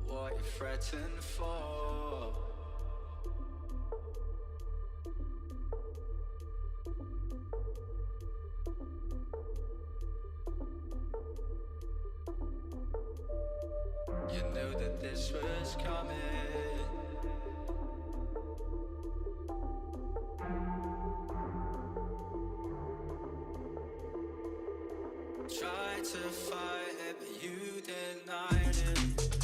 what you threatened for. You knew that this was coming. Tried to fight it, but you denied it.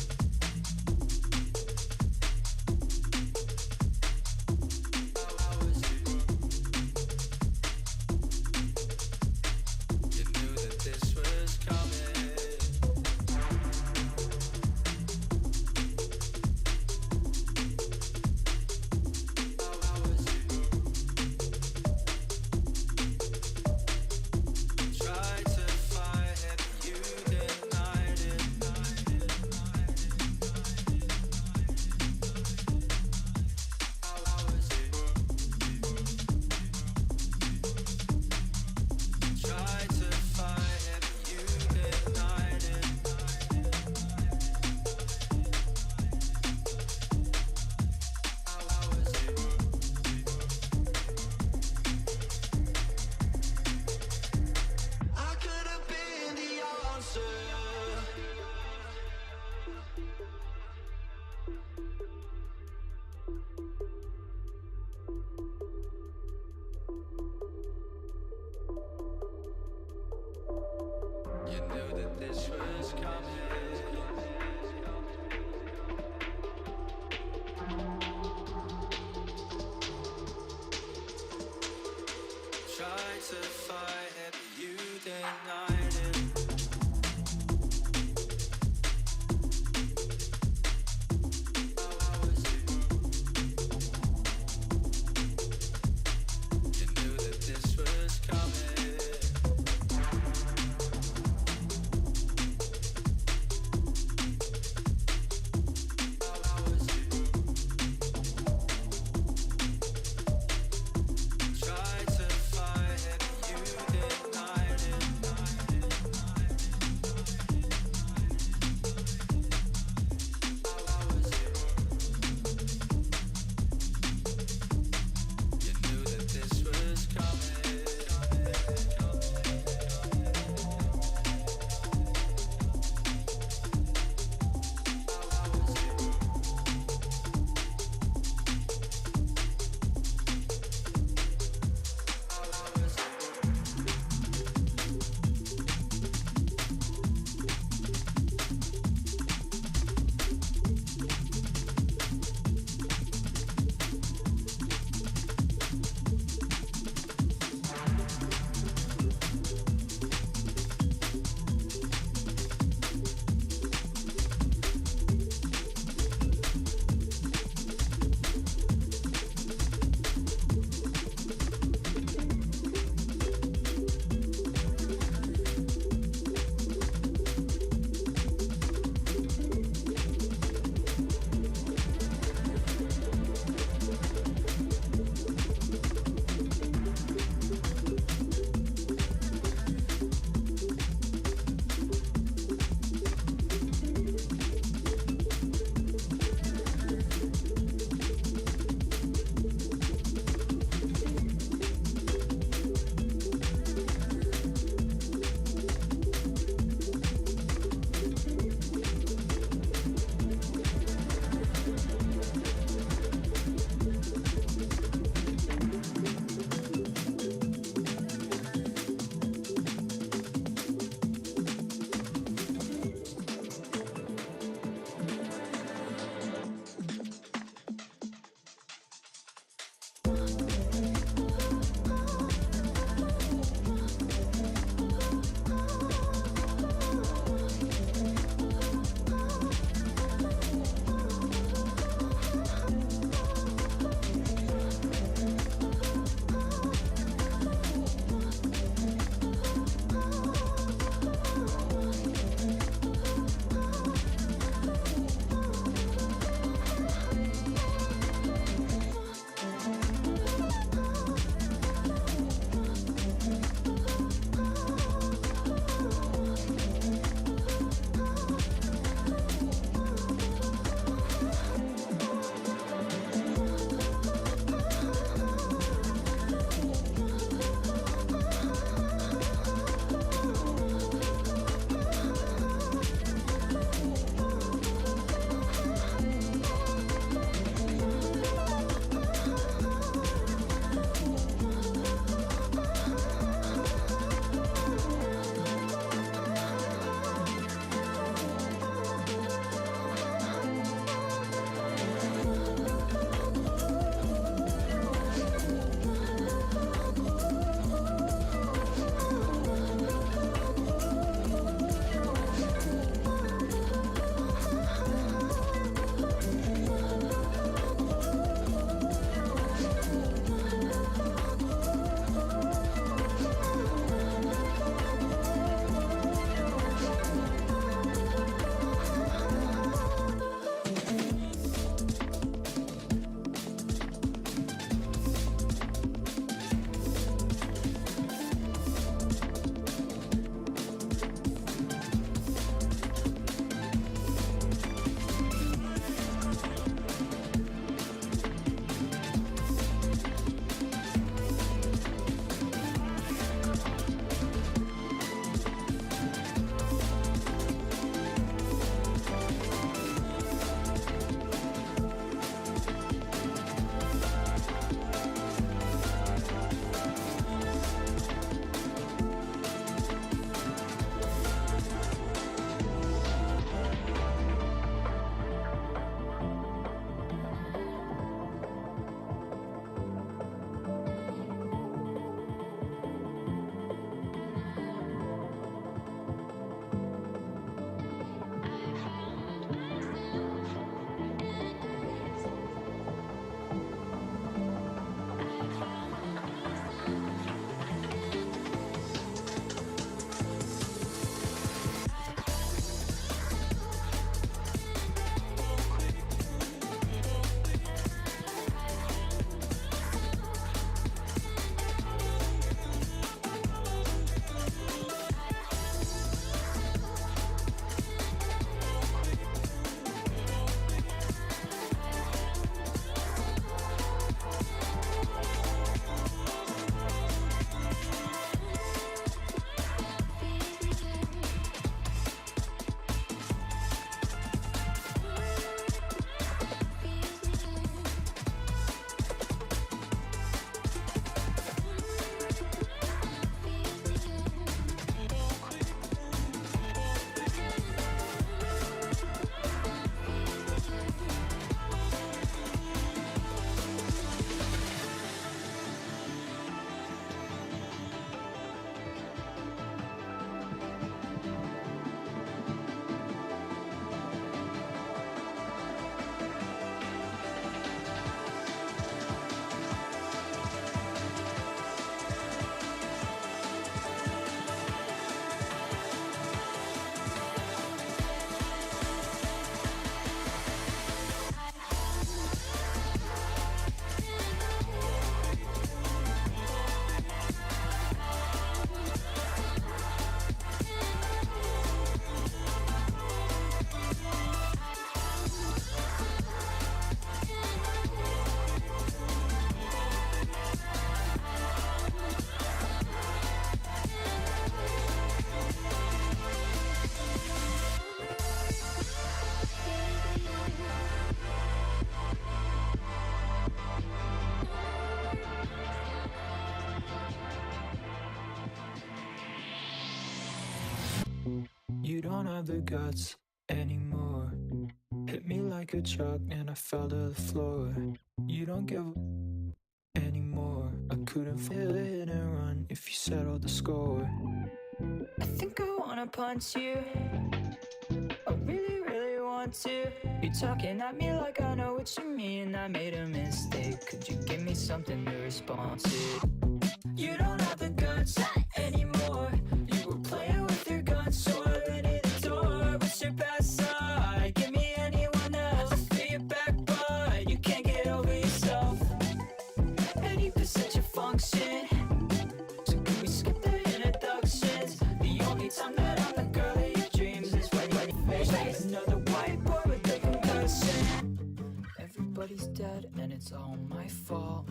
have the guts anymore. Hit me like a truck and I fell to the floor. You don't give anymore. I couldn't feel a hit and run if you settled the score. I think I wanna punch you. I really, really want to. You're talking at me like I know what you mean. I made a mistake. Could you give me something to respond to? You don't have the guts anymore. You were playing with your guns, so I ran in the door. What's your best side? Give me anyone else. I feel your back, but you can't get over yourself. 80% your function. So can we skip the introductions? The only time that I'm the girl of your dreams is when you face another white boy with a concussion. Everybody's dead and it's all my fault.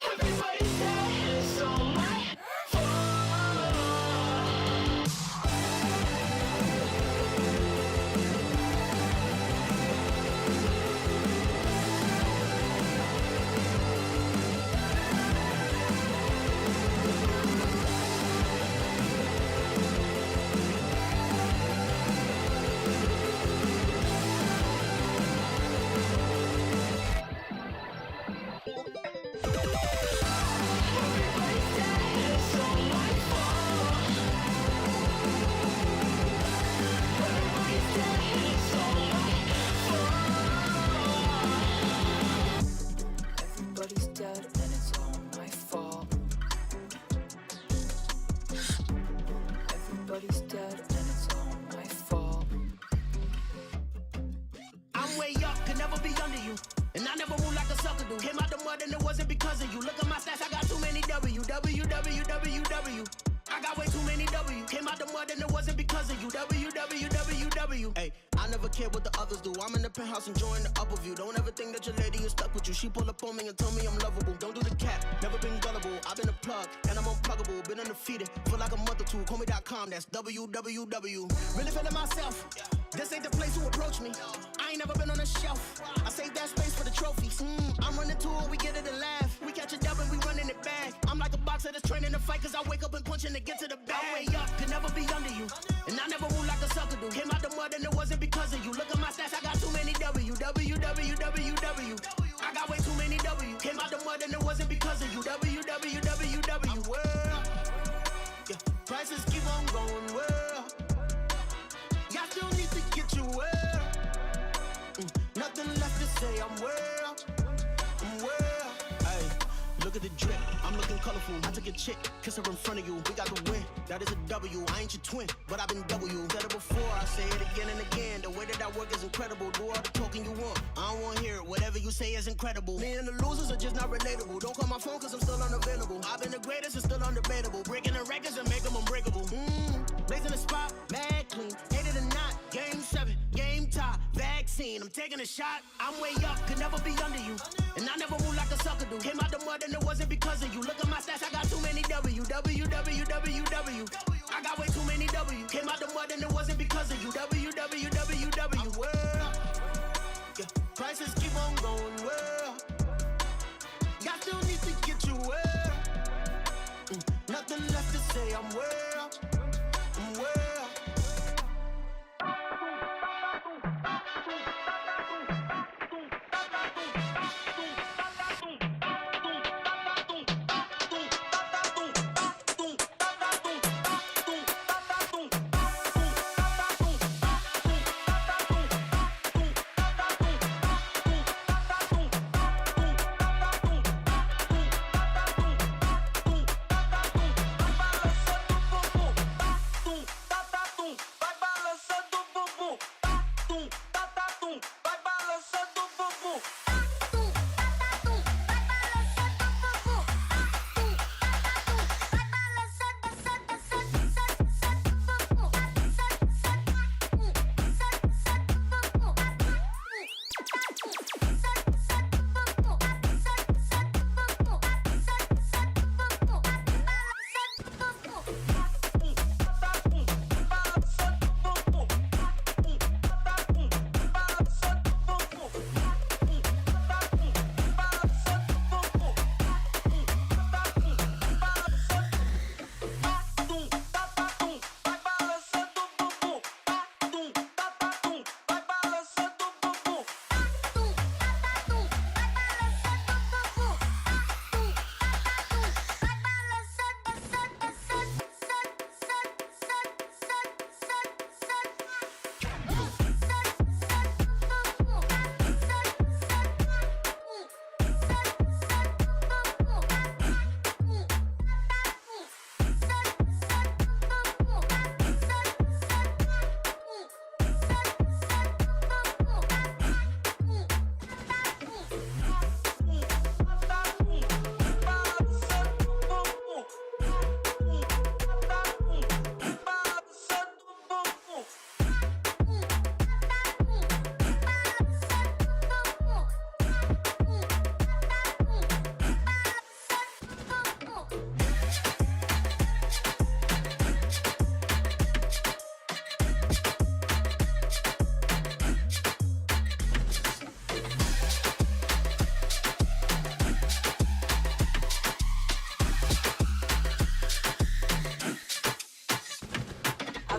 Everybody's dead and it's all my penthouse enjoying the upper view. Don't ever think that your lady is stuck with you. She pull up on me and tell me I'm lovable. Don't do the cap, never been gullible. I've been a plug and I'm unpluggable. Been undefeated, feel like a mother too. Call me.com, that's www. Really feeling myself. This ain't the place to approach me. I ain't never been on a shelf. I save that space for the trophies. I'm running to it, we get it a laugh. We catch a dub and we running it back. I'm like a boxer that's training to fight, cause I wake up and punching to get to the bag. I'm way up, could never be under you. And I never move like a sucker do. Came out the mud and it wasn't because of you. Look at my stats, I got too many W. I got way too many W. Came out the mud and it wasn't because of you. World. Yeah, prices keep on going, world. Y'all still need to get your world. Nothing left to say, I'm world. Hey, look at the drip, I'm looking colorful. I took a chick, kiss her in front of you. We got the win, that is a W. I ain't your twin, but I've been W. Said it before, I say it again and again. The way that I work is incredible. Do all the talking you want, I don't want to hear it. Whatever you say is incredible. Me and the losers are just not relatable. Don't call my phone cause I'm still unavailable. I've been the greatest and still undebatable. Breaking the records and make them unbreakable. Blazing the spot, mad clean. Hate it or not, game 7, game tie. Vaccine, I'm taking a shot. I'm way up, could never be under you. And I never move like a sucker do. Came out the mud and it wasn't because of you. Look at my stats, I got too many W. I got way too many W. Came out the mud and it wasn't because of you. World. Yeah, prices keep on going, world. Y'all still need to get your world. Nothing left to say, I'm world.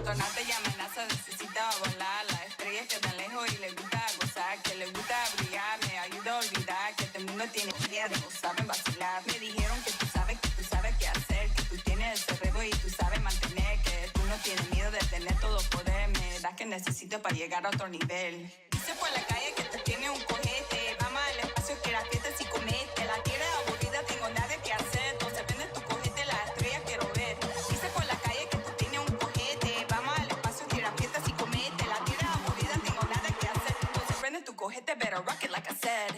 Tornate y amenaza, necesita volar. Las estrellas que están lejos y le gusta gozar, que le gusta brillar, me ayuda a olvidar que este mundo tiene miedo, no saben vacilar. Me dijeron que tú sabes qué hacer, que tú tienes el cerebro y tú sabes mantener, que tú no tienes miedo de tener todo poder. Me das que necesito para llegar a otro nivel. Dice por la calle que tú tienes un cohete, vamos al espacio que la fiesta si comete. La tierra es aburrida, tengo nada que hacer, entonces prende tu cohete, las estrellas quiero ver. Dice por la calle que tú tienes un cohete, vamos al espacio que la fiesta si comete. La tierra es aburrida, tengo nada que hacer, entonces prende tu cohete, better rock it like I said.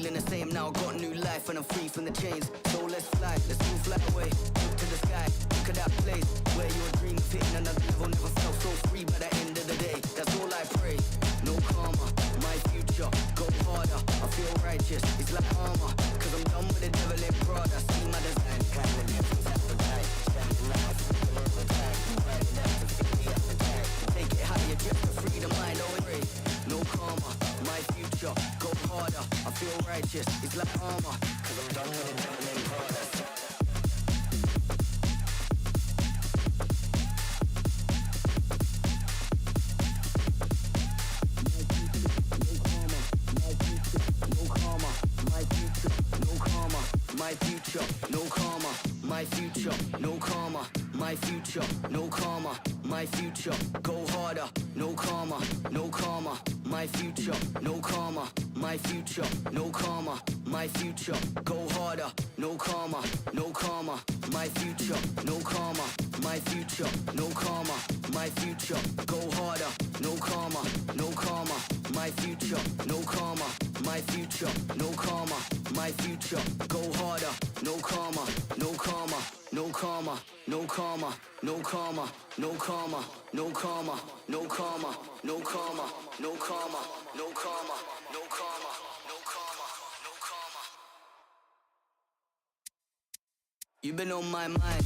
feeling the same now. Got a new life and I'm free from the chains. So let's fly, let's all fly away. Look to the sky, look at that place where your dream of hitting another level never felt so free by the end of the day. That's all I pray. No karma, my future, go harder. I feel righteous, it's like armor. Cause I'm done with the devil in Prada. See my design, kind of different appetite. Standing out for the love of time. Riding out to feel the appetite. Take it higher, just to free the mind, oh pray. No karma, my future, go harder. I feel righteous, it's like armor. Cause I'm done with the devil in Prada. My future, no karma, my future, no karma, my future, no karma, my future, go harder, no karma, no karma, my future, no karma, my future, no karma, my future, go harder, no karma, no karma, my future, no karma, my future, no karma, my future, go harder, no karma, no karma, my future, no karma, my future, no karma, my future, go harder, no karma, no karma, no karma, no karma, no karma, no karma, no karma, no karma, no karma, no karma, no karma, no karma, no karma, no karma. You've been on my mind.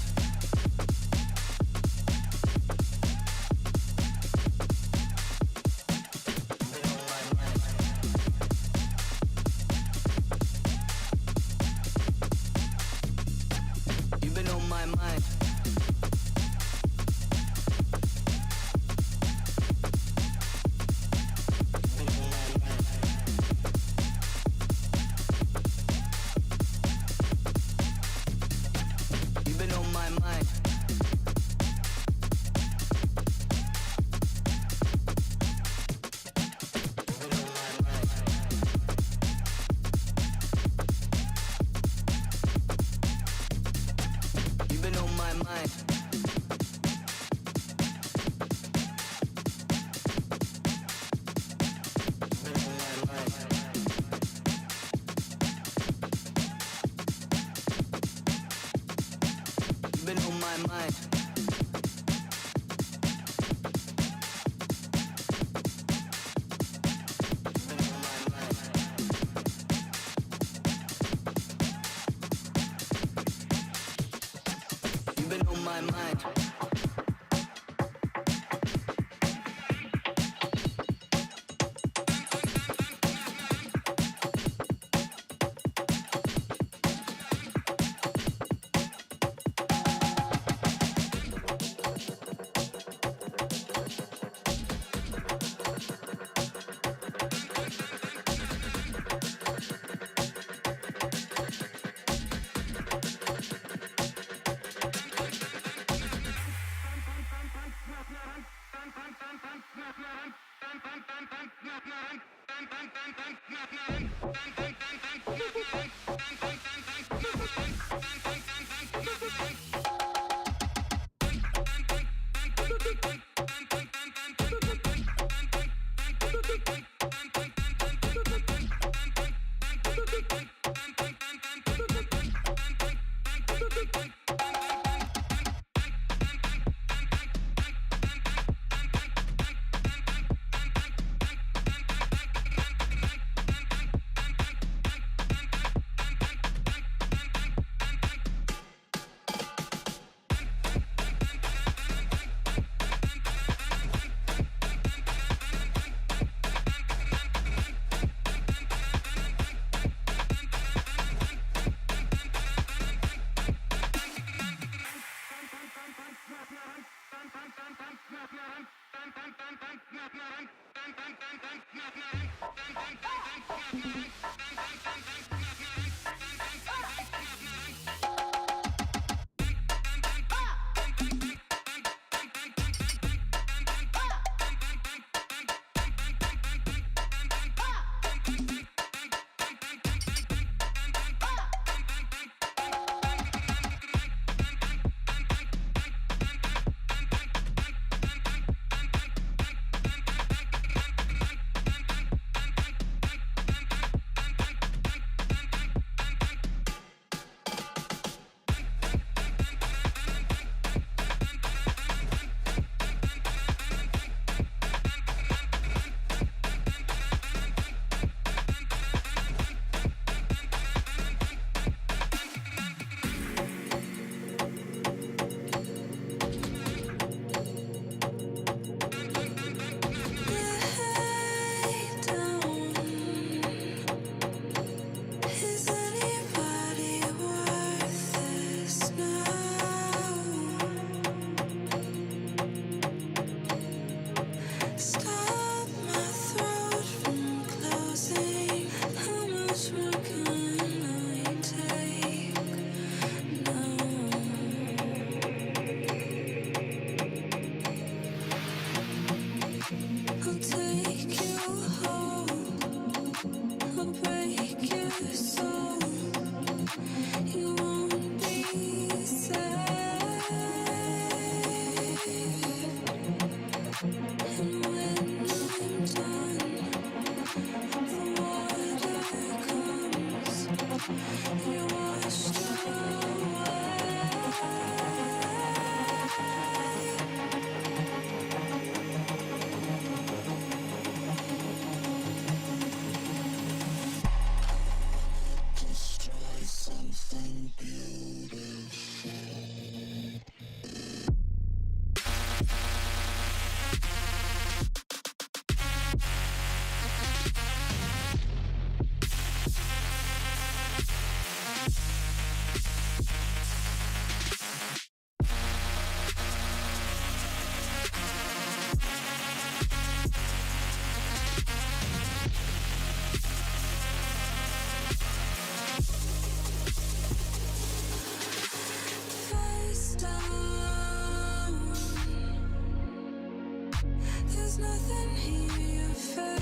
There's nothing here you're fading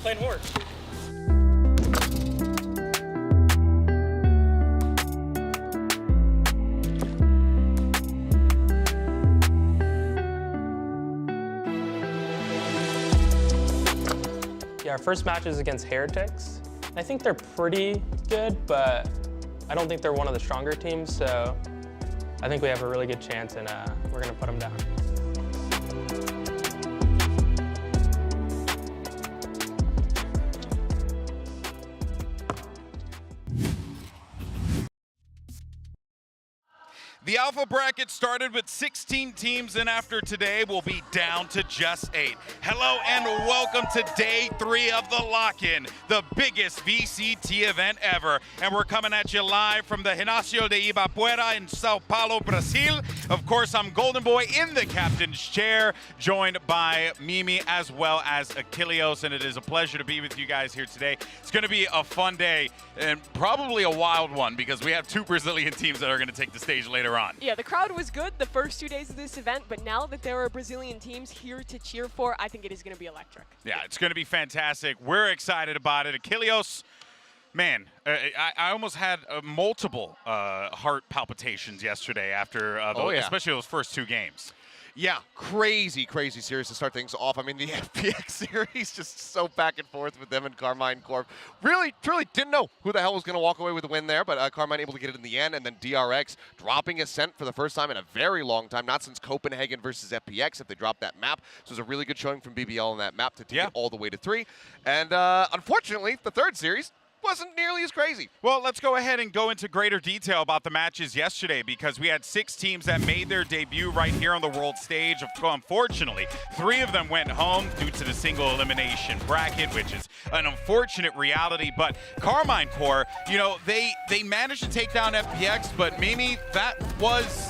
Plain horse. Yeah, our first match is against HyperX. I think they're pretty good, but I don't think they're one of the stronger teams, so I think we have a really good chance, and we're gonna put them down. The Alpha bracket started with 16 teams, and after today, we'll be down to just 8. Hello and welcome to day 3 of the lock-in, the biggest VCT event ever. And we're coming at you live from the Ginásio de Ibirapuera in São Paulo, Brazil. Of course, I'm Golden Boy in the captain's chair, joined by Mimi as well as Achilleos, and it is a pleasure to be with you guys here today. It's going to be a fun day and probably a wild one because we have 2 Brazilian teams that are going to take the stage later on. Yeah, the crowd was good the first 2 days of this event, but now that there are Brazilian teams here to cheer for, I think it is going to be electric. Yeah, it's going to be fantastic. We're excited about it. Achilleos, man, I almost had multiple heart palpitations yesterday after, especially those first 2 games. Yeah, crazy series to start things off. I mean, the FPX series just so back and forth with them and Carmine Corp. Really, truly didn't know who the hell was going to walk away with the win there, but Carmine able to get it in the end, and then DRX dropping Ascent for the first time in a very long time, not since Copenhagen versus FPX if they dropped that map. So it was a really good showing from BBL on that map to take it all the way to 3. And unfortunately, the third series wasn't nearly as crazy. Well, let's go ahead and go into greater detail about the matches yesterday because we had 6 teams that made their debut right here on the world stage. Unfortunately, 3 of them went home due to the single elimination bracket, which is an unfortunate reality. But Carmine Corp, you know, they managed to take down FPX, but Mimi, that was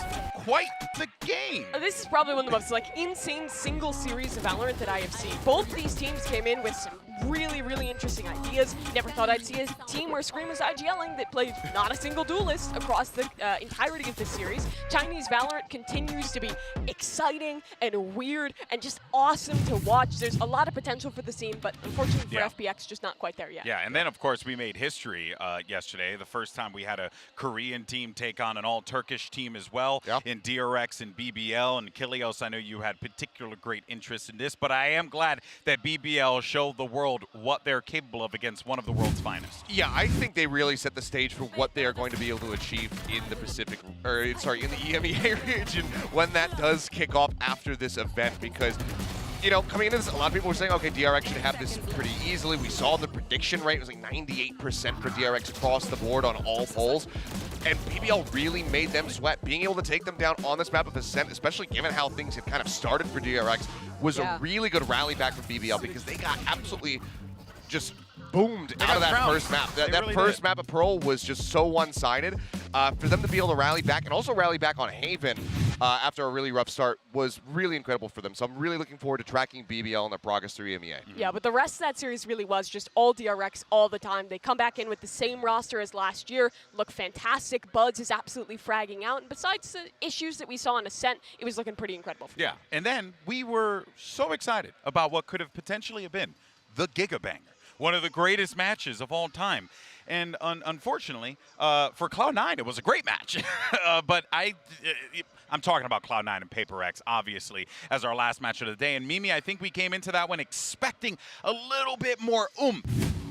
the game. This is probably one of the most insane single series of Valorant that I have seen. Both these teams came in with some really, really interesting ideas. Never thought I'd see a team where Scream was IGLing that played not a single duelist across the entirety of this series. Chinese Valorant continues to be exciting and weird and just awesome to watch. There's a lot of potential for the scene, but unfortunately for FPX, just not quite there yet. Yeah, and then of course we made history yesterday. The first time we had a Korean team take on an all-Turkish team as well in DRX and BBL. And Kilios, I know you had particular great interest in this, but I am glad that BBL showed the world what they're capable of against one of the world's finest. Yeah, I think they really set the stage for what they are going to be able to achieve in the Pacific, or sorry, in the EMEA region when that does kick off after this event, because you know, coming into this, a lot of people were saying, okay, DRX should have this pretty easily. We saw the prediction rate. It was like 98% for DRX across the board on all polls. And BBL really made them sweat. Being able to take them down on this map of Ascent, especially given how things had kind of started for DRX, was a really good rally back from BBL, because they got absolutely just boomed out of that first map. That first map of Pearl was just so one-sided. For them to be able to rally back, and also rally back on Haven after a really rough start, was really incredible for them. So I'm really looking forward to tracking BBL and their progress through EMEA. Yeah, but the rest of that series really was just all DRX all the time. They come back in with the same roster as last year, look fantastic. Buds is absolutely fragging out. And besides the issues that we saw in Ascent, it was looking pretty incredible for them. And then we were so excited about what could have potentially been the Giga Banger, one of the greatest matches of all time. And unfortunately, for Cloud9, it was a great match. But I'm talking about Cloud9 and HyperX, obviously, as our last match of the day. And Mimi, I think we came into that one expecting a little bit more oomph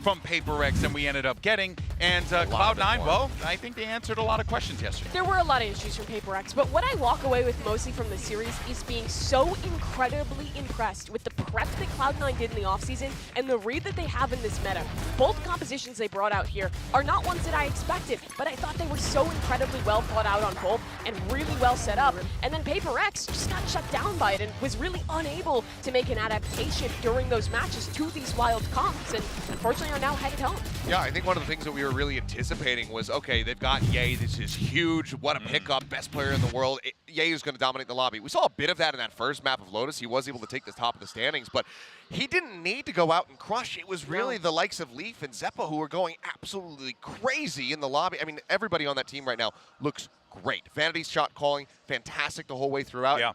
from HyperX than we ended up getting. And Cloud9, well, I think they answered a lot of questions yesterday. There were a lot of issues from HyperX, but what I walk away with mostly from the series is being so incredibly impressed with the prep that Cloud9 did in the offseason and the read that they have in this meta. Both compositions they brought out here are not ones that I expected, but I thought they were so incredibly well thought out on both and really well set up. And then HyperX just got shut down by it and was really unable to make an adaptation during those matches to these wild comps, and unfortunately are now headed home. Yeah, I think one of the things that we were really anticipating was, okay, they've got Ye, this is huge, what a pickup, best player in the world. Ye is going to dominate the lobby. We saw a bit of that in that first map of Lotus. He was able to take the top of the standings, but he didn't need to go out and crush. It was really the likes of Leaf and Zeppa who were going absolutely crazy in the lobby. I mean, everybody on that team right now looks great. Vanity's shot calling, fantastic the whole way throughout. Yeah.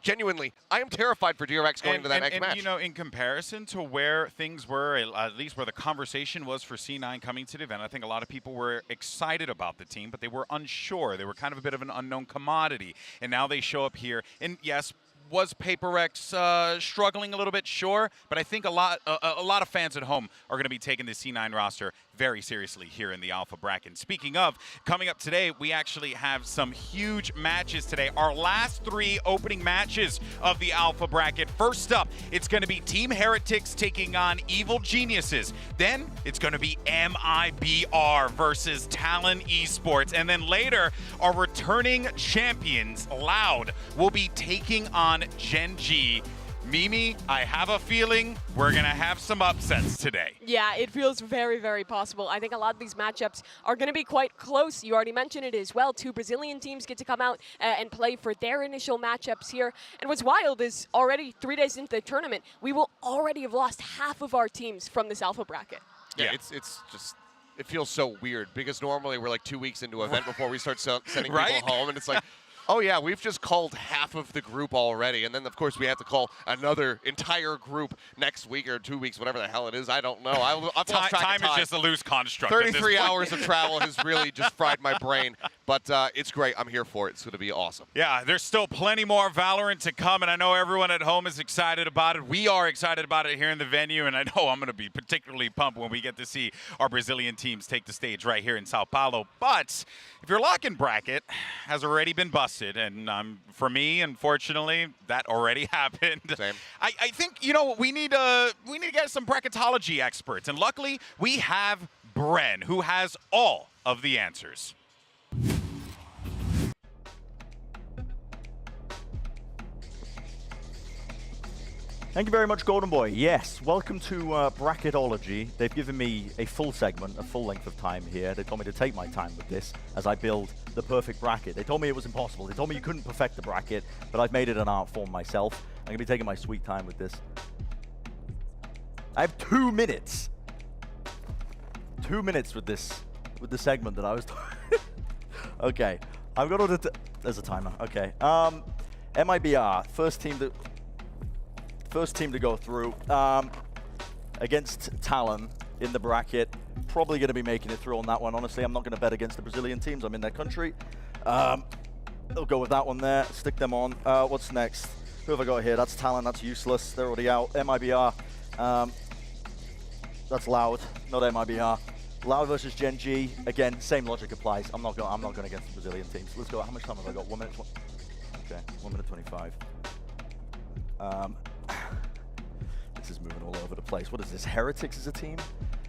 Genuinely, I am terrified for DRX going into that next match. And, you know, in comparison to where things were, at least where the conversation was for C9 coming to the event, I think a lot of people were excited about the team, but they were unsure. They were kind of a bit of an unknown commodity. And now they show up here. And yes, was HyperX struggling a little bit? Sure. But I think a lot of fans at home are going to be taking the C9 roster very seriously here in the Alpha bracket. Speaking of, coming up today, we actually have some huge matches today. Our last 3 opening matches of the Alpha bracket. First up, it's going to be Team Heretics taking on Evil Geniuses. Then it's going to be MIBR versus Talon Esports. And then later, our returning champions, Loud, will be taking on Gen.G. Mimi, I have a feeling we're going to have some upsets today. Yeah, it feels very, very possible. I think a lot of these matchups are going to be quite close. You already mentioned it as well. 2 Brazilian teams get to come out and play for their initial matchups here. And what's wild is already 3 days into the tournament, we will already have lost half of our teams from this Alpha bracket. Yeah, it's just, it feels so weird, because normally we're like 2 weeks into an event before we start sending people home, and it's like, oh yeah, we've just called half of the group already, and then of course we have to call another entire group next week or 2 weeks, whatever the hell it is. I don't know. I've lost track of time. Time is just a loose construct. 33 hours of travel has really just fried my brain, but it's great. I'm here for it. It's going to be awesome. Yeah, there's still plenty more Valorant to come, and I know everyone at home is excited about it. We are excited about it here in the venue, and I know I'm going to be particularly pumped when we get to see our Brazilian teams take the stage right here in São Paulo. But if your lock-in bracket has already been busted, and for me, unfortunately, that already happened. Same. I think, you know, we need to get some bracketology experts, and luckily we have Bren, who has all of the answers. Thank you very much, Golden Boy. Yes, welcome to Bracketology. They've given me a full segment, a full length of time here. They told me to take my time with this as I build the perfect bracket. They told me it was impossible. They told me you couldn't perfect the bracket, but I've made it an art form myself. I'm going to be taking my sweet time with this. I have 2 minutes. 2 minutes with this, with the segment that I was Okay, I've got all the... There's a timer, okay. MIBR, first team to go through against Talon in the bracket. Probably going to be making it through on that one. Honestly, I'm not going to bet against the Brazilian teams. I'm in their country. I'll go with that one there. Stick them on. What's next? Who have I got here? That's Talon. That's useless. They're already out. MIBR. That's Loud. Not MIBR. Loud versus Gen.G. Again, same logic applies. I'm not going against the Brazilian teams. Let's go. How much time have I got? 1 minute. Okay, 1 minute 25. This is moving all over the place. What is this? HyperX is a team?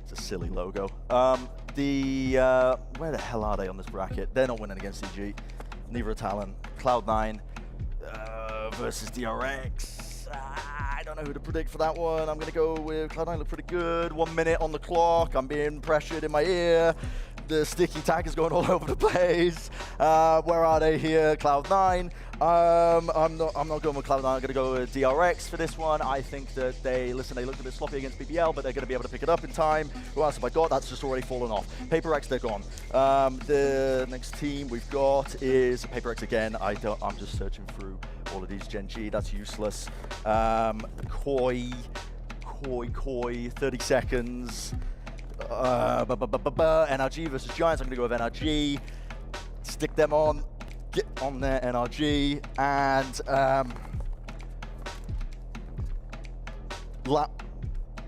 It's a silly logo. Where the hell are they on this bracket? They're not winning against EG. Neither are Talon. Cloud9 versus DRX. I don't know who to predict for that one. I'm going to go with Cloud9. Look pretty good. 1 minute on the clock. I'm being pressured in my ear. The sticky tag is going all over the place. Where are they here? Cloud9. I'm not going with Cloud9. I'm going to go with DRX for this one. I think that they looked a bit sloppy against BBL, but they're going to be able to pick it up in time. Who else have I got? That's just already fallen off. HyperX, they're gone. The next team we've got is HyperX again. I'm just searching through all of these Gen.G. That's useless. Koi, 30 seconds. NRG versus Giants. I'm going to go with NRG. Stick them on. Get on there, NRG. And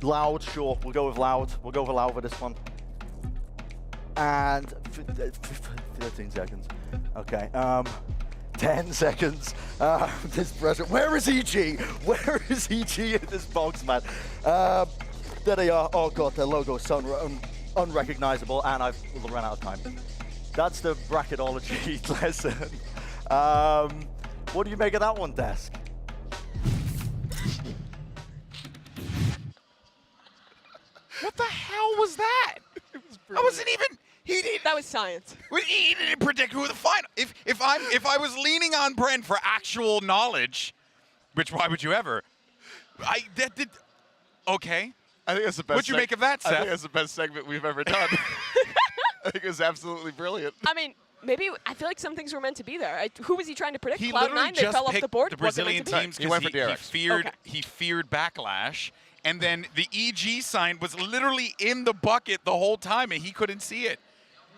Loud, sure. We'll go with Loud. We'll go with Loud for this one. And 13 seconds. Okay. 10 seconds. This pressure. Where is EG? Where is EG in this box, man? There they are. Oh god, their logo is so unrecognizable, and I've run out of time. That's the bracketology lesson. What do you make of that one, Desk? What the hell was that? I wasn't even. He didn't. That was science. He didn't predict who the final. If I was leaning on Brent for actual knowledge, which why would you ever? Okay. I think that's the best. What'd you make of that, Seth? I think that's the best segment we've ever done. I think it was absolutely brilliant. I mean, maybe I feel like some things were meant to be there. Who was he trying to predict? He Cloud9. They fell off the board. The Brazilian teams he went for DRX. He feared backlash, and then the EG sign was literally in the bucket the whole time, and he couldn't see it.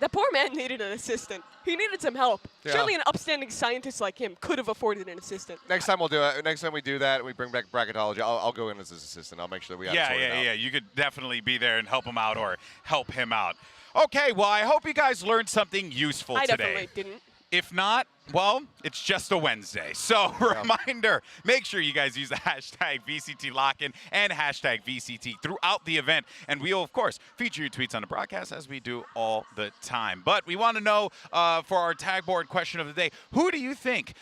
The poor man needed an assistant. He needed some help. Yeah. Surely an upstanding scientist like him could have afforded an assistant. Next time we'll do it. Next time we do that, and we bring back bracketology. I'll go in as his assistant. I'll make sure that we got it sorted out. Yeah. You could definitely be there and help him out or help him out. Okay, well, I hope you guys learned something useful today. I definitely didn't. If not, well, it's just a Wednesday. So, reminder, make sure you guys use the hashtag VCT LOCK-in and hashtag VCT throughout the event. And we'll, of course, feature your tweets on the broadcast as we do all the time. But we want to know, for our tag board question of the day, who do you think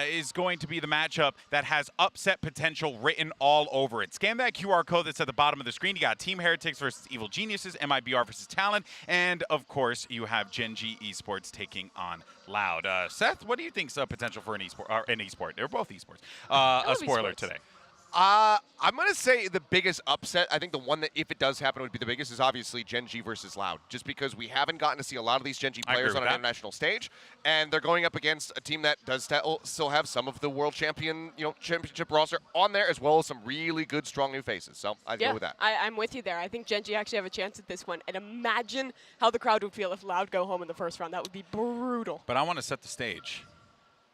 is going to be the matchup that has upset potential written all over it? Scan that QR code that's at the bottom of the screen. You got Team HyperX versus Evil Geniuses, MIBR versus Talon, and, of course, you have Gen.G Esports taking on Loud. Seth, what do you think's potential for an esport? They're both esports. A spoiler esports today. I'm going to say the biggest upset, I think the one that, if it does happen, would be the biggest, is obviously Gen.G versus Loud. Just because we haven't gotten to see a lot of these Gen.G players on an international stage, and they're going up against a team that does still have some of the world championship roster on there, as well as some really good, strong new faces. So I'd go with that. I'm with you there. I think Gen.G actually have a chance at this one. And imagine how the crowd would feel if Loud go home in the first round. That would be brutal. But I want to set the stage.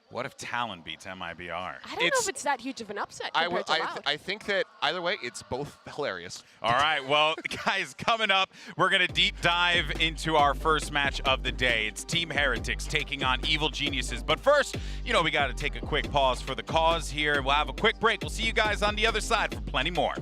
What if Talon beats MIBR? I don't know if it's that huge of an upset compared to Loud. I think that either way, it's both hilarious. All right, well, guys, coming up, we're going to deep dive into our first match of the day. It's Team HyperX taking on Evil Geniuses. But first, we got to take a quick pause for the cause here. We'll have a quick break. We'll see you guys on the other side for plenty more.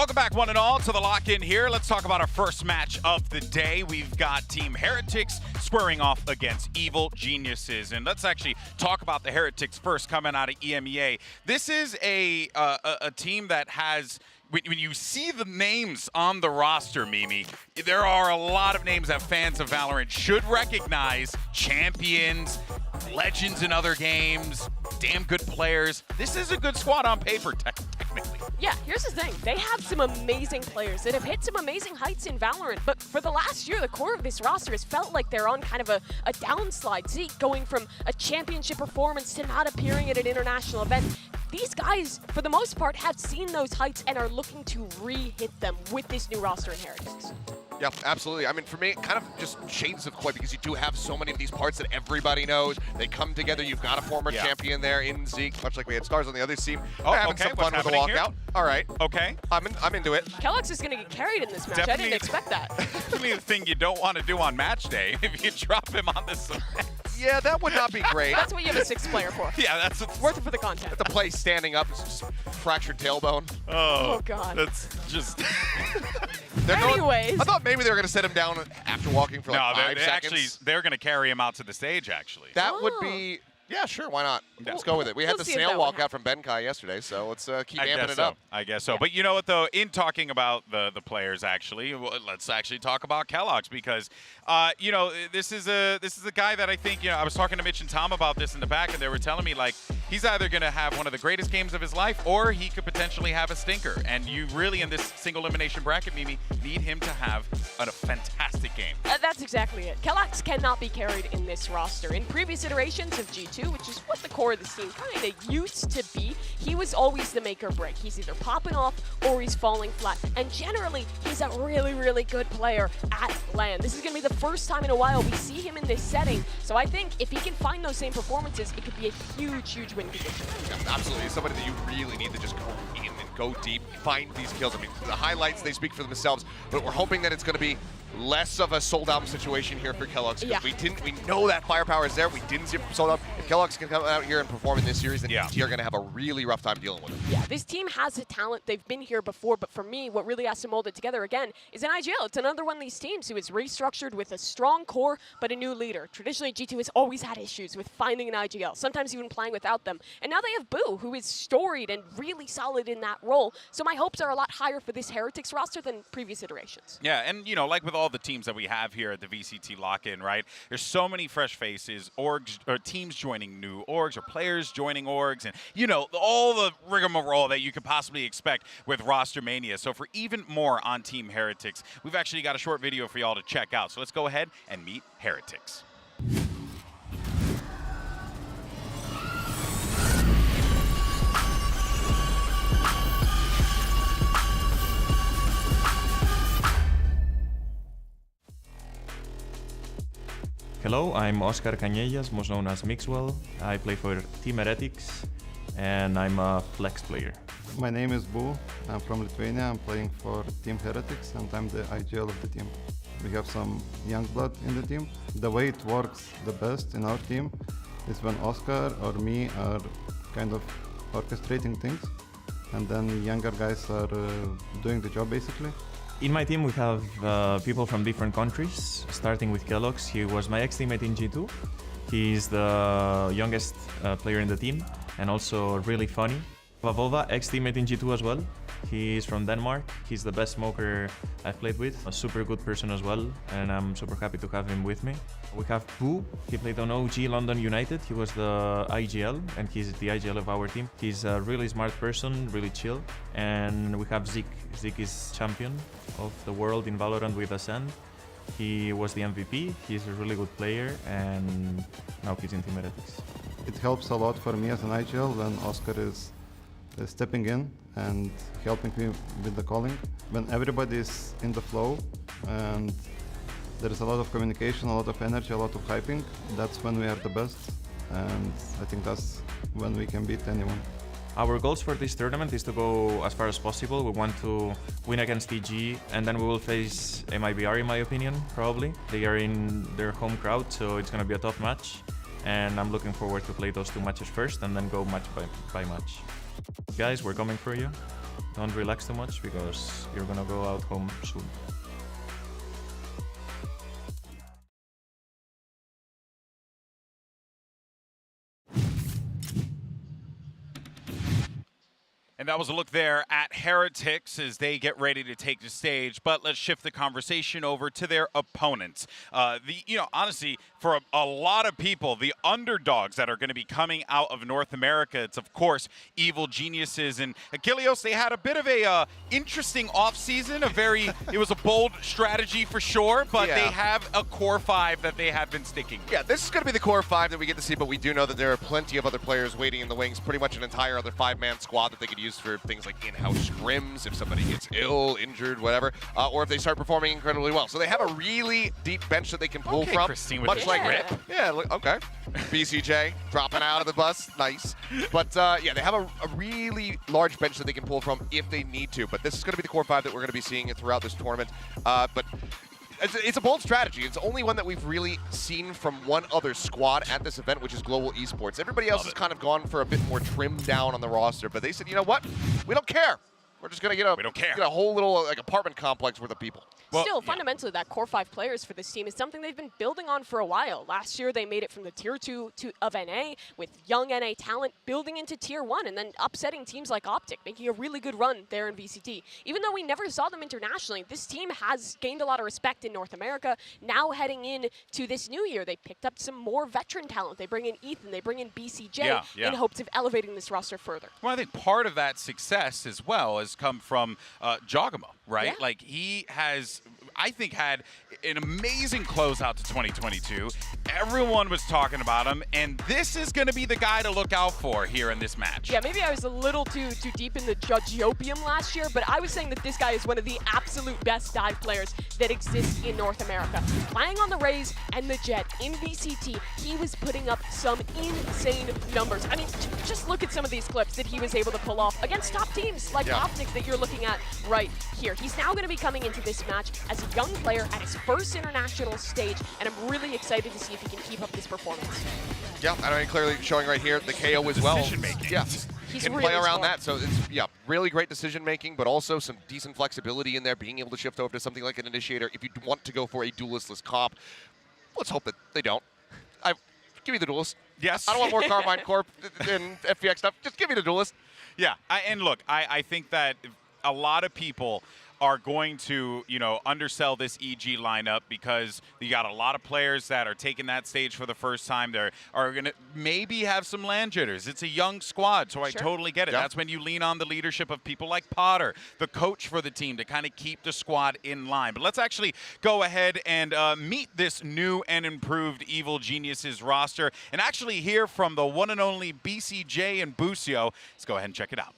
Welcome back, one and all, to the lock-in here. Let's talk about our first match of the day. We've got Team Heretics squaring off against Evil Geniuses. And let's actually talk about the Heretics first, coming out of EMEA. This is a team that has... When you see the names on the roster, Mimi, there are a lot of names that fans of Valorant should recognize. Champions, legends in other games, damn good players. This is a good squad on paper, technically. Yeah, here's the thing. They have some amazing players that have hit some amazing heights in Valorant, but for the last year, the core of this roster has felt like they're on kind of a downslide. Zeke going from a championship performance to not appearing at an international event. These guys, for the most part, have seen those heights and are looking to re-hit them with this new roster in Heretics. Yeah, absolutely. I mean, for me, kind of just shades of Koi, because you do have so many of these parts that everybody knows. They come together. You've got a former champion there in Zeke, much like we had stars on the other team. They're having some fun with the walkout. All right. Okay. I'm into it. keloqz is going to get carried in this match. Definitely, I didn't expect that. Definitely the thing you don't want to do on match day if you drop him on the cement. Yeah, that would not be great. That's what you have a sixth player for. Yeah, that's worth it for the content. The play standing up, just fractured tailbone. Oh, God. That's just... Anyways. I thought maybe they were going to set him down after walking for like 5 seconds. Actually, they're going to carry him out to the stage, actually. That would be... Yeah, sure, why not? Let's go with it. We had the snail walkout from Benkai yesterday, so let's keep amping it up. I guess so. Yeah. But you know what, though? In talking about the players, actually, let's actually talk about keloqz, because, you know, this is a guy that I think, you know, I was talking to Mitch and Tom about this in the back, and they were telling me, like, he's either going to have one of the greatest games of his life, or he could potentially have a stinker. And you really, in this single elimination bracket, Mimi, need him to have a fantastic game. That's exactly it. keloqz cannot be carried in this roster. In previous iterations of G2, which is what the core of this team kind of used to be, he was always the make or break. He's either popping off or he's falling flat. And generally, he's a really, really good player at LAN. This is going to be the first time in a while we see him in this setting. So I think if he can find those same performances, it could be a huge, huge win condition. Yeah, absolutely. Somebody that you really need to just go in and go deep, find these kills. I mean, the highlights, they speak for themselves, but we're hoping that it's going to be less of a sold out situation here for keloqz. Yeah. We know that firepower is there. We didn't see it from sold out. If keloqz can come out here and perform in this series, then you're going to have a really rough time dealing with it. Yeah, this team has the talent. They've been here before, but for me, what really has to mold it together again is an IGL. It's another one of these teams who is restructured with a strong core, but a new leader. Traditionally, G2 has always had issues with finding an IGL, sometimes even playing without them. And now they have Boo, who is storied and really solid in that role. So my hopes are a lot higher for this Heretics roster than previous iterations. Yeah, and you know, like with all the teams that we have here at the VCT lock-in, right? There's so many fresh faces, orgs or teams joining new orgs or players joining orgs, and you know, all the rigmarole that you could possibly expect with roster mania. So for even more on Team Heretics, we've actually got a short video for y'all to check out. So let's go ahead and meet Heretics. Hello, I'm Oscar Cañellas, most known as Mixwell. I play for Team Heretics, and I'm a flex player. My name is Boo. I'm from Lithuania. I'm playing for Team Heretics, and I'm the IGL of the team. We have some young blood in the team. The way it works the best in our team is when Oscar or me are kind of orchestrating things, and then younger guys are doing the job basically. In my team, we have people from different countries, starting with keloqz. He was my ex-teammate in G2. He's the youngest player in the team and also really funny. Vavova, ex-teammate in G2 as well. He's from Denmark. He's the best smoker I've played with. A super good person as well, and I'm super happy to have him with me. We have Boo. He played on OG London United. He was the IGL, and he's the IGL of our team. He's a really smart person, really chill. And we have Zeke. Zeke is champion of the world in Valorant with Ascent. He was the MVP. He's a really good player, and now he's in Team Heretics. It helps a lot for me as an IGL when Oscar is stepping in and helping me with the calling. When everybody is in the flow and there is a lot of communication, a lot of energy, a lot of hyping, that's when we are the best, and I think that's when we can beat anyone. Our goals for this tournament is to go as far as possible. We want to win against EG, and then we will face MIBR, in my opinion, probably. They are in their home crowd, so it's going to be a tough match, and I'm looking forward to play those two matches first and then go match by match. Guys, we're coming for you. don't relax too much because you're gonna go out home soon. And that was a look there at HyperX as they get ready to take the stage. But let's shift the conversation over to their opponents. Honestly, for a lot of people, the underdogs that are going to be coming out of North America, it's of course Evil Geniuses and Achilleos. They had a bit of a interesting offseason. It was a bold strategy for sure, but they have a core 5 that they have been sticking with. Yeah, this is going to be the core 5 that we get to see, but we do know that there are plenty of other players waiting in the wings, pretty much an entire other 5-man squad that they could use for things like in-house scrims, if somebody gets ill, injured, whatever, or if they start performing incredibly well. So they have a really deep bench that they can pull from. Christine with much the like rip. Yeah, okay. BCJ dropping out of the bus, nice. But yeah, they have a really large bench that they can pull from if they need to. But this is going to be the core 5 that we're going to be seeing throughout this tournament. But it's a bold strategy. It's only one that we've really seen from one other squad at this event, which is Global Esports. Everybody else has kind of gone for a bit more trimmed down on the roster, but they said, you know what? We don't care. We're just going to get a whole little apartment complex worth of people. Still, fundamentally, that core 5 players for this team is something they've been building on for a while. Last year, they made it from the Tier 2 of NA with young NA talent building into Tier 1 and then upsetting teams like Optic, making a really good run there in VCT. Even though we never saw them internationally, this team has gained a lot of respect in North America. Now heading in to this new year, they picked up some more veteran talent. They bring in Ethan, they bring in BCJ in hopes of elevating this roster further. Well, I think part of that success as well has come from Jogamo, right? Yeah. Like he has, I think, had an amazing closeout to 2022. Everyone was talking about him, and this is going to be the guy to look out for here in this match. Yeah, maybe I was a little too deep in the judgeopium last year, but I was saying that this guy is one of the absolute best dive players that exists in North America. Playing on the Rays and the Jet in VCT, he was putting up some insane numbers. I mean, just look at some of these clips that he was able to pull off against top teams like Optic that you're looking at right here. He's now going to be coming into this match as a young player at his first international stage, and I'm really excited to see if he can keep up this performance. Yeah, I mean, clearly showing right here the KO as well. Decision-making. Yeah, He's can really play around smart. that. So it's, really great decision-making, but also some decent flexibility in there, being able to shift over to something like an initiator if you want to go for a duelistless comp. Let's hope that they don't. Give me the duelist. Yes. I don't want more Carmine Corp and FPX stuff. Just give me the duelist. Yeah, and look, I think that a lot of people are going to, undersell this EG lineup because you got a lot of players that are taking that stage for the first time. They are going to maybe have some land jitters. It's a young squad, so I totally get it. Yeah. That's when you lean on the leadership of people like Potter, the coach for the team, to kind of keep the squad in line. But let's actually go ahead and meet this new and improved Evil Geniuses roster and actually hear from the one and only BCJ and Busio. Let's go ahead and check it out.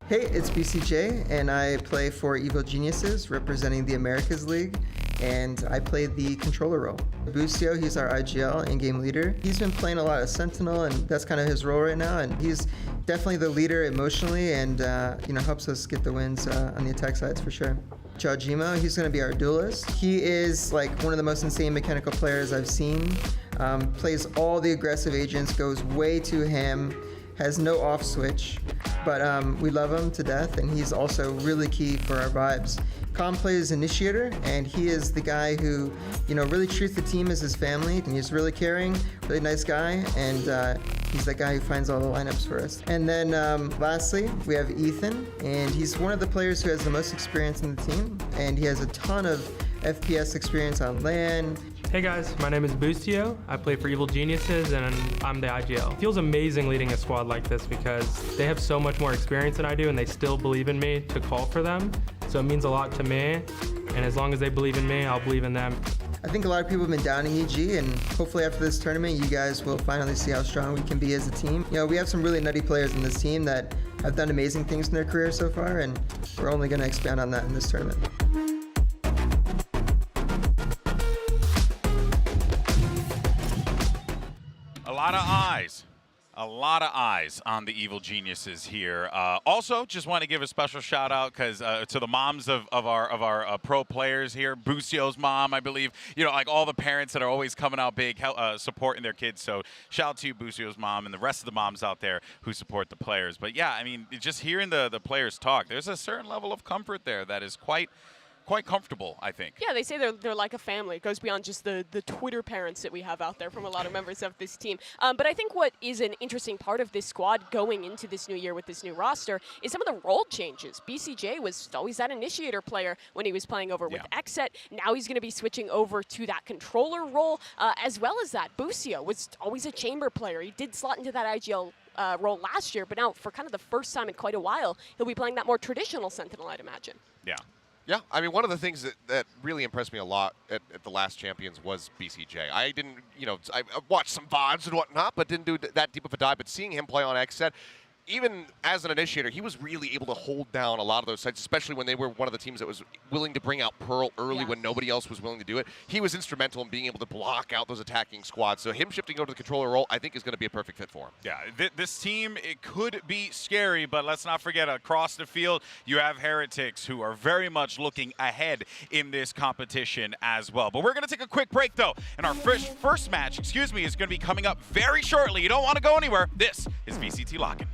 Hey, it's BCJ, and I play for Evil Geniuses, representing the Americas League, and I play the controller role. Busio, he's our IGL in-game leader. He's been playing a lot of Sentinel, and that's kind of his role right now, and he's definitely the leader emotionally and helps us get the wins on the attack sides for sure. Jogamo, he's going to be our duelist. He is like one of the most insane mechanical players I've seen. Plays all the aggressive agents, goes way to ham, has no off switch, but we love him to death, and he's also really key for our vibes. Com plays Initiator, and he is the guy who, really treats the team as his family, and he's really caring, really nice guy, and he's that guy who finds all the lineups for us. And then lastly, we have Ethan, and he's one of the players who has the most experience in the team, and he has a ton of FPS experience on LAN. Hey guys, my name is Busio. I play for Evil Geniuses and I'm the IGL. It feels amazing leading a squad like this because they have so much more experience than I do and they still believe in me to call for them. So it means a lot to me, and as long as they believe in me, I'll believe in them. I think a lot of people have been downing EG, and hopefully after this tournament, you guys will finally see how strong we can be as a team. We have some really nutty players in this team that have done amazing things in their career so far, and we're only going to expand on that in this tournament. A lot of eyes, A lot of eyes on the evil geniuses here. Also, just want to give a special shout out because to the moms of our pro players here. Busio's mom, I believe. You know, like all the parents that are always coming out big, supporting their kids. So shout out to you, Busio's mom, and the rest of the moms out there who support the players. But yeah, I mean, just hearing the players talk, there's a certain level of comfort there that is quite comfortable, I think. Yeah, they say they're like a family. It goes beyond just the Twitter parents that we have out there from a lot of members of this team. But I think what is an interesting part of this squad going into this new year with this new roster is some of the role changes. BCJ was always that initiator player when he was playing over with Exet. Now he's going to be switching over to that controller role, as well as that. Busio was always a chamber player. He did slot into that IGL role last year, but now for kind of the first time in quite a while, he'll be playing that more traditional Sentinel, I'd imagine. Yeah. Yeah, I mean, one of the things that really impressed me a lot at the last Champions was BCJ. I didn't, you know, I watched some VODs and whatnot, but didn't do that deep of a dive. But seeing him play on Xset, even as an initiator, he was really able to hold down a lot of those sites, especially when they were one of the teams that was willing to bring out Pearl early when nobody else was willing to do it. He was instrumental in being able to block out those attacking squads. So him shifting over to the controller role, I think, is going to be a perfect fit for him. Yeah, this team, it could be scary, but let's not forget, across the field, you have Heretics, who are very much looking ahead in this competition as well. But we're going to take a quick break, though, and our first match, is going to be coming up very shortly. You don't want to go anywhere. This is VCT Lock-In.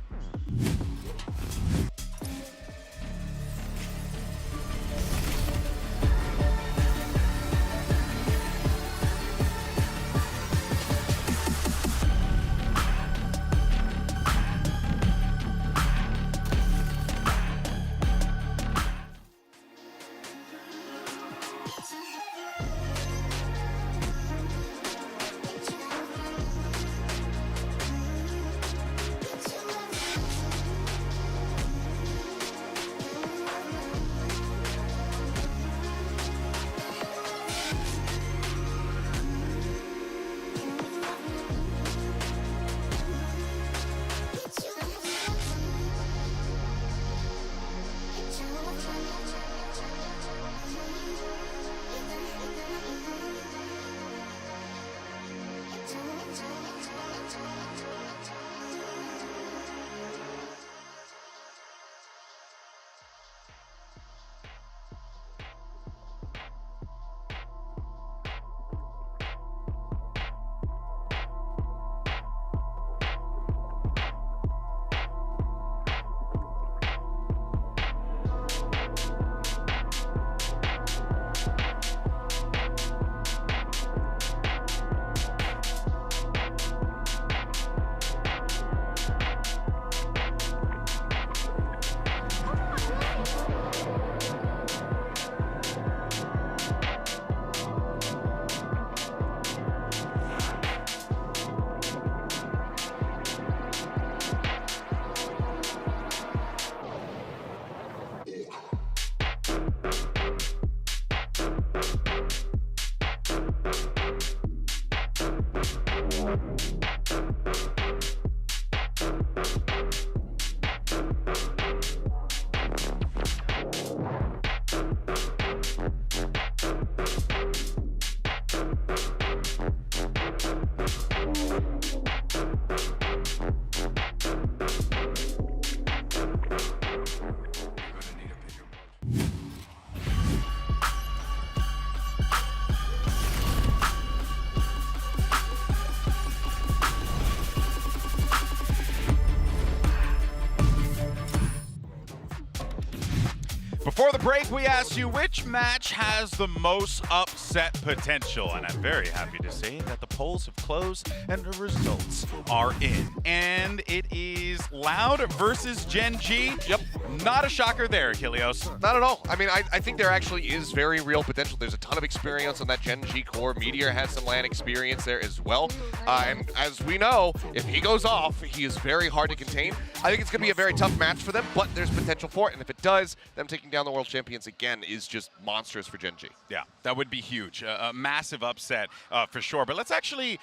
Before the break, we asked you which match has the most upset potential, and I'm very happy to say that the polls have closed and the results are in. And it is Loud versus Gen.G. Yep. Not a shocker there, Helios. Not at all. I mean, I think there actually is very real potential. There's a ton of experience on that Gen.G core. Meteor has some LAN experience there as well. And as we know, if he goes off, he is very hard to contain. I think it's going to be a very tough match for them, but there's potential for it. And if it does, them taking down the world champions again is just monstrous for Gen.G. Yeah, that would be huge. A massive upset for sure. But let's actually,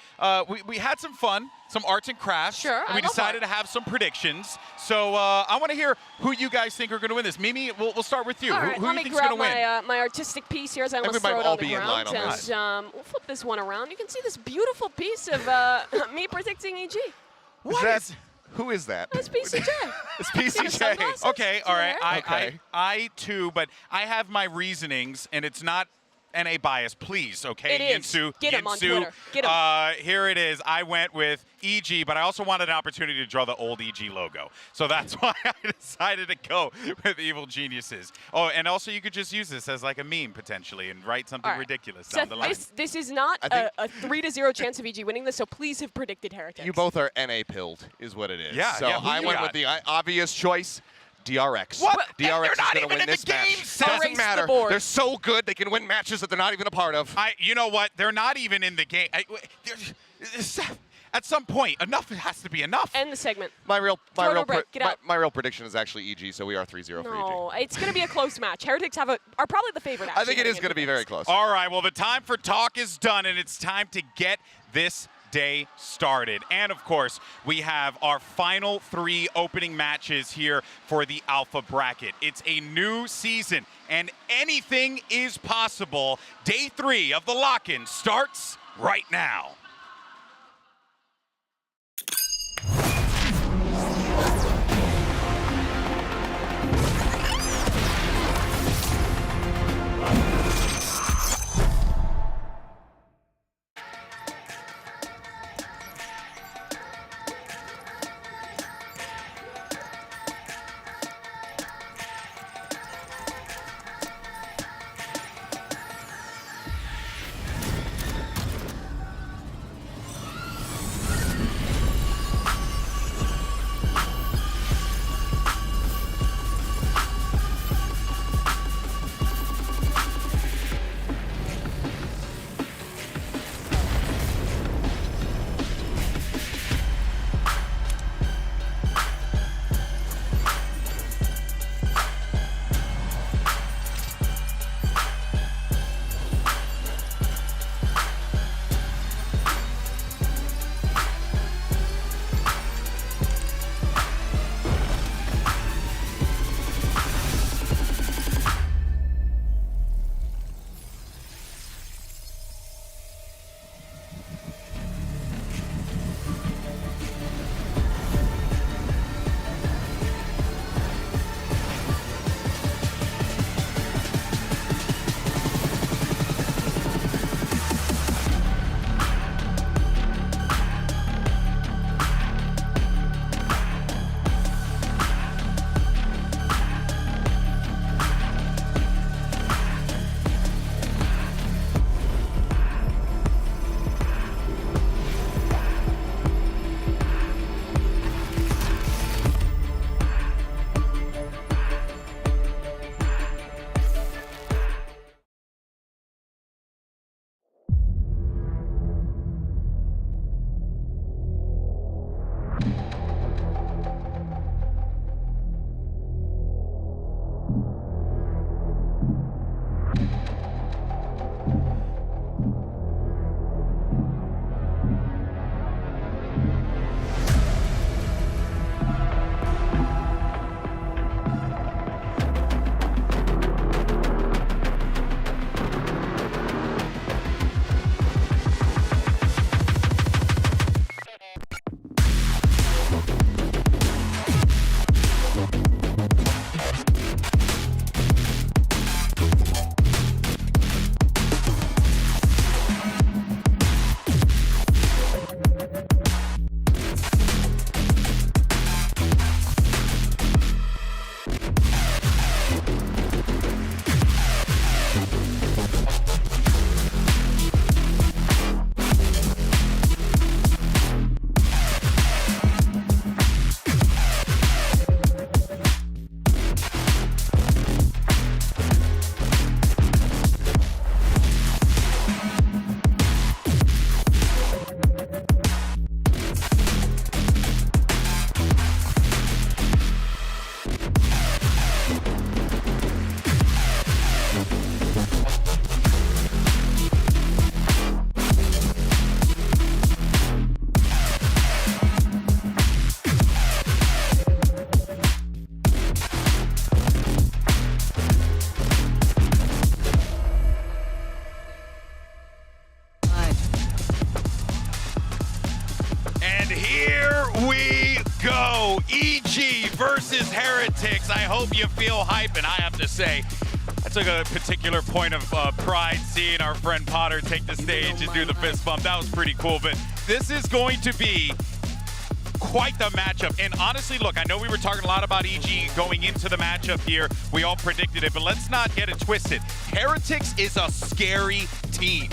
we had some fun, some arts and crafts. Sure, and we decided to have some predictions. So I want to hear who you guys think are going to win this. Mimi, we'll start with you. All right, who let do you me think is going grab to win? my artistic piece here as I almost we might throw it all on the be in line ground. on this. And we'll flip this one around. You can see this beautiful piece of me predicting EG. Who is that? That's BCJ. It's See the PCJ. sunglasses? Okay, all right. Yeah. Okay. I too, but I have my reasonings, and it's not NA bias, please, okay? It is. Yinsu, Get him on Yinsu. Twitter. Get him. Here it is. I went with EG, but I also wanted an opportunity to draw the old EG logo. So that's why I decided to go with Evil Geniuses. Oh, and also you could just use this as like a meme, potentially, and write something All right. ridiculous down Seth, the line. this is not I a 3-0 chance of EG winning this, so please have predicted Heretics. You both are NA pilled, is what it is. Yeah, So yeah, who I you went got? with the obvious choice. DRX. What? DRX They're is not going to even win in the this match. game, Seth. Doesn't Erase the matter. board. They're so good they can win matches that they're not even a part of. You know what? They're not even in the game. At some point, enough has to be enough. End the segment. My real Get out. my real prediction is actually EG, so we are 3-0 for No, EG. it's going to be a close match. Heretics are probably the favorite. I think actually, it is heading going to into be this. very close. All right, well, the time for talk is done, and it's time to get this day started. And of course, we have our final 3 opening matches here for the Alpha bracket. It's a new season, and anything is possible. Day 3 of the lock-in starts right now. And here we go. EG versus HyperX. I hope you feel hype, and I have to say, I took a particular point of pride seeing our friend Potter take the stage and do the fist bump. That was pretty cool, but this is going to be quite the matchup. And honestly, look, I know we were talking a lot about EG going into the matchup here. We all predicted it, but let's not get it twisted. HyperX is a scary team.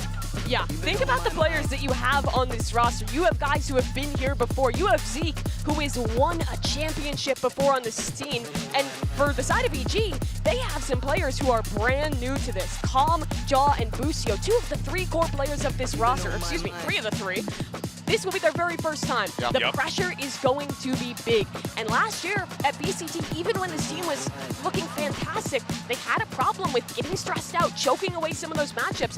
Yeah, think about the players that you have on this roster. You have guys who have been here before. You have Zeke, who has won a championship before on this team. And for the side of EG, they have some players who are brand new to this. Calm, Jaw, and Busio, 2 of the 3 core players of this roster. Excuse me, 3 of the 3. This will be their very first time. The pressure is going to be big. And last year at VCT, even when this team was looking fantastic, they had a problem with getting stressed out, choking away some of those matchups.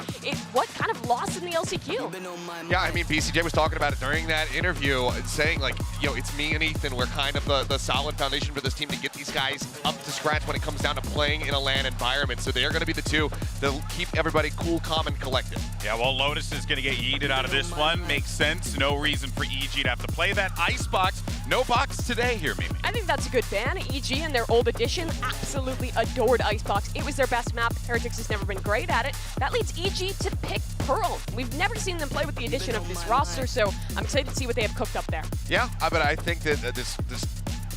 What kind of lost in the LCQ? Yeah, I mean, BCJ was talking about it during that interview, saying like, you know, it's me and Ethan. We're kind of the solid foundation for this team to get these guys up to scratch when it comes down to playing in a LAN environment. So they're going to be the 2 that'll keep everybody cool, calm, and collected. Yeah, well, Lotus is going to get yeeted out of this one. Makes sense. No reason for EG to have to play that. Icebox, no box today here, Mimi. I think that's a good ban. EG and their old edition absolutely adored Icebox. It was their best map. HyperX has never been great at it. That leads EG to pick Pearl. We've never seen them play with the addition of this roster, so I'm excited to see what they have cooked up there. Yeah, but I think that this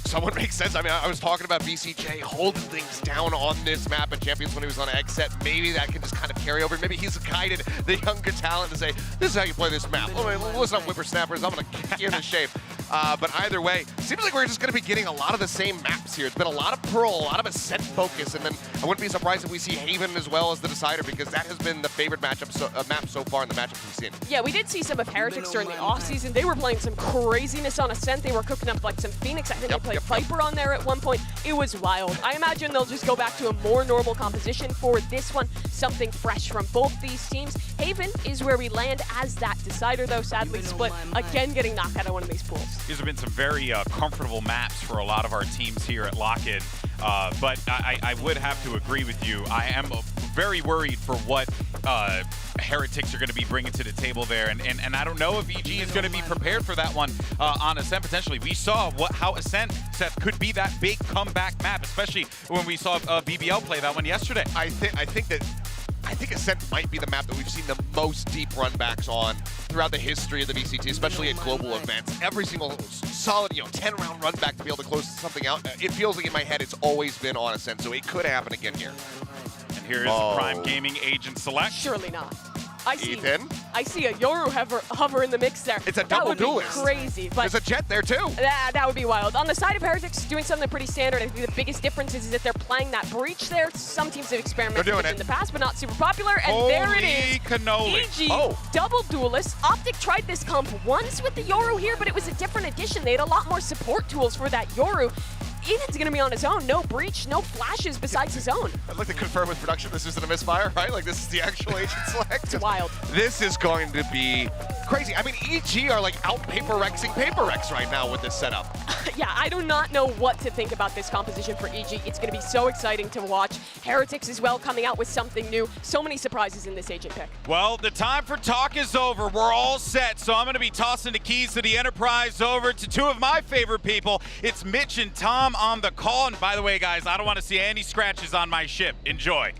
somewhat makes sense. I mean, I was talking about VCJ holding things down on this map at Champions when he was on Exet. Maybe that can just kind of carry over. Maybe he's guided the younger talent to say, this is how you play this map. Listen up, whippersnappers. I'm going to kick you into shape. But either way, seems like we're just going to be getting a lot of the same maps here. It's been a lot of Pearl, a lot of Ascent focus, and then I wouldn't be surprised if we see Haven as well as the Decider, because that has been the favorite map so far in the matchups we've seen. Yeah, we did see some of HyperX during the offseason. They were playing some craziness on Ascent. They were cooking up like some Phoenix. I think they played Viper on there at one point. It was wild. I imagine they'll just go back to a more normal composition for this one. Something fresh from both these teams. Haven is where we land as that Decider, though, sadly split. Again, getting knocked out of one of these pools. These have been some very comfortable maps for a lot of our teams here at Lock-In. But I would have to agree with you. I am very worried for what HyperX are going to be bringing to the table there. And I don't know if EG is going to be prepared for that one on Ascent potentially. We saw how Ascent could be that big comeback map, especially when we saw BBL play that one yesterday. I think Ascent might be the map that we've seen the most deep runbacks on throughout the history of the VCT, especially at global events. Every single solid, 10-round run back to be able to close something out. It feels like in my head it's always been on Ascent, so it could happen again here. And here is the Prime Gaming agent select. Surely not. I see a Yoru hover in the mix there. It's a double duelist. That would be crazy. But there's a Jet there too. That would be wild. On the side of HyperX, doing something pretty standard. I think the biggest difference is that they're playing that breach there. Some teams have experimented with it in the past, but not super popular. And there it is. Cannoli. EG, double duelist. Optic tried this comp once with the Yoru here, but it was a different edition. They had a lot more support tools for that Yoru. Ethan's going to be on his own. No breach, no flashes besides his own. I'd like to confirm with production this isn't a misfire, right? Like, this is the actual agent select. It's wild. This is going to be crazy. I mean, EG are like out HyperXing HyperX right now with this setup. Yeah, I do not know what to think about this composition for EG. It's going to be so exciting to watch. HyperX as well coming out with something new. So many surprises in this agent pick. Well, the time for talk is over. We're all set, so I'm going to be tossing the keys to the Enterprise over to 2 of my favorite people. It's Mitch and Tom on the call. And by the way, guys, I don't want to see any scratches on my ship. Enjoy.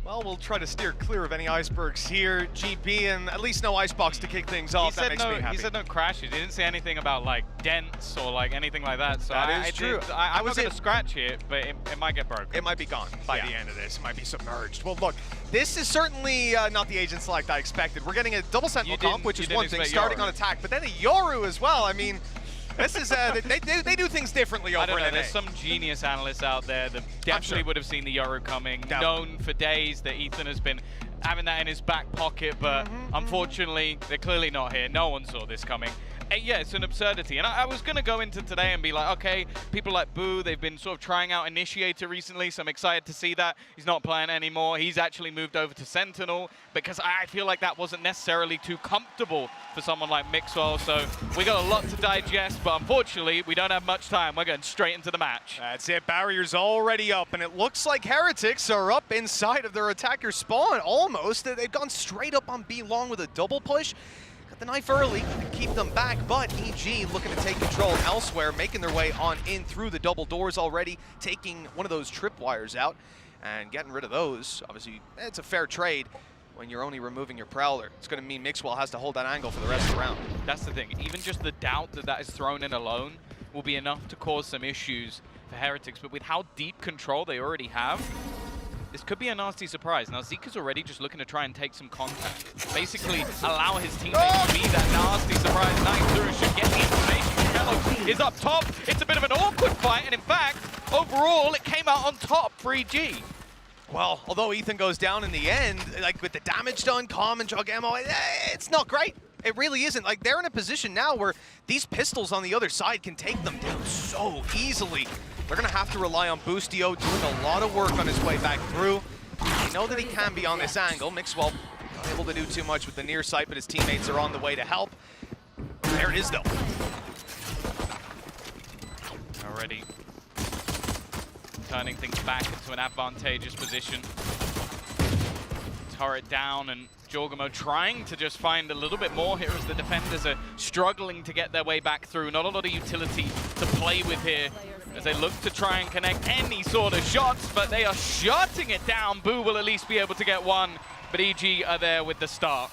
Well, we'll try to steer clear of any icebergs here. GB and at least no icebox to kick things off. That makes me happy. He said no crashes. He didn't say anything about like dents or like anything like that. So that is true. I'm not going to scratch it, but it might get broken. It might be gone by the end of this. It might be submerged. Well, look, this is certainly not the agent select I expected. We're getting a double sentinel comp, which is one thing, starting on attack, but then a Yoru as well. I mean, this is they do things differently over in NA. There's some genius analysts out there that definitely would have seen the Yoru coming. Known for days that Ethan has been having that in his back pocket, but unfortunately, they're clearly not here. No one saw this coming. Yeah, it's an absurdity. And I was going to go into today and be like, okay, people like Boo, they've been sort of trying out Initiator recently, so I'm excited to see that. He's not playing anymore. He's actually moved over to Sentinel because I feel like that wasn't necessarily too comfortable for someone like Mixwell. So we got a lot to digest, but unfortunately, we don't have much time. We're going straight into the match. That's it. Barrier's already up, and it looks like HyperX are up inside of their attacker spawn almost. They've gone straight up on B long with a double push. got the knife early to keep them back, but EG looking to take control elsewhere, making their way on in through the double doors already, taking one of those tripwires out and getting rid of those. Obviously, it's a fair trade when you're only removing your Prowler. It's going to mean Mixwell has to hold that angle for the rest of the round. That's the thing. Even just the doubt that that is thrown in alone will be enough to cause some issues for Heretics, but with how deep control they already have, this could be a nasty surprise. Now, Zika's already just looking to try and take some contact. Basically, allow his teammates to be that nasty surprise. Nine should get the information. Kellogg is up top. It's a bit of an awkward fight, and in fact, overall, it came out on top for EG. Well, although Ethan goes down in the end, like with the damage done, calm and jug ammo, it's not great. It really isn't. Like, they're in a position now where these pistols on the other side can take them down so easily. They're going to have to rely on Boostio doing a lot of work on his way back through. They know that he can be on this angle. Mixwell not able to do too much with the near sight, but his teammates are on the way to help. There it is, though. Already turning things back into an advantageous position. Turret down, and Jorgamo trying to just find a little bit more here as the defenders are struggling to get their way back through. Not a lot of utility to play with here as they look to try and connect any sort of shots, but they are shutting it down. Boo will at least be able to get one, but EG are there with the start.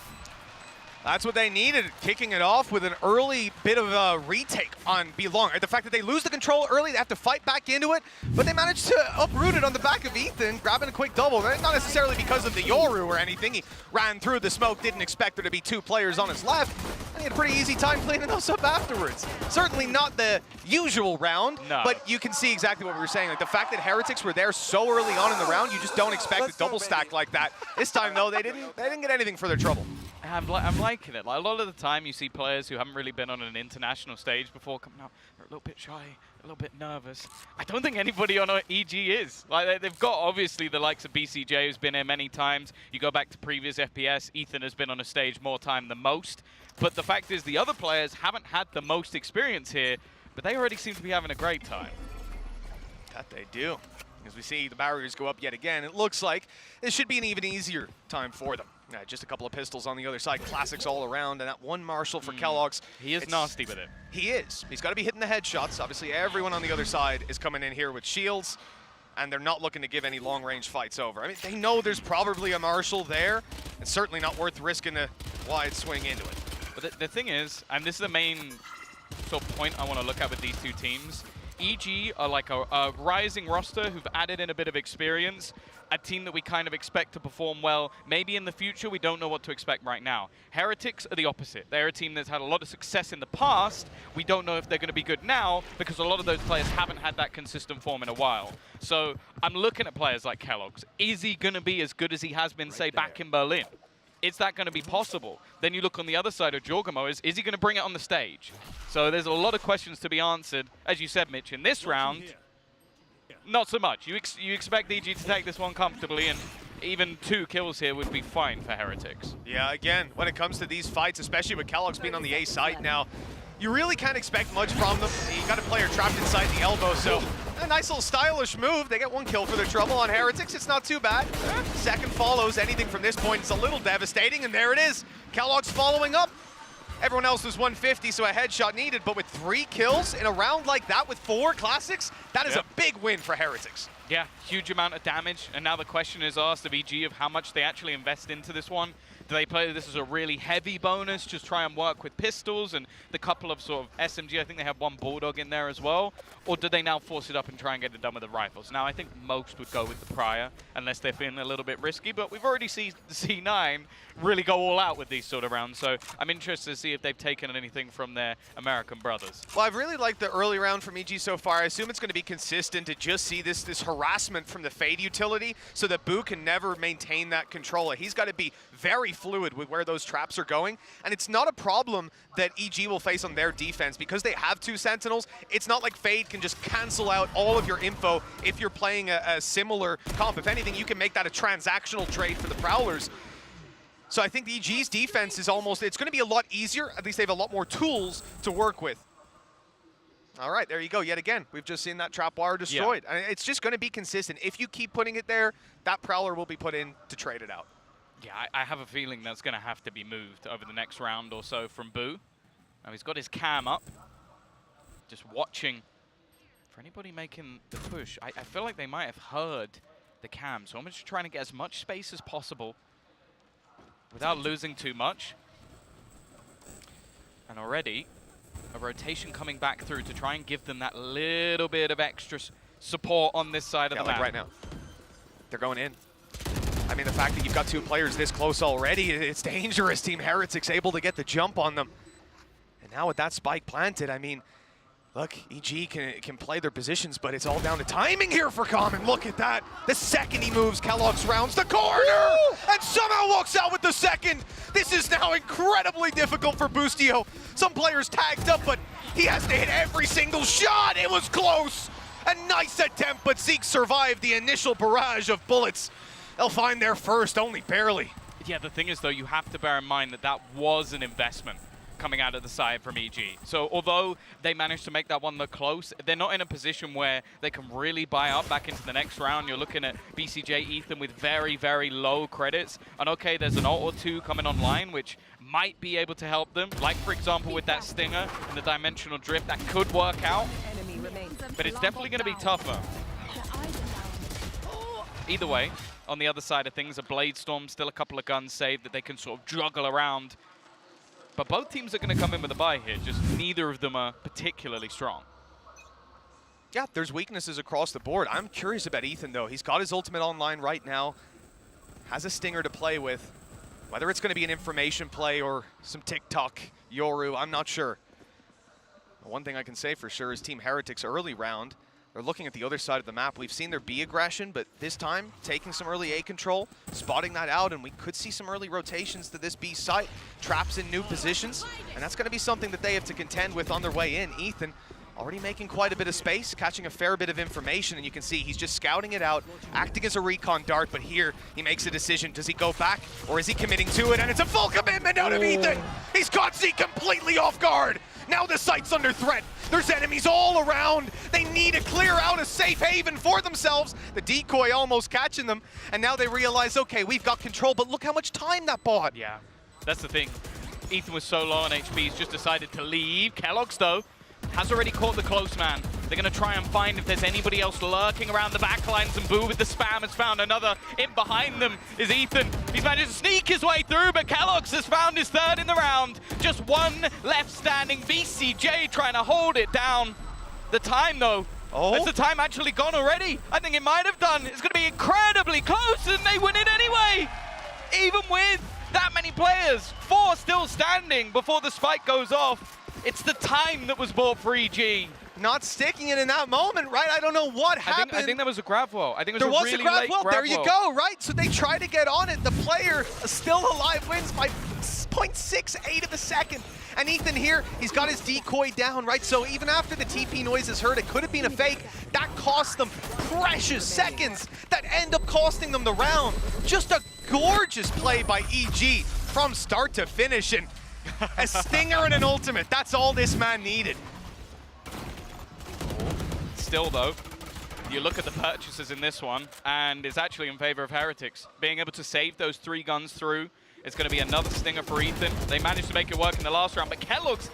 That's what they needed, kicking it off with an early bit of a retake on Belong. The fact that they lose the control early, they have to fight back into it, but they managed to uproot it on the back of Ethan, grabbing a quick double. Not necessarily because of the Yoru or anything. He ran through the smoke, didn't expect there to be two players on his left, and he had a pretty easy time cleaning those up afterwards. Certainly not the usual round, but you can see exactly what we were saying. Like, the fact that Heretics were there so early on in the round, you just don't expect a double stack like that. This time, though, they didn't get anything for their trouble. I'm liking it. Like, a lot of the time you see players who haven't really been on an international stage before coming out, they're a little bit shy, a little bit nervous. I don't think anybody on EG is. Like, they've got obviously the likes of BCJ who's been here many times. You go back to previous FPS, Ethan has been on a stage more time than most. But the fact is the other players haven't had the most experience here, but they already seem to be having a great time. That they do. As we see the barriers go up yet again, it looks like this should be an even easier time for them. Just a couple of pistols on the other side, classics all around, and that one Marshall for Kellogg's. He is nasty with it. He is. He's got to be hitting the headshots. Obviously, everyone on the other side is coming in here with shields, and they're not looking to give any long-range fights over. I mean, they know there's probably a Marshall there. It's certainly not worth risking a wide swing into it. But the thing is, and this is the main sort of point I want to look at with these two teams, EG are like a rising roster who've added in a bit of experience, a team that we kind of expect to perform well. Maybe in the future, we don't know what to expect right now. Heretics are the opposite. They're a team that's had a lot of success in the past. We don't know if they're going to be good now because a lot of those players haven't had that consistent form in a while. So I'm looking at players like Kellogg's. Is he going to be as good as he has been, say, back in Berlin? Is that going to be possible? Then you look on the other side of Jorgamo, is he going to bring it on the stage? So there's a lot of questions to be answered. As you said, Mitch, in this round, not so much. You expect EG to take this one comfortably, and even 2 kills here would be fine for Heretics. Yeah, again, when it comes to these fights, especially with Kellogg's being on the A side now, you really can't expect much from them. You got a player trapped inside the elbow, so a nice little stylish move. They get 1 kill for their trouble on Heretics. It's not too bad. Second follows. Anything from this point is a little devastating, and there it is. Kellogg's following up. Everyone else was 150, so a headshot needed, but with 3 kills in a round like that with 4 classics, that is a big win for Heretics. Yeah, huge amount of damage, and now the question is asked of EG of how much they actually invest into this one. Do they play this as a really heavy bonus, just try and work with pistols and the couple of sort of SMG, I think they have 1 Bulldog in there as well, or do they now force it up and try and get it done with the rifles? Now, I think most would go with the Prior, unless they're feeling a little bit risky, but we've already seen the C9 really go all out with these sort of rounds, so I'm interested to see if they've taken anything from their American brothers. Well, I've really liked the early round from EG so far. I assume it's going to be consistent to just see this harassment from the Fade utility so that Boo can never maintain that control. He's got to be very fluid with where those traps are going, and it's not a problem that EG will face on their defense because they have 2 Sentinels. It's not like Fade can just cancel out all of your info if you're playing a similar comp. If anything, you can make that a transactional trade for the Prowlers. So I think the EG's defense is it's going to be a lot easier. At least they have a lot more tools to work with. All right, there you go. Yet again, we've just seen that trap wire destroyed. Yeah. It's just going to be consistent. If you keep putting it there, that Prowler will be put in to trade it out. Yeah, I have a feeling that's going to have to be moved over the next round or so from Boo. Now he's got his cam up, just watching for anybody making the push. I feel like they might have heard the cam, so I'm just trying to get as much space as possible without losing too much. And already, a rotation coming back through to try and give them that little bit of extra support on this side of the map. Like right now, they're going in. I mean, the fact that you've got two players this close already, it's dangerous. Team HyperX able to get the jump on them. And now with that spike planted, I mean, look, EG can play their positions, but it's all down to timing here for Common. Look at that. The second he moves, Kellogg's rounds the corner and somehow walks out with the second. This is now incredibly difficult for Boostio. Some players tagged up, but he has to hit every single shot. It was close. A nice attempt, but Zeke survived the initial barrage of bullets. They'll find their first, only barely. Yeah, the thing is, though, you have to bear in mind that that was an investment coming out of the side from EG. So although they managed to make that one look close, they're not in a position where they can really buy up back into the next round. You're looking at BCJ Ethan with very, very low credits. And okay, there's an ult or two coming online, which might be able to help them. Like, for example, with that Stinger and the Dimensional Drift, that could work out. But it's definitely going to be tougher. Either way, on the other side of things, a Blade Storm, still a couple of guns saved that they can sort of juggle around. But both teams are going to come in with a buy here, just neither of them are particularly strong. Yeah, there's weaknesses across the board. I'm curious about Ethan, though. He's got his ultimate online right now, has a Stinger to play with. Whether it's going to be an information play or some TikTok Yoru, I'm not sure. The one thing I can say for sure is Team HyperX early round, they're looking at the other side of the map. We've seen their B aggression, but this time taking some early A control, spotting that out, and we could see some early rotations to this B site, traps in new positions, and that's going to be something that they have to contend with on their way in. Ethan already making quite a bit of space, catching a fair bit of information, and you can see he's just scouting it out, acting as a recon dart, but here he makes a decision. Does he go back, or is he committing to it? And it's a full commitment out of Ethan! He's caught Zeke completely off guard! Now the site's under threat. There's enemies all around. They need to clear out a safe haven for themselves. The decoy almost catching them, and now they realize, okay, we've got control, but look how much time that bought. Yeah, that's the thing. Ethan was so low on HP, he's just decided to leave. Kellogg's, though, has already caught the close man. They're going to try and find if there's anybody else lurking around the backlines, and Boo with the spam has found another. In behind them is Ethan. He's managed to sneak his way through, but Kellogg's has found his third in the round. Just one left standing. VCJ trying to hold it down. The time, though, has the time actually gone already? I think it might have done. It's going to be incredibly close, and they win it anyway. Even with that many players, 4 still standing before the spike goes off. It's the time that was bought for EG. Not sticking it in that moment, right? I don't know what happened. I think there was a grab well. I think it was there a was really a grab late well. grab There you go, right? So they try to get on it. The player still alive wins by 0.68 of a second. And Ethan here, he's got his decoy down, right? So even after the TP noise is heard, it could have been a fake. That cost them precious seconds that end up costing them the round. Just a gorgeous play by EG from start to finish. And a Stinger and an ultimate, that's all this man needed. Still, though, you look at the purchases in this one, and it's actually in favor of HyperX. Being able to save those 3 guns through, it's going to be another Stinger for Ethan. They managed to make it work in the last round, but Kellogg's,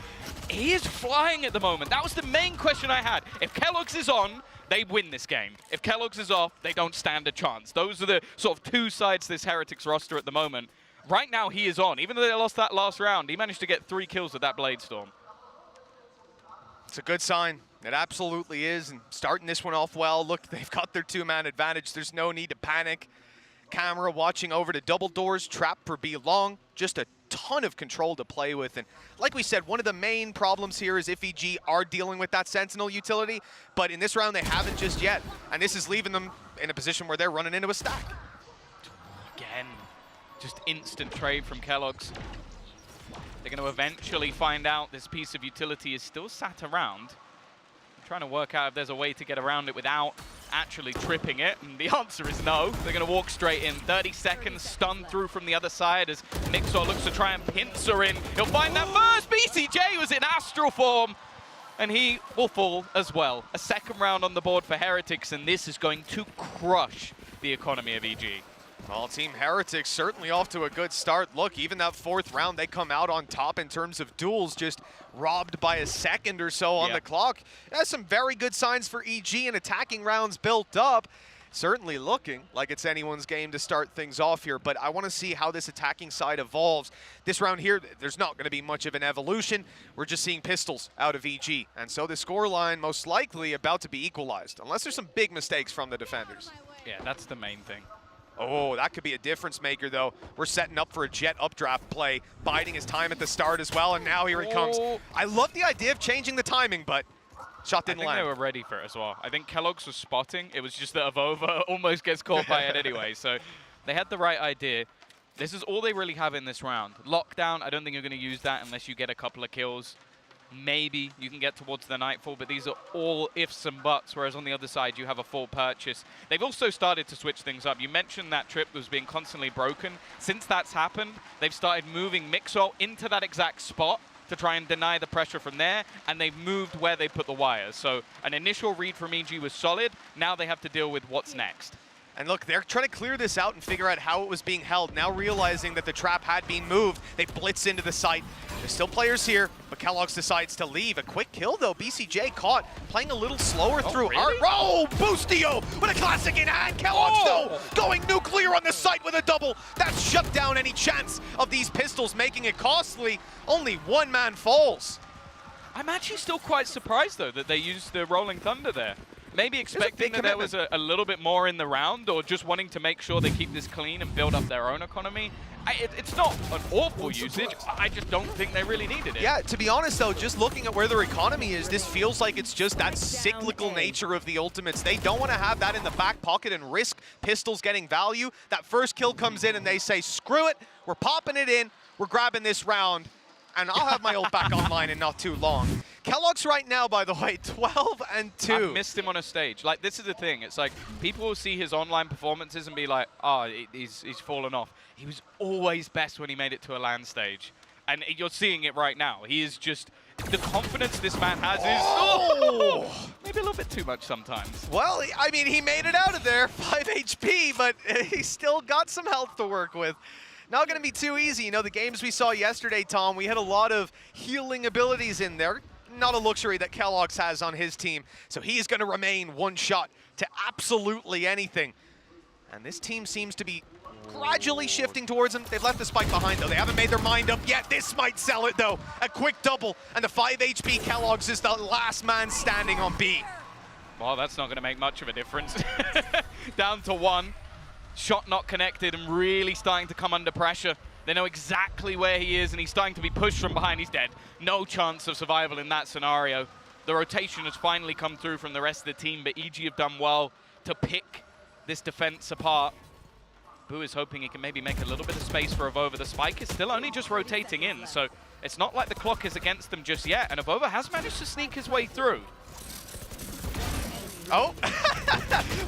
he is flying at the moment. That was the main question I had. If Kellogg's is on, they win this game. If Kellogg's is off, they don't stand a chance. Those are the sort of 2 sides to this HyperX roster at the moment. Right now, he is on. Even though they lost that last round, he managed to get 3 kills with that Blade Storm. It's a good sign. It absolutely is. And starting this one off well. Look, they've got their 2-man advantage. There's no need to panic. Camera watching over to double doors. Trap for B long. Just a ton of control to play with. And like we said, one of the main problems here is if EG are dealing with that Sentinel utility. But in this round, they haven't just yet. And this is leaving them in a position where they're running into a stack. Again. Just instant trade from Kellogg's. They're going to eventually find out this piece of utility is still sat around. I'm trying to work out if there's a way to get around it without actually tripping it, and the answer is no. They're going to walk straight in. 30 seconds, stun through from the other side as Mixor looks to try and pincer in. He'll find that first. BCJ was in astral form, and he will fall as well. A second round on the board for HyperX, and this is going to crush the economy of EG. Well, Team Heretics certainly off to a good start. Look, even that 4th round, they come out on top in terms of duels, just robbed by a second or so on the clock. That's some very good signs for EG, and attacking rounds built up. Certainly looking like it's anyone's game to start things off here, but I want to see how this attacking side evolves. This round here, there's not going to be much of an evolution. We're just seeing pistols out of EG, and so the scoreline most likely about to be equalized, unless there's some big mistakes from the defenders. Yeah, that's the main thing. Oh, that could be a difference maker, though. We're setting up for a Jet updraft play, biding his time at the start as well, and now here he comes. I love the idea of changing the timing, but shot didn't land. I think they were ready for it as well. I think Kellogg's was spotting. It was just that Avova almost gets caught by it anyway, so they had the right idea. This is all they really have in this round. Lockdown, I don't think you're going to use that unless you get a couple of kills. Maybe you can get towards the Nightfall, but these are all ifs and buts, whereas on the other side you have a full purchase. They've also started to switch things up. You mentioned that trip was being constantly broken. Since that's happened, they've started moving Mixo into that exact spot to try and deny the pressure from there, and they've moved where they put the wires. So an initial read from EG was solid. Now they have to deal with what's next. And look, they're trying to clear this out and figure out how it was being held. Now realizing that the trap had been moved, they blitz into the site. There's still players here, but Kellogg's decides to leave. A quick kill, though. BCJ caught, playing a little slower through. Really? Oh, Boostio with a classic in hand. Kellogg's, though, going nuclear on the site with a double. That shut down any chance of these pistols making it costly. Only one man falls. I'm actually still quite surprised, though, that they used the Rolling Thunder there. Maybe expecting that there was a little bit more in the round, or just wanting to make sure they keep this clean and build up their own economy. It's not an awful usage. I just don't think they really needed it. Yeah, to be honest, though, just looking at where their economy is, this feels like it's just that cyclical nature of the ultimates. They don't want to have that in the back pocket and risk pistols getting value. That first kill comes in and they say, screw it, we're popping it in, we're grabbing this round, and I'll have my ult back online in not too long. Kellogg's right now, by the way, 12-2. I missed him on a stage. Like, this is the thing. It's like, people will see his online performances and be like, oh, he's fallen off. He was always best when he made it to a LAN stage. And you're seeing it right now. He is just, the confidence this man has is maybe a little bit too much sometimes. Well, I mean, he made it out of there, 5 HP, but he's still got some health to work with. Not going to be too easy. You know, the games we saw yesterday, Tom, we had a lot of healing abilities in there. Not a luxury that Kellogg's has on his team. So he is going to remain one shot to absolutely anything. And this team seems to be gradually shifting towards him. They've left the spike behind, though. They haven't made their mind up yet. This might sell it, though. A quick double, and the 5 HP Kellogg's is the last man standing on B. Well, that's not going to make much of a difference. Down to 1. Shot not connected and really starting to come under pressure. They know exactly where he is, and he's starting to be pushed from behind. He's dead. No chance of survival in that scenario. The rotation has finally come through from the rest of the team, but EG have done well to pick this defense apart. Boo is hoping he can maybe make a little bit of space for Avova. The spike is still only just rotating in, so it's not like the clock is against them just yet, and Avova has managed to sneak his way through. Oh,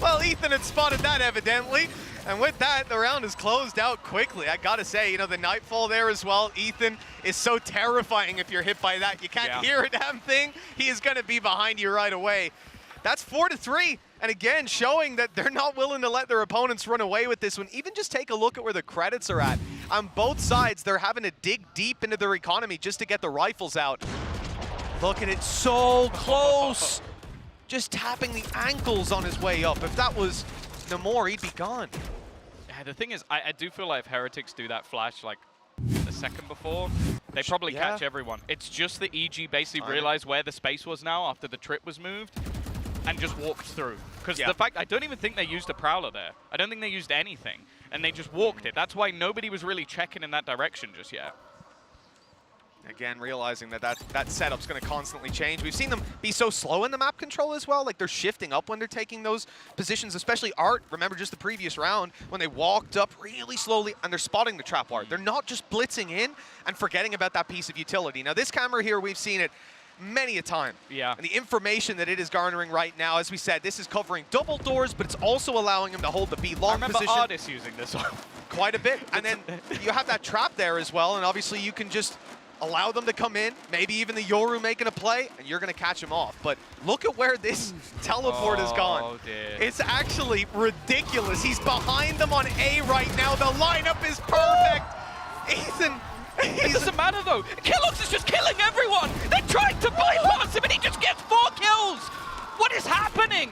well, Ethan had spotted that evidently. And with that, the round is closed out quickly. I gotta say, you know, the Nightfall there as well. Ethan is so terrifying if you're hit by that. You can't hear a damn thing. He is gonna be behind you right away. That's 4-3. And again, showing that they're not willing to let their opponents run away with this one. Even just take a look at where the credits are at. On both sides, they're having to dig deep into their economy just to get the rifles out. Look at it, so close. Just tapping the ankles on his way up. If that was no more, he'd be gone. Yeah, the thing is, I do feel like if Heretics do that flash like a second before, they probably catch everyone. It's just that EG basically realized where the space was now after the trip was moved and just walked through. Because the fact, I don't even think they used a Prowler there. I don't think they used anything. And they just walked it. That's why nobody was really checking in that direction just yet. Again, realizing that setup's going to constantly change. We've seen them be so slow in the map control as well. Like, they're shifting up when they're taking those positions, especially Art. Remember just the previous round when they walked up really slowly and they're spotting the trap wire. They're not just blitzing in and forgetting about that piece of utility. Now, this camera here, we've seen it many a time. Yeah. And the information that it is garnering right now, as we said, this is covering double doors, but it's also allowing him to hold the B long position. I remember Artis using this one. Quite a bit. And then you have that trap there as well, and obviously you can just allow them to come in, maybe even the Yoru making a play, and you're going to catch him off. But look at where this teleport has gone. Dear. It's actually ridiculous. He's behind them on A right now. The lineup is perfect. Ethan, it doesn't matter though. keloqz is just killing everyone. They're trying to bypass him and he just gets 4 kills. What is happening?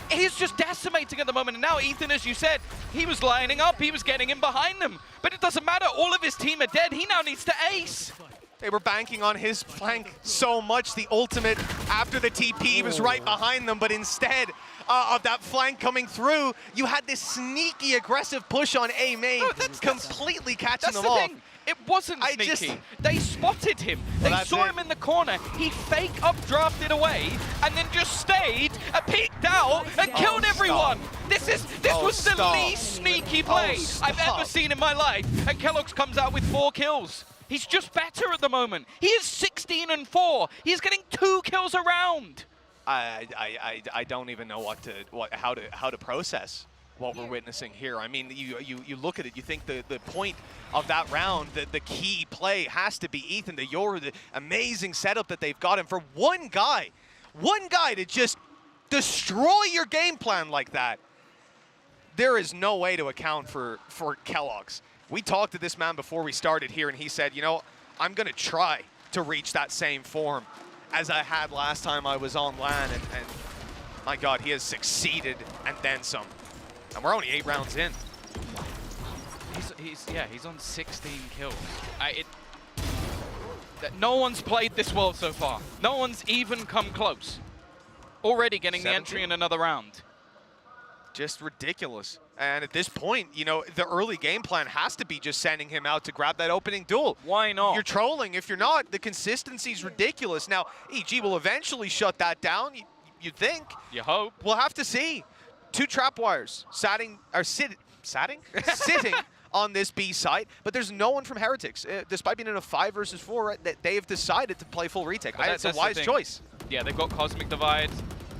He's just decimating at the moment. And now Ethan, as you said, he was lining up, he was getting in behind them. But it doesn't matter, all of his team are dead. He now needs to ace. They were banking on his flank so much. The ultimate after the TP was right behind them, but instead of that flank coming through, you had this sneaky aggressive push on A main, completely catching them off. Thing. It wasn't sneaky. They spotted him. They saw him in the corner. He fake updrafted away and then just stayed, peeked out, and killed everyone. This was the least sneaky play I've ever seen in my life. And keloqz comes out with 4 kills. He's just better at the moment. He is 16-4. He's getting 2 kills a round. I don't even know how to process what we're witnessing here. I mean, you look at it, you think the point of that round, the key play has to be Ethan, the Yoru, the amazing setup that they've got him for one guy to just destroy your game plan like that. There is no way to account for keloqz. We talked to this man before we started here, and he said, you know, I'm going to try to reach that same form as I had last time I was on LAN, and my God, he has succeeded and then some. And we're only 8 rounds in. He's on 16 kills. No one's played this well so far. No one's even come close. Already getting 17? the entry in another round. Just ridiculous. And at this point, you know, the early game plan has to be just sending him out to grab that opening duel. Why not? You're trolling. If you're not, the consistency's ridiculous. Now, EG will eventually shut that down, you'd think. You hope. We'll have to see. 2 trapwires sitting on this B site, but there's no one from Heretics. Despite being in a 5 versus 4, right, that they have decided to play full retake. It's a wise choice. Yeah, they've got Cosmic Divide.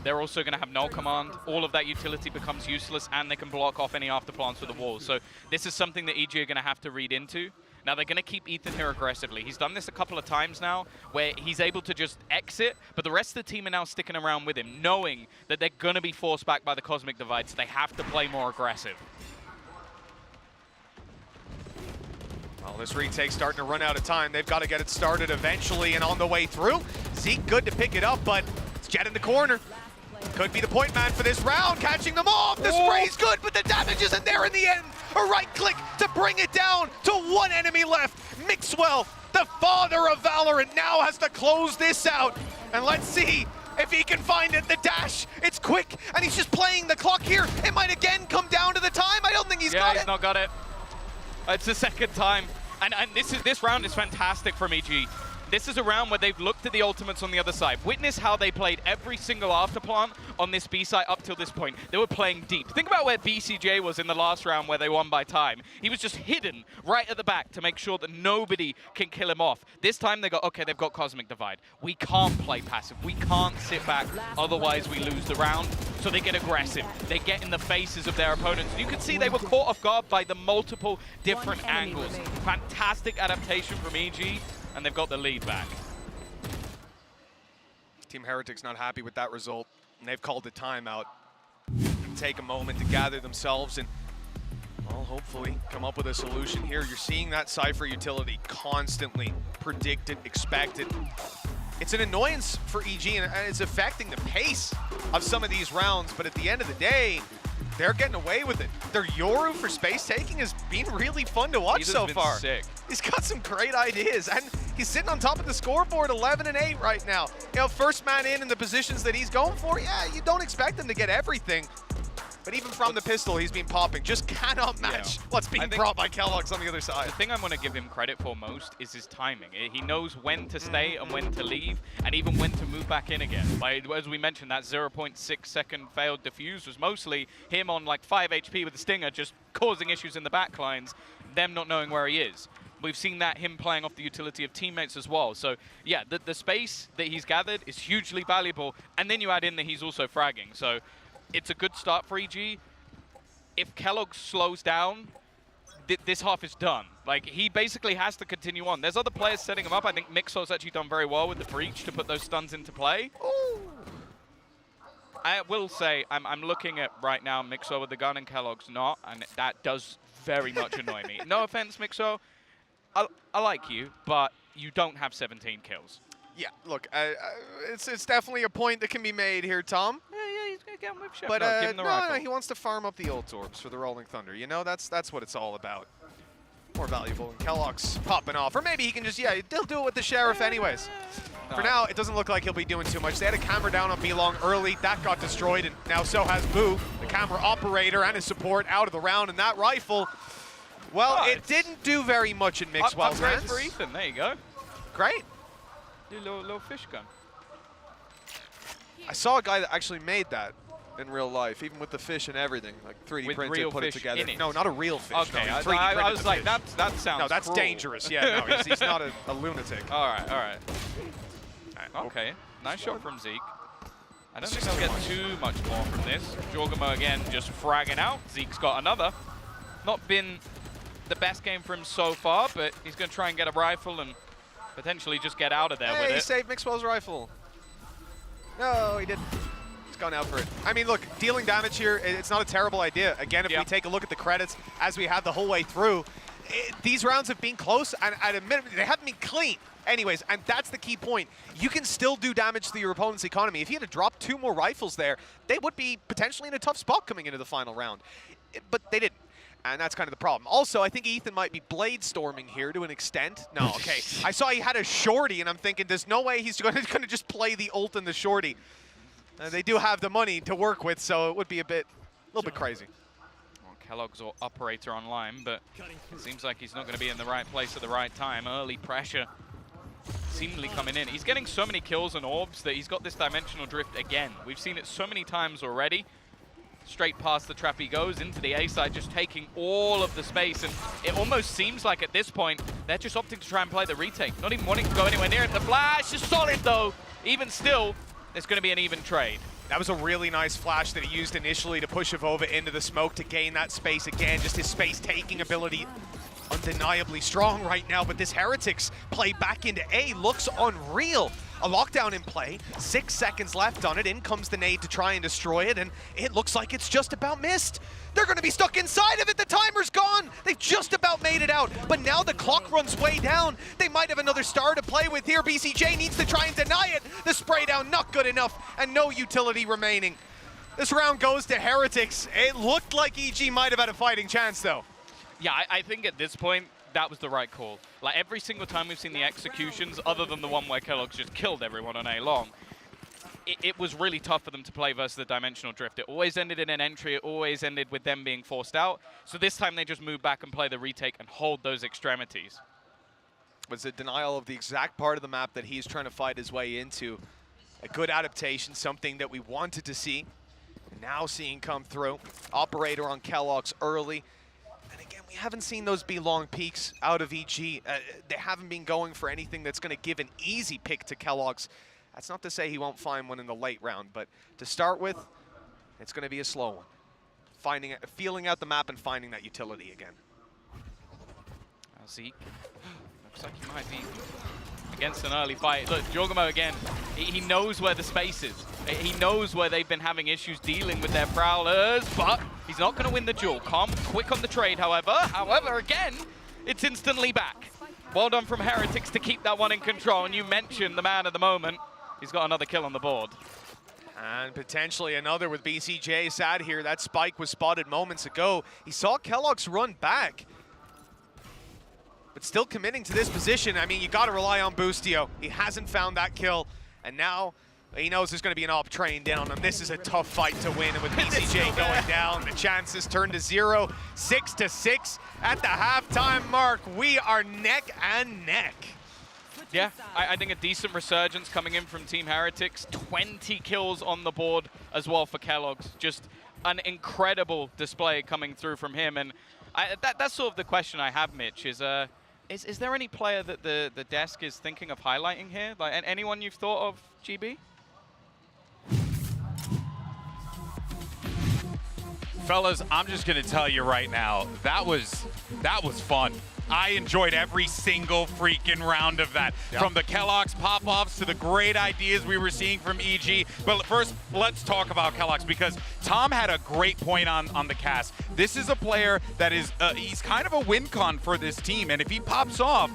They're also going to have null command. All of that utility becomes useless, and they can block off any afterplants with the wall. So this is something that EG are going to have to read into. Now, they're going to keep Ethan here aggressively. He's done this a couple of times now, where he's able to just exit, but the rest of the team are now sticking around with him, knowing that they're going to be forced back by the Cosmic Divide, so they have to play more aggressive. Well, this retake's starting to run out of time. They've got to get it started eventually, and on the way through, Zeke good to pick it up, but it's Jet in the corner. Could be the point man for this round, catching them off. The spray's good, but the damage isn't there in the end. A right click to bring it down to 1 enemy left. Mixwell, the father of Valorant, now has to close this out. And let's see if he can find it. The dash, it's quick, and he's just playing the clock here. It might again come down to the time. I don't think he's got it. Yeah, he's not got it. It's the second time. And this round is fantastic from EG. This is a round where they've looked at the ultimates on the other side. Witness how they played every single afterplant on this B site up till this point. They were playing deep. Think about where VCJ was in the last round where they won by time. He was just hidden right at the back to make sure that nobody can kill him off. This time they go, okay, they've got Cosmic Divide. We can't play passive. We can't sit back, otherwise we lose the round. So they get aggressive. They get in the faces of their opponents. You can see they were caught off guard by the multiple different angles. Fantastic adaptation from EG. And they've got the lead back. Team Heretics not happy with that result, and they've called a timeout. Take a moment to gather themselves and, well, hopefully come up with a solution here. You're seeing that Cypher utility constantly predicted, expected. It's an annoyance for EG, and it's affecting the pace of some of these rounds, but at the end of the day, they're getting away with it. Their Yoru for space taking has been really fun to watch so far. Sick. He's got some great ideas, and he's sitting on top of the scoreboard, 11-8 right now. You know, first man in the positions that he's going for, yeah, you don't expect him to get everything. But even from the pistol, he's been popping. Just cannot match what's being brought by keloqz on the other side. The thing I'm going to give him credit for most is his timing. He knows when to stay and when to leave, and even when to move back in again. As we mentioned, that 0.6 second failed defuse was mostly him on like 5 HP with the Stinger, just causing issues in the backlines, them not knowing where he is. We've seen that him playing off the utility of teammates as well. So yeah, the space that he's gathered is hugely valuable, and then you add in that he's also fragging. So it's a good start for EG. If keloqz slows down, this half is done. Like, he basically has to continue on. There's other players setting him up. I think Mixo's actually done very well with the breach to put those stuns into play. Ooh. I will say, I'm looking at right now Mixo with the gun and Kellogg's not, and that does very much annoy me. No offense, Mixo. I like you, but you don't have 17 kills. Yeah, look, it's definitely a point that can be made here, Tom. Yeah, he's going to get him with Chef. But no, give him the rifle. No, he wants to farm up the ult orbs for the Rolling Thunder. You know, that's what it's all about. More valuable, and Kellogg's popping off. Or maybe he can just, he'll do it with the Sheriff anyways. For now, it doesn't look like he'll be doing too much. They had a camera down on B-Long early. That got destroyed, and now so has Boo, the camera operator, and his support out of the round. And that rifle, well, it didn't do very much in Mixwell's hands. For Ethan, there you go. Great. Little fish gun. I saw a guy that actually made that in real life, even with the fish and everything, like 3D printed, put it together. No, not a real fish. Okay, no, I was like, that sounds No, that's cruel. dangerous. Yeah, no, he's not a lunatic. All right. Okay, nice shot from Zeke. I don't think they'll get too much more from this. Jorgamo again just fragging out. Zeke's got another. Not been the best game for him so far, but he's going to try and get a rifle and potentially just get out of there with it. He saved Mixwell's rifle. No, he didn't. He's gone out for it. I mean, look, dealing damage here, it's not a terrible idea. Again, if we take a look at the credits, as we have the whole way through, these rounds have been close, and at a minimum, they haven't been clean. Anyways, and that's the key point. You can still do damage to your opponent's economy. If you had to drop 2 more rifles there, they would be potentially in a tough spot coming into the final round. But they didn't. And that's kind of the problem. Also, I think Ethan might be blade storming here to an extent. No, okay. I saw he had a shorty, and I'm thinking there's no way he's going to just play the ult in the shorty. They do have the money to work with, so it would be a little bit crazy. Well, Kellogg's operator online, but it seems like he's not going to be in the right place at the right time. Early pressure seemingly coming in. He's getting so many kills and orbs that he's got this dimensional drift again. We've seen it so many times already. Straight past the trap he goes into the A side, just taking all of the space, and it almost seems like at this point they're just opting to try and play the retake, not even wanting to go anywhere near it. The flash is solid though. Even still, there's going to be an even trade. That was a really nice flash that he used initially to push Avova into the smoke to gain that space again. Just his space-taking ability undeniably strong right now, but this Heretics play back into A looks unreal. A lockdown in play, 6 seconds left on it. In comes the nade to try and destroy it, and it looks like it's just about missed. They're going to be stuck inside of it. The timer's gone. They've just about made it out, but now the clock runs way down. They might have another star to play with here. BCJ needs to try and deny it. The spray down, not good enough, and no utility remaining. This round goes to Heretics. It looked like EG might have had a fighting chance, though. Yeah, I think at this point, that was the right call. Like, every single time we've seen the executions, other than the one where Kellogg's just killed everyone on A long, it was really tough for them to play versus the dimensional drift. It always ended in an entry. It always ended with them being forced out. So this time they just move back and play the retake and hold those extremities. Was a denial of the exact part of the map that he's trying to fight his way into. A good adaptation, something that we wanted to see. Now seeing come through. Operator on Kellogg's early. We haven't seen those B-long peaks out of EG. They haven't been going for anything that's going to give an easy pick to Kellogg's. That's not to say he won't find one in the late round, but to start with, it's going to be a slow one. Feeling out the map and finding that utility again. Zeke looks like he might be against an early fight. Look, Jorgamo again, he knows where the space is. He knows where they've been having issues dealing with their prowlers, but he's not going to win the duel. Calm, quick on the trade, however. However, again, it's instantly back. Well done from Heretics to keep that one in control. And you mentioned the man of the moment. He's got another kill on the board. And potentially another with BCJ sad here. That spike was spotted moments ago. He saw Kellogg's run back, but still committing to this position. I mean, you got to rely on Boostio. He hasn't found that kill, and now he knows there's going to be an op train down on him. This is a tough fight to win, and with BCJ going down, the chances turn to 0. 6-6 at the halftime mark. We are neck and neck. Yeah, I think a decent resurgence coming in from Team Heretics. 20 kills on the board as well for Kellogg's. Just an incredible display coming through from him. And that's sort of the question I have, Mitch, is there any player that the desk is thinking of highlighting here? Like anyone you've thought of, GB? Fellas, I'm just gonna tell you right now, that was fun. I enjoyed every single freaking round of that. Yep. From the Kellogg's pop-offs to the great ideas we were seeing from EG. But first, let's talk about Kellogg's, because Tom had a great point on the cast. This is a player that is, he's kind of a win con for this team, and if he pops off,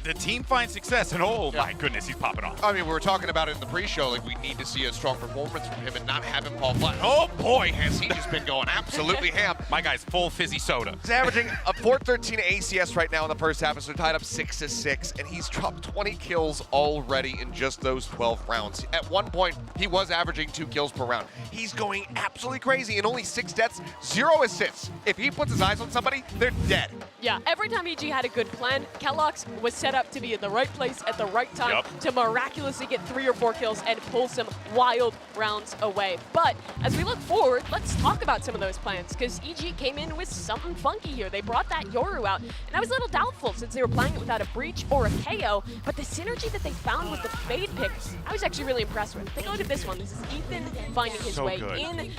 the team finds success, and oh my goodness, he's popping off. I mean, we were talking about it in the pre-show, like we need to see a strong performance from him and not have him fall flat. Oh boy, has he just been going absolutely ham. My guy's full fizzy soda. He's averaging a 413 ACS right now in the first half, and so tied up 6-6, and he's dropped 20 kills already in just those 12 rounds. At one point, he was averaging 2 kills per round. He's going absolutely crazy, and only 6 deaths, 0 assists. If he puts his eyes on somebody, they're dead. Yeah, every time EG had a good plan, Kellogg's was set up to be in the right place at the right time to miraculously get 3 or 4 kills and pull some wild rounds away. But as we look forward, let's talk about some of those plans, because EG came in with something funky here. They brought that Yoru out, and I was a little doubtful since they were playing it without a breach or a KO, but the synergy that they found with the fade pick, I was actually really impressed with. Take a look at this one. This is Ethan finding his way in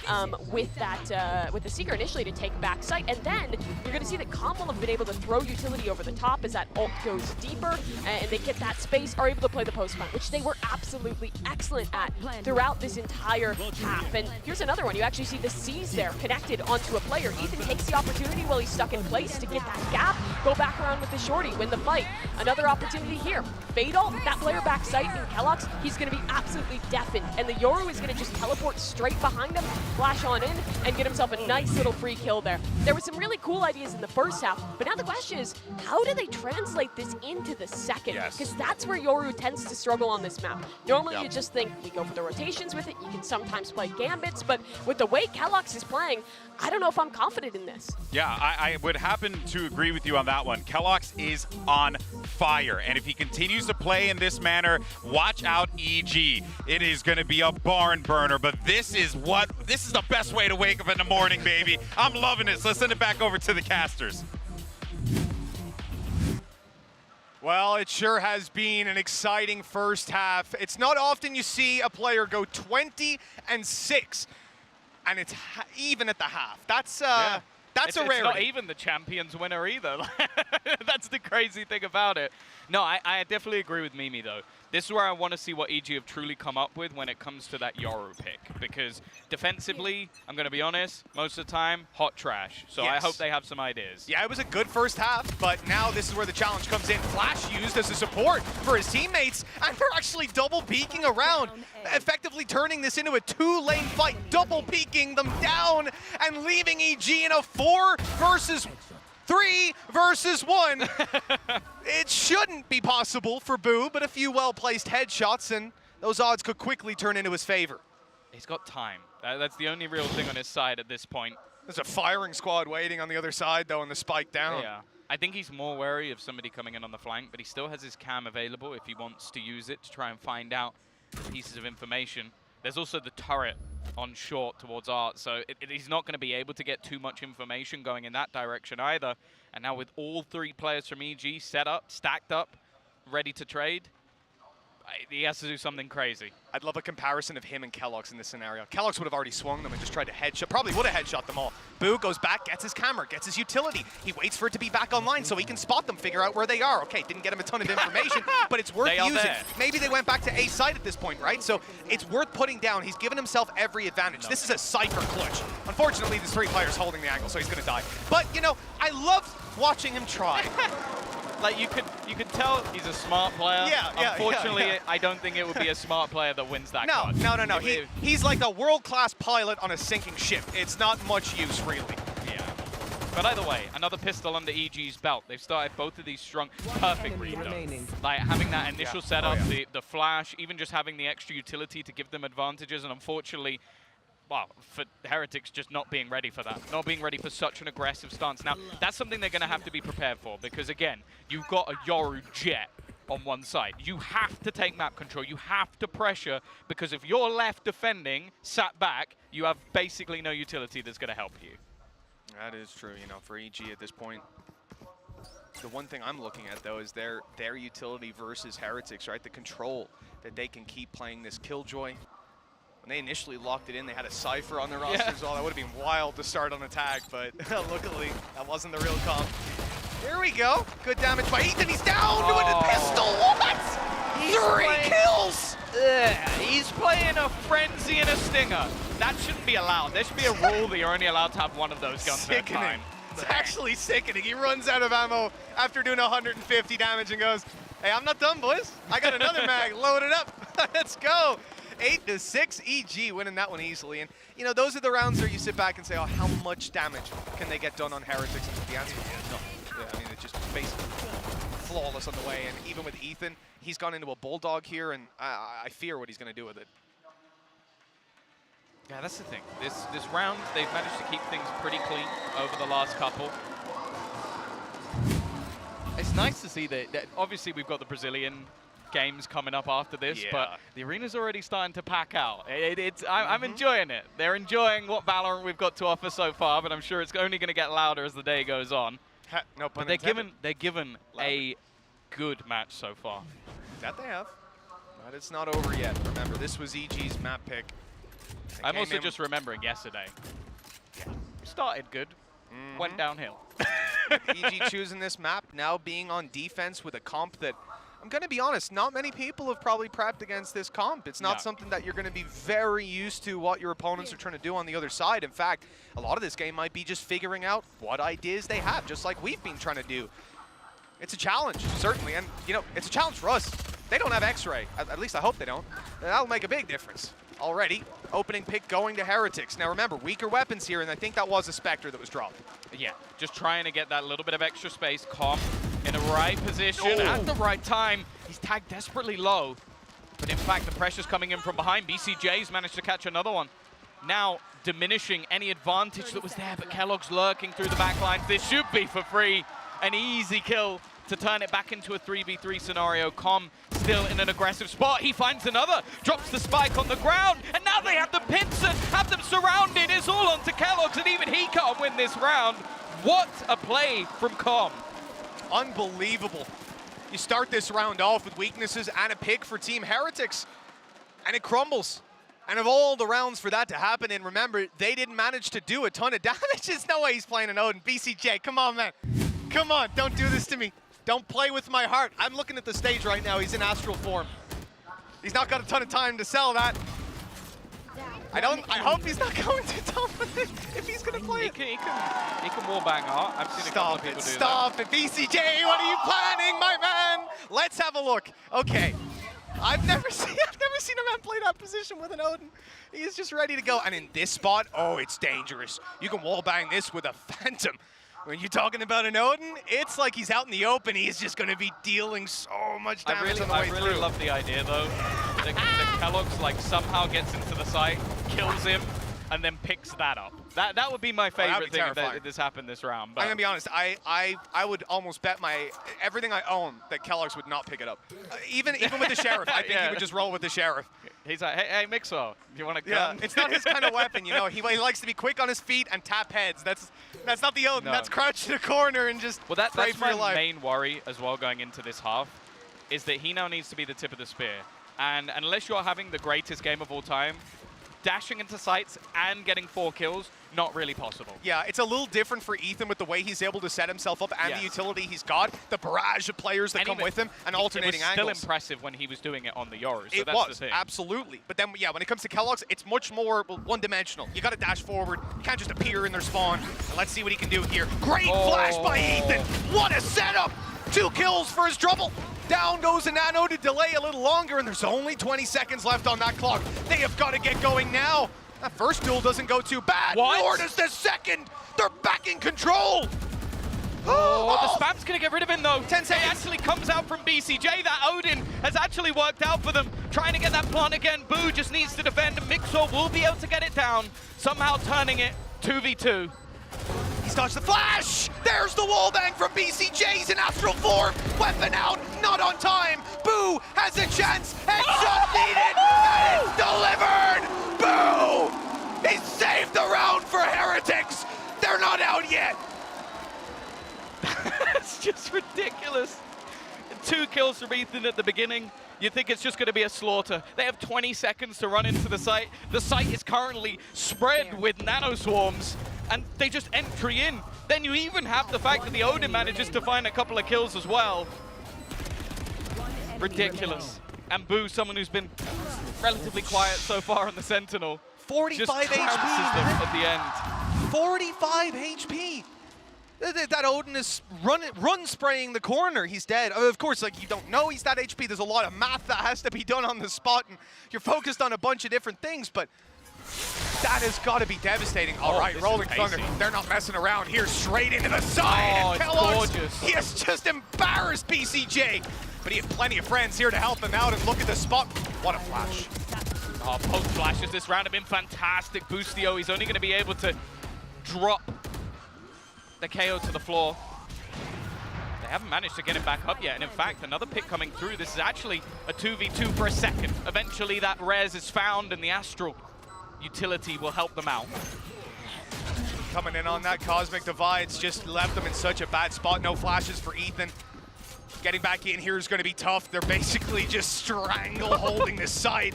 with that with the Seeker initially to take back sight, and then you're going to see that Calm will have been able to throw utility over the top as that ult goes deeper, and they get that space, are able to play the post plant, which they were absolutely excellent at throughout this entire half. And here's another one. You actually see the C's there connected onto a player. Ethan takes the opportunity while he's stuck in place to get that gap, go back around with the shorty, win the fight. Another opportunity here. Fade ult, that player back sight in Kellogg's, he's going to be absolutely deafened, and the Yoru is going to just teleport straight behind him, flash on in, and get himself a nice little free kill there. There were some really cool ideas in the first half, but now the question is, how do they translate this into the second? Because that's where Yoru tends to struggle on this map. Normally you just think, we go for the rotations with it, you can sometimes play gambits, but with the way Kellogg's is playing, I don't know if I'm confident in this. Yeah, I would happen to agree with you on that one. Kellogg's is on fire, and if he continues to play in this manner, watch out EG. It is going to be a barn burner, but this is the best way to wake up in the morning, baby. I'm loving it, so let's send it back over to the casters. Well, it sure has been an exciting first half. It's not often you see a player go 20-6, and it's even at the half. That's a rarity. It's not even the Champions winner either. That's the crazy thing about it. No, I definitely agree with Mimi, though. This is where I want to see what EG have truly come up with when it comes to that Yoru pick. Because defensively, I'm going to be honest, most of the time, hot trash. So I hope they have some ideas. Yeah, it was a good first half, but now this is where the challenge comes in. Flash used as a support for his teammates, and they're actually double peeking around, effectively turning this into a 2-lane fight, double peeking them down and leaving EG in a 4 versus 3 versus 1. It shouldn't be possible for Boo, but a few well-placed headshots, and those odds could quickly turn into his favor. He's got time. That's the only real thing on his side at this point. There's a firing squad waiting on the other side, though, and the spike down. Yeah. I think he's more wary of somebody coming in on the flank, but he still has his cam available if he wants to use it to try and find out pieces of information. There's also the turret on short towards Art, so he's not going to be able to get too much information going in that direction either. And now with all 3 players from EG set up, stacked up, ready to trade, he has to do something crazy. I'd love a comparison of him and Kellogg's in this scenario. Kellogg's would have already swung them and just tried to headshot, probably would have headshot them all. Boo goes back, gets his camera, gets his utility. He waits for it to be back online so he can spot them, figure out where they are. Okay, didn't get him a ton of information, but it's worth using. Maybe they went back to A site at this point, right? So it's worth putting down. He's given himself every advantage. This is a Cypher clutch. Unfortunately, there's 3 players holding the angle, so he's gonna die. But, you know, I love watching him try. Like, you could tell he's a smart player. Unfortunately, I don't think it would be a smart player that wins that card. No. He's like a world-class pilot on a sinking ship. It's not much use, really. Yeah. But either way, another pistol under EG's belt. They've started both of these strong, perfect read, like having that initial setup, the flash, even just having the extra utility to give them advantages, and unfortunately, well, for HyperX just not being ready for that, not being ready for such an aggressive stance. Now, that's something they're going to have to be prepared for, because again, you've got a Yoru jet on one side. You have to take map control, you have to pressure, because if you're left defending, sat back, you have basically no utility that's going to help you. That is true, you know, for EG at this point. The one thing I'm looking at, though, is their utility versus HyperX, right? The control that they can keep playing this Killjoy. When they initially locked it in, they had a Cypher on their roster as well. That would have been wild to start on attack, but luckily, that wasn't the real comp. Here we go. Good damage by Ethan. He's down with a pistol. What? 3 kills! He's playing a Frenzy and a Stinger. That shouldn't be allowed. There should be a rule that you're only allowed to have one of those guns at a time. It's actually sickening. He runs out of ammo after doing 150 damage and goes, hey, I'm not done, boys. I got another mag. Load it up. Let's go. 8-6, EG winning that one easily. And, you know, those are the rounds where you sit back and say, oh, how much damage can they get done on Heretics? And the answer is no. Yeah, I mean, it's just basically flawless on the way. And even with Ethan, he's gone into a Bulldog here, and I fear what he's going to do with it. Yeah, that's the thing. This round, they've managed to keep things pretty clean over the last couple. It's nice to see that obviously we've got the Brazilian games coming up after this, but the arena's already starting to pack out. I'm enjoying it. They're enjoying what Valorant we've got to offer so far, but I'm sure it's only going to get louder as the day goes on. No pun but intended. they're given a good match so far. That they have. But it's not over yet. Remember, this was EG's map pick. I'm also just remembering yesterday. Started good, went downhill. EG choosing this map, now being on defense with a comp that, I'm going to be honest, not many people have probably prepped against this comp. It's not something that you're going to be very used to what your opponents are trying to do on the other side. In fact, a lot of this game might be just figuring out what ideas they have, just like we've been trying to do. It's a challenge, certainly, and, you know, it's a challenge for us. They don't have X-Ray. At least I hope they don't. That'll make a big difference. Already, opening pick going to Heretics. Now remember, weaker weapons here, and I think that was a Spectre that was dropped. Yeah, just trying to get that little bit of extra space. Com in the right position at the right time. He's tagged desperately low, but in fact, the pressure's coming in from behind. BCJ's managed to catch another one. Now diminishing any advantage that was there, but Kellogg's lurking through the back lines. This should be for free. An easy kill to turn it back into a 3v3 scenario. Com still in an aggressive spot. He finds another, drops the spike on the ground, and now they have the pincer, have them surrounded. It's all onto Kellogg's, and even he can't win this round. What a play from Com. Unbelievable. You start this round off with weaknesses and a pick for Team Heretics, and it crumbles. And of all the rounds for that to happen, and remember, they didn't manage to do a ton of damage. There's no way he's playing an Odin. BCJ, come on, man. Come on, don't do this to me. Don't play with my heart. I'm looking at the stage right now. He's in astral form. He's not got a ton of time to sell that. I hope he's not going to top of it if he's going to play it. He can wallbang art. I've seen a couple of people do that. Stop it, BCJ. What are you planning, my man? Let's have a look. Okay. I've never seen a man play that position with an Odin. He's just ready to go. And in this spot, oh, it's dangerous. You can wallbang this with a Phantom. When you're talking about an Odin, it's like he's out in the open. He's just going to be dealing so much damage on the way through. I really love the idea, though. The Kellogg's like somehow gets into the site, kills him, and then picks that up. That would be my favorite thing if this happened this round. But I'm gonna be honest. I would almost bet everything I own that Kellogg's would not pick it up. Even with the Sheriff, I think he would just roll with the Sheriff. He's like, hey, Mixo, you want a gun? Yeah, it's not his kind of weapon, you know. He likes to be quick on his feet and tap heads. That's not the Odin. No. That's crouch in a corner and just pray for your life. That's my main worry as well going into this half, is that he now needs to be the tip of the spear. And unless you're having the greatest game of all time, dashing into sites and getting 4 kills, not really possible. Yeah, it's a little different for Ethan with the way he's able to set himself up and the utility he's got, the barrage of players that come with him, and alternating angles. It was still impressive when he was doing it on the Yoru, so that's the thing. Absolutely. But then, yeah, when it comes to Kellogg's, it's much more one-dimensional. You got to dash forward. You can't just appear in their spawn. And let's see what he can do here. Great flash by Ethan. What a setup. 2 kills for his trouble. Down goes a Nano to delay a little longer, and there's only 20 seconds left on that clock. They have got to get going now. That first duel doesn't go too bad, nor does the second. They're back in control. Oh, the spam's going to get rid of him, though. 10 seconds. It actually comes out from BCJ. That Odin has actually worked out for them. Trying to get that plant again. Boo just needs to defend. Mixor will be able to get it down, somehow turning it 2v2. He's dodged the flash! There's the wallbang from BCJ. He's in astral form. Weapon out, not on time. Boo has a chance. Headshot needed, and it's delivered! Boo! He saved the round for Heretics. They're not out yet. It's just ridiculous. 2 kills from Ethan at the beginning. You think it's just going to be a slaughter. They have 20 seconds to run into the site. The site is currently spread with nano swarms, and they just entry in. Then you even have the fact that the Odin manages to find a couple of kills as well. Ridiculous. And Boo, someone who's been relatively quiet so far on the Sentinel. 45 just HP them at the end. 45 HP. That Odin is run spraying the corner. He's dead. Of course, like, you don't know he's that HP. There's a lot of math that has to be done on the spot, and you're focused on a bunch of different things, but that has got to be devastating. All right, Rolling Thunder, they're not messing around here. Straight into the side. Oh, and it's Kellogg's, gorgeous. he has just embarrassed BCJ, but he had plenty of friends here to help him out, and look at the spot. What a flash. Oh, both flashes this round have been fantastic. Boostio, he's only going to be able to drop the KO to the floor. They haven't managed to get him back up yet, and in fact, another pick coming through. This is actually a 2v2 for a second. Eventually, that res is found, and the Astral utility will help them out. Coming in on that Cosmic Divides just left them in such a bad spot. No flashes for Ethan. Getting back in here is going to be tough. They're basically just strangle holding this site.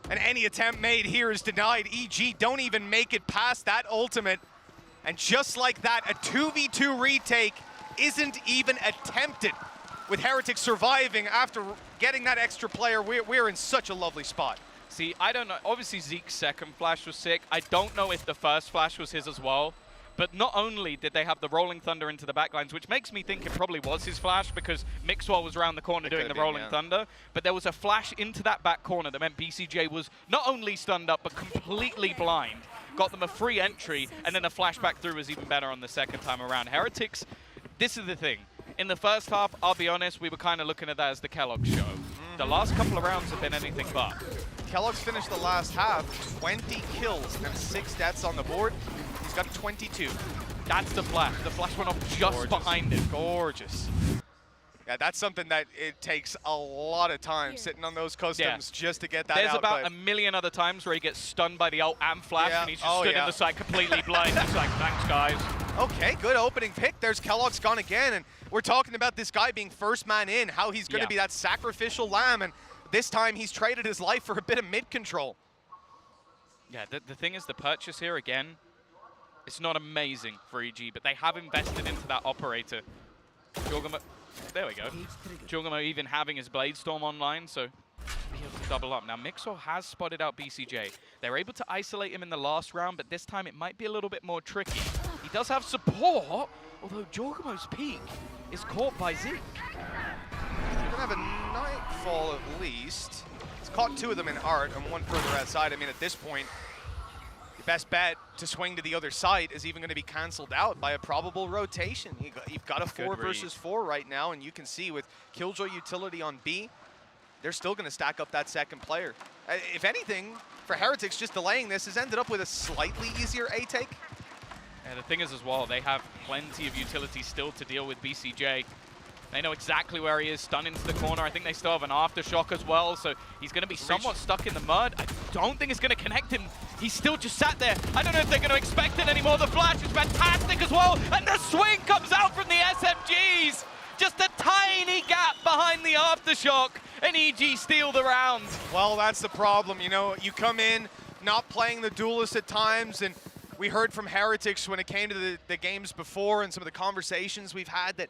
And any attempt made here is denied. EG don't even make it past that ultimate. And just like that, a 2v2 retake isn't even attempted. With Heretics surviving after getting that extra player, we're in such a lovely spot. See, I don't know. Obviously, Zeke's second flash was sick. I don't know if the first flash was his as well. But not only did they have the Rolling Thunder into the backlines, which makes me think it probably was his flash because Mixwell was around the corner doing the Rolling Thunder, but there was a flash into that back corner that meant BCJ was not only stunned up, but completely blind. Got them a free entry, and then a flashback through was even better on the second time around. Heretics, this is the thing. In the first half, I'll be honest, we were kind of looking at that as the Kellogg show. The last couple of rounds have been anything but. Kellogg's finished the last half, 20 kills and 6 deaths on the board. He's got 22. That's the flash. The flash went off just behind it. Gorgeous. Yeah, that's something that it takes a lot of time sitting on those customs just to get that There's out. about a million other times where he gets stunned by the ult and flash, and he's just stood in the side completely blind. He's like, thanks, guys. Okay, good opening pick. There's Kellogg's gone again, and we're talking about this guy being first man in, how he's going to be that sacrificial lamb, and this time he's traded his life for a bit of mid control. Yeah, the thing is, the purchase here, again, it's not amazing for EG, but they have invested into that operator. Jorgamo, there we go. Jorgamo even having his Blade Storm online, so be able to double up. Now, Mixwell has spotted out BCJ. They're able to isolate him in the last round, but this time it might be a little bit more tricky. He does have support, although Jorgamo's peak is caught by Zeke. We're gonna have a Nightfall at least. He's caught 2 of them in Art and 1 further outside. I mean, at this point, your best bet to swing to the other side is even going to be canceled out by a probable rotation. You've got a 4 versus 4 right now, and you can see with Killjoy utility on B, they're still going to stack up that second player. If anything, for Heretics, just delaying this has ended up with a slightly easier A take. And the thing is as well, they have plenty of utility still to deal with BCJ. They know exactly where he is, stunned into the corner. I think they still have an aftershock as well, so he's going to be somewhat stuck in the mud. I don't think it's going to connect him. He's still just sat there. I don't know if they're going to expect it anymore. The flash is fantastic as well, and the swing comes out from the SMGs. Just a tiny gap behind the aftershock, and EG steal the round. Well, that's the problem. You know, you come in not playing the duelist at times, and we heard from Heretics when it came to the games before and some of the conversations we've had that,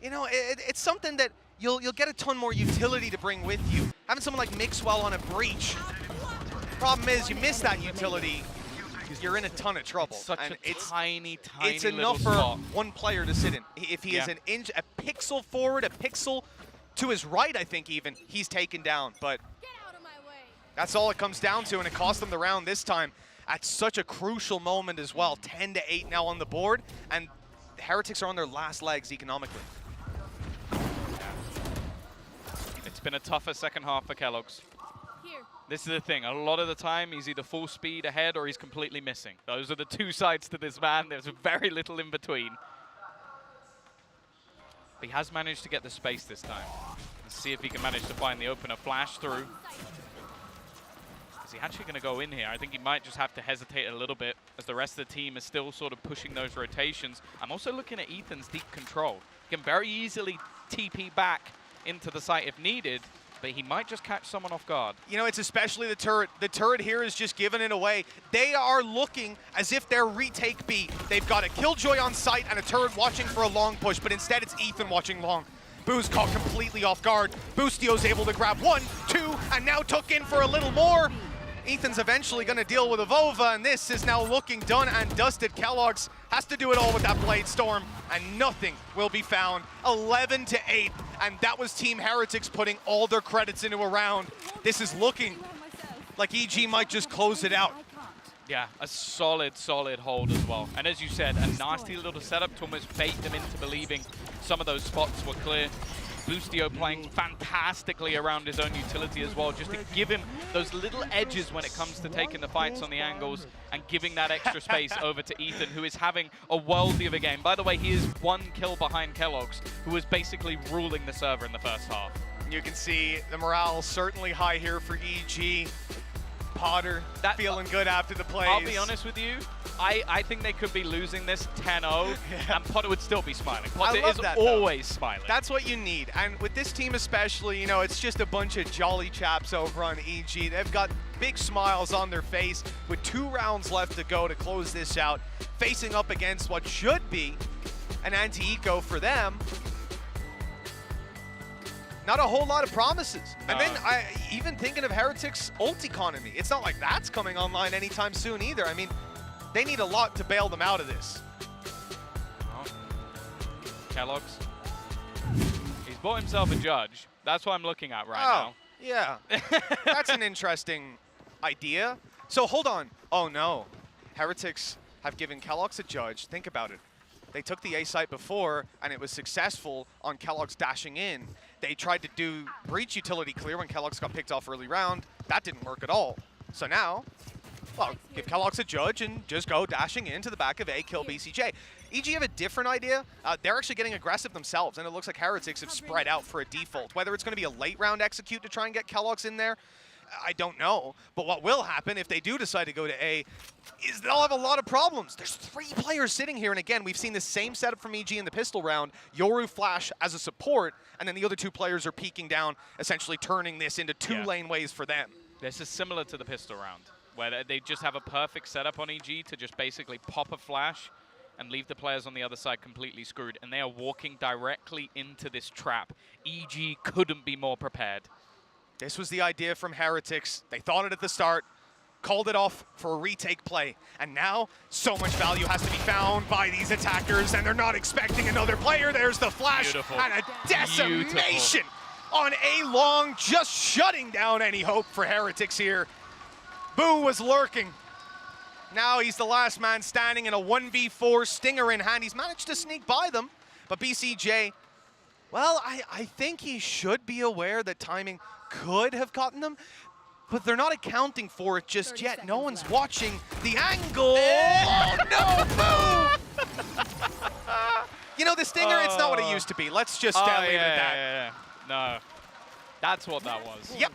you know, it's something that you'll get a ton more utility to bring with you. Having someone like Mixwell on a breach. Problem is, you miss that utility, you're in a ton of trouble. Such and a tiny it's enough for one player to sit in. If he is an inch, a pixel forward, a pixel to his right, I think even, he's taken down. But that's all it comes down to, and it cost them the round this time at such a crucial moment as well. 10-8 now on the board, and the Heretics are on their last legs economically. It's been a tougher second half for Kellogg's. This is the thing, a lot of the time he's either full speed ahead or he's completely missing. Those are the two sides to this man. There's very little in between. He has managed to get the space this time. Let's see if he can manage to find the opener flash through. Is he actually going to go in here? I think he might just have to hesitate a little bit as the rest of the team is still sort of pushing those rotations. I'm also looking at Ethan's deep control. He can very easily TP back into the site if needed, but he might just catch someone off guard. You know, it's especially the turret. The turret here is just giving it away. They are looking as if they're retake B. They've got a Killjoy on site and a turret watching for a long push, but instead it's Ethan watching long. Boo's caught completely off guard. Boostio's able to grab 1, 2, and now took in for a little more. Ethan's eventually going to deal with Avova, and this is now looking done and dusted. Kellogg's has to do it all with that Blade Storm, and nothing will be found. 11-8, and that was Team Heretics putting all their credits into a round. This is looking like EG might just close it out. Yeah, a solid hold as well. And as you said, a nasty little setup to almost bait them into believing some of those spots were clear. Boostio playing fantastically around his own utility as well, just to give him those little edges when it comes to taking the fights on the angles and giving that extra space over to Ethan, who is having a worldie of a game. By the way, he is 1 kill behind Kellogg's, who is basically ruling the server in the first half. You can see the morale certainly high here for EG. Potter feeling good after the plays. I'll be honest with you, I think they could be losing this 10-0, and Potter would still be smiling. Potter is always smiling. That's what you need. And with this team especially, you know, it's just a bunch of jolly chaps over on EG. They've got big smiles on their face with 2 rounds left to go to close this out, facing up against what should be an anti-eco for them. Not a whole lot of promises. And then even thinking of Heretics' ult economy, it's not like that's coming online anytime soon either. I mean, they need a lot to bail them out of this. Oh. Kellogg's. He's bought himself a judge. That's what I'm looking at right now. Yeah. That's an interesting idea. So hold on. Oh no. Heretics have given Kellogg's a judge. Think about it. They took the A site before, and it was successful on Kellogg's dashing in. They tried to do breach utility clear when Kellogg's got picked off early round. That didn't work at all. So now, well, give Kellogg's a judge and just go dashing into the back of A, kill BCJ. EG have a different idea. They're actually getting aggressive themselves, and it looks like Heretics have spread out for a default. Whether it's going to be a late round execute to try and get Kellogg's in there, I don't know. But what will happen if they do decide to go to A is they'll have a lot of problems. There's 3 players sitting here, and again, we've seen the same setup from EG in the pistol round. Yoru Flash as a support, and then the other 2 players are peeking down, essentially turning this into 2 lane ways for them. This is similar to the pistol round, where they just have a perfect setup on EG to just basically pop a flash and leave the players on the other side completely screwed, and they are walking directly into this trap. EG couldn't be more prepared. This was the idea from Heretics. They thought it at the start, called it off for a retake play, and now so much value has to be found by these attackers, and they're not expecting another player. There's the flash, Beautiful. And a decimation on A long, just shutting down any hope for Heretics here. Boo was lurking. Now he's the last man standing in a 1v4, Stinger in hand. He's managed to sneak by them, but BCJ, well, I think he should be aware that timing could have gotten them, but they're not accounting for it just yet. No one's watching the angle. Oh, no, Boo! You know, the Stinger, it's not what it used to be. Let's just leave it at that. Yeah. No, that's what that was. Yep.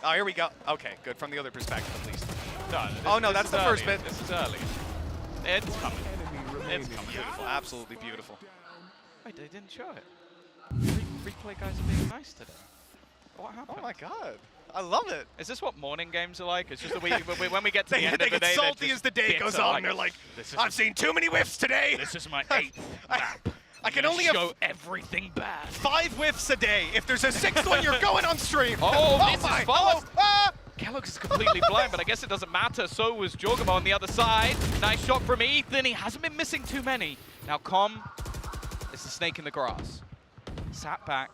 Oh, here we go. Okay, good from the other perspective at least. No, no, that's the first bit. This is early. It's coming. It's coming. Beautiful, absolutely beautiful. Wait, they didn't show it. Replay guys are being nice today. What happened? Oh my god. I love it. Is this what morning games are like? It's just that when we get to the end of the day, they get salty as the day goes on. They're like, I've seen too many whiffs today. This is my 8th map. I can only show everything bad. 5 whiffs a day. If there's a 6th one, you're going on stream. Oh, this is fast. Kellogg's is completely blind, but I guess it doesn't matter. So was Jorgamo on the other side. Nice shot from Ethan. He hasn't been missing too many. Now Com is the snake in the grass. Sat back,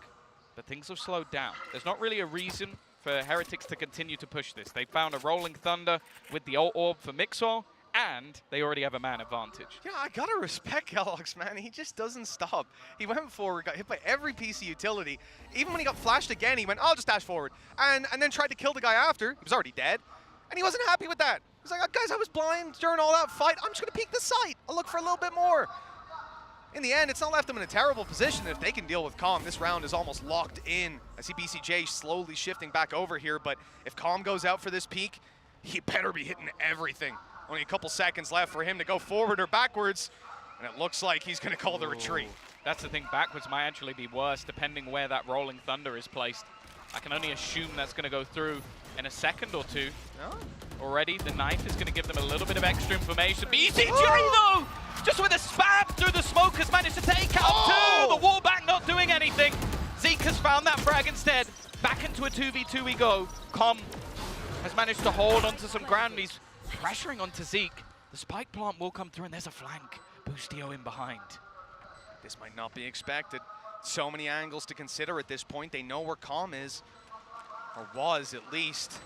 but things have slowed down. There's not really a reason for Heretics to continue to push this. They found a Rolling Thunder with the ult orb for Mixor, and they already have a man advantage. Yeah, I gotta respect Kellogg's, man. He just doesn't stop. He went forward, got hit by every piece of utility. Even when he got flashed again, he went, I'll just dash forward. And then tried to kill the guy after. He was already dead. And he wasn't happy with that. He's like, guys, I was blind during all that fight. I'm just gonna peek the site. I'll look for a little bit more. In the end, it's not left them in a terrible position. If they can deal with Calm, this round is almost locked in. I see BCJ slowly shifting back over here, but if Calm goes out for this peak, he better be hitting everything. Only a couple seconds left for him to go forward or backwards. And it looks like he's going to call the retreat. That's the thing, backwards might actually be worse depending where that Rolling Thunder is placed. I can only assume that's going to go through in a second or two. Oh. Already, the knife is going to give them a little bit of extra information. VCT though, just with a spam through the smoke, has managed to take out two. The wall back not doing anything. Zeke has found that frag instead. Back into a 2v2 we go. Com has managed to hold onto some ground. He's pressuring onto Zeke. The spike plant will come through, and there's a flank. Boostio in behind. This might not be expected. So many angles to consider at this point. They know where Com is, or was at least.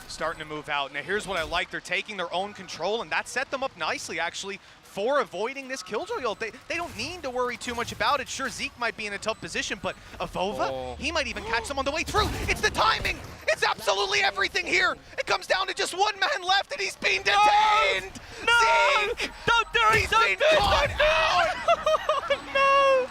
Starting to move out. Now here's what I like. They're taking their own control, and that set them up nicely, actually, for avoiding this Killjoy ult. They don't need to worry too much about it. Sure, Zeke might be in a tough position, but Avova, he might even catch them on the way through. It's the timing. It's absolutely everything here. It comes down to just one man left, and he's being detained. No! Zeke! Don't do it! He's been caught out! No!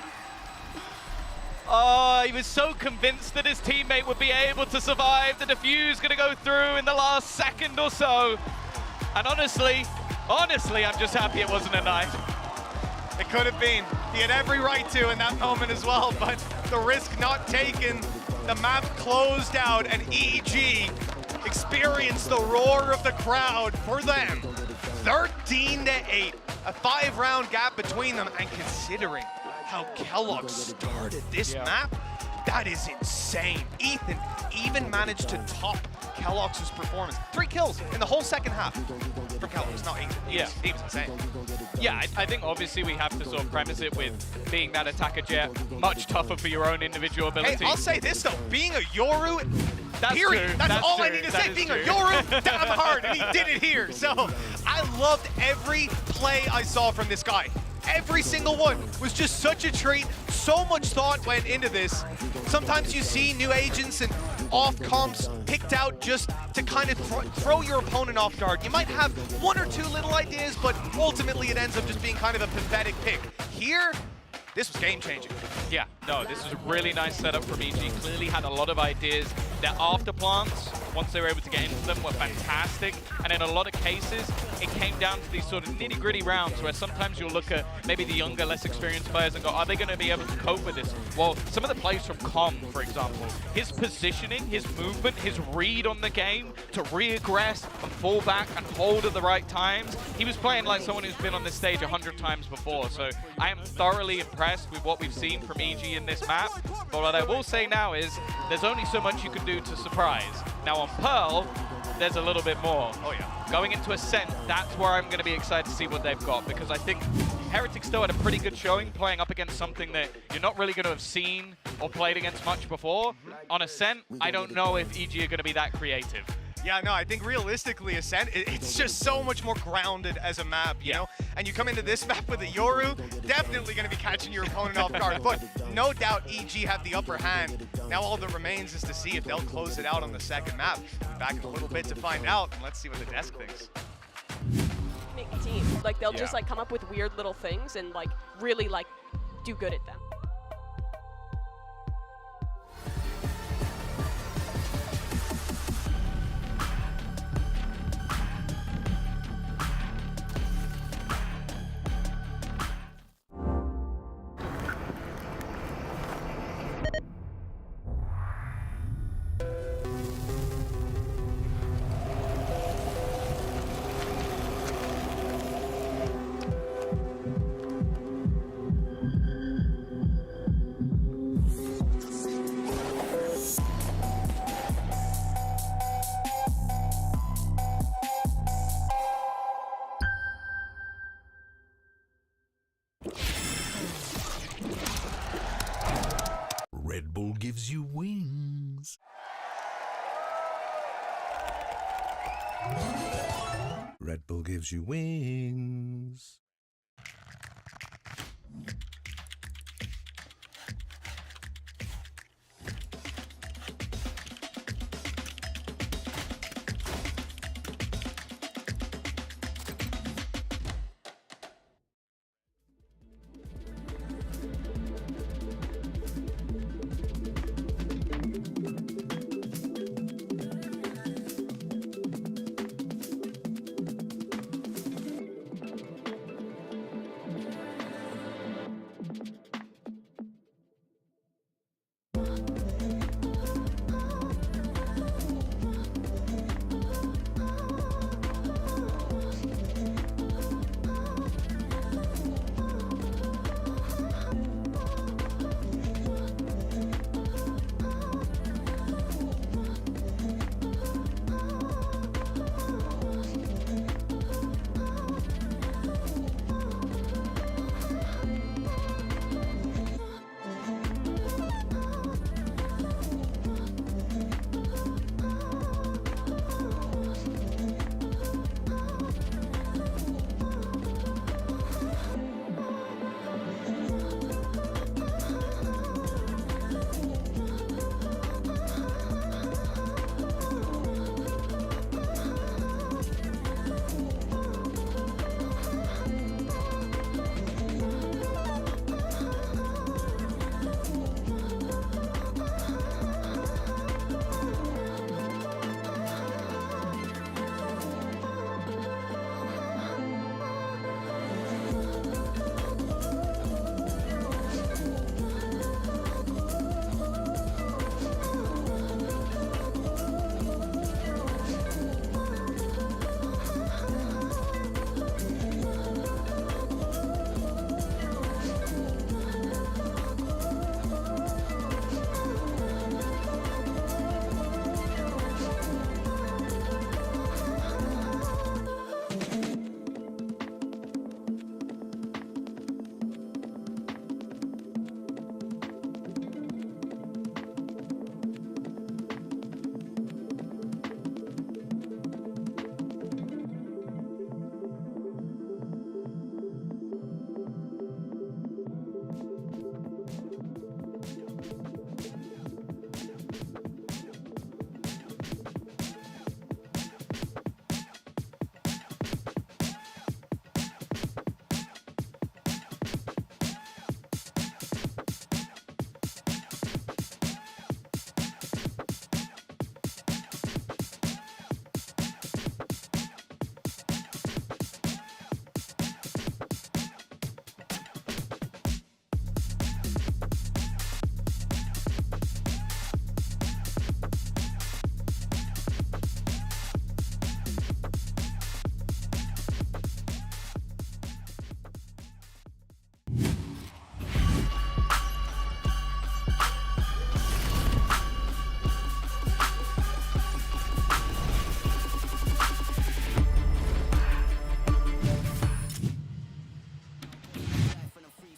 Oh, he was so convinced that his teammate would be able to survive. The defuse gonna go through in the last second or so. And honestly, I'm just happy it wasn't a knife. It could have been. He had every right to in that moment as well, but the risk not taken. The map closed out, and EG experienced the roar of the crowd for them. 13-8, a 5-round gap between them, and considering how Kellogg started this map, that is insane. Ethan even managed to top Kellogg's performance. 3 kills in the whole second half for Kellogg's, not Ethan. Yeah. He was insane. Yeah, I think obviously we have to sort of premise it with being that attacker jet, much tougher for your own individual ability. Hey, I'll say this though, being a Yoru, That's period. true. That's all true. I need to That say. is Being true. a Yoru, damn hard, and he did it here. So I loved every play I saw from this guy. Every single one was just such a treat. So much thought went into this. Sometimes you see new agents and off comps picked out just to kind of throw your opponent off guard. You might have 1 or 2 little ideas, but ultimately it ends up just being kind of a pathetic pick. Here, this was game-changing. Yeah, no, this was a really nice setup from EG. Clearly had a lot of ideas. Their after plants, once they were able to get into them, were fantastic. And in a lot of cases, it came down to these sort of nitty-gritty rounds where sometimes you'll look at maybe the younger, less experienced players and go, are they going to be able to cope with this? Well, some of the plays from Com, for example, his positioning, his movement, his read on the game to re-aggress and fall back and hold at the right times. He was playing like someone who's been on this stage 100 times before. So I am thoroughly impressed with what we've seen from EG in this map. But what I will say now is there's only so much you can do to surprise. Now on Pearl, there's a little bit more. Oh yeah. Going into Ascent, that's where I'm going to be excited to see what they've got, because I think Heretics still had a pretty good showing playing up against something that you're not really going to have seen or played against much before. On Ascent, I don't know if EG are going to be that creative. Yeah, no, I think realistically, Ascent, it's just so much more grounded as a map, you know? And you come into this map with a Yoru, definitely going to be catching your opponent off guard. But no doubt EG have the upper hand. Now all that remains is to see if they'll close it out on the second map. We'll be back in a little bit to find out, and let's see what the desk thinks. Make a team. Like, they'll just, like, come up with weird little things and, like, really, like, do good at them. Red Bull gives you wings. Red Bull gives you wings.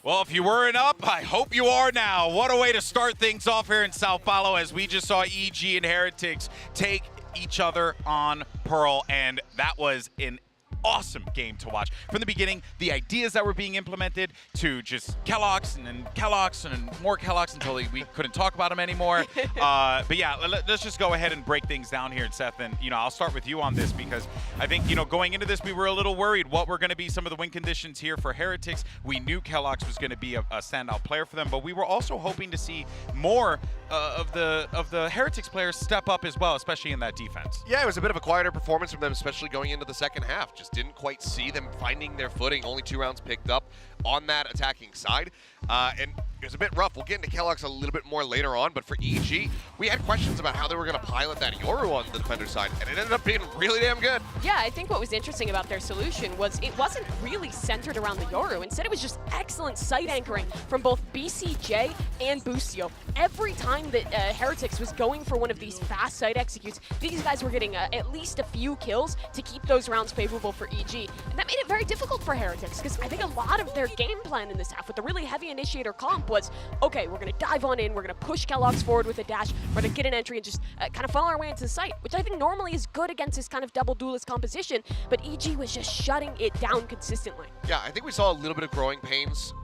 Well, if you weren't up, I hope you are now. What a way to start things off here in São Paulo, as we just saw EG and HyperX take each other on Pearl, and that was an awesome game to watch. From the beginning, the ideas that were being implemented to just Kellogg's and then Kellogg's and more Kellogg's until we couldn't talk about them anymore. But yeah, let's just go ahead and break things down here, Seth. And, I'll start with you on this because I think, going into this, we were a little worried what were going to be some of the win conditions here for HyperX. We knew Kellogg's was going to be a standout player for them, but we were also hoping to see more of the HyperX players step up as well, especially in that defense. Yeah, it was a bit of a quieter performance from them, especially going into the second half. Just didn't quite see them finding their footing. Only 2 rounds picked up on that attacking side. And it was a bit rough. We'll get into Kellogg's a little bit more later on, but for EG, we had questions about how they were going to pilot that Yoru on the defender side, and it ended up being really damn good. Yeah, I think what was interesting about their solution was it wasn't really centered around the Yoru. Instead, it was just excellent site anchoring from both BCJ and Busio. Every time that HyperX was going for one of these fast site executes, these guys were getting at least a few kills to keep those rounds favorable for EG. And that made it very difficult for HyperX, because I think a lot of their game plan in this half with the really heavy initiator comp was, okay, we're going to dive on in, we're going to push Kellogg's forward with a dash, we're going to get an entry and just kind of funnel our way into the site, which I think normally is good against this kind of double duelist composition, but EG was just shutting it down consistently. Yeah, I think we saw a little bit of growing pains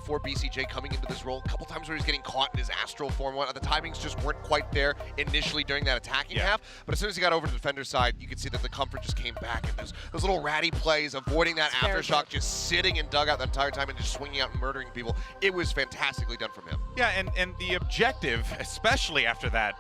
for BCJ coming into this role. A couple times where he was getting caught in his astral form. The timings just weren't quite there initially during that attacking half, but as soon as he got over to the defender side, you could see that the comfort just came back, and those little ratty plays, avoiding that aftershock, just sitting in dugout the entire time and just swinging out and murdering people. It was fantastically done from him. Yeah, and the objective, especially after that,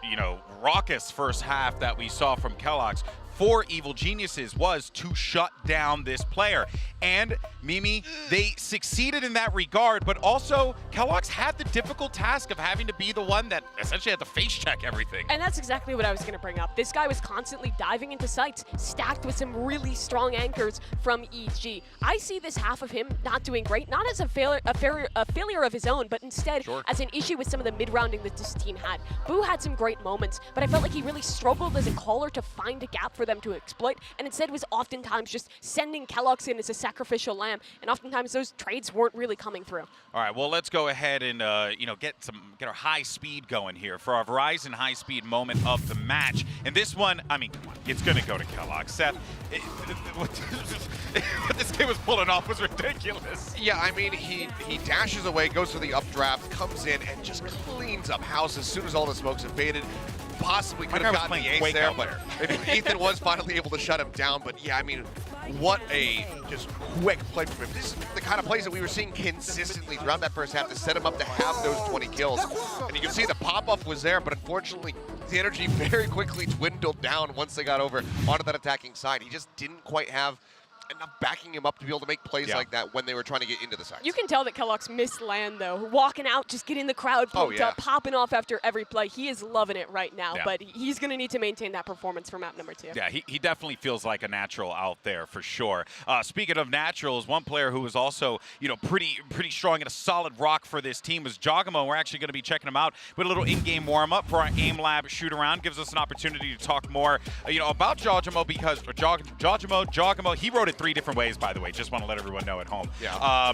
raucous first half that we saw from Kellogg's for Evil Geniuses, was to shut down this player. And Mimi, they succeeded in that regard, but also Kellogg's had the difficult task of having to be the one that essentially had to face check everything. And that's exactly what I was going to bring up. This guy was constantly diving into sites, stacked with some really strong anchors from EG. I see this half of him not doing great, not as a failure of his own, but instead as an issue with some of the mid-rounding that this team had. Boo had some great moments, but I felt like he really struggled as a caller to find a gap for them to exploit, and instead was oftentimes just sending Kellogg's in as a sacrificial lamb, and oftentimes those trades weren't really coming through. All right, well, let's go ahead and get our high speed going here for our Verizon high speed moment of the match. And this one, I mean, come on, it's gonna go to Kellogg. Seth, what this kid was pulling off was ridiculous. Yeah, I mean, he dashes away, goes for the updraft, comes in, and just cleans up house as soon as all the smokes have faded. Possibly could have gotten the ace there, but Ethan was finally able to shut him down. But yeah, I mean, what a just quick play from him. This is the kind of plays that we were seeing consistently throughout that first half to set him up to have those 20 kills. And you can see the pop-off was there, but unfortunately, the energy very quickly dwindled down once they got over onto that attacking side. He just didn't quite have enough backing him up to be able to make plays like that when they were trying to get into the sides. You can tell that Kellogg's missed land, though. Walking out, just getting the crowd pumped up, popping off after every play. He is loving it right now, but he's going to need to maintain that performance for map number 2. Yeah, he definitely feels like a natural out there for sure. Speaking of naturals, one player who was also, pretty strong and a solid rock for this team was Jogamo. We're actually going to be checking him out with a little in-game warm-up for our AIM Lab shoot-around. Gives us an opportunity to talk more, about Jogamo because Jogamo, he wrote it 3 different ways, by the way. Just want to let everyone know at home. Yeah.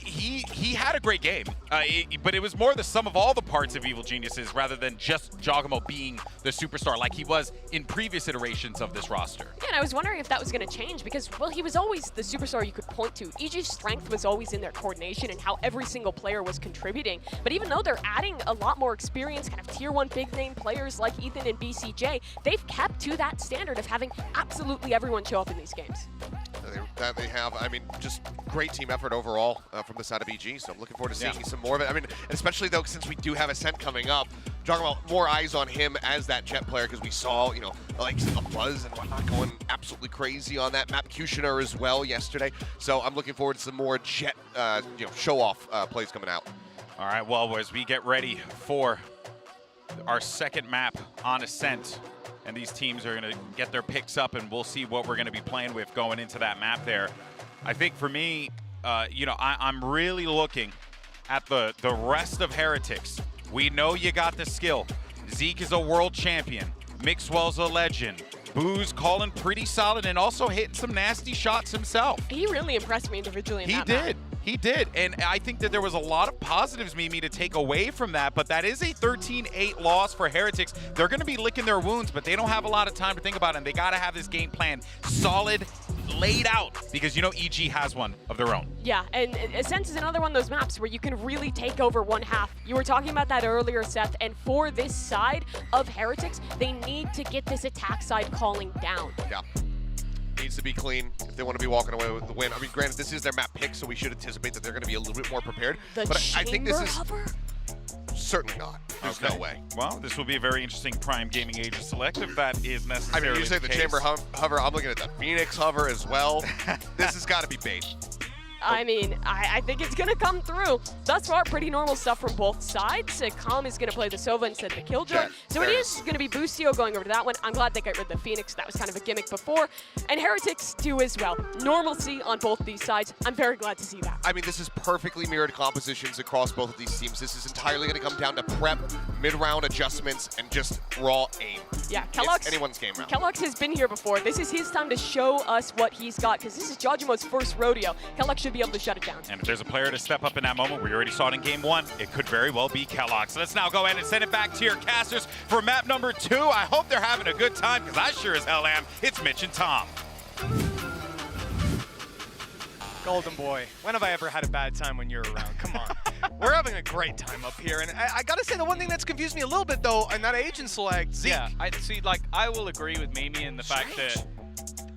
He had a great game, but it was more the sum of all the parts of Evil Geniuses rather than just Jogamo being the superstar like he was in previous iterations of this roster. Yeah, and I was wondering if that was going to change because, well, he was always the superstar you could point to. EG's strength was always in their coordination and how every single player was contributing. But even though they're adding a lot more experience, kind of tier 1 big name players like Ethan and BCJ, they've kept to that standard of having absolutely everyone show up in these games. That they have, I mean, just great team effort overall from the side of EG, so I'm looking forward to seeing some more of it. I mean, especially though, since we do have Ascent coming up, talking about more eyes on him as that Jet player, because we saw, like a Buzz and whatnot going absolutely crazy on that map, Kushner as well yesterday. So I'm looking forward to some more Jet, show-off plays coming out. All right, well, as we get ready for our second map on Ascent, and these teams are going to get their picks up, and we'll see what we're going to be playing with going into that map there. I think for me, I'm really looking at the rest of HyperX. We know you got the skill. Zeke is a world champion. Mixwell's a legend. Boo's calling pretty solid and also hitting some nasty shots himself. He really impressed me individually in that map. He did. He did, and I think that there was a lot of positives, Mimi, to take away from that, but that is a 13-8 loss for Heretics. They're going to be licking their wounds, but they don't have a lot of time to think about it, and they got to have this game plan solid, laid out, because you know EG has one of their own. Yeah, and Ascent is another one of those maps where you can really take over one half. You were talking about that earlier, Seth, and for this side of Heretics, they need to get this attack side calling down. Yeah. Needs to be clean if they want to be walking away with the win. I mean, granted, this is their map pick, so we should anticipate that they're going to be a little bit more prepared. But I think this is hover? certainly not. There's no way. Well, this will be a very interesting Prime Gaming Agent select if that is necessarily I mean, you say the case. Chamber hover, I'm looking at the Phoenix hover as well. This has got to be bait. I mean, I think it's going to come through. Thus far, pretty normal stuff from both sides. Calm is going to play the Sova instead of the Killjoy. Yeah, So it is going to be Boostio going over to that one. I'm glad they got rid of the Phoenix. That was kind of a gimmick before. And Heretics do as well. Normalcy on both these sides. I'm very glad to see that. I mean, this is perfectly mirrored compositions across both of these teams. This is entirely going to come down to prep, mid-round adjustments, and just raw aim. Yeah, It's Kellogg's anyone's game round. Kellogg's has been here before. This is his time to show us what he's got, because this is Jajimo's first rodeo. Kellogg should be able to shut it down. And if there's a player to step up in that moment, we already saw it in game 1, it could very well be Kellogg. So let's now go ahead and send it back to your casters for map number 2. I hope they're having a good time, because I sure as hell am. It's Mitch and Tom. Golden boy, when have I ever had a bad time when you're around? Come on. We're having a great time up here. And I gotta say, the one thing that's confused me a little bit, though, and that agent select, Zeke. Yeah, I see, like, I will agree with Mimi in the fact that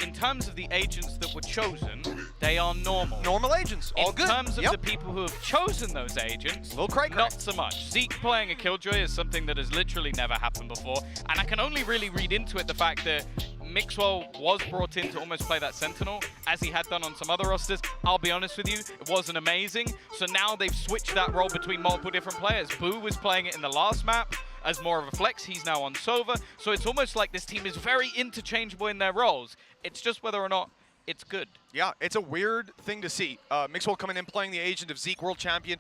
in terms of the agents that were chosen, they are normal. Normal agents, all in good. terms of the people who have chosen those agents, not so much. Zeke playing a Killjoy is something that has literally never happened before, and I can only really read into it the fact that Mixwell was brought in to almost play that Sentinel, as he had done on some other rosters. I'll be honest with you, it wasn't amazing. So now they've switched that role between multiple different players. Boo was playing it in the last map as more of a flex. He's now on Sova. So it's almost like this team is very interchangeable in their roles. It's just whether or not it's good. Yeah, it's a weird thing to see. Mixwell coming in playing the agent of Zeke, world champion.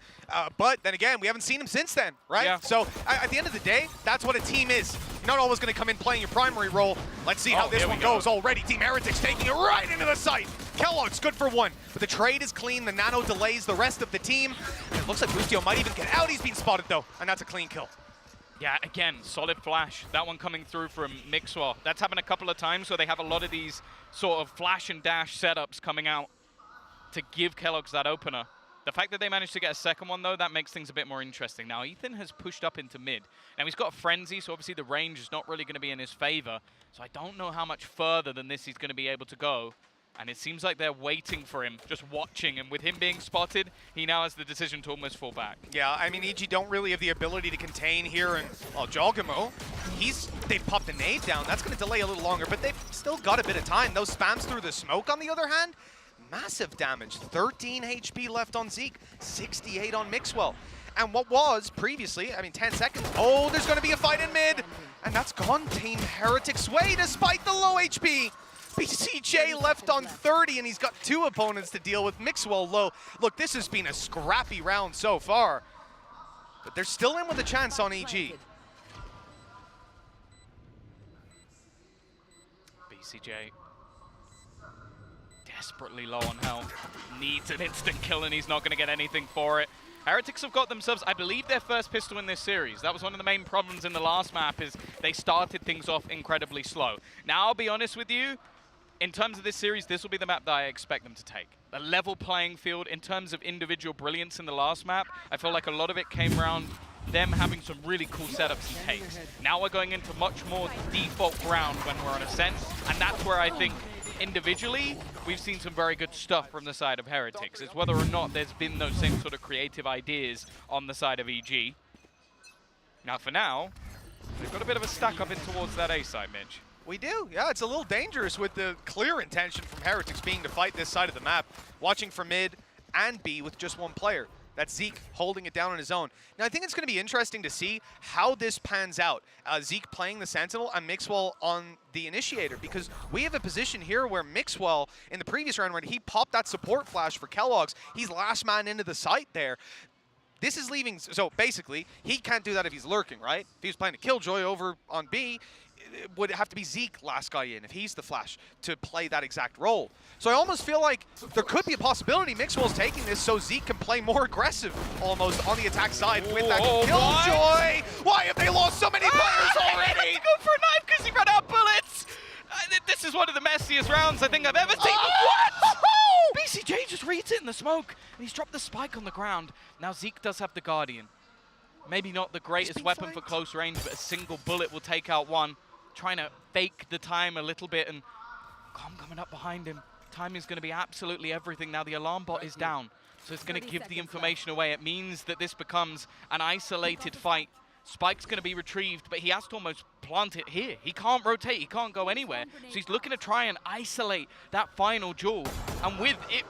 But then again, we haven't seen him since then, right? Yeah. So at the end of the day, that's what a team is. You're not always going to come in playing your primary role. Let's see how this one goes already. Team Heretics taking it right into the site. Kellogg's good for one. But the trade is clean. The nano delays the rest of the team. And it looks like Boostio might even get out. He's being spotted, though. And that's a clean kill. Yeah, again, solid flash. That one coming through from Mixwell. That's happened a couple of times, so they have a lot of these sort of flash and dash setups coming out to give Kellogg's that opener. The fact that they managed to get a second one, though, that makes things a bit more interesting. Now, Ethan has pushed up into mid. Now, he's got a Frenzy, so obviously the range is not really going to be in his favor. So I don't know how much further than this he's going to be able to go. And it seems like they're waiting for him, just watching. And with him being spotted, he now has the decision to almost fall back. Yeah, I mean, EG don't really have the ability to contain here. And, well, Jogamo, they've popped the nade down. That's going to delay a little longer, but they've still got a bit of time. Those spams through the smoke, on the other hand, massive damage. 13 HP left on Zeke, 68 on Mixwell. And what was previously, I mean, 10 seconds. Oh, there's going to be a fight in mid. And that's gone Team Heretics' way despite the low HP. BCJ left on 30, and he's got 2 opponents to deal with. Mixwell low. Look, this has been a scrappy round so far, but they're still in with a chance on EG. BCJ desperately low on health. Needs an instant kill, and he's not going to get anything for it. Heretics have got themselves, I believe, their first pistol in this series. That was one of the main problems in the last map, is they started things off incredibly slow. Now, I'll be honest with you, in terms of this series, this will be the map that I expect them to take. A level playing field in terms of individual brilliance in the last map. I feel like a lot of it came around them having some really cool setups and takes. Now we're going into much more default ground when we're on Ascent, and that's where I think individually we've seen some very good stuff from the side of Heretics. It's whether or not there's been those same sort of creative ideas on the side of EG. Now for now, they've got a bit of a stack up in towards that A side, Mitch. We do, yeah, it's a little dangerous with the clear intention from Heretics being to fight this side of the map, watching for mid and B with just one player. That's Zeke holding it down on his own. Now, I think it's going to be interesting to see how this pans out. Zeke playing the Sentinel and Mixwell on the Initiator, because we have a position here where Mixwell, in the previous round, when he popped that support flash for Kellogg's, he's last man into the site there. This is leaving, so basically, he can't do that if he's lurking, right? If he was playing a Killjoy over on B, it would have to be Zeke last guy in, if he's the Flash, to play that exact role. So I almost feel like there could be a possibility Mixwell's taking this so Zeke can play more aggressive almost on the attack side with that Killjoy. Why have they lost so many players already? He go for a knife because he ran out of bullets. This is one of the messiest rounds I think I've ever seen. What? BCJ just reads it in the smoke, and he's dropped the spike on the ground. Now Zeke does have the Guardian. Maybe not the greatest weapon for close range, but a single bullet will take out one. Trying to fake the time a little bit, and Com coming up behind him. Time is going to be absolutely everything. Now the alarm bot is down, so it's going to give the information away. It means that this becomes an isolated fight. Spike's going to be retrieved, but he has to almost plant it here. He can't rotate, he can't go anywhere. So he's looking to try and isolate that final duel. And with it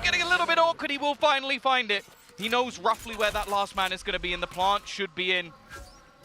getting a little bit awkward, he will finally find it. He knows roughly where that last man is going to be, and the plant should be in.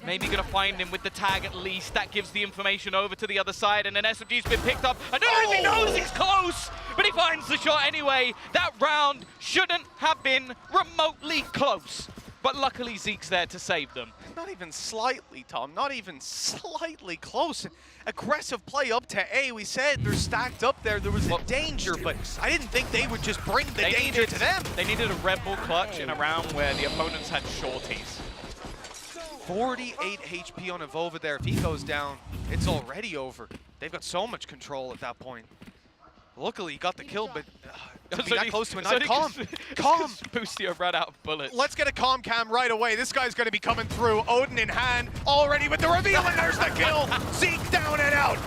Maybe going to find him with the tag at least. That gives the information over to the other side, and an SMG's been picked up. I don't know if he knows he's close, but he finds the shot anyway. That round shouldn't have been remotely close, but luckily Zeke's there to save them. Not even slightly, Tom. Not even slightly close. Aggressive play up to A. We said they're stacked up there. There was a danger, but I didn't think they would just bring the danger to them. They needed a Red Bull clutch in a round where the opponents had shorties. 48 HP on Evolva there. If he goes down, it's already over. They've got so much control at that point. Luckily, he got the kill, but to be that close to a knife. Calm. Boostio ran out of bullets. Let's get a calm cam right away. This guy's going to be coming through. Odin in hand, already with the reveal, and there's the kill. Zeke down and out.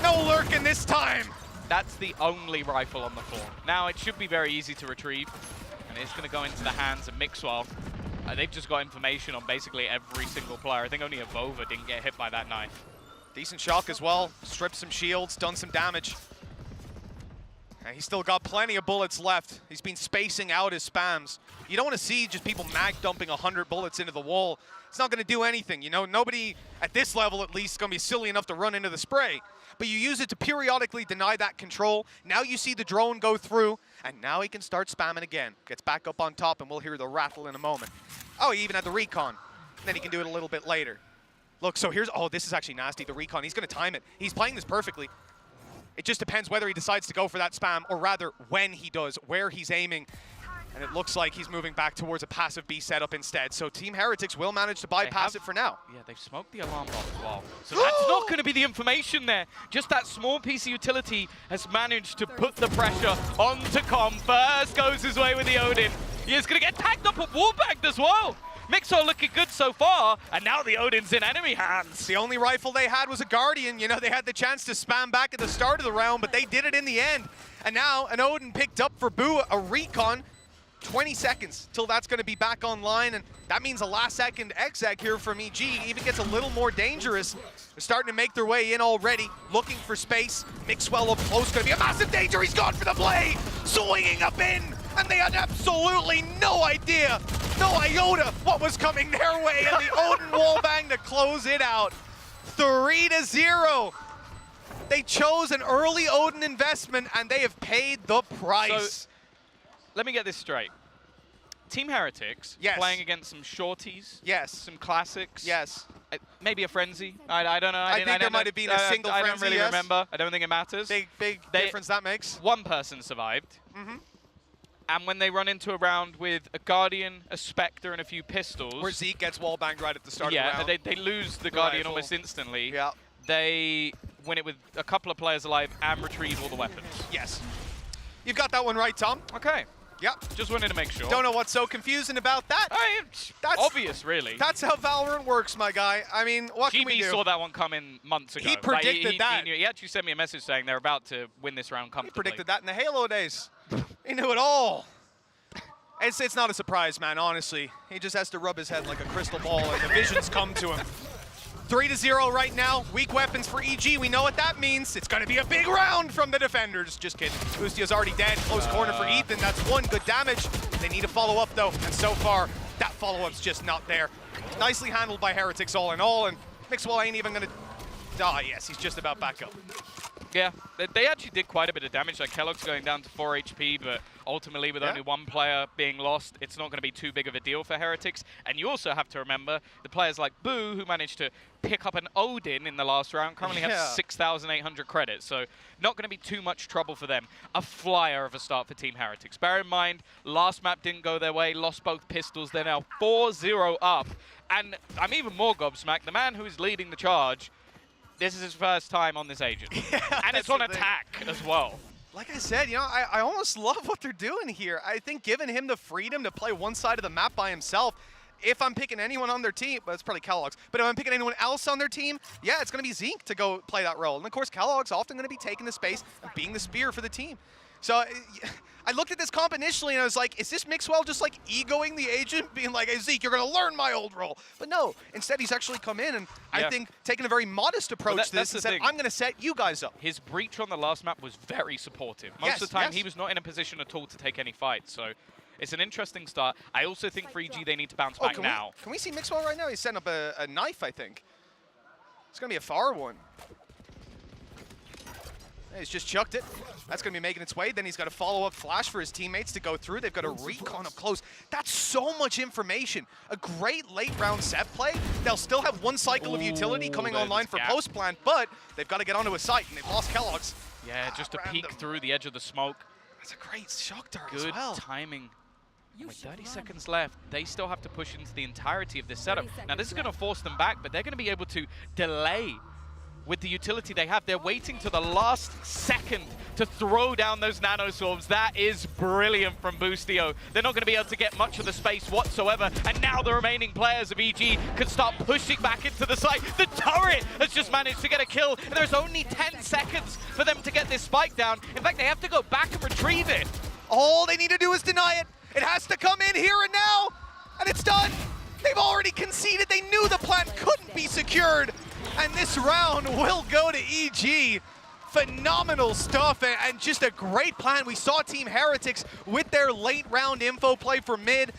No lurking this time. That's the only rifle on the floor. Now, it should be very easy to retrieve, and it's going to go into the hands of Mixwell. They've just got information on basically every single player. I think only Evolva didn't get hit by that knife. Decent shock as well. Stripped some shields, done some damage. And he's still got plenty of bullets left. He's been spacing out his spams. You don't want to see just people mag dumping 100 bullets into the wall. It's not going to do anything. You know, nobody at this level at least is going to be silly enough to run into the spray. But you use it to periodically deny that control. Now you see the drone go through, and now he can start spamming again. Gets back up on top, and we'll hear the rattle in a moment. Oh, he even had the recon. And then he can do it a little bit later. Look, so here's, oh, this is actually nasty, the recon. He's going to time it. He's playing this perfectly. It just depends whether he decides to go for that spam, or rather, when he does, where he's aiming. And it looks like he's moving back towards a passive B setup instead. So Team Heretics will manage to bypass it for now. Yeah, they've smoked the alarm bot as well. So that's not going to be the information there. Just that small piece of utility has managed to put the pressure onto Com. First goes his way with the Odin. He is going to get tagged up at wallbanged as well. Mixo looking good so far, and now the Odin's in enemy hands. The only rifle they had was a Guardian. You know, they had the chance to spam back at the start of the round, but they did it in the end. And now an Odin picked up for Boo, a recon. 20 seconds till that's going to be back online, and that means a last-second exec here from EG. Even gets a little more dangerous. They're starting to make their way in already, looking for space. Mixwell up close, going to be a massive danger. He's gone for the play, swinging up in, and they had absolutely no idea, no iota what was coming their way, and the Odin wallbang to close it out. 3-0. They chose an early Odin investment, and they have paid the price. So, let me get this straight. Team Heretics playing against some shorties, some classics, maybe a frenzy. I don't know. I think there might have been a single frenzy. I don't really remember. I don't think it matters. Big difference that makes. One person survived. And when they run into a round with a Guardian, a Spectre, and a few pistols, where Zeke gets wallbanged right at the start of the round. Yeah, they lose the Guardian almost instantly. Yeah. They win it with a couple of players alive and retrieve all the weapons. Yes. You've got that one right, Tom. Okay. Yep. Just wanted to make sure. Don't know what's so confusing about that. That's obvious, really. That's how Valorant works, my guy. I mean, what can we do? GB saw that one coming months ago. He predicted that. He actually sent me a message saying they're about to win this round comfortably. He predicted that in the Halo days. He knew it all. It's not a surprise, man, honestly. He just has to rub his head like a crystal ball and the visions come to him. 3-0 right now. Weak weapons for EG. We know what that means. It's going to be a big round from the defenders. Just kidding. Boostio's already dead. Close corner for Ethan. That's one good damage. They need a follow-up, though. And so far, that follow-up's just not there. Nicely handled by Heretics all in all. And Mixwell ain't even going to... Ah, yes, he's just about back up. Yeah, they actually did quite a bit of damage. Like Kellogg's going down to 4 HP, but ultimately with only one player being lost, it's not going to be too big of a deal for Heretics. And you also have to remember the players like Boo, who managed to pick up an Odin in the last round, currently have 6,800 credits, so not going to be too much trouble for them. A flyer of a start for Team Heretics. Bear in mind, last map didn't go their way, lost both pistols. They're now 4-0 up. And I'm even more gobsmacked. The man who is leading the charge, this is his first time on this agent. And it's on attack as well. Like I said, you know, I almost love what they're doing here. I think giving him the freedom to play one side of the map by himself, if I'm picking anyone on their team, well, it's probably Kellogg's, but if I'm picking anyone else on their team, yeah, it's going to be Zeke to go play that role. And of course, Kellogg's often going to be taking the space and being the spear for the team. So I looked at this comp initially and I was like, is this Mixwell just like egoing the agent, being like, hey Zeke, you're going to learn my old role? But no, instead he's actually come in and I think taking a very modest approach to this and said, I'm going to set you guys up. His breach on the last map was very supportive. Most of the time he was not in a position at all to take any fights. So it's an interesting start. I also think for EG they need to bounce back now. Can we see Mixwell right now? He's setting up a knife, I think. It's going to be a far one. He's just chucked it. That's going to be making its way. Then he's got a follow-up flash for his teammates to go through. They've got a recon up close. That's so much information. A great late round set play. They'll still have one cycle of utility coming online for post-plant, but they've got to get onto a site, and they've lost Kellogg's. Yeah, just to peek through the edge of the smoke. That's a great shock dart as well. Good timing. With 30 seconds left, they still have to push into the entirety of this setup. Now, this is going to force them back, but they're going to be able to delay with the utility they have. They're waiting to the last second to throw down those nanoswarms. That is brilliant from Boostio. They're not going to be able to get much of the space whatsoever, and now the remaining players of EG can start pushing back into the site. The turret has just managed to get a kill, and there's only 10 seconds for them to get this spike down. In fact, they have to go back and retrieve it. All they need to do is deny it. It has to come in here and now, and it's done. They've already conceded. They knew the plant couldn't be secured. And this round will go to EG. Phenomenal stuff and just a great plan. We saw Team Heretics with their late round info play for mid.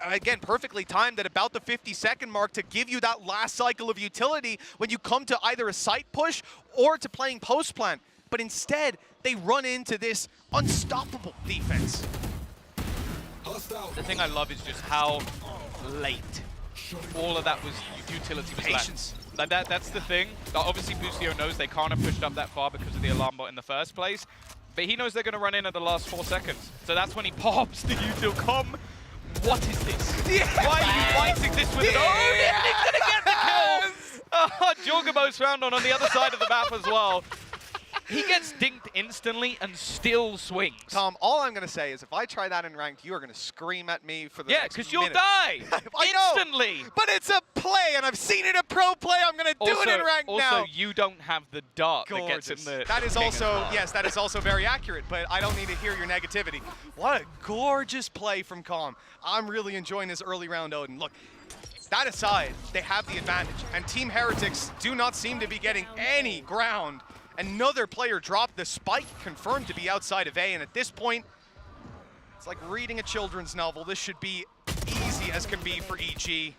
Again, perfectly timed at about the 50-second mark to give you that last cycle of utility when you come to either a site push or to playing post plan. But instead, they run into this unstoppable defense. The thing I love is just how late all of that was utility was patience. Like that's the thing. Obviously, Boostio knows they can't have pushed up that far because of the alarm bot in the first place, but he knows they're going to run in at the last 4 seconds. So that's when he pops the util com. What is this? Yes! Why are you fighting this with an Odin? He's going to get the kill! Jorgamo's found on the other side of the map as well. He gets dinked instantly and still swings. Tom, all I'm going to say is if I try that in ranked, you are going to scream at me for the next because you'll die instantly. Know, but it's a play, and I've seen it a pro play. I'm going to do it in ranked now. Also, you don't have the dart that gets in the That is also, yes, that is also very accurate, but I don't need to hear your negativity. What a gorgeous play from Calm. I'm really enjoying this early round Odin. Look, that aside, they have the advantage, and Team Heretics do not seem to be getting any ground. Another player dropped, the spike confirmed to be outside of A, and at this point, it's like reading a children's novel. This should be easy as can be for EG.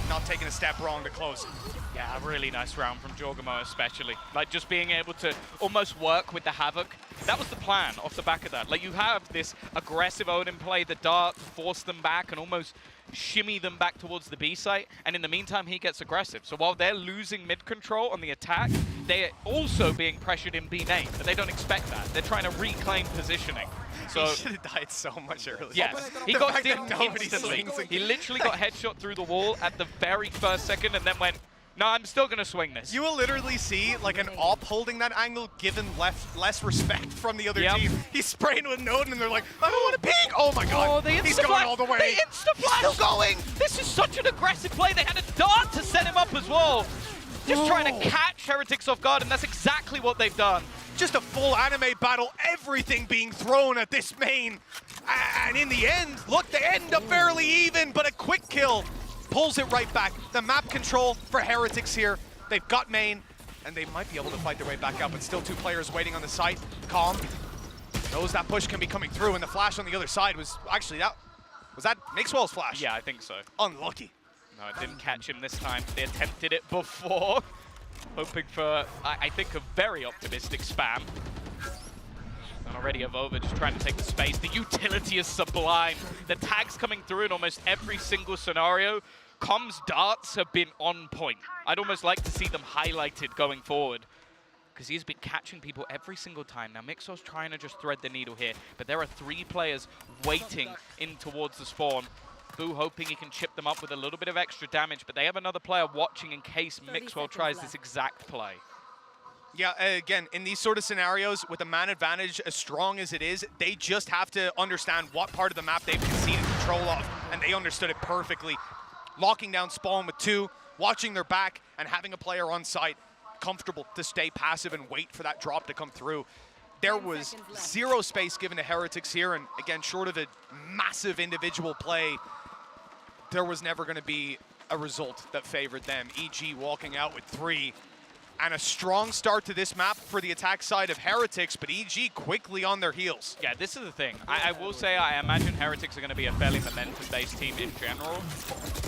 Not taking a step wrong to close it. Yeah, a really nice round from Jorgamo especially. Like just being able to almost work with the Havoc. That was the plan off the back of that. Like you have this aggressive Odin play, the dart to force them back and almost shimmy them back towards the B site, and in the meantime he gets aggressive. So while they're losing mid control on the attack, they're also being pressured in B main, but they don't expect that. They're trying to reclaim positioning. So he should have died so much earlier. Yes, he got dinked instantly. He literally got headshot through the wall at the very first second and then went, no, I'm still going to swing this. You will literally see like an op holding that angle given less respect from the other team. He's spraying with Node and they're like, I don't want to peek. Oh my god, he's going all the way. The insta-flash. He's still going. This is such an aggressive play. They had a dart to set him up as well. Just trying to catch Heretics off guard, and that's exactly what they've done. Just a full anime battle, everything being thrown at this main. And in the end, look, they end up barely even, but a quick kill pulls it right back. The map control for Heretics here. They've got main, and they might be able to fight their way back up, but still 2 players waiting on the site. Calm knows that push can be coming through, and the flash on the other side was actually was that Mixwell's flash? Yeah, I think so. Unlucky. No, it didn't catch him this time. They attempted it before. hoping for, I think, a very optimistic spam. And already Avova just trying to take the space. The utility is sublime. The tags coming through in almost every single scenario. Comms darts have been on point. I'd almost like to see them highlighted going forward, because he's been catching people every single time. Now Mixo's trying to just thread the needle here, but there are 3 players waiting in towards the spawn. Boo hoping he can chip them up with a little bit of extra damage, but they have another player watching in case Mixwell tries this exact play. Yeah, again, in these sort of scenarios, with the man advantage as strong as it is, they just have to understand what part of the map they've conceded control of, and they understood it perfectly. Locking down spawn with 2, watching their back, and having a player on site comfortable to stay passive and wait for that drop to come through. There was 0 space given to Heretics here, and again, short of a massive individual play, there was never going to be a result that favored them. EG walking out with 3. And a strong start to this map for the attack side of Heretics, but EG quickly on their heels. Yeah, this is the thing. I will say I imagine Heretics are going to be a fairly momentum-based team in general,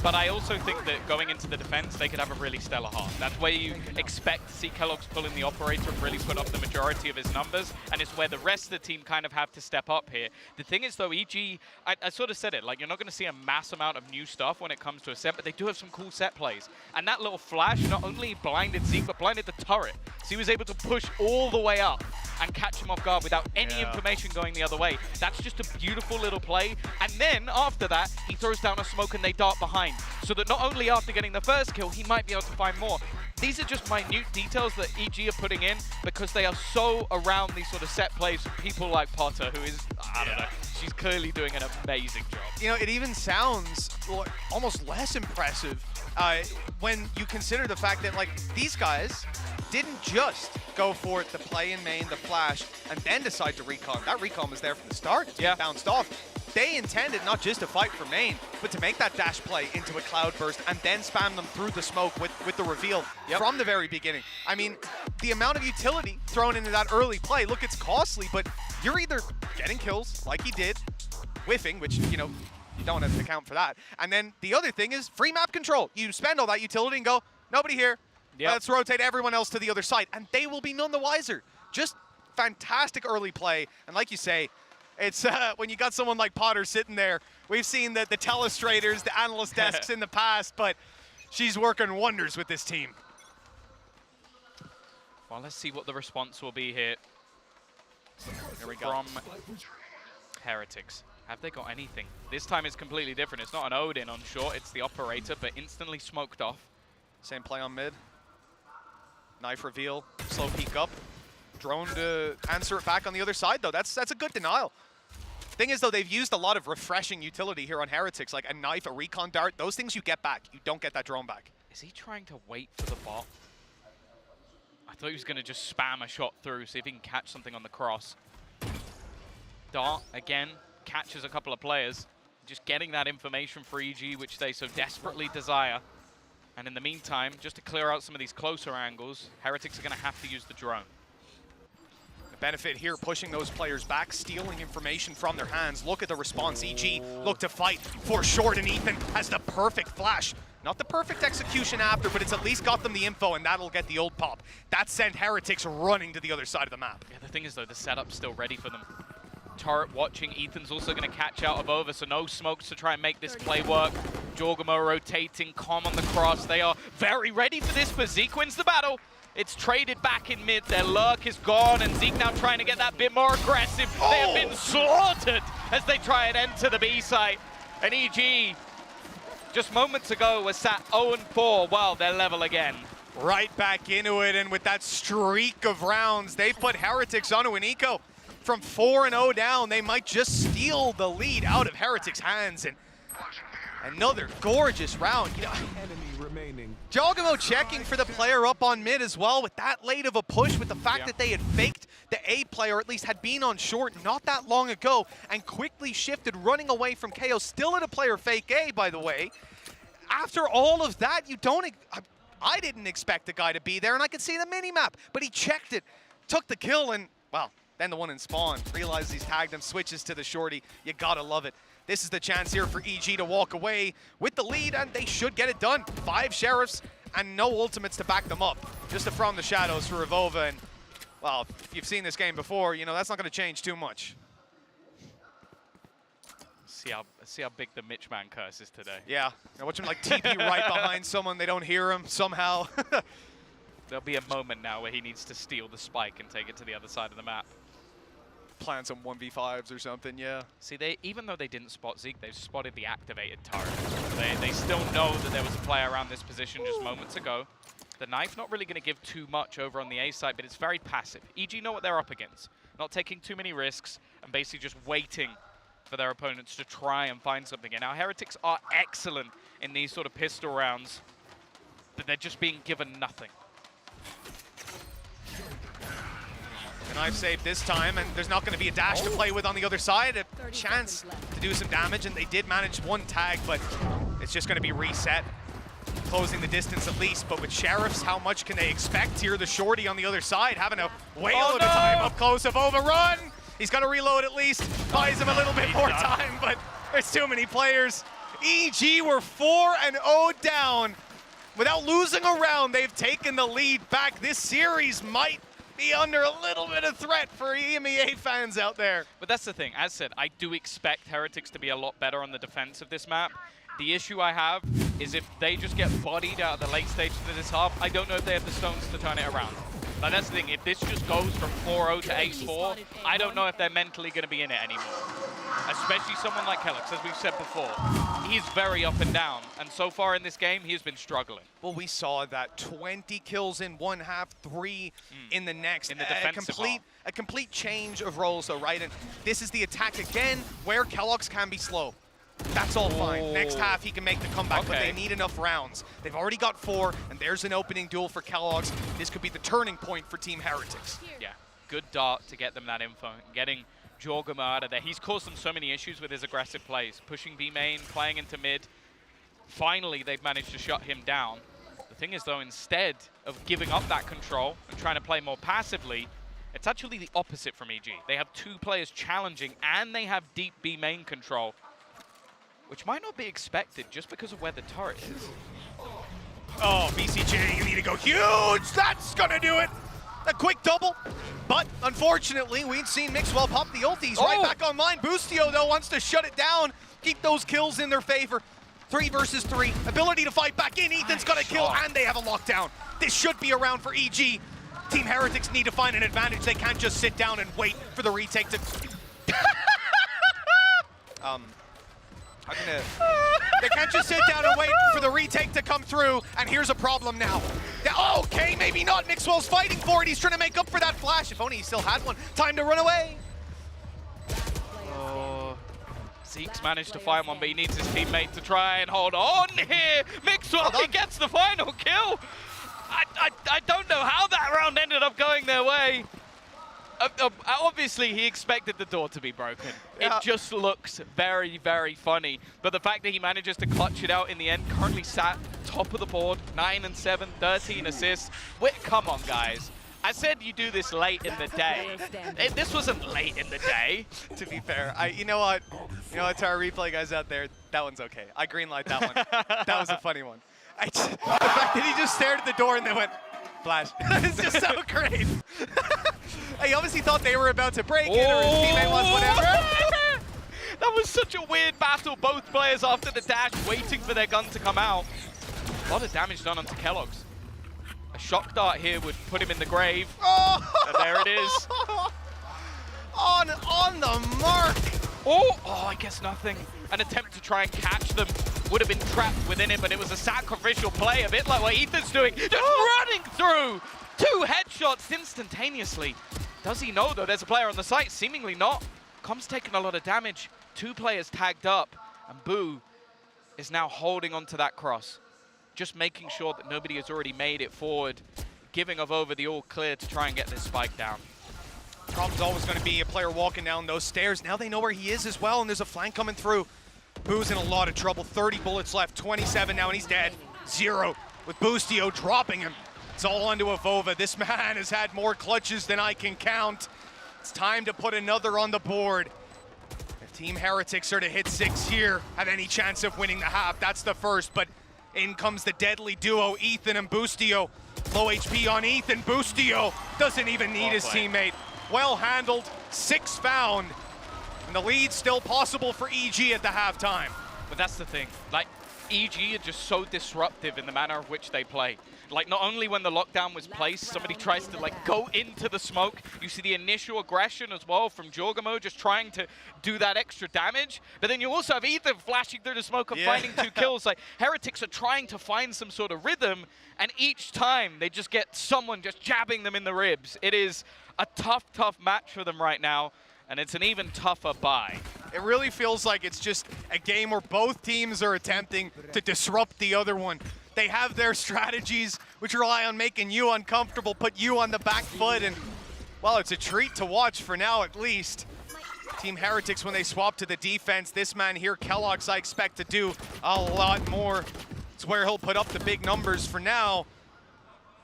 but I also think that going into the defense, they could have a really stellar half. That's where you expect to see Kellogg's pull in the operator and really put up the majority of his numbers, and it's where the rest of the team kind of have to step up here. The thing is, though, EG, I sort of said it, like, you're not going to see a mass amount of new stuff when it comes to Ascent, but they do have some cool set plays. And that little flash not only blinded Zeke, but blinded the turret. So he was able to push all the way up and catch him off guard without any information going the other way. That's just a beautiful little play. And then after that, he throws down a smoke and they dart behind. So that not only after getting the first kill, he might be able to find more. These are just minute details that EG are putting in because they are so around these sort of set plays from people like Potter, who is, I don't know, she's clearly doing an amazing job. You know, it even sounds almost less impressive when you consider the fact that, like, these guys didn't just go for it, the play in main, the flash, and then decide to recon. That recon was there from the start. It bounced off. They intended not just to fight for main, but to make that dash play into a cloudburst and then spam them through the smoke with the reveal from the very beginning. I mean, the amount of utility thrown into that early play, look, it's costly, but you're either getting kills, like he did, whiffing, which, you know, you don't have to account for that. And then the other thing is free map control. You spend all that utility and go, nobody here. Let's rotate everyone else to the other side, and they will be none the wiser. Just fantastic early play, and like you say, it's when you got someone like Potter sitting there. We've seen the telestrators, the analyst desks in the past, but she's working wonders with this team. Well, let's see what the response will be here. Here we go. From Heretics. Have they got anything? This time it's completely different. It's not an Odin on short, it's the operator, but instantly smoked off. Same play on mid. Knife reveal, slow peek up. Drone to answer it back on the other side, though. That's a good denial. Thing is, though, they've used a lot of refreshing utility here on Heretics, like a knife, a recon dart. Those things you get back. You don't get that drone back. Is he trying to wait for the bot? I thought he was going to just spam a shot through, see if he can catch something on the cross. Dart, again, catches a couple of players. Just getting that information for EG, which they so desperately desire. And in the meantime, just to clear out some of these closer angles, Heretics are going to have to use the drone. The benefit here, pushing those players back, stealing information from their hands. Look at the response. EG look to fight for short, and Ethan has the perfect flash. Not the perfect execution after, but it's at least got them the info, and that'll get the old pop. That sent Heretics running to the other side of the map. Yeah, the thing is, though, the setup's still ready for them. Turret watching. Ethan's also going to catch out of over, so no smokes to try and make this play work. Jorgamo rotating, Com on the cross. They are very ready for this, but Zeke wins the battle. It's traded back in mid. Their lurk is gone, and Zeke now trying to get that bit more aggressive. They have been slaughtered as they try and enter the B site. And EG, just moments ago, was sat 0-4. Well, they're level again. Right back into it, and with that streak of rounds, they put Heretics onto an eco. From 4-0 down, they might just steal the lead out of Heretics' hands. And another gorgeous round. You know, Jorgamo checking for the player up on mid as well with that late of a push, with the fact that they had faked the A player, or at least had been on short not that long ago, and quickly shifted, running away from KO. Still at a player fake A, by the way. After all of that, you don't... I didn't expect the guy to be there, and I could see the mini-map, but he checked it, took the kill, and, well, then the one in spawn. Realizes he's tagged him, switches to the shorty. You gotta love it. This is the chance here for EG to walk away with the lead, and they should get it done. 5 sheriffs and no ultimates to back them up. Just a From the Shadows for Revova, and, well, if you've seen this game before, you know, that's not going to change too much. See how big the Mitch man curse is today. Yeah, now watch him like TP right behind someone, they don't hear him somehow. There'll be a moment now where he needs to steal the spike and take it to the other side of the map. Plan some 1v5s or something, yeah. See, even though they didn't spot Zeke, they've spotted the activated turret. They still know that there was a player around this position just moments ago. The knife not really going to give too much over on the A side, but it's very passive. EG know what they're up against. Not taking too many risks and basically just waiting for their opponents to try and find something. And now Heretics are excellent in these sort of pistol rounds, but they're just being given nothing. The knife saved this time, and there's not going to be a dash to play with on the other side. A chance to do some damage, and they did manage one tag, but it's just going to be reset. Closing the distance at least, but with Sheriffs, how much can they expect here? The shorty on the other side having a whale of a time up close of overrun. He's got to reload at least, buys him a little bit more time, but there's too many players. EG were 4-0 down. Without losing a round, they've taken the lead back. This series might be under a little bit of threat for EMEA fans out there. But that's the thing, as said, I do expect Heretics to be a lot better on the defense of this map. The issue I have is if they just get bodied out of the late stages of this half, I don't know if they have the stones to turn it around. But that's the thing, if this just goes from 4-0 to 8-4, I don't know if they're mentally going to be in it anymore. Especially someone like Kellox, as we've said before. He's very up and down, and so far in this game, he's been struggling. Well, we saw that 20 kills in one half, 3 in the next. In the defensive a complete change of roles, though, right? And this is the attack again, where Kellox can be slow. That's all fine. Next half, he can make the comeback, but they need enough rounds. They've already got 4, and there's an opening duel for Kellogg's. This could be the turning point for Team Heretics. Yeah, good dart to get them that info. Getting Jorgama out of there. He's caused them so many issues with his aggressive plays. Pushing B main, playing into mid. Finally, they've managed to shut him down. The thing is, though, instead of giving up that control and trying to play more passively, it's actually the opposite from EG. They have 2 players challenging, and they have deep B main control, which might not be expected just because of where the turret is. Oh, VCJ, you need to go huge! That's gonna do it! A quick double, but unfortunately, we've seen Mixwell pop the ultis right back online. Boostio, though, wants to shut it down, keep those kills in their favor. 3 versus 3, ability to fight back in. Ethan's got a kill, and they have a lockdown. This should be a round for EG. Team Heretics need to find an advantage. They can't just sit down and wait for the retake to... They can't just sit down and wait for the retake to come through, and here's a problem now. Okay, maybe not. Mixwell's fighting for it. He's trying to make up for that flash. If only he still had one. Time to run away. Oh, Zeke's managed to find one, but he needs his teammate to try and hold on here. Mixwell, he gets the final kill. I don't know how that round ended up going their way. Obviously, he expected the door to be broken. It just looks very, very funny. But the fact that he manages to clutch it out in the end, currently sat top of the board, 9 and 7, 13 assists. Come on, guys. I said you do this late in the day. This wasn't late in the day. To be fair, you know what? To our replay guys out there, that one's okay. I greenlight that one. That was a funny one. The fact that he just stared at the door and then went, flash. It's just so great. He obviously thought they were about to break it, or his teammate was, whatever. That was such a weird battle. Both players after the dash waiting for their gun to come out. A lot of damage done onto Kellogg's. A shock dart here would put him in the grave. And there it is. On the mark. I guess nothing. An attempt to try and catch them would have been trapped within it, but it was a sacrificial play, a bit like what Ethan's doing. Just running through 2 headshots instantaneously. Does he know, though, there's a player on the site? Seemingly not. Com's taken a lot of damage. 2 players tagged up, and Boo is now holding onto that cross. Just making sure that nobody has already made it forward, giving over the all clear to try and get this spike down. Problem's always going to be a player walking down those stairs. Now they know where he is as well, and there's a flank coming through. Boo's in a lot of trouble. 30 bullets left, 27 now, and he's dead. 0 with Boostio dropping him. It's all onto Avova. This man has had more clutches than I can count. It's time to put another on the board. If Team Heretics are to hit 6 here, have any chance of winning the half, that's the first. But In comes the deadly duo, Ethan and Boostio. Low HP on Ethan. Boostio doesn't even need his teammate. Well handled, 6 found. And the lead's still possible for EG at the halftime. But that's the thing. Like, EG are just so disruptive in the manner of which they play. Like, not only when the lockdown was placed, somebody tries to, like, go into the smoke. You see the initial aggression as well from Jorgamo, just trying to do that extra damage. But then you also have Ethan flashing through the smoke and finding 2 kills. Like, Heretics are trying to find some sort of rhythm, and each time they just get someone just jabbing them in the ribs. It is a tough, tough match for them right now, and it's an even tougher bye. It really feels like it's just a game where both teams are attempting to disrupt the other one. They have their strategies, which rely on making you uncomfortable, put you on the back foot, and, well, it's a treat to watch for now at least. Team Heretics, when they swap to the defense, this man here, Kellogg's, I expect to do a lot more. It's where he'll put up the big numbers for now.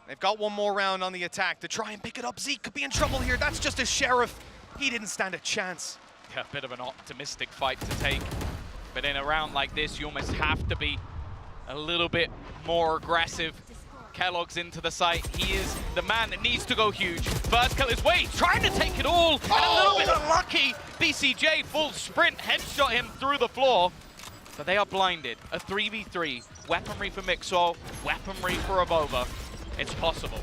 They've got one more round on the attack to try and pick it up. Zeke could be in trouble here. That's just a Sheriff. He didn't stand a chance. Yeah, a bit of an optimistic fight to take. But in a round like this, you almost have to be a little bit more aggressive. Kellogg's into the site. He is the man that needs to go huge. First kill his way, trying to take it all, and a little bit unlucky. BCJ full sprint, headshot him through the floor. But they are blinded. A 3v3. Weaponry for Mixwell, weaponry for Avova. It's possible.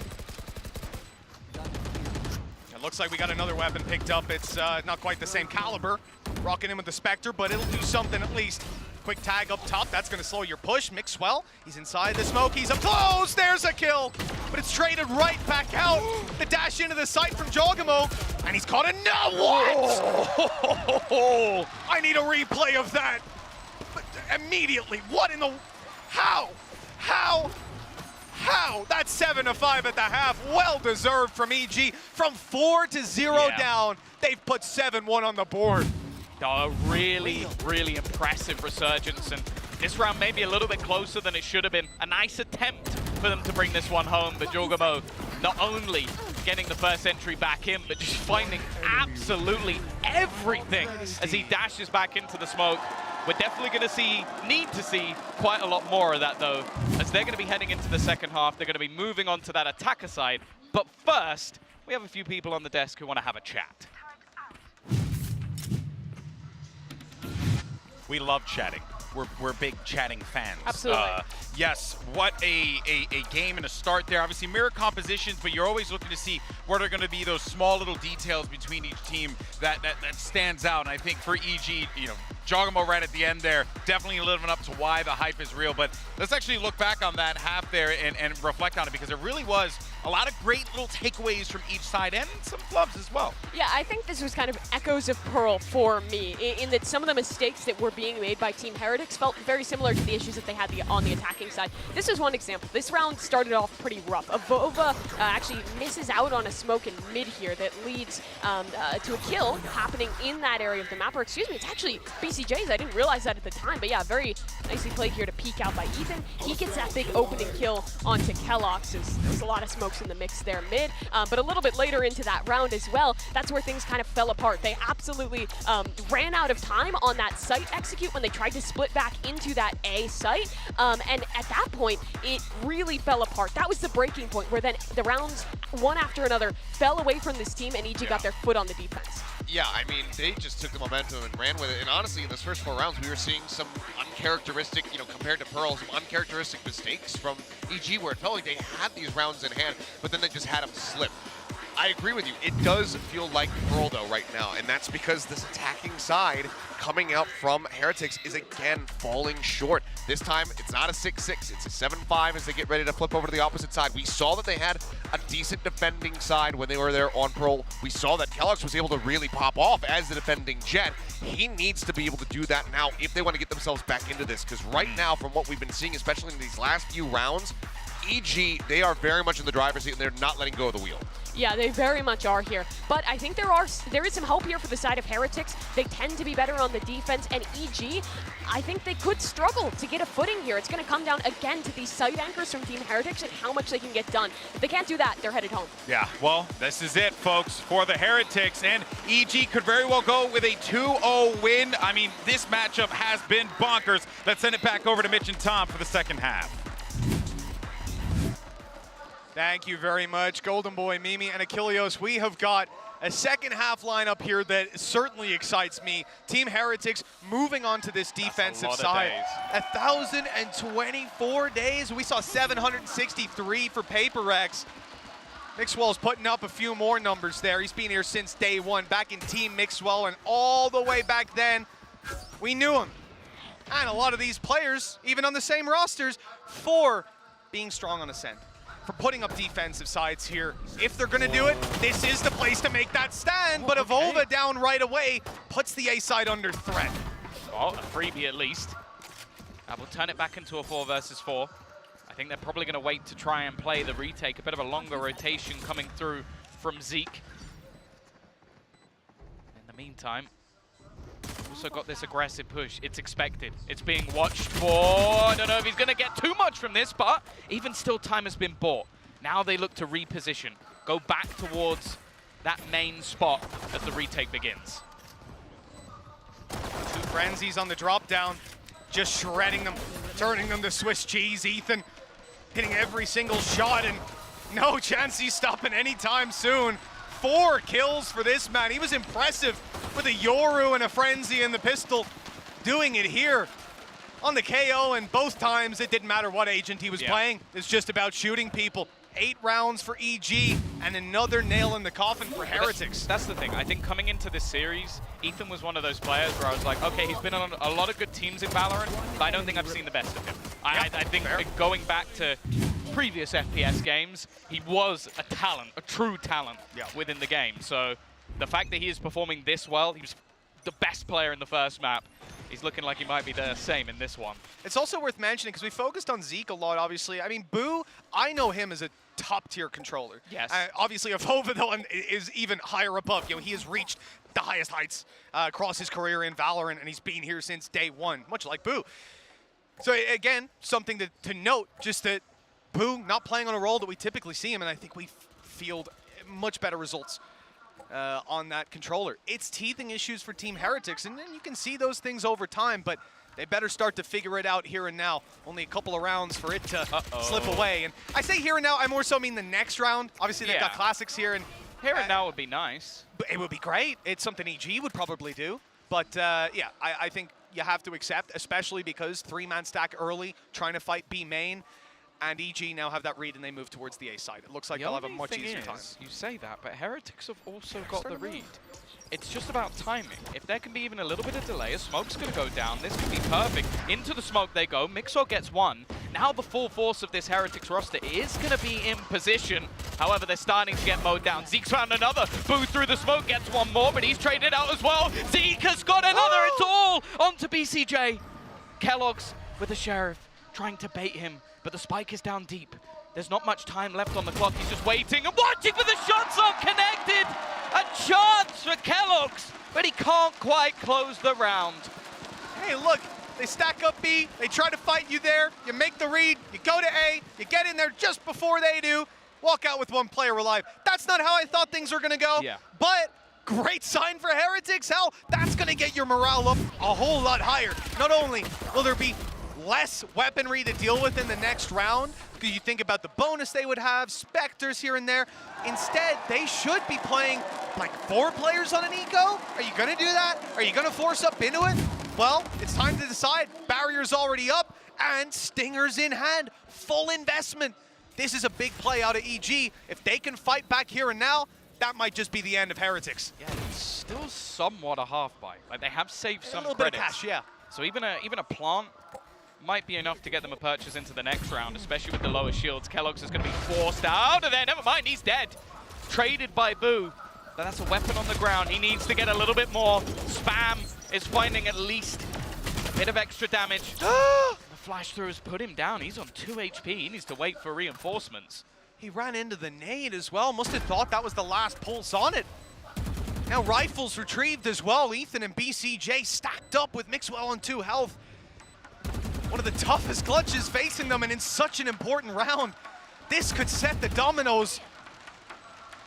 It looks like we got another weapon picked up. It's not quite the same caliber. Rocking in with the Spectre, but it'll do something at least. Quick tag up top, that's gonna slow your push. Mixwell, he's inside the smoke, he's up close, there's a kill! But it's traded right back out. The dash into the site from Jorgamo, and he's caught another what? I need a replay of that. But immediately, what in the, how? That's 7-5 at the half, well deserved from EG. From 4-0 down, they've put 7-1 on the board. A really, really impressive resurgence, and this round may be a little bit closer than it should have been. A nice attempt for them to bring this one home, but Jorgamo not only getting the first entry back in, but just finding absolutely everything as he dashes back into the smoke. We're definitely going to need to see quite a lot more of that, though, as they're going to be heading into the second half. They're going to be moving on to that attacker side. But first, we have a few people on the desk who want to have a chat. We love chatting. We're big chatting fans. Absolutely. Yes, what a game and a start there. Obviously mirror compositions, but you're always looking to see what are going to be those small little details between each team that stands out. And I think for EG, you know, Jorgamo right at the end there, definitely living up to why the hype is real. But let's actually look back on that half there and reflect on it, because it really was a lot of great little takeaways from each side and some flubs as well. Yeah, I think this was kind of echoes of Pearl for me, in that some of the mistakes that were being made by Team Heretics felt very similar to the issues that they had on the attacking side. This is one example. This round started off pretty rough. Avova actually misses out on a smoke in mid here that leads to a kill happening in that area of the map. Or excuse me, it's actually BCJ's. I didn't realize that at the time, but yeah, very nicely played here to peek out by Ethan. He gets that big opening kill onto Kellogg's. There's a lot of smokes in the mix there mid, but a little bit later into that round as well, that's where things kind of fell apart. They absolutely ran out of time on that site execute when they tried to split back into that A site, and at that point, it really fell apart. That was the breaking point where then the rounds, one after another, fell away from this team and EG got their foot on the defense. Yeah, I mean, they just took the momentum and ran with it. And honestly, in those first 4 rounds, we were seeing some uncharacteristic, you know, compared to Pearl, some uncharacteristic mistakes from EG, where it felt like they had these rounds in hand, but then they just had them slip. I agree with you. It does feel like Pearl, though, right now, and that's because this attacking side coming out from Heretics is again falling short. This time, it's not a 6-6, it's a 7-5 as they get ready to flip over to the opposite side. We saw that they had a decent defending side when they were there on Pearl. We saw that Kellogg's was able to really pop off as the defending Jet. He needs to be able to do that now if they want to get themselves back into this, because right now, from what we've been seeing, especially in these last few rounds, EG, they are very much in the driver's seat and they're not letting go of the wheel. Yeah, they very much are here. But I think there is some hope here for the side of Heretics. They tend to be better on the defense, and EG, I think they could struggle to get a footing here. It's going to come down again to these side anchors from Team Heretics and how much they can get done. If they can't do that, they're headed home. Yeah, well, this is it, folks, for the Heretics, and EG could very well go with a 2-0 win. I mean, this matchup has been bonkers. Let's send it back over to Mitch and Tom for the second half. Thank you very much, Golden Boy, Mimi, and Achilleos. We have got a second half lineup here that certainly excites me. Team Heretics moving on to this defensive side. 1,024 days. We saw 763 for HyperX. Mixwell's putting up a few more numbers there. He's been here since day one, back in Team Mixwell, and all the way back then, we knew him. And a lot of these players, even on the same rosters, for being strong on Ascent, for putting up defensive sides here. If they're gonna do it, this is the place to make that stand, but Avova down right away puts the A side under threat. Well, a freebie at least. We'll turn it back into a 4 versus 4. I think they're probably gonna wait to try and play the retake, a bit of a longer rotation coming through from Zeke. In the meantime, also got this aggressive push. It's expected. It's being watched for. I don't know if he's going to get too much from this, but even still, time has been bought. Now they look to reposition, go back towards that main spot as the retake begins. 2 frenzies on the drop down, just shredding them, turning them to Swiss cheese. Ethan hitting every single shot, and no chance he's stopping anytime soon. 4 kills for this man. He was impressive with a Yoru and a frenzy and the pistol, doing it here on the KO, and both times it didn't matter what agent he was playing. It's just about shooting people. 8 rounds for EG and another nail in the coffin for Heretics. That's the thing. I think coming into this series, Ethan was one of those players where I was like, okay, he's been on a lot of good teams in Valorant, but I don't think I've seen the best of him. I think going back to previous FPS games, he was a talent, a true talent within the game. So the fact that he is performing this well, he was the best player in the first map. He's looking like he might be the same in this one. It's also worth mentioning, because we focused on Zeke a lot, obviously. I mean, Boo, I know him as a top-tier controller. Yes. Obviously, Avova, though, is even higher above. You know, he has reached the highest heights across his career in Valorant, and he's been here since day one, much like Boo. So, again, something to note, just that Boo not playing on a role that we typically see him, and I think we field much better results on that controller. It's teething issues for Team Heretics, and then you can see those things over time, but they better start to figure it out here and now. Only a couple of rounds for it to slip away. And I say here and now, I more so mean the next round. Obviously, they've got classics here. And here and now would be nice. It would be great. It's something EG would probably do. But yeah, I think you have to accept, especially because 3-man stack early, trying to fight B main. And EG now have that read, and they move towards the A side. It looks like they'll have a much easier time. You say that, but Heretics have also got the read. It's just about timing. If there can be even a little bit of delay, a smoke's going to go down. This could be perfect. Into the smoke they go. Mixo gets 1. Now the full force of this Heretics roster is going to be in position. However, they're starting to get mowed down. Zeke's found another. Boo through the smoke gets 1 more, but he's traded out as well. Zeke has got another. It's all onto BCJ. Kellogg's with the Sheriff, trying to bait him. But the spike is down deep. There's not much time left on the clock. He's just waiting and watching for the shots on connected. A chance for Kellogg's, but he can't quite close the round. Hey, look, they stack up B. They try to fight you there. You make the read. You go to A. You get in there just before they do. Walk out with 1 player alive. That's not how I thought things were going to go. Yeah. But great sign for Heretics. Hell, that's going to get your morale up a whole lot higher. Not only will there be less weaponry to deal with in the next round, because you think about the bonus they would have, Spectres here and there. Instead, they should be playing like 4 players on an eco. Are you gonna do that? Are you gonna force up into it? Well, it's time to decide. Barrier's already up and Stingers in hand. Full investment. This is a big play out of EG. If they can fight back here and now, that might just be the end of Heretics. Yeah, it's still somewhat a half buy. Like, they have saved some a little credits. bit of cash, yeah. So even a plant might be enough to get them a purchase into the next round, especially with the lower shields. Kellogg's is going to be forced out of there. Never mind, he's dead. Traded by Boo. But that's a weapon on the ground. He needs to get a little bit more. Spam is finding at least a bit of extra damage. The flash through has put him down. He's on 2 HP. He needs to wait for reinforcements. He ran into the nade as well. Must have thought that was the last pulse on it. Now rifles retrieved as well. Ethan and BCJ stacked up with Mixwell on 2 health. One of the toughest clutches facing them, and in such an important round. This could set the dominoes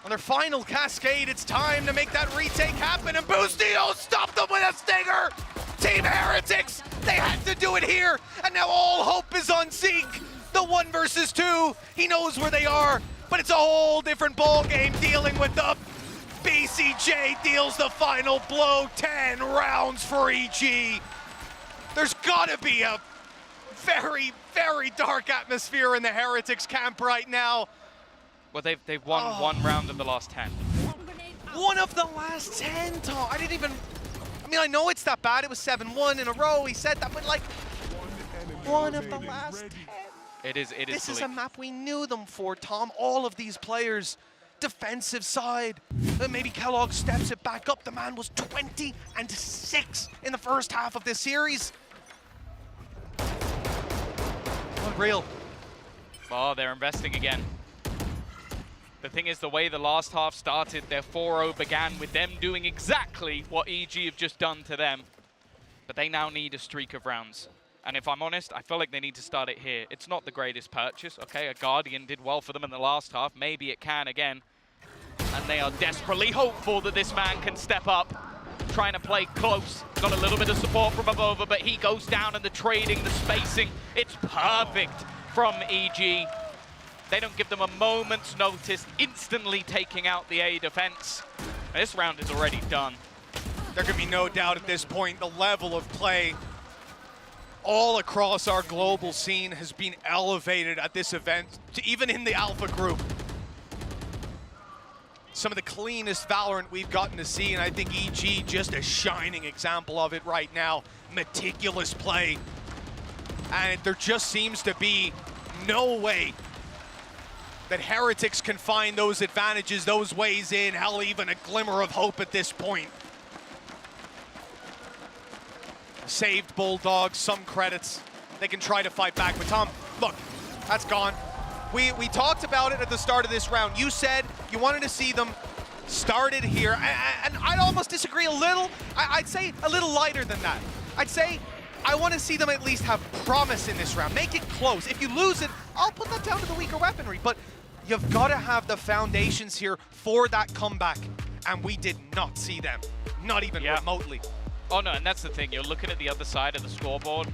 on their final cascade. It's time to make that retake happen, and Boostio stopped them with a stinger! Team Heretics, they had to do it here, and now all hope is on Zeke. The 1 versus 2, he knows where they are, but it's a whole different ball game dealing with them. BCJ deals the final blow, 10 rounds for EG. There's gotta be a very, very dark atmosphere in the Heretics camp right now. Well, they've won 1 round of the last 10. 1 of the last 10, Tom. I mean, I know it's that bad. It was 7-1 in a row. He said that, but like, 1 of the last 10. It is. This is a map we knew them for, Tom. All of these players, defensive side. Maybe Kellogg steps it back up. The man was 20-6 in the first half of this series. Unreal. Oh, they're investing again. The thing is, the way the last half started, their 4-0 began with them doing exactly what EG have just done to them. But they now need a streak of rounds. And if I'm honest, I feel like they need to start it here. It's not the greatest purchase, okay? A Guardian did well for them in the last half. Maybe it can again. And they are desperately hopeful that this man can step up. Trying to play close. Got a little bit of support from Abova, but he goes down, and the trading, the spacing, it's perfect from EG. They don't give them a moment's notice, instantly taking out the A defense. This round is already done. There can be no doubt at this point the level of play all across our global scene has been elevated at this event, to even in the Alpha group. Some of the cleanest Valorant we've gotten to see, and I think EG just a shining example of it right now. Meticulous play. And there just seems to be no way that Heretics can find those advantages, those ways in, hell, even a glimmer of hope at this point. Saved Bulldogs, some credits. They can try to fight back, but Tom, look, that's gone. We talked about it at the start of this round. You said you wanted to see them started here, and I'd almost disagree a little. I'd say a little lighter than that. I'd say I want to see them at least have promise in this round. Make it close. If you lose it, I'll put that down to the weaker weaponry, but you've got to have the foundations here for that comeback, and we did not see them, not even remotely. Oh no, and that's the thing. You're looking at the other side of the scoreboard.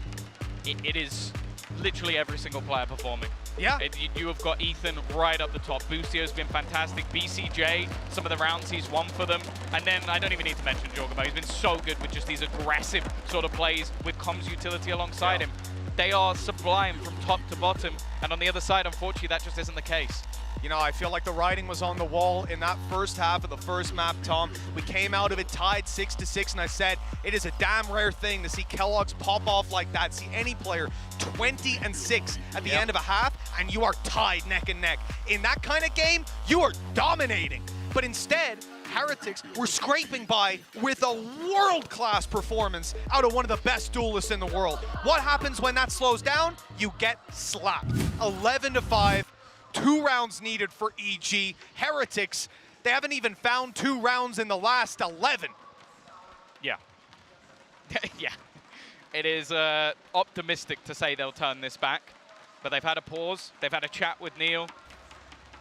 It is literally every single player performing. Yeah. You have got Ethan right up the top. Boostio's been fantastic. BCJ, some of the rounds he's won for them. And then I don't even need to mention Jorgamo. He's been so good with just these aggressive sort of plays with comms utility alongside him. They are sublime from top to bottom. And on the other side, unfortunately, that just isn't the case. You know, I feel like the writing was on the wall in that first half of the first map, Tom. We came out of it tied 6-6, and I said it is a damn rare thing to see Kellogg's pop off like that, see any player 20-6 at the end of a half, and you are tied neck and neck. In that kind of game, you are dominating. But instead, Heretics were scraping by with a world-class performance out of one of the best duelists in the world. What happens when that slows down? You get slapped. 11-5. 2 rounds needed for EG. Heretics, they haven't even found 2 rounds in the last 11. Yeah. Yeah. It is optimistic to say they'll turn this back, but they've had a pause. They've had a chat with Neil.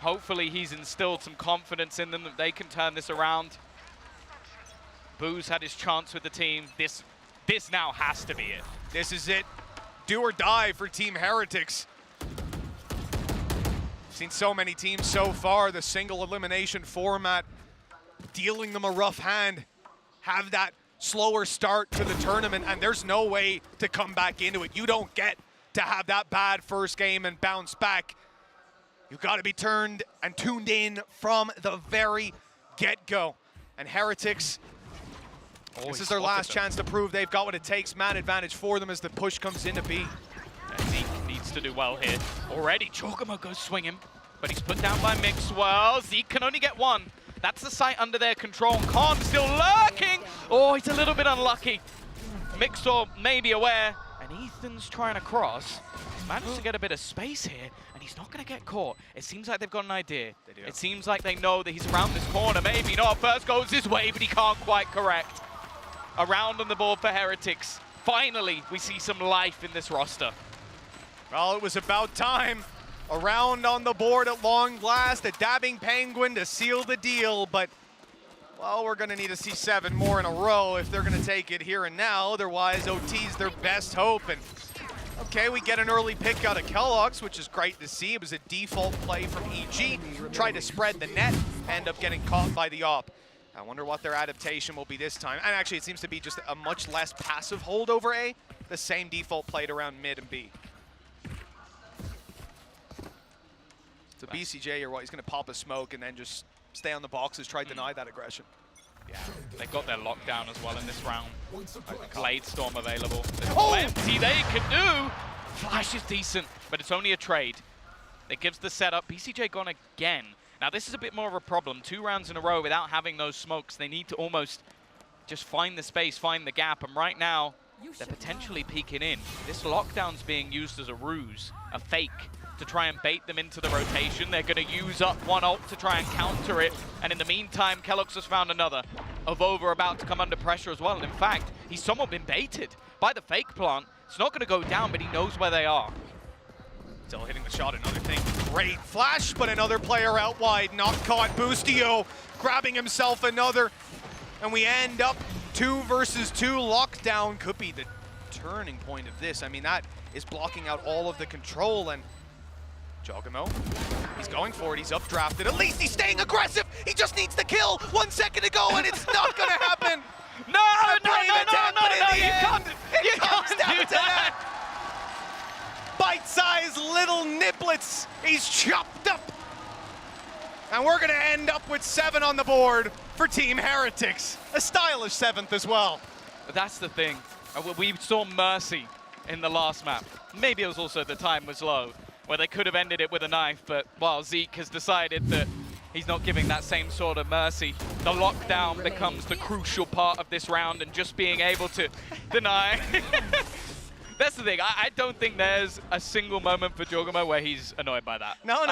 Hopefully he's instilled some confidence in them that they can turn this around. Boo's had his chance with the team. This now has to be it. This is it. Do or die for Team Heretics. Seen so many teams so far, the single elimination format, dealing them a rough hand, have that slower start to the tournament, and there's no way to come back into it. You don't get to have that bad first game and bounce back. You've got to be turned and tuned in from the very get-go. And Heretics, this is their last chance to prove they've got what it takes. Man advantage for them as the push comes into B. Zeke needs to do well here. Already, Jorgamo goes swinging, but he's put down by Mixwell. Zeke can only get 1. That's the site under their control. Khan still lurking. Oh, he's a little bit unlucky. Mixwell may be aware, and Ethan's trying to cross. managed to get a bit of space here, and he's not going to get caught. It seems like they've got an idea. They do. It seems like they know that he's around this corner. Maybe not. First goes his way, but he can't quite correct. A round on the board for Heretics. Finally, we see some life in this roster. Well, it was about time. A round on the board at long last, a dabbing penguin to seal the deal, but well, we're gonna need to see 7 more in a row if they're gonna take it here and now. Otherwise, OT's their best hope. And okay, we get an early pick out of Kellogg's, which is great to see. It was a default play from EG. Tried to spread the net, end up getting caught by the op. I wonder what their adaptation will be this time. And actually, it seems to be just a much less passive hold over A. The same default played around mid and B. So BCJ, or what? He's gonna pop a smoke and then just stay on the boxes, try to deny that aggression. Yeah, they got their lockdown as well in this round. Blade Storm available. There's Oh! plenty they can do. Flash is decent, but it's only a trade. It gives the setup. BCJ gone again. Now this is a bit more of a problem. 2 rounds in a row without having those smokes. They need to almost just find the space, find the gap, and right now they're potentially peeking in. This lockdown's being used as a ruse, a fake, to try and bait them into the rotation. They're going to use up one ult to try and counter it. And in the meantime, Kellogg's has found another. Avova about to come under pressure as well. And in fact, he's somewhat been baited by the fake plant. It's not going to go down, but he knows where they are. Still hitting the shot, another thing. Great flash, but another player out wide. Not caught. Boostio grabbing himself another. And we end up 2 versus 2. Lockdown could be the turning point of this. I mean, that is blocking out all of the control. And Jogamo, he's going for it, he's updrafted. At least he's staying aggressive. He just needs to kill. 1 second to go, and it's not gonna happen. No, you can't do that. Bite-sized little niblets. He's chopped up. And we're gonna end up with 7 on the board for Team Heretics. A stylish 7th as well. But that's the thing. We saw Mercy in the last map. Maybe it was also the time was low, where they could have ended it with a knife, but well, Zeke has decided that he's not giving that same sort of mercy. The lockdown becomes the crucial part of this round, and just being able to deny. That's the thing. I don't think there's a single moment for Jogamo where he's annoyed by that. No.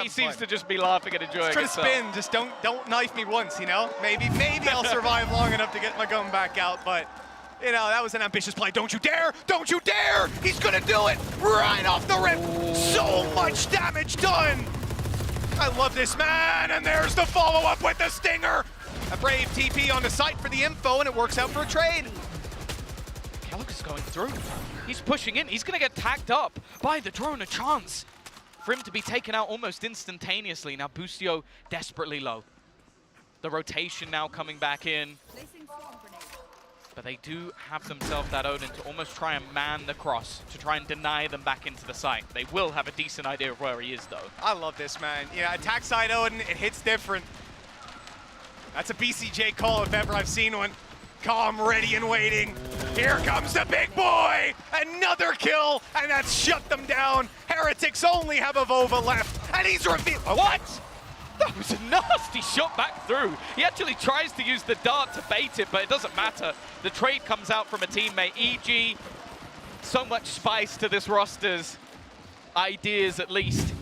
He seems to just be laughing and enjoying it. Trying to spin, just don't knife me once, you know? Maybe I'll survive long enough to get my gun back out, but you know, that was an ambitious play. Don't you dare! Don't you dare! He's gonna do it right off the rip! So much damage done! I love this man, and there's the follow-up with the stinger! A brave TP on the site for the info, and it works out for a trade. Kellogg's going through. He's pushing in. He's gonna get tagged up by the drone. A chance for him to be taken out almost instantaneously. Now Boostio desperately low. The rotation now coming back in. But they do have themselves that Odin to almost try and man the cross, to try and deny them back into the site. They will have a decent idea of where he is, though. I love this, man. Yeah, attack side Odin, it hits different. That's a BCJ call if ever I've seen one. Calm, ready, and waiting. Here comes the big boy! Another kill, and that's shut them down. Heretics only have Avova left, and he's revealed. Oh, what? That was a nasty shot back through. He actually tries to use the dart to bait it, but it doesn't matter. The trade comes out from a teammate. EG, so much spice to this roster's ideas at least.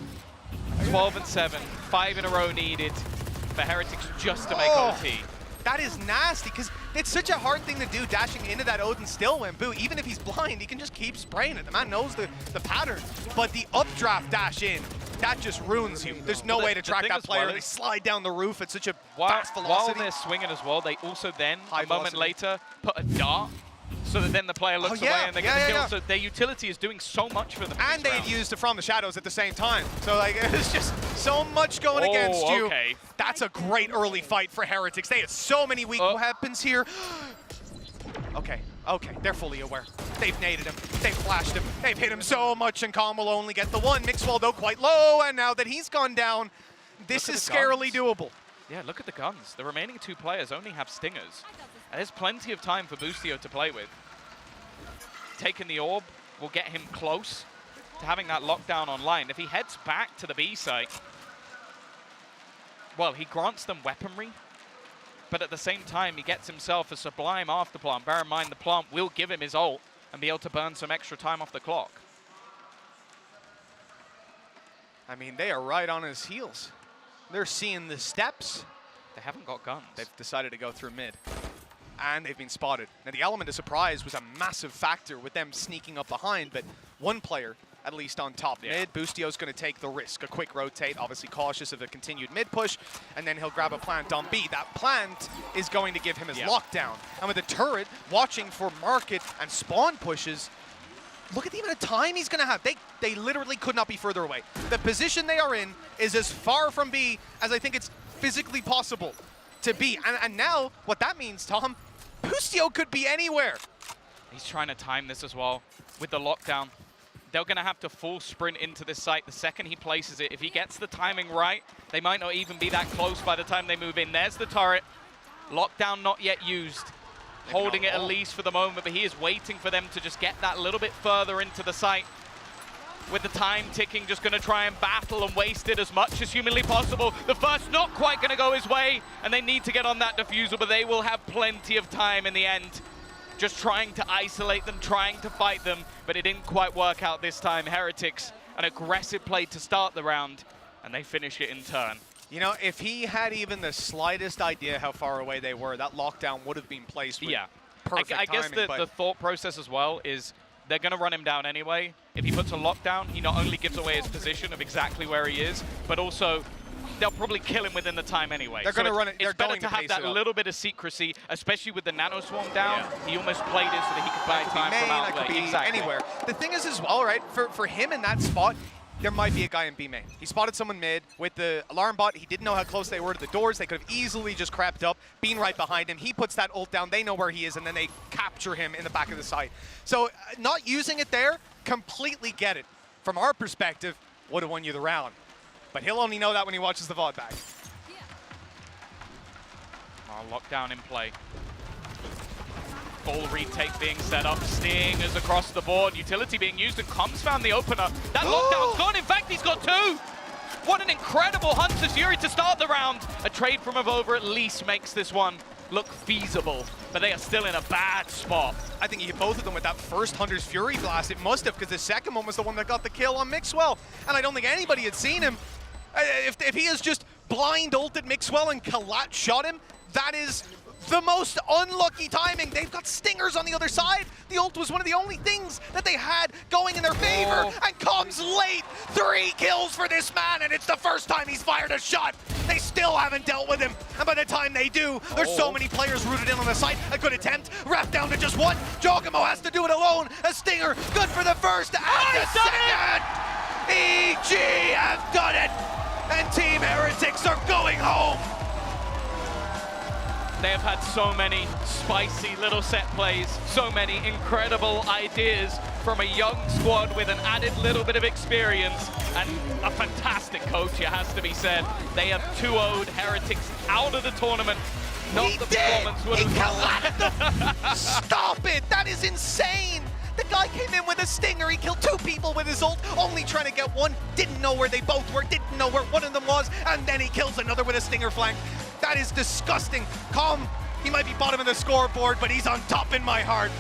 12 and 7, 5 in a row needed for Heretics just to make OT. That is nasty, because it's such a hard thing to do, dashing into that Odin still when Boo, even if he's blind, he can just keep spraying it. The man knows the pattern, but the updraft dash in, that just ruins you. There's no way to track that player. They slide down the roof at such a fast velocity. While they're swinging as well, they also then, a moment later, put a dart, so that then the player looks away and they get the kill. So their utility is doing so much for them. And they had used it from the shadows at the same time. So like, it's just so much going against you. Okay. That's a great early fight for Heretics. They had so many weak weapons here. Okay, they're fully aware. They've naded him, they've flashed him, they've hit him so much, and Calm will only get the one. Mixwell, though, quite low, and now that he's gone down, this is scarily doable. Yeah, look at the guns. The remaining 2 players only have stingers. And there's plenty of time for Boostio to play with. Taking the orb will get him close to having that lockdown online. If he heads back to the B site, well, he grants them weaponry, but at the same time, he gets himself a sublime after plant. Bear in mind, the plant will give him his ult and be able to burn some extra time off the clock. I mean, they are right on his heels. They're seeing the steps. They haven't got guns. They've decided to go through mid. And they've been spotted. Now, the element of surprise was a massive factor with them sneaking up behind, but one player, at least on top mid, Boostio's going to take the risk. A quick rotate, obviously cautious of a continued mid push, and then he'll grab a plant on B. That plant is going to give him his lockdown. And with the turret watching for market and spawn pushes, look at the amount of time he's going to have. They literally could not be further away. The position they are in is as far from B as I think it's physically possible to be. And now, what that means, Tom, Boostio could be anywhere. He's trying to time this as well with the lockdown. They're going to have to full sprint into this site the second he places it. If he gets the timing right, they might not even be that close by the time they move in. There's the turret. Lockdown not yet used. Holding it at least for the moment, but he is waiting for them to just get that little bit further into the site. With the time ticking, just going to try and battle and waste it as much as humanly possible. The first not quite going to go his way, and they need to get on that diffuser, but they will have plenty of time in the end. Just trying to isolate them, trying to fight them, but it didn't quite work out this time. Heretics, an aggressive play to start the round, and they finish it in turn. You know, if he had even the slightest idea how far away they were, that lockdown would have been placed with perfect I guess timing, the thought process as well is they're going to run him down anyway. If he puts a lockdown, he not only gives away his position of exactly where he is, but also they'll probably kill him within the time anyway. They're going to run it. It's better to have that little bit of secrecy, especially with the nano swarm down. He almost played it so that he could buy time from out that could be anywhere. The thing is as well, right, for him in that spot, there might be a guy in B main. He spotted someone mid with the alarm bot. He didn't know how close they were to the doors. They could have easily just crept up, been right behind him. He puts that ult down. They know where he is, and then they capture him in the back of the site. So not using it there, completely get it. From our perspective, would have won you the round. But he'll only know that when he watches the VOD back. Lockdown in play. Full retake being set up, Sting is across the board, utility being used, and Combs found the opener. That lockdown's gone, in fact he's got two! What an incredible Hunter's Fury to start the round! A trade from Avova at least makes this one look feasible, but they are still in a bad spot. I think he hit both of them with that first Hunter's Fury blast. It must have, because the second one was the one that got the kill on Mixwell, and I don't think anybody had seen him. If he has just blind ulted Mixwell and Kalat shot him, that is the most unlucky timing. They've got stingers on the other side. The ult was one of the only things that they had going in their favor, and comes late. 3 kills for this man, and it's the first time he's fired a shot. They still haven't dealt with him, and by the time they do, there's so many players rooted in on the site. A good attempt, wrapped down to just one. Giacomo has to do it alone. A stinger, good for the first and the second. EG have done it, and Team Heretics are going home. They have had so many spicy little set plays, so many incredible ideas from a young squad with an added little bit of experience, and a fantastic coach, it has to be said. They have 2-0'd Heretics out of the tournament. Not the performance would have... Stop it! That is insane! The guy came in with a stinger, he killed 2 people with his ult, only trying to get one, didn't know where they both were, didn't know where one of them was, and then he kills another with a stinger flank. That is disgusting. Calm, he might be bottom of the scoreboard, but he's on top in my heart.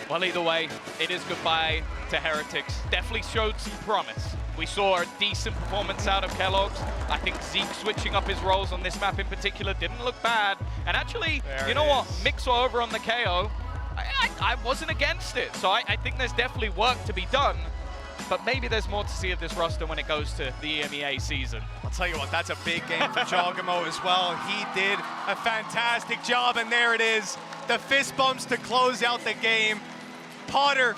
Well, either way, it is goodbye to Heretics. Definitely showed some promise. We saw a decent performance out of Kellogg's. I think Zeke switching up his roles on this map in particular didn't look bad. And actually, you know what? Mixwell over on the KO, I wasn't against it. So I think there's definitely work to be done. But maybe there's more to see of this roster when it goes to the EMEA season. I'll tell you what, that's a big game for Giacomo as well. He did a fantastic job, and there it is. The fist bumps to close out the game. Potter,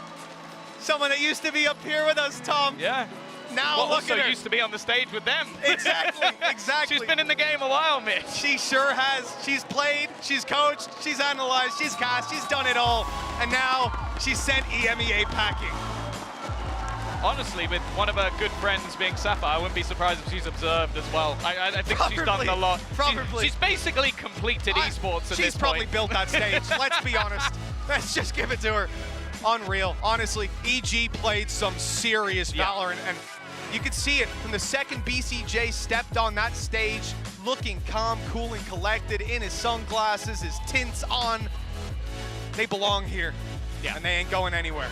someone that used to be up here with us, Tom. Yeah. Now look at her. Used to be on the stage with them. Exactly, exactly. She's been in the game a while, Mitch. She sure has. She's played, she's coached, she's analyzed, she's cast, she's done it all. And now she's sent EMEA packing. Honestly, with one of her good friends being Sapphire, I wouldn't be surprised if she's observed as well. I think she's done a lot. She's basically completed esports at this point. She's probably built that stage, let's be honest. Let's just give it to her. Unreal. Honestly, EG played some serious Valorant, and you could see it from the second BCJ stepped on that stage, looking calm, cool, and collected, in his sunglasses, his tints on. They belong here, and they ain't going anywhere.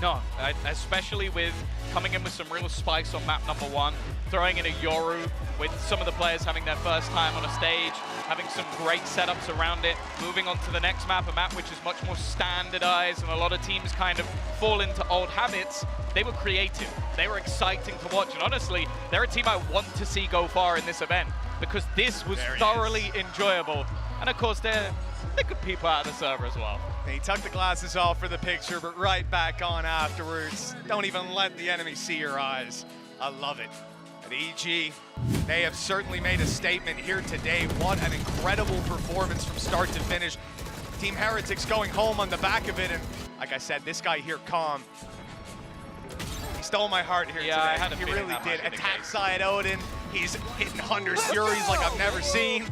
No, especially with coming in with some real spice on map number 1, throwing in a Yoru with some of the players having their first time on a stage, having some great setups around it, moving on to the next map, a map which is much more standardized, and a lot of teams kind of fall into old habits. They were creative, they were exciting to watch, and honestly, they're a team I want to see go far in this event, because this was thoroughly enjoyable. And of course, they could peep out of the server as well. He took the glasses off for the picture, but right back on afterwards. Don't even let the enemy see your eyes. I love it. At EG, they have certainly made a statement here today. What an incredible performance from start to finish. Team Heretics going home on the back of it, and like I said, this guy here, Calm, he stole my heart here today. I had a he feeling really that did. might be the Attack case. side Odin, he's hitting Hunter's Furies like I've never seen.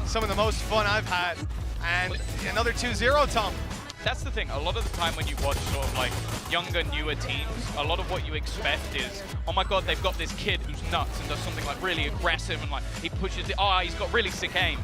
Some of the most fun I've had. And another 2-0, Tom. That's the thing, a lot of the time when you watch sort of like younger, newer teams, a lot of what you expect is, oh my god, they've got this kid who's nuts and does something like really aggressive and like he pushes it, oh, he's got really sick aim.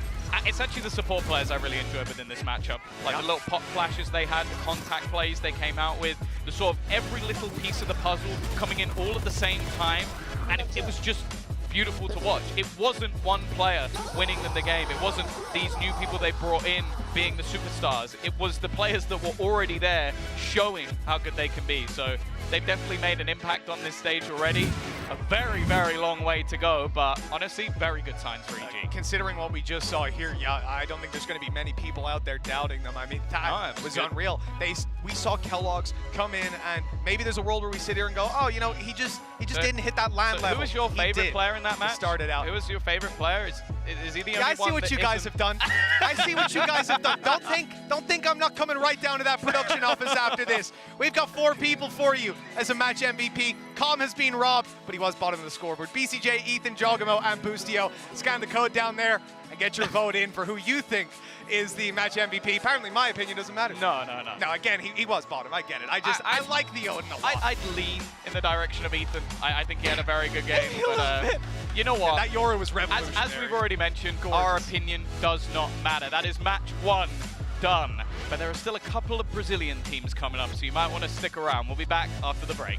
It's actually the support players I really enjoyed within this matchup. Like the little pop flashes they had, the contact plays they came out with, the sort of every little piece of the puzzle coming in all at the same time, and it was just beautiful to watch. It wasn't one player winning them the game. It wasn't these new people they brought in being the superstars. It was the players that were already there showing how good they can be. So they've definitely made an impact on this stage already. A very, very long way to go, but honestly, very good signs for EG. Considering what we just saw here, yeah, I don't think there's going to be many people out there doubting them. I mean, that was unreal. We saw Kellogg's come in, and maybe there's a world where we sit here and go, oh, you know, he just didn't hit that land level. Who was your favorite player in that match? Started out. Who was your favorite player? Is he the only one? I see what you guys have done. I see what you guys have done. Don't think I'm not coming right down to that production office after this. We've got 4 people for you as a match MVP. Calm has been robbed, but he was bottom of the scoreboard. BCJ, Ethan, Jogamo, and Boostio. Scan the code down there and get your vote in for who you think is the match MVP. Apparently, my opinion doesn't matter. No. No, again, he was bottom. I get it. I like the Odin a lot. I'd lean in the direction of Ethan. I think he had a very good game. But you know what? That Yoru was revolutionary. As we've already mentioned, our opinion does not matter. That is match 1 done. But there are still a couple of Brazilian teams coming up, so you might want to stick around. We'll be back after the break.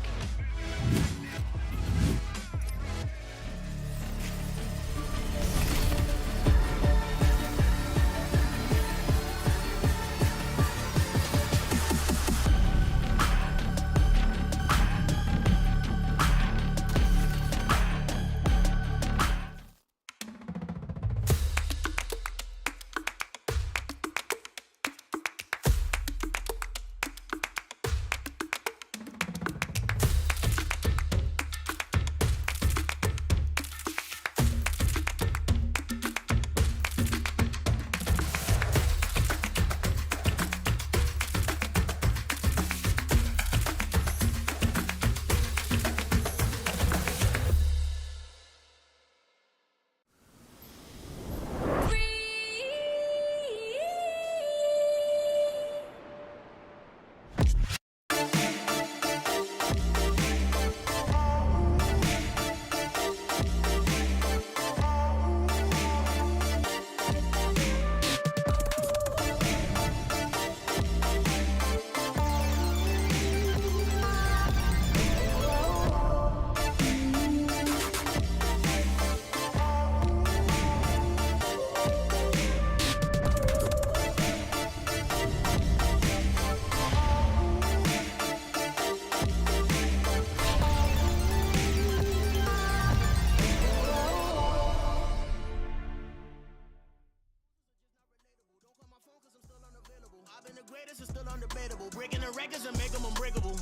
Breaking the records and make them unbreakable.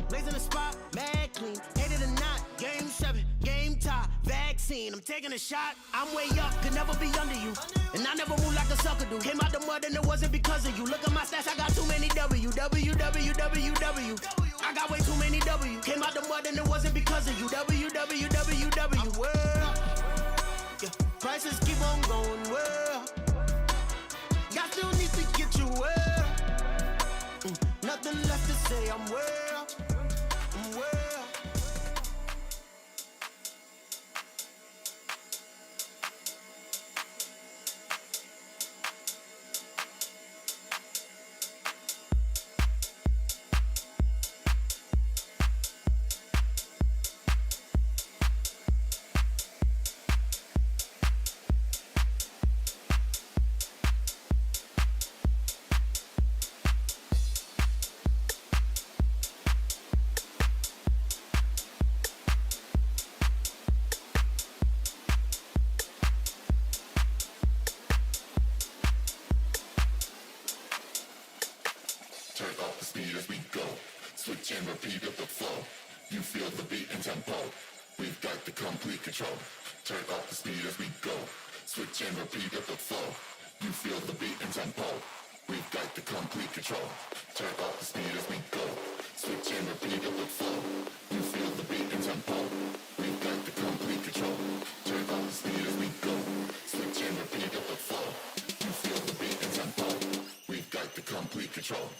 Blazing the spot, mad clean. Hated or not, game 7, game tie, vaccine. I'm taking a shot, I'm way up, could never be under you. And I never move like a sucker do. Came out the mud and it wasn't because of you. Look at my stats, I got too many W. I got way too many W. Came out the mud and it wasn't because of you. W. Well, yeah, prices keep on going well. Y'all still need to get you well. Nothing left to say, I'm well. and repeat of the flow. You feel the beat and tempo. We've got the complete control. Turn up the speed as we go. Switch and repeat of the flow. You feel the beat and tempo. We've got the complete control. Turn up the speed as we go. Switch and repeat of the flow. You feel the beat and tempo. We've got the complete control. Turn up the speed as we go. Switch and repeat of the flow. You feel the beat and tempo. We've got the complete control.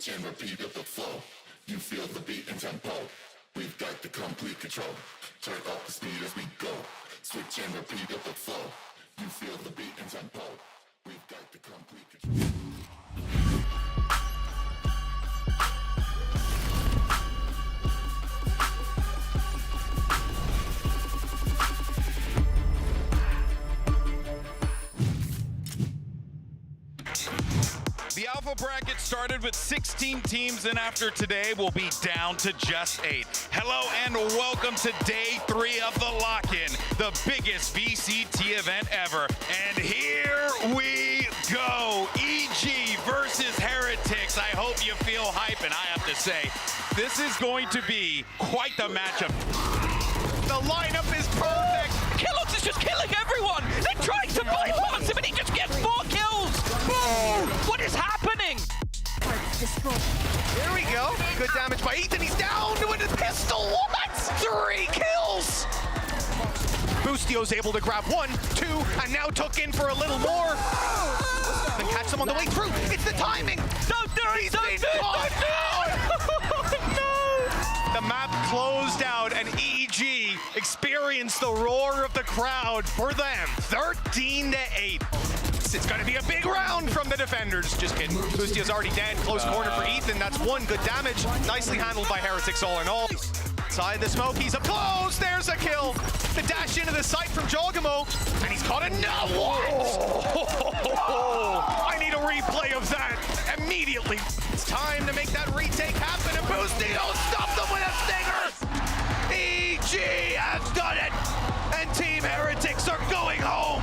and repeat of the flow. You feel the beat and tempo. We've got the complete control. Turn up the speed as we go. Switch and repeat of the flow. You feel the beat and tempo. We've got the complete control. The Alpha bracket started with 16 teams, and after today, we'll be down to just 8. Hello and welcome to day 3 of the lock-in, the biggest VCT event ever. And here we go, EG versus Heretics. I hope you feel hype, and I have to say, this is going to be quite the matchup. The lineup is perfect. Kellogg's is just killing everyone. They're trying to bypass him, and he just gets 4 kills. Boom! What is happening? There we go. Good damage by Ethan. He's down with a pistol. What? 3 kills. Boostio's able to grab 1, 2, and now took in for a little more. Then catch them on the way through. It's the timing. Don't do it. Don't do it. Don't do it. No. The map closed out, and EG experienced the roar of the crowd for them. 13-8. It's going to be a big round from the defenders. Just kidding. Boostio's already dead. Close corner for Ethan. That's 1 good damage. Nicely handled by Heretics all in all. Side the smoke. He's up close. There's a kill. The dash into the site from Jogamo. And he's caught another one. I need a replay of that immediately. It's time to make that retake happen. And Boostio stopped them with a stinger. EG has done it. And Team Heretics are going home.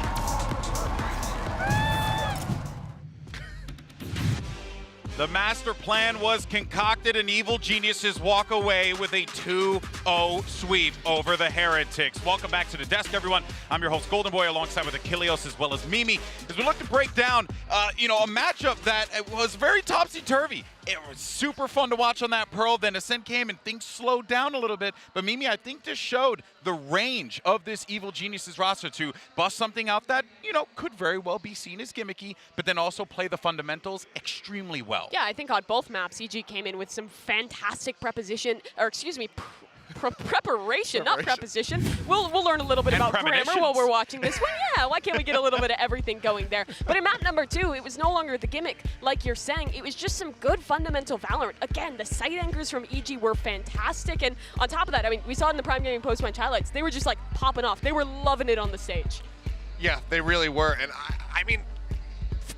The master plan was concocted, and Evil Geniuses walk away with a 2-0 sweep over the Heretics. Welcome back to the desk, everyone. I'm your host, Golden Boy, alongside with Achilleos as well as Mimi, as we look to break down, a matchup that was very topsy-turvy. It was super fun to watch on that Pearl. Then Ascent came and things slowed down a little bit. But Mimi, I think this showed the range of this Evil Geniuses roster to bust something out that, could very well be seen as gimmicky, but then also play the fundamentals extremely well. Yeah, I think on both maps, EG came in with some fantastic preparation, not preposition. We'll learn a little bit about grammar while we're watching this one. Yeah, why can't we get a little bit of everything going there? But in map number 2, it was no longer the gimmick, like you're saying. It was just some good fundamental Valorant. Again, the sight anchors from EG were fantastic. And on top of that, we saw it in the Prime Gaming post-match highlights. They were just like popping off. They were loving it on the stage. Yeah, they really were. And I mean,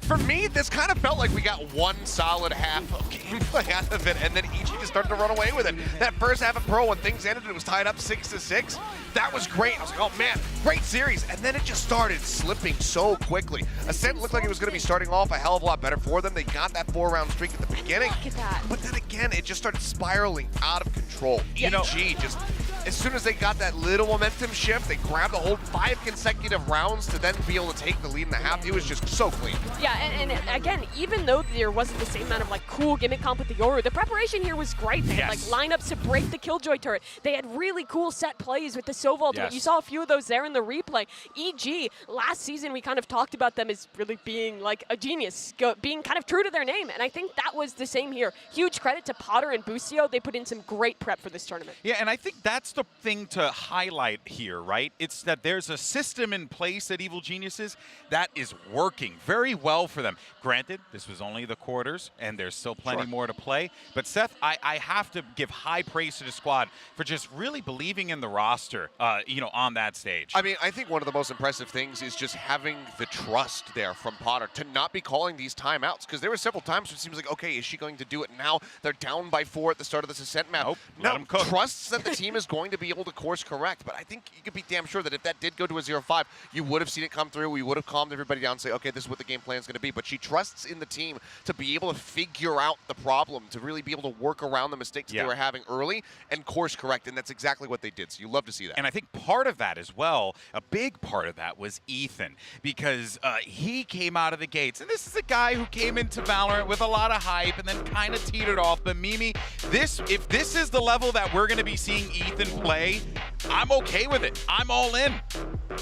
for me, this kind of felt like we got one solid half of gameplay out of it, and then EG just started to run away with it. That first half of Pro, when things ended, it was tied up 6-6. That was great. I was like, oh man, great series. And then it just started slipping so quickly. Ascent looked like it was going to be starting off a hell of a lot better for them. They got that 4-round streak at the beginning. Look at that. But then again, it just started spiraling out of control. Yeah. EG just as soon as they got that little momentum shift, they grabbed the whole 5 consecutive rounds to then be able to take the lead in the half. It was just so clean. Yeah, and again, even though there wasn't the same amount of like cool gimmick comp with the Yoru, the preparation here was great. They had like lineups to break the Killjoy turret. They had really cool set plays with the Sova ultimate. You saw a few of those there in the replay. EG, last season we kind of talked about them as really being like a genius, being kind of true to their name, and I think that was the same here. Huge credit to Potter and Busio. They put in some great prep for this tournament. Yeah, and I think that's the thing to highlight here, right? It's that there's a system in place at Evil Geniuses that is working very well for them. Granted, this was only the quarters, and there's still plenty more to play. But Seth, I have to give high praise to the squad for just really believing in the roster, on that stage. I mean, I think one of the most impressive things is just having the trust there from Potter to not be calling these timeouts, because there were several times where it seems like, okay, is she going to do it now? They're down by 4 at the start of this Ascent map. Nope, no, let 'em cook. Trusts that the team is going to be able to course correct, but I think you could be damn sure that if that did go to a 0-5, you would have seen it come through. We would have calmed everybody down and say, okay, this is what the game plan is going to be. But she trusts in the team to be able to figure out the problem, to really be able to work around the mistakes they were having early and course correct, and that's exactly what they did. So you love to see that. And I think part of that as well, a big part of that was Ethan, because he came out of the gates. And this is a guy who came into Valorant with a lot of hype and then kind of teetered off. But Mimi, if this is the level that we're going to be seeing Ethan play, I'm okay with it. I'm all in.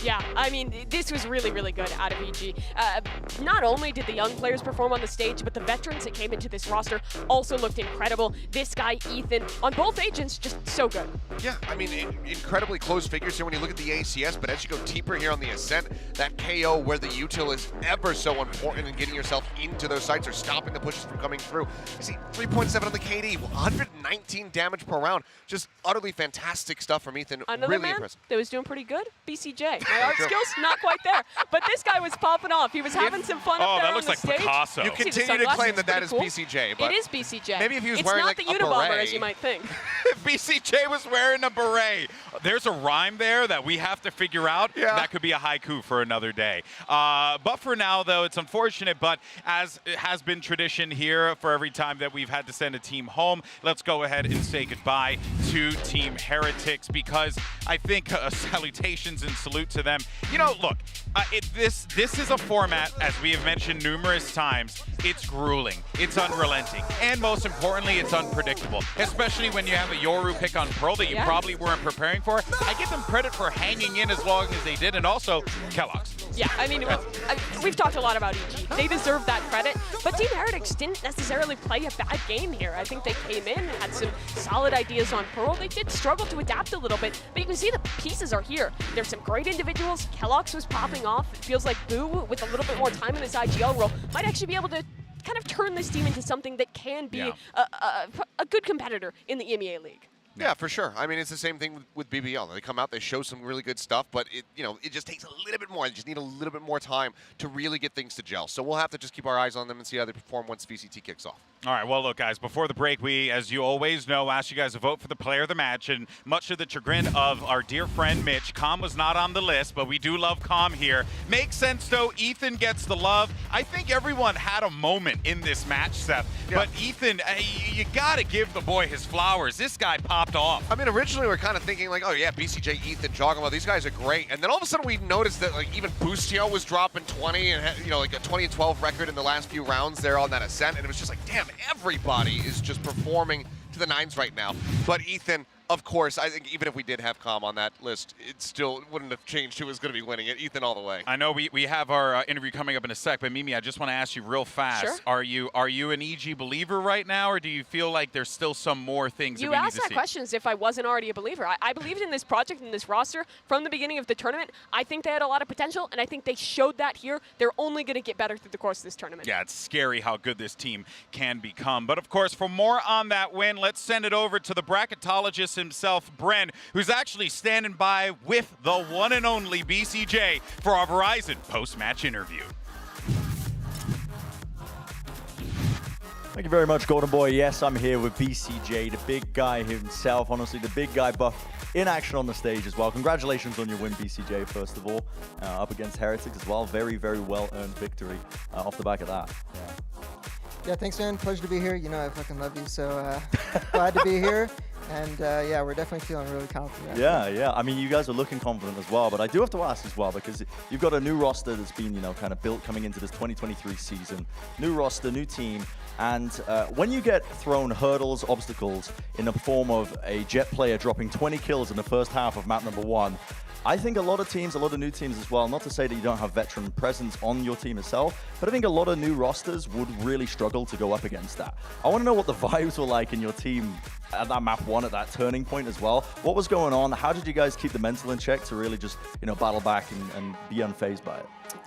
Yeah, I mean, this was really, really good out of EG. Not only did the young players perform on the stage, but the veterans that came into this roster also looked incredible. This guy, Ethan, on both agents, just so good. Yeah, I mean, incredibly close figures here when you look at the ACS, but as you go deeper here on the Ascent, that KO where the util is ever so important in getting yourself into those sites or stopping the pushes from coming through. You see 3.7 on the KD, 119 damage per round. Just utterly fantastic stuff from Ethan. Another really man impressive. that was doing pretty good, BCJ. My art skills, not quite there. But this guy was popping off. He was having some fun up there that looks on like the stage. Picasso. You continue to claim that that is cool. BCJ, but it is BCJ. maybe if he was it's wearing not like the a Unabomber, beret. as you might think. If BCJ was wearing a beret, there's a rhyme there that we have to figure out. Yeah. That could be a haiku for another day. But for now, though, it's unfortunate, but as it has been tradition here for every time that we've had to send a team home, let's go ahead and say goodbye to Team Heretics, because I think salutations and salute to them. You know, look, this is a format, as we have mentioned numerous times, it's grueling, it's unrelenting, and most importantly, it's unpredictable, especially when you have a Yoru pick on Pearl that you probably weren't preparing for. I give them credit for hanging in as long as they did, and also Kellogg's. Yeah, I mean, we've talked a lot about EG. They deserve that credit, but Team Heretics didn't necessarily play a bad game here. I think they came in and had some solid ideas on Pearl. They did struggle to adapt a little bit, but you can see the pieces are here. There's some great individuals. Kellogg's was popping off. It feels like Boo, with a little bit more time in his IGL role, might actually be able to kind of turn this team into something that can be a good competitor in the EMEA League. Yeah, for sure. I mean, it's the same thing with BBL. They come out, they show some really good stuff, but it just takes a little bit more. They just need a little bit more time to really get things to gel. So we'll have to just keep our eyes on them and see how they perform once VCT kicks off. All right, well, look, guys, before the break, we, as you always know, asked you guys to vote for the player of the match, and much to the chagrin of our dear friend Mitch, Calm was not on the list, but we do love Calm here. Makes sense, though. Ethan gets the love. I think everyone had a moment in this match, Seth, but Ethan, you got to give the boy his flowers. This guy popped off. I mean, originally we were kind of thinking like, oh yeah, BCJ, Ethan, Jogama, these guys are great, and then all of a sudden we noticed that like even Busio was dropping 20 and had, like a 20-12 record in the last few rounds there on that Ascent, and it was just like, damn, everybody is just performing to the nines right now. But Ethan, of course, I think even if we did have Calm on that list, it still wouldn't have changed who was going to be winning it. Ethan all the way. I know we have our interview coming up in a sec, but Mimi, I just want to ask you real fast. Sure. Are you an EG believer right now, or do you feel like there's still some more things You that we need asked to that see? question as if I wasn't already a believer. I believed in this project and this roster from the beginning of the tournament. I think they had a lot of potential, and I think they showed that here. They're only going to get better through the course of this tournament. Yeah, it's scary how good this team can become. But of course, for more on that win, let's send it over to the bracketologist himself, Brent, who's actually standing by with the one and only BCJ for our Verizon post-match interview. Thank you very much, Golden Boy. Yes, I'm here with BCJ, the big guy himself. Honestly, the big guy buff in action on the stage as well. Congratulations on your win, BCJ, first of all. Up against Heretics as well. Very, very well-earned victory off the back of that. Yeah, thanks, man. Pleasure to be here. You know I fucking love you, so glad to be here. And yeah, we're definitely feeling really confident. Yeah. I mean, you guys are looking confident as well, but I do have to ask as well, because you've got a new roster that's been, you know, kind of built coming into this 2023 season. New roster, new team. And when you get thrown hurdles, obstacles in the form of a Jet player dropping 20 kills in the first half of map number 1, I think a lot of teams, a lot of new teams as well, not to say that you don't have veteran presence on your team itself, but I think a lot of new rosters would really struggle to go up against that. I want to know what the vibes were like in your team at that map 1, at that turning point as well. What was going on? How did you guys keep the mental in check to really just, you know, battle back and be unfazed by it?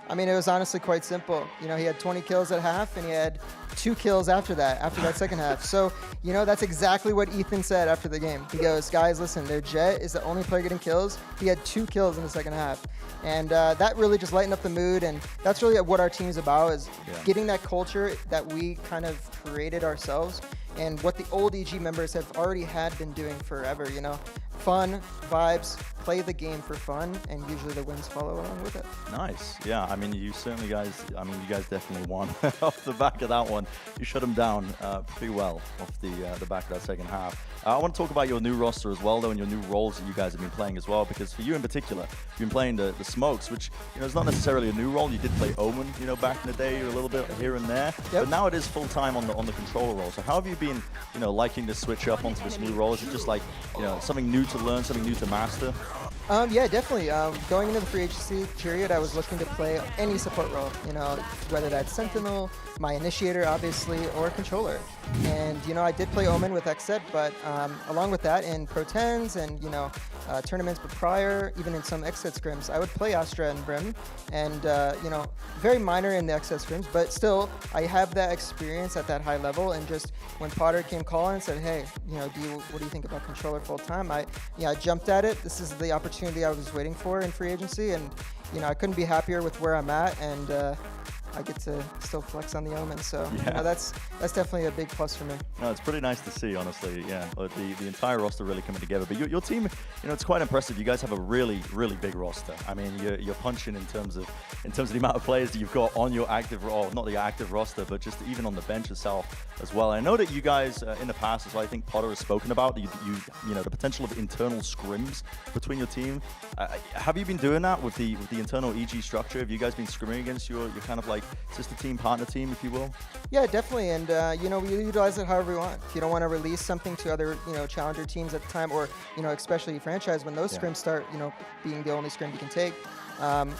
I mean, it was honestly quite simple. You know, he had 20 kills at half, and he had 2 kills after that second half. So, you know, that's exactly what Ethan said after the game. He goes, guys, listen, their Jet is the only player getting kills. He had 2 kills in the second half. And that really just lightened up the mood, and that's really what our team is about, is getting that culture that we kind of created ourselves, and what the old EG members have already had been doing forever, you know. Fun, vibes, play the game for fun, and usually the wins follow along with it. Nice. Yeah, I mean, you guys definitely won off the back of that one. You shut them down pretty well off the back of that second half. I want to talk about your new roster as well, though, and your new roles that you guys have been playing as well, because for you in particular, you've been playing the smokes, which, you know, is not necessarily a new role. You did play Omen, you know, back in the day, a little bit here and there, but now it is full-time on the controller role. So how have you been, you know, liking to switch up onto this new role? Is it just like, you know, something new to learn, something new to master? Yeah, definitely. Going into the free agency period, I was looking to play any support role, you know, whether that's Sentinel, my initiator, obviously, or controller. And, you know, I did play Omen with XZ, but along with that, in Pro 10s and, you know, tournaments, but prior, even in some XZ scrims, I would play Astra and Brim, and, you know, very minor in the XZ scrims, but still, I have that experience at that high level. And just when Potter came calling and said, hey, you know, what do you think about controller full time? I jumped at it. This is the opportunity I was waiting for in free agency, and, you know, I couldn't be happier with where I'm at, and I get to still flex on the Omen, so you know, that's definitely a big plus for me. No, it's pretty nice to see, honestly. Yeah, the entire roster really coming together. But your team, you know, it's quite impressive. You guys have a really, really big roster. I mean, you're punching in terms of the amount of players that you've got on your active, or not the active roster, but just even on the bench itself as well. And I know that you guys in the past, as I think Potter has spoken about, you know, the potential of internal scrims between your team. Have you been doing that with the internal EG structure? Have you guys been scrimming against your kind of like sister team, partner team, if you will? Yeah, definitely. And you know, we utilize it however we want. If you don't want to release something to other, you know, challenger teams at the time, or, you know, especially franchise, when those scrims start, you know, being the only scrim you can take.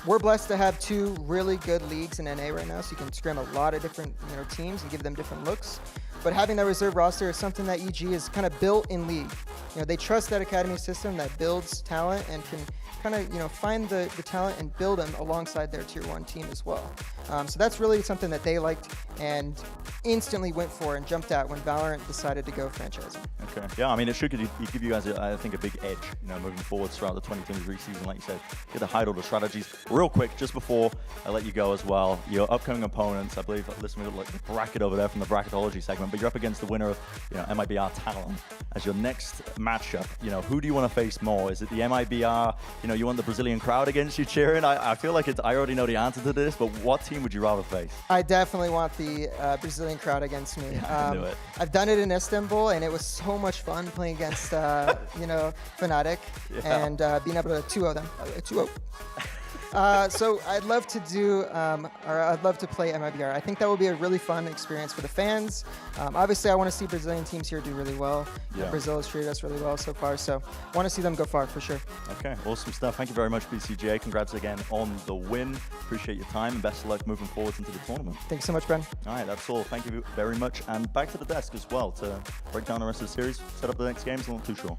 We're blessed to have 2 really good leagues in NA right now, so you can scrim a lot of different, you know, teams and give them different looks. But having that reserve roster is something that EG is kind of built in league. You know, they trust that academy system that builds talent and can kind of, you know, find the talent and build them alongside their tier 1 team as well. So that's really something that they liked and instantly went for and jumped at when Valorant decided to go franchising. Okay. Yeah, I mean, it should give you guys, I think, a big edge, you know, moving forward throughout the 2023 season. Like you said, get to hide all the strategies. Real quick, just before I let you go as well, your upcoming opponents, I believe, listen, we got like the bracket over there from the bracketology segment, but you're up against the winner of, you know, MIBR Talon as your next matchup. You know, who do you want to face more? Is it the MIBR, you know, you want the Brazilian crowd against you cheering? I feel like I already know the answer to this, but what team would you rather face? I definitely want the Brazilian crowd against me. Yeah, I knew it. I've done it in Istanbul, and it was so much fun playing against, you know, Fnatic, and being able to 2-0 them. 2-0. So I'd love to do, or I'd love to play MIBR. I think that will be a really fun experience for the fans. Obviously, I want to see Brazilian teams here do really well. Yeah. Brazil has treated us really well so far, so I want to see them go far for sure. Okay, awesome stuff. Thank you very much, BCJ. Congrats again on the win. Appreciate your time, and best of luck moving forward into the tournament. Thank you so much, Ben. All right, that's all. Thank you very much. And back to the desk as well to break down the rest of the series, set up the next games. I'm not too sure.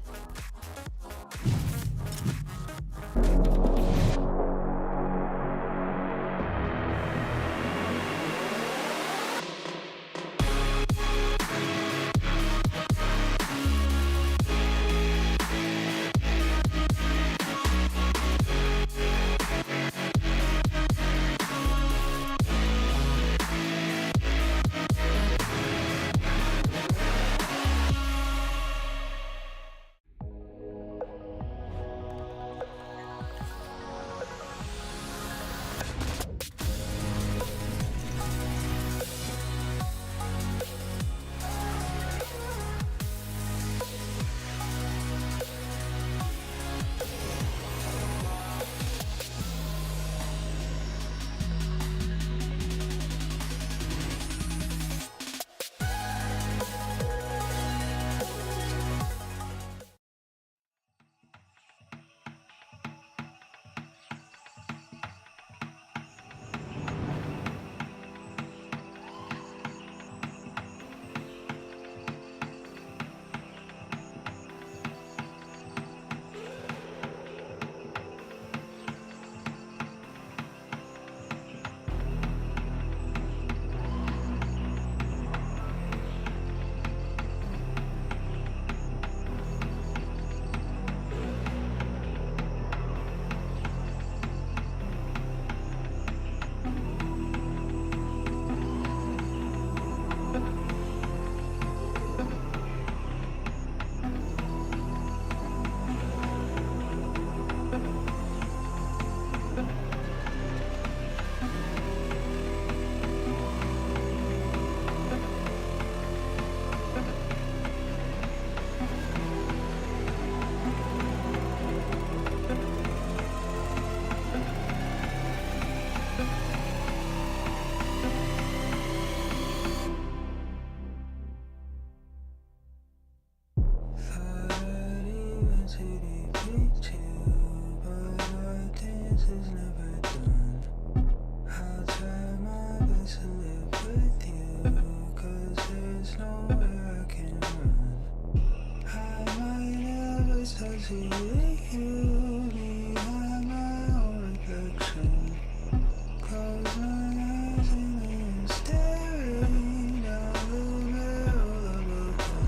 city beats you, but our dance is never done. I'll try my best to live with you, 'cause there's nowhere I can run. I might never start seeing you behind my own reflection. Close my eyes and I'm staring down the barrel of a gun.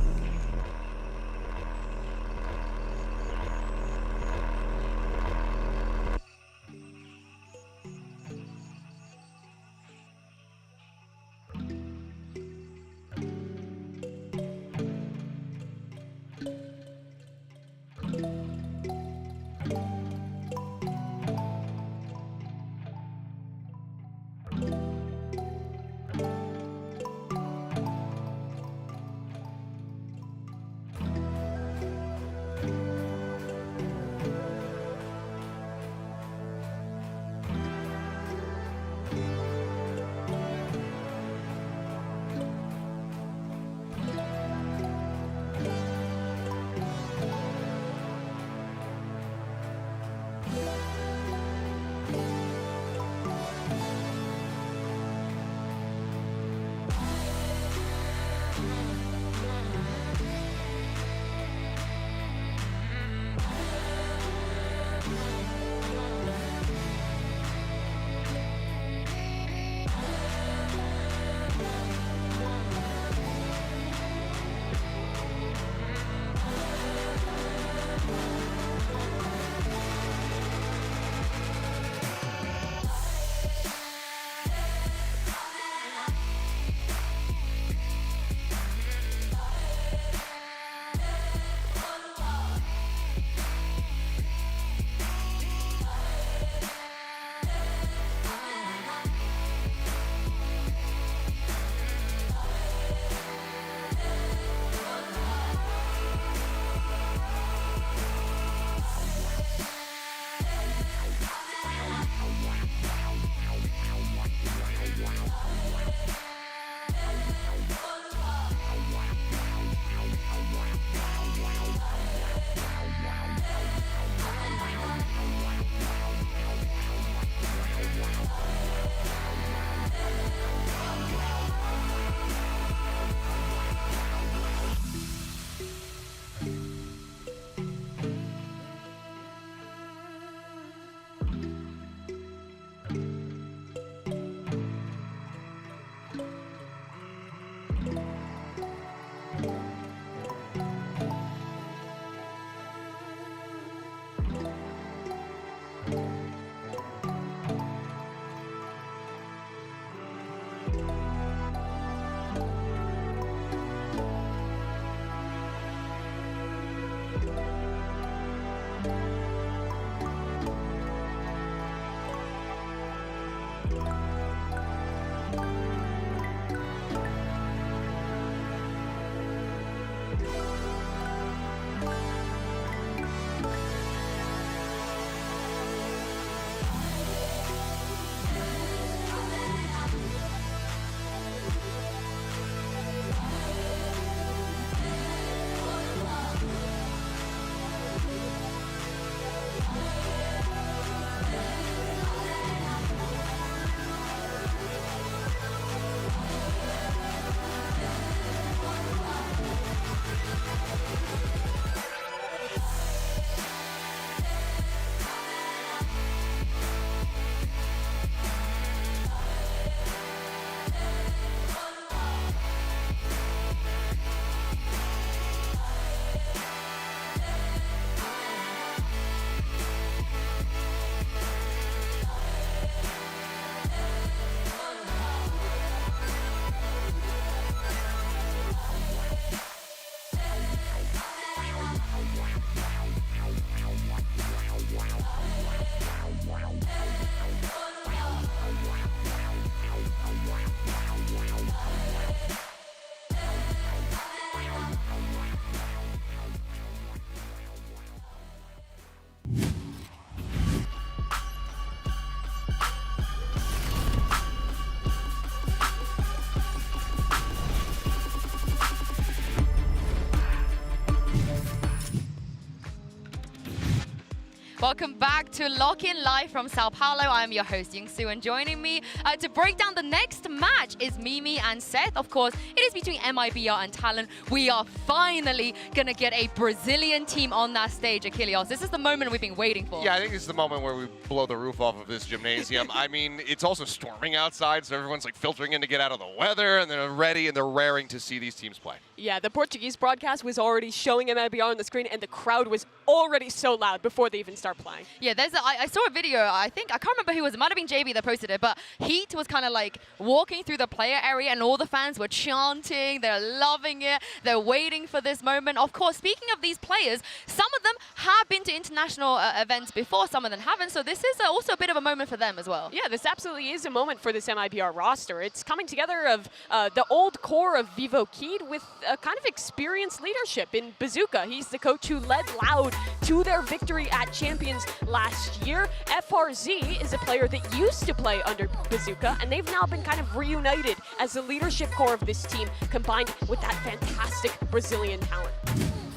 Welcome back to Lock In Live from São Paulo. I'm your host, Yingsu, and joining me to break down the next match is Mimi and Seth. Of course, it is between MIBR and Talon. We are finally going to get a Brazilian team on that stage, Achilles. This is the moment we've been waiting for. Yeah, I think this is the moment where we blow the roof off of this gymnasium. I mean, it's also storming outside, so everyone's like filtering in to get out of the weather, and they're ready, and they're raring to see these teams play. Yeah, the Portuguese broadcast was already showing MIBR on the screen, and the crowd was already so loud before they even start playing. Yeah, I saw a video, I can't remember who it was, it might have been JB that posted it, but Heat was kind of like walking through the player area and all the fans were chanting, they're loving it, they're waiting for this moment. Of course, speaking of these players, some of them have been to international events before, some of them haven't, so this is also a bit of a moment for them as well. Yeah, this absolutely is a moment for this MIBR roster. It's coming together of the old core of Vivo Keed with a kind of experienced leadership in Bazooka. He's the coach who led Loud to their victory at Champions last year. FRZ is a player that used to play under Bazooka, and they've now been kind of reunited as the leadership core of this team, combined with that fantastic Brazilian talent.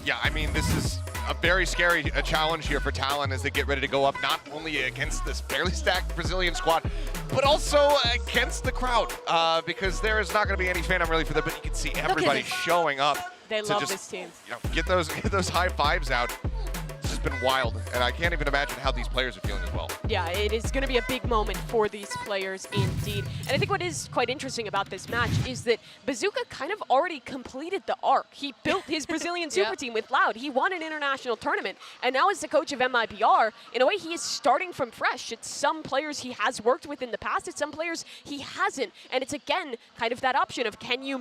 Yeah, I mean, this is a very scary challenge here for Talon as they get ready to go up not only against this fairly stacked Brazilian squad, but also against the crowd, because there is not going to be any fandom really for them, but you can see everybody showing up. They love this team. You know, get those high fives out. It's just been wild, and I can't even imagine how these players are feeling as well. Yeah, it is going to be a big moment for these players indeed. And I think what is quite interesting about this match is that Bazooka kind of already completed the arc. He built his Brazilian super team with Loud. He won an international tournament, and now as the coach of MIBR, in a way he is starting from fresh. It's some players he has worked with in the past, it's some players he hasn't, and it's again kind of that option of can you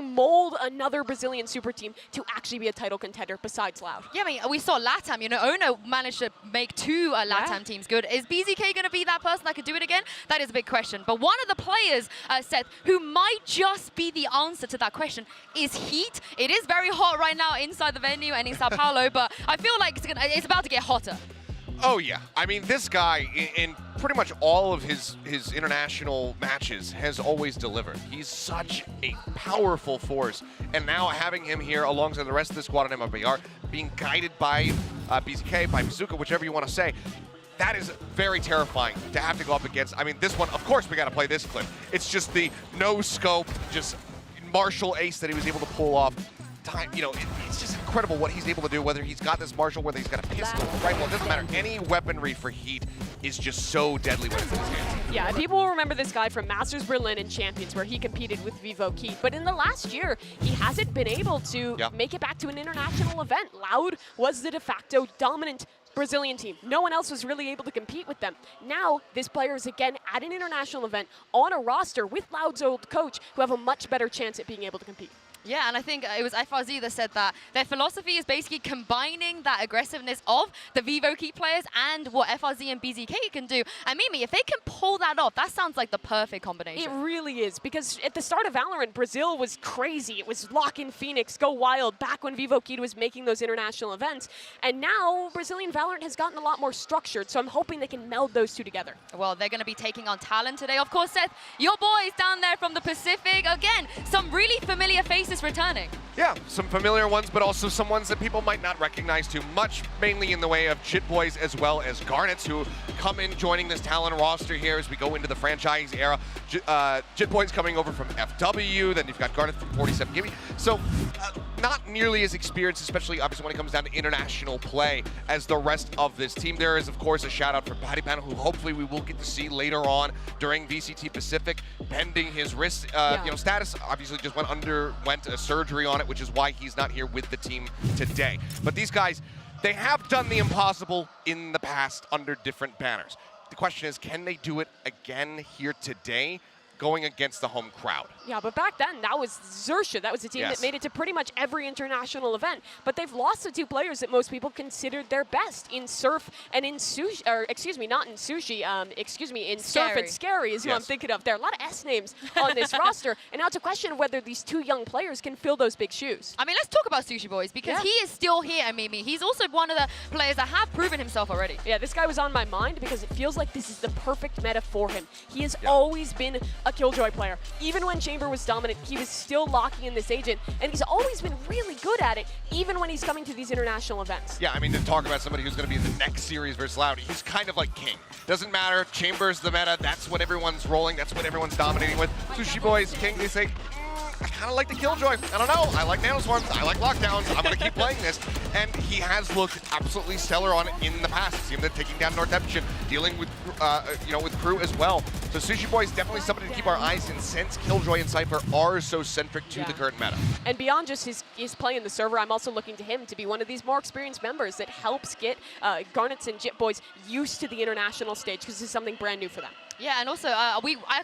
mold another Brazilian super team to actually be a title contender besides Loud? Yeah, I mean, we saw LATAM. You know, Ono managed to make 2 LATAM teams good. Is BZK going to be that person that could do it again? That is a big question. But one of the players, Seth, who might just be the answer to that question is Heat. It is very hot right now inside the venue and in São Paulo, but I feel like it's about to get hotter. Oh, yeah. I mean, this guy, in pretty much all of his international matches, has always delivered. He's such a powerful force. And now having him here alongside the rest of the squad on MIBR, being guided by BZK, by Bazooka, whichever you want to say, that is very terrifying to have to go up against. I mean, this one, of course, we got to play this clip. It's just the no-scope, just Marshall ace that he was able to pull off. You know, it's just incredible what he's able to do, whether he's got this Marshall, whether he's got a pistol, rifle, it doesn't matter. Any weaponry for Heat is just so deadly when it's in his hands. Yeah, people will remember this guy from Masters Berlin and Champions, where he competed with Vivo Keed. But in the last year, he hasn't been able to make it back to an international event. Loud was the de facto dominant Brazilian team. No one else was really able to compete with them. Now, this player is again at an international event on a roster with Loud's old coach, who have a much better chance at being able to compete. Yeah, and I think it was FRZ that said that their philosophy is basically combining that aggressiveness of the Vivo Keed players and what FRZ and BZK can do. And Mimi, if they can pull that off, that sounds like the perfect combination. It really is, because at the start of Valorant, Brazil was crazy. It was lock in Phoenix, go wild, back when Vivo Keed was making those international events. And now, Brazilian Valorant has gotten a lot more structured, so I'm hoping they can meld those two together. Well, they're going to be taking on Talon today. Of course, Seth, your boys down there from the Pacific. Again, some really familiar faces returning. Yeah, some familiar ones, but also some ones that people might not recognize too much, mainly in the way of Jit Boys as well as Garnets, who come in joining this Talon roster here as we go into the franchise era. Jit Boys coming over from FW, then you've got Garnet from 47 Gimme. So not nearly as experienced, especially obviously when it comes down to international play, as the rest of this team. There is, of course, a shout out for Patty Panel, who hopefully we will get to see later on during VCT Pacific, pending his wrist status. Obviously just underwent a surgery on it, which is why he's not here with the team today. But these guys, they have done the impossible in the past under different banners. The question is, can they do it again here today, going against the home crowd? Yeah, but back then, that was Xerxia. That was a team that made it to pretty much every international event. But they've lost the 2 players that most people considered their best in Surf and in Sushi, or excuse me, not in Sushi, excuse me, in Surf and Scary is who I'm thinking of. There are a lot of S names on this roster. And now it's a question of whether these 2 young players can fill those big shoes. I mean, let's talk about Sushi Boys, because he is still here, Mimi. He's also one of the players that have proven himself already. Yeah, this guy was on my mind because it feels like this is the perfect meta for him. He has always been a Killjoy player. Even when Chamber was dominant, he was still locking in this agent, and he's always been really good at it, even when he's coming to these international events. Yeah, I mean, to talk about somebody who's going to be in the next series versus Loudy, he's kind of like King. Doesn't matter, Chamber's the meta, that's what everyone's rolling, that's what everyone's dominating with. Sushi Boys, King, they say, I kind of like the Killjoy. I don't know. I like Nanoswarms. I like Lockdowns. I'm going to keep playing this. And he has looked absolutely stellar on it in the past. See him then taking down North Eption, dealing with, with crew as well. So Sushi Boy is definitely somebody to keep our eyes in since Killjoy and Cypher are so centric to the current meta. And beyond just his play in the server, I'm also looking to him to be one of these more experienced members that helps get Garnets and Jit Boys used to the international stage, because this is something brand new for them. Yeah, and also, I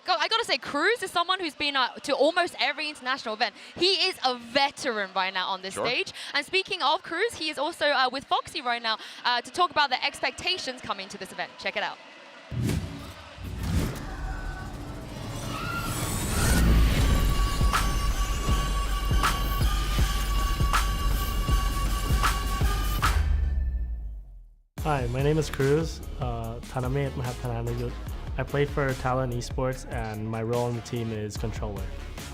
got to say, Cruz is someone who's been to almost every international event. He is a veteran right now on this stage. And speaking of Cruz, he is also with Foxy right now to talk about the expectations coming to this event. Check it out. Hi, my name is Cruz, Thanamet Mahathananayut. I play for Talon Esports, and my role on the team is controller.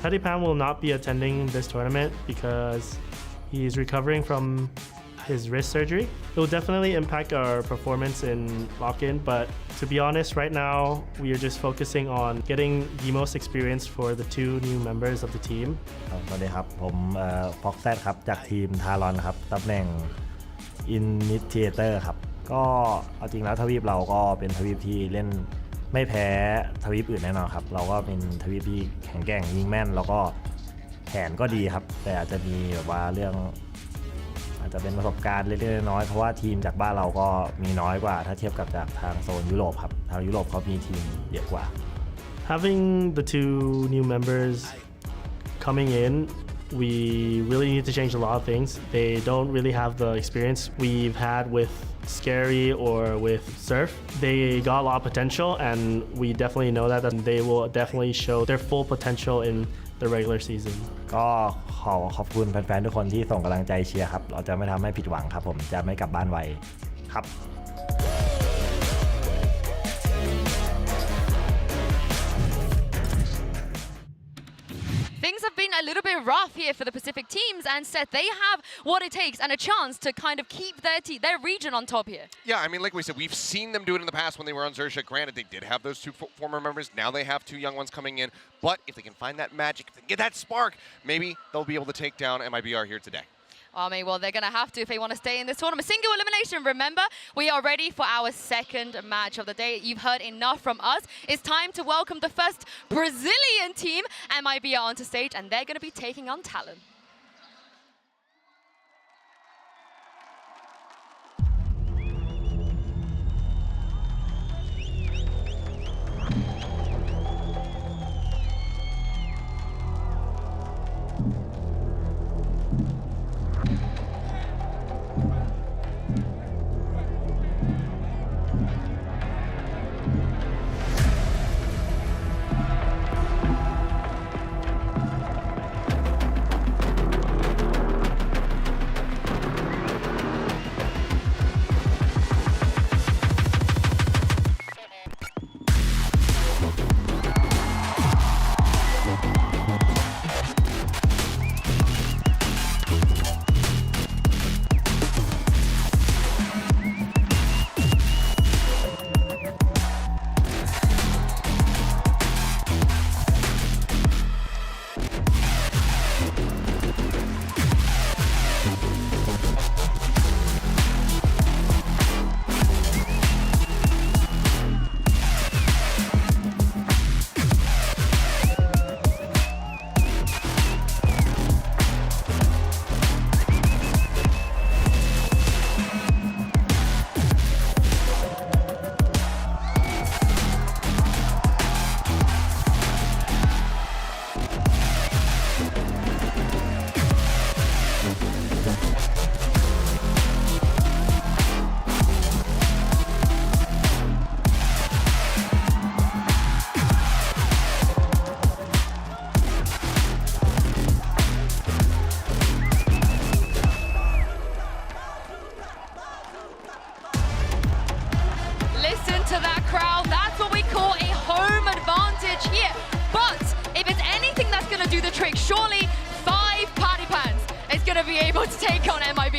Pettypan will not be attending this tournament because he's recovering from his wrist surgery. It will definitely impact our performance in lock-in, but to be honest, right now we are just focusing on getting the most experience for the two new members of the team. สวัสดีครับ ผม Foxet ครับ จากทีม Talon ครับ ตำแหน่ง Initiator ครับ ก็เอาจริงแล้วทวีปเราก็เป็นทวีปที่เล่นไม่แพ้ทวีปอื่นแน่นอนครับ เราก็เป็นทวีปที่แข็งแกร่งยิงแม่นแล้วก็แผนก็ดีครับ แต่อาจจะมีแบบว่าเรื่องอาจจะเป็นประสบการณ์เล็กๆน้อยๆเพราะว่าทีมจากบ้านเราก็มีน้อยกว่าถ้าเทียบกับจากทางโซนยุโรปครับทางยุโรปเขามีทีมเยอะกว่า Having the two new members coming in, we really need to change a lot of things. They don't really have the experience we've had with Scary or with Surf. They got a lot of potential, and we definitely know that they will definitely show their full potential in the regular season. ก็ขอบคุณแฟนๆทุกคนที่ส่งกำลังใจเชียร์ครับเราจะไม่ทำให้ผิดหวังครับผมจะไม่กลับบ้านไวครับ Things have been a little bit rough here for the Pacific teams, and Seth, they have what it takes and a chance to kind of keep their region on top here. Yeah, I mean, like we said, we've seen them do it in the past when they were on Xerxia. Granted, they did have those two former members. Now they have two young ones coming in. But if they can find that magic, if they can get that spark, maybe they'll be able to take down MIBR here today. I mean, well, they're going to have to if they want to stay in this tournament. Single elimination, remember, we are ready for our second match of the day. You've heard enough from us. It's time to welcome the first Brazilian team, MIBR, onto stage, and they're going to be taking on Talon.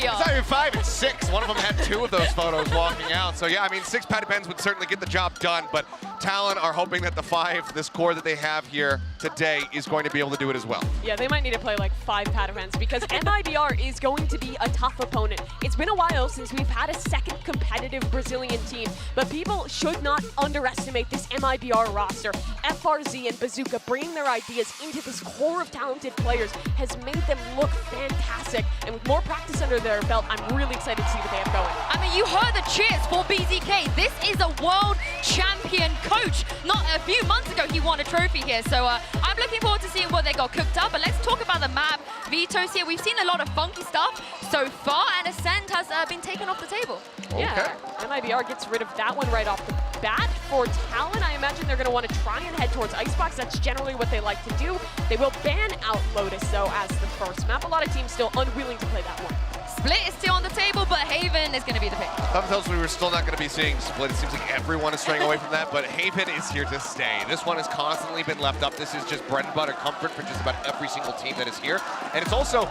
MIBR. It's not even 5, it's 6. One of them had 2 of those photos walking out. So yeah, I mean, 6 patty pens would certainly get the job done, but Talon are hoping that the 5, this core that they have here today, is going to be able to do it as well. Yeah, they might need to play like 5 patty pens because MIBR is going to be a tough opponent. It's been a while since we've had a second competitive Brazilian team, but people should not underestimate this MIBR roster. FRZ and Bazooka bringing their ideas into this core of talented players has made them look fantastic. And with more practice under their belt, I'm really excited to see what they have going. I mean, you heard the cheers for BZK. This is a world champion coach. Not a few months ago, he won a trophy here. So I'm looking forward to seeing what they got cooked up. But let's talk about the map. Veto's here. We've seen a lot of funky stuff so far, and Ascent has been taken off the table. Yeah, MIBR gets rid of that one right off the bat. For Talon, I imagine they're going to want to try and head towards Icebox. That's generally what they like to do. They will ban out Lotus, though, as the first map. A lot of teams still unwilling to play that one. Split is still on the table, but Haven is going to be the pick. Something tells me we're still not going to be seeing Split. It seems like everyone is straying away from that, but Haven is here to stay. This one has constantly been left up. This is just bread and butter comfort for just about every single team that is here. And it's also,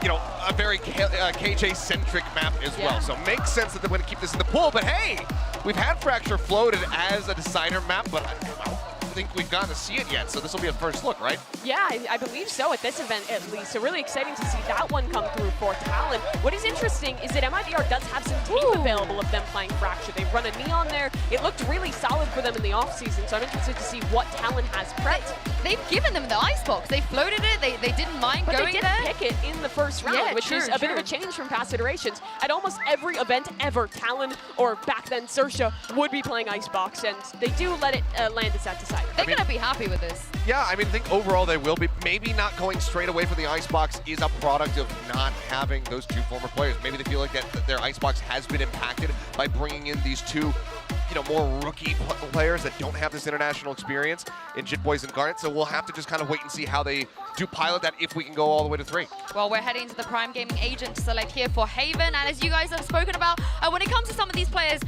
you know, a very KJ-centric map as well. So it makes sense that they're going to keep this in the pool, but hey, we've had Fracture floated as a decider map, but I don't think we've gotten to see it yet, so this will be a first look, right? Yeah, I believe so at this event at least. So really exciting to see that one come through for Talon. What is interesting is that MIBR does have some tape available of them playing Fracture. They've run a Neon there. It looked really solid for them in the offseason, so I'm interested to see what Talon has prepped. They've given them the icebox. They floated it. They didn't mind but going there. But they did pick it in the first round, which is a bit of a change from past iterations. At almost every event ever, Talon, or back then Sersha, would be playing icebox, and they do let it land as that decider. They're going to be happy with this. Yeah, I mean, I think overall they will be. Maybe not going straight away for the icebox is a product of not having those 2 former players. Maybe they feel like that their icebox has been impacted by bringing in these 2, you know, more rookie players that don't have this international experience in Jitboys and Garnet. So we'll have to just kind of wait and see how they do pilot that if we can go all the way to 3. Well, we're heading to the Prime Gaming agent select here for Haven. And as you guys have spoken about, when it comes to some of these players,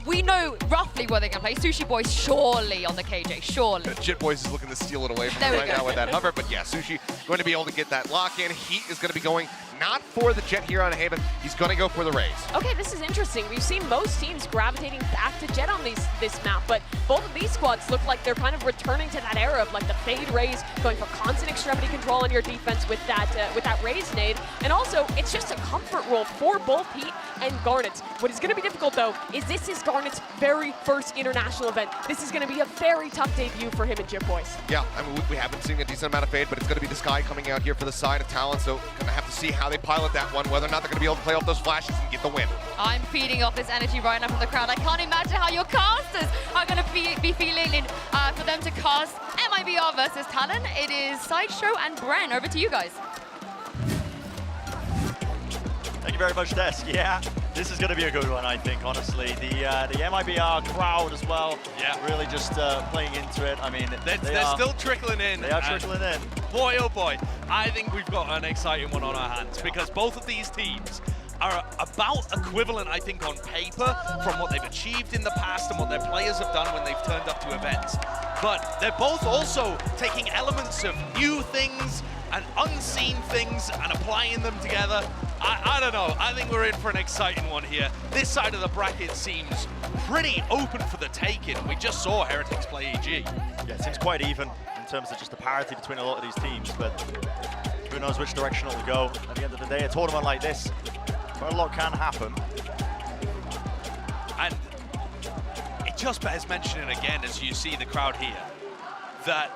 we know roughly where they can play. Sushi Boy surely on the KJ, surely. Jitboys is looking to steal it away from him right now with that hover. But yeah, Sushi going to be able to get that lock in. Heat is going to be going not for the Jet here on Haven. He's going to go for the Raze. Okay, this is interesting. We've seen most teams gravitating back to Jet on this map, but both of these squads look like they're kind of returning to that era of like the Fade Raze, going for constant extremity control on your defense with that Raze nade. And also, it's just a comfort role for both Heat and Garnet. What is going to be difficult, though, is this is Garnet's very first international event. This is going to be a very tough debut for him and Jitboys. Yeah, I mean, we have been seeing a decent amount of Fade, but it's going to be the Sky coming out here for the side of Talon, so going to have to see how they pilot that one, whether or not they're going to be able to play off those flashes and get the win. I'm feeding off this energy right now from the crowd. I can't imagine how your casters are going to be feeling for them to cast MIBR versus Talon. It is Sideshow and Bren. Over to you guys. Thank you very much, Desk. Yeah, this is going to be a good one, I think, honestly. The MIBR crowd as well, really just playing into it. I mean, they're still trickling in. They are trickling in. Boy, oh boy, I think we've got an exciting one on our hands because both of these teams are about equivalent, I think, on paper from what they've achieved in the past and what their players have done when they've turned up to events. But they're both also taking elements of new things and unseen things and applying them together. I don't know. I think we're in for an exciting one here. This side of the bracket seems pretty open for the taking. We just saw Heretics play EG. Yeah, it seems quite even in terms of just the parity between a lot of these teams, but who knows which direction it'll go. At the end of the day, a tournament like this, quite a lot can happen. And it just bears mentioning again, as you see the crowd here, that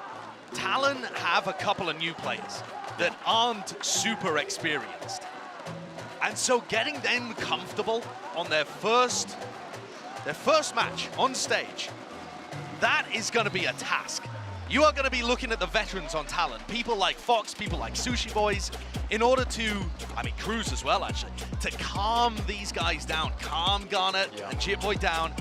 Talon have a couple of new players that aren't super experienced. And so getting them comfortable on their first match on stage, that is going to be a task. You are going to be looking at the veterans on Talon, people like Fox, people like Sushi Boys, in order to, I mean Cruz as well actually, to calm these guys down, calm Garnet and Jitboy down,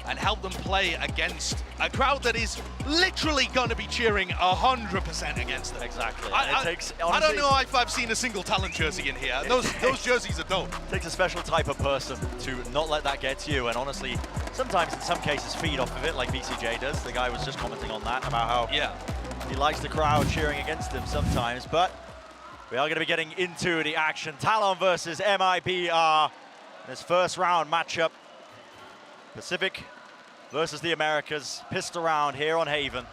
and help them play against a crowd that is literally going to be cheering 100% against them. Exactly. I don't know if I've seen a single Talon jersey in here. Those jerseys are dope. It takes a special type of person to not let that get to you, and honestly, sometimes in some cases feed off of it, like VCJ does. The guy was just commenting on that, about how he likes the crowd cheering against him sometimes, but We are going to be getting into the action. Talon versus MIBR. This first round matchup. Pacific versus the Americas. Pissed around here on Haven.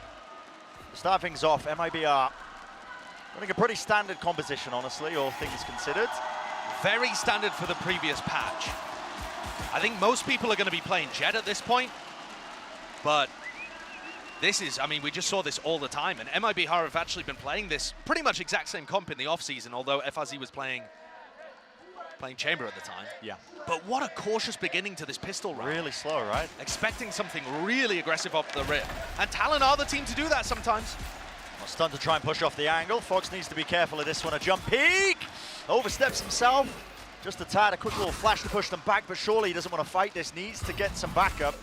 To start things off, MIBR running a pretty standard composition, honestly, all things considered. Very standard for the previous patch. I think most people are going to be playing Jet at this point, but this is, I mean, we just saw this all the time, and MIBR have actually been playing this pretty much exact same comp in the off-season, although FRZ was playing Chamber at the time. Yeah. But what a cautious beginning to this pistol round. Really slow, right? Expecting something really aggressive off the rip. And Talon are the team to do that sometimes. Well, Stun to try and push off the angle. Fox needs to be careful of this one. A jump peek! Oversteps himself. Just a tad, a quick little flash to push them back, but surely he doesn't want to fight this. Needs to get some backup.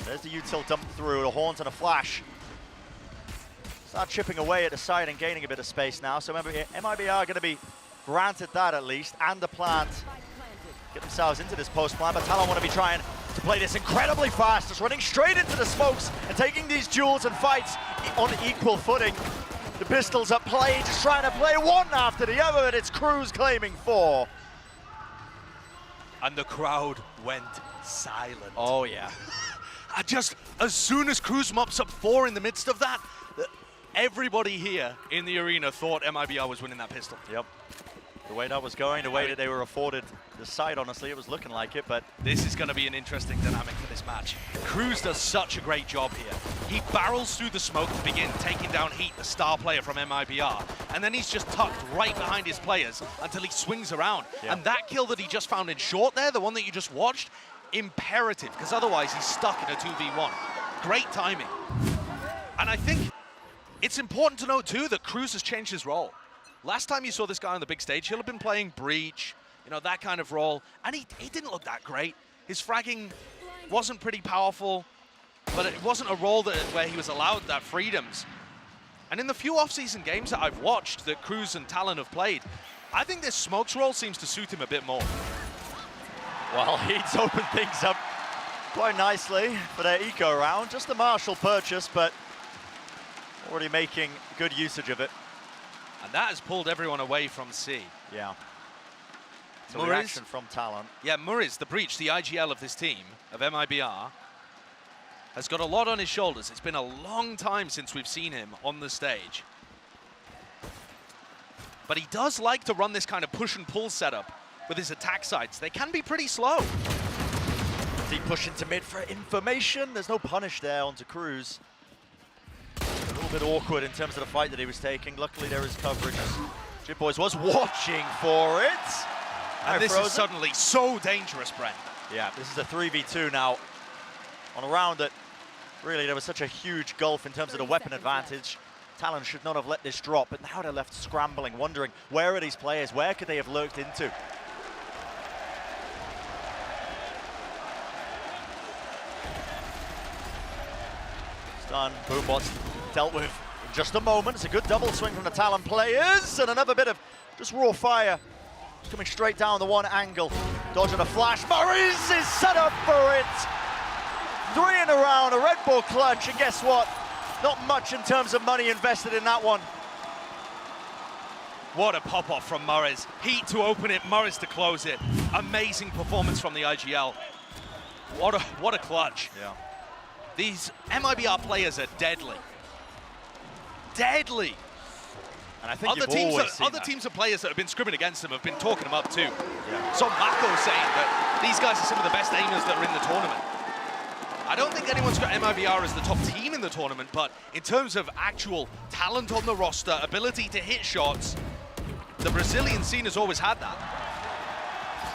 There's the util dump through, the horns and a flash. Start chipping away at the side and gaining a bit of space now. So remember, MIBR are going to be granted that at least, and the plant. Get themselves into this post plant, but Talon want to be trying to play this incredibly fast, just running straight into the smokes and taking these duels and fights on equal footing. The pistols at play, just trying to play one after the other, and it's Cruz claiming 4. And the crowd went silent. Oh yeah. As soon as Cruz mops up 4 in the midst of that, everybody here in the arena thought MIBR was winning that pistol. Yep. The way that was going, the way that they were afforded the side, honestly, it was looking like it, but... This is going to be an interesting dynamic for this match. Cruz does such a great job here. He barrels through the smoke to begin taking down Heat, the star player from MIBR, and then he's just tucked right behind his players until he swings around. Yeah. And that kill that he just found in short there, the one that you just watched, imperative, because otherwise he's stuck in a 2v1. Great timing. And I think it's important to note, too, that Cruz has changed his role. Last time you saw this guy on the big stage, he'll have been playing Breach, you know, that kind of role, and he didn't look that great. His fragging wasn't pretty powerful, but it wasn't a role where he was allowed that freedoms. And in the few off-season games that I've watched that Cruz and Talon have played, I think this smokes role seems to suit him a bit more. Well, Heat's opened things up quite nicely for their eco round. Just a Marshall purchase, but already making good usage of it. And that has pulled everyone away from C. Yeah. So reaction from Talon. Yeah, Murray's the Breach, the IGL of this team, of MIBR, has got a lot on his shoulders. It's been a long time since we've seen him on the stage. But he does like to run this kind of push and pull setup with his attack sides. They can be pretty slow. Deep push into mid for information. There's no punish there onto Cruz. A little bit awkward in terms of the fight that he was taking. Luckily, there is coverage. Jitboys was watching for it. And this is suddenly so dangerous, Brent. Yeah, this is a 3v2 now on a round that really there was such a huge gulf in terms of the weapon advantage. Talon should not have let this drop, but now they're left scrambling, wondering where are these players? Where could they have lurked into? Stun, Boombots dealt with in just a moment. It's a good double swing from the Talon players, and another bit of just raw fire coming straight down the one angle. Dodging a flash. Morris is set up for it. 3 in a round, a Red Bull clutch, and guess what? Not much in terms of money invested in that one. What a pop-off from Morris. Heat to open it, Morris to close it. Amazing performance from the IGL. What a clutch. Yeah. These MIBR players are deadly. Deadly. And I think other teams of players that have been scrimming against them have been talking them up too. Yeah. So Mako saying that these guys are some of the best aimers that are in the tournament. I don't think anyone's got MIBR as the top team in the tournament, but in terms of actual talent on the roster, ability to hit shots, the Brazilian scene has always had that.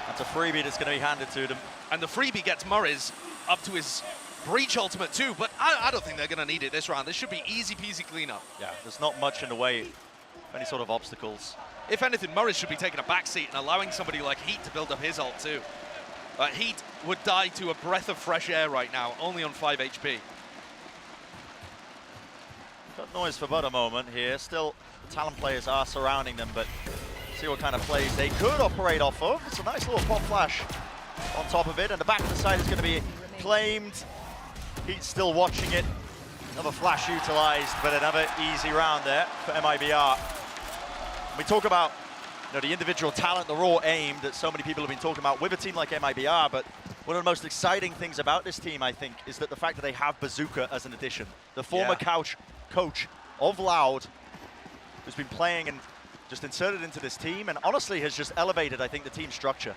That's a freebie that's going to be handed to them. And the freebie gets Morris up to his Breach ultimate too, but I don't think they're going to need it this round. This should be easy peasy cleanup. Yeah, there's not much in the way of any sort of obstacles. If anything, Morris should be taking a backseat and allowing somebody like Heat to build up his ult too. Heat would die to a breath of fresh air right now, only on 5 HP. Got noise for about a moment here. Still, the Talon players are surrounding them, but see what kind of plays they could operate off of. It's a nice little pop flash on top of it, and the back of the side is going to be claimed. Heat's still watching it. Another flash utilized, but another easy round there for MIBR. We talk about the individual talent, the raw aim that so many people have been talking about with a team like MIBR, but one of the most exciting things about this team, I think, is that the fact that they have Bazooka as an addition. The former coach of Loud, who's been playing and just inserted into this team, and honestly has just elevated, I think, the team structure.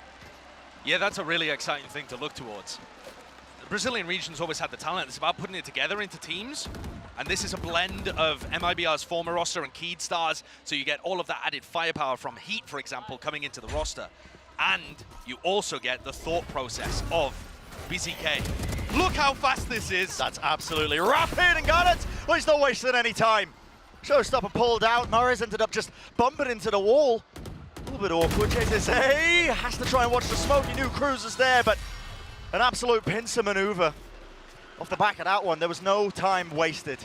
Yeah, that's a really exciting thing to look towards. The Brazilian region's always had the talent. It's about putting it together into teams. And this is a blend of MIBR's former roster and keyed stars, so you get all of that added firepower from Heat, for example, coming into the roster. And you also get the thought process of VCT. Look how fast this is. That's absolutely rapid, and got it. Well, he's not wasting any time. Showstopper pulled out. Morris ended up just bumping into the wall. A little bit awkward. JSA has to try and watch the smoke. He knew Cruz was there, but an absolute pincer maneuver. Off the back of that one, there was no time wasted.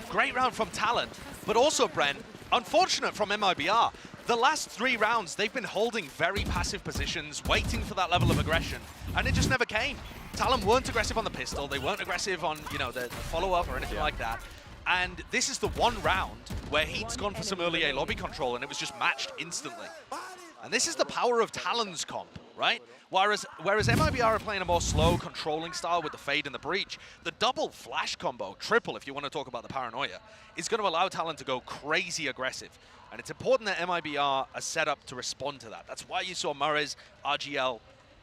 Great round from Talon, but also, Brent, unfortunate from MIBR. The last 3 rounds, they've been holding very passive positions, waiting for that level of aggression, and it just never came. Talon weren't aggressive on the pistol, they weren't aggressive on, the follow-up or anything like that. And this is the one round where Heat's gone for some early A lobby control, and it was just matched instantly. And this is the power of Talon's comp, right? Whereas MIBR are playing a more slow, controlling style with the fade and the breach, the double flash combo, triple if you want to talk about the paranoia, is going to allow Talon to go crazy aggressive. And it's important that MIBR are set up to respond to that. That's why you saw Murray's RGL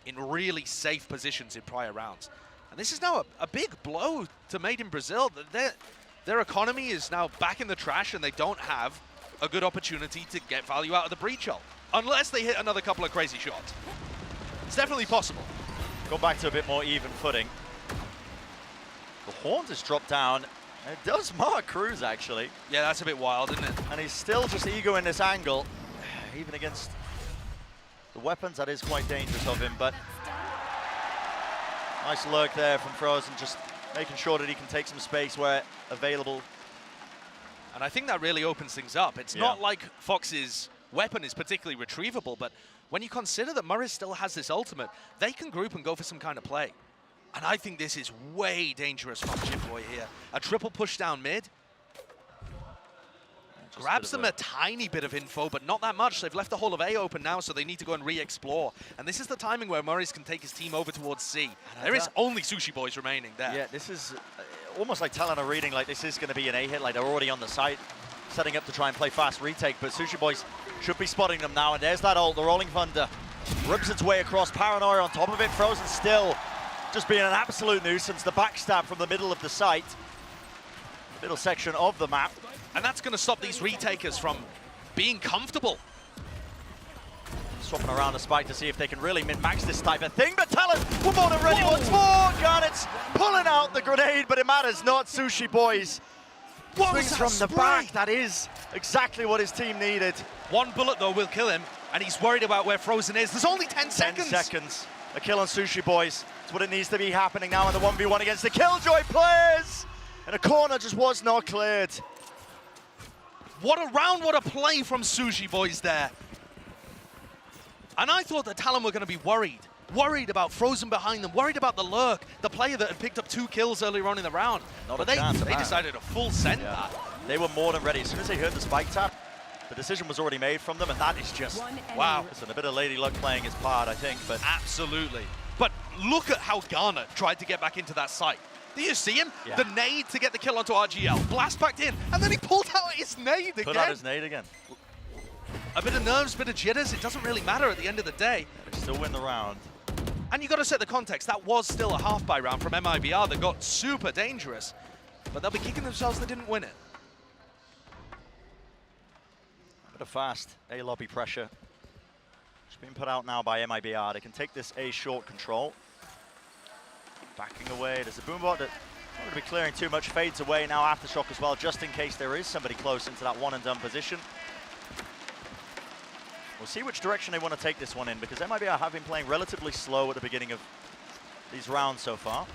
in really safe positions in prior rounds. And this is now a big blow to Made in Brazil. Their economy is now back in the trash, and they don't have a good opportunity to get value out of the breach ult, unless they hit another couple of crazy shots. It's definitely possible. Go back to a bit more even footing. The Horn has dropped down. It does mark Cruz, actually. Yeah, that's a bit wild, isn't it? And he's still just egoing this angle. Even against the weapons, that is quite dangerous of him, but nice lurk there from Frozen, just making sure that he can take some space where available. And I think that really opens things up. It's not like Fox's weapon is particularly retrievable, but when you consider that Murray still has this ultimate, they can group and go for some kind of play. And I think this is way dangerous from Jimboy here. A triple push down mid. Grabs them a tiny bit of info, but not that much. They've left the whole of A open now, so they need to go and re-explore. And this is the timing where Murray's can take his team over towards C. There is only Sushi Boys remaining there. Yeah, this is almost like Talon are reading like this is going to be an A hit, like they're already on the site, setting up to try and play fast retake, but Sushi Boys should be spotting them now, and there's that ult, the Rolling Thunder. Rips its way across, Paranoia on top of it, Frozen still just being an absolute nuisance. The backstab from the middle of the site, middle section of the map. And that's going to stop these retakers from being comfortable. Swapping around the spike to see if they can really min-max this type of thing, but Talon, we're more than ready once more. Garnett's pulling out the grenade, but it matters not. Sushi Boys swings from the back. That is exactly what his team needed. One bullet, though, will kill him, and he's worried about where Frozen is. There's only 10 seconds. 10 seconds. A kill on Sushi Boys. It's what it needs to be happening now in the 1v1 against the Killjoy players. And a corner just was not cleared. What a round, what a play from Sushi Boys there. And I thought that Talon were going to be worried about Frozen behind them, worried about the lurk, the player that had picked up 2 kills earlier on in the round. But they decided to full send that. They were more than ready. As soon as they heard the spike tap, the decision was already made from them, and that is just, wow. Listen, a bit of Lady Luck playing his part, I think, but... Absolutely. But look at how Garnet tried to get back into that site. Do you see him? Yeah. The nade to get the kill onto RGL. Blast back in, and then he pulled out his nade again. Put out his nade again. A bit of nerves, a bit of jitters. It doesn't really matter at the end of the day. They still win the round. And you got to set the context. That was still a half-buy round from MIBR that got super dangerous. But they'll be kicking themselves they didn't win it. A bit of fast A lobby pressure. It's being put out now by MIBR. They can take this A short control. Backing away. There's a boombot that not going to be clearing too much. Fades away now. Aftershock as well, just in case there is somebody close into that one and done position. We'll see which direction they want to take this one in, because MIBR have been playing relatively slow at the beginning of these rounds so far.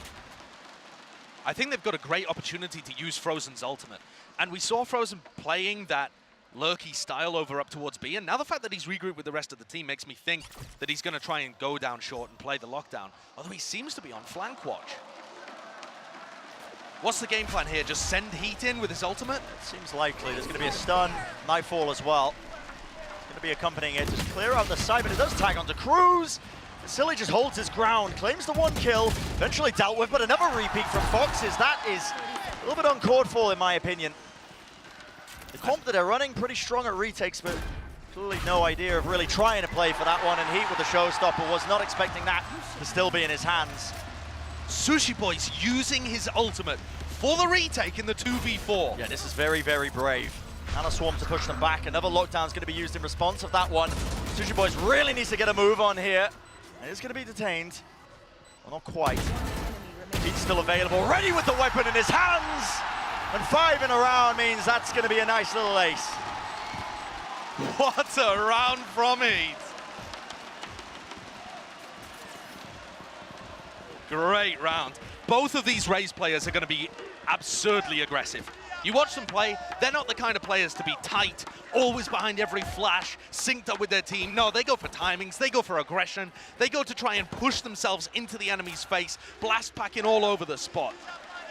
I think they've got a great opportunity to use Frozen's ultimate. And we saw Frozen playing that lurky style over up towards B, and now the fact that he's regrouped with the rest of the team makes me think that he's going to try and go down short and play the lockdown, although he seems to be on flank watch. What's the game plan here? Just send Heat in with his ultimate? It seems likely. There's going to be a stun, Nightfall as well. going to be accompanying it. Just clear out the side, but it does tag onto Cruz. Silly just holds his ground, claims the 1 kill, eventually dealt with, but another repeat from Foxes. That is a little bit uncalled for, in my opinion. The comp that they're running, pretty strong at retakes, but clearly no idea of really trying to play for that one. And Heat with the showstopper was not expecting that to still be in his hands. Sushi Boy's using his ultimate for the retake in the 2v4. Yeah, this is very, very brave. And a swarm to push them back. Another lockdown is going to be used in response of that one. Sushi Boys really needs to get a move on here. And it's going to be detained. Well, not quite. He's still available, ready with the weapon in his hands. And 5 in a round means that's going to be a nice little ace. What a round from Heat. Great round. Both of these Raze players are going to be absurdly aggressive. You watch them play, they're not the kind of players to be tight, always behind every flash, synced up with their team. No, they go for timings, they go for aggression, they go to try and push themselves into the enemy's face, blast packing all over the spot.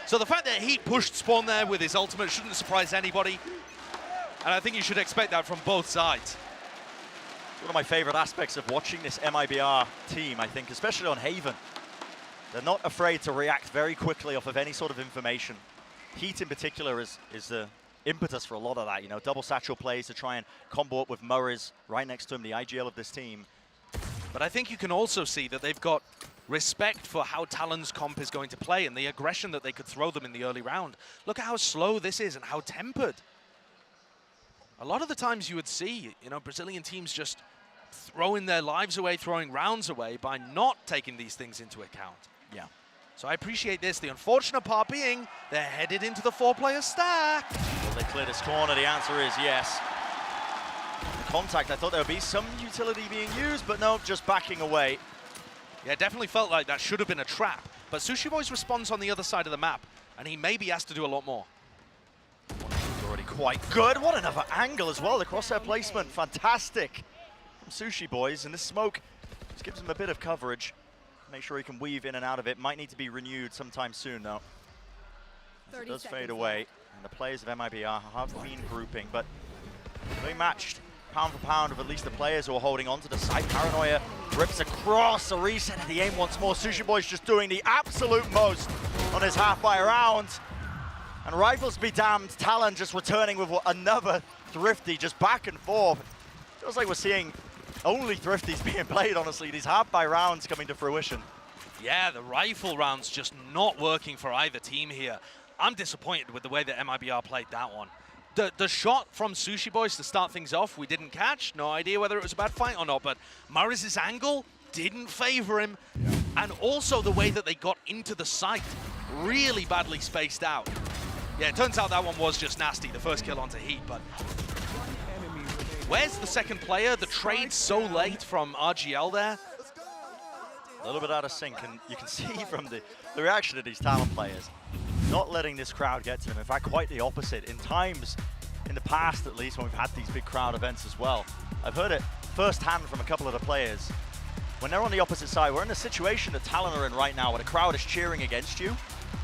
So the fact that Heat pushed Spawn there with his ultimate shouldn't surprise anybody. And I think you should expect that from both sides. One of my favorite aspects of watching this MIBR team, I think, especially on Haven. They're not afraid to react very quickly off of any sort of information. Heat in particular is the impetus for a lot of that, you know, double satchel plays to try and combo up with Murray's right next to him, the IGL of this team. But I think you can also see that they've got respect for how Talon's comp is going to play and the aggression that they could throw them in the early round. Look at how slow this is and how tempered. A lot of the times you would see, you know, Brazilian teams just throwing their lives away, throwing rounds away by not taking these things into account. Yeah. So I appreciate this. The unfortunate part being they're headed into the 4-player stack. Will they clear this corner? The answer is yes. The contact, I thought there would be some utility being used, but no, just backing away. Yeah, it definitely felt like that should have been a trap. But Sushi Boy's response on the other side of the map, and he may be asked to do a lot more. Already quite good. What another angle as well. The crosshair placement, fantastic from Sushi Boys. And this smoke just gives him a bit of coverage. Make sure he can weave in and out of it. Might need to be renewed sometime soon, though. It does fade away. And the players of MIBR have been grouping, but they matched pound for pound of at least the players who are holding on to the side. Paranoia rips across a reset of the aim once more. Sushi Boy's just doing the absolute most on his half-by round. And rifles be damned, Talon just returning with another Thrifty, just back and forth. Feels like we're seeing only Thrifties being played, honestly. These half-by rounds coming to fruition. Yeah, the rifle rounds just not working for either team here. I'm disappointed with the way that MIBR played that one. The shot from Sushi Boys to start things off, we didn't catch. No idea whether it was a bad fight or not, but Murray's angle didn't favor him. Yeah. And also the way that they got into the site, really badly spaced out. Yeah, it turns out that one was just nasty, the first kill onto Heat, but where's the second player? The trade so late from RGL there. A little bit out of sync, and you can see from the reaction of these Talon players, not letting this crowd get to them. In fact, quite the opposite. In times, in the past at least, when we've had these big crowd events as well, I've heard it firsthand from a couple of the players. When they're on the opposite side, we're in a situation that Talon are in right now where the crowd is cheering against you.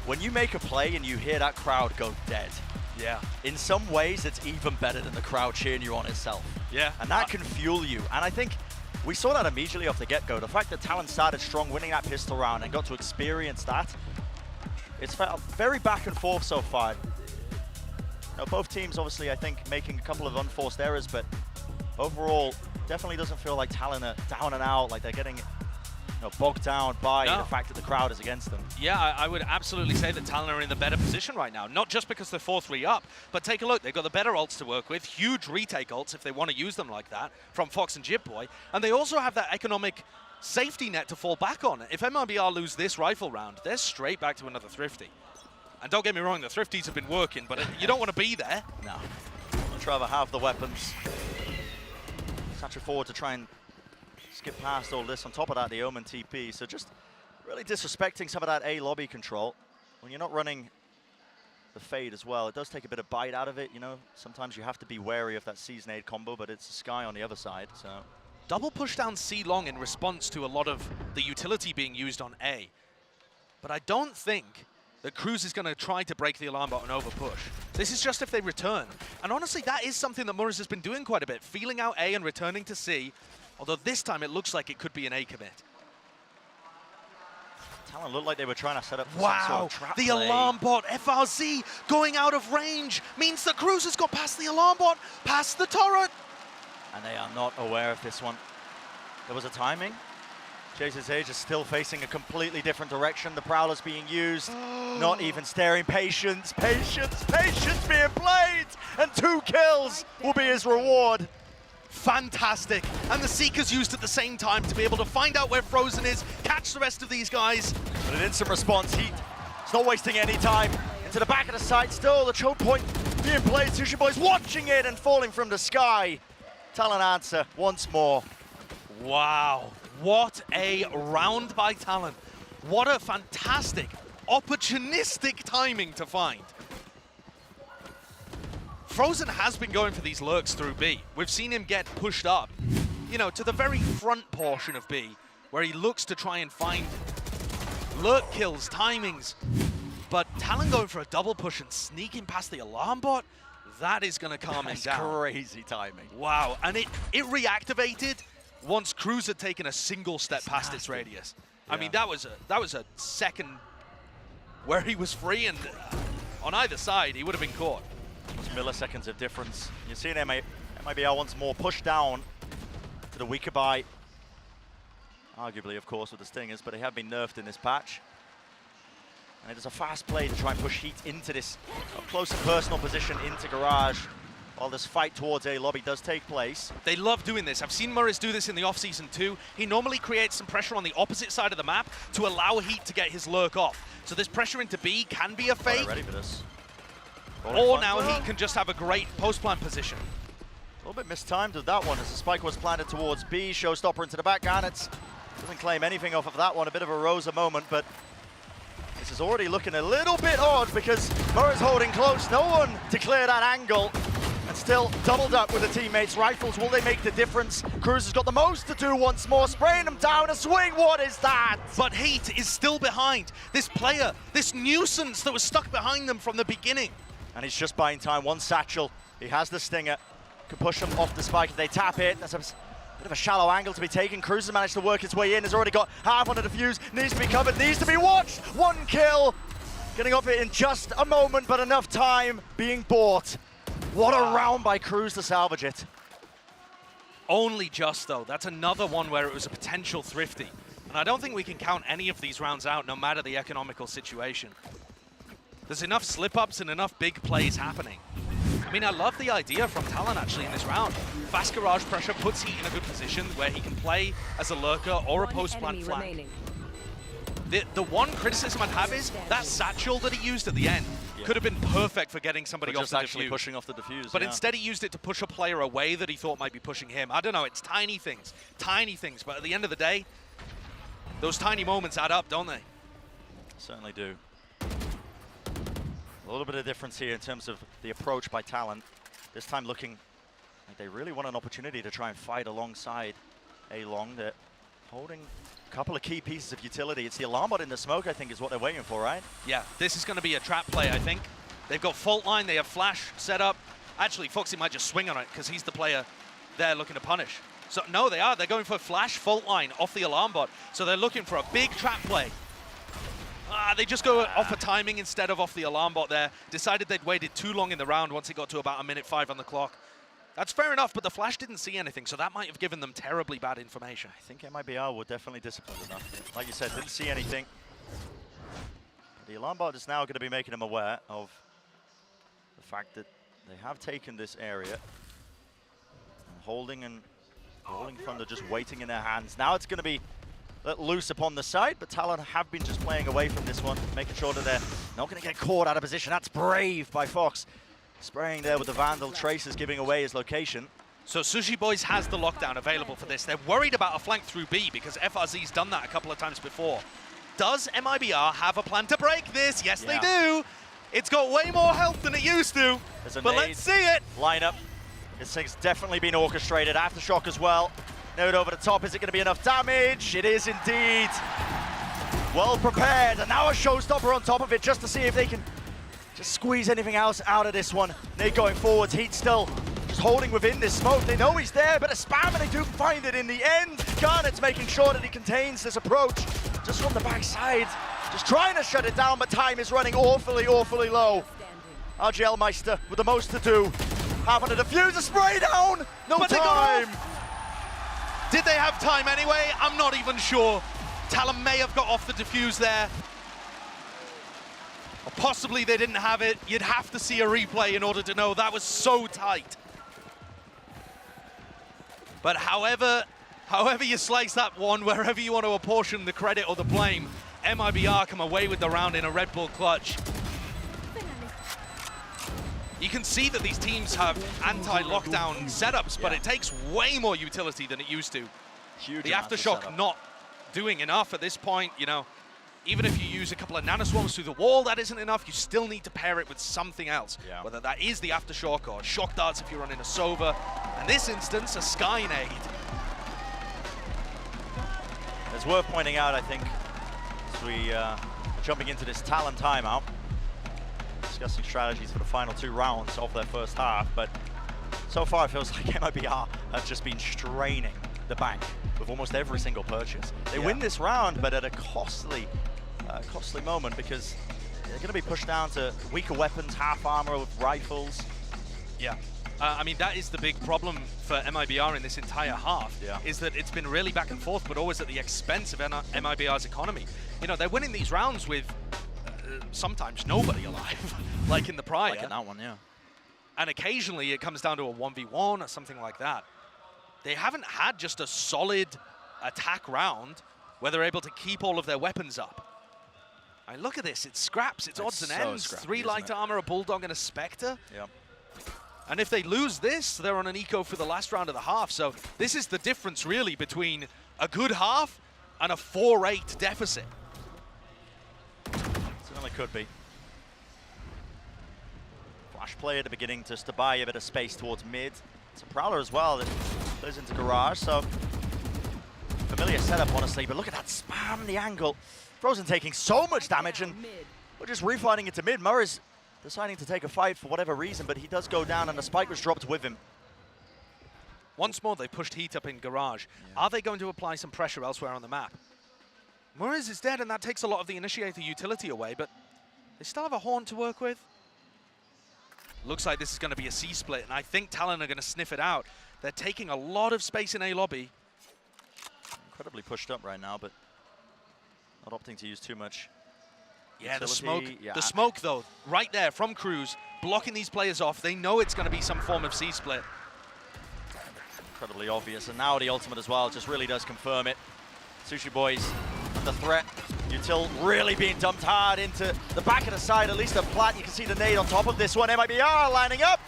When you make a play and you hear that crowd go dead, yeah, in some ways it's even better than the crowd cheering you on itself. Yeah. And that can fuel you. And I think we saw that immediately off the get-go. The fact that Talon started strong, winning that pistol round and got to experience that, it's felt very back and forth so far. You know, both teams obviously, I think, making a couple of unforced errors, but overall, definitely doesn't feel like Talon are down and out, like they're getting bogged down by the fact that the crowd is against them. Yeah, I would absolutely say that Talon are in the better position right now. Not just because they're 4-3 up, but take a look. They've got the better ults to work with, huge retake ults if they want to use them like that, from Fox and Jibboy. And they also have that economic safety net to fall back on. If MIBR lose this rifle round, they're straight back to another Thrifty. And don't get me wrong, the Thrifties have been working, but you don't want to be there. No. I'd rather have the weapons. Satchel forward to try and skip past all this. On top of that, the Omen TP. So just really disrespecting some of that A lobby control. When you're not running the fade as well, it does take a bit of bite out of it. You know, sometimes you have to be wary of that Seasonade combo, but it's a Sky on the other side. So double push down C long in response to a lot of the utility being used on A. But I don't think that Cruz is going to try to break the alarm button over push. This is just if they return. And honestly, that is something that Morris has been doing quite a bit, feeling out A and returning to C, although this time it looks like it could be an A commit. Talon looked like they were trying to set up some Wow, sort of trap the play. alarm bot, FRZ, going out of range, means that Cruz has got past the alarm bot, past the turret. And they are not aware of this one. There was a timing. Chaser's Age is still facing a completely different direction. The Prowler's being used, not even staring. Patience, patience, patience being played! And 2 kills will be his reward. Fantastic. And the Seeker's used at the same time to be able to find out where Frozen is, catch the rest of these guys. But an instant response, Heat. It's not wasting any time. Into the back of the site still, the choke point being played. Sushi Boy's watching it and falling from the sky. Talon answer once more. Wow, what a round by Talon. What a fantastic, opportunistic timing to find. Frozen has been going for these lurks through B. We've seen him get pushed up, you know, to the very front portion of B, where he looks to try and find lurk kills, timings. But Talon going for a double push and sneaking past the alarm bot, that is going to calm him down. Crazy timing. Wow, and it reactivated once Cruz had taken a single step past its radius. Yeah. I mean, that was a second where he was free, and on either side, he would have been caught. Milliseconds of difference. You're seeing MIBR once more push down to the weaker buy. Arguably, of course, with the Stingers, but they have been nerfed in this patch. And it is a fast play to try and push Heat into this close and personal position into Garage, while this fight towards A lobby does take place. They love doing this. I've seen Morris do this in the offseason too. He normally creates some pressure on the opposite side of the map to allow Heat to get his lurk off. So this pressure into B can be a fake. Ready for this. Or now Heat can just have a great post-plant position. A little bit mistimed with that one as the spike was planted towards B. Showstopper into the back. Garnets doesn't claim anything off of that one. A bit of a Rosa moment, but this is already looking a little bit odd because Murray's holding close. No one to clear that angle. And still doubled up with the teammates. Rifles, will they make the difference? Cruz has got the most to do once more. Spraying them down a swing. What is that? But Heat is still behind. This player, this nuisance that was stuck behind them from the beginning. And he's just buying time. One satchel. He has the Stinger. Can push them off the spike if they tap it. That's a bit of a shallow angle to be taken. Cruz has managed to work his way in. Has already got half on the defuse. Needs to be covered. Needs to be watched. 1 kill. Getting off it in just a moment, but enough time being bought. What a round by Cruz to salvage it. Only just, though. That's another one where it was a potential thrifty. And I don't think we can count any of these rounds out, no matter the economical situation. There's enough slip-ups and enough big plays happening. I mean, I love the idea from Talon, actually, in this round. Fast Garage pressure puts Heat in a good position where he can play as a lurker or a post-plant flank. The one criticism I'd have is that satchel that he used at the end could have been perfect for getting somebody off the defuse. Just actually pushing off the defuse, But instead he used it to push a player away that he thought might be pushing him. I don't know, it's tiny things, but at the end of the day, those tiny moments add up, don't they? Certainly do. A little bit of difference here in terms of the approach by Talon. This time looking like they really want an opportunity to try and fight alongside A-Long. They're holding a couple of key pieces of utility. It's the alarm bot in the smoke, I think, is what they're waiting for, right? Yeah, this is going to be a trap play, I think. They've got fault line, they have flash set up. Actually, Foxy might just swing on it because he's the player they're looking to punish. So, no, they are. They're going for flash fault line off the alarm bot. So they're looking for a big trap play. They just go off a timing instead of off the alarm bot there. Decided they'd waited too long in the round once it got to about 1:05 on the clock. That's fair enough, but the flash didn't see anything, so that might have given them terribly bad information. I think MIBR were definitely disciplined enough. Like you said, didn't see anything. The alarm bot is now going to be making them aware of the fact that they have taken this area. And Holding Thunder just waiting in their hands. Now it's going to be let loose upon the side, but Talon have been just playing away from this one, making sure that they're not going to get caught out of position. That's brave by Fox. Spraying there with the Vandal. Traces giving away his location. So Sushi Boys has the lockdown available for this. They're worried about a flank through B because FRZ's done that a couple of times before. Does MIBR have a plan to break this? Yes, they do. It's got way more health than it used to, but let's see it. Lineup. This thing's definitely been orchestrated. Aftershock as well. Node over the top. Is it going to be enough damage? It is indeed. Well prepared. And now a showstopper on top of it just to see if they can Just squeeze anything else out of this one. Nade going forwards, Heat still just holding within this smoke. They know he's there, but a spam, and they do find it in the end. Garnet's making sure that he contains this approach just from the backside. Just trying to shut it down, but time is running awfully, awfully low. RGL Meister with the most to do. Half on the diffuser, spray down! No time! Did they have time anyway? I'm not even sure. Talon may have got off the defuse there. Or possibly they didn't have it. You'd have to see a replay in order to know. That was so tight. But however you slice that one, wherever you want to apportion the credit or the blame, MIBR come away with the round in a Red Bull clutch. You can see that these teams have anti-lockdown setups, but it takes way more utility than it used to. Huge the Aftershock not doing enough at this point, you know. Even if you use a couple of nanoswarms through the wall, that isn't enough. You still need to pair it with something else, whether that is the Aftershock or shock darts if you're running a Sova. In this instance, a Sky Nade. It's worth pointing out, I think, as we are jumping into this Talon timeout, discussing strategies for the final 2 rounds of their first half, but so far it feels like MIBR have just been straining the bank with almost every single purchase. They win this round, but at a costly moment, because they're going to be pushed down to weaker weapons, half armor with rifles. Yeah. I mean, that is the big problem for MIBR in this entire half, is that it's been really back and forth, but always at the expense of MIBR's economy. You know, they're winning these rounds with sometimes nobody alive, like in the prior. Like in that one, yeah. And occasionally it comes down to a 1v1 or something like that. They haven't had just a solid attack round where they're able to keep all of their weapons up. I mean, look at this, it's scraps, it's odds and ends. Scrappy, 3 light armor, a Bulldog, and a Spectre. Yeah. And if they lose this, they're on an eco for the last round of the half. So this is the difference, really, between a good half and a 4-8 deficit. Certainly could be. Flash play at the beginning just to buy a bit of space towards mid. It's a Prowler as well that goes into garage, so familiar setup, honestly, but look at that spam, the angle. Frozen taking so much damage, and we're just refighting into mid. Murray's deciding to take a fight for whatever reason, but he does go down, and the spike was dropped with him. Once more, they pushed Heat up in garage. Are they going to apply some pressure elsewhere on the map? Murray's is dead, and that takes a lot of the initiator utility away, but they still have a Horn to work with. Looks like this is going to be a C-split, and I think Talon are going to sniff it out. They're taking a lot of space in A lobby. Incredibly pushed up right now, but not opting to use too much. Yeah, the utility. smoke. Yeah. The smoke, though, right there from Cruz, blocking these players off. They know it's going to be some form of C-split. Incredibly obvious, and now the ultimate as well just really does confirm it. Sushi Boys under threat. Util really being dumped hard into the back of the side, at least a plat. You can see the nade on top of this one. MIBR lining up.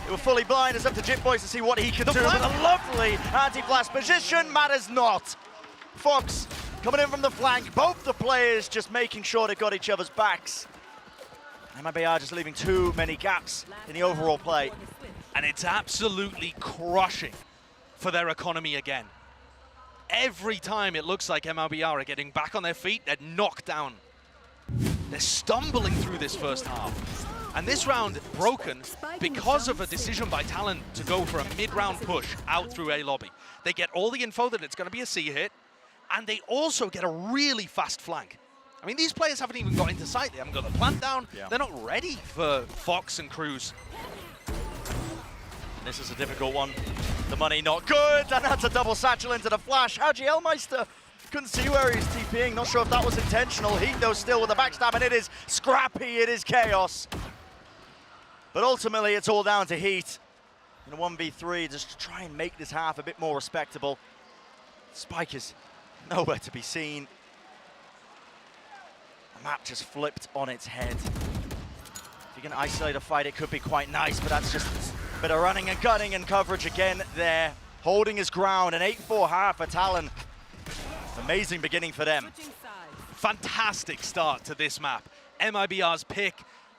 They were fully blind. It's up to Jip Boys to see what he can do. But a lovely anti-flash position matters not. Fox coming in from the flank. Both the players just making sure they got each other's backs. MIBR just leaving too many gaps in the overall play. And it's absolutely crushing for their economy again. Every time it looks like MIBR are getting back on their feet, they're knocked down. They're stumbling through this first half. And this round broken because of a decision by Talon to go for a mid-round push out through A lobby. They get all the info that it's going to be a C hit, and they also get a really fast flank. I mean, these players haven't even got into sight. They haven't got the plant down. Yeah. They're not ready for Fox and Cruz. This is a difficult one. The money not good, and that's a double satchel into the flash. RGL Meister couldn't see where he's TPing. Not sure if that was intentional. Heat though still with the backstab, and it is scrappy, it is chaos. But ultimately, it's all down to Heat in a 1v3, just to try and make this half a bit more respectable. Spike is nowhere to be seen. The map just flipped on its head. If you're going to isolate a fight, it could be quite nice, but that's just a bit of running and gunning and coverage again there. Holding his ground, an 8-4 half for Talon. Amazing beginning for them. Fantastic start to this map. MIBR's pick,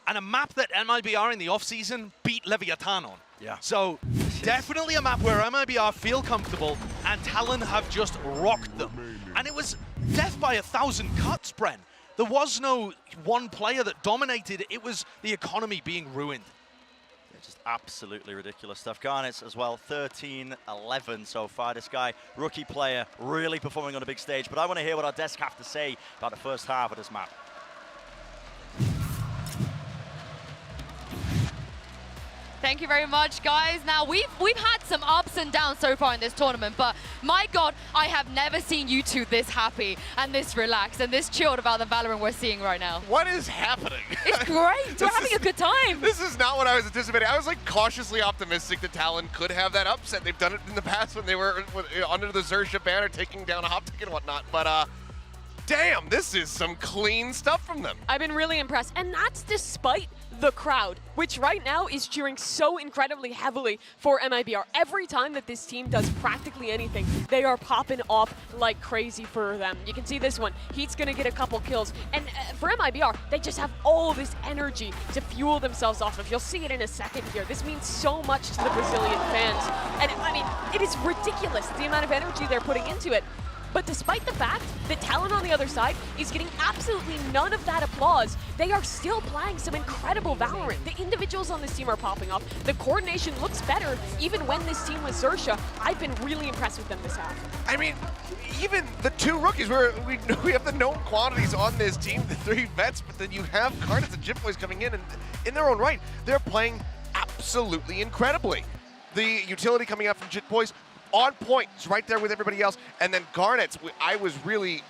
and a map that MIBR in the offseason beat Leviathan on. Yeah. So definitely a map where MIBR feel comfortable, and Talon have just rocked them. And it was death by 1,000 cuts, Bren. There was no one player that dominated. It was the economy being ruined. Just absolutely ridiculous stuff. Garnets as well, 13-11 so far. This guy, rookie player, really performing on a big stage. But I want to hear what our desk have to say about the first half of this map. Thank you very much, guys. Now, we've had some ups and downs so far in this tournament, but my God, I have never seen you two this happy and this relaxed and this chilled about the Valorant we're seeing right now. What is happening? It's great. We're having a good time. This is not what I was anticipating. I was like cautiously optimistic that Talon could have that upset. They've done it in the past when they were under the Xerxia banner, taking down a Optic and whatnot. But damn, this is some clean stuff from them. I've been really impressed, and that's despite the crowd, which right now is cheering so incredibly heavily for MIBR. Every time that this team does practically anything, they are popping off like crazy for them. You can see this one. Heat's gonna get a couple kills, and for MIBR, they just have all this energy to fuel themselves off of. You'll see it in a second here. This means so much to the Brazilian fans, and I mean, it is ridiculous the amount of energy they're putting into it. But despite the fact that Talon on the other side is getting absolutely none of that applause, they are still playing some incredible Valorant. The individuals on this team are popping off. The coordination looks better even when this team was Xerxia. I've been really impressed with them this half. I mean, even the two rookies, we have the known quantities on this team, the three vets, but then you have Garnets and Jitboys coming in, and in their own right, they're playing absolutely incredibly. The utility coming out from Jitboys, on point, it's right there with everybody else. And then Garnets, I was really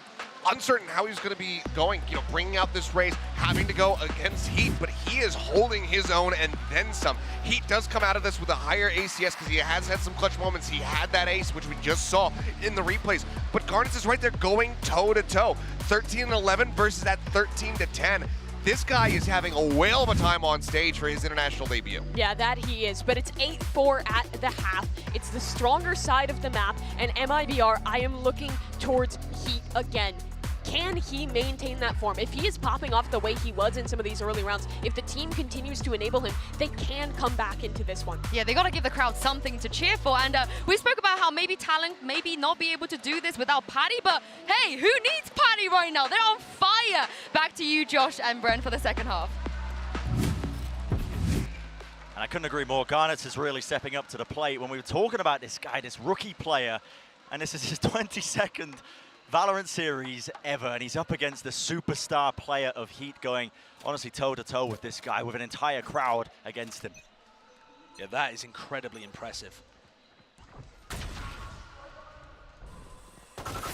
uncertain how he was going to be going, bringing out this race, having to go against Heat, but he is holding his own and then some. Heat does come out of this with a higher ACS because he has had some clutch moments. He had that ace, which we just saw in the replays, but Garnets is right there going toe-to-toe. 13-11 versus that 13-10. This guy is having a whale of a time on stage for his international debut. Yeah, that he is, but it's 8-4 at the half. It's the stronger side of the map, and MIBR, I am looking towards Heat again. Can he maintain that form? If he is popping off the way he was in some of these early rounds, if the team continues to enable him, they can come back into this one. Yeah, they got to give the crowd something to cheer for. And we spoke about how maybe Talon maybe not be able to do this without Paddy, but hey, who needs Paddy right now? They're on fire. Back to you, Josh and Bren, for the second half. And I couldn't agree more. Garnets is really stepping up to the plate. When we were talking about this guy, this rookie player, and this is his 22nd Valorant series ever, and he's up against the superstar player of Heat, going honestly toe-to-toe with this guy with an entire crowd against him. Yeah, that is incredibly impressive.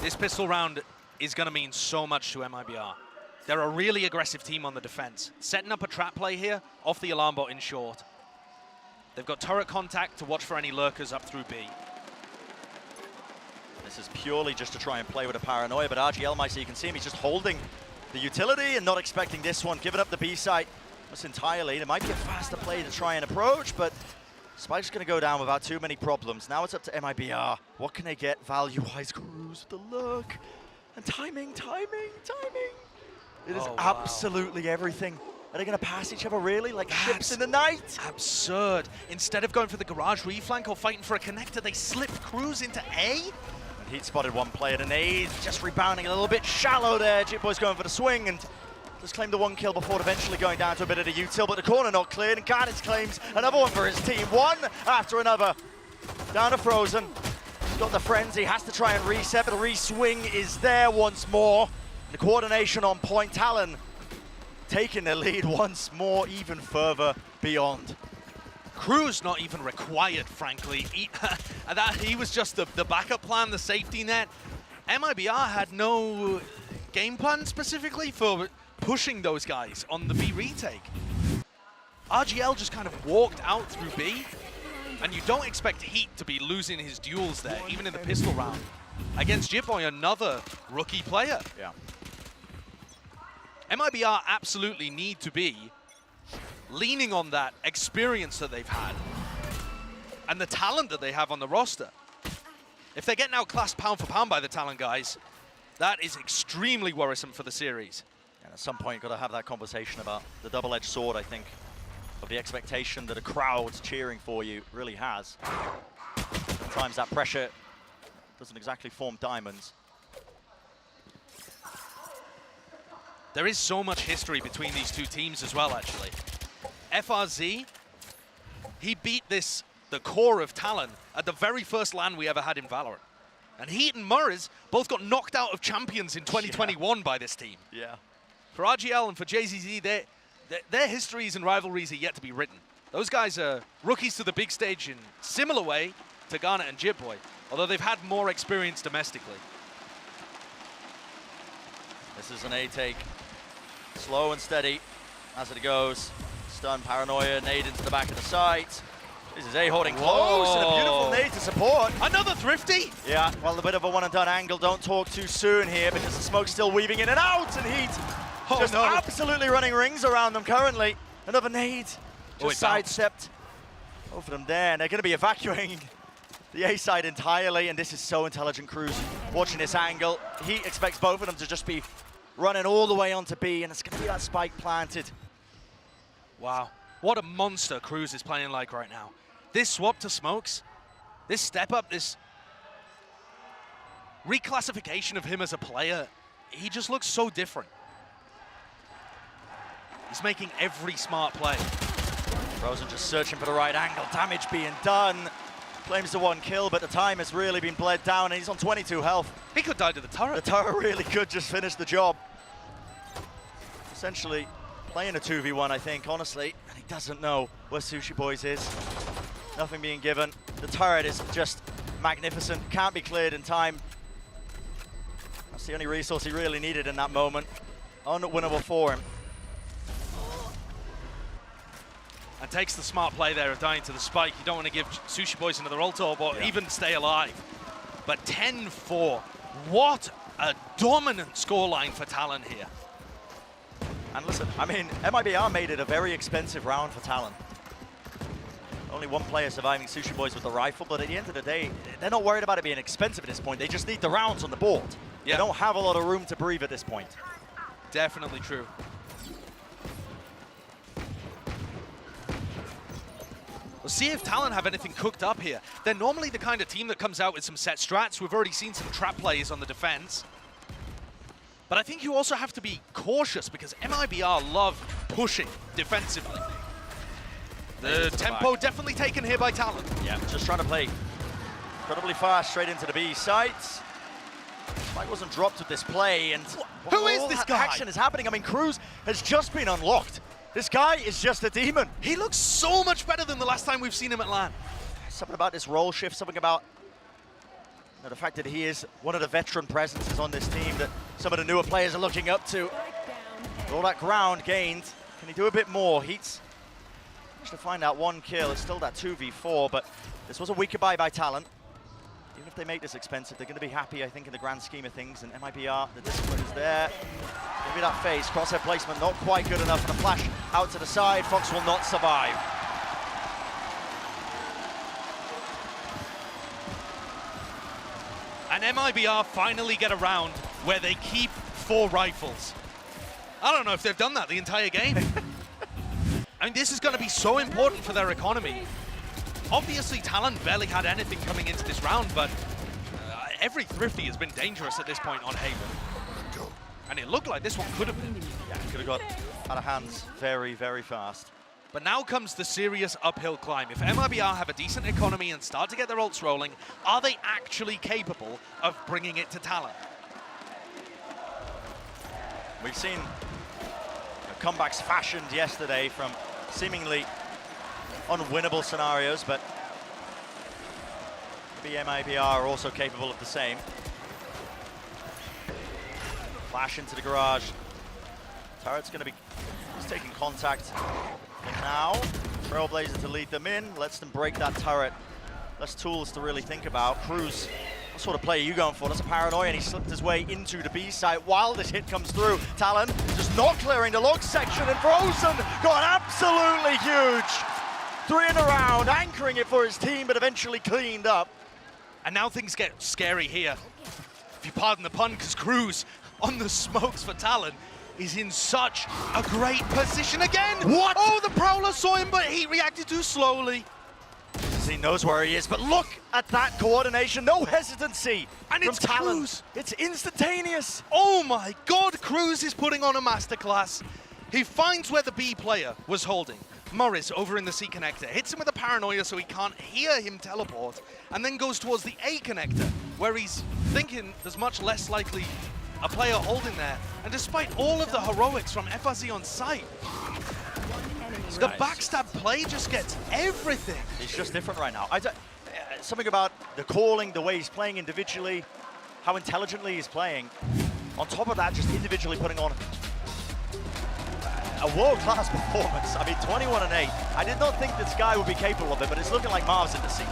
This pistol round is going to mean so much to MIBR. They're a really aggressive team on the defense. Setting up a trap play here off the alarm bot in short. They've got turret contact to watch for any lurkers up through B. This is purely just to try and play with a paranoia, but RGL, you can see him, he's just holding the utility and not expecting this one, giving up the B site almost entirely. There might be a faster play to try and approach, but Spike's going to go down without too many problems. Now it's up to MIBR. What can they get value-wise? Cruz with the look. And timing. It is absolutely everything. Are they going to pass each other really like ships in the night? Absurd. Instead of going for the garage reflank or fighting for a connector, they slip Cruz into A. Heat spotted one player, the nade just rebounding a little bit shallow there. Jitboy's going for the swing and just claimed the one kill before eventually going down to a bit of the util, but the corner not cleared, and Garnets claims another one for his team. One after another. Down to Frozen. He's got the frenzy, has to try and reset, but the re-swing is there once more. The coordination on point. Talon taking the lead once more, even further beyond. Cruz not even required, frankly. He was just the backup plan, the safety net. MIBR had no game plan specifically for pushing those guys on the B retake. RGL just kind of walked out through B, and you don't expect Heat to be losing his duels there, even in the pistol round. Against Jitboy, another rookie player. Yeah. MIBR absolutely need to be leaning on that experience that they've had and the talent that they have on the roster. If they're getting outclassed pound for pound by the Talon guys, that is extremely worrisome for the series. And at some point, you've got to have that conversation about the double-edged sword, I think, of the expectation that a crowd cheering for you really has. Sometimes that pressure doesn't exactly form diamonds. There is so much history between these two teams as well, actually. FRZ, he beat the core of Talon at the very first LAN we ever had in Valorant. And he and Murray's both got knocked out of Champions in 2021 by this team. Yeah. For RGL and for JZZ, their histories and rivalries are yet to be written. Those guys are rookies to the big stage in similar way to Garnet and Jitboy, although they've had more experience domestically. This is an A take. Slow and steady as it goes. Stun, Paranoia, nade into the back of the site. This is A holding close and a beautiful nade to support. Another thrifty? Yeah, well, a bit of a one and done angle. Don't talk too soon here because the smoke's still weaving in and out, and Heat just absolutely running rings around them currently. Another nade, just sidestepped. Both of them there, and they're going to be evacuating the A side entirely, and this is so intelligent. Cruz watching this angle. Heat expects both of them to just be running all the way onto B, and it's going to be that spike planted. Wow, what a monster Cruz is playing like right now. This swap to smokes, this step up, this reclassification of him as a player, he just looks so different. He's making every smart play. Rosen just searching for the right angle, damage being done. Claims the 1 kill, but the time has really been bled down, and he's on 22 health. He could die to the turret. The turret really could just finish the job. Essentially playing a 2v1, I think, honestly, and he doesn't know where Sushi Boys is. Nothing being given. The turret is just magnificent, can't be cleared in time. That's the only resource he really needed in that moment. Unwinnable for him. And takes the smart play there of dying to the spike. You don't want to give Sushi Boys another ult or even stay alive. But 10-4, what a dominant scoreline for Talon here. And listen, I mean, MIBR made it a very expensive round for Talon. Only one player surviving Sushi Boys with the rifle, but at the end of the day, they're not worried about it being expensive at this point. They just need the rounds on the board. Yeah. They don't have a lot of room to breathe at this point. Definitely true. We'll see if Talon have anything cooked up here. They're normally the kind of team that comes out with some set strats. We've already seen some trap plays on the defense. But I think you also have to be cautious because MIBR love pushing defensively. The tempo definitely taken here by Talon. Yeah, just trying to play incredibly fast straight into the B site. Spike wasn't dropped with this play, and who is this guy? Action is happening. I mean, Cruz has just been unlocked. This guy is just a demon. He looks so much better than the last time we've seen him at LAN. Something about this role shift, something about the fact that he is one of the veteran presences on this team that some of the newer players are looking up to. With all that ground gained, can he do a bit more? Heat's to find out 1 kill. It's still that 2v4, but this was a weaker buy by Talon. Even if they make this expensive, they're going to be happy, I think, in the grand scheme of things. And MIBR, the discipline is there. Maybe that phase, crosshair placement, not quite good enough. And a flash out to the side. Fox will not survive. And MIBR finally get a round where they keep 4 rifles. I don't know if they've done that the entire game. I mean, this is going to be so important for their economy. Obviously, Talon barely had anything coming into this round, but every thrifty has been dangerous at this point on Haven. And it looked like this one could have been. Yeah, it could have got out of hands very, very fast. But now comes the serious uphill climb. If MIBR have a decent economy and start to get their ults rolling, are they actually capable of bringing it to Talon? We've seen comebacks fashioned yesterday from seemingly unwinnable scenarios, but maybe MIBR are also capable of the same. Flash into the garage. Turret's going to be just taking contact. And now, Trailblazer to lead them in, lets them break that turret. Less tools to really think about. Cruz, what sort of play are you going for? That's a Paranoia, and he slipped his way into the B site while this hit comes through. Talon just not clearing the log section, and Frozen got absolutely huge. 3 in a round, anchoring it for his team, but eventually cleaned up. And now things get scary here. If you pardon the pun, because Cruz on the smokes for Talon is in such a great position again. What? Oh, the Prowler saw him, but he reacted too slowly. This is He knows where he is, but look at that coordination. No hesitancy. And from it's Talon. Cruz. It's instantaneous. Oh my God, Cruz is putting on a masterclass. He finds where the B player was holding. Morris over in the C connector, hits him with a paranoia so he can't hear him teleport, and then goes towards the A connector, where he's thinking there's much less likely a player holding there. And despite all of the heroics from FRZ on site, the backstab play just gets everything. He's just different right now. Something about the calling, the way he's playing individually, how intelligently he's playing. On top of that, just individually putting on a world-class performance. I mean, 21-8. I did not think this guy would be capable of it, but it's looking like Marv's in the seat.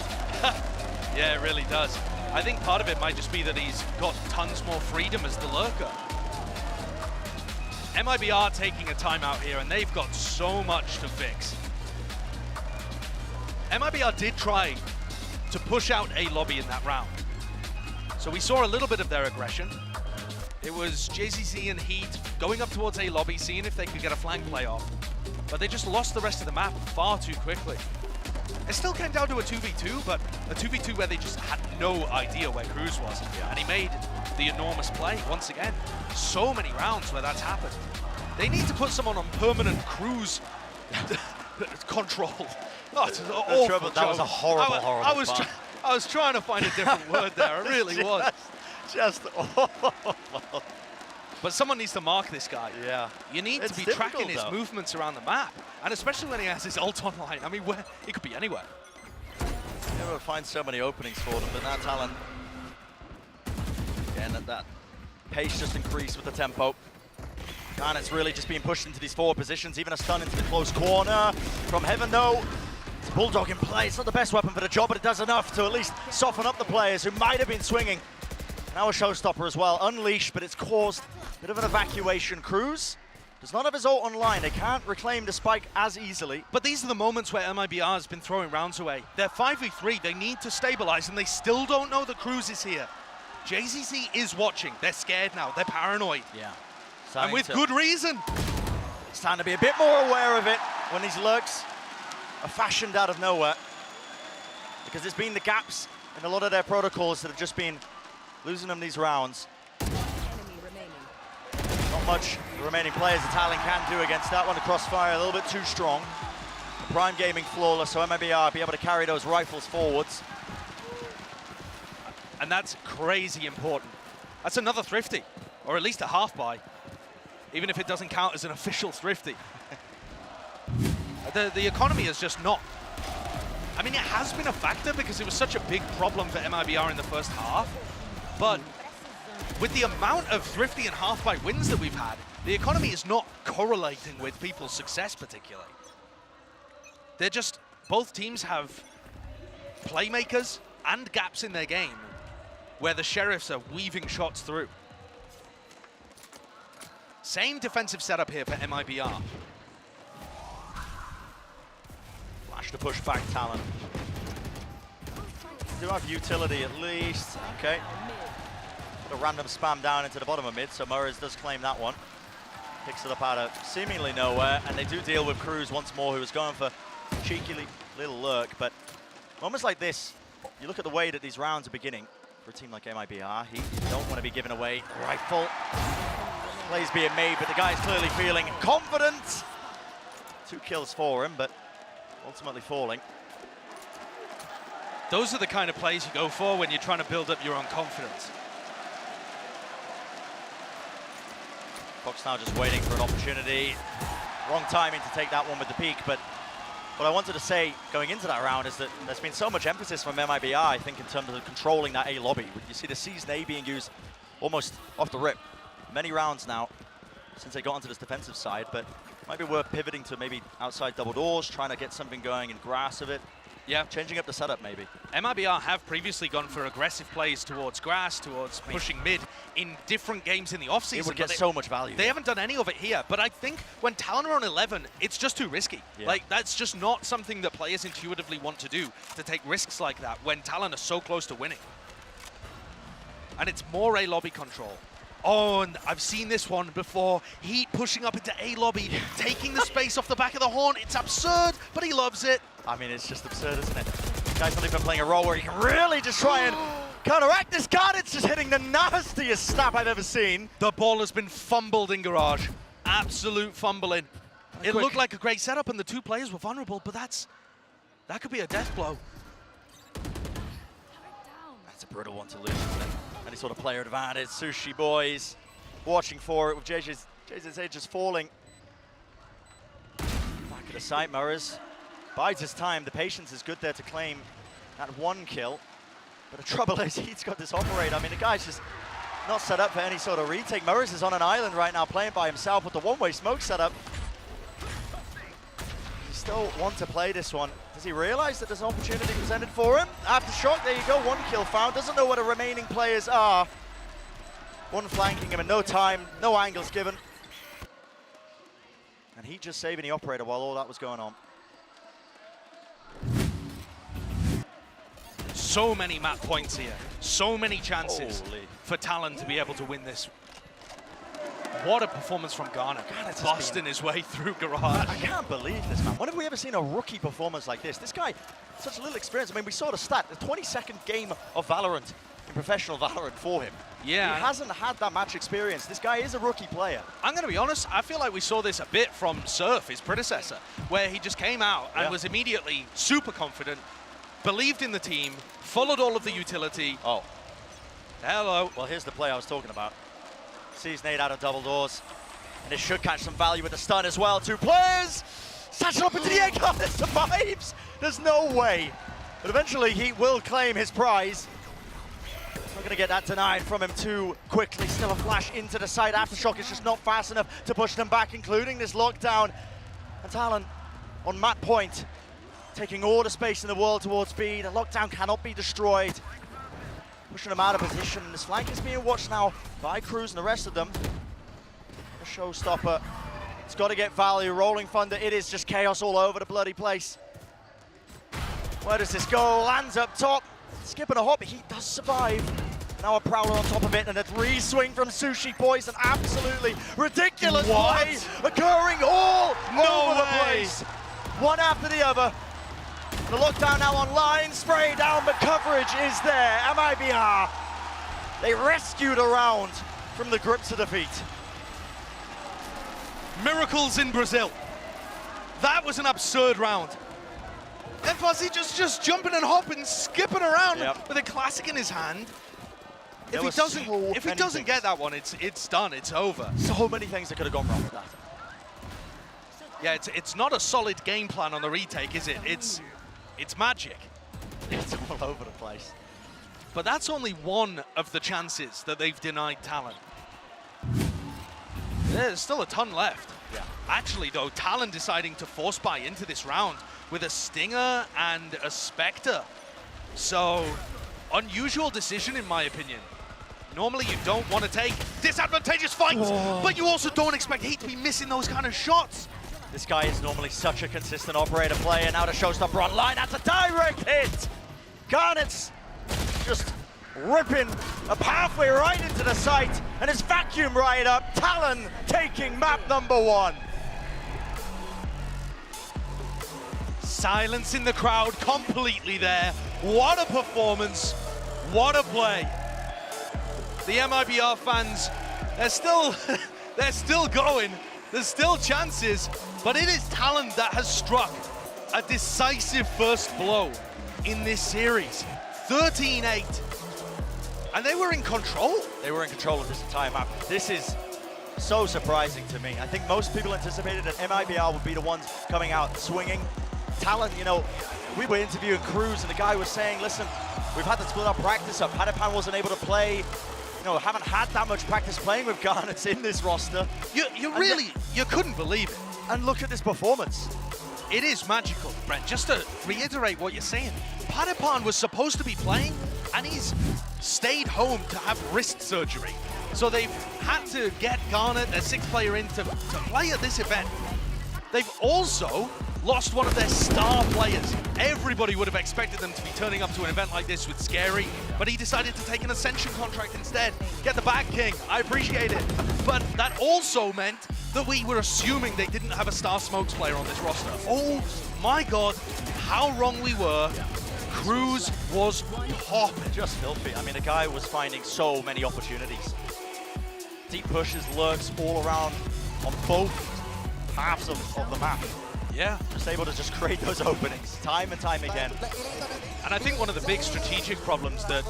Yeah, it really does. I think part of it might just be that he's got tons more freedom as the lurker. MIBR taking a timeout here, and they've got so much to fix. MIBR did try to push out A lobby in that round. So we saw a little bit of their aggression. It was JCC and Heat going up towards A lobby, seeing if they could get a flank play off. But they just lost the rest of the map far too quickly. It still came down to a 2v2, but a 2v2 where they just had no idea where Cruz was. And he made the enormous play once again. So many rounds where that's happened. They need to put someone on permanent Cruz control. Oh, it's an awful joke. That was a horrible, horrible I was trying to find a different word there. I really was. Just awful. But someone needs to mark this guy. Yeah. You need to be tracking his movements around the map. And especially when he has his ult online. I mean, he could be anywhere. You never find so many openings for them, but now Talon. Again, that pace just increased with the tempo. And it's really just being pushed into these forward positions. Even a stun into the close corner from Heaven, though. It's Bulldog in play. It's not the best weapon for the job, but it does enough to at least soften up the players who might have been swinging. Now a showstopper as well. Unleashed, but it's caused a bit of an evacuation. Cruz does not have his ult online. They can't reclaim the spike as easily. But these are the moments where MIBR has been throwing rounds away. They're 5v3. They need to stabilize, and they still don't know that Cruz is here. JCC is watching. They're scared now. They're paranoid. Yeah. And with good reason. It's time to be a bit more aware of it when these lurks are fashioned out of nowhere. Because there's been the gaps in a lot of their protocols that have just been losing them these rounds. Not much the remaining players the Talon can do against that one. The crossfire a little bit too strong. The Prime Gaming flawless, so MIBR be able to carry those rifles forwards. And that's crazy important. That's another thrifty, or at least a half buy. Even if it doesn't count as an official thrifty. The economy is just not. I mean, it has been a factor because it was such a big problem for MIBR in the first half. But with the amount of thrifty and half buy wins that we've had, the economy is not correlating with people's success particularly. They're just, both teams have playmakers and gaps in their game where the Sheriffs are weaving shots through. Same defensive setup here for MIBR. Flash to push back Talon. Do have utility at least. Okay. Put a random spam down into the bottom of mid, so Murrays does claim that one. Picks it up out of seemingly nowhere, and they do deal with Cruz once more, who was going for a cheeky little lurk. But moments like this, you look at the way that these rounds are beginning for a team like MIBR. You don't want to be giving away rifle. Plays being made, but the guy's clearly feeling confident. 2 kills for him, but ultimately falling. Those are the kind of plays you go for when you're trying to build up your own confidence. Fox now just waiting for an opportunity. Wrong timing to take that one with the peak, but what I wanted to say going into that round is that there's been so much emphasis from MIBR, I think, in terms of controlling that A lobby. You see the Season A being used almost off the rip. Many rounds now since they got onto this defensive side, but might be worth pivoting to maybe outside double doors, trying to get something going in grass of it. Yeah. Changing up the setup maybe. MIBR have previously gone for aggressive plays towards grass, towards pushing mid in different games in the offseason. It would get so much value. They haven't done any of it here, but I think when Talon are on 11, it's just too risky. Yeah. Like, that's just not something that players intuitively want to do, to take risks like that when Talon are so close to winning. And it's more A lobby control. Oh, and I've seen this one before. Heat pushing up into A lobby, taking the space off the back of the horn. It's absurd, but he loves it. I mean, it's just absurd, isn't it? guy's not even playing a role where he can really just try and counteract this card. It's just hitting the nastiest snap I've ever seen. The ball has been fumbled in Garage. Absolute fumbling. It looked like a great setup and the two players were vulnerable, but that could be a death blow. That's a brutal one to lose, isn't it? Any sort of player advantage. Sushi boys watching for it with JJ's edge just falling. Back of the site, Murray's bides his time. The patience is good there to claim that one kill. But the trouble is he's got this operator. I mean, the guy's just not set up for any sort of retake. Murray's is on an island right now playing by himself with the one-way smoke setup. He still wants to play this one. Does he realize that there's an opportunity presented for him? Aftershock, there you go, one kill found. Doesn't know where the remaining players are. One flanking him and no time, no angles given. And he just saving the operator while all that was going on. So many map points here. So many chances for Talon to be able to win this. What a performance from Garnet. Busting his way through Garage. I can't believe this, man. When have we ever seen a rookie performance like this? This guy, such little experience. I mean, we saw the stat, the 22nd game of Valorant, in professional Valorant for him. Yeah. He hasn't had that match experience. This guy is a rookie player. I'm going to be honest, I feel like we saw this a bit from Surf, his predecessor, where he just came out and was immediately super confident, believed in the team, followed all of the utility. Oh. Hello. Well, here's the play I was talking about. Sees nade out of double doors. And it should catch some value with the stun as well. Two players! Satchel up into the egg. Garnet survives! There's no way. But eventually he will claim his prize. Not going to get that denied from him too quickly. Still a flash into the side. Aftershock is just not fast enough to push them back, including this lockdown. And Talon on mat point, taking all the space in the world towards B. The lockdown cannot be destroyed. Pushing them out of position. This flank is being watched now by Cruz and the rest of them. A showstopper. It's got to get value. Rolling Thunder. It is just chaos all over the bloody place. Where does this go? Lands up top. Skipping a hop. He does survive. Now a Prowler on top of it, and a re-swing from Sushi Boys. An absolutely ridiculous play occurring all over the place. One after the other. The lockdown now online, spray down, but coverage is there. MIBR, they rescued a round from the grips of defeat. Miracles in Brazil. That was an absurd round. And Fuzzy just jumping and hopping, skipping around with a classic in his hand. If he doesn't get that one, it's done, it's over. So many things that could have gone wrong with that. Yeah, it's not a solid game plan on the retake, is it? It's magic. It's all over the place. But that's only one of the chances that they've denied Talon. There's still a ton left. Yeah. Actually, though, Talon deciding to force buy into this round with a Stinger and a Spectre. So, unusual decision in my opinion. Normally you don't want to take disadvantageous fights, but you also don't expect Heat to be missing those kind of shots. This guy is normally such a consistent operator player. Now the showstopper online. That's a direct hit. Garnet's just ripping a pathway right into the site, and it's vacuum right up. Talon taking map number 1. Silence in the crowd completely there. What a performance. What a play. The MIBR fans, they're still going. There's still chances, but it is Talon that has struck a decisive first blow in this series. 13-8. And they were in control. They were in control of this entire map. This is so surprising to me. I think most people anticipated that MIBR would be the ones coming out swinging. Talon, you know, we were interviewing Cruz and the guy was saying, listen, we've had to split our practice up. Hadapan wasn't able to play. You know, haven't had that much practice playing with Garnets in this roster. You couldn't believe it. And look at this performance. It is magical, Brent. Just to reiterate what you're saying, Padapan was supposed to be playing, and he's stayed home to have wrist surgery. So they've had to get Garnet, their 6th player, in to play at this event. They've also lost one of their star players. Everybody would have expected them to be turning up to an event like this with Scary, but he decided to take an Ascension contract instead. Get the bag, King. I appreciate it. But that also meant that we were assuming they didn't have a Star Smokes player on this roster. Oh my God, how wrong we were. Cruz was popping. Just filthy. I mean, the guy was finding so many opportunities. Deep pushes, lurks all around on both halves of the map. Yeah. Just able to just create those openings time and time again. And I think one of the big strategic problems that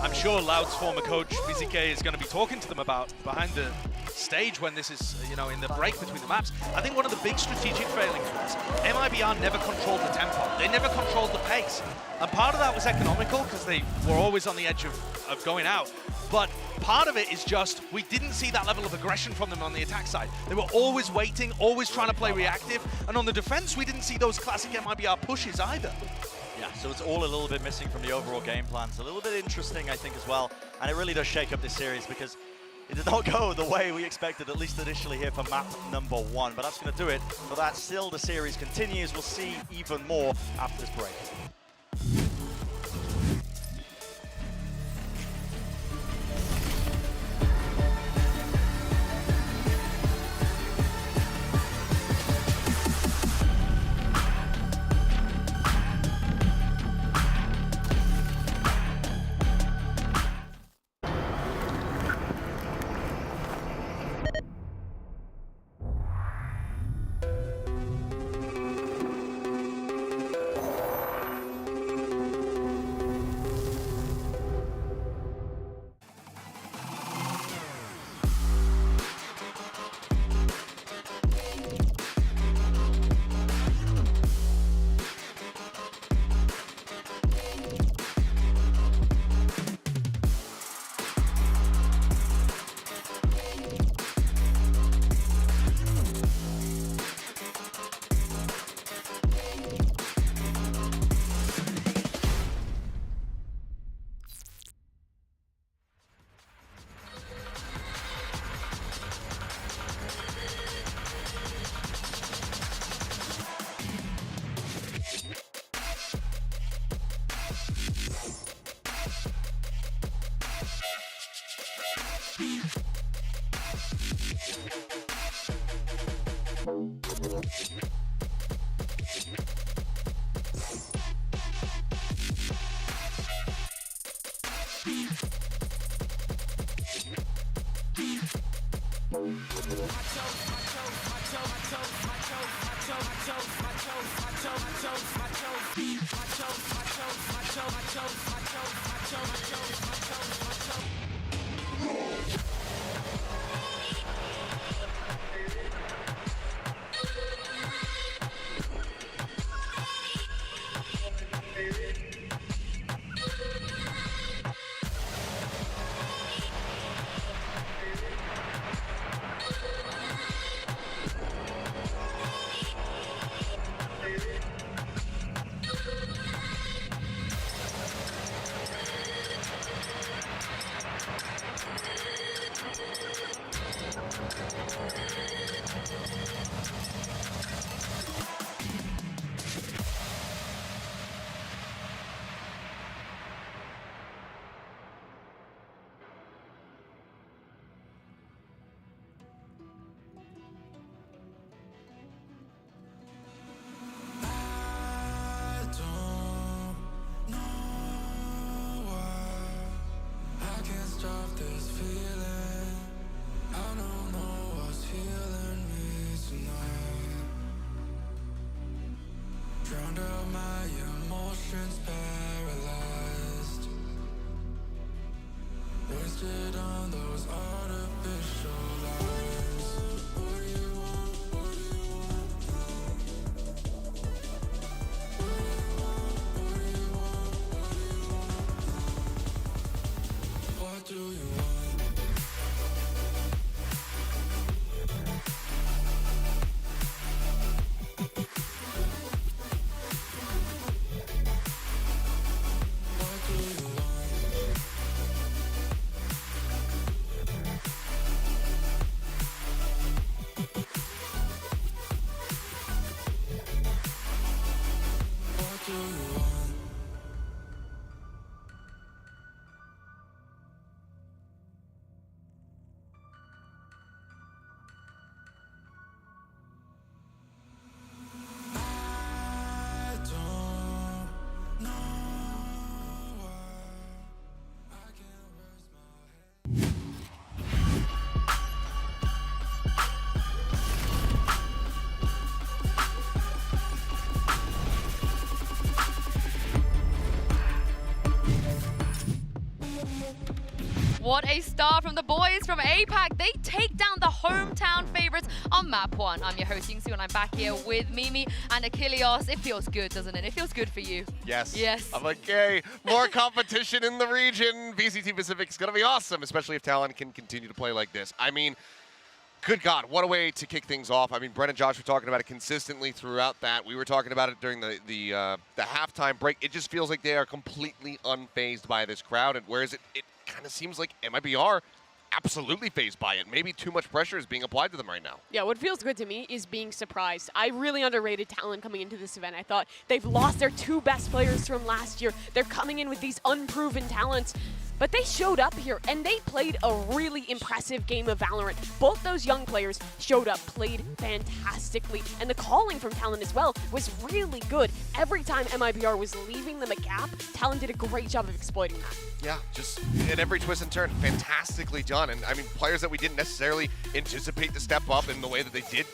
I'm sure Loud's former coach, VCT, is going to be talking to them about behind the stage when this is, you know, in the break between the maps, I think one of the big strategic failings was MIBR never controlled the tempo. They never controlled the pace. And part of that was economical because they were always on the edge of going out. But part of it is just we didn't see that level of aggression from them on the attack side. They were always waiting, always trying to play reactive. And on the defense, we didn't see those classic MIBR pushes either. Yeah, so it's all a little bit missing from the overall game plan. It's a little bit interesting, I think, as well. And it really does shake up this series because it did not go the way we expected, at least initially here for map number 1. But that's going to do it for that. Still, the series continues. We'll see even more after this break. What a start from the boys from APAC. They take down the hometown favorites on map 1. I'm your host, Yingsu, and I'm back here with Mimi and Achilles. It feels good, doesn't it? It feels good for you. Yes. Yes. I'm like, yay, more competition in the region. VCT Pacific is going to be awesome, especially if Talon can continue to play like this. I mean, good God, what a way to kick things off. I mean, Brent and Josh were talking about it consistently throughout that. We were talking about it during the halftime break. It just feels like they are completely unfazed by this crowd, and whereas it kind of seems like MIBR absolutely phased by it. Maybe too much pressure is being applied to them right now. Yeah, what feels good to me is being surprised. I really underrated Talon coming into this event. I thought they've lost their 2 best players from last year. They're coming in with these unproven talents. But they showed up here, and they played a really impressive game of Valorant. Both those young players showed up, played fantastically, and the calling from Talon as well was really good. Every time MIBR was leaving them a gap, Talon did a great job of exploiting that. Yeah, just at every twist and turn, fantastically done. And I mean, players that we didn't necessarily anticipate to step up in the way that they did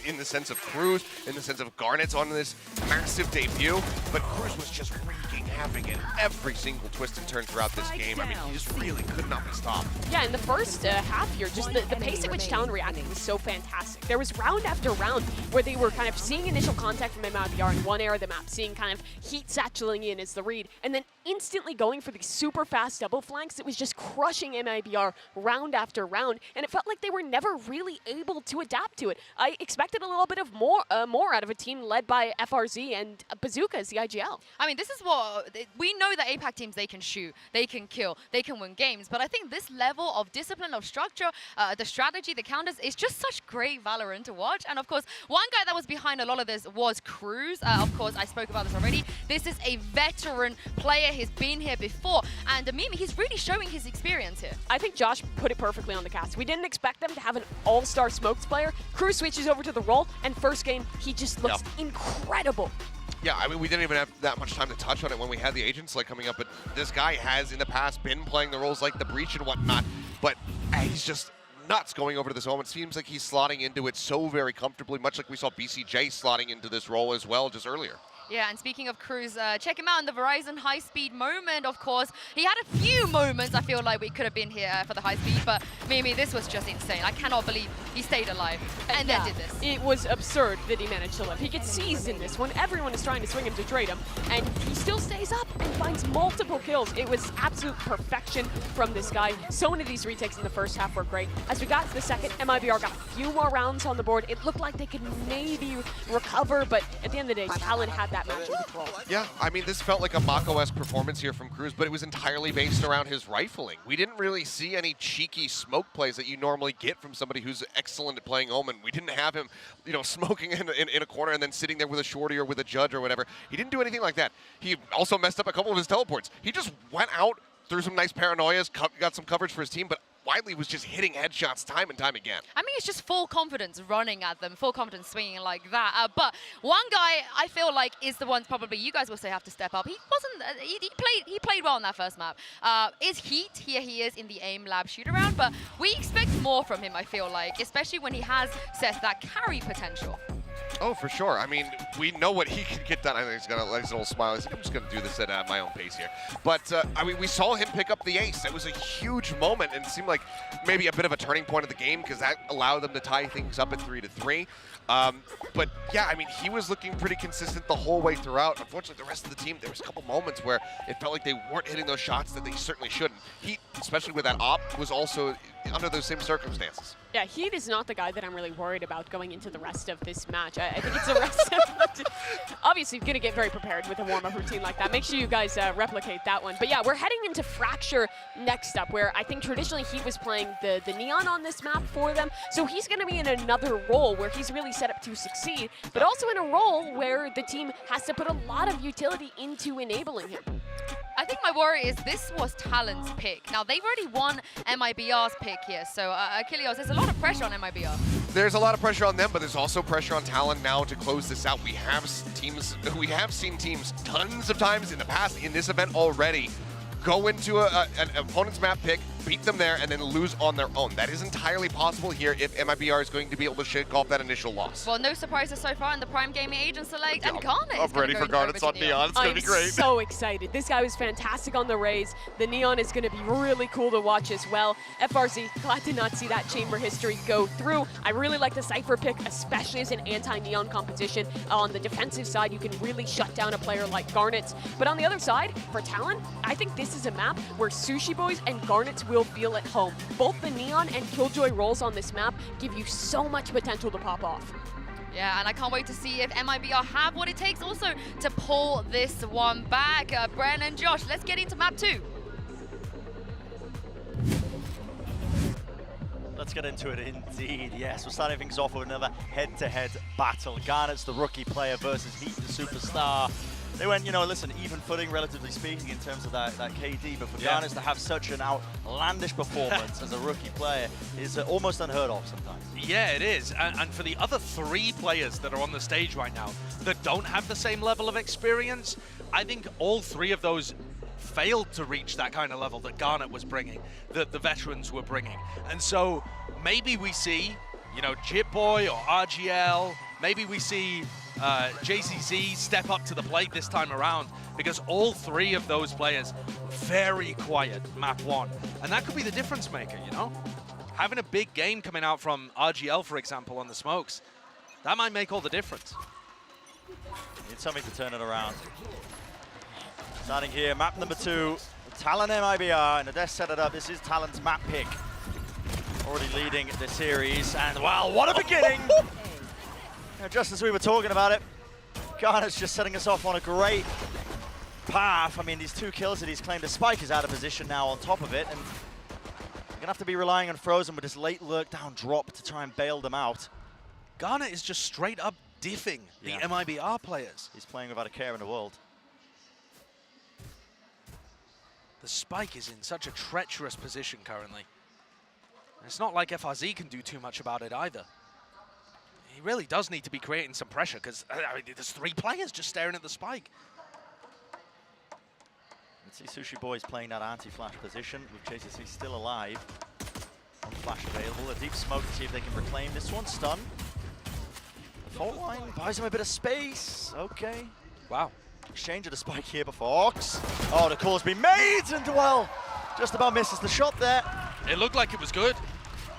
in the sense of Cruz, in the sense of Garnet's on this massive debut. But Cruz was just wreaking havoc in every single twist and turn throughout this game. I mean, he just really could not be stopped. Yeah, in the first half here, just the pace at which Talon reacted was so fantastic. There was round after round where they were kind of seeing initial contact from MIBR in one area of the map, seeing kind of heat satchelating in as the read, and then instantly going for these super fast double flanks. It was just crushing MIBR round after round, and it felt like they were never really able to adapt to it. I expected a little bit of more out of a team led by FRZ and Bazooka as the IGL. I mean, this is what we know that APAC teams, they can shoot, they can kill, they can win games. But I think this level of discipline, of structure, the strategy, the counters, is just such great Valorant to watch. And of course, one guy that was behind a lot of this was Cruz. Of course, I spoke about this already. This is a veteran player. He's been here before. And Mimi, he's really showing his experience here. I think Josh put it perfectly on the cast. We didn't expect them to have an all-star smokes player. Cruz switches over to the role, and first game, he just looks incredible. Yeah, I mean, we didn't even have that much time to touch on it when we had the Agents like coming up, but this guy has in the past been playing the roles like the Breach and whatnot, but he's just nuts going over to this home. It seems like he's slotting into it so very comfortably, much like we saw BCJ slotting into this role as well just earlier. Yeah, and speaking of Cruz, check him out in the Verizon high-speed moment, of course. He had a few moments I feel like we could have been here for the high-speed, but Mimi, this was just insane. I cannot believe he stayed alive and then did this. It was absurd that he managed to live. He gets seized in this when everyone is trying to swing him to trade him, and he still stays up and finds multiple kills. It was absolute perfection from this guy. So many of these retakes in the first half were great. As we got to the second, MIBR got a few more rounds on the board. It looked like they could maybe recover, but at the end of the day, Talon had that match in control. Yeah, I mean, this felt like a Mako-esque performance here from Cruz, but it was entirely based around his rifling. We didn't really see any cheeky smoke plays that you normally get from somebody who's excellent at playing Omen. We didn't have him, you know, smoking in a corner and then sitting there with a shorty or with a judge or whatever. He didn't do anything like that. He also messed up a couple of his teleports. He just went out, threw some nice paranoias, got some coverage for his team, but Wiley was just hitting headshots time and time again. I mean, it's just full confidence running at them, full confidence swinging like that. But one guy I feel like is the one probably you guys will say have to step up. He wasn't. He played well in that first map. Is Heat here? He is in the aim lab shoot around, but we expect more from him. I feel like, especially when he has set that carry potential. Oh, for sure. I mean, we know what he can get done. I think he's going to let his little smile. He's like, I'm just going to do this at my own pace here. But, I mean, we saw him pick up the ace. It was a huge moment and seemed like maybe a bit of a turning point of the game because that allowed them to tie things up at 3-3. But, yeah, I mean, he was looking pretty consistent the whole way throughout. Unfortunately, the rest of the team, there was a couple moments where it felt like they weren't hitting those shots that they certainly shouldn't. He, especially with that op, was also under those same circumstances. Yeah, Heat is not the guy that I'm really worried about going into the rest of this match. I think it's the rest of obviously going to get very prepared with a warm-up routine like that. Make sure you guys replicate that one. But yeah, we're heading into Fracture next up, where I think traditionally Heat was playing the Neon on this map for them. So he's going to be in another role where he's really set up to succeed, but also in a role where the team has to put a lot of utility into enabling him. I think my worry is this was Talon's pick. Now, they've already won MIBR's pick here, so Achilles, there's a lot of pressure on MIBR. There's a lot of pressure on them, but there's also pressure on Talon now to close this out. We have seen teams tons of times in the past in this event already go into an opponent's map pick, beat them there and then lose on their own. That is entirely possible here if MIBR is going to be able to shake off that initial loss. Well, no surprises so far in the Prime Gaming Agent Select, and Garnet I'm ready for Garnet's on Neon. It's going to be great. I'm so excited. This guy was fantastic on the Rays. The Neon is going to be really cool to watch as well. FRZ, glad to not see that Chamber history go through. I really like the Cypher pick, especially as an anti-Neon competition. On the defensive side, you can really shut down a player like Garnet. But on the other side, for Talon, I think this is a map where Sushi Boys and Garnets will feel at home. Both the Neon and Killjoy roles on this map give you so much potential to pop off. Yeah, and I can't wait to see if MIBR have what it takes also to pull this one back. Bren and Josh, let's get into map 2. Let's get into it indeed, yes. We're starting things off with another head-to-head battle. Garnet's the rookie player versus Heat, the superstar. They went, you know, listen, even footing, relatively speaking, in terms of that KD, but for Garnet to have such an outlandish performance as a rookie player is almost unheard of sometimes. Yeah, it is. And for the other 3 players that are on the stage right now that don't have the same level of experience, I think all 3 of those failed to reach that kind of level that Garnet was bringing, that the veterans were bringing. And so maybe we see, you know, Jitboy or RGL, maybe we see JCZ step up to the plate this time around, because all 3 of those players very quiet map 1, and that could be the difference maker, you know? Having a big game coming out from RGL, for example, on the smokes, that might make all the difference. Need something to turn it around. Starting here, map number 2, Talon MIBR, and Nadesh set it up. This is Talon's map pick. Already leading the series, and wow, what a beginning! Just as we were talking about it, Garnet's just setting us off on a great path. I mean, these 2 kills that he's claimed, the Spike is out of position now on top of it, and you're gonna have to be relying on Frozen with this late lurk down drop to try and bail them out. Garnet is just straight up diffing the MIBR players. He's playing without a care in the world. The Spike is in such a treacherous position currently. And it's not like FRZ can do too much about it either. He really does need to be creating some pressure, because I mean, there's 3 players just staring at the Spike. Let's see Sushi Boys playing that anti-flash position with JCC still alive. One flash available, a deep smoke to see if they can reclaim this one. Stun. The fault line buys him a bit of space. Okay. Wow. Exchange of the Spike here by Fox. Oh, the call's been made, and well, just about misses the shot there. It looked like it was good.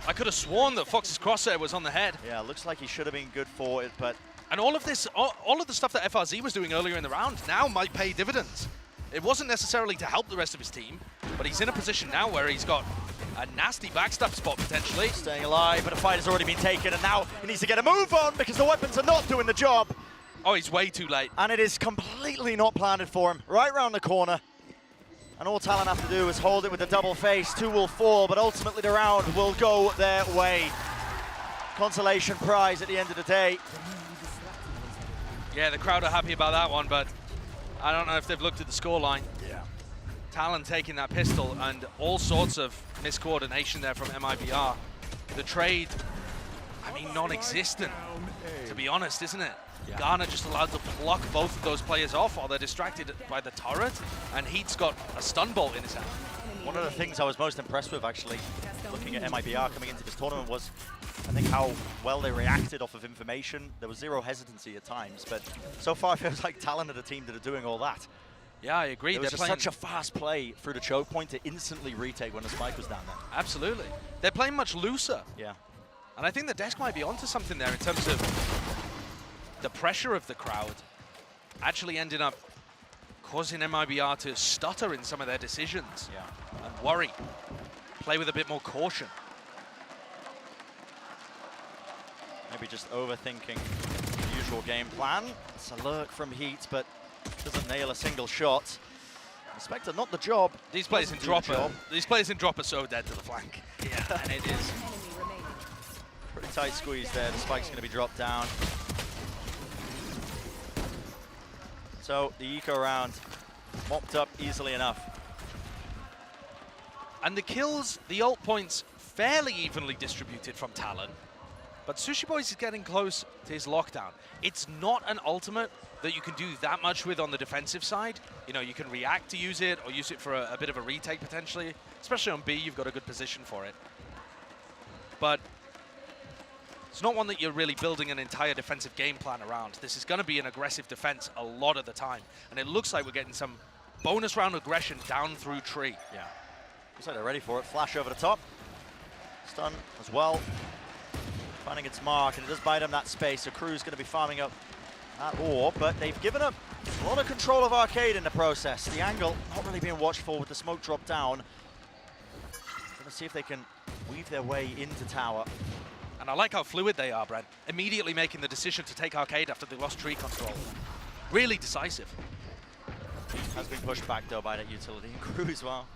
I could have sworn that Fox's crosshair was on the head. Yeah, looks like he should have been good for it, but... And all of this, all of the stuff that FRZ was doing earlier in the round now might pay dividends. It wasn't necessarily to help the rest of his team, but he's in a position now where he's got a nasty backstab spot potentially. Staying alive, but a fight has already been taken, and now he needs to get a move on because the weapons are not doing the job. Oh, he's way too late. And it is completely not planned for him, right around the corner. And all Talon have to do is hold it with the double face. 2 will fall, but ultimately the round will go their way. Consolation prize at the end of the day. Yeah, the crowd are happy about that one, but I don't know if they've looked at the scoreline. Yeah. Talon taking that pistol and all sorts of miscoordination there from MIBR. The trade, I mean, non-existent, to be honest, isn't it? Yeah. Garnet just allowed to block both of those players off while they're distracted by the turret, and Heat's got a stun bolt in his hand. One of the things I was most impressed with, actually, looking at MIBR coming into this tournament, was I think how well they reacted off of information. There was zero hesitancy at times, but so far it feels like Talon are the team that are doing all that. Yeah, I agree. It was just such a fast play through the choke point to instantly retake when the Spike was down there. Absolutely. They're playing much looser. Yeah. And I think the desk might be onto something there in terms of the pressure of the crowd actually ended up causing MIBR to stutter in some of their decisions and worry, play with a bit more caution. Maybe just overthinking the usual game plan. It's a lurk from Heat, but doesn't nail a single shot. Spectre, not the job. These players in dropper. These players in drop are so dead to the flank. Yeah, and it is pretty tight squeeze there. The Spike's going to be dropped down. So the eco round mopped up easily enough. And the kills, the ult points, fairly evenly distributed from Talon. But Sushi Boys is getting close to his lockdown. It's not an ultimate that you can do that much with on the defensive side. You know, you can react to use it or use it for a bit of a retake potentially. Especially on B, you've got a good position for it. But it's not one that you're really building an entire defensive game plan around. This is going to be an aggressive defense a lot of the time. And it looks like we're getting some bonus round aggression down through tree. Yeah. Looks like they're ready for it. Flash over the top. Stun as well. Finding its mark, and it does buy them that space. So Crew's going to be farming up that orb, but they've given up a lot of control of Arcade in the process. The angle not really being watched for with the smoke drop down. Going to see if they can weave their way into tower. And I like how fluid they are, Brent. Immediately making the decision to take Arcade after they lost tree control. Really decisive. Has been pushed back though by that utility. And Crew as well.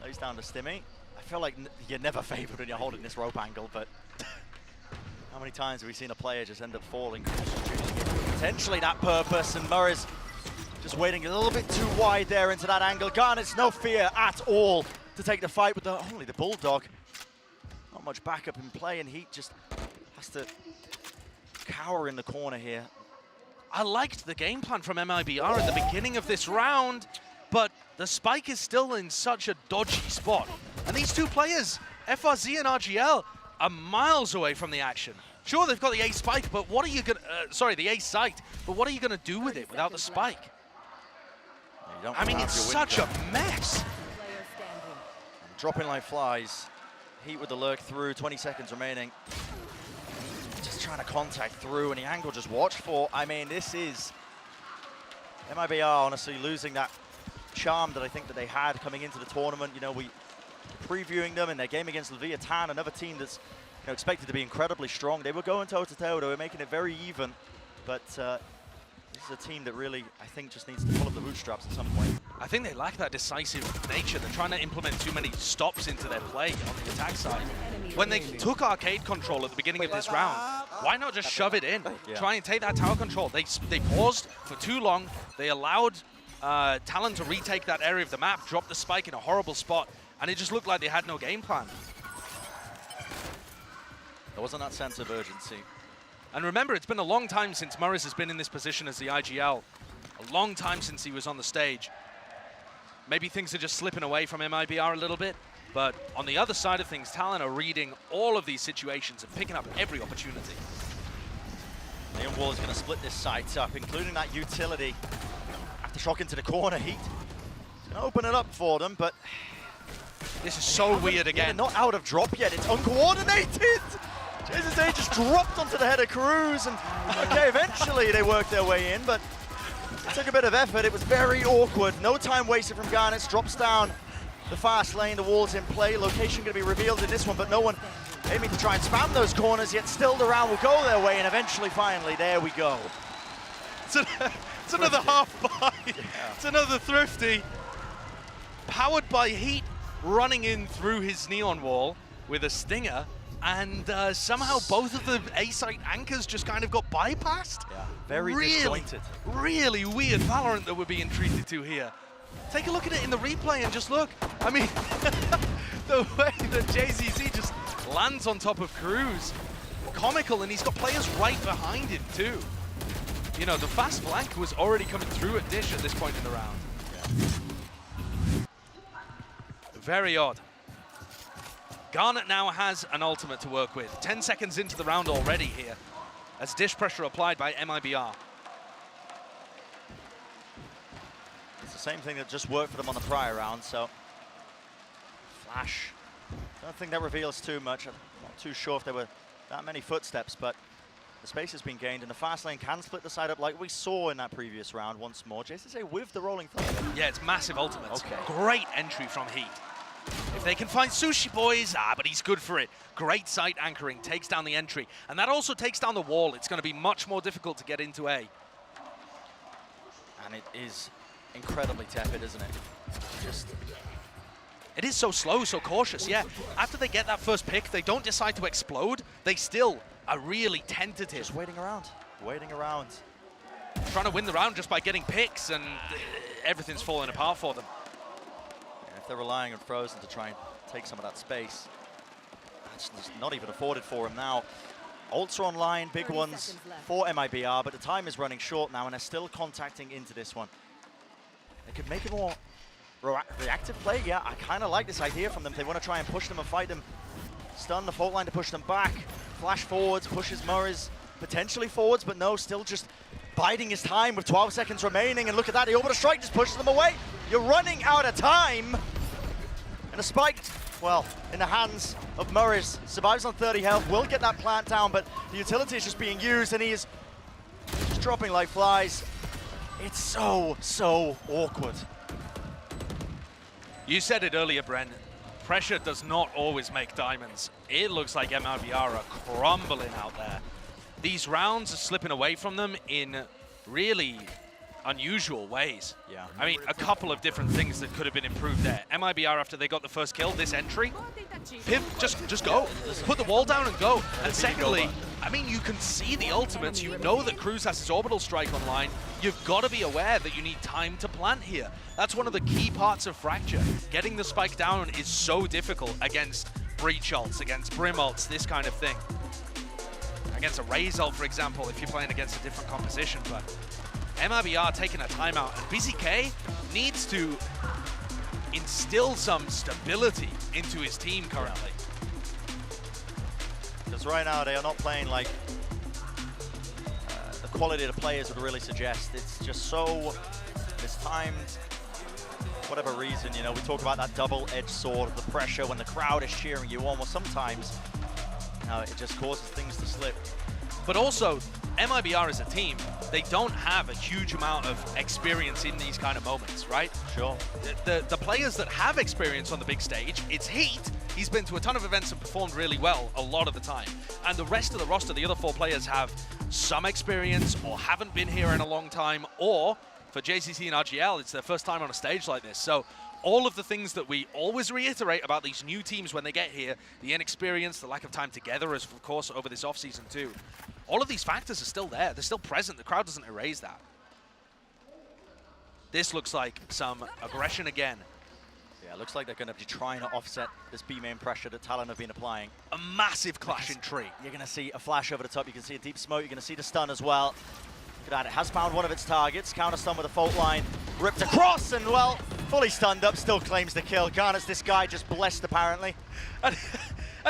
Lays down to Stimmy. I feel like you're never favored when you're holding this rope angle, but how many times have we seen a player just end up falling? Potentially that purpose, and Murray's just waiting a little bit too wide there into that angle. Garnet's no fear at all to take the fight with only the Bulldog. Not much backup in play, and Heat just has to cower in the corner here. I liked the game plan from MIBR at the beginning of this round, but the spike is still in such a dodgy spot. And these two players, FRZ and RGL, are miles away from the action. Sure, they've got the A spike, but what are you gonna, the A site, but what are you gonna do with it without the spike? I mean, it's such a mess. Dropping like flies. Heat with the lurk through, 20 seconds remaining. Just trying to contact through, and the angle just watched for. I mean, this is MIBR honestly losing that charm that I think that they had coming into the tournament. You know, we previewing them in their game against Leviathan, another team that's expected to be incredibly strong. They were going toe-to-toe, they were making it very even, but this is a team that really, I think, just needs to pull up the bootstraps at some point. I think they lack that decisive nature. They're trying to implement too many stops into their play on the attack side. When they took Arcade control at the beginning of this round, why not just shove it in? Yeah. Try and take that tower control. They paused for too long. They allowed Talon to retake that area of the map, drop the spike in a horrible spot, and it just looked like they had no game plan. There wasn't that sense of urgency. And remember, it's been a long time since Morris has been in this position as the IGL. A long time since he was on the stage. Maybe things are just slipping away from MIBR a little bit, but on the other side of things, Talon are reading all of these situations and picking up every opportunity. Leon Wall is going to split this site up, including that utility. Aftershock into the corner, Heat. Going to open it up for them, but this is so weird again. Yeah, not out of drop yet, it's uncoordinated! JZA just dropped onto the head of Cruz, and okay, eventually they worked their way in, but it took a bit of effort. It was very awkward. No time wasted from Garnets. Drops down the fast lane. The wall's in play. Location going to be revealed in this one, but no one aiming to try and spam those corners, yet still the round will go their way, and eventually, finally, there we go. It's another half buy. Yeah. It's another Thrifty. Powered by Heat running in through his neon wall with a stinger, and somehow both of the A-site anchors just kind of got bypassed. Yeah, very disjointed. Really weird Valorant that we're being treated to here. Take a look at it in the replay and just look. I mean, the way that JZZ just lands on top of Cruz, comical, and he's got players right behind him too. You know, the fast flank was already coming through at Dish at this point in the round. Yeah. Very odd. Garnet now has an ultimate to work with. 10 seconds into the round already here, as Dish pressure applied by MIBR. It's the same thing that just worked for them on the prior round, so. Flash. Don't think that reveals too much. I'm not too sure if there were that many footsteps, but the space has been gained, and the fast lane can split the side up like we saw in that previous round once more. JCJ with the rolling thunder. Yeah, it's massive ultimates. Okay. Great entry from Heat. If they can find Sushi Boys, but he's good for it. Great site anchoring, takes down the entry. And that also takes down the wall. It's going to be much more difficult to get into A. And it is incredibly tepid, isn't it? It is so slow, so cautious, yeah. After they get that first pick, they don't decide to explode. They still are really tentative. Just waiting around, waiting around. Trying to win the round just by getting picks, and everything's falling apart for them. If they're relying on Frozen to try and take some of that space, that's just not even afforded for him now. Ults are online, big ones for MIBR, but the time is running short now, and they're still contacting into this one. They could make a more reactive play. Yeah, I kind of like this idea from them. They want to try and push them and fight them. Stun the fault line to push them back. Flash forwards, pushes Murray's potentially forwards, but no, still just biding his time with 12 seconds remaining. And look at that, the orbital strike just pushes them away. You're running out of time. And a spike, well, in the hands of Murray's, survives on 30 health, will get that plant down, but the utility is just being used, and he is just dropping like flies. It's so awkward. You said it earlier, Bren. Pressure does not always make diamonds. It looks like MIBR are crumbling out there. These rounds are slipping away from them in really unusual ways. Yeah. I mean, a couple of different things that could have been improved there. MIBR, after they got the first kill, this entry, just go. Put the wall down and go. And secondly, I mean, you can see the ultimates. You know that Cruz has his orbital strike online. You've got to be aware that you need time to plant here. That's one of the key parts of Fracture. Getting the spike down is so difficult against Breach ults, against Brim ults, this kind of thing. Against a Raze ult, for example, if you're playing against a different composition. But MIBR taking a timeout, and BZK needs to instill some stability into his team currently. Because right now they are not playing like the quality of the players would really suggest. It's just so mistimed. Whatever reason, you know, we talk about that double-edged sword of the pressure when the crowd is cheering you on. Well, sometimes, you know, it just causes things to slip. But also, MIBR as a team, they don't have a huge amount of experience in these kind of moments, right? Sure. The players that have experience on the big stage, it's Heat. He's been to a ton of events and performed really well a lot of the time. And the rest of the roster, the other 4 players, have some experience or haven't been here in a long time, or for JCC and RGL, it's their first time on a stage like this. So all of the things that we always reiterate about these new teams when they get here, the inexperience, the lack of time together, as of course over this offseason too, all of these factors are still there. They're still present. The crowd doesn't erase that. This looks like some aggression again. Yeah, it looks like they're going to be trying to offset this B-main pressure that Talon have been applying. A massive clash in tree. You're going to see a flash over the top. You can see a deep smoke. You're going to see the stun as well. Look at that. It has found one of its targets. Counter stun with a fault line. Ripped across and, well, fully stunned up. Still claims the kill. Garnet's this guy just blessed, apparently. And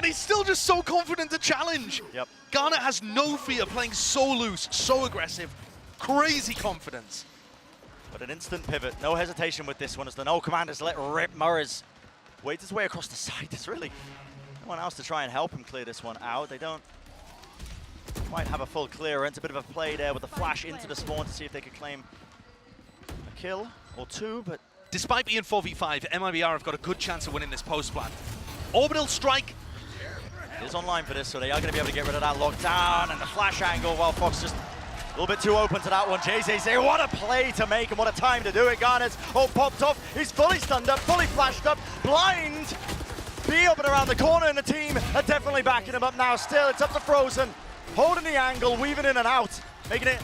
he's still just so confident to challenge. Yep. Garnet has no fear, playing so loose, so aggressive. Crazy confidence. But an instant pivot. No hesitation with this one as the no commanders let rip. Murray's waits his way across the side. There's really no one else to try and help him clear this one out. They don't quite have a full clearance. A bit of a play there with the flash into the spawn to see if they could claim a kill or two, but despite being 4v5, MIBR have got a good chance of winning this post plan. Orbital strike is online for this, so they are going to be able to get rid of that lockdown and the flash angle. While Fox just a little bit too open to that one. JCC, what a play to make and what a time to do it. Garnet's all popped off. He's fully stunned up, fully flashed up, blind. B up and around the corner, and the team are definitely backing him up now. Still, it's up to Frozen, holding the angle, weaving in and out, making it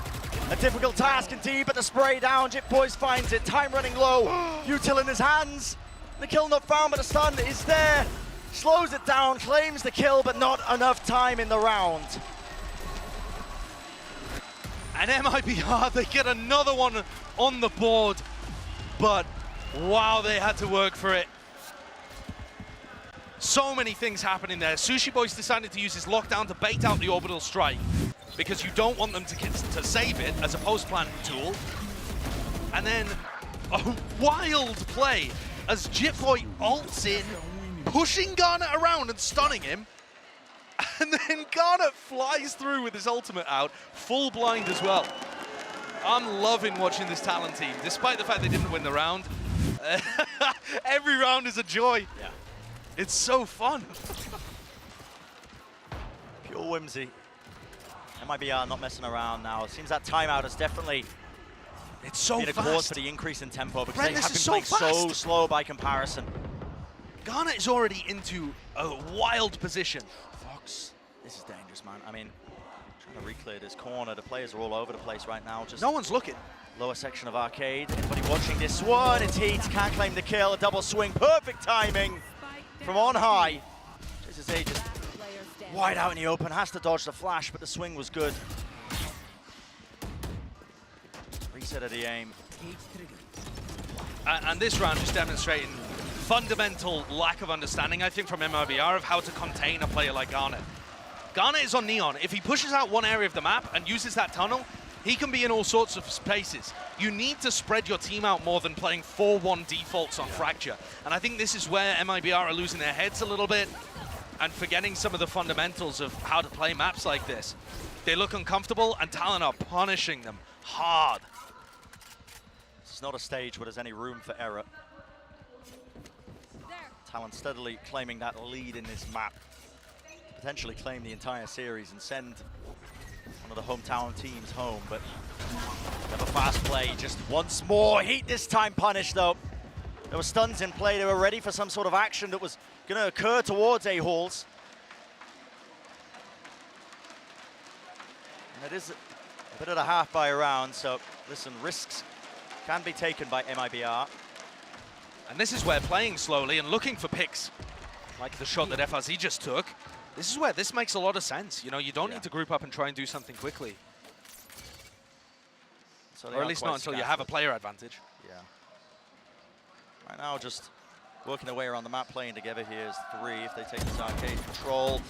a difficult task indeed, but the spray down, Jip Boys finds it, time running low, Util in his hands, the kill not found, but the stun is there, slows it down, claims the kill, but not enough time in the round. And MIBR, they get another one on the board, but wow, they had to work for it. So many things happening there. Sushi Boy's decided to use his lockdown to bait out the orbital strike because you don't want them to save it as a post-plant tool. And then a wild play as Jitboy ults in, pushing Garnet around and stunning him. And then Garnet flies through with his ultimate out, full blind as well. I'm loving watching this Talon team, despite the fact they didn't win the round. Every round is a joy. Yeah. It's so fun. Pure whimsy. MIBR not messing around now. It seems that timeout has definitely been a cause for the increase in tempo because they have been playing so slow by comparison. Garnet is already into a wild position. Fox, this is dangerous, man. I mean, trying to reclear this corner. The players are all over the place right now. Just no one's looking. Lower section of arcade. Anybody watching this one? It's Heat. Can't claim the kill. A double swing. Perfect timing from on high. JCC just Wide out in the open, has to dodge the flash, but the swing was good. Reset of the aim. And this round just demonstrating fundamental lack of understanding, I think, from MIBR of how to contain a player like Garnet. Garnet is on Neon. If he pushes out one area of the map and uses that tunnel, he can be in all sorts of spaces. You need to spread your team out more than playing 4-1 defaults on Fracture. And I think this is where MIBR are losing their heads a little bit and forgetting some of the fundamentals of how to play maps like this. They look uncomfortable, and Talon are punishing them hard. This is not a stage where there's any room for error. Talon steadily claiming that lead in this map. Potentially claim the entire series and send one of the hometown teams home, but never fast play. Just once more heat this time punished though. There were stuns in play. They were ready for some sort of action that was going to occur towards A-Halls. And it is a bit of a half by round, so listen, risks can be taken by MIBR. And this is where playing slowly and looking for picks, like the shot that FRZ just took, this is where this makes a lot of sense. You know, you don't need to group up and try and do something quickly. So or at least not until you have a player advantage. Yeah. Right now, just working their way around the map, playing together here is 3. If they take this arcade control,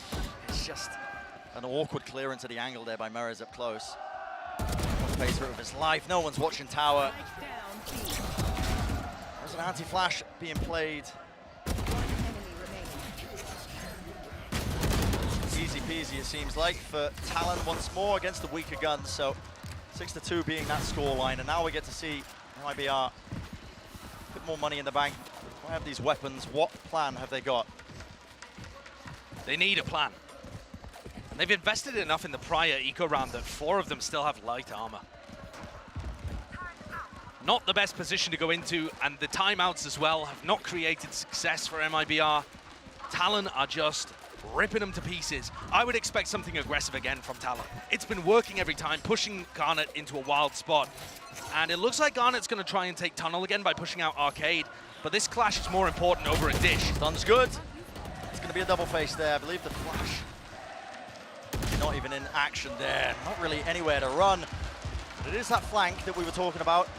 it's just an awkward clearance at the angle there by Murray's up close. Pays through of his life. No one's watching tower. There's an anti-flash being played. Easy peasy, it seems like, for Talon once more against the weaker guns. So 6-2 being that scoreline, and now we get to see MIBR a bit more money in the bank. I have these weapons. What plan have they got? They need a plan. And they've invested enough in the prior eco round that 4 of them still have light armor. Not the best position to go into, and the timeouts as well have not created success for MIBR. Talon are just ripping them to pieces. I would expect something aggressive again from Talon. It's been working every time, pushing Garnet into a wild spot. And it looks like Garnet's going to try and take tunnel again by pushing out Arcade, but this clash is more important over a dish. Stun's good. It's going to be a double face there. I believe the flash not even in action there. Not really anywhere to run. But it is that flank that we were talking about.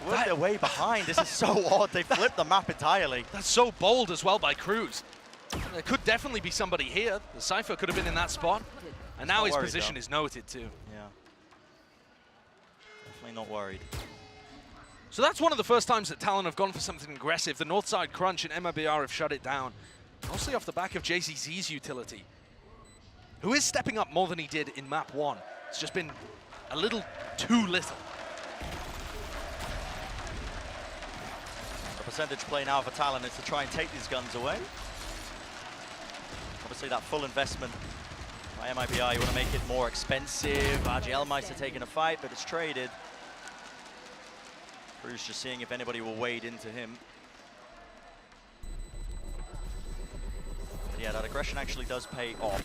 Work their way behind. This is so odd. They flipped the map entirely. That's so bold as well by Cruz. There could definitely be somebody here. The Cypher could have been in that spot. And now his position is noted too. Yeah. Definitely not worried. So that's one of the first times that Talon have gone for something aggressive. The north side crunch and MIBR have shut it down. Mostly off the back of JCZ's utility, who is stepping up more than he did in map 1. It's just been a little too little. The percentage play now for Talon is to try and take these guns away. Obviously that full investment by MIBR, you want to make it more expensive. RGL Meister taking a fight, but it's traded. Cruz just seeing if anybody will wade into him. But yeah, that aggression actually does pay off.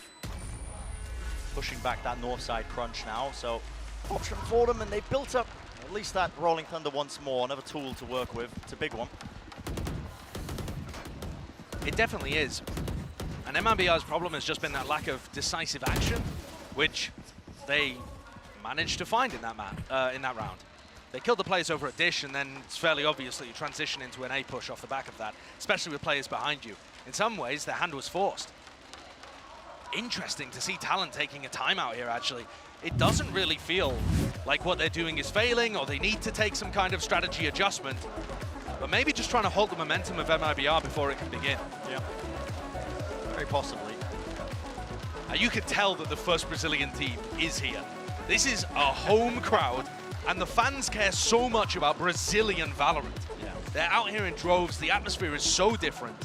Pushing back that north side crunch now, so option for them, and they've built up at least that Rolling Thunder once more. Another tool to work with. It's a big one. It definitely is. And MIBR's problem has just been that lack of decisive action, which they managed to find in that round. They killed the players over a dish, and then it's fairly obvious that you transition into an A push off the back of that, especially with players behind you. In some ways, their hand was forced. Interesting to see Talon taking a timeout here, actually. It doesn't really feel like what they're doing is failing, or they need to take some kind of strategy adjustment, but maybe just trying to hold the momentum of MIBR before it can begin. Yeah. Very possibly. You could tell that the first Brazilian team is here. This is a home crowd, and the fans care so much about Brazilian Valorant. Yeah. They're out here in droves. The atmosphere is so different,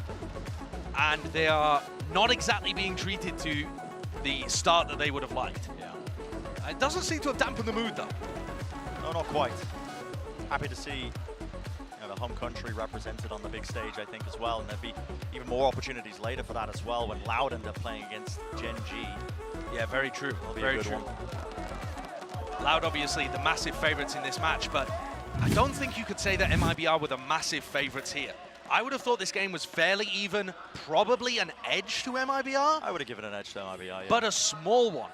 and they are not exactly being treated to the start that they would have liked. Yeah. It doesn't seem to have dampened the mood, though. No, not quite. Happy to see the home country represented on the big stage, I think, as well, and there'll be even more opportunities later for that as well when Loud end up playing against Gen.G. Yeah, very true. That'll be very a good true. one. Loud, obviously, the massive favourites in this match, but I don't think you could say that MIBR were the massive favourites here. I would have thought this game was fairly even, probably an edge to MIBR. I would have given an edge to MIBR, yeah. But a small one.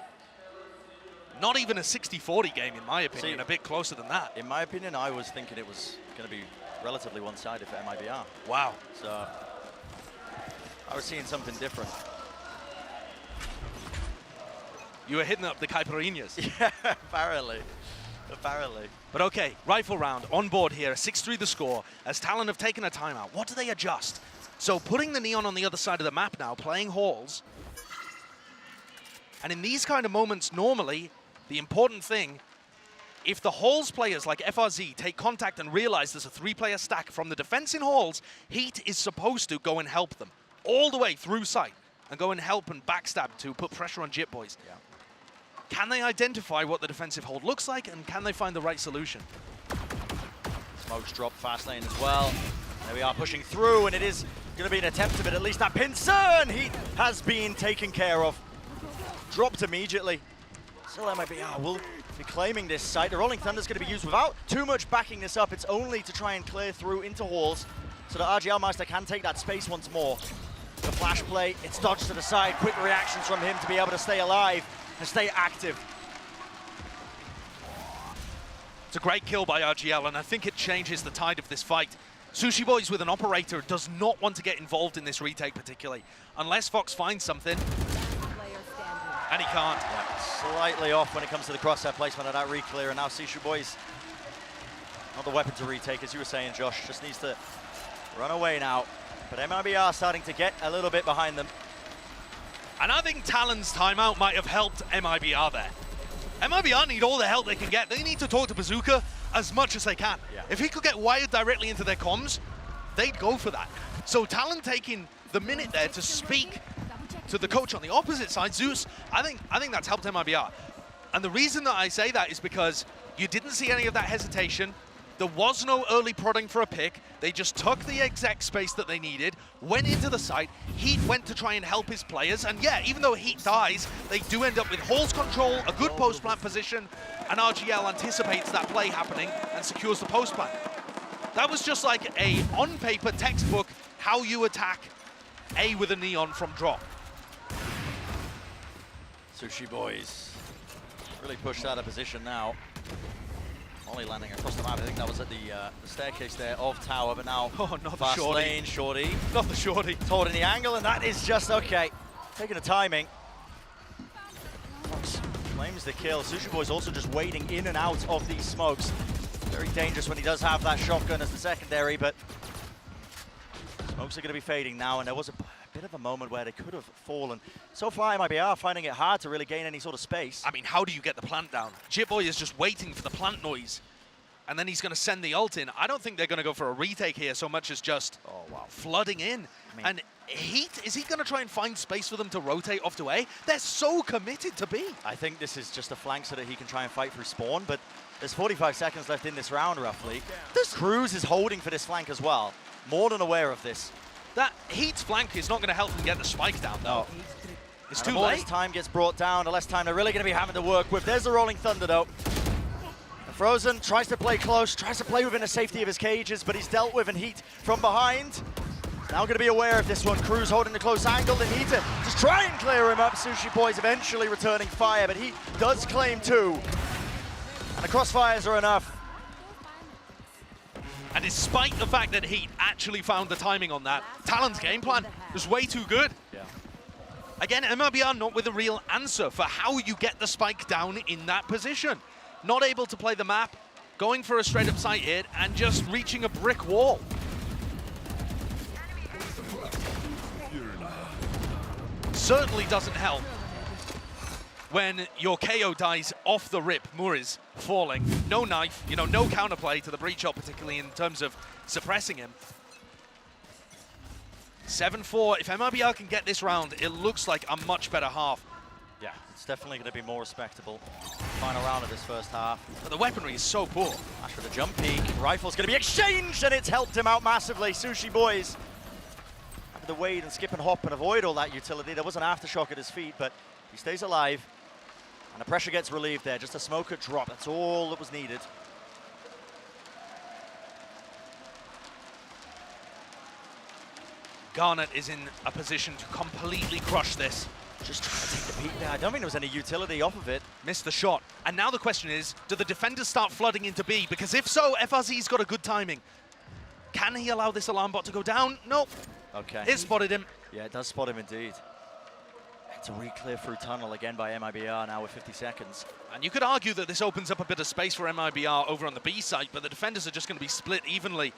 Not even a 60-40 game, in my opinion, See, a bit closer than that. In my opinion, I was thinking it was going to be relatively one-sided for MIBR. Wow. So I was seeing something different. You were hitting up the caipirinhas. Yeah, apparently. Apparently. But okay, rifle round on board here, 6-3 the score, as Talon have taken a timeout. What do they adjust? So putting the Neon on the other side of the map now, playing halls. And in these kind of moments, normally, the important thing, if the halls players like FRZ take contact and realize there's a 3-player stack from the defense in halls, Heat is supposed to go and help them all the way through site and go and help and backstab to put pressure on Jit Boys. Yeah. Can they identify what the defensive hold looks like, and can they find the right solution? Smokes drop fast lane as well. There we are pushing through, and it is going to be an attempt of it, at least that Pincern Heat has been taken care of. Dropped immediately. Still MIBR will be claiming this site. The Rolling Thunder is going to be used without too much backing this up. It's only to try and clear through into halls so that RGL Master can take that space once more. The flash play, it's dodged to the side. Quick reactions from him to be able to stay alive and stay active. It's a great kill by RGL, and I think it changes the tide of this fight. Sushi Boys with an operator does not want to get involved in this retake particularly, unless Fox finds something, and he can't. Yeah, slightly off when it comes to the crosshair placement of that re-clear, and now Sushi Boys, not the weapon to retake, as you were saying, Josh, just needs to run away now. But MIBR starting to get a little bit behind them. And I think Talon's timeout might have helped MIBR there. MIBR need all the help they can get. They need to talk to Bazooka as much as they can. Yeah. If he could get wired directly into their comms, they'd go for that. So Talon taking the minute there to speak to the coach on the opposite side, Zeus, I think that's helped MIBR. And the reason that I say that is because you didn't see any of that hesitation. There was no early prodding for a pick. They just took the exact space that they needed, went into the site. Heat went to try and help his players. And yeah, even though Heat dies, they do end up with halls control, a good post plant position, and RGL anticipates that play happening and secures the post plant. That was just like a on-paper textbook, how you attack A with a Neon from drop. Sushi Boys really pushed out of position now. Only landing across the map. I think that was at the staircase there of tower, but now not fast the shorty. lane, shorty. Not the shorty. Holding the angle, and that is just okay. Taking the timing. Fox claims the kill. Sushi Boy's also just waiting in and out of these smokes. Very dangerous when he does have that shotgun as the secondary, but smokes are going to be fading now, and there was a bit of a moment where they could have fallen. So far, MIBR finding it hard to really gain any sort of space. I mean, how do you get the plant down? Jitboy is just waiting for the plant noise, and then he's going to send the ult in. I don't think they're going to go for a retake here so much as just flooding in. I mean, and Heat, is he going to try and find space for them to rotate off to A? They're so committed to B. I think this is just a flank so that he can try and fight through spawn, but there's 45 seconds left in this round, roughly. Cruz is holding for this flank as well. More than aware of this. That Heat's flank is not going to help them get the spike down, though. It's too late. The more late. this time gets brought down, the less time they're really going to be having to work with. There's the Rolling Thunder, though. And Frozen tries to play close, tries to play within the safety of his cages, but he's dealt with, and Heat from behind. He's now going to be aware of this one. Cruz holding the close angle, and Heat to just try and clear him up. Sushi Boys eventually returning fire, but he does claim two. And the crossfires are enough. And despite the fact that Heat actually found the timing on that, Talon's game plan was way too good. Yeah. Again, MIBR not with a real answer for how you get the spike down in that position. Not able to play the map, going for a straight up site hit, and just reaching a brick wall. Certainly doesn't help when your KO dies off the rip. Muri's falling, no knife, you know, no counterplay to the breach shot, particularly in terms of suppressing him. 7-4, if MIBR can get this round, it looks like a much better half. Yeah, it's definitely going to be more respectable. Final round of this first half. But the weaponry is so poor. Ash for the jump peek, rifle's going to be exchanged, and it's helped him out massively. Sushi Boys having to wade and skip and hop and avoid all that utility. There was an aftershock at his feet, but he stays alive. And the pressure gets relieved there, just a smoker drop. That's all that was needed. Garnet is in a position to completely crush this. Just trying to take the peak there. I don't think there was any utility off of it. Missed the shot. And now the question is, do the defenders start flooding into B? Because if so, FRZ's got a good timing. Can he allow this alarm bot to go down? Nope. Okay. It spotted him. Yeah, it does spot him indeed. It's a re-clear through tunnel again by MIBR now with 50 seconds. And you could argue that this opens up a bit of space for MIBR over on the B side, but the defenders are just going to be split evenly.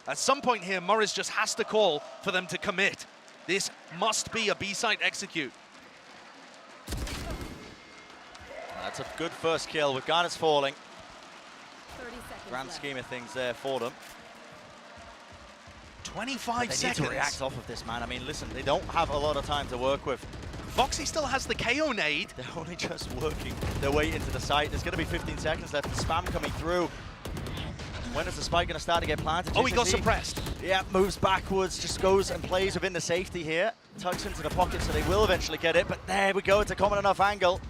At some point here, Morris just has to call for them to commit. This must be a B side execute. That's a good first kill with Garnet's falling. Grand scheme of things there for them. 25 seconds. They need to react off of this, man. I mean, listen, they don't have a lot of time to work with. Foxy still has the KO nade. They're only just working their way into the site. There's going to be 15 seconds left. The spam coming through. When is the spike going to start to get planted? Oh, he got suppressed. Yeah, moves backwards, just goes and plays within the safety here. Tucks into the pocket, so they will eventually get it. But there we go. It's a common enough angle.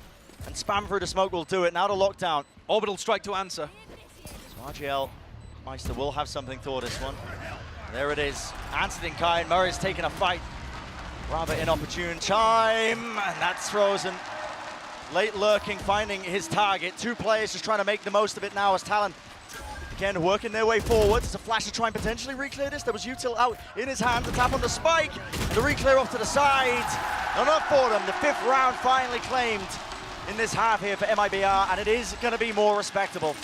And spam through the smoke will do it. Now to lockdown. Orbital strike to answer. So RGL Meister will have something for this one. There it is. Answered in kind. Murray's taking a fight. Rather inopportune time. And that's frozen. Late lurking, finding his target. Two players just trying to make the most of it now as Talon again working their way forwards. It's a flash to try and potentially re-clear this. There was util out in his hand to tap on the spike. The re-clear off to the side. Enough for them. The 5th round finally claimed in this half here for MIBR, and it is going to be more respectable.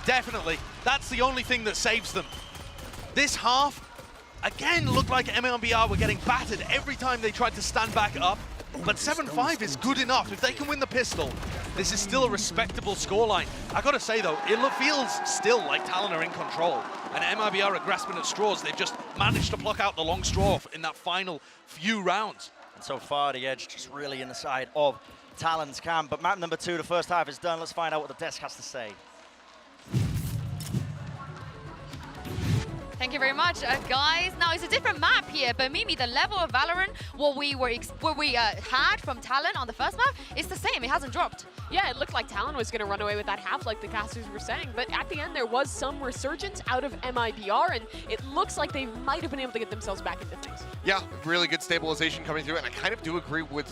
Definitely. That's the only thing that saves them. This half, again, looked like MIBR were getting battered every time they tried to stand back up. But 7-5 is good enough. If they can win the pistol, this is still a respectable scoreline. I gotta say though, it feels still like Talon are in control. And MIBR are grasping at straws. They've just managed to pluck out the long straw in that final few rounds. And so far, the edge just really in the side of Talon's camp. But map number 2, the first half is done. Let's find out what the desk has to say. Thank you very much, guys. Now, it's a different map here, but Mimi, the level of Valorant, what we had from Talon on the first map, is the same. It hasn't dropped. Yeah, it looked like Talon was going to run away with that half, like the casters were saying, but at the end, there was some resurgence out of MIBR, and it looks like they might have been able to get themselves back into things. Yeah, really good stabilization coming through, and I kind of do agree with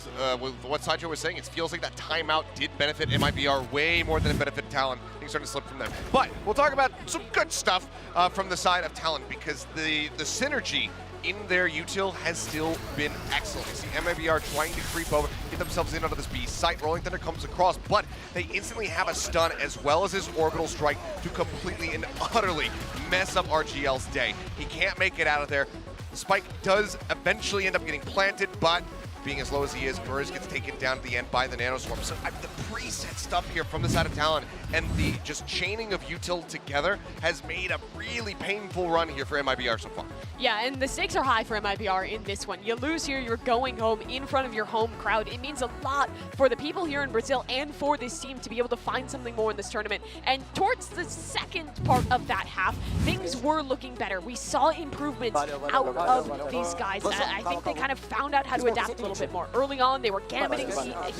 what Sideshow was saying. It feels like that timeout did benefit MIBR way more than it benefited Talon. Things starting to slip from them. But we'll talk about some good stuff from the side of Talon, because the synergy in their util has still been excellent. You see MIBR trying to creep over, get themselves in onto this B site. Rolling Thunder comes across, but they instantly have a stun as well as his orbital strike to completely and utterly mess up RGL's day. He can't make it out of there. The spike does eventually end up getting planted, but being as low as he is, Murs gets taken down at the end by the Nanoswarm. So the preset stuff here from the side of Talon and the just chaining of util together has made a really painful run here for MIBR so far. Yeah, and the stakes are high for MIBR in this one. You lose here, you're going home in front of your home crowd. It means a lot for the people here in Brazil and for this team to be able to find something more in this tournament. And towards the second part of that half, things were looking better. We saw improvements out of these guys. I think they kind of found out how to adapt a little bit more. Early on, they were gambiting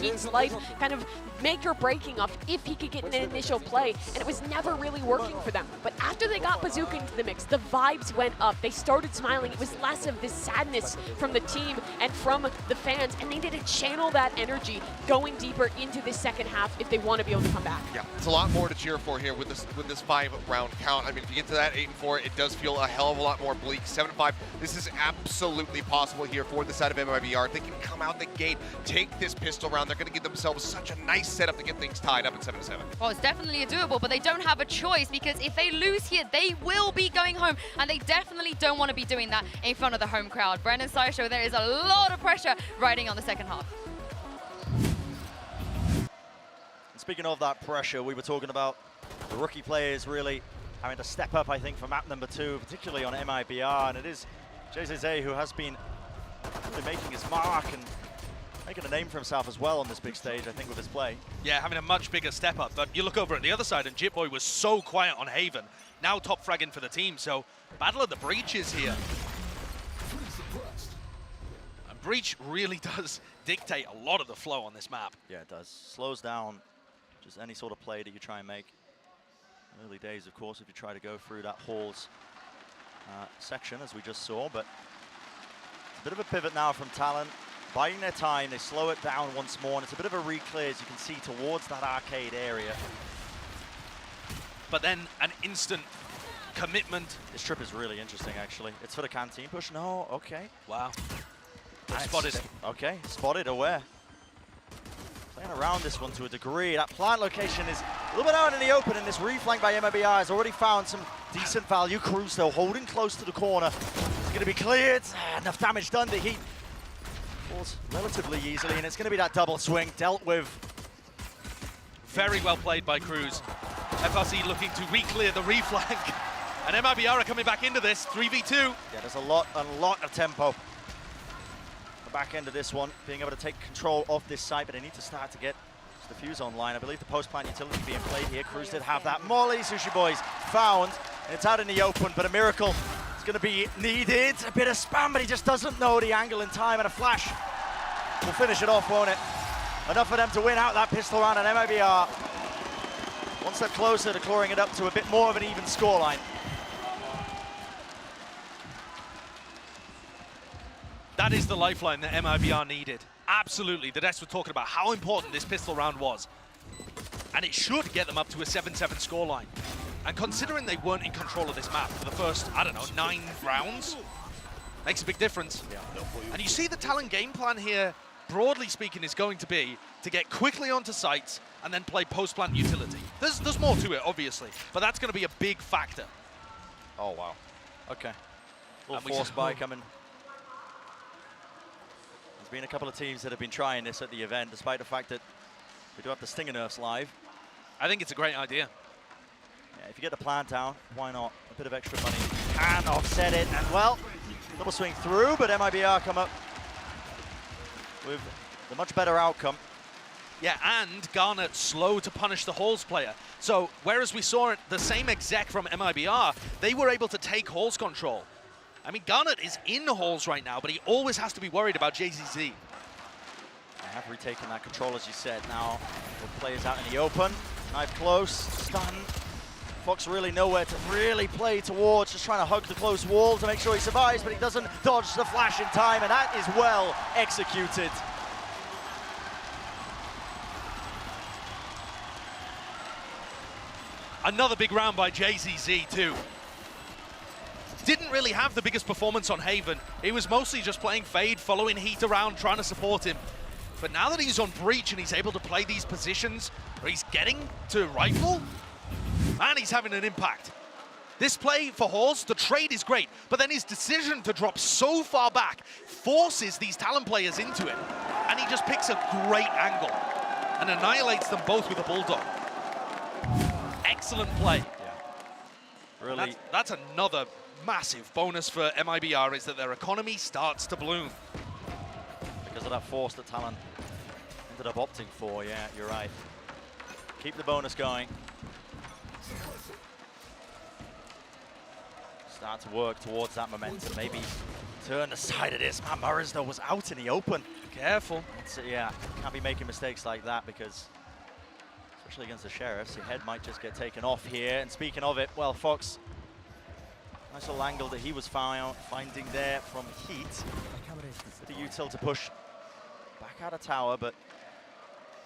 Heat's life, kind of make or breaking off if he could get an initial play, and it was never really working for them. But after they got Bazooka into the mix, the vibes went up. They started smiling. It was less of this sadness from the team and from the fans, and they need to channel that energy going deeper into this second half if they want to be able to come back. Yeah, it's a lot more to cheer for here with this 5-round count. I mean, if you get to that 8-4, it does feel a hell of a lot more bleak. 7-5, this is absolutely possible here for the side of MIBR. They can come out the gate, take this pistol round. They're going to give themselves such a nice setup to get things tied up at 7-7. Well, it's definitely doable, but they don't have a choice, because if they lose here, they will be going home, and they definitely don't want to be doing that in front of the home crowd. Brendan Sideshow, there is a lot of pressure riding on the second half. Speaking of that pressure, we were talking about the rookie players really having to step up, I think, for map number 2, particularly on MIBR, and it is JZZ who has been really making his mark and making a name for himself as well on this big stage, I think, with his play. Yeah, having a much bigger step up. But you look over at the other side, and Jitboy was so quiet on Haven. Now top fragging for the team, so battle of the breaches here. And Breach really does dictate a lot of the flow on this map. Yeah, it does. Slows down just any sort of play that you try and make. Early days, of course, if you try to go through that halls section, as we just saw, but it's a bit of a pivot now from Talon. Biding their time, they slow it down once more, and it's a bit of a re-clear, as you can see, towards that arcade area. But then an instant commitment. This trip is really interesting, actually. It's for the canteen push. No, okay. Wow. Nice. Spotted. Okay, spotted, aware. Playing around this one to a degree. That plant location is a little bit out in the open, and this reflank by MIBR has already found some decent value. Cruz, though, holding close to the corner. It's going to be cleared. Enough damage done. The Heat falls relatively easily, and it's going to be that double swing dealt with. Very well played by Cruz. FRC looking to re-clear the reflank. And MIBR are coming back into this, 3v2. Yeah, there's a lot of tempo. The back end of this one, being able to take control of this site, but they need to start to get the fuse online. I believe the post-plant utility being played here. Cruz did have that. Molly, Sushi Boys found, and it's out in the open, but a miracle is going to be needed. A bit of spam, but he just doesn't know the angle in time, and a flash will finish it off, won't it? Enough for them to win out that pistol round, and MIBR one step closer to clawing it up to a bit more of an even scoreline. That is the lifeline that MIBR needed. Absolutely, the devs were talking about how important this pistol round was. And it should get them up to a 7-7 scoreline. And considering they weren't in control of this map for the first, I don't know, 9 rounds, makes a big difference. Yeah. And you see the Talon game plan here, broadly speaking, is going to be to get quickly onto sites and then play post-plant utility. There's more to it, obviously, but that's going to be a big factor. Oh, wow. Okay. Little force buy coming. There's been a couple of teams that have been trying this at the event, despite the fact that we do have the Stinger nerfs live. I think it's a great idea. Yeah, if you get the plant down, why not? A bit of extra money can offset it, and well, double swing through, but MIBR come up with the much better outcome. Yeah, and Garnet slow to punish the Halls player. So, whereas we saw the same exec from MIBR, they were able to take Halls control. I mean, Garnet is in Halls right now, but he always has to be worried about JZZ. They have retaken that control, as you said. Now, the players out in the open. Knife close, stun. Fox really nowhere to really play towards, just trying to hug the close wall to make sure he survives, but he doesn't dodge the flash in time, and that is well executed. Another big round by JZZ too. Didn't really have the biggest performance on Haven. He was mostly just playing Fade, following Heat around, trying to support him. But now that he's on Breach and he's able to play these positions where he's getting to Rifle, man, he's having an impact. This play for Halls, the trade is great, but then his decision to drop so far back forces these Talon players into it. And he just picks a great angle and annihilates them both with a Bulldog. Excellent play. Yeah. Really. That's another massive bonus for MIBR, is that their economy starts to bloom. Because of that force that Talon ended up opting for, yeah, you're right. Keep the bonus going. Start to work towards that momentum. Maybe turn the side of this. Man, Murray's though was out in the open. Careful. Yeah, can't be making mistakes like that, because especially against the Sheriffs, your head might just get taken off here. And speaking of it, well, Fox, nice little angle that he was finding there from Heat. The util to push back out of tower, but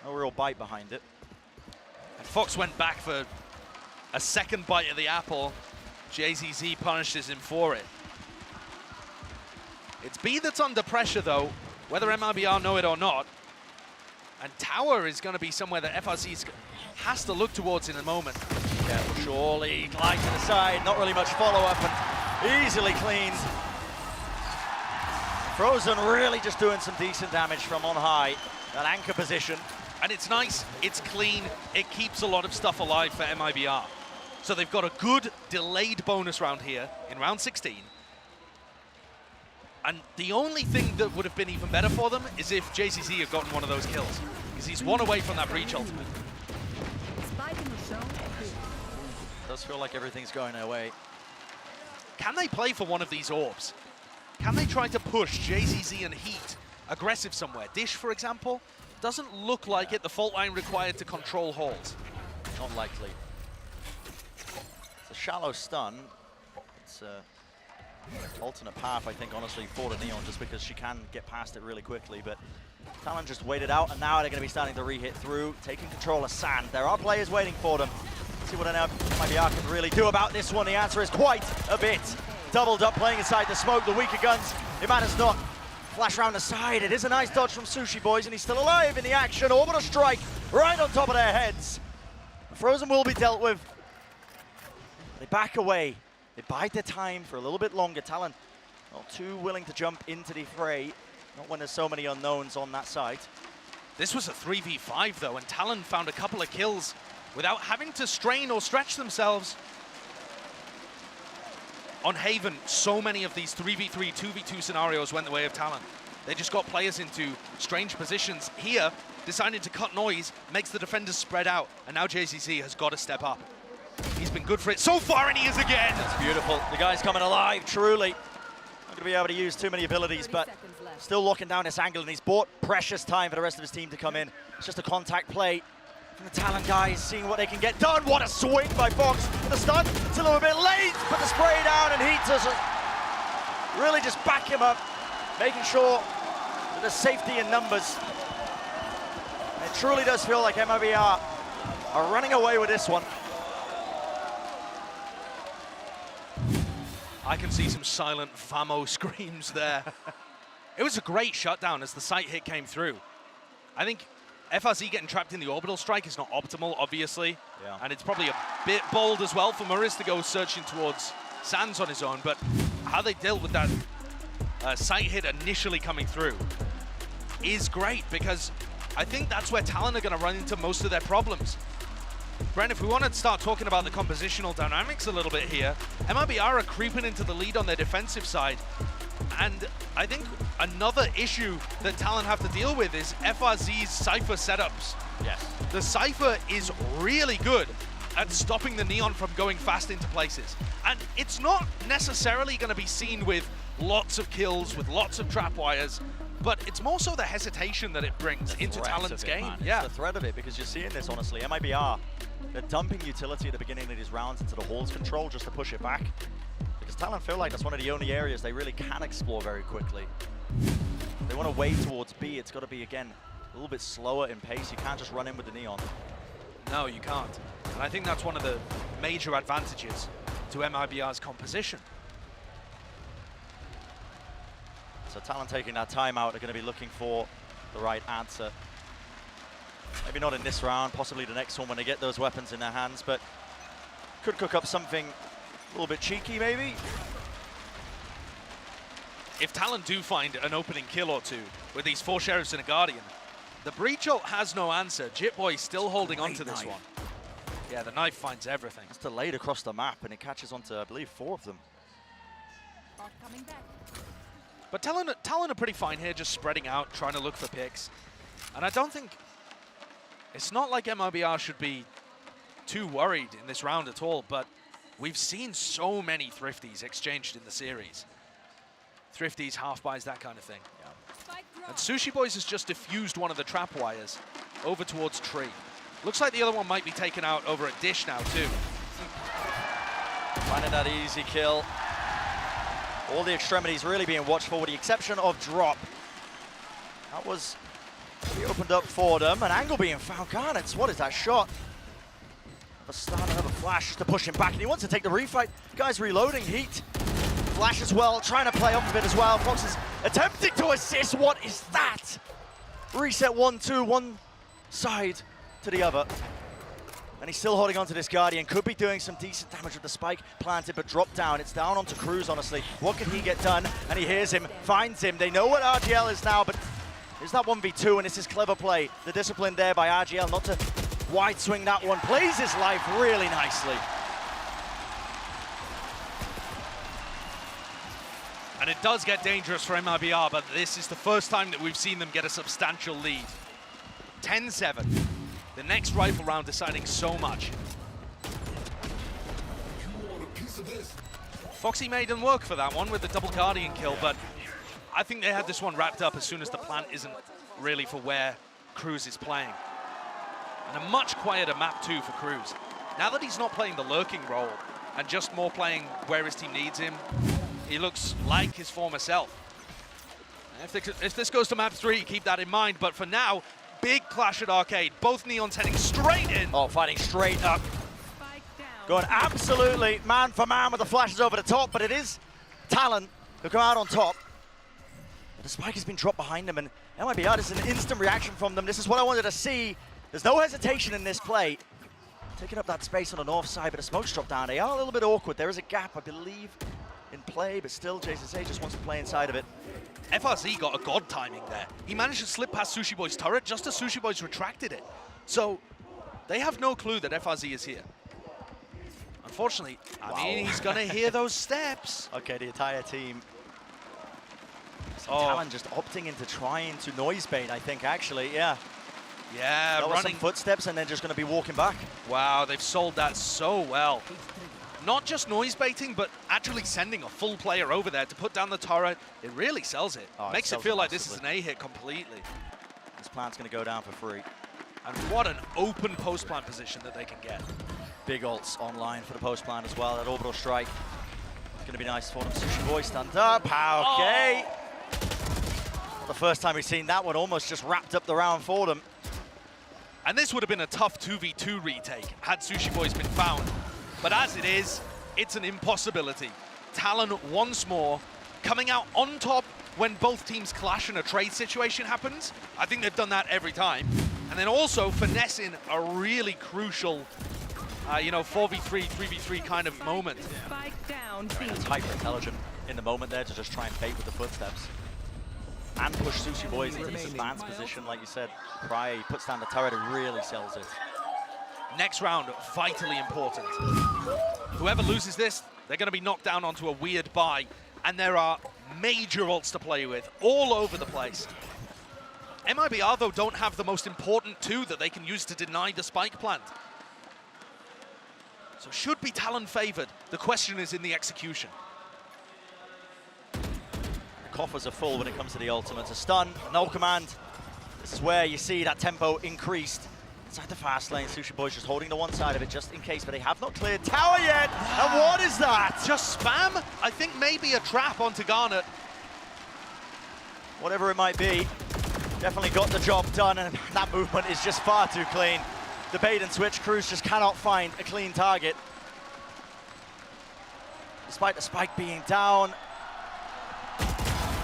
no real bite behind it. And Fox went back for a second bite of the apple. JZZ punishes him for it. It's B that's under pressure though, whether MIBR know it or not. And tower is going to be somewhere that FRC has to look towards in a moment. Careful, surely. Glide to the side, not really much follow-up, and easily cleaned. Frozen really just doing some decent damage from on high. That anchor position. And it's nice, it's clean, it keeps a lot of stuff alive for MIBR. So they've got a good delayed bonus round here in round 16. And the only thing that would have been even better for them is if JZZ had gotten one of those kills, because he's one away from that Breach ultimate. Does feel like everything's going their way. Can they play for one of these orbs? Can they try to push JZZ and Heat aggressive somewhere? Dish, for example, doesn't look like it. The fault line required to control Halls. Not likely. It's a shallow stun. It's alternate path, I think, honestly, for the Neon, just because she can get past it really quickly. But Talon just waited out, and now they're going to be starting to re-hit through, taking control of Sand. There are players waiting for them. See what an MIBR can really do about this one. The answer is quite a bit. Doubled up, playing inside the smoke. The weaker guns, it matters not. Flash around the side. It is a nice dodge from Sushi Boys, and he's still alive in the action. Orbital strike right on top of their heads. Frozen will be dealt with. They back away. They bide their time for a little bit longer. Talon not too willing to jump into the fray. Not when there's so many unknowns on that side. This was a 3v5 though, and Talon found a couple of kills without having to strain or stretch themselves. On Haven, so many of these 3v3, 2v2 scenarios went the way of Talon. They just got players into strange positions. Here, deciding to cut noise, makes the defenders spread out, and now JCC has got to step up. He's been good for it so far, and he is again. That's beautiful. The guy's coming alive, truly. Not going to be able to use too many abilities, but still locking down this angle, and he's bought precious time for the rest of his team to come in. It's just a contact play from the Talon guys, seeing what they can get done. What a swing by Fox. The stun, it's a little bit late, but the spray down, and he doesn't really just back him up, making sure that there's safety in numbers. It truly does feel like MIBR are running away with this one. I can see some silent Famo screams there. It was a great shutdown as the sight hit came through. I think FRZ getting trapped in the orbital strike is not optimal, obviously. Yeah. And it's probably a bit bold as well for Maris to go searching towards Sands on his own, but how they dealt with that sight hit initially coming through is great, because I think that's where Talon are going to run into most of their problems. Brent, if we want to start talking about the compositional dynamics a little bit here, MIBR are creeping into the lead on their defensive side. And I think another issue that Talon have to deal with is FRZ's Cypher setups. Yes. The Cypher is really good at stopping the Neon from going fast into places. And it's not necessarily going to be seen with lots of kills, with lots of trap wires, but it's more so the hesitation that it brings into Talon's game. Man. Yeah, it's the threat of it, because you're seeing this, honestly. MIBR, they're dumping utility at the beginning of these rounds into the Hall's control just to push it back. Because Talon feel like that's one of the only areas they really can explore very quickly. If they want to wade towards B, it's got to be, again, a little bit slower in pace. You can't just run in with the Neon. no, you can't. And I think that's one of the major advantages to MIBR's composition. So Talon taking that timeout are going to be looking for the right answer. Maybe not in this round, possibly the next one when they get those weapons in their hands, but could cook up something a little bit cheeky, maybe. If Talon do find an opening kill or two with these 4 Sheriffs and a Guardian, the Breach ult has no answer. Jitboy still holding on to this one. Yeah, the knife finds everything. It's delayed across the map, and it catches onto, I believe, 4 of them. But Talon are pretty fine here, just spreading out, trying to look for picks. And I don't think, it's not like MIBR should be too worried in this round at all, but we've seen so many Thrifties exchanged in the series. Thrifties, half-buys, that kind of thing. Yeah. And Sushi Boys has just diffused one of the trap wires over towards Tree. Looks like the other one might be taken out over at Dish now, too. Finding that easy kill. All the extremities really being watched for, with the exception of Drop. That was really opened up for them. An angle being found. Garnets, what is that shot? A stun, another flash to push him back, and he wants to take the refight. Guy's reloading. Heat. Flash as well, trying to play off of it as well. Fox is attempting to assist. What is that? Reset 1-2, one side to the other. And he's still holding on to this Guardian. Could be doing some decent damage with the spike planted, but dropped down. It's down onto Cruz, honestly. What can he get done? And he hears him, finds him. They know what RGL is now, but is that 1v2? And this is clever play. The discipline there by RGL not to wide swing that one. Plays his life really nicely. And it does get dangerous for MIBR, but this is the first time that we've seen them get a substantial lead. 10-7. The next rifle round deciding so much. Foxy Maiden work for that one with the double Guardian kill, but I think they had this one wrapped up as soon as the plant isn't really for where Cruz is playing. And a much quieter map too for Cruz. Now that he's not playing the lurking role and just more playing where his team needs him, He looks like his former self. If this goes to map 3, keep that in mind. But for now, big clash at Arcade. Both Neons heading straight in. Oh, fighting straight up. Going absolutely man for man with the flashes over the top, but it is Talon who come out on top. But the spike has been dropped behind them, and MIBR is an instant reaction from them. This is what I wanted to see. There's no hesitation in this play. Taking up that space on the north side, but a smoke's dropped down. They are a little bit awkward. There is a gap, I believe, in play, but still JZZ just wants to play inside of it. FRZ got a god timing there. He managed to slip past Sushi Boy's turret just as Sushi Boy's retracted it. So they have no clue that FRZ is here. Unfortunately, I mean, he's gonna hear those steps. Okay, the entire team. Talon just opting into trying to noise bait, I think, actually, yeah. Yeah, running some footsteps and then just gonna be walking back. Wow, they've sold that so well. Not just noise baiting, but actually sending a full player over there to put down the turret. It really sells it. Makes it feel like this is an A-hit completely. This plant's gonna go down for free. And what an open post-plant position that they can get. Big ults online for the post-plant as well. That orbital strike. It's gonna be nice for them. Sushi Boy stand up. Okay. The first time we've seen that one, almost just wrapped up the round for them. And this would have been a tough 2v2 retake had Sushi Boys been found. But as it is, it's an impossibility. Talon once more coming out on top when both teams clash and a trade situation happens. I think they've done that every time. And then also finessing a really crucial, 4v3, 3v3 kind of moment. It's hyper intelligent in the moment there to just try and bait with the footsteps. And push Sushi Boys into this advanced position, like you said. Prior, he puts down the turret and really sells it. Next round, vitally important. Whoever loses this, they're going to be knocked down onto a weird bye, and there are major ults to play with all over the place. MIBR, though, don't have the most important two that they can use to deny the spike plant. So should be Talon favored. The question is in the execution. Coffers are full when it comes to the ultimate. A stun, no command. This is where you see that tempo increased. Inside the fast lane, Sushi Boys just holding the one side of it just in case, but they have not cleared tower yet. And what is that? Just spam? I think maybe a trap onto Garnet. Whatever it might be, definitely got the job done, and that movement is just far too clean. The bait and switch crews just cannot find a clean target. Despite the spike being down,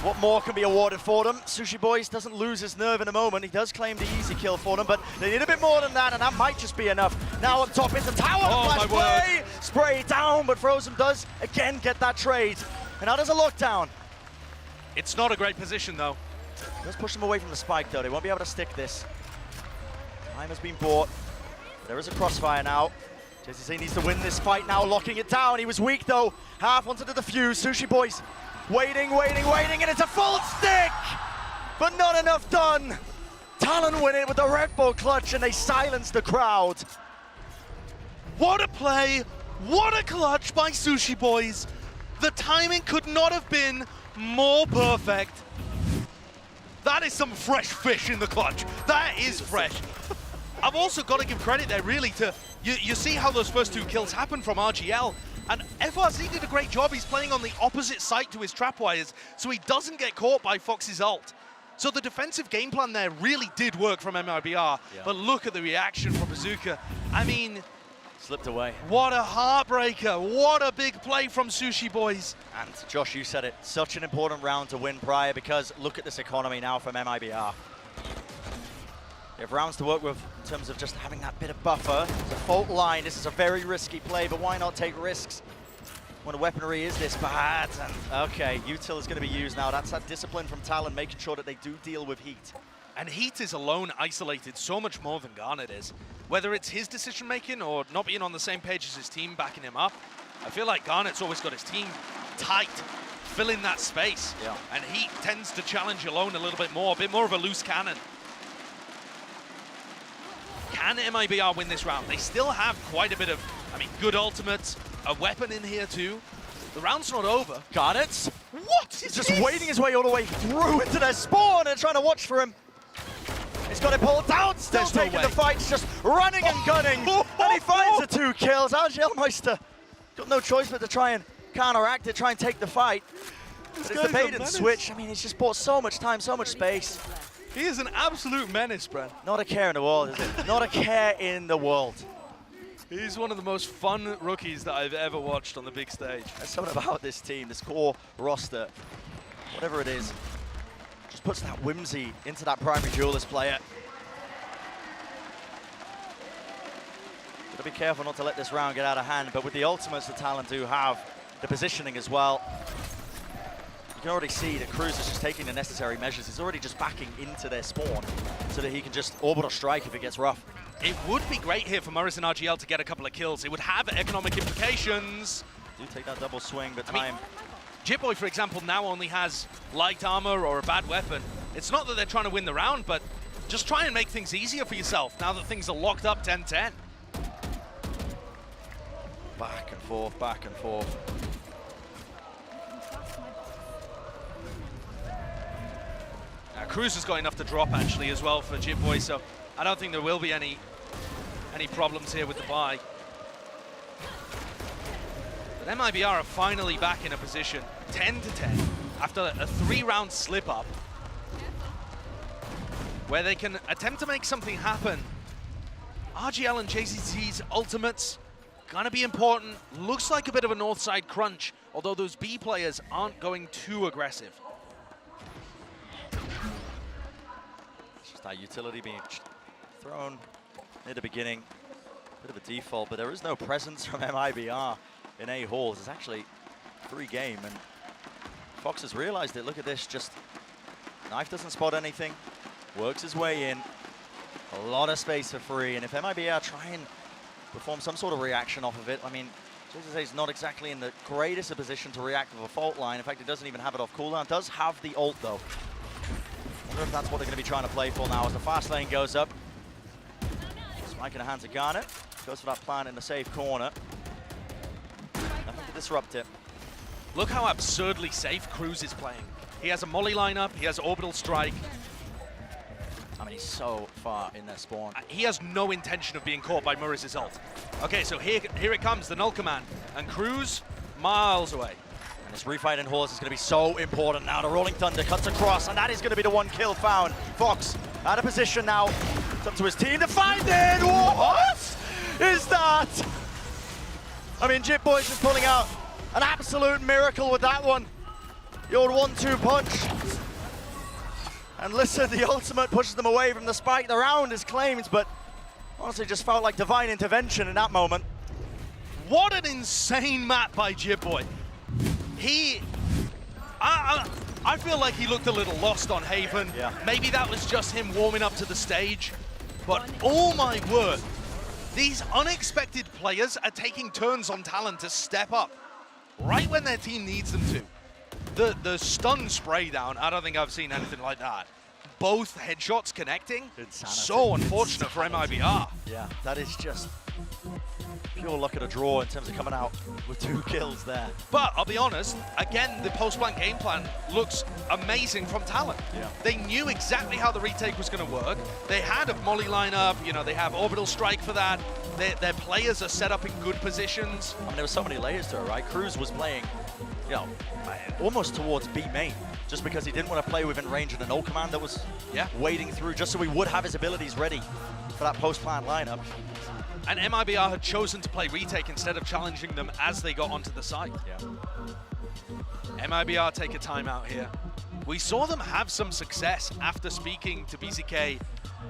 what more can be awarded for them? Sushi Boys doesn't lose his nerve in a moment. He does claim the easy kill for them, but they need a bit more than that, and that might just be enough. Now up top into tower, flash play! Spray down, but Frozen does again get that trade. And now there's a lockdown. It's not a great position, though. Let's push them away from the spike, though. They won't be able to stick this. Time has been bought. There is a crossfire now. JZZ needs to win this fight now, locking it down. He was weak, though. Half onto the defuse. Sushi Boys waiting, and it's a full stick! But not enough done. Talon win it with the Red Bull clutch, and they silence the crowd. What a play, what a clutch by Sushi Boys. The timing could not have been more perfect. That is some fresh fish in the clutch. That is fresh. I've also got to give credit there, really, to, you see how those first two kills happened from RGL. And FRZ did a great job. He's playing on the opposite side to his trapwires, so he doesn't get caught by Fox's ult. So the defensive game plan there really did work from MIBR, but look at the reaction from Bazooka. I mean, slipped away. What a heartbreaker. What a big play from Sushi Boys. And Josh, you said it, such an important round to win prior, because look at this economy now from MIBR. They have rounds to work with in terms of just having that bit of buffer. It's a fault line. This is a very risky play, but why not take risks when the weaponry is this bad? And okay, Util is going to be used now. That's that discipline from Talon, making sure that they do deal with heat. And Heat is alone, isolated so much more than Garnet is. Whether it's his decision-making or not being on the same page as his team backing him up, I feel like Garnet's always got his team tight, filling that space. Yeah. And Heat tends to challenge alone a little bit more of a loose cannon. Can MIBR win this round? They still have quite a bit of, good ultimates, a weapon in here too. The round's not over. Garnet? What is He's just this? wading his way all the way through into their spawn and trying to watch for him. He's got it pulled down, still taking the fight, just running and gunning. And he finds the 2 kills. Argelmeister got no choice but to try and counteract it, try and take the fight. But it's the bait and switch. I mean, he's just bought so much time, so much space. He is an absolute menace, Brent. Not a care in the world, is it? Not a care in the world. He's one of the most fun rookies that I've ever watched on the big stage. There's something about this team, this core roster, whatever it is, just puts that whimsy into that primary duelist player. Gotta be careful not to let this round get out of hand, but with the ultimates the Talon do have, the positioning as well, you can already see that Cruz is just taking the necessary measures. He's already just backing into their spawn so that he can just orbital strike if it gets rough. It would be great here for Morris and RGL to get a couple of kills. It would have economic implications. Do take that double swing, but time. Jitboy, for example, now only has light armor or a bad weapon. It's not that they're trying to win the round, but just try and make things easier for yourself now that things are locked up 10-10. Back and forth, back and forth. Cruz has got enough to drop actually as well for Jitboy, so I don't think there will be any problems here with the buy. But MIBR are finally back in a position, 10-10, after a 3-round slip-up, where they can attempt to make something happen. RGL and JCT's ultimates gonna be important. Looks like a bit of a north side crunch, although those B players aren't going too aggressive. It's just that utility being thrown near the beginning. Bit of a default, but there is no presence from MIBR in A halls. It's actually free game, and Fox has realized it. Look at this, just Knife doesn't spot anything, works his way in. A lot of space for free, and if MIBR try and perform some sort of reaction off of it, I mean, JCT is not exactly in the greatest of position to react with a fault line. In fact, it doesn't even have it off cooldown. Does have the ult, though. Wonder if that's what they're going to be trying to play for now as the fast lane goes up. Smike in the hands of Garnet. Goes for that plant in the safe corner. Nothing to disrupt it. Look how absurdly safe Cruz is playing. He has a molly lineup, he has orbital strike. I mean, he's so far in their spawn. He has no intention of being caught by Murray's ult. Okay, so here it comes, the null command. And Cruz, miles away. And this refight in halls is going to be so important now. The Rolling Thunder cuts across, and that is going to be the one kill found. Fox out of position now. It's up to his team to find it. What is that? I mean, Jitboy's just pulling out an absolute miracle with that one. The old 1-2 punch. And listen, the ultimate pushes them away from the spike. The round is claimed, but honestly just felt like divine intervention in that moment. What an insane map by Jitboy. I feel like he looked a little lost on Haven. Yeah. Maybe that was just him warming up to the stage. But oh my word, these unexpected players are taking turns on Talon to step up right when their team needs them to. The stun spray down, I don't think I've seen anything like that. Both headshots connecting, Insanity. so unfortunate for MIBR. Yeah, that is just pure luck of the draw in terms of coming out with 2 kills there. But I'll be honest, again, the post-plant game plan looks amazing from Talon. Yeah. They knew exactly how the retake was going to work. They had a molly lineup, you know, they have orbital strike for that. Their players are set up in good positions. I mean, there were so many layers to it, right? Cruz was playing, you know, almost towards B main, just because he didn't want to play within range of the null command that was waiting through, just so he would have his abilities ready for that post-plant lineup. And MIBR had chosen to play retake instead of challenging them as they got onto the site. Yeah. MIBR take a timeout here. We saw them have some success after speaking to BZK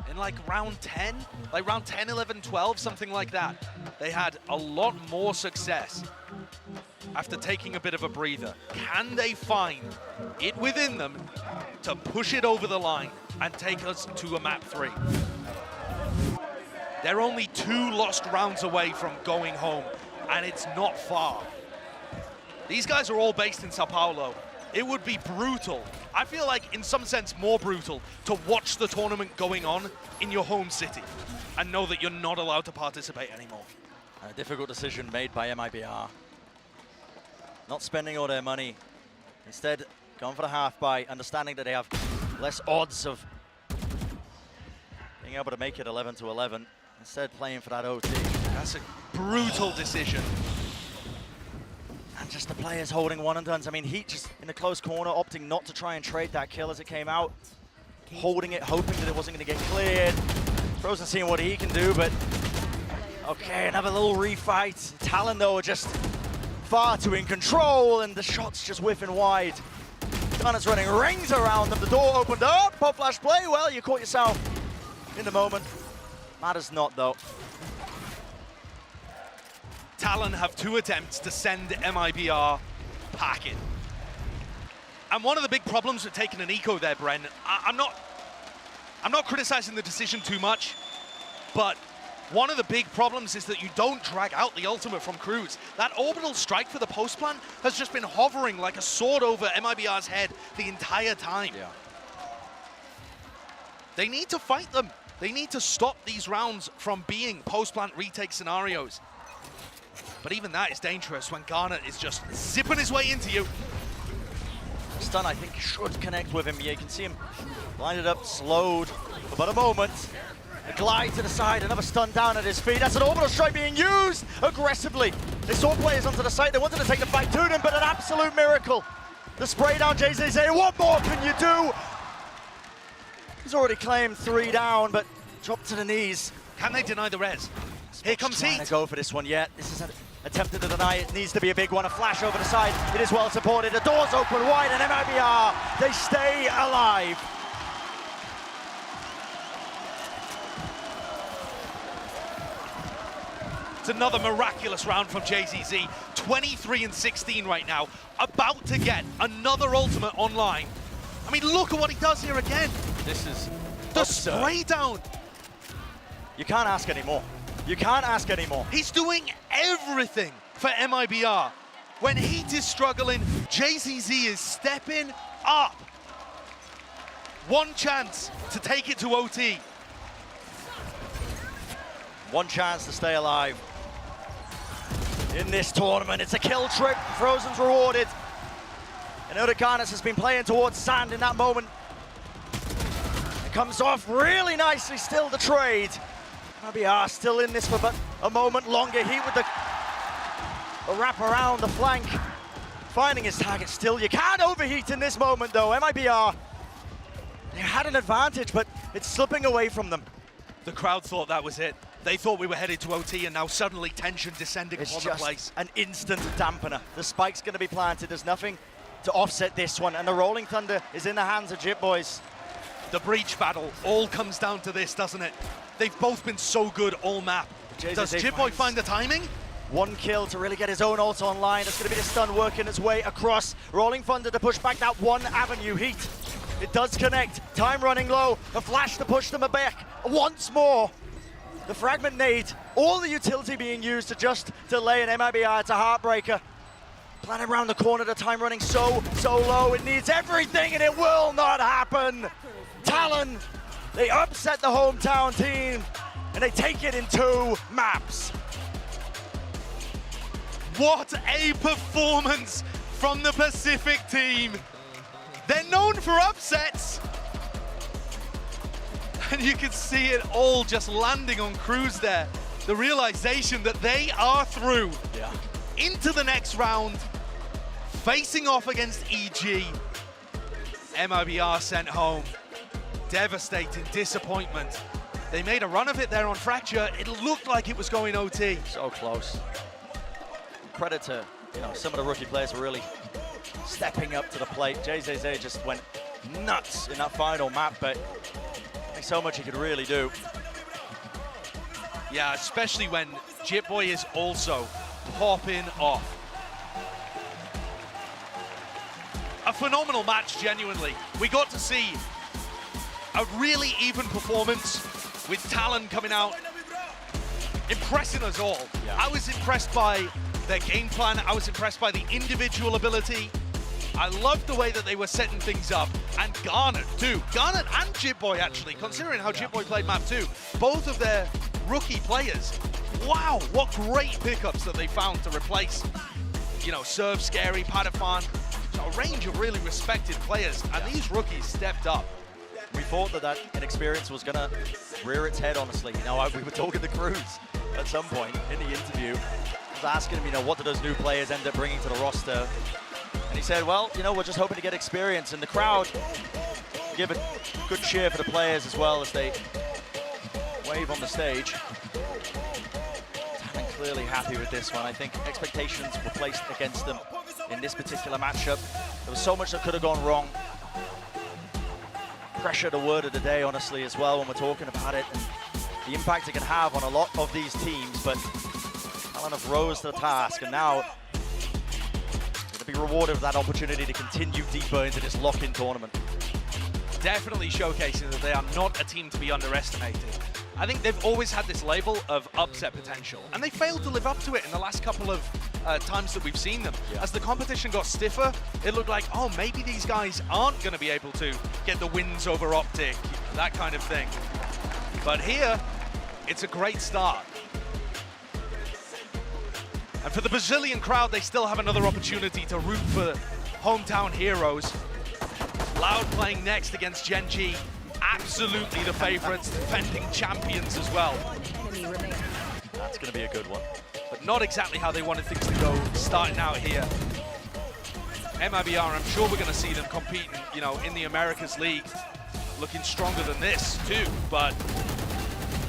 in like round 10, like round 10, 11, 12, something like that. They had a lot more success after taking a bit of a breather. Can they find it within them to push it over the line and take us to a map 3? They're only 2 lost rounds away from going home, and it's not far. These guys are all based in São Paulo. It would be brutal. I feel like, in some sense, more brutal to watch the tournament going on in your home city and know that you're not allowed to participate anymore. A difficult decision made by MIBR. Not spending all their money. Instead, going for the half buy, understanding that they have less odds of being able to make it 11-11. Instead, playing for that OT. That's a brutal decision. And just the players holding one and dones. I mean, Heat just in a close corner, opting not to try and trade that kill as it came out. Holding it, hoping that it wasn't going to get cleared. Frozen seeing what he can do, but okay, another little refight. Talon, though, are just far too in control, and the shot's just whiffing wide. Gunner's running rings around them. The door opened up. Pop flash play. Well, you caught yourself in the moment. Matters not, though. Talon have 2 attempts to send MIBR packing. And one of the big problems with taking an eco there, Bren, I'm not criticizing the decision too much, but one of the big problems is that you don't drag out the ultimate from Cruz. That orbital strike for the post plant has just been hovering like a sword over MIBR's head the entire time. Yeah. They need to fight them. They need to stop these rounds from being post plant retake scenarios. But even that is dangerous when Garnet is just zipping his way into you. Stun, I think, should connect with him. Yeah, you can see him blinded up, slowed for but a moment. A glide to the side, another stun down at his feet. That's an orbital strike being used aggressively. They saw players onto the site. They wanted to take the fight to them, but an absolute miracle. The spray down, JZZ. What more can you do? He's already claimed 3 down, but dropped to the knees. Can they deny the res? Here comes Heat. Trying to go for this one yet. This is an attempted to deny. It needs to be a big one. A flash over the side. It is well supported. The doors open wide, and MIBR, they stay alive. It's another miraculous round from JZZ. 23 and 16 right now. About to get another ultimate online. I mean, look at what he does here again. This is the spray down. You can't ask anymore. You can't ask anymore. He's doing everything for MIBR. When Heat is struggling, JZZ is stepping up. One chance to take it to OT. One chance to stay alive. In this tournament, it's a kill trip. Frozen's rewarded. And Urakanis has been playing towards Sand in that moment. It comes off really nicely, still the trade. MIBR still in this for but a moment longer. Heat with the wrap around the flank. Finding his target still. You can't overheat in this moment though. MIBR, they had an advantage, but it's slipping away from them. The crowd thought that was it. They thought we were headed to OT, and now suddenly tension descending It's upon just the place. an instant dampener. The spike's going to be planted. There's nothing to offset this one, and the Rolling Thunder is in the hands of Jip Boys. The breach battle all comes down to this, doesn't it? They've both been so good all map. Does Jip Boy find the timing? One kill to really get his own ult online. That's going to be the stun working its way across. Rolling Thunder to push back that one avenue. Heat. It does connect. Time running low. A flash to push them back once more. The fragment nade. All the utility being used to just delay an MIBR. It's a heartbreaker. Planning around the corner. The time running so low. It needs everything and it will not happen. Talon, they upset the hometown team and they take it in 2 maps. What a performance from the Pacific team. They're known for upsets. And you can see it all just landing on Cruz there. The realization that they are through into the next round, facing off against EG. MIBR sent home. Devastating disappointment. They made a run of it there on Fracture. It looked like it was going OT. So close. Credit to some of the rookie players were really stepping up to the plate. JZZ just went nuts in that final map, but there's so much he could really do. Yeah, especially when Jip Boy is also popping off. A phenomenal match, genuinely. We got to see a really even performance with Talon coming out, impressing us all. Yeah. I was impressed by their game plan. I was impressed by the individual ability. I loved the way that they were setting things up. And Garnet, too. Garnet and Jip Boy, actually, considering how Jip Boy played map 2. Both of their rookie players. Wow, what great pickups that they found to replace, Serve, Scary, Padafan. A range of really respected players, and these rookies stepped up. We thought that inexperience was going to rear its head, honestly. We were talking to Cruz at some point in the interview. was asking him, you know, what do those new players end up bringing to the roster? And he said, well, you know, we're just hoping to get experience. And the crowd give a good cheer for the players as well as they wave on the stage. Talon clearly happy with this one. I think expectations were placed against them in this particular matchup. There was so much that could have gone wrong. Pressure, the word of the day, honestly, as well, when we're talking about it, and the impact it can have on a lot of these teams. But Talon have rose to the task, and now to be rewarded with that opportunity to continue deeper into this lock-in tournament. Definitely showcasing that they are not a team to be underestimated. I think they've always had this label of upset potential, and they failed to live up to it in the last couple of times that we've seen them. Yeah. As the competition got stiffer, it looked like, oh, maybe these guys aren't going to be able to get the wins over Optic, that kind of thing. But here, it's a great start. And for the Brazilian crowd, they still have another opportunity to root for hometown heroes. Loud playing next against Gen.G. Absolutely the favorites, defending champions as well. That's going to be a good one. But not exactly how they wanted things to go starting out here. MIBR, I'm sure we're going to see them competing, you know, in the Americas League, looking stronger than this too, but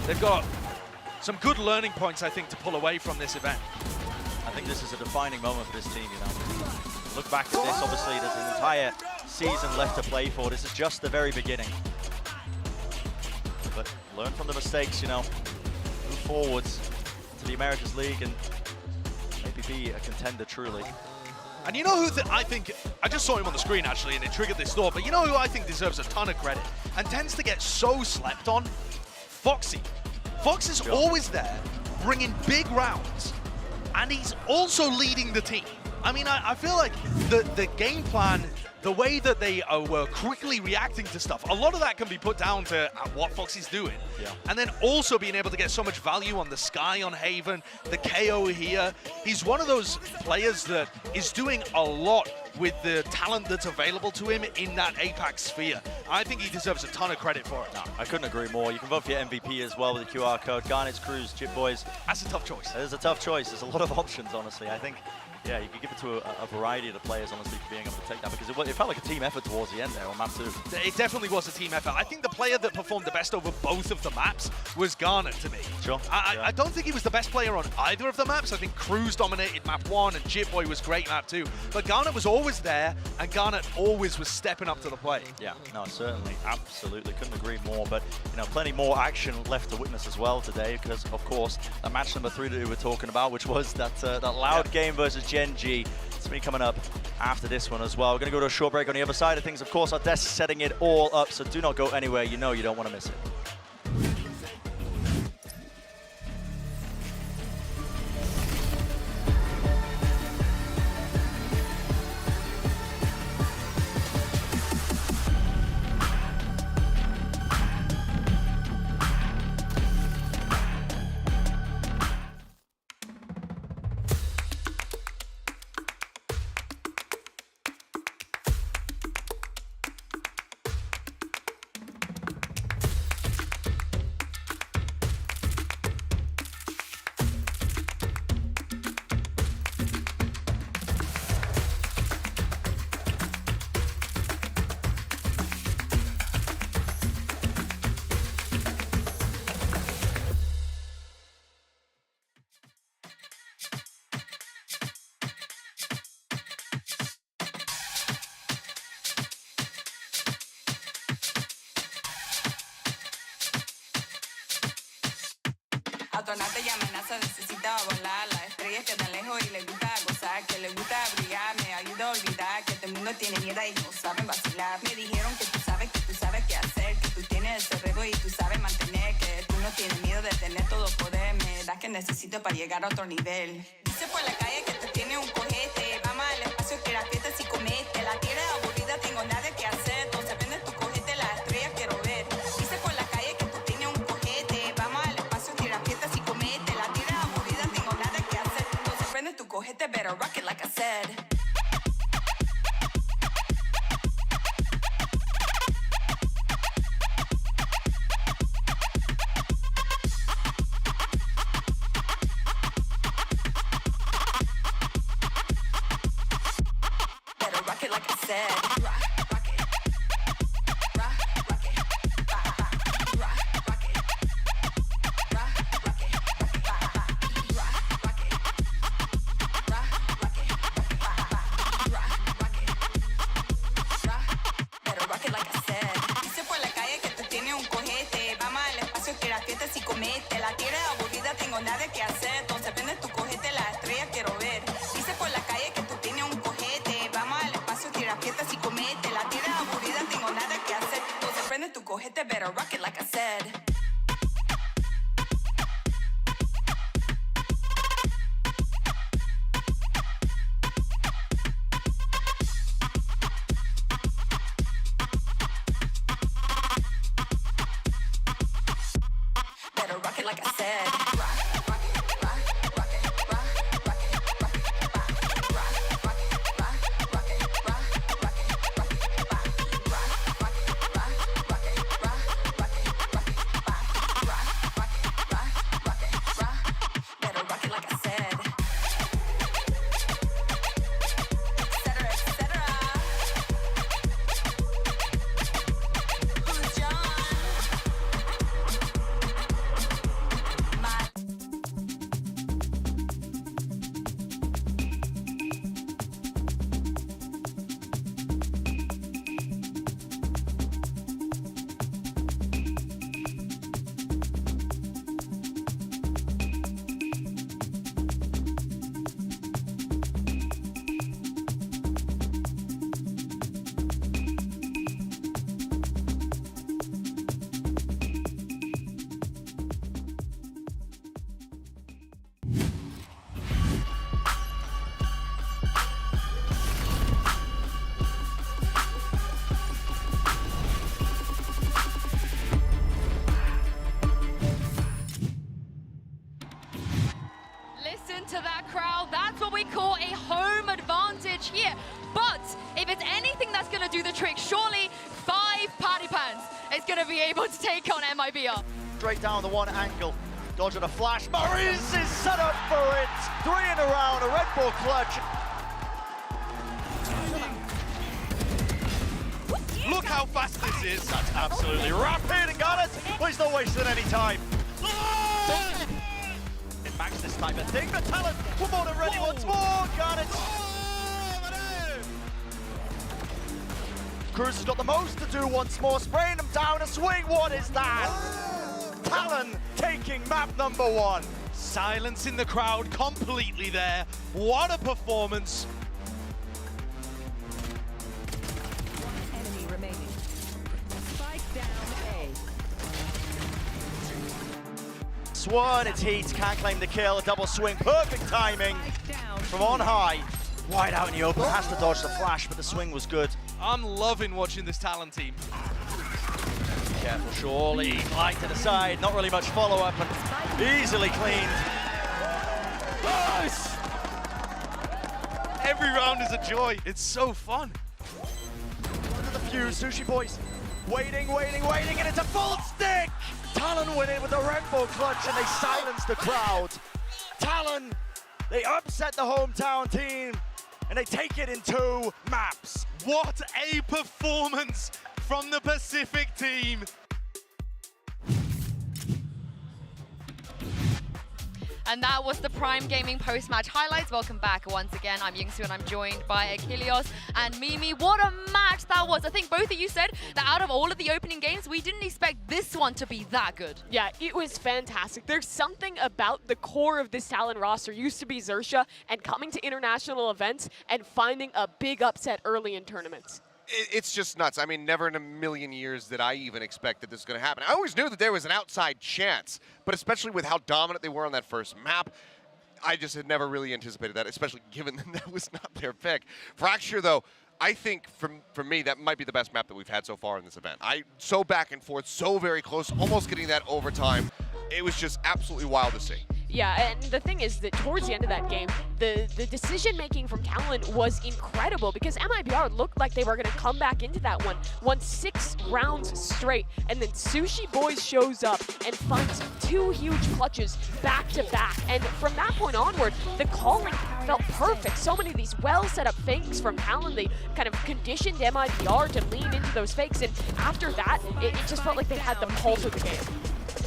they've got some good learning points, I think, to pull away from this event. I think this is a defining moment for this team, you know. Look back at this, obviously there's an entire season left to play for. This is just the very beginning. But learn from the mistakes, you know, move forwards to the Americas League and maybe be a contender truly. And you know who I think, I just saw him on the screen actually and it triggered this thought, but you know who I think deserves a ton of credit and tends to get so slept on? Foxy. Fox is always there, bringing big rounds, and he's also leading the team. I mean, I feel like the game plan, the way that they were quickly reacting to stuff, a lot of that can be put down to what Foxy's doing. Yeah. And then also being able to get so much value on the Sky on Haven, the KO here. He's one of those players that is doing a lot with the talent that's available to him in that APAC sphere. I think he deserves a ton of credit for it. No, I couldn't agree more. You can vote for your MVP as well with the QR code. Garnets, Cruz, Chip Boys. That's a tough choice. It is a tough choice. There's a lot of options, honestly. I think, yeah, you could give it to a variety of the players, honestly, for being able to take that, because it felt like a team effort towards the end there on map 2. It definitely was a team effort. I think the player that performed the best over both of the maps was Garnet to me. Sure. I don't think he was the best player on either of the maps. I think Cruz dominated map 1 and Jitboy was great map 2. But Garnet was always there, and Garnet always was stepping up to the plate. Yeah, no, certainly, absolutely. Couldn't agree more. But, you know, plenty more action left to witness as well today, because, of course, the match number 3 that we were talking about, which was that loud game versus Gen.G. It's going to be coming up after this one as well. We're going to go to a short break on the other side of things. Of course, our desk setting it all up, so do not go anywhere. You know you don't want to miss it. Autonauta y amenaza, necesita volar. Las estrellas que están lejos y le gusta gozar, que le gusta brillar, me ayuda a olvidar que este mundo tiene mierda y no saben vacilar. Me dijeron que tú sabes qué hacer, que tú tienes el cerebro y tú sabes mantener, que tú no tienes miedo de tener todo poder. Me das que necesito para llegar a otro nivel. Dice por la calle que tú tienes un cojete, vamos al espacio que la fiesta si comete. La tierra es aburrida, tengo nada que hacer, entonces vende tu cojete, las estrellas quiero ver. Dice por la calle que tú tienes un cojete, vamos al espacio que la fiesta si comete. La tierra es aburrida, tengo nada que hacer, entonces vende tu cojete, better rock it like I said. said. Rock it. Rock it. Rock it. Better rock it like I said. Dice por la calle que tú tienes un cojete. Vamos al espacio, tira fiesta si comete. La tierra es aburrida, tengo nada que hacer. Entonces prende tu cojete, las estrellas quiero ver. Dice por la calle que tú tienes un cojete. Vamos al espacio, tira fiesta si comete. La tierra es aburrida, tengo nada que hacer. Entonces prende tu cojete, better rock it like I said. Better rock it like I said. Better rock it like I said. Etc. Etc. Who's John? Listen to that crowd. That's what we call a home advantage here. But if it's anything that's going to do the trick, surely 5 Party Pans is going to be able to take on MIBR. Straight down the one angle. Dodging a flash. Maurice is set up for it. 3 in a round, a Red Bull clutch. Look how fast this is. That's absolutely rapid and got it. Well, he's not wasting any time. It Max this time, I think, but Talon, one more than ready once more. Got it. Cruz has got the most to do once more, spraying him down a swing. What is that? Talon taking map number 1. Silence in the crowd completely there. What a performance. Enemy remaining. Spike down A. Swan, it's Heat, can't claim the kill, a double swing, perfect timing from on high. Wide out in the open, has to dodge the flash, but the swing was good. I'm loving watching this Talon team. Careful, surely, glide to the side, not really much follow-up, and easily cleaned. Nice! Every round is a joy. It's so fun. Look at the fuse, Sushi Boys. Waiting, and it's a full stick! Talon win it with a Red Bull clutch, and they silence the crowd. Talon, they upset the hometown team, and they take it in 2 maps. What a performance from the Pacific team. And that was the Prime Gaming post-match highlights. Welcome back once again. I'm Yingsu and I'm joined by Achilles and Mimi. What a match that was. I think both of you said that out of all of the opening games, we didn't expect this one to be that good. Yeah, it was fantastic. There's something about the core of this Talon roster, used to be Xerxia, and coming to international events and finding a big upset early in tournaments. It's just nuts. I mean, never in a million years did I even expect that this was going to happen. I always knew that there was an outside chance, but especially with how dominant they were on that first map, I just had never really anticipated that, especially given that that was not their pick. Fracture, though, I think for me, that might be the best map that we've had so far in this event. So back and forth, so very close, almost getting that overtime. It was just absolutely wild to see. Yeah, and the thing is that towards the end of that game, the decision-making from Talon was incredible because MIBR looked like they were going to come back into that one, won 6 rounds straight, and then Sushi Boys shows up and finds 2 huge clutches back-to-back. And from that point onward, the calling felt perfect. So many of these well-set-up fakes from Talon, they kind of conditioned MIBR to lean into those fakes, and after that, it just felt like they had the pulse of the game.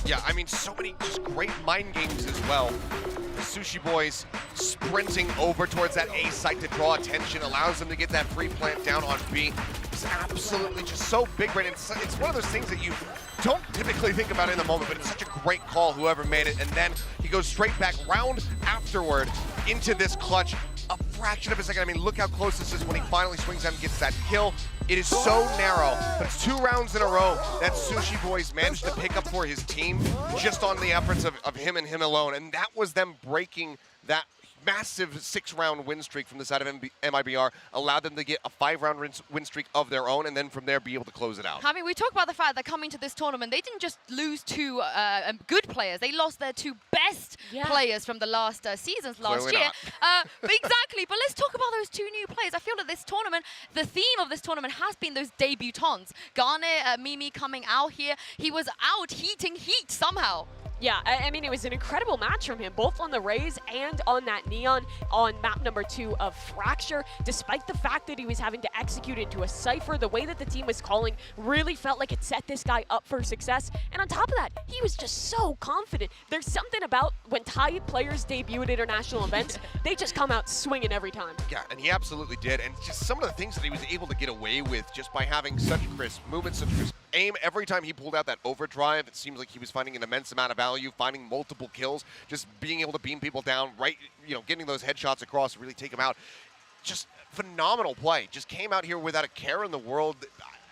Yeah, I mean, so many just great mind games as well. The Sushi Boys sprinting over towards that A site to draw attention, allows them to get that free plant down on B. It's absolutely just so big, right? It's one of those things that you don't typically think about in the moment, but it's such a great call, whoever made it. And then he goes straight back round afterward into this clutch. A fraction of a second. I mean, look how close this is when he finally swings out and gets that kill. It is so narrow, but it's 2 rounds in a row that Sushi Boys managed to pick up for his team just on the efforts of him and him alone. And that was them breaking that massive 6-round win streak from the side of MIBR, allowed them to get a 5-round win streak of their own, and then from there be able to close it out. I mean, we talk about the fact that coming to this tournament, they didn't just lose 2 good players. They lost their 2 best players from the last seasons last year. But exactly, but let's talk about those 2 new players. I feel that this tournament, the theme of this tournament has been those debutants. Garnet, Mimi coming out here. He was out heating heat somehow. Yeah, I mean, it was an incredible match from him, both on the Rays and on that Neon on map number 2 of Fracture. Despite the fact that he was having to execute into a Cypher, the way that the team was calling really felt like it set this guy up for success. And on top of that, he was just so confident. There's something about when Thai players debut at international events, they just come out swinging every time. Yeah, and he absolutely did. And just some of the things that he was able to get away with just by having such crisp movements, such crisp aim. Every time he pulled out that overdrive, it seems like he was finding an immense amount of value, finding multiple kills, just being able to beam people down, right, getting those headshots across, really take them out. Just phenomenal play. Just came out here without a care in the world.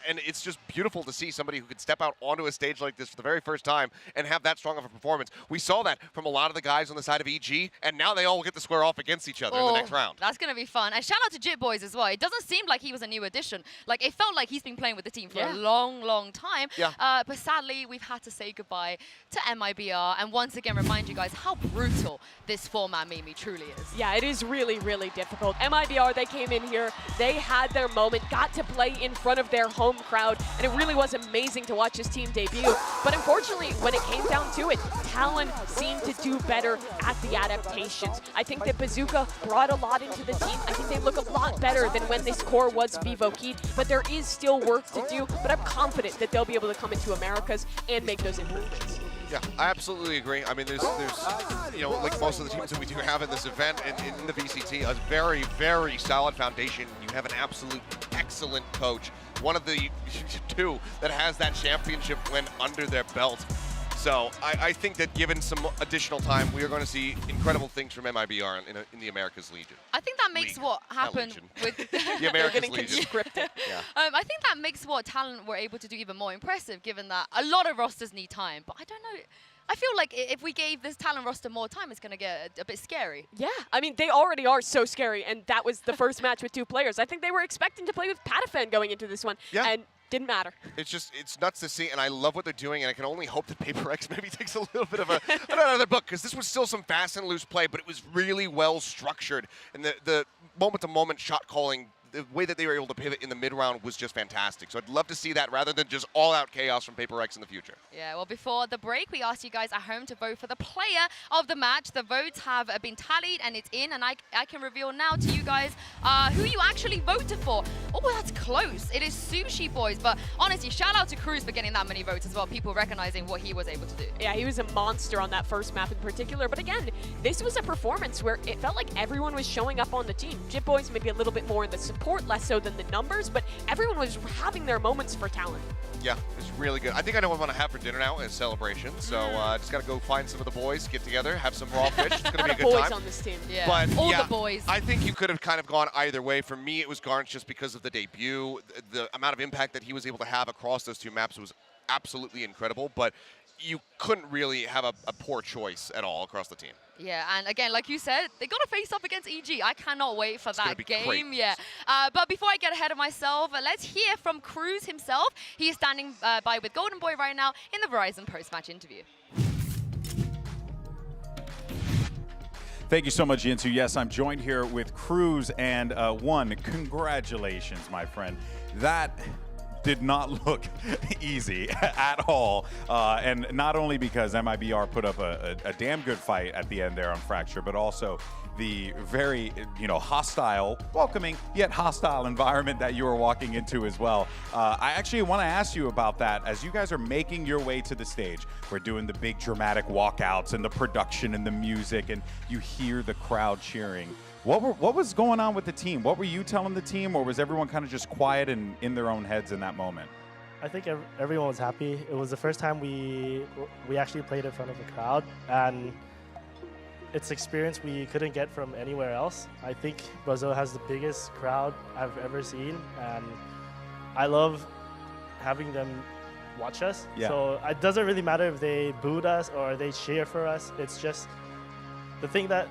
And it's just beautiful to see somebody who could step out onto a stage like this for the very first time and have that strong of a performance. We saw that from a lot of the guys on the side of EG, and now they all get to square off against each other in the next round. That's going to be fun. And shout out to Jit Boys as well. It doesn't seem like he was a new addition. Like, it felt like he's been playing with the team for a long, long time. Yeah. But sadly, we've had to say goodbye to MIBR. And once again, remind you guys how brutal this format Mimi truly is. Yeah, it is really, really difficult. MIBR, they came in here, they had their moment, got to play in front of their home crowd, and it really was amazing to watch his team debut. But unfortunately, when it came down to it, Talon seemed to do better at the adaptations. I think that Bazooka brought a lot into the team. I think they look a lot better than when this core was Vivo Keyed, but there is still work to do, but I'm confident that they'll be able to come into Americas and make those improvements. Yeah, I absolutely agree. I mean, there's like most of the teams that we do have in this event and in the VCT, a very, very solid foundation. You have an absolute excellent coach. One of the 2 that has that championship win under their belt. So I think that given some additional time, we are going to see incredible things from MIBR in the Americas Legion. I think that makes what happened with the Americas Legion. Yeah. I think that makes what Talon were able to do even more impressive, given that a lot of rosters need time. But I don't know. I feel like if we gave this Talon roster more time, it's going to get a bit scary. Yeah, I mean, they already are so scary, and that was the first match with 2 players. I think they were expecting to play with Patafen going into this one, and didn't matter. It's nuts to see, and I love what they're doing, and I can only hope that HyperX maybe takes a little bit of another book, because this was still some fast and loose play, but it was really well structured, and the moment-to-moment shot calling, the way that they were able to pivot in the mid-round was just fantastic. So I'd love to see that rather than just all-out chaos from HyperX in the future. Yeah, well, before the break, we asked you guys at home to vote for the player of the match. The votes have been tallied, and it's in, and I can reveal now to you guys who you actually voted for. Oh, that's close. It is Sushi Boys, but honestly, shout out to Cruz for getting that many votes as well, people recognizing what he was able to do. Yeah, he was a monster on that first map in particular, but again, this was a performance where it felt like everyone was showing up on the team. Jit Boys maybe a little bit more in the support, less so than the numbers, but everyone was having their moments for Talon. Yeah, it's really good. I think I know what I'm going to have for dinner now as celebration, so just got to go find some of the boys, get together, have some raw fish. It's going to be a good time. Boys on this team. Yeah, but, all the boys. I think you could have kind of gone either way. For me, it was Garnet just because of the debut. The amount of impact that he was able to have across those 2 maps was absolutely incredible, but you couldn't really have a poor choice at all across the team. Yeah, and again, like you said, they got to face up against EG. I cannot wait for that game. Great. Yeah. But before I get ahead of myself, let's hear from Cruz himself. He is standing by with Golden Boy right now in the Verizon post-match interview. Thank you so much, Yinsu. Yes, I'm joined here with Cruz, and one, congratulations, my friend. That did not look easy at all, and not only because MIBR put up a damn good fight at the end there on Fracture, but also the very, hostile, welcoming yet hostile environment that you were walking into as well. I actually want to ask you about that as you guys are making your way to the stage. We're doing the big dramatic walkouts and the production and the music, and you hear the crowd cheering. What was going on with the team? What were you telling the team, or was everyone kind of just quiet and in their own heads in that moment? I think everyone was happy. It was the first time we actually played in front of a crowd, and it's experience we couldn't get from anywhere else. I think Brazil has the biggest crowd I've ever seen, and I love having them watch us. Yeah. So it doesn't really matter if they booed us or they cheer for us. It's just the thing that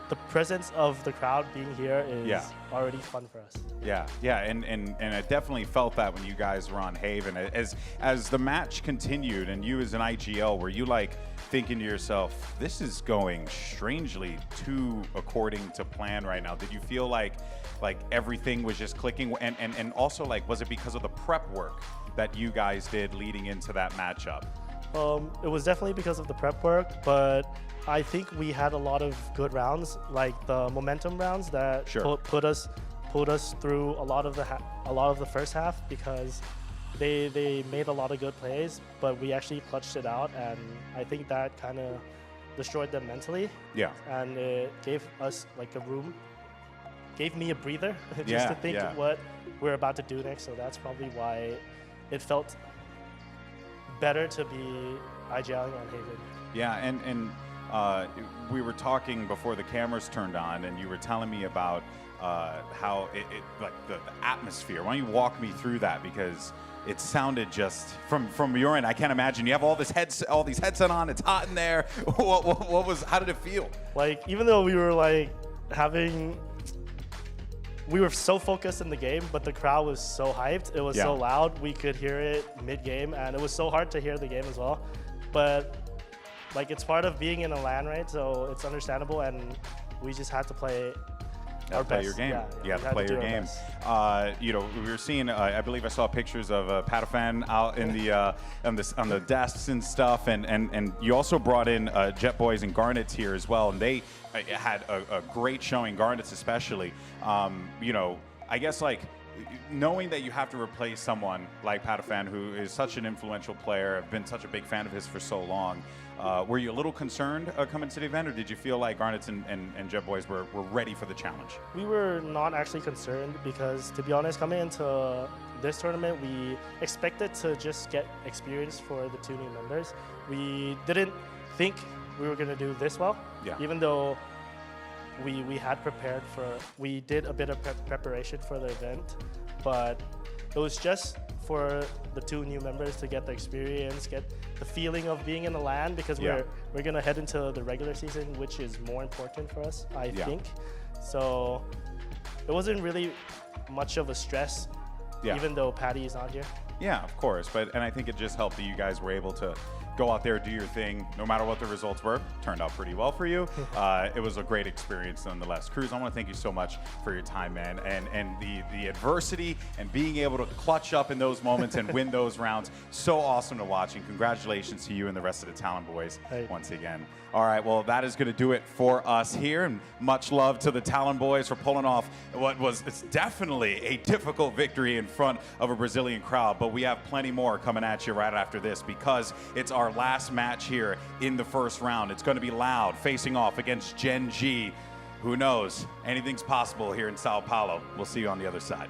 the presence of the crowd being here is already fun for us. Yeah, and I definitely felt that when you guys were on Haven. As the match continued, and you as an IGL, were you like thinking to yourself, this is going strangely too according to plan right now? Did you feel like everything was just clicking? And also, like, was it because of the prep work that you guys did leading into that matchup? It was definitely because of the prep work, but I think we had a lot of good rounds, like the momentum rounds that put us through a lot of the first half, because they made a lot of good plays, but we actually clutched it out, and I think that kind of destroyed them mentally. Yeah. And it gave us like gave me a breather just to think what we're about to do next. So that's probably why it felt better to be IGLing on Haven. Yeah, and we were talking before the cameras turned on, and you were telling me about how it like the atmosphere. Why don't you walk me through that, because it sounded just from your end. I can't imagine. You have all these headset on. It's hot in there. How did it feel? Like, even though we were like we were so focused in the game, but the crowd was so hyped. It was so loud. We could hear it mid-game, and it was so hard to hear the game as well. But like, it's part of being in a LAN, right? So it's understandable, and we just had to play our best. Your game. Yeah, you have to play your game. We were seeing. I believe I saw pictures of Patafan out in the on the desks and stuff, and you also brought in Jet Boys and Garnets here as well, and they had a great showing. Garnets especially. I guess like, knowing that you have to replace someone like Patafan, who is such an influential player, I've been such a big fan of his for so long. Were you a little concerned coming to the event, or did you feel like Garnets and Jet Boys were ready for the challenge? We were not actually concerned, because, to be honest, coming into this tournament, we expected to just get experience for the two new members. We didn't think we were going to do this well, even though we had prepared we did a bit of preparation for the event, but it was just for the two new members to get the experience, get the feeling of being in the LAN, because we're going to head into the regular season, which is more important for us, I think. So it wasn't really much of a stress, even though Patty is not here. Yeah, of course. And I think it just helped that you guys were able to go out there, do your thing, no matter what the results were. Turned out pretty well for you. It was a great experience nonetheless. Cruz, I want to thank you so much for your time, man, and the adversity and being able to clutch up in those moments and win those rounds. So awesome to watch, and congratulations to you and the rest of the Talon boys once again. All right, well, that is going to do it for us here, and much love to the Talon boys for pulling off it's definitely a difficult victory in front of a Brazilian crowd, but we have plenty more coming at you right after this, because it's our last match here in the first round. It's going to be Loud facing off against Gen.G. Who knows? Anything's possible here in São Paulo. We'll see you on the other side.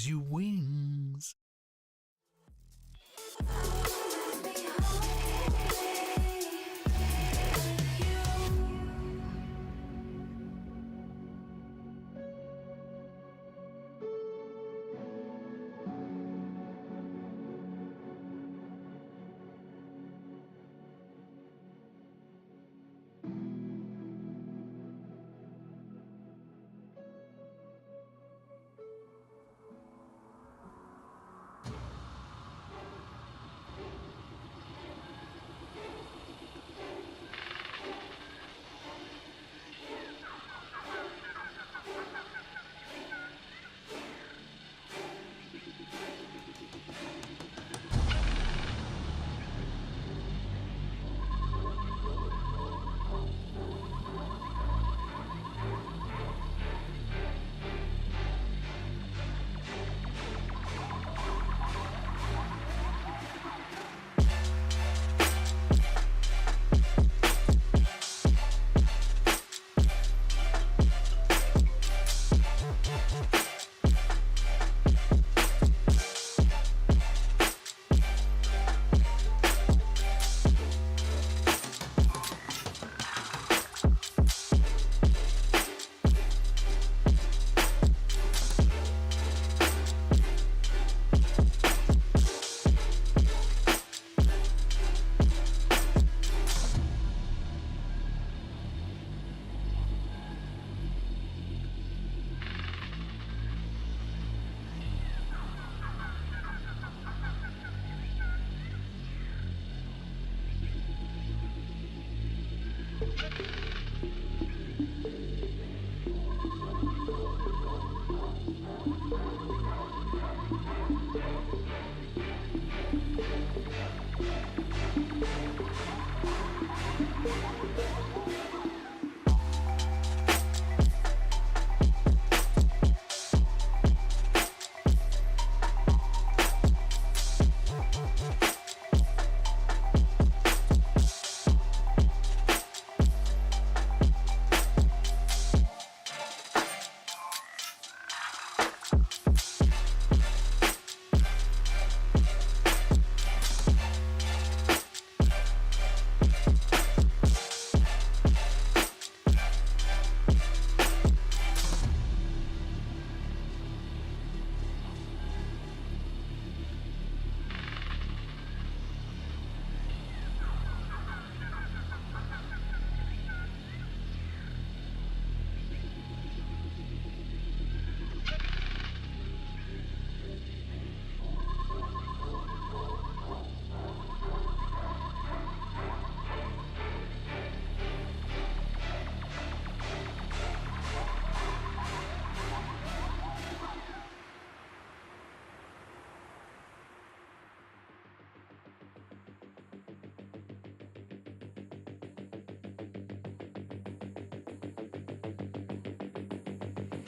gives you wings.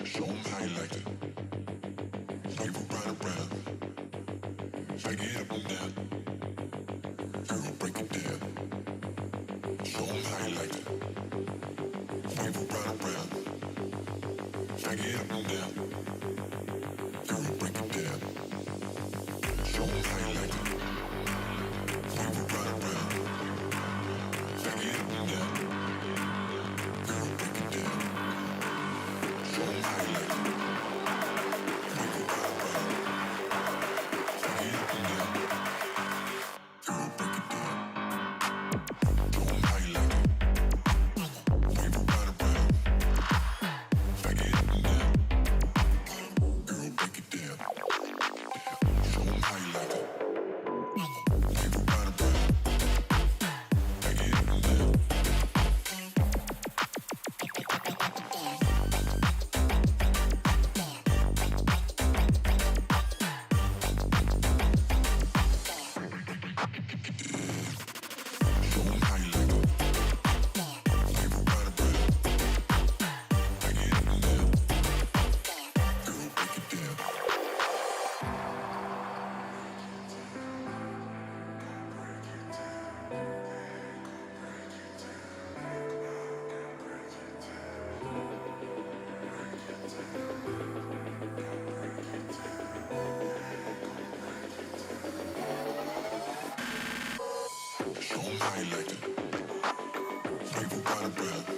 Show 'em how you like it. Wave it right around. Shake it up and down. Girl, break it down. Show 'em how you like it. Wave it right around. Shake it up and down. Girl, break it down. Show 'em how you like it. Wave it right around. Shake it up and down. Girl, break it down. Show 'em how you like it. Wave it right around. Shake it up and down. Girl, break it down. Show 'em how you like it. Wave it right around. Shake it up and down. 'em how you like it. Make 'em find a breath.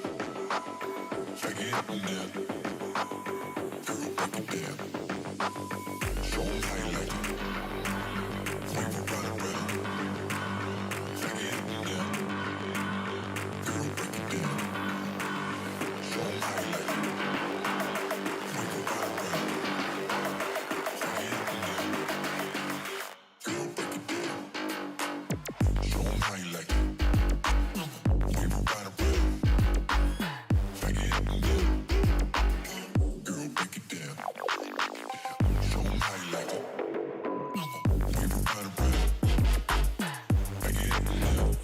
Fake it up and down. Girl, break it down. Show 'em how you like it. Make 'em find a breath. Fake it up and down. Girl, break it down. Show 'em how you like it. Make 'em find a breath. Fake it up and down. Girl, break it down. Show 'em how you like it. Make 'em find a breath. Fake it up and down. Girl, break it down. Show 'em how you like it. Make 'em find a breath. Fake it up and down.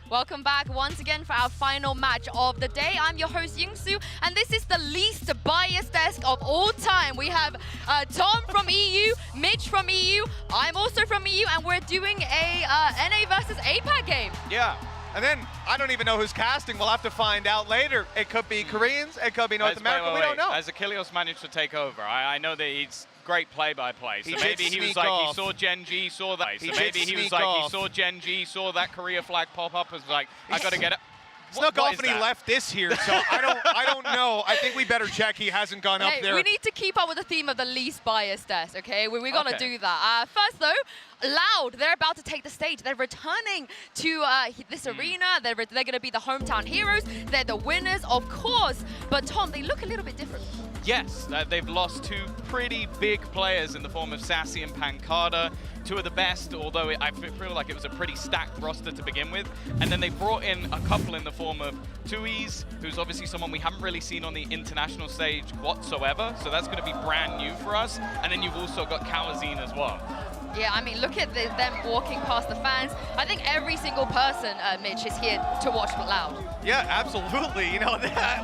Welcome back once again for our final match of the day. I'm your host, Yingsu, and this is the least biased desk of all time. We have Tom from EU, Mitch from EU, I'm also from EU, and we're doing a NA versus APAC game. Yeah. And then, I don't even know who's casting. We'll have to find out later. It could be Koreans, it could be North America, we don't know. As Achilles managed to take over, I know that he's great play-by-play. So He maybe did he was sneak like, off. he saw Gen.G, saw that. So He maybe did he was sneak like, off. he saw Gen.G, saw that Korea flag pop up, was like, I gotta get it. Snuck What off is and he that? left this here, so I don't know. I think we better check he hasn't gone up Hey, there. we need to keep up with the theme of the least biased desk, okay? We gotta Okay. do that. First though, Loud, they're about to take the stage. They're returning to this arena. They're gonna be the hometown heroes. They're the winners, of course. But Tom, they look a little bit different. Yes, they've lost two pretty big players in the form of Sassy and Pancada, two of the best, although I feel like it was a pretty stacked roster to begin with. And then they brought in a couple in the form of Tui's, who's obviously someone we haven't really seen on the international stage whatsoever, so that's going to be brand new for us. And then you've also got Kawazine as well. Yeah, I mean, look at them walking past the fans. I think every single person, Mitch, is here to watch Loud. Yeah, absolutely. You know,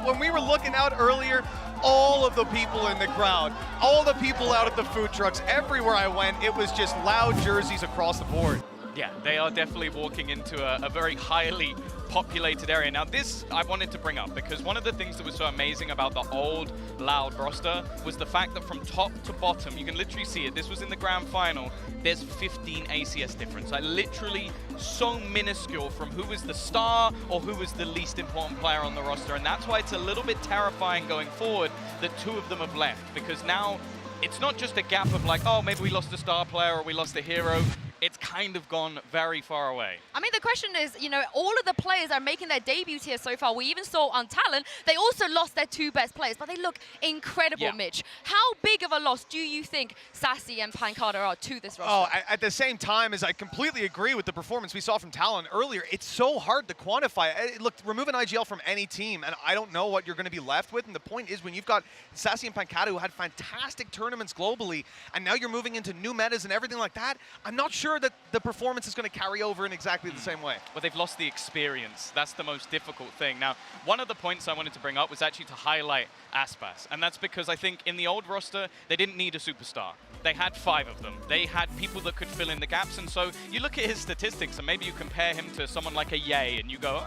when we were looking out earlier, all of the people in the crowd, all the people out at the food trucks, everywhere I went, it was just Loud jerseys across the board. Yeah, they are definitely walking into a very highly populated area. Now this I wanted to bring up because one of the things that was so amazing about the old Loud roster was the fact that from top to bottom, you can literally see it, this was in the grand final, there's 15 ACS difference. Like literally so minuscule from who was the star or who was the least important player on the roster. And that's why it's a little bit terrifying going forward that two of them have left, because now it's not just a gap of like, oh, maybe we lost a star player or we lost a hero. It's kind of gone very far away. I mean, the question is, you know, all of the players are making their debuts here so far. We even saw on Talon, they also lost their two best players, but they look incredible, Yeah. Mitch. How big of a loss do you think Sassy and Pancada are to this roster? Oh, at the same time as I completely agree with the performance we saw from Talon earlier, it's so hard to quantify. Look, remove an IGL from any team, and I don't know what you're going to be left with. And the point is, when you've got Sassy and Pancada who had fantastic tournaments globally, and now you're moving into new metas and everything like that, I'm not sure that the performance is going to carry over in exactly the same way. Well, they've lost the experience. That's the most difficult thing. Now, one of the points I wanted to bring up was actually to highlight Aspas, and that's because I think in the old roster, they didn't need a superstar. They had 5 of them. They had people that could fill in the gaps, and so you look at his statistics, and maybe you compare him to someone like a Ye, and you go,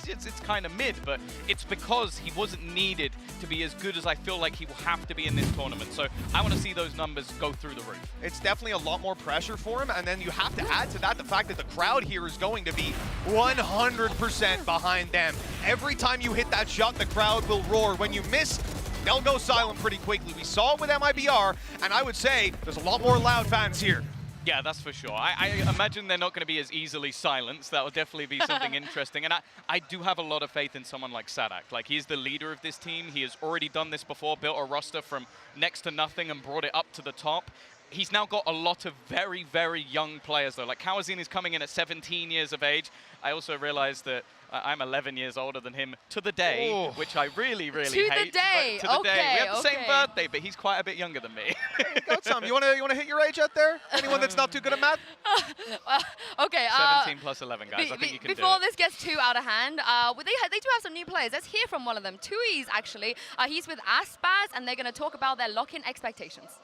it's kind of mid, but it's because he wasn't needed to be as good as I feel like he will have to be in this tournament. So I want to see those numbers go through the roof. It's definitely a lot more pressure for him, and then you have to add to that the fact that the crowd here is going to be 100% behind them. Every time you hit that shot, the crowd will roar. When you miss, they'll go silent pretty quickly. We saw it with MIBR, and I would say there's a lot more Loud fans here. Yeah, that's for sure. I imagine they're not going to be as easily silenced. That will definitely be something interesting. And I do have a lot of faith in someone like Sadak. Like, he's the leader of this team. He has already done this before, built a roster from next to nothing and brought it up to the top. He's now got a lot of very, very young players, though. Like, Kawazine is coming in at 17 years of age. I also realized that I'm 11 years older than him to the day, which I really, really To hate. the day. To the day. Okay, We have the same okay. birthday, but he's quite a bit younger than me. Go, Tom. You wanna hit your age out there? Anyone that's not too good at math? Okay. 17 plus 11, guys. I think you can do Before it. this gets too out of hand, they do have some new players. Let's hear from one of them. Tui's actually. He's with Aspaz, and they're going to talk about their lock-in expectations.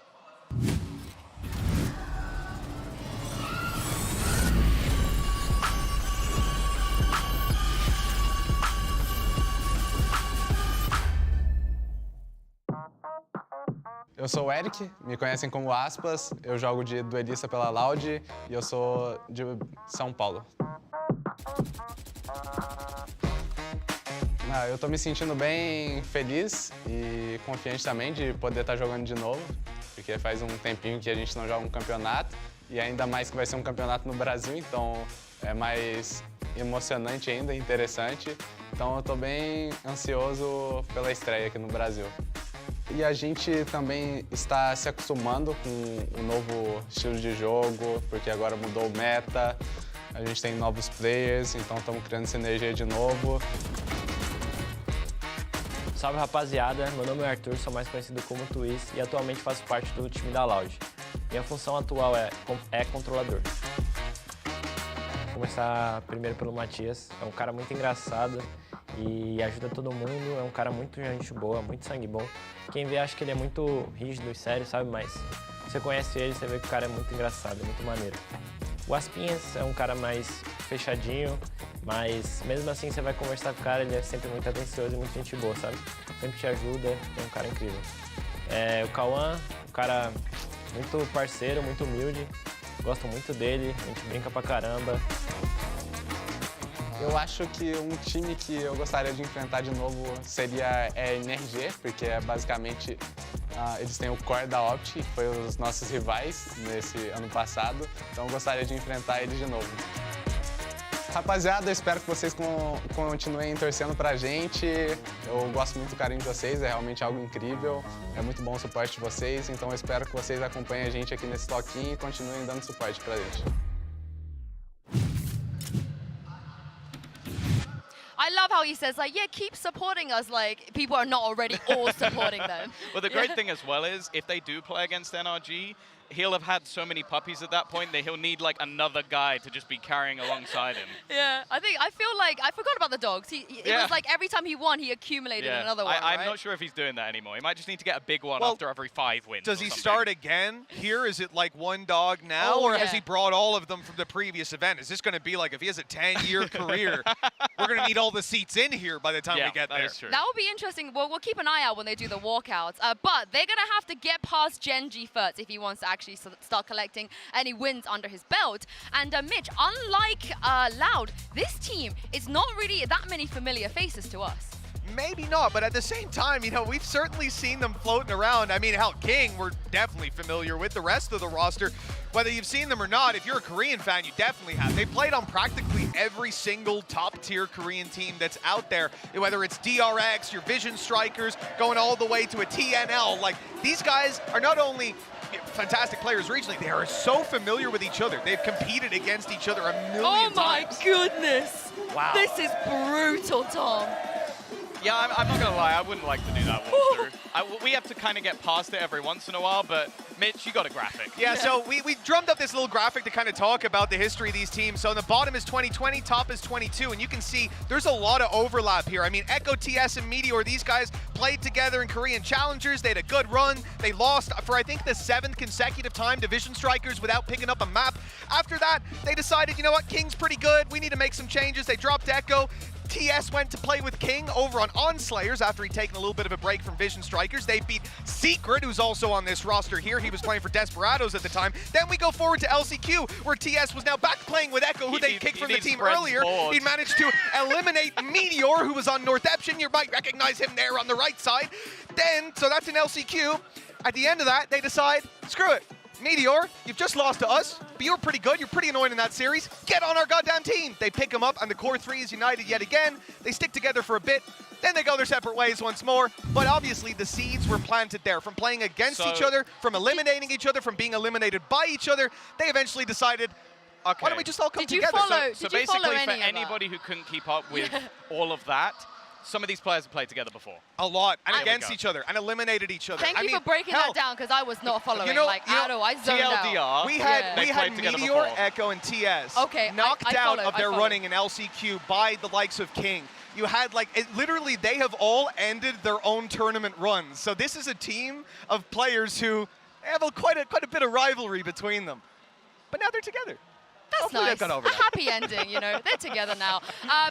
Eu sou o Eric, me conhecem como Aspas, eu jogo de duelista pela Loud e eu sou de São Paulo. Eu tô me sentindo bem feliz e confiante também de poder estar jogando de novo, porque faz um tempinho que a gente não joga um campeonato e ainda mais que vai ser um campeonato no Brasil, então é mais emocionante ainda, interessante. Então eu tô bem ansioso pela estreia aqui no Brasil. E a gente também está se acostumando com o novo estilo de jogo, porque agora mudou o meta, a gente tem novos players, então estamos criando sinergia de novo. Salve rapaziada, meu nome é Arthur, sou mais conhecido como Twist e atualmente faço parte do time da Loud. Minha função atual é controlador. Vou começar primeiro pelo Matias, é um cara muito engraçado e ajuda todo mundo, é um cara muito gente boa, muito sangue bom. Quem vê acha que ele é muito rígido e sério, sabe? Mas você conhece ele, você vê que o cara é muito engraçado, é muito maneiro. O Aspinhas é um cara mais fechadinho, mas mesmo assim você vai conversar com o cara, ele é sempre muito atencioso e muito gente boa, sabe? Sempre te ajuda, é um cara incrível. O Cauã, um cara muito parceiro, muito humilde, gosto muito dele, a gente brinca pra caramba. Eu acho que um time que eu gostaria de enfrentar de novo seria a MIBR, porque basicamente eles têm o core da Optic, que foi os nossos rivais nesse ano passado, então eu gostaria de enfrentar eles de novo. Rapaziada, eu espero que vocês continuem torcendo pra gente. Eu gosto muito do carinho de vocês, é realmente algo incrível. É muito bom o suporte de vocês, então eu espero que vocês acompanhem a gente aqui nesse toquinho e continuem dando suporte pra gente. I love how he says, like, yeah, keep supporting us, like people are not already all supporting them. Well, the great thing as well is, if they do play against NRG, he'll have had so many puppies at that point that he'll need like another guy to just be carrying alongside him. Yeah, I feel like I forgot about the dogs. It was like every time he won, he accumulated another one. I'm right? not sure if he's doing that anymore. He might just need to get a big one Well, after every 5 wins. Does or he something. start again here? Is it like one dog now, or has he brought all of them from the previous event? Is this going to be like, if he has a 10-year career, we're going to need all the seats in here by the time we get there? That will be interesting. Well, we'll keep an eye out when they do the walkouts. But they're going to have to get past Gen.G first if he wants to actually start collecting any wins under his belt. And Mitch, unlike Loud, this team is not really that many familiar faces to us. Maybe not, but at the same time, you know, we've certainly seen them floating around. I mean, hell, King, we're definitely familiar with. The rest of the roster, whether you've seen them or not, if you're a Korean fan, you definitely have. They played on practically every single top-tier Korean team that's out there, whether it's DRX, your Vision Strikers, going all the way to a TNL. Like, these guys are not only fantastic players regionally, they are so familiar with each other. They've competed against each other a million times. Oh my goodness! Wow. This is brutal, Tom. Yeah, I'm not going to lie, I wouldn't like to do that walkthrough. We have to kind of get past it every once in a while, but Mitch, you got a graphic. Yeah, so we drummed up this little graphic to kind of talk about the history of these teams. So on the bottom is 2020, top is 22, and you can see there's a lot of overlap here. I mean, Echo, TS, and Meteor, these guys played together in Korean Challengers. They had a good run. They lost for, I think, the 7th consecutive time to Vision Strikers without picking up a map. After that, they decided, you know what, King's pretty good. We need to make some changes. They dropped Echo. TS went to play with King over on Onslayers after he'd taken a little bit of a break from Vision Strikers. They beat Secret, who's also on this roster here. He was playing for Desperados at the time. Then we go forward to LCQ, where TS was now back playing with Echo, who they kicked from the team earlier. He managed to eliminate Meteor, who was on Northeption. You might recognize him there on the right side. Then, so that's an LCQ. At the end of that, they decide, screw it. Meteor, you've just lost to us, but you're pretty good. You're pretty annoying in that series. Get on our goddamn team. They pick him up, and the core 3 is united yet again. They stick together for a bit. Then they go their separate ways once more. But obviously, the seeds were planted there. From playing against each other, from eliminating each other, from being eliminated by each other, they eventually decided, Okay. Why don't we just all come Did you together? follow- So Did you follow basically, for any of that? anybody who couldn't keep up with all of that, some of these players have played together before. A lot, and There we against go. each other, and eliminated each other. Thank I you mean, for breaking hell, that down because I was not following You know, at all. I zoned out. TLDR. We had Yeah. we They had played together Meteor, before. Echo, and TS Okay, knocked I out follow, of their I follow. running in LCQ by the likes of King. You had literally they have all ended their own tournament runs. So this is a team of players who have quite a bit of rivalry between them. But now they're together. That's Hopefully nice. they've got over A that. happy ending, you know. They're together now.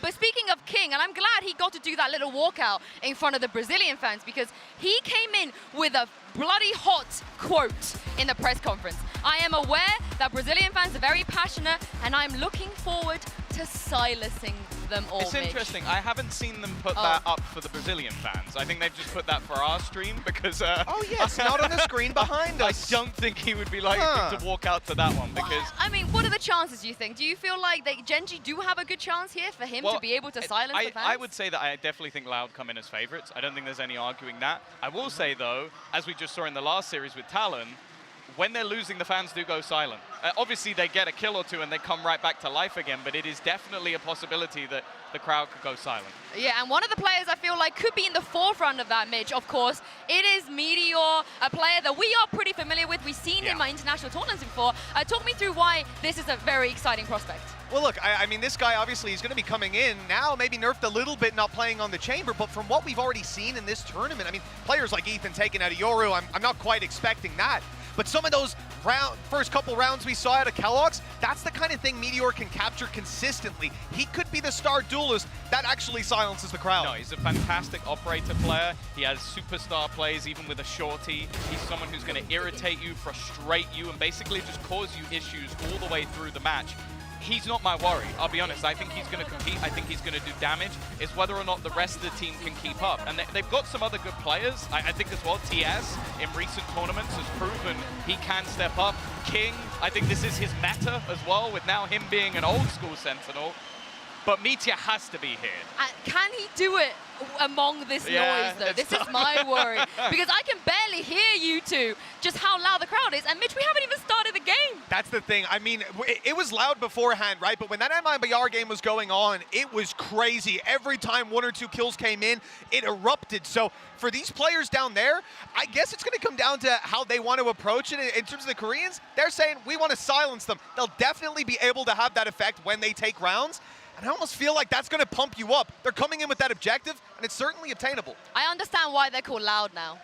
But speaking of King, and I'm glad he got to do that little walkout in front of the Brazilian fans because he came in with a bloody hot quote in the press conference. I am aware that Brazilian fans are very passionate, and I'm looking forward to silencing them all. It's Mitch. interesting. I haven't seen them put that up for the Brazilian fans. I think they've just put that for our stream because. Oh yes, not on the screen behind us. I don't think he would be likely to walk out to that one because. I mean, what are the chances, do you think? Do you feel like Gen.G do have a good chance here for him to be able to silence the fans? I would say that I definitely think Loud come in as favorites. I don't think there's any arguing that. I will say, though, as we just saw in the last series with Talon, when they're losing, the fans do go silent. Obviously, they get a kill or two and they come right back to life again, but it is definitely a possibility that the crowd could go silent. Yeah, and one of the players I feel like could be in the forefront of that, Mitch, of course, it is Meteor, a player that we are pretty familiar with. We've seen him at international tournaments before. Talk me through why this is a very exciting prospect. Well, look, I mean, this guy obviously is going to be coming in now, maybe nerfed a little bit, not playing on the chamber, but from what we've already seen in this tournament, I mean, players like Ethan taken out of Yoru, I'm not quite expecting that. But some of those first couple rounds we saw out of Kellogg's, that's the kind of thing Meteor can capture consistently. He could be the star duelist that actually silences the crowd. No, he's a fantastic operator player. He has superstar plays, even with a shorty. He's someone who's going to irritate you, frustrate you, and basically just cause you issues all the way through the match. He's not my worry, I'll be honest. I think he's going to compete. I think he's going to do damage. It's whether or not the rest of the team can keep up. And they've got some other good players. I think as well, TS in recent tournaments has proven he can step up. King, I think this is his meta as well, with now him being an old school Sentinel. But Meteor has to be here. Can he do it among this noise, though? This is my worry. Because I can barely hear you two, just how loud the crowd is. And Mitch, we haven't even started the game. That's the thing. I mean, it was loud beforehand, right? But when that MIBR game was going on, it was crazy. Every time one or two kills came in, it erupted. So for these players down there, I guess it's going to come down to how they want to approach it. In terms of the Koreans, they're saying, we want to silence them. They'll definitely be able to have that effect when they take rounds. And I almost feel like that's going to pump you up. They're coming in with that objective, and it's certainly obtainable. I understand why they're called Loud now.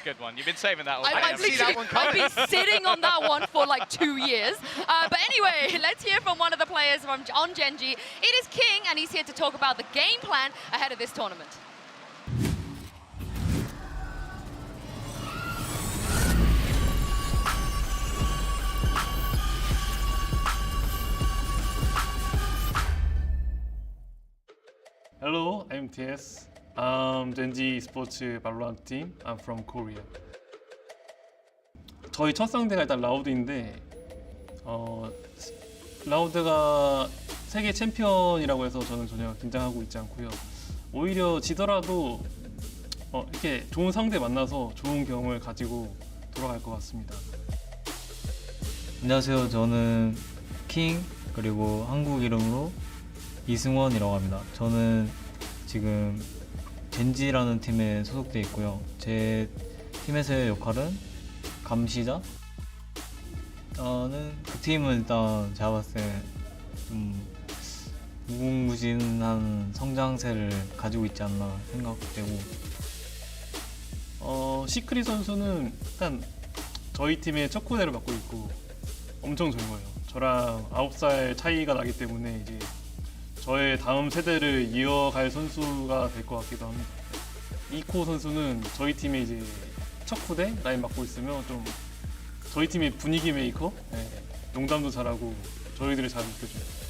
Good one. You've been saving that all day. I've been sitting on that one for like 2 years. But anyway, let's hear from one of the players on Gen.G. It is King, and he's here to talk about the game plan ahead of this tournament. Hello, I'm TS. Gen.G Esports VALORANT team. I'm from Korea. 저희 첫 상대가 일단 라우드인데 라우드가 세계 챔피언이라고 해서 저는 전혀 긴장하고 있지 않고요. 오히려 지더라도 이렇게 좋은 상대 만나서 좋은 경험을 가지고 돌아갈 것 같습니다. 안녕하세요. 저는 킹 그리고 한국 이름으로 이승원이라고 합니다. 저는 지금 젠지라는 팀에 소속돼 있고요. 제 팀에서의 역할은 감시자. 저는 그 팀은 일단 제가 봤을 때 좀 무궁무진한 성장세를 가지고 있지 않나 생각되고. 시크릿 선수는 일단 저희 팀의 첫 코너를 맡고 있고 엄청 젊어요. 저랑 9살 차이가 나기 때문에 이제 저의 다음 세대를 이어갈 선수가 될 것 같기도 합니다. 이코 선수는 저희 팀의 이제 첫 후대 라인 맡고 있으면 좀 저희 팀의 분위기 메이커, 농담도 잘하고 저희들을 잘 이끌어줘요.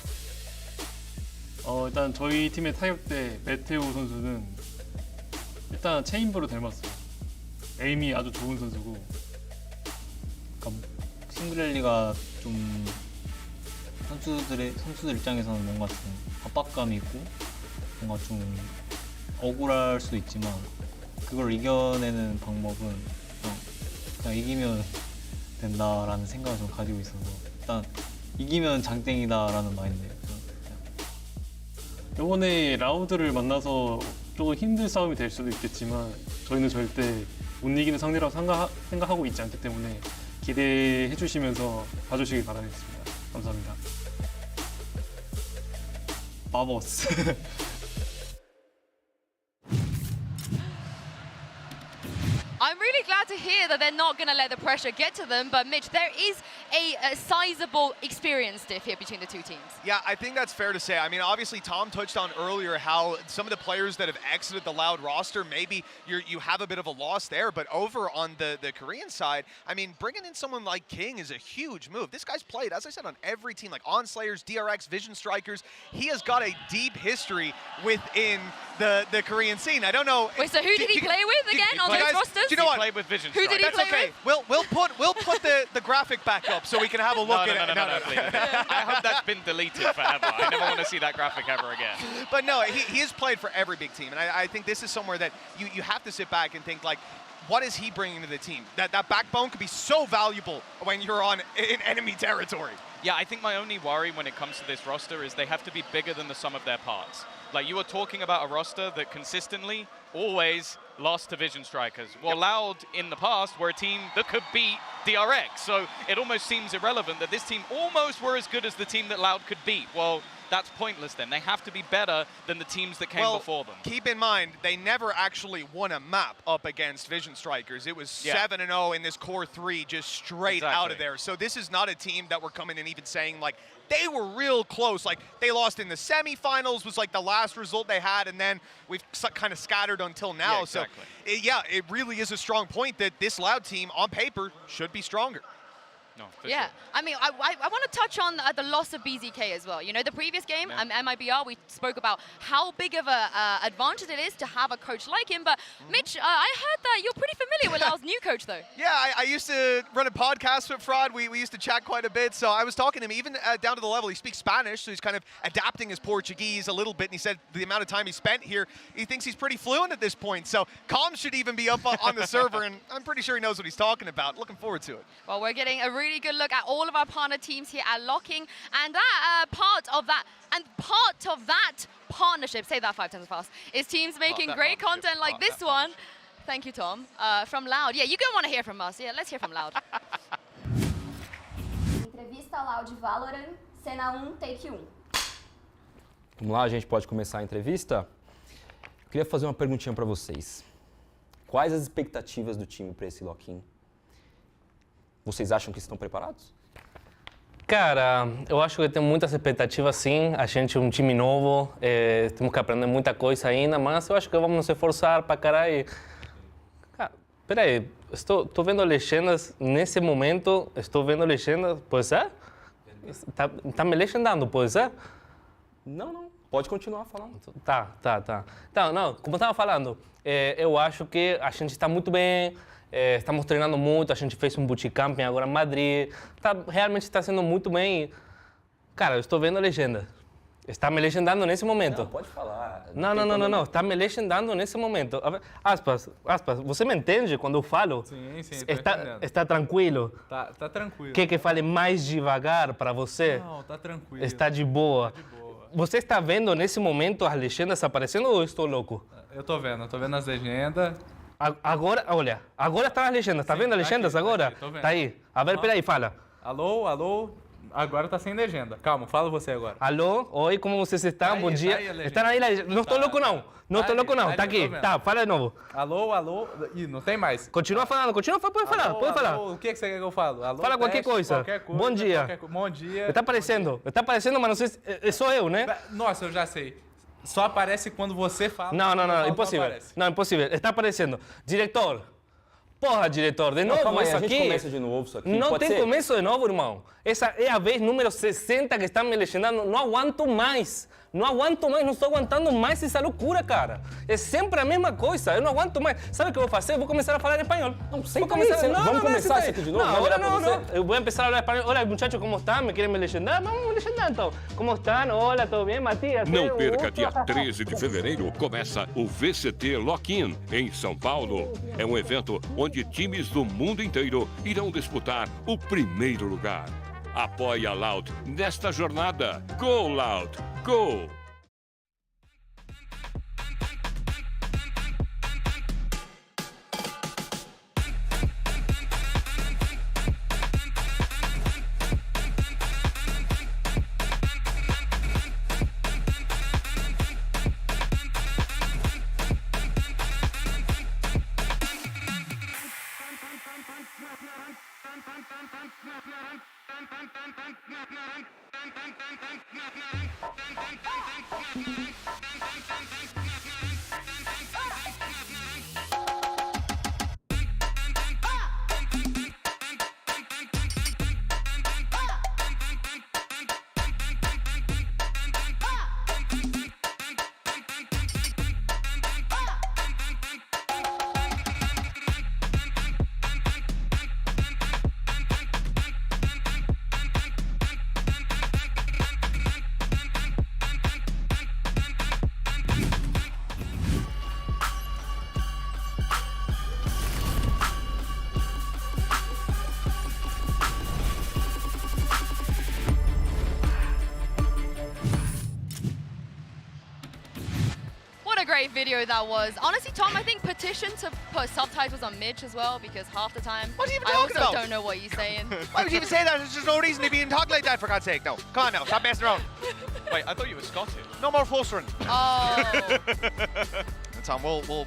일단 저희 팀의 타격대 메테오 선수는 일단 체인버로 닮았어요. 에임이 아주 좋은 선수고. 그러니까 싱글랠리가 좀 선수들 입장에서는 뭔가 좀 압박감이 있고 뭔가 좀 억울할 수도 있지만 그걸 이겨내는 방법은 그냥 이기면 된다라는 생각을 좀 가지고 있어서 일단 이기면 장땡이다라는 마인드예요. 이번에 라우드를 만나서 조금 힘든 싸움이 될 수도 있겠지만 저희는 절대 못 이기는 상대라고 생각하고 있지 않기 때문에 기대해 주시면서 봐주시길 바라겠습니다. 감사합니다. 마버스. I'm really glad to hear that they're not going to let the pressure get to them, but Mitch, there is a sizable experience diff here between the two teams. Yeah, I think that's fair to say. I mean, obviously, Tom touched on earlier how some of the players that have exited the Loud roster, maybe you have a bit of a loss there, but over on the Korean side, I mean, bringing in someone like King is a huge move. This guy's played, as I said, on every team, like Onslayers, DRX, Vision Strikers. He has got a deep history within the Korean scene. I don't know. Wait, so who did he play with again on those rosters? Do you know what? He played with Vision Who did he That's play okay. with? We'll put the graphic back up so we can have a look at it. No, please. I hope that's been deleted forever. I never want to see that graphic ever again. But no, he has played for every big team, and I think this is somewhere that you have to sit back and think, like, what is he bringing to the team? That backbone could be so valuable when you're in enemy territory. Yeah, I think my only worry when it comes to this roster is they have to be bigger than the sum of their parts. Like, you were talking about a roster that consistently always lost to Vision Strikers. Well, Loud in the past were a team that could beat DRX, so it almost seems irrelevant that this team almost were as good as the team that Loud could beat. Well, that's pointless then. They have to be better than the teams that came before them. Keep in mind, they never actually won a map up against Vision Strikers. It was 7-0 in this core 3 just straight out of there. So this is not a team that we're coming in even saying, like, they were real close. Like, they lost in the semifinals was like the last result they had, and then we've kind of scattered until now. Yeah, exactly. So, it really is a strong point that this Loud team, on paper, should be stronger. No, yeah, I mean, I want to touch on the loss of BZK as well. You know, the previous game, MIBR, we spoke about how big of an advantage it is to have a coach like him. But Mitch, I heard that you're pretty familiar with Lao's new coach, though. Yeah, I used to run a podcast with Fraud. We used to chat quite a bit. So I was talking to him, even down to the level, he speaks Spanish, so he's kind of adapting his Portuguese a little bit. And he said the amount of time he spent here, he thinks he's pretty fluent at this point. So comms should even be up on the server, and I'm pretty sure he knows what he's talking about. Looking forward to it. Well, we're getting a really good look at all of our partner teams here at Locking, and that part of that partnership, say that 5 times fast, is teams making great content like this one. Thank you, Tom. From Loud. Yeah, you're gonna want to hear from us. Yeah, let's hear from Loud. Entrevista Loud Valorant, cena 1, take 1. Vamos lá, a gente pode começar a entrevista. Eu queria fazer uma perguntinha para vocês. Quais as expectativas do time para esse lock-in? Vocês acham que estão preparados? Cara, eu acho que tem muitas expectativas, sim. A gente é um time novo, temos que aprender muita coisa ainda, mas eu acho que vamos nos esforçar para caralho. Cara, peraí, estou vendo legendas nesse momento, pode ser? Tá me legendando, pode ser? Não, pode continuar falando. Tá. Então, não, como eu estava falando, eu acho que a gente está muito bem. Estamos treinando muito, a gente fez um bootcamp agora em Madrid. Realmente está sendo muito bem. Cara, eu estou vendo a legenda. Está me legendando nesse momento. Não, pode falar. Não. Está me legendando nesse momento. Aspas, você me entende quando eu falo? Sim, está tranquilo? Tá tranquilo. Quer que fale mais devagar para você? Não, tá tranquilo. Está de boa. Você está vendo nesse momento as legendas aparecendo ou eu estou louco? Eu tô vendo as legendas. Agora, olha, agora tá as legendas. Tá vendo as legendas agora? Tô vendo. Tá aí. A ver, peraí, fala. Alô. Agora tá sem legenda. Calma, fala você agora. Alô, oi, como vocês estão? Bom dia. Está aí a legenda. Não estou louco, não. Não estou louco, não. Tá aqui. Tá, fala de novo. Alô. Ih, não tem mais. Continua falando, pode falar. O que você quer que eu falo? Alô, fala qualquer coisa. Bom dia. Bom dia. Está aparecendo, mas não sei se sou eu, né? Nossa, eu já sei. Só aparece quando você fala. Não, impossível. Não, impossível. Está aparecendo. Diretor. Porra, diretor, de novo calma aí, isso aqui? aqui? A gente começa de novo isso aqui. Não pode tem ser? começo de novo, irmão. Essa é a vez número 60 que está me legendando. Não aguento mais. Não estou aguentando mais essa loucura, cara. É sempre a mesma coisa, eu não aguento mais. Sabe o que eu vou fazer? Eu vou começar a falar espanhol. Vamos começar isso aqui de novo? Não, não. Eu vou começar a falar espanhol. Olá, muchachos, como estão? Me querem me legendar? Vamos me legendar, então. Como estão? Olá, tudo bem, Matias? Não perca, dia 13 de fevereiro começa o VCT Lock em São Paulo. É um evento onde times do mundo inteiro irão disputar o primeiro lugar. Apoie a Loud nesta jornada. Go Loud, go! Great video that was. Honestly, Tom, I think petition to put subtitles on Mitch as well, because half the time what are you even I talking also about? don't know what you're saying. Why would you even say that? There's just no reason to be in talk like that, for God's sake. No, come on now, stop messing around. Wait, I thought you were Scottish. No more Fulstrin. Oh. That's on.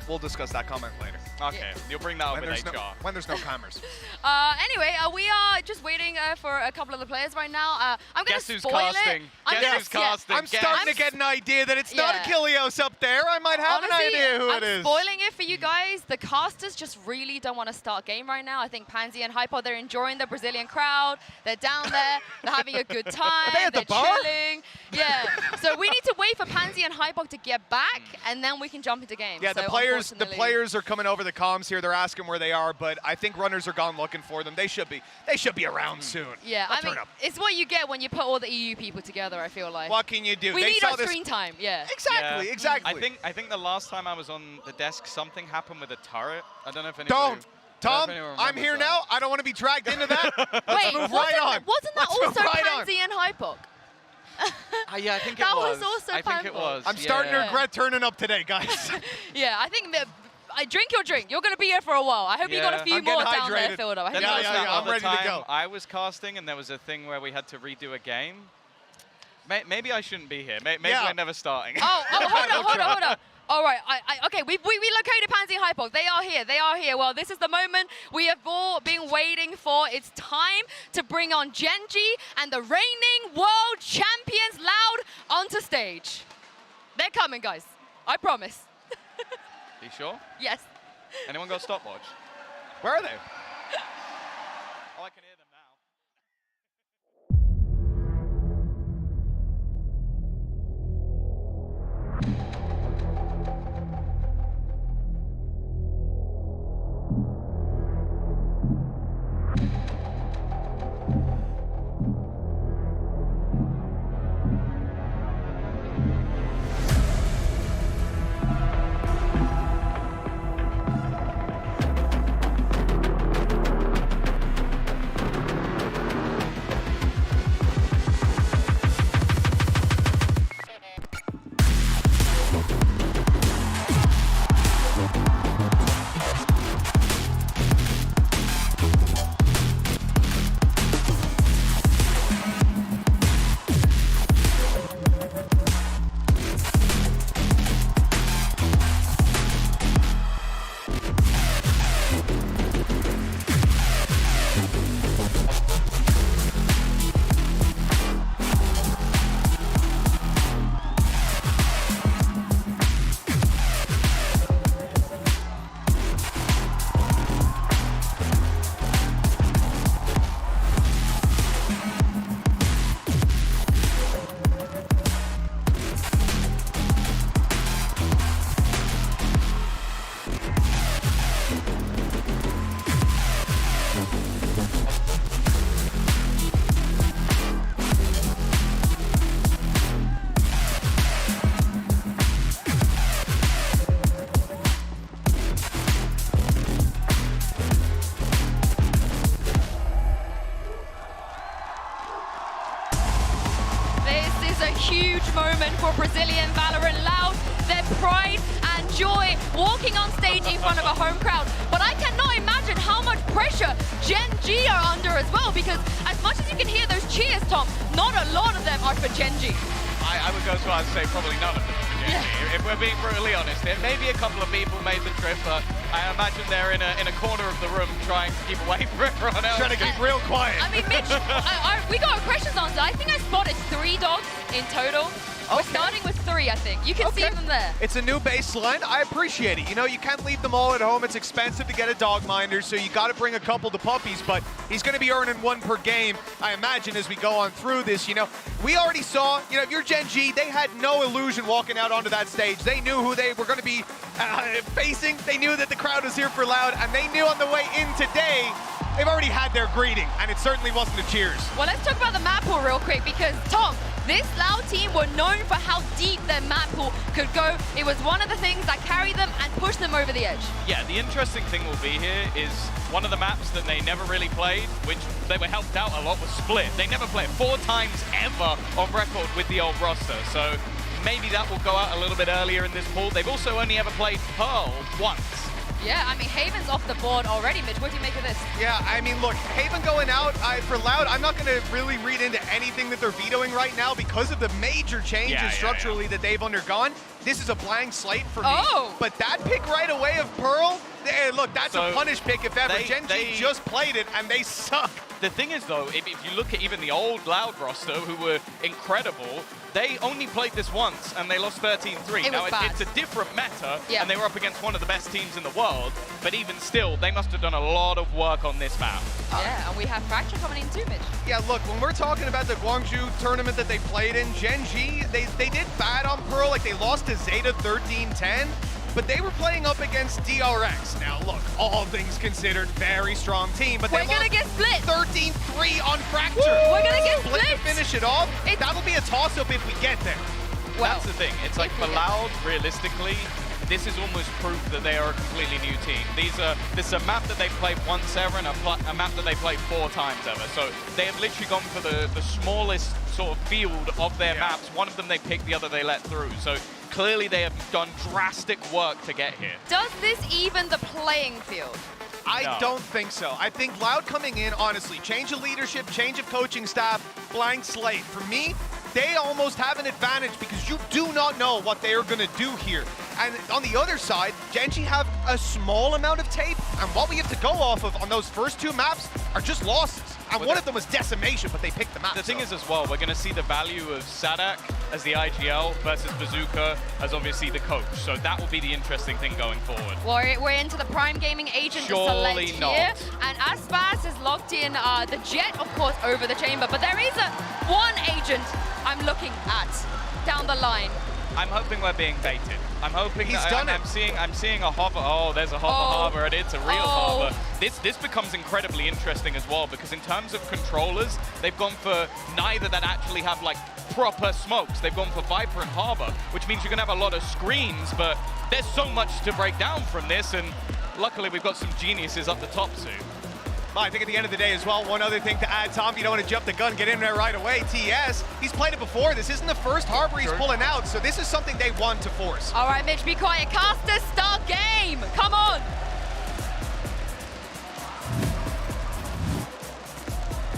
We'll discuss that comment later. Okay, you'll bring that up in HR. When there's no cameras. Anyway, we are just waiting for a couple of the players right now. I'm going to spoil casting? it. Guess who's casting? I'm starting to get an idea that it's not a Kilios up there. I might have Honestly, an idea who I'm it is. spoiling it for you guys. The casters just really don't want to start game right now. I think Pansy and Hypo, they're enjoying the Brazilian crowd. They're down there. They're having a good time. Are they at the bar? Chilling. Yeah. So we need to wait for Pansy and Hypo to get back, and then we can jump into game. Yeah, so the players are coming over the comms here. They're asking where they are, but I think runners are gone looking for them. They should be around soon. Yeah, They'll I mean, turn up. it's what you get when you put all the EU people together, I feel like. What can you do? We They need saw our this- screen time, yeah. Exactly, exactly. I think the last time I was on the desk, something happened with a turret. I don't know if anyone. Tom, I'm here now. I don't want to be dragged into that. Wait, move right on. wasn't that Let's move also right on. Pansy and Hypok? Yeah, I think That it was. was also I think it Pambo. was. I'm starting to regret turning up today, guys. Yeah, I think I drink your drink. You're going to be here for a while. I hope you got a few I'm more getting down there hydrated. filled up. I hope Then you there got was that I'm other ready to time go. I was casting, and there was a thing where we had to redo a game. Maybe I shouldn't be here. Maybe we're never starting. Oh, hold on. All right, okay, we located Pansy and Hypok. They are here. Well, this is the moment we have all been waiting for. It's time to bring on Gen.G and the reigning world champions Loud onto stage. They're coming, guys. I promise. You sure? Yes. Anyone got stopwatch? Where are they? Oh, I can hear them now. moment for Brazilian Valorant. Loud, their pride and joy walking on stage in front of a home crowd. But I cannot imagine how much pressure Gen.G are under as well, because as much as you can hear those cheers, Tom, not a lot of them are for Gen.G. I would go so far as to say probably none of them for Gen.G. Yeah. If we're being brutally honest. There may be a couple of people made the trip, but I imagine they're in a corner of the room trying to keep away from everyone else. Trying to keep real quiet. I mean, Mitch, we got questions answered. I think I spotted 3 dogs in total. We're starting with 3, I think. You can see them there. It's a new baseline. I appreciate it. You know, you can't leave them all at home. It's expensive to get a dog minder, so you got to bring a couple to puppies, but he's going to be earning 1 per game, I imagine, as we go on through this. You know, we already saw, you know, if you're Gen.G, they had no illusion walking out onto that stage. They knew who they were going to be facing. They knew that the crowd was here for Loud, and they knew on the way in today, they've already had their greeting, and it certainly wasn't a cheers. Well, let's talk about the map pool real quick, because, Tom, this Loud team were known for how deep their map pool could go. It was one of the things that carried them and pushed them over the edge. Yeah, the interesting thing will be here is one of the maps that they never really played, which they were helped out a lot, was Split. They never played 4 times ever on record with the old roster, so maybe that will go out a little bit earlier in this pool. They've also only ever played Pearl once. Yeah, I mean, Haven's off the board already, Mitch. What do you make of this? Yeah, I mean, look, Haven going out for Loud, I'm not going to really read into anything that they're vetoing right now because of the major changes structurally that they've undergone. This is a blank slate for me. But that pick right away of Pearl, look, that's a punish pick if ever. Gen.G just played it, and they suck. The thing is, though, if you look at even the old Loud roster, who were incredible, they only played this once, and they lost 13-3. Now, it's a different meta, and they were up against one of the best teams in the world, but even still, they must have done a lot of work on this map. Yeah, and we have Fracture coming in too, Mitch. Yeah, look, when we're talking about the Guangzhou tournament that they played in, Gen.G, they did bad on Pearl, like they lost to Zeta 13-10, but they were playing up against DRX. Now, look, all things considered, very strong team, but we're gonna get split. 13-3 on Fracture. We're gonna get split. To finish it off. That'll be a toss-up if we get there. Well, that's the thing. It's like for Loud, realistically, this is almost proof that they are a completely new team. This is a map that they played once ever and a map that they played 4 times ever. So they have literally gone for the smallest sort of field of their maps. One of them they picked, the other they let through. So clearly they have done drastic work to get here. Does this even the playing field? I don't think so. I think Loud coming in, honestly, change of leadership, change of coaching staff, blank slate. For me, they almost have an advantage because you do not know what they are going to do here. And on the other side, Gen.G have a small amount of tape, and what we have to go off of on those first 2 maps are just losses. And one of them was decimation, but they picked the map. The thing is as well, we're going to see the value of Sadak as the IGL versus Bazooka as obviously the coach. So that will be the interesting thing going forward. Well, we're into the Prime Gaming agent to select here. And Aspas is locked in the Jet, of course, over the chamber. But there is one agent I'm looking at down the line. I'm hoping we're being baited. I'm hoping He's done it. I'm seeing a hover. Oh, there's a hover harbor, and it's a real harbor. This becomes incredibly interesting as well, because in terms of controllers, they've gone for neither that actually have like proper smokes. They've gone for Viper and Harbor, which means you're gonna have a lot of screens, but there's so much to break down from this, and luckily we've got some geniuses up the top soon. Well, I think at the end of the day as well, one other thing to add, Tom, if you don't want to jump the gun, get in there right away. TS, he's played it before. This isn't the first harbor he's pulling out, so this is something they want to force. All right, Mitch, be quiet. Casters, start game. Come on.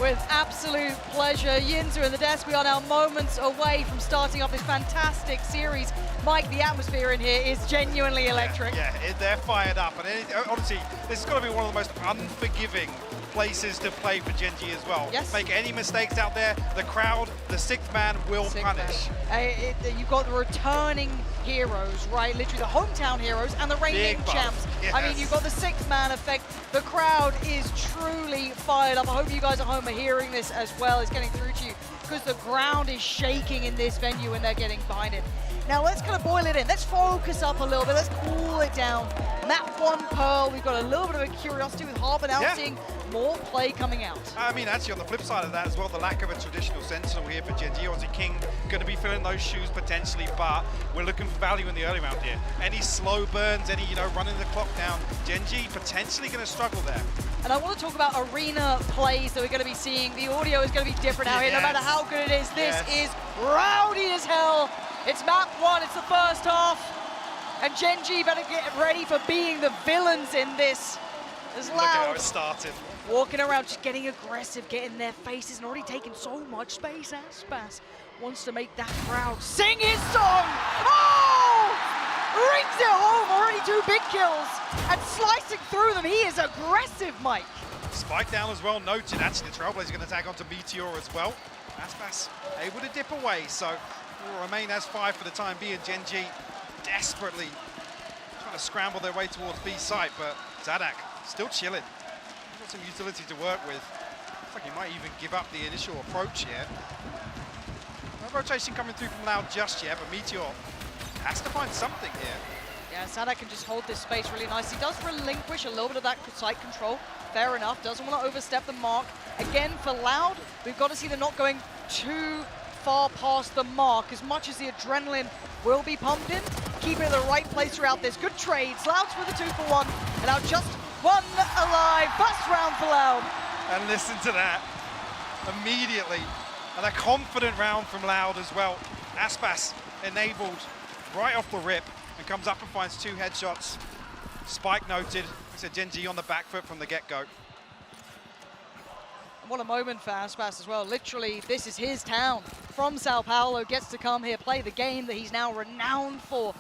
With absolute pleasure, Yinzer and the desk, we are now moments away from starting off this fantastic series. Mike, the atmosphere in here is genuinely electric. Yeah, they're fired up. And honestly, this is going to be one of the most unforgiving places to play for Gen.G as well. Yes. Make any mistakes out there, the crowd, the 6th man will punish. You've got the returning heroes, right? Literally the hometown heroes and the reigning champs. Yes. I mean, you've got the 6th man effect. The crowd is truly fired up. I hope you guys at home are hearing this as well. It's getting through to you because the ground is shaking in this venue and they're getting behind it. Now let's kind of boil it in. Let's focus up a little bit. Let's cool it down. Map 1 Pearl. We've got a little bit of a curiosity with Harbor now seeing more play coming out. I mean, actually, on the flip side of that as well, the lack of a traditional Sentinel here for Gen.G. Obviously, King going to be filling those shoes potentially, but we're looking for value in the early round here. Any slow burns, any, running the clock down, Gen.G potentially going to struggle there. And I want to talk about arena plays that we're going to be seeing. The audio is going to be different out here, no matter how good it is. This is rowdy as hell. It's map 1, it's the first half. And Gen.G better get ready for being the villains in this. As Look at how Loud it started. walking around, just getting aggressive, getting their faces, and already taking so much space. Aspas wants to make that crowd sing his song. Oh! Rings it home, already 2 big kills. And slicing through them, he is aggressive, Mike. Spike down as well, noted. Actually, the Trailblazer going to tag onto Meteor as well. Aspas able to dip away, so will remain as 5 for the time being. Gen.G desperately trying to scramble their way towards B site, but Zadak still chilling. He's got some utility to work with. Looks like he might even give up the initial approach here. No rotation coming through from Loud just yet, but Meteor has to find something here. Yeah, Zadak can just hold this space really nice. He does relinquish a little bit of that site control. Fair enough, doesn't want to overstep the mark. Again, for Loud, we've got to see they're not going too far past the mark. As much as the adrenaline will be pumped in, keep it in the right place throughout this. Good trades, Loud's with a 2-for-1, and now just 1 alive. First round for Loud. And listen to that, immediately. And a confident round from Loud as well. Aspas enabled right off the rip and comes up and finds 2 headshots. Spike noted. I said Gen.G on the back foot from the get-go. What a moment for Aspas as well. Literally, this is his town. From Sao Paulo, gets to come here, play the game that he's now renowned for.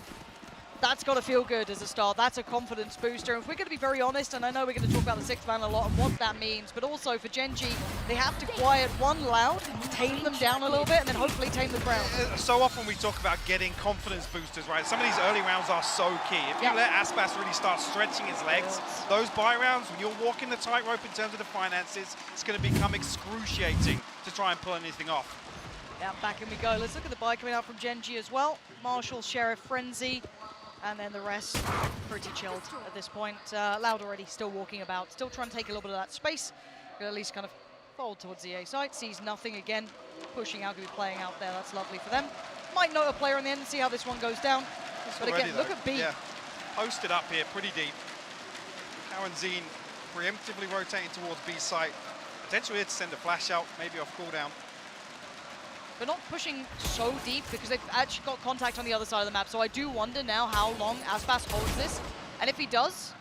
That's got to feel good as a start. That's a confidence booster. And if we're going to be very honest, and I know we're going to talk about the 6th man a lot and what that means, but also for Gen.G, they have to quiet one Loud, tame them down a little bit, and then hopefully tame the crowd. So often we talk about getting confidence boosters, right? Some of these early rounds are so key. If you let Aspas really start stretching his legs, those buy rounds, when you're walking the tightrope in terms of the finances, it's going to become excruciating to try and pull anything off. Yeah, back in we go. Let's look at the buy coming out from Gen.G as well. Marshall, Sheriff, Frenzy. And then the rest pretty chilled at this point. Loud already still walking about, still trying to take a little bit of that space. But at least kind of fold towards the A site, sees nothing again. Pushing out, going to be playing out there, that's lovely for them. Might note a player in the end and see how this one goes down. But again, look at B. Yeah. Posted up here, pretty deep. Karen Zine preemptively rotating towards B site. Potentially here to send a flash out, maybe off cooldown. But not pushing so deep because they've actually got contact on the other side of the map. So I do wonder now how long Aspas holds this. And if he does,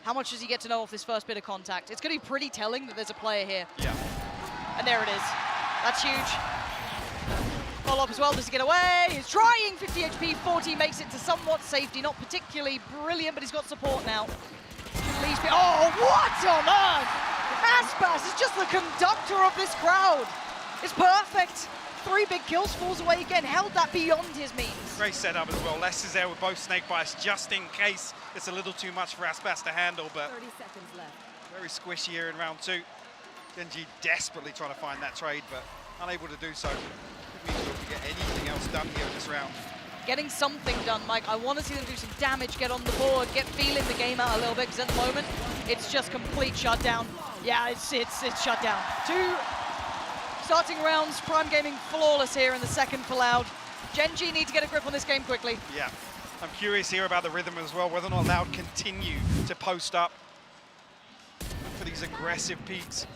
how much does he get to know off this first bit of contact? It's going to be pretty telling that there's a player here. Yeah. And there it is. That's huge. Follow up as well, does he get away? He's trying, 50 HP, 40 makes it to somewhat safety. Not particularly brilliant, but he's got support now. Oh, what on earth! Aspas is just the conductor of this crowd. It's perfect. 3 big kills, falls away again, held that beyond his means. Great setup as well. Les is there with both snake bites just in case it's a little too much for Aspas to handle, but 30 seconds left. Very squishy here in round 2. Gen.G desperately trying to find that trade, but unable to do so. Could be able to get anything else done here in this round. Getting something done, Mike. I want to see them do some damage, get on the board, get feeling the game out a little bit, because at the moment, it's just complete shutdown. Yeah, it's shut down. 2 starting rounds, Prime Gaming flawless here in the second for Loud. Gen.G need to get a grip on this game quickly. Yeah, I'm curious here about the rhythm as well, whether or not Loud continue to post up for these aggressive peaks.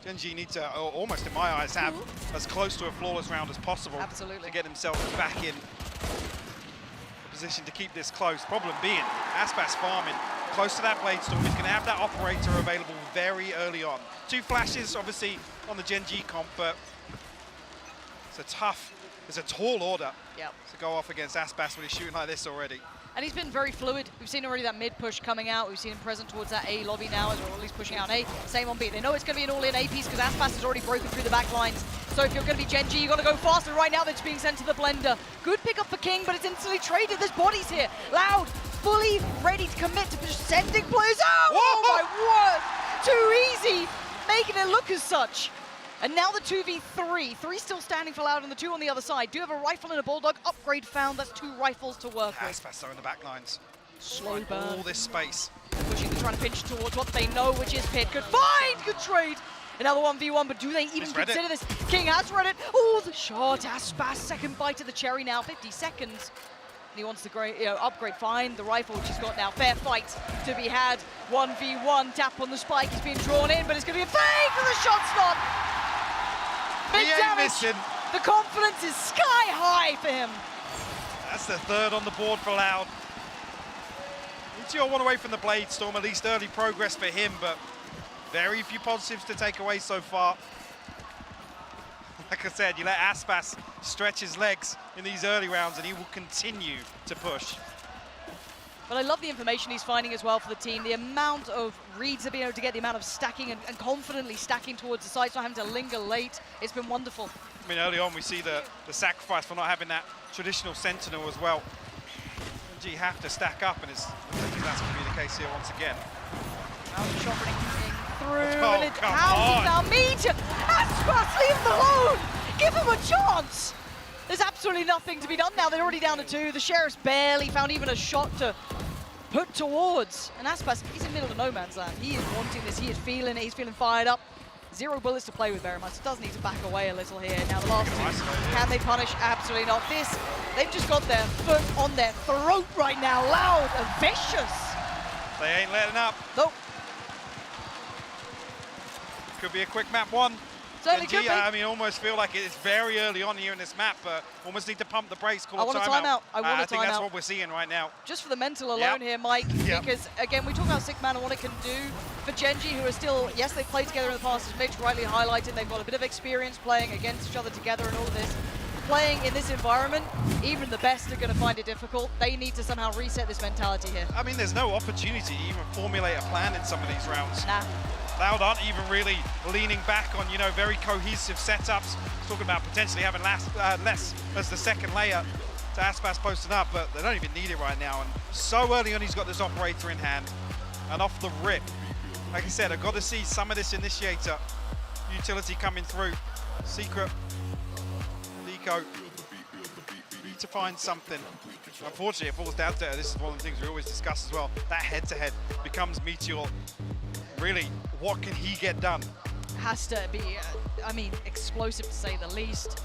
Gen.G need to, almost in my eyes, have as close to a flawless round as possible. Absolutely. To get themselves back in a position to keep this close. Problem being, Aspas farming close to that blade storm. He's going to have that operator available very early on. 2 flashes, obviously, on the Gen.G comp, but it's a tall order to go off against Aspas when he's shooting like this already. And he's been very fluid. We've seen already that mid push coming out. We've seen him present towards that A lobby now, as well, at least pushing out an A. Same on B. They know it's going to be an all-in A piece because Aspas has already broken through the back lines. So if you're going to be Gen.G, you've got to go faster. Right now, that's being sent to the blender. Good pickup for King, but it's instantly traded. There's bodies here. Loud, fully ready to commit to just sending players out. Oh my word! Too easy, making it look as such. And now the 2v3. 3 still standing for Loud and the 2 on the other side. Do have a rifle and a bulldog. Upgrade found. That's 2 rifles to work with. Aspas in the back lines. Slow burn. All this space. Pushing, trying to pinch towards what they know, which is Pit. Good find, good trade. Another 1v1, but do they even consider this? King has read it. Oh, the shot. Aspas, second bite of the cherry now. 50 seconds. And he wants to upgrade, find the rifle, which he's got now. Fair fight to be had. 1v1, tap on the spike. He's being drawn in, but it's going to be a fake for the shot slot. Big damage. The confidence is sky high for him. That's the third on the board for Loud. Meteor one away from the Blade Storm, at least early progress for him, but very few positives to take away so far. Like I said, you let Aspas stretch his legs in these early rounds and he will continue to push. But I love the information he's finding as well for the team. The amount of reads they've been able to get, the amount of stacking and confidently stacking towards the sides, not having to linger late. It's been wonderful. I mean, early on we see the sacrifice for not having that traditional Sentinel as well. Gen.G have to stack up, and I think that's going to be the case here once again. Now the shot running through, Oh, and it's come out on. now. Meteor! Aspas, leave him alone! Give him a chance! There's absolutely nothing to be done now. They're already down to 2. The Sheriff's barely found even a shot to put towards. And Aspas, he's in the middle of no man's land. He is wanting this. He is feeling it. He's feeling fired up. 0 bullets to play with very much. Does need to back away a little here. Now the last 2. Can they punish? Absolutely not. This, they've just got their foot on their throat right now. Loud and vicious. They ain't letting up. Nope. Could be a quick map 1. Certainly Gen.G, could be. I mean, almost feel like it's very early on here in this map, but almost need to pump the brakes, call I a want a timeout. timeout. I want a I think that's timeout. what we're seeing right now. Just for the mental alone here, Mike, because again, we talk about Sick Man and what it can do for Gen.G, who are still, yes, they've played together in the past, as Mitch rightly highlighted, they've got a bit of experience playing against each other together and all of this. Playing in this environment, even the best are going to find it difficult. They need to somehow reset this mentality here. I mean, there's no opportunity to even formulate a plan in some of these rounds. Nah. Loud aren't even really leaning back on, very cohesive setups. Talking about potentially having less as the second layer to Aspas posting up, but they don't even need it right now. And so early on, he's got this operator in hand. And off the rip, like I said, I've got to see some of this initiator utility coming through. Secret, Deco, need to find something. Unfortunately, it falls down to, this is one of the things we always discuss as well, that head-to-head becomes Meteor. Really, what can he get done? Has to be, I mean, explosive to say the least.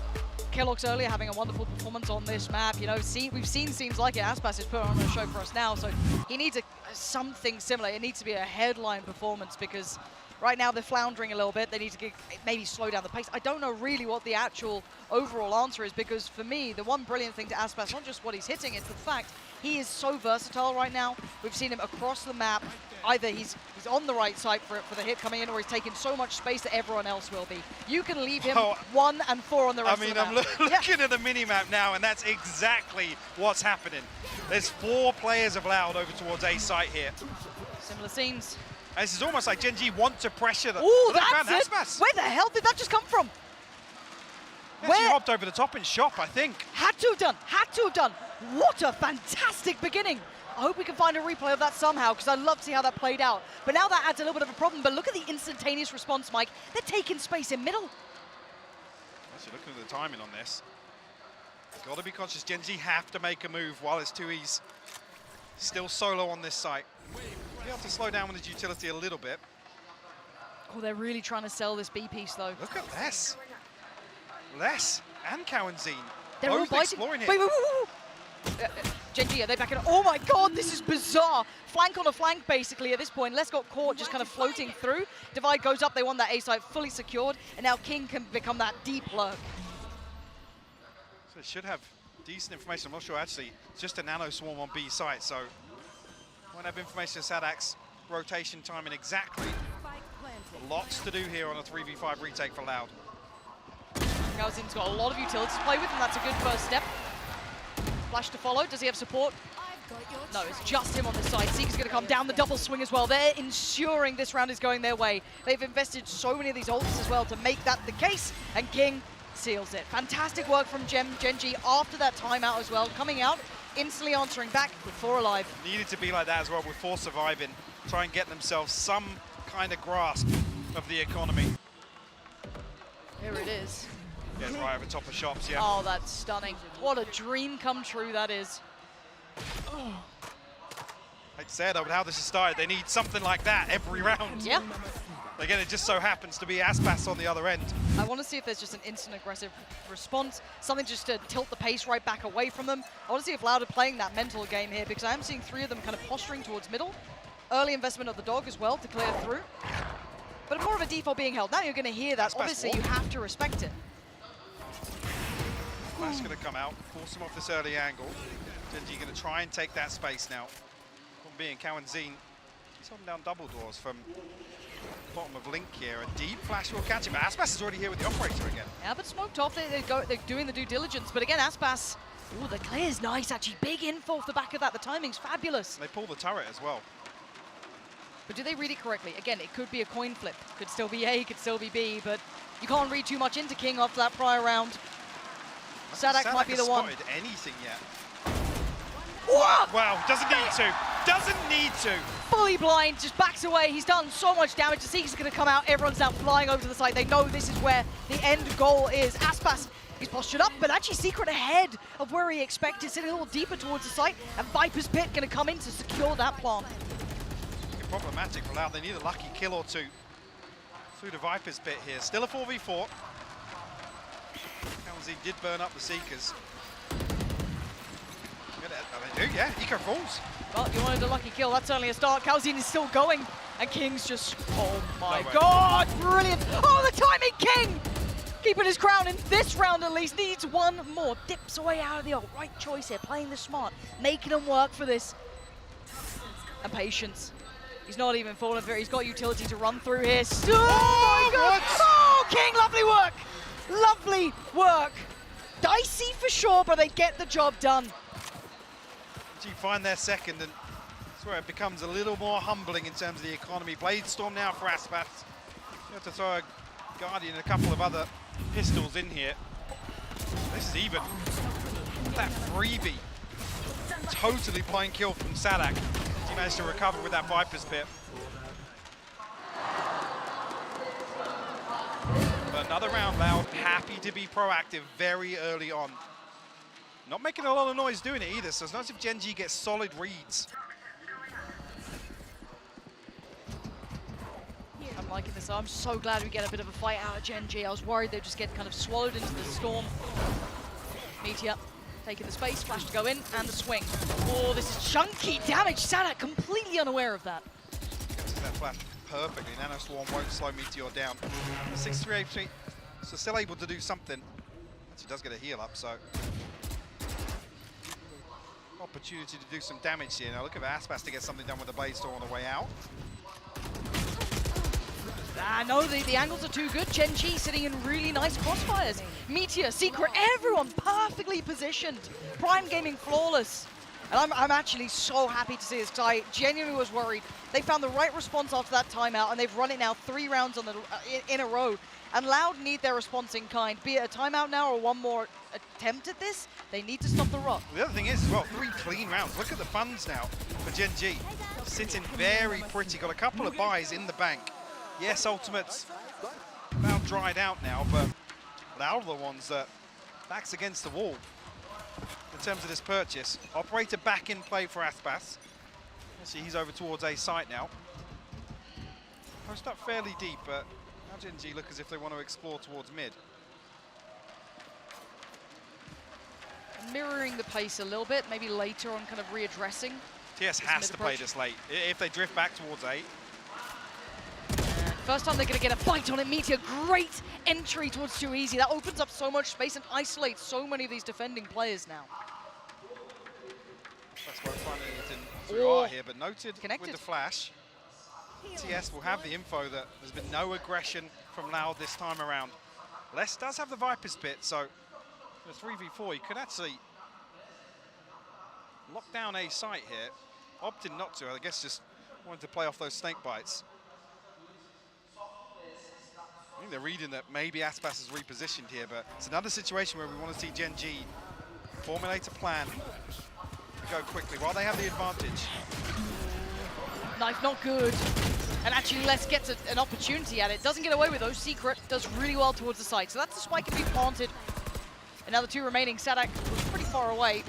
Kellogg's earlier having a wonderful performance on this map. We've seen scenes like it. Aspas is putting on a show for us now, so he needs something similar. It needs to be a headline performance because right now they're floundering a little bit. They need to maybe slow down the pace. I don't know really what the actual overall answer is because for me, the one brilliant thing to Aspas, not just what he's hitting, it's the fact he is so versatile right now. We've seen him across the map. Either he's on the right side for the hit coming in, or he's taking so much space that everyone else will be. You can leave him 1 and 4 on the rest of the map. I'm looking at the mini-map now, and that's exactly what's happening. There's 4 players of Loud over towards A site here. Similar scenes. And this is almost like Gen.G want to pressure the that's it. Aspas. Where the hell did that just come from? He hopped over the top in shop, I think. Had to have done. What a fantastic beginning. I hope we can find a replay of that somehow, because I'd love to see how that played out. But now that adds a little bit of a problem. But look at the instantaneous response, Mike. They're taking space in middle. Actually, looking at the timing on this. Got to be conscious. Gen.G have to make a move while it's 2Es. Still solo on this site. You have to slow down with his utility a little bit. Oh, they're really trying to sell this B piece, though. Look at Les. Les and Cowanzine. They're all both biting. exploring it. Wait. Gen.G, are they backing up? Oh my god, this is bizarre. Flank on a flank, basically, at this point. Les got caught just kind of floating through. Divide goes up, they want that A site fully secured, and now King can become that deep lurk. So it should have decent information. I'm not sure, actually. It's just a nano swarm on B site, so won't have information of Sadak's rotation timing exactly. Lots to do here on a 3v5 retake for Loud. Galzin's got a lot of utility to play with, and that's a good first step. Flash to follow. Does he have support? No, it's just him on the side. Seeker's going to come down the double swing as well. They're ensuring this round is going their way. They've invested so many of these ults as well to make that the case, and King seals it. Fantastic work from Gen.G after that timeout as well. Coming out, instantly answering back with 4 alive. Needed to be like that as well with 4 surviving. Try and get themselves some kind of grasp of the economy. Here it is. Gets right over top of shops, yeah. Oh, that's stunning. What a dream come true that is. Like I said, how this has started, they need something like that every round. Yeah. Again, it just so happens to be Aspas on the other end. I want to see if there's just an instant aggressive response, something just to tilt the pace right back away from them. I want to see if Loud are playing that mental game here, because I am seeing 3 of them kind of posturing towards middle. Early investment of the dog as well to clear through. But more of a default being held. Now you're going to hear that. Obviously, you have to respect it. Flash going to come out, force him off this early angle. Gen.G going to try and take that space now. From being Cowan Zine, he's holding down double doors from bottom of Link here. A deep flash will catch him, but Aspas is already here with the operator again. Yeah, but smoked off, they're doing the due diligence. But again, Aspas, oh, the clear's nice, actually. Big info off the back of that. The timing's fabulous. They pull the turret as well. But do they read it correctly? Again, it could be a coin flip. Could still be A, could still be B, but you can't read too much into King after that prior round. Sadak might be the one. Hasn't spotted anything yet. What? Wow, doesn't need to. Doesn't need to. Fully blind, just backs away. He's done so much damage. The Seeker's going to come out. Everyone's now flying over to the side. They know this is where the end goal is. Aspas, he's postured up, but actually Secret ahead of where he expected, sitting a little deeper towards the site. And Viper's Pit going to come in to secure that plant. Problematic for Loud. They need a lucky kill or two through the Viper's Pit here. Still a 4v4. Cowan did burn up the Seekers. They do, yeah. Eco falls. Well, you wanted a lucky kill. That's only a start. Calzine is still going. And King's just, oh my God, brilliant. Oh, the timing, King! Keeping his crown in this round at least. Needs one more. Dips away out of the old. Right choice here. Playing the smart. Making them work for this. And patience. He's not even falling through. He's got utility to run through here. Oh my God! Oh, King, lovely work! Lovely work. Dicey for sure, but they get the job done. You find their second, and that's where it becomes a little more humbling in terms of the economy. Blade Storm now for Aspas. You have to throw a Guardian and a couple of other pistols in here. This is even. That freebie. Totally blind kill from Sadak. He managed to recover with that Viper's Pit. But another round, Loud. Happy to be proactive very early on. Not making a lot of noise doing it either, so it's not as if Gen.G gets solid reads. I'm liking this. I'm so glad we get a bit of a fight out of Gen.G. I was worried they'd just get kind of swallowed into the storm. Meteor taking the space, flash to go in, and the swing. Oh, this is chunky damage. Sadak completely unaware of that. Catches that flash perfectly. Nano Swarm won't slow Meteor down. 6-3 HP, so still able to do something. She does get a heal up, so opportunity to do some damage here. Now look at Aspas to get something done with the Blade Storm on the way out. No, the angles are too good. Gen.G sitting in really nice crossfires. Meteor, Secret, everyone perfectly positioned. Prime Gaming flawless. And I'm actually so happy to see this, because I genuinely was worried. They found the right response after that timeout, and they've run it now 3 rounds on the, in a row. And Loud need their response in kind, be it a timeout now or one more attempt at this. They need to stop the rot. The other thing is, as well, 3 clean rounds. Look at the funds now for Gen.G. Sitting very pretty. Got a couple of buys in the bank. Yes, ultimates about dried out now, but Loud are the ones that backs against the wall in terms of this purchase. Operator back in play for Aspas. See, he's over towards A site now. Post up fairly deep, but now Gen.G look as if they want to explore towards mid. Mirroring the pace a little bit, maybe later on kind of readdressing. TS has to play this late. If they drift back towards A. First time they're going to get a bite on it. Meteor, great entry towards Too Easy. That opens up so much space and isolates so many of these defending players now. That's why I'm finding anything through art here, but noted with the flash. TS will have the info that there's been no aggression from Loud this time around. Les does have the Viper's Pit, so the 3v4, he could actually lock down A site here. Opted not to, I guess just wanted to play off those snake bites. I think they're reading that maybe Aspas is repositioned here, but it's another situation where we want to see Gen.G formulate a plan to go quickly while they have the advantage. Knife not good. And actually Les gets an opportunity at it. Doesn't get away with those. Secret does really well towards the side. So that's the spike can be planted. And now the 2 remaining. Sadak was pretty far away.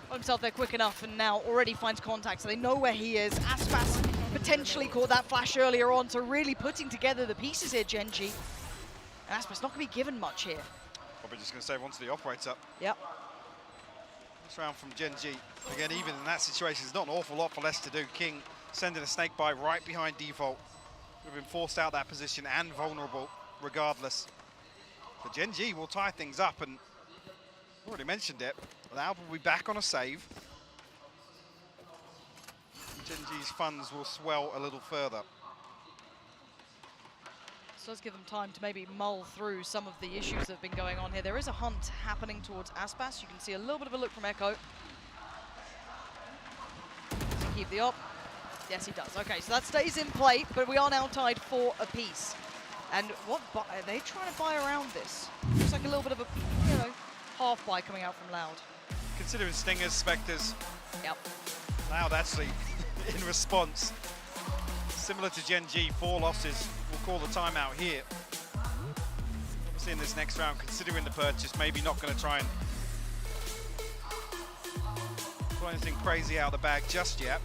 Got himself there quick enough and now already finds contact. So they know where he is. Aspas potentially caught that flash earlier on. So really putting together the pieces here, Gen.G. And Aspas not going to be given much here. Probably just going to save onto the operator. Yep. This round from Gen.G. Again, even in that situation, there's not an awful lot for Les to do. King sending a snake bite right behind default. Would have been forced out that position and vulnerable regardless. But Gen.G will tie things up, and Already mentioned it. Loud will be back on a save. Gen.G's funds will swell a little further. This does give them time to maybe mull through some of the issues that have been going on here. There is a hunt happening towards Aspas. You can see a little bit of a look from Echo. Does he keep the op? Yes, he does. Okay, so that stays in play, but we are now tied 4 apiece. And what are they trying to buy around this? Looks like a little bit of a, you know, half buy coming out from Loud. Considering Stingers, Spectres. Yep. Loud actually, in response, similar to Gen.G, 4 losses. We'll call the timeout here. Obviously in this next round, considering the purchase, maybe not going to try and pull anything crazy out of the bag just yet.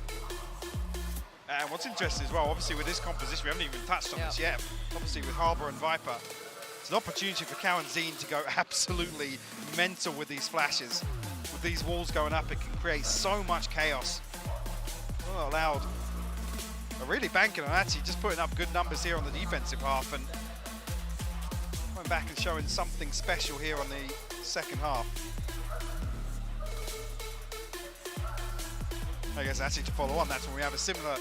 And what's interesting as well, obviously with this composition, we haven't even touched on this yet. Obviously with Harbour and Viper, it's an opportunity for Cow and Zine to go absolutely mental with these flashes. With these walls going up, it can create so much chaos. Oh, Loud are really banking on actually just putting up good numbers here on the defensive half and going back and showing something special here on the second half. I guess actually to follow on, that's when we have a similar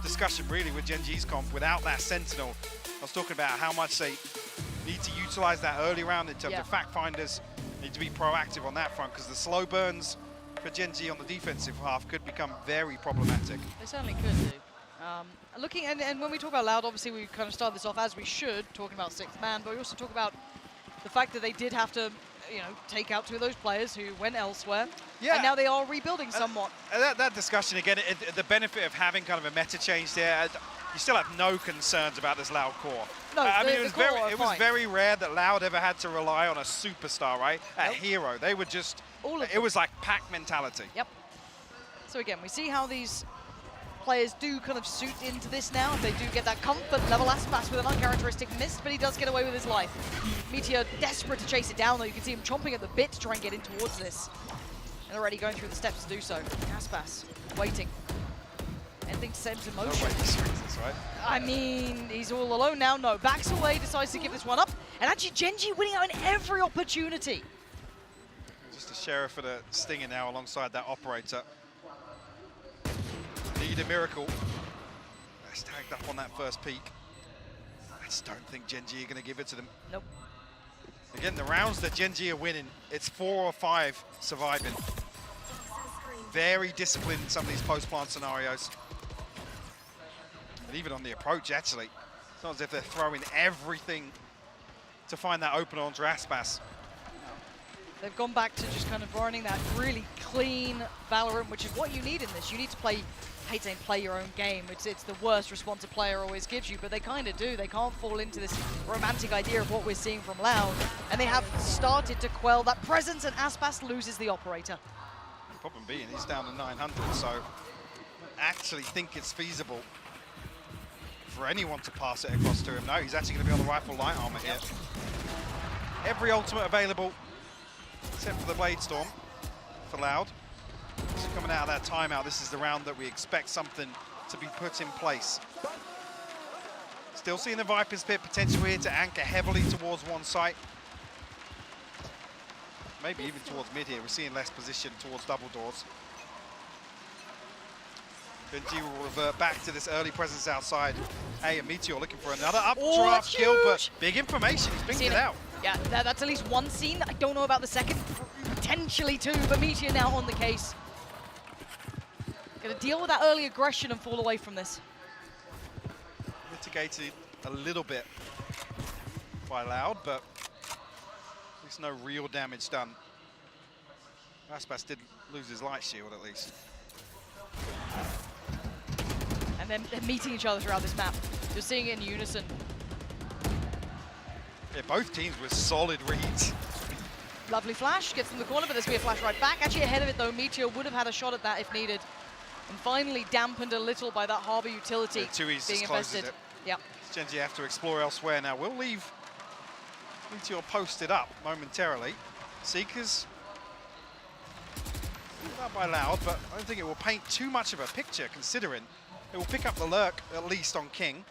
discussion really with Gen.G's comp. Without that Sentinel, I was talking about how much they need to utilize that early round in terms of fact finders, need to be proactive on that front because the slow burns for Gen.G on the defensive half could become very problematic. They certainly could do. Looking, and when we talk about Loud, obviously we kind of start this off as we should, talking about 6th man, but we also talk about the fact that they did have to, you know, take out 2 of those players who went elsewhere. Yeah. And now they are rebuilding somewhat. That discussion again, the benefit of having kind of a meta change there, you still have no concerns about this Loud core. No, I mean, it was very rare that Loud ever had to rely on a superstar, right? A hero. They would just, it was like pack mentality. Yep. So again, we see how these players do kind of suit into this now. If they do get that comfort level, Aspas with an uncharacteristic miss, but he does get away with his life. Meteor desperate to chase it down, though. You can see him chomping at the bit to try and get in towards this. And already going through the steps to do so. Aspas waiting. Anything sends in motion. Right? I mean, he's all alone now. No, backs away, decides to give this one up. And actually, Gen.G winning out in every opportunity. Just a sheriff for the Stinger now alongside that operator. Need a miracle. That's tagged up on that first peak. I just don't think Gen.G are going to give it to them. Nope. Again, the rounds that Gen.G are winning, it's 4 or 5 surviving. Very disciplined in some of these post-plant scenarios. And even on the approach, actually. It's not as if they're throwing everything to find that open onto Aspas. They've gone back to just kind of running that really clean Valorant, which is what you need in this. You need to play, I hate saying play your own game. It's the worst response a player always gives you, but they kind of do. They can't fall into this romantic idea of what we're seeing from Loud. And they have started to quell that presence, and Aspas loses the operator. The problem being he's down to 900, so I don't actually think it's feasible for anyone to pass it across to him. No, he's actually going to be on the rifle light armor here. Every ultimate available, except for the Blade Storm for Loud. So coming out of that timeout, this is the round that we expect something to be put in place. Still seeing the Viper's Pit potential here to anchor heavily towards one site. Maybe even towards mid here. We're seeing less position towards double doors. Gen.G will revert back to this early presence outside. Hey, and Meteor looking for another updraft kill, but big information. He's been it out. Yeah, that's at least one scene. I don't know about the second. Potentially 2, but Meteor now on the case. Gonna deal with that early aggression and fall away from this. Mitigated a little bit by Loud, but at least no real damage done. Aspas did lose his light shield at least. And then they're meeting each other throughout this map. You're seeing it in unison. Yeah, both teams with solid reads. Lovely flash, gets in the corner, but there's going to be a flash right back. Actually ahead of it though, Meteor would have had a shot at that if needed. And finally dampened a little by that Harbour utility being invested. Yep. Gen.G have to explore elsewhere now. We'll leave Meteor posted up momentarily. Seekers up by Loud, but I don't think it will paint too much of a picture considering it will pick up the lurk at least on King.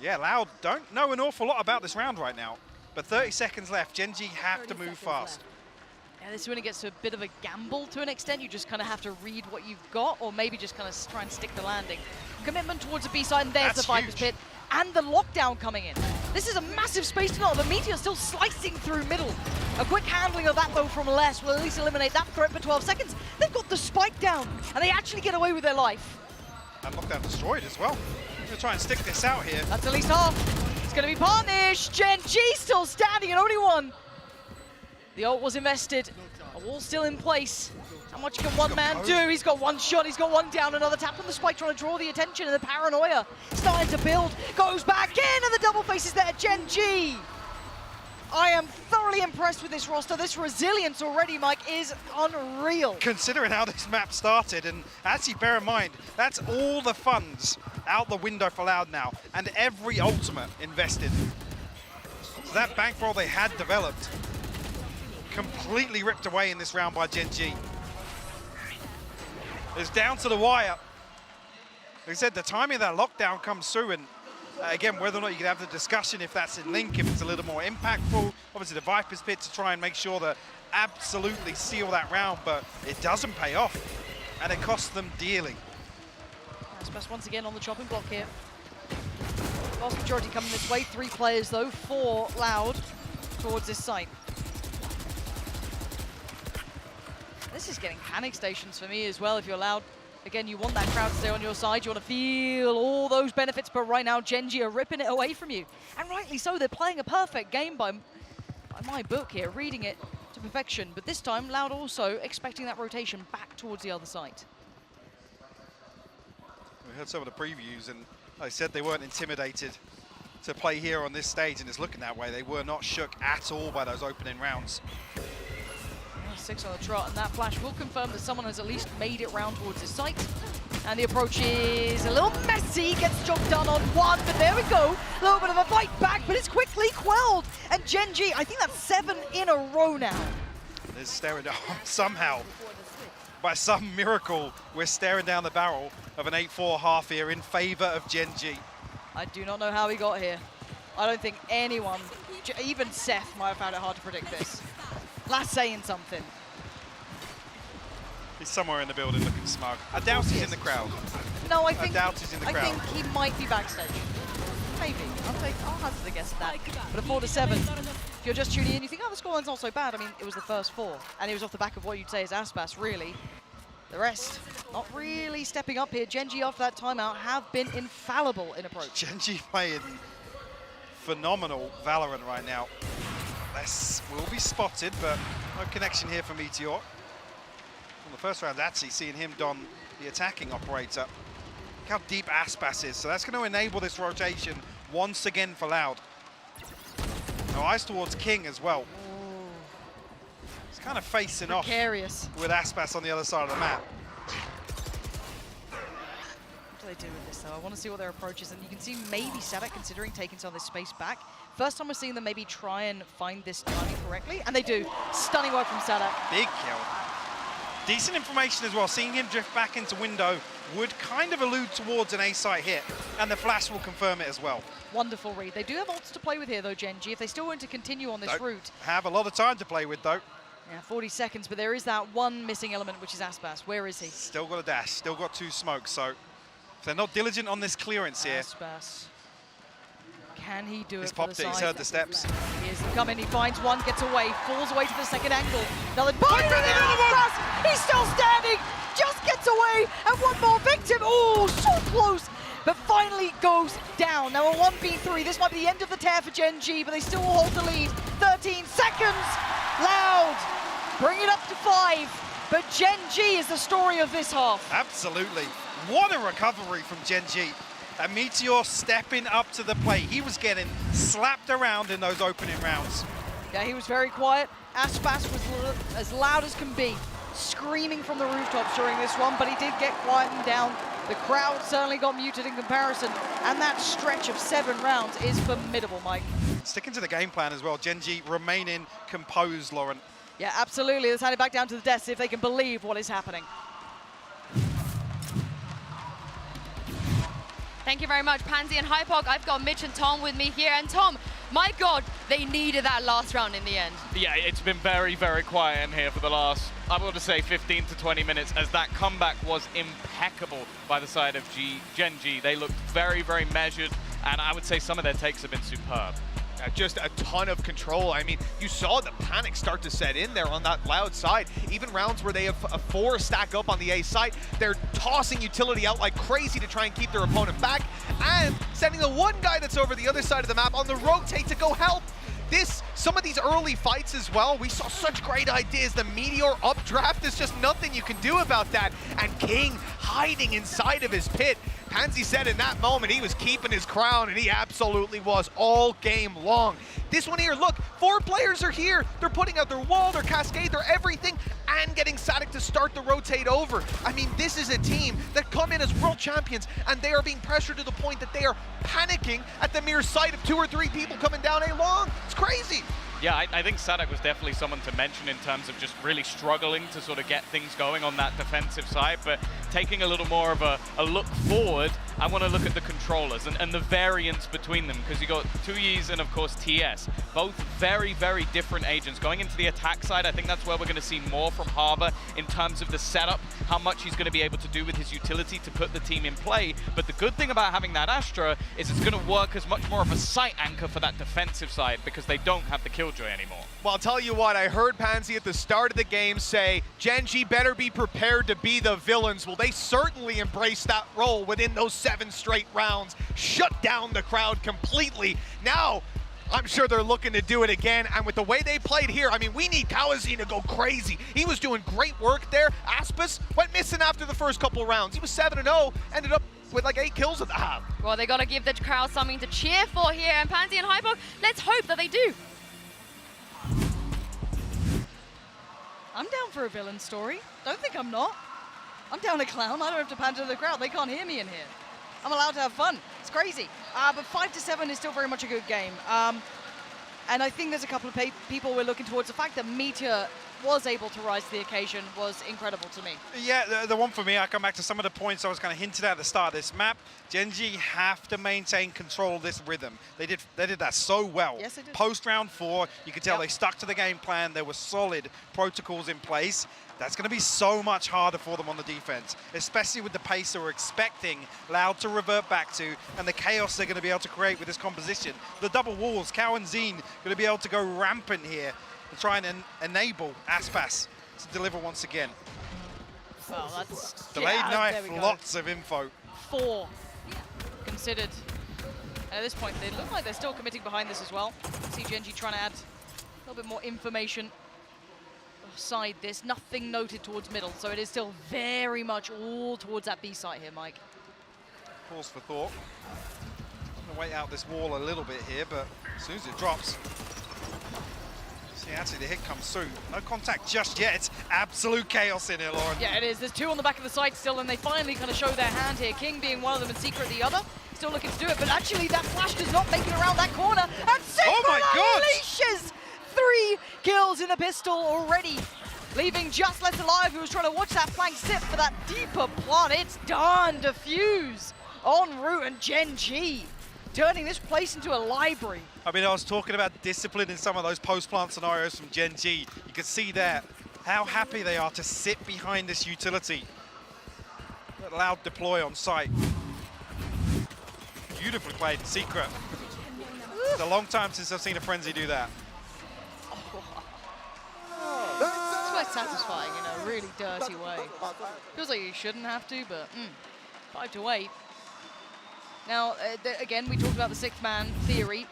Yeah, Loud don't know an awful lot about this round right now. But 30 seconds left. Gen.G have to move fast. Yeah, this is when it gets to a bit of a gamble to an extent. You just kind of have to read what you've got, or maybe just kind of try and stick the landing. Commitment towards the B side, and there's the Viper's Pit. And the lockdown coming in. This is a massive space to not. The Meteor still slicing through middle. A quick handling of that, though, from Les will at least eliminate that threat for 12 seconds. They've got the spike down, and they actually get away with their life. And lockdown destroyed as well. I'm going to try and stick this out here. That's at least half. It's going to be Parnish. Gen.G still standing at only one. The ult was invested. A wall still in place. How much can one man do? He's got one shot, he's got one down, another tap on the spike, trying to draw the attention, and the paranoia starting to build. Goes back in, and the double face is there. Gen.G. I am thoroughly impressed with this roster. This resilience already, Mike, is unreal. Considering how this map started, and actually bear in mind, that's all the funds out the window for Loud now, and every ultimate invested. So that bankroll they had developed, completely ripped away in this round by Gen.G. It's down to the wire. Like I said, the timing of that lockdown comes through, and again, whether or not you can have the discussion if that's in Link, if it's a little more impactful. Obviously, the Viper's Pit to try and make sure that absolutely seal that round, but it doesn't pay off, and it costs them dearly. Aspas once again on the chopping block here. Vast majority coming this way. 3 players, though, 4 Loud towards this site. This is getting panic stations for me as well if you're Loud. Again, you want that crowd to stay on your side. You want to feel all those benefits, but right now, Gen.G are ripping it away from you. And rightly so, they're playing a perfect game by my book here, reading it to perfection. But this time, Loud also expecting that rotation back towards the other side. We heard some of the previews, and like I said, they weren't intimidated to play here on this stage, and it's looking that way. They were not shook at all by those opening rounds. 6 on the trot, and that flash will confirm that someone has at least made it round towards his site. And the approach is a little messy, gets the job done on one, but there we go. A little bit of a fight back, but it's quickly quelled. And Gen.G, I think that's 7 in a row now. They're staring down somehow. By some miracle, we're staring down the barrel of an 8-4 half here in favor of Gen.G. I do not know how he got here. I don't think anyone, even Seth, might have found it hard to predict this. Last saying something. He's somewhere in the building looking smug. I doubt he's in the crowd. No, I doubt he's in the crowd. I think he might be backstage. Maybe. I'll hazard a guess at that. But a 4-7. If you're just tuning in, you think, oh, the scoreline's not so bad. I mean, it was the first 4. And it was off the back of what you'd say is Aspas, really. The rest, not really stepping up here. Gen.G, after that timeout, have been infallible in approach. Gen.G playing phenomenal Valorant right now. This will be spotted, but no connection here for Meteor. On the first round, actually seeing him don the attacking operator. Look how deep Aspas is, so that's going to enable this rotation once again for Loud. Now eyes towards King as well. He's kind of facing off with Aspas on the other side of the map. What do they do with this, though? I want to see what their approach is, and you can see maybe Sadak considering taking some of this space back. First time we're seeing them maybe try and find this timing correctly, and they do. Stunning work from Sadak. Big kill. Decent information as well. Seeing him drift back into window would kind of allude towards an A-site hit, and the flash will confirm it as well. Wonderful read. They do have ults to play with here, though, Gen.G, if they still want to continue on this route. Have a lot of time to play with, though. Yeah, 40 seconds, but there is that one missing element, which is Aspas. Where is he? Still got a dash, still got 2 smokes, so if they're not diligent on this clearance here. Aspas. Can he do He's it for the popped it, side? he's heard the steps. He is coming, he finds one, gets away, falls away to the second angle. Another Aspas! He's still standing! Just gets away, and one more victim! Oh, so close! But finally goes down. Now a 1v3, this might be the end of the tear for Gen.G, but they still will hold the lead. 13 seconds! Loud! Bring it up to 5. But Gen.G is the story of this half. Absolutely. What a recovery from Gen.G. And Meteor stepping up to the plate. He was getting slapped around in those opening rounds. Yeah, he was very quiet. Aspas was as loud as can be, screaming from the rooftops during this one, but he did get quietened down. The crowd certainly got muted in comparison, and that stretch of 7 rounds is formidable, Mike. Sticking to the game plan as well, Gen.G remaining composed, Lauren. Yeah, absolutely. Let's hand it back down to the desk, see if they can believe what is happening. Thank you very much, Pansy and Hypok. I've got Mitch and Tom with me here. And Tom, My God, they needed that last round in the end. Yeah, it's been very, very quiet in here for the last, I want to say 15 to 20 minutes, as that comeback was impeccable by the side of Gen.G. They looked very, very measured, and I would say some of their takes have been superb. Just a ton of control. I mean, you saw the panic start to set in there on that Loud side. Even rounds where they have a 4 stack up on the A side, they're tossing utility out like crazy to try and keep their opponent back, and sending the one guy that's over the other side of the map on the rotate to go help. Some of these early fights as well, we saw such great ideas. The Meteor updraft, there's just nothing you can do about that. And King hiding inside of his pit. Pansy said in that moment he was keeping his crown, and he absolutely was all game long. This one here, look, 4 players are here. They're putting out their wall, their cascade, their everything, and getting Sadik to start the rotate over. I mean, this is a team that come in as world champions, and they are being pressured to the point that they are panicking at the mere sight of 2 or 3 people coming down A long. It's crazy. Yeah, I think Sadik was definitely someone to mention in terms of just really struggling to sort of get things going on that defensive side, but taking a little more of a look forward, I want to look at the controllers and the variance between them, because you got Tuyis and of course TS, both very, very different agents. Going into the attack side, I think that's where we're going to see more from Harbour in terms of the setup, how much he's going to be able to do with his utility to put the team in play. But the good thing about having that Astra is it's going to work as much more of a sight anchor for that defensive side, because they don't have the Killjoy anymore. Well, I'll tell you what, I heard Pansy at the start of the game say, Gen.G better be prepared to be the villains. Well, they certainly embraced that role within those 7 straight rounds, shut down the crowd completely. Now, I'm sure they're looking to do it again, and with the way they played here, I mean, we need Kawazine to go crazy. He was doing great work there. Aspis went missing after the first couple of rounds. He was 7-0, ended up with like 8 kills at the half. Well, they got to give the crowd something to cheer for here, and Pansy and Hypo, let's hope that they do. I'm down for a villain story. Don't think I'm not. I'm down a clown. I don't have to pander to the crowd. They can't hear me in here. I'm allowed to have fun. It's crazy. But 5-7 is still very much a good game. And I think there's a couple of people we're looking towards. The fact that Meteor was able to rise to the occasion was incredible to me. Yeah, the one for me, I come back to some of the points I was kind of hinted at the start of this map. Gen.G have to maintain control of this rhythm. They did that so well. Yes, they did. Post round 4, you could tell they stuck to the game plan. There were solid protocols in place. That's going to be so much harder for them on the defense, especially with the pace that we're expecting Loud to revert back to and the chaos they're going to be able to create with this composition. The double walls, Cow and Zine going to be able to go rampant here and try and enable Aspas to deliver once again. Well, that's... Delayed knife, lots of info. 4 considered. And at this point, they look like they're still committing behind this as well. See Gen.G trying to add a little bit more information side this. Nothing noted towards middle, so it is still very much all towards that B site here, Mike. Pause for thought. I'm going to wait out this wall a little bit here, but as soon as it drops, see, actually the hit comes soon. No contact just yet. It's absolute chaos in here, Lauren. Yeah, it is. There's 2 on the back of the site still, and they finally kind of show their hand here. King being one of them and Secret the other. Still looking to do it, but actually that flash does not make it around that corner. And Secret unleashes 3 kills in the pistol already, leaving Just Less Alive, who was trying to watch that flank sit for that deeper plot. It's done. Diffuse en route, and Gen.G turning this place into a library. I mean, I was talking about discipline in some of those post-plant scenarios from Gen.G. You can see there how happy they are to sit behind this utility. Let Loud deploy on site. Beautifully played, Secret. It's a long time since I've seen a Frenzy do that. It's quite satisfying in a really dirty way. Feels like you shouldn't have to, but 5-8. Now, again, we talked about the 6th man theory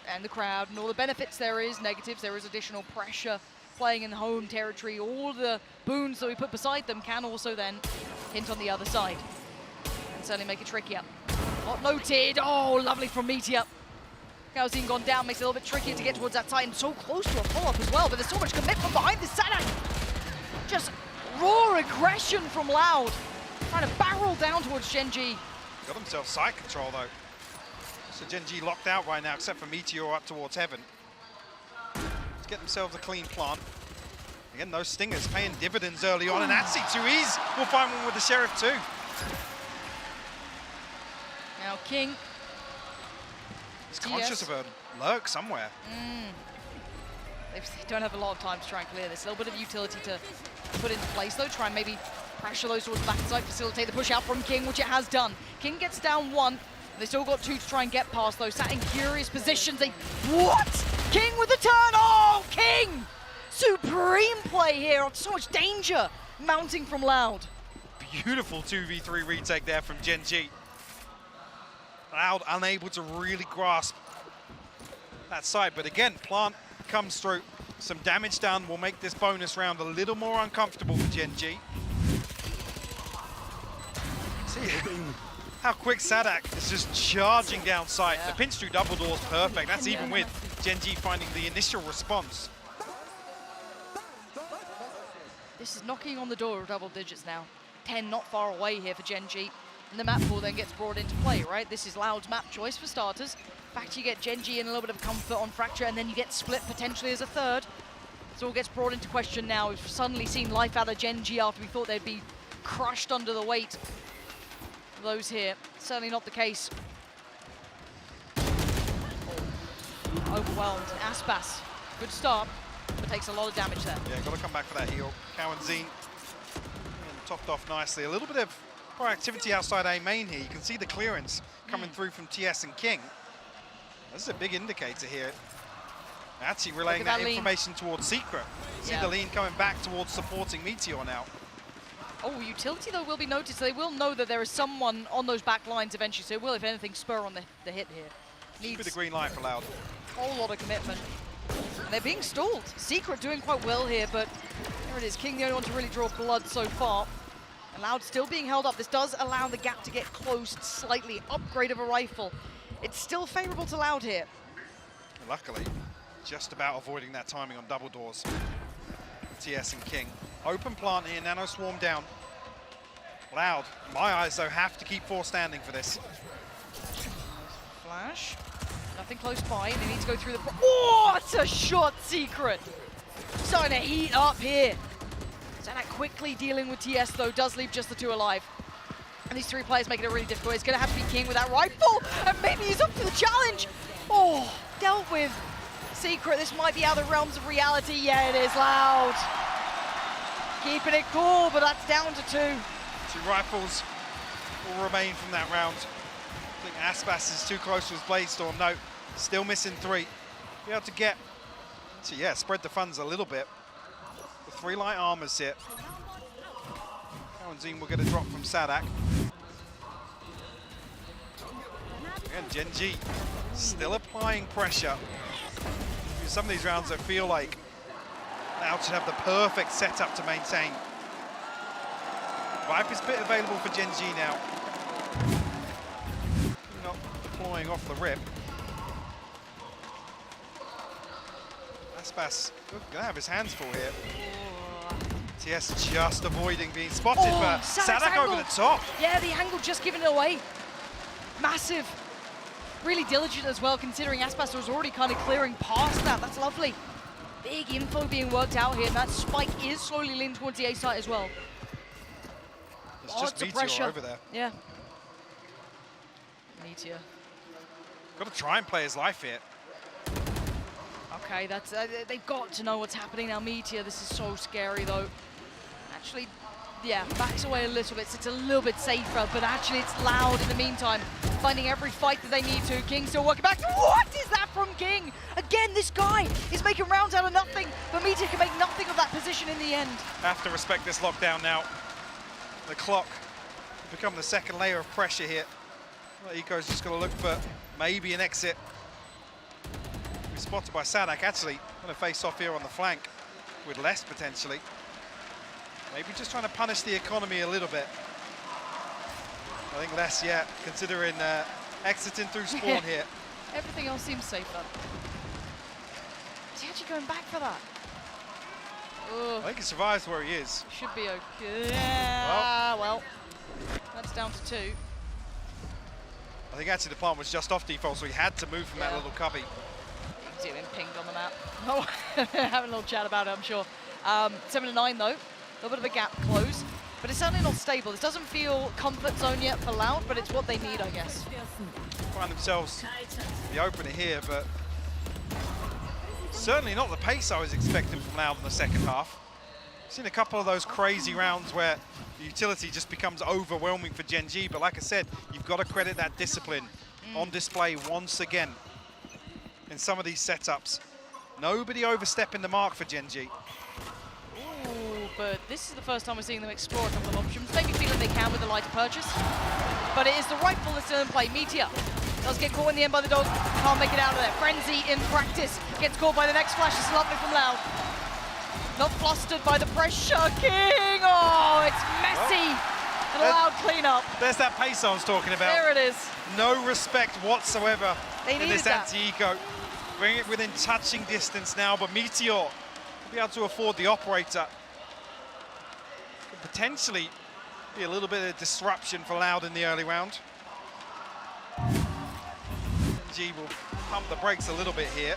and the crowd and all the benefits there is, negatives, there is additional pressure playing in home territory. All the boons that we put beside them can also then hint on the other side and certainly make it trickier. Not noted. Oh, lovely from Meteor. Kawazine gone down, makes it a little bit trickier to get towards that Titan. So close to a follow-up as well, but there's so much commitment behind this Sadak. Just raw aggression from Loud. Trying to barrel down towards Gen.G. Got themselves side control though. So Gen.G locked out right now, except for Meteor up towards Heaven. Let's get themselves a clean plant. Again, those stingers paying dividends early on, and Atsi 2Es will find one with the Sheriff too. Now King He's conscious of a lurk somewhere. They don't have a lot of time to try and clear this. A little bit of utility to put into place, though. Try and maybe pressure those towards the backside, facilitate the push out from King, which it has done. King gets down 1. They still got 2 to try and get past, though. Sat in curious positions. What? King with the turn. Oh, King! Supreme play here. So much danger mounting from Loud. Beautiful 2v3 retake there from Gen.G. Loud unable to really grasp that side, but again, Plant comes through. Some damage done will make this bonus round a little more uncomfortable for Gen.G. See how quick Sadak is just charging down sight. The pinch through double doors, perfect. That's even with Gen.G finding the initial response. This is knocking on the door of double digits now. 10 not far away here for Gen.G. And the map pool then gets brought into play, right? This is Loud's map choice for starters. In fact, you get Gen.G in a little bit of comfort on Fracture, and then you get Split potentially as a third. This all gets brought into question now. We've suddenly seen life out of Gen.G after we thought they'd be crushed under the weight of those here. Certainly not the case. Overwhelmed. Aspas, good start, but takes a lot of damage there. Yeah, got to come back for that heal. Cow and Zine topped off nicely. A little bit of proactivity outside A main here. You can see the clearance coming through from TS and King. This is a big indicator here. Actually relaying that information towards Secret. See the lean coming back towards supporting Meteor now. Oh, utility though will be noticed. They will know that there is someone on those back lines eventually, so it will, if anything, spur on the hit here. Needs the green light for Loud. A whole lot of commitment. And they're being stalled. Secret doing quite well here, but there it is. King the only one to really draw blood so far. And Loud still being held up. This does allow the gap to get closed slightly. Upgrade of a rifle. It's still favorable to Loud here. Luckily, just about avoiding that timing on double doors. TS and King. Open plant here, Nano Swarm down. Loud, my eyes though, have to keep 4 standing for this. Flash. Nothing close by, and they need to go through the... Oh, it's a shot, Secret! Starting to heat up here. Zanak quickly dealing with TS though, does leave just the 2 alive. And these 3 players making it really difficult. It's gonna have to be King with that rifle, and maybe he's up to the challenge. Oh, dealt with. Secret, this might be out of the realms of reality. Yeah, it is. Loud. Keeping it cool, but that's down to 2. 2 rifles will remain from that round. I think Aspas is too close to his Blade Storm. No, still missing 3. Be able to get, so yeah, spread the funds a little bit. The 3 light armors here. Zine will get a drop from Sadak. Again, Gen.G still applying pressure. Some of these rounds I feel like Loud should have the perfect setup to maintain. Viper's Pit available for Gen.G now. Not deploying off the rip. Aspas gonna have his hands full here. TS just avoiding being spotted, but Sadak over the top. Yeah, the angle just giving it away. Massive. Really diligent as well, considering Aspas was already kind of clearing past that. That's lovely. Big info being worked out here, and that spike is slowly leaning towards the A site as well. It's just Meteor over there. Yeah. Meteor. Got to try and play his life here. Okay, that's they've got to know what's happening now. Meteor, this is so scary though. Actually, yeah, backs away a little bit, so it's a little bit safer, but actually it's Loud in the meantime, finding every fight that they need to. King still working back. What is that from King? Again, this guy is making rounds out of nothing, but Meteor can make nothing of that position in the end. Have to respect this lockdown now. The clock has become the second layer of pressure here. Well, Eco's just going to look for maybe an exit. He's spotted by Sadak, actually going to face off here on the flank with less potentially. Maybe just trying to punish the economy a little bit. I think less, yeah, considering exiting through spawn here. Everything else seems safer. Is he actually going back for that? I think he survives where he is. Should be okay. Yeah, well, that's down to 2. I think actually the plant was just off default, so he had to move from that little cubby. You can see him pinged on the map. Oh, having a little chat about it, I'm sure. 7 to 9 though. A little bit of a gap close, but it's certainly not stable. This doesn't feel comfort zone yet for Loud, but it's what they need, I guess. find themselves the opener here, but certainly not the pace I was expecting from Loud in the second half. Seen a couple of those crazy rounds where the utility just becomes overwhelming for Gen.G, but like I said, you've got to credit that discipline on display once again in some of these setups. Nobody overstepping the mark for Gen.G. Ooh, but this is the first time we're seeing them explore a couple of options. Maybe feeling they can with the lighter purchase. But it is the rifle that's still in play. Meteor does get caught in the end by the dog. Can't make it out of there. Frenzy in practice. Gets caught by the next flash. It's lovely from Loud. Not flustered by the pressure. King! Oh, it's messy. And a Loud cleanup. There's that pace I was talking about. There it is. No respect whatsoever They in this needed that. anti-eco. Bring it within touching distance now, but Meteor will be able to afford the operator. Could potentially be a little bit of disruption for Loud in the early round. G will pump the brakes a little bit here.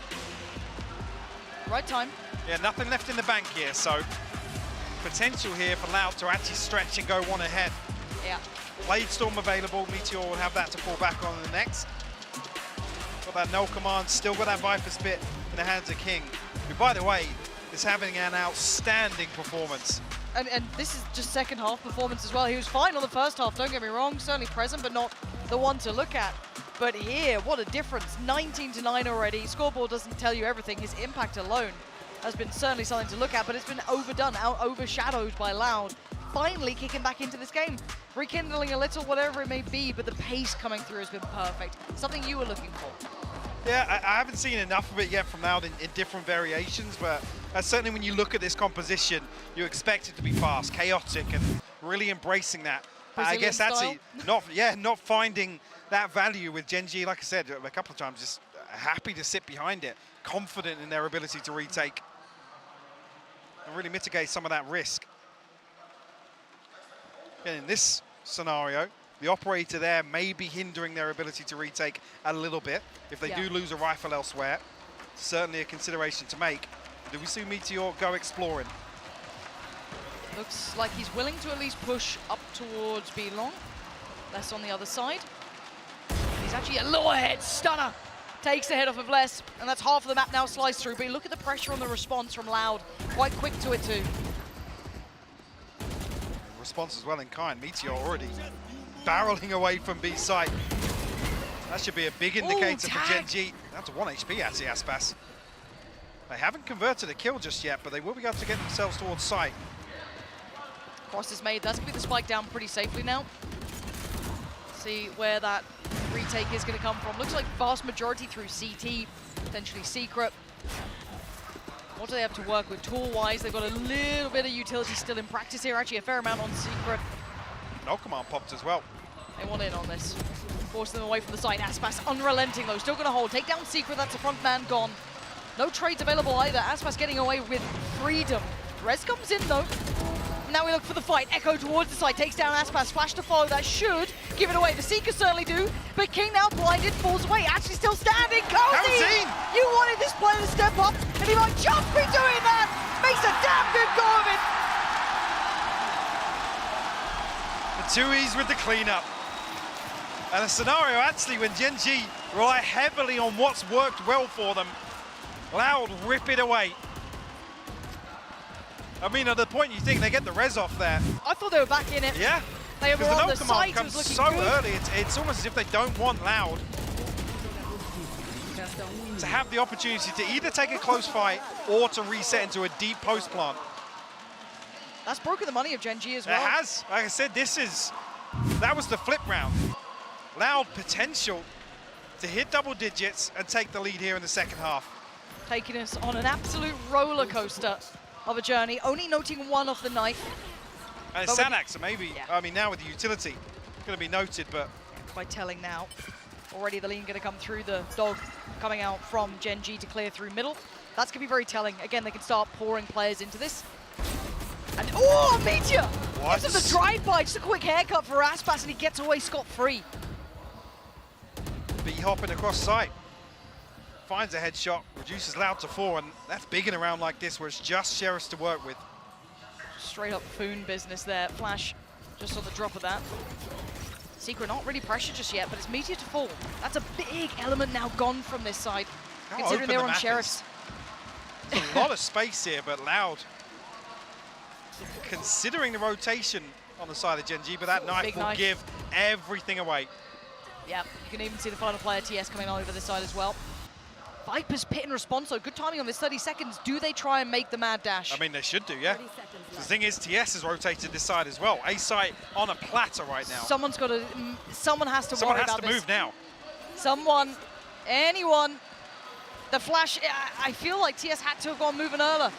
Right time. Yeah, nothing left in the bank here, so potential here for Loud to actually stretch and go one ahead. Yeah. Blade Storm available, Meteor will have that to fall back on in the next. Got that null command, still got that Viper Spit in the hands of King, who, by the way, is having an outstanding performance. And this is just second half performance as well. He was fine on the first half, don't get me wrong, certainly present, but not the one to look at. But here, what a difference, 19-9 already. Scoreboard doesn't tell you everything. His impact alone has been certainly something to look at, but it's been overdone, overshadowed by Loud. Finally kicking back into this game, rekindling a little, whatever it may be, but the pace coming through has been perfect. Something you were looking for. Yeah, I haven't seen enough of it yet from Loud in different variations, but certainly when you look at this composition, you expect it to be fast, chaotic, and really embracing that. I guess that's not finding that value with Gen.G, like I said a couple of times, just happy to sit behind it, confident in their ability to retake and really mitigate some of that risk. Again, in this scenario, the operator there may be hindering their ability to retake a little bit. If they do lose a rifle elsewhere, certainly a consideration to make. Do we see Meteor go exploring? Looks like he's willing to at least push up towards B long. Less on the other side. He's actually a little ahead. Stunner takes the head off of Less, and that's half of the map now sliced through. But look at the pressure on the response from Loud. Quite quick to it too. Response as well in kind. Meteor already barreling away from B site. That should be a big indicator for Gen.G. That's a 1 HP actually, Aspas. They haven't converted a kill just yet, but they will be able to get themselves towards site. Cross is made. That's going to be the spike down pretty safely now. See where that retake is going to come from. Looks like vast majority through CT, potentially Secret. What do they have to work with tool-wise? They've got a little bit of utility still in practice here. Actually, a fair amount on Secret. No command popped as well. They want in on this. Force them away from the side. Aspas unrelenting though. Still going to hold. Take down Secret. That's a front man gone. No trades available either. Aspas getting away with freedom. Res comes in though. Now we look for the fight. Echo towards the side, takes down Aspas. Flash to follow, that should give it away. The Seekers certainly do, but King now blinded, falls away. Actually still standing. Cozy! You wanted this player to step up, and he might just be doing that! Makes a damn good go of it! The 2Es with the cleanup. And a scenario actually when Gen.G rely heavily on what's worked well for them. Loud rip it away. I mean, at the point you think they get the res off there. I thought they were back in it. Yeah. They were on the site, it was looking so good. early, it's almost as if they don't want Loud to have the opportunity to either take a close fight or to reset into a deep post plant. That's broken the money of Gen.G as well. It has. Like I said, that was the flip round. Loud potential to hit double digits and take the lead here in the second half. Taking us on an absolute roller coaster of a journey, only noting one off the knife. And it's Sanax, so maybe, I mean, now with the utility, going to be noted, but... Quite telling now. Already the lean going to come through, the dog coming out from Gen.G to clear through middle. That's going to be very telling. Again, they can start pouring players into this. And, oh, Meteor! What? Gives him the drive-by, just a quick haircut for Aspas, and he gets away scot-free. B hopping across site. Finds a headshot, reduces Loud to 4, and that's big in a round like this where it's just Sheriffs to work with. Straight up Foon business there. Flash just on the drop of that. Secret not really pressured just yet, but it's Meteor to fall. That's a big element now gone from this side, considering they're on Sheriffs. There's a lot of space here, but Loud, considering the rotation on the side of Gen.G, but that knife will give everything away. Yeah, you can even see the final player, TS, coming over this side as well. Viper's Pit in response, so good timing on this 30 seconds. Do they try and make the mad dash? I mean, they should do, yeah. The thing is, TS has rotated this side as well. A-site on a platter right now. Someone has to worry about this. Someone has to move now. Someone, anyone. The flash, I feel like TS had to have gone moving earlier.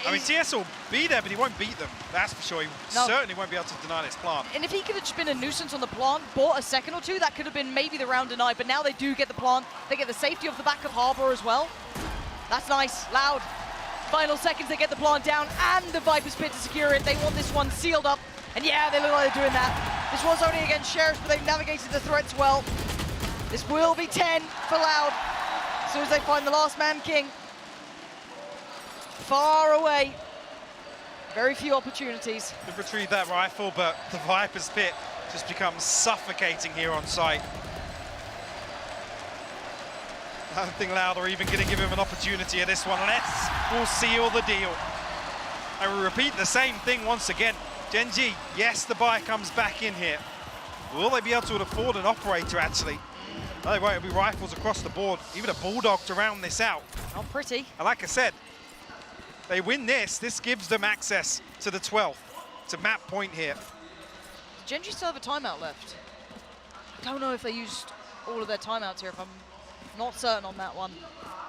I mean, TS will be there, but he won't beat them. That's for sure. He certainly won't be able to deny this plant. And if he could have just been a nuisance on the plant, bought a second or two, that could have been maybe the round denied. But now they do get the plant. They get the safety of the back of Harbor as well. That's nice. Loud. Final seconds, they get the plant down and the Viper's Pit to secure it. They want this one sealed up. And yeah, they look like they're doing that. This was only against Sheriffs, but they've navigated the threats well. This will be 10 for Loud. As soon as they find the last man king. Far away. Very few opportunities. They've retrieved that rifle, but the Viper's Pit just becomes suffocating here on site. I don't think Loud are even going to give him an opportunity at this one. Let's will seal the deal. And we repeat the same thing once again. Gen.G, yes, the buy comes back in here. Will they be able to afford an operator, actually? No, they won't. It'll be rifles across the board. Even a Bulldog to round this out. Not pretty. And like I said, they win this. This gives them access to the 12th. It's a map point here. Gen.G still have a timeout left. I don't know if they used all of their timeouts here, if I'm not certain on that one.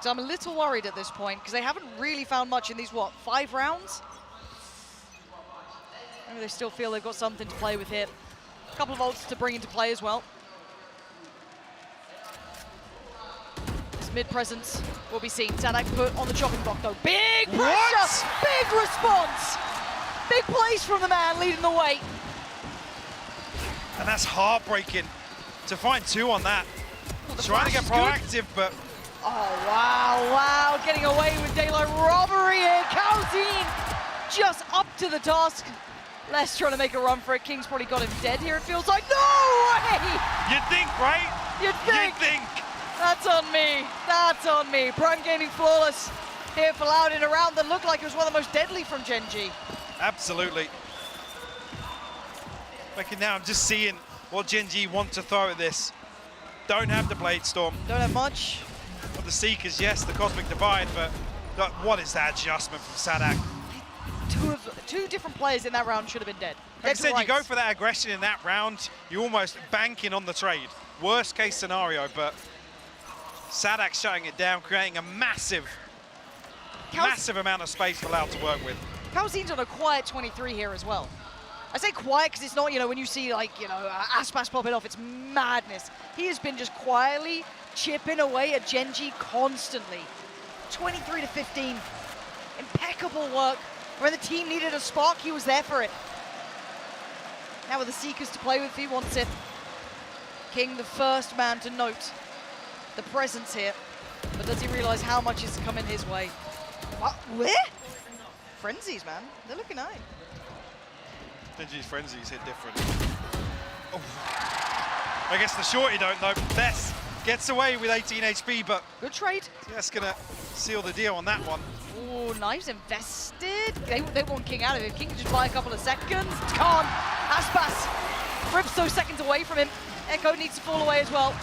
So I'm a little worried at this point, because they haven't really found much in these, 5 rounds? Maybe they still feel they've got something to play with here. A couple of ults to bring into play as well. This mid presence will be seen. Zadak put on the chopping block though. Big pressure! Big response! Big plays from the man leading the way. And that's heartbreaking to find 2 on that. Trying to get proactive, but... Oh, wow, getting away with daylight robbery here. Calzine just up to the task. Les trying to make a run for it. King's probably got him dead here, it feels like. No way! You'd think, right? You'd think. That's on me. That's on me. Prime Gaming flawless here for Loud in a round that looked like it was one of the most deadly from Gen.G. Absolutely. Like now, I'm just seeing what Gen.G want to throw at this. Don't have the Blade Storm. Don't have much. Well, the Seekers, yes, the Cosmic Divide, but what is that adjustment from Zadak? 2 different players in that round should have been dead. Like I said, you go for that aggression in that round, you're almost banking on the trade. Worst case scenario, but Zadak shutting it down, creating a massive amount of space for Loud to work with. Calzine's on a quiet 23 here as well. I say quiet because it's not, when you see Aspas popping off, it's madness. He has been just quietly chipping away at Gen.G constantly. 23 to 15, impeccable work. When the team needed a spark, he was there for it. Now with the Seekers to play with if he wants it. King, the first man to note the presence here. But does he realize how much is coming his way? What? Where? Frenzies, man. They're looking nice. Gen.G's Frenzies hit different. Oh. I guess the shorty don't know. Bess gets away with 18 HP, but... Good trade. That's gonna seal the deal on that one. Oh, knives invested. They want King out of it. King can just buy a couple of seconds. Can't. Aspas rips those seconds away from him. Echo needs to fall away as well.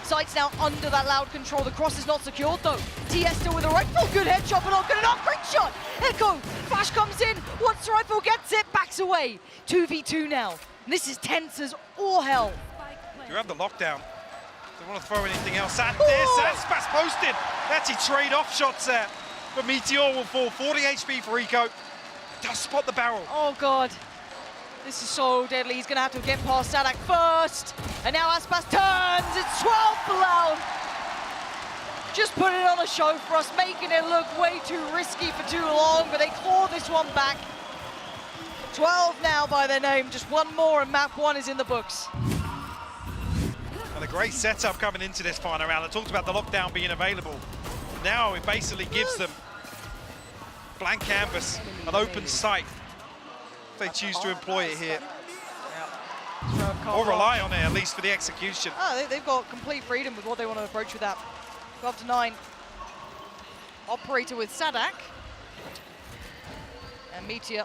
Sight's now under that Loud control. The cross is not secured though. TS still with a rifle. Good headshot, but not good enough. Great shot. Echo. Flash comes in. Once the rifle gets it, backs away. 2v2 now. And this is tense as all hell. You have the lockdown. Don't want to throw anything else at this. Aspas posted. Actually trade off shots there. But Meteor will fall. 40 HP for Rico. Does spot the barrel. Oh god. This is so deadly. He's going to have to get past Zadak first. And now Aspas turns. It's 12 for Loud. Just put it on a show for us, making it look way too risky for too long, but they claw this one back. 12 now by their name. Just one more and map 1 is in the books. And a great setup coming into this final round. I talked about the lockdown being available. Now it basically gives them blank canvas, an open sight. They choose to employ it here. Or rely on it, at least for the execution. Oh, they've got complete freedom with what they want to approach with that. 12 to 9. Operator with Sadak. And Meteor.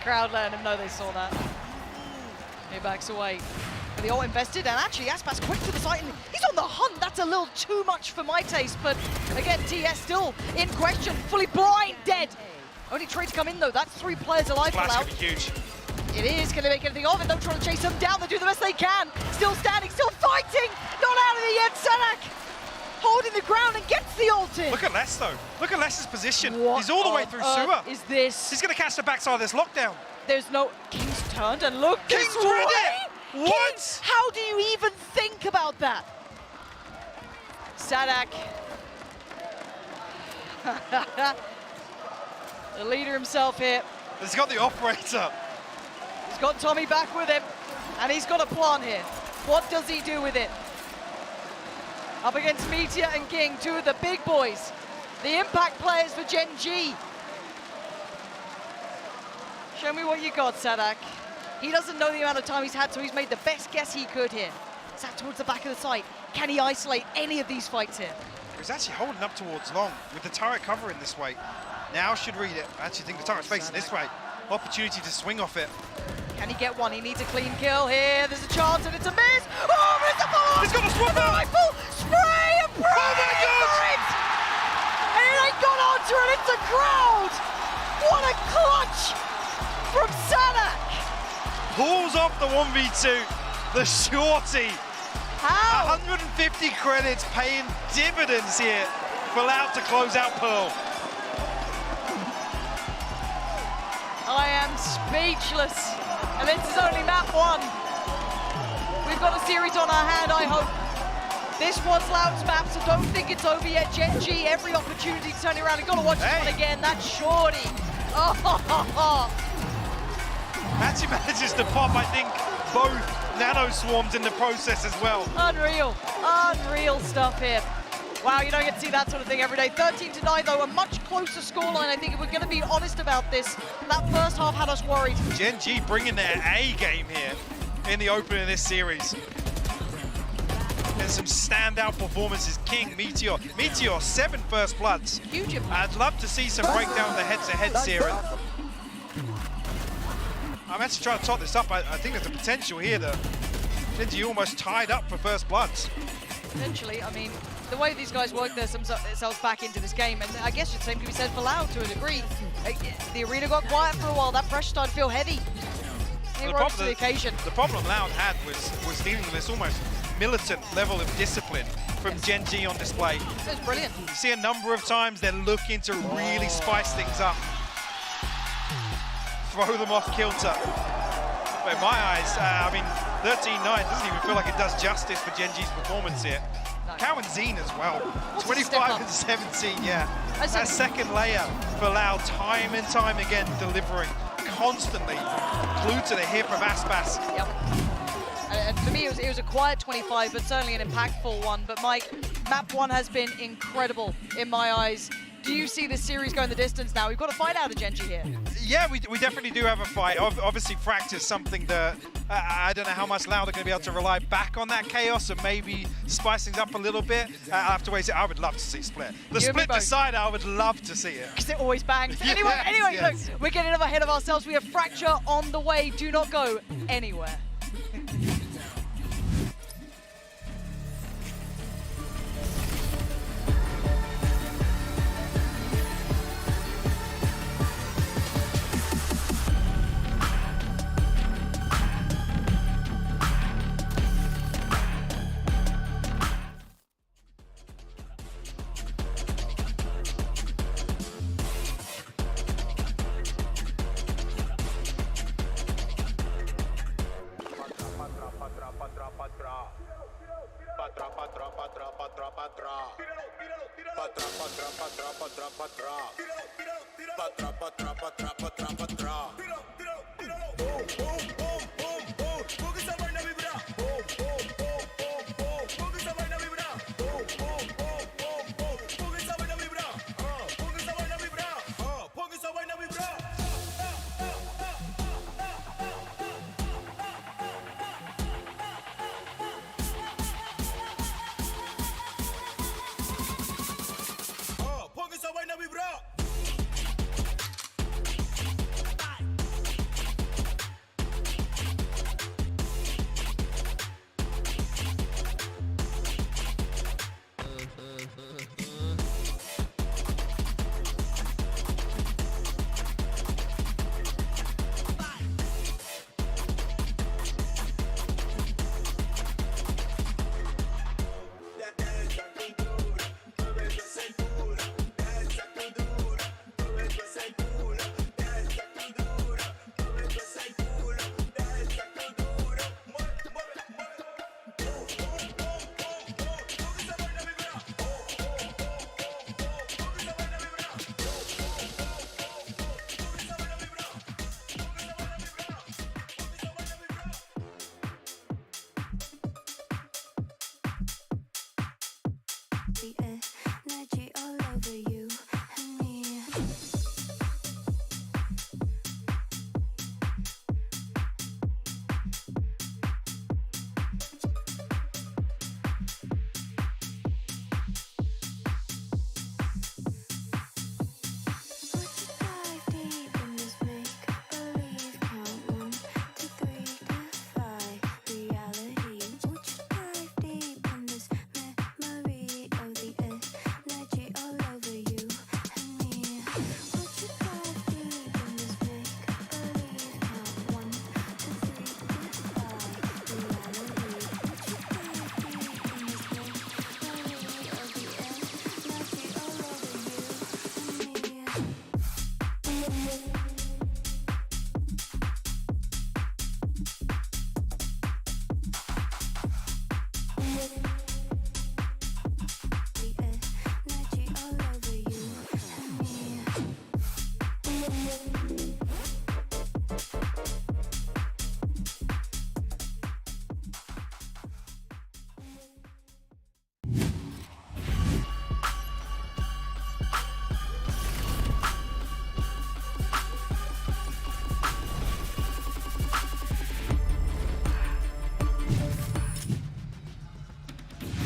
Crowd letting him know they saw that. He backs away. But the ult invested, and actually Aspas quick to the side, and he's on the hunt. That's a little too much for my taste, but again, TS still in question, fully blind, dead. Only trade to come in though, that's 3 players alive for Flash now. could be huge. It is, can they make anything of it? They're trying to chase them down, they do the best they can. Still standing, still fighting, not out of the end, Sadak holding the ground and gets the ult in. Look at Les though, look at Les's position. What He's all the way through sewer. is this? He's gonna catch the backside of this lockdown. There's no, King's turned and look King's this way. read it! What? King, how do you even think about that? Sadak. The leader himself here. He's got the operator. He's got Tommy back with him, and he's got a plan here. What does he do with it? Up against Meteor and King, 2 of the big boys. The impact players for Gen.G. Show me what you got, Sadak. He doesn't know the amount of time he's had, so he's made the best guess he could here. Sat towards the back of the site. Can he isolate any of these fights here? He's actually holding up towards long with the turret covering this way. Now should read it. I actually think the turret's facing this way. Opportunity to swing off it. Can he get one? He needs a clean kill here. There's a chance and it's a miss. Oh, but it's a follow-up! He's got a swap out! Rifle, spray and pray! Oh my God! And it ain't got onto it, it's a crowd! What a clutch from Sadak! Pulls off the 1v2, the shorty. How? 150 credits paying dividends here for Loud to close out Pearl. I am speechless. And this is only map 1. We've got a series on our hand, I hope. This was Loud's map, so don't think it's over yet. Gen.G, every opportunity to turn it around. You've got to watch this one again. That's shorty. Oh, Actually manages to pop, I think, both nano swarms in the process as well. unreal. Unreal stuff here. Wow, you don't get to see that sort of thing every day. 13 to 9 though, a much closer scoreline. I think if we're going to be honest about this, that first half had us worried. Gen.G bringing their A game here in the opening of this series. And some standout performances. King, Meteor. Meteor, 7 first bloods. Huge impact. I'd love to see some breakdown of the heads-to-heads here. I'm actually trying to top this up. I think there's a potential here that Gen.G almost tied up for first bloods. Potentially, I mean, the way these guys work themselves back into this game, and I guess the same can be said for Loud to a degree. The arena got quiet for a while, that pressure started to feel heavy. They rose to the occasion. The problem Loud had was dealing with this almost militant level of discipline from Gen.G on display. It was brilliant. You see a number of times they're looking to really spice things up. Throw them off kilter. But in my eyes, I mean, 13-9 doesn't even feel like it does justice for Gen.G's performance here. No. Cow and Zine as well. 25 and 17, yeah. That second layer for Loud, time and time again, delivering constantly. Glued to the hip of Aspas. Yep. And for me, it was a quiet 25, but certainly an impactful one. But Mike, map 1 has been incredible in my eyes. Do you see this series going the distance now? We've got to fight out of Gen.G here. Yeah, we definitely do have a fight. Obviously, Fract is something that I don't know how much Loud are going to be able to rely back on that chaos and maybe spice things up a little bit. I have to wait. I would love to see Split. The Split decider, I would love to see it. Because it always bangs. Anyway, yes. Look, we're getting ahead of ourselves. We have Fracture on the way. Do not go anywhere. the energy all over you and me.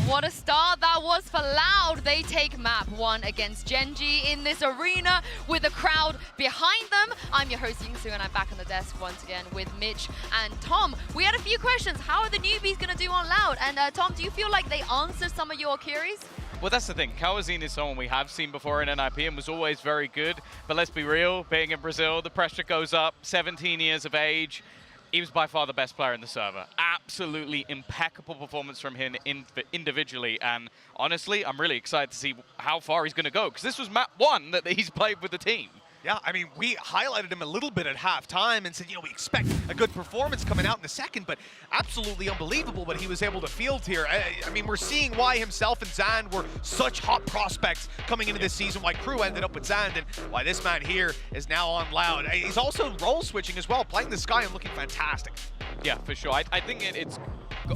What a start that was for Loud. They take map 1 against Gen.G in this arena with the crowd behind them. I'm your host, Yingsu, and I'm back on the desk once again with Mitch and Tom. We had a few questions. How are the newbies going to do on Loud? And Tom, do you feel like they answered some of your queries? Well, that's the thing. Kawazine is someone we have seen before in NIP and was always very good. But let's be real, being in Brazil, the pressure goes up. 17 years of age. He was by far the best player in the server. Absolutely impeccable performance from him individually. And honestly, I'm really excited to see how far he's going to go, because this was map 1 that he's played with the team. Yeah, I mean, we highlighted him a little bit at halftime and said, you know, we expect a good performance coming out in the second, but absolutely unbelievable what he was able to field here. I mean, we're seeing why himself and Zand were such hot prospects coming into this season, why Crew ended up with Zand, and why this man here is now on Loud. He's also role switching as well, playing the Sky and looking fantastic. Yeah, for sure. I think it's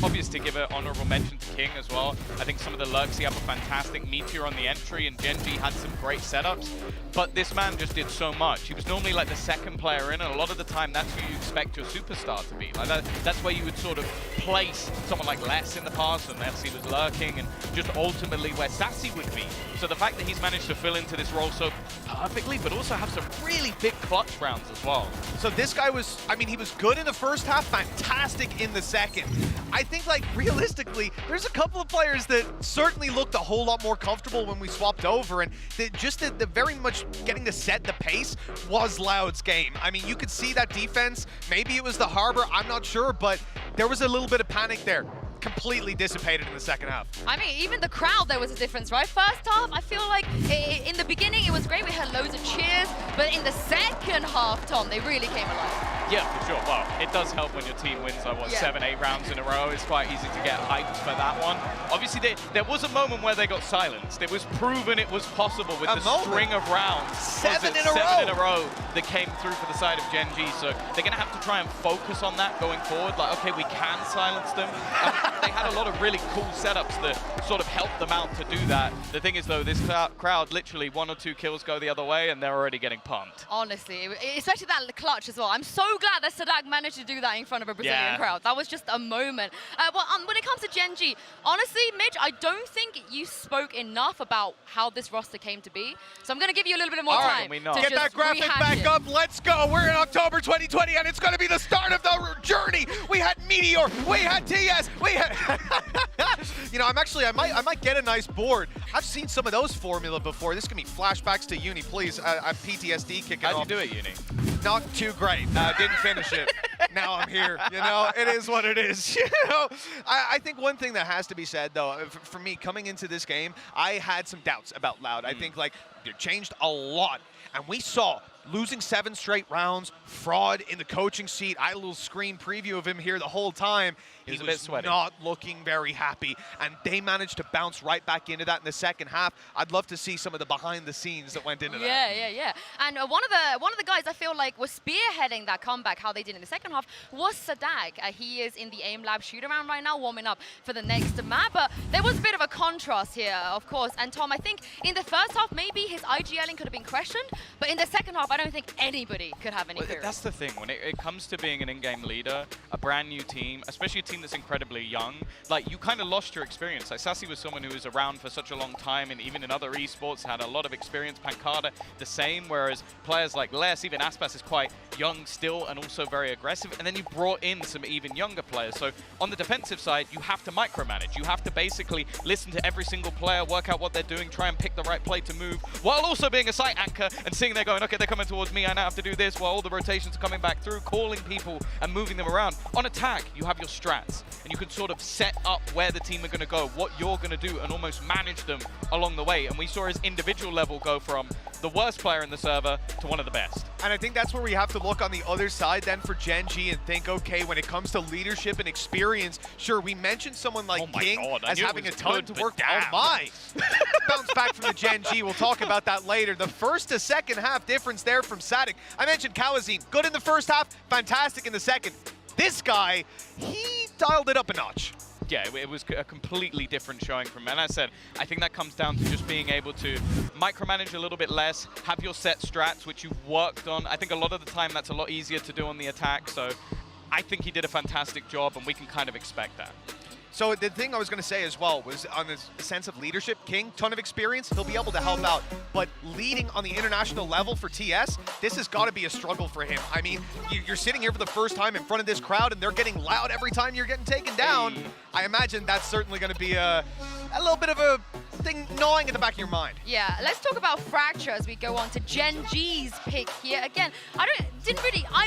obvious to give an honorable mention to King as well. I think some of the lurks he had were fantastic. Meteor on the entry, and Gen.G had some great setups. But this man just did so much. He was normally like the second player in, and a lot of the time that's who you expect your superstar to be. Like that's where you would sort of place someone like Les in the past, and Leslie was lurking, and just ultimately where Sassy would be. So the fact that he's managed to fill into this role so perfectly, but also have some really big clutch rounds as well. So this guy was, I mean, he was good in the first half, fantastic in the second. I think, like, realistically, there's a couple of players that certainly looked a whole lot more comfortable when we swapped over, and just the very much getting to set the pace was Loud's game. I mean, you could see that defense. Maybe it was the Harbor, I'm not sure, but there was a little bit of panic there. Completely dissipated in the second half. I mean, even the crowd, there was a difference, right? First half, I feel like in the beginning it was great. We had loads of cheers, but in the second half, Tom, they really came alive. Yeah, for sure. Well, it does help when your team wins, like, what, 7, 8 rounds in a row. It's quite easy to get hyped for that one. Obviously, there was a moment where they got silenced. It was proven it was possible with the string of rounds. 7 in a row that came through for the side of Gen.G. So they're going to have to try and focus on that going forward. Like, okay, we can silence them. They had a lot of really cool setups that sort of helped them out to do that. The thing is, though, this crowd, literally 1 or 2 kills go the other way, and they're already getting pumped. Honestly, especially that clutch as well. I'm so glad that Sadak managed to do that in front of a Brazilian crowd. That was just a moment. When it comes to Gen.G, honestly, Mitch, I don't think you spoke enough about how this roster came to be. So I'm going to give you a little bit more time. Get that graphic back up. Let's go. We're in October 2020, and it's going to be the start of the journey. We had Meteor. We had TS. We had... You know, I might get a nice board. I've seen some of those formula before. This can be flashbacks to uni, please. I'm PTSD kicking off. How'd you do it, uni? Not too great. Didn't finish it. Now I'm here. You know, it is what it is. You know, I think one thing that has to be said, though, for me coming into this game, I had some doubts about Loud. I think, like, it changed a lot. And we saw losing 7 straight rounds, fraud in the coaching seat. I had a little screen preview of him here the whole time. He was a bit sweaty. Not looking very happy, and they managed to bounce right back into that in the second half. I'd love to see some of the behind the scenes that went into that. Yeah. And one of the guys I feel like was spearheading that comeback, how they did in the second second half was Sadak. He is in the aim lab shoot around right now, warming up for the next map. But there was a bit of a contrast here, of course. And Tom, I think in the first half, maybe his IGLing could have been questioned. But in the second half, I don't think anybody could have any fear. That's the thing. When it comes to being an in-game leader, a brand new team, especially a team that's incredibly young, like, you kind of lost your experience. Like, Sassy was someone who was around for such a long time, and even in other esports had a lot of experience. Pancada, the same, whereas players like Les, even Aspas is quite young still and also very aggressive. And then you brought in some even younger players. So on the defensive side, you have to micromanage. You have to basically listen to every single player, work out what they're doing, try and pick the right play to move, while also being a site anchor and seeing they're going, okay, they're coming towards me, I now have to do this, while all the rotations are coming back through, calling people and moving them around. On attack, you have your strats, and you can sort of set up where the team are going to go, what you're going to do, and almost manage them along the way. And we saw his individual level go from the worst player in the server to one of the best. And I think that's where we have to look on the other side then for Gen.G and think, okay, when it comes to leadership and experience, sure, we mentioned someone like King as having a ton to work. Oh my! Bounce back from the Gen.G. We'll talk about that later. The first to second half difference there from Sadik. I mentioned Kawazine. Good in the first half, fantastic in the second. This guy, he dialed it up a notch. Yeah, it was a completely different showing from him. And as I said, I think that comes down to just being able to micromanage a little bit less, have your set strats, which you've worked on. I think a lot of the time that's a lot easier to do on the attack. So I think he did a fantastic job, and we can kind of expect that. So the thing I was going to say as well was on this sense of leadership, King, ton of experience, he'll be able to help out. But leading on the international level for TS, this has got to be a struggle for him. I mean, you're sitting here for the first time in front of this crowd and they're getting loud every time you're getting taken down. I imagine that's certainly going to be a little bit of a thing gnawing at the back of your mind. Yeah, let's talk about Fracture as we go on to Gen.G's pick here. Again, I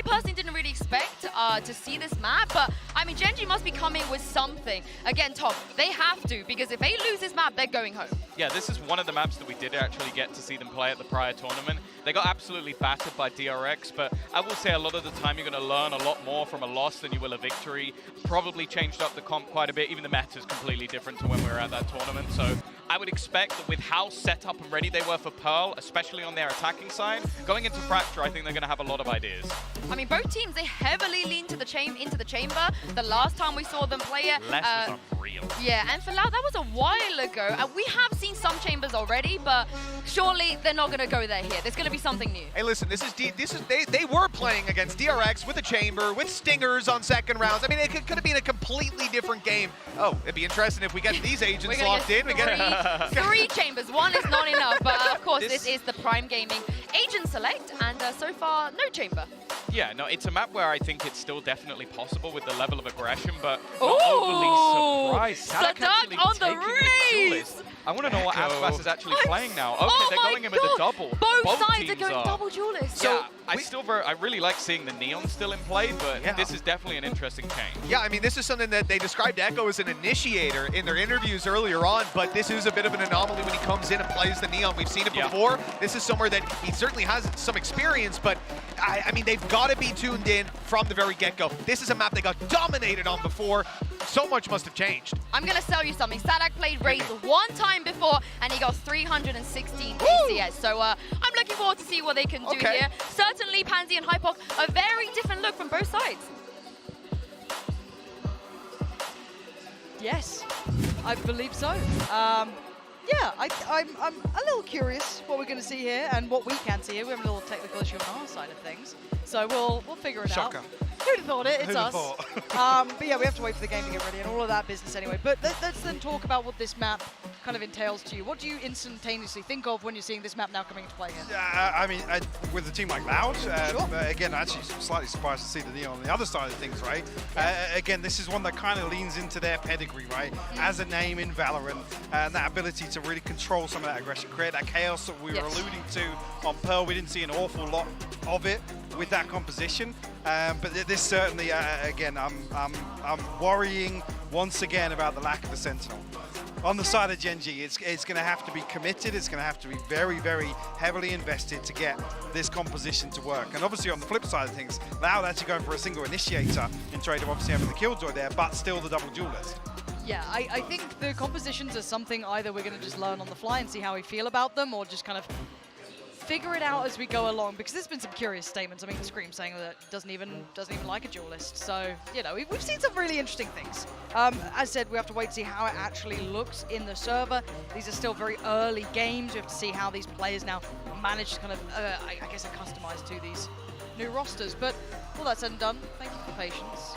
personally didn't really expect to see this map, but I mean, Gen.G must be coming with something. Again, Tom, they have to, because if they lose this map, they're going home. Yeah, this is one of the maps that we did actually get to see them play at the prior tournament. They got absolutely battered by DRX, but I will say a lot of the time you're going to learn a lot more from a loss than you will a victory. Probably changed up the comp quite a bit. Even the meta is completely different to when we were at that tournament. So I would expect that with how set up and ready they were for Pearl, especially on their attacking side, going into Fracture, I think they're going to have a lot of ideas. I mean, both teams, they heavily lean to the into the chamber. The last time we saw them play it. Les was unreal. Yeah, and for Lau, that was a while ago. We have seen some chambers already, but surely they're not going to go there here. There's going to be something new. Hey, listen, they were playing against DRX with a chamber, with stingers on second rounds. I mean, it could have been a completely different game. Oh, it'd be interesting if we get these agents locked in. We get three chambers. One is not enough, but of course, this is the Prime Gaming agent select, and so far, no chamber. Yeah, no, it's a map where I think it's still definitely possible with the level of aggression, but not overly surprised. Sadak on the race! I want to know what Aspas is actually playing now. Okay, they're going in with the double. Both sides are going double duelist. So yeah, I really like seeing the Neon still in play, but this is definitely an interesting change. Yeah, I mean, this is something that they described Echo as an initiator in their interviews earlier on, but this is a bit of an anomaly when he comes in and plays the Neon. We've seen it before. This is somewhere that he certainly has some experience, but I mean, they've got to be tuned in from the very get-go. This is a map they got dominated on before. So much must have changed. I'm going to sell you something. Sadak played Raze one time before, and he got 316 DCS. So I'm looking forward to see what they can do here. Certainly, Pansy and Hypoc, a very different look from both sides. Yes, I believe so. Yeah, I'm a little curious what we're going to see here and what we can see here. We have a little technical issue on our side of things, so we'll figure it out. Who'd have thought it? It's us. But yeah, we have to wait for the game to get ready and all of that business anyway. But let's then talk about what this map kind of entails to you. What do you instantaneously think of when you're seeing this map now coming into play here? I mean, with a team like Loud, again, actually slightly surprised to see the Neon on the other side of things, right? Again, this is one that kind of leans into their pedigree, right? As a name in Valorant, and that ability to really control some of that aggression, create that chaos that we were alluding to on Pearl. We didn't see an awful lot of it with that composition, but this certainly, again, I'm worrying once again about the lack of the Sentinel. On the side of Gen.G, it's going to have to be committed. It's going to have to be very, very heavily invested to get this composition to work. And obviously on the flip side of things, Loud actually going for a single initiator in trade of obviously having the Killjoy there, but still the double duelist. Yeah, I think the compositions are something either we're going to just learn on the fly and see how we feel about them, or just kind of figure it out as we go along, because there's been some curious statements. I mean, Scream saying that doesn't even like a duelist. So, you know, we've seen some really interesting things. As said, we have to wait to see how it actually looks in the server. These are still very early games. We have to see how these players now manage to kind of, I guess, customize to these new rosters. But all that said and done, thank you for your patience.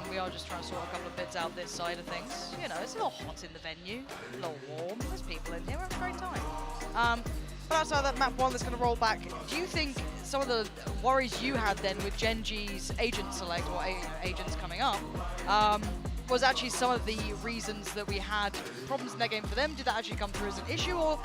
We are just trying to sort a couple of bits out this side of things. You know, it's a little hot in the venue, a little warm. There's people in here. We're having a great time. But outside of that map one that's going to roll back, do you think some of the worries you had then with Gen.G's agent select, or agents coming up, was actually some of the reasons that we had problems in that game for them? Did that actually come through as an issue, or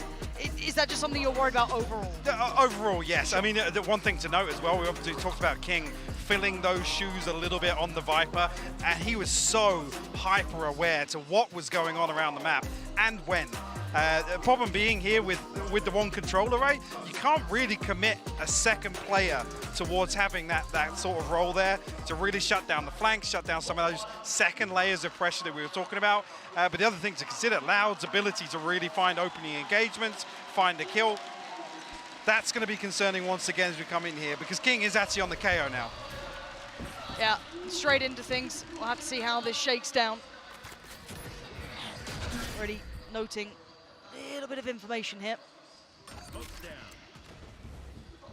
is that just something you're worried about overall? Overall, yes. I mean, the one thing to note as well, we obviously talked about King filling those shoes a little bit on the Viper, and he was so hyper aware to what was going on around the map and when. The problem being here with the one controller, right? You can't really commit a second player towards having that sort of role there to really shut down the flanks, shut down some of those second layers of pressure that we were talking about. But the other thing to consider, Loud's ability to really find opening engagements, find a kill. That's going to be concerning once again as we come in here, because King is actually on the KO now. Yeah, straight into things. We'll have to see how this shakes down. Already noting a little bit of information here.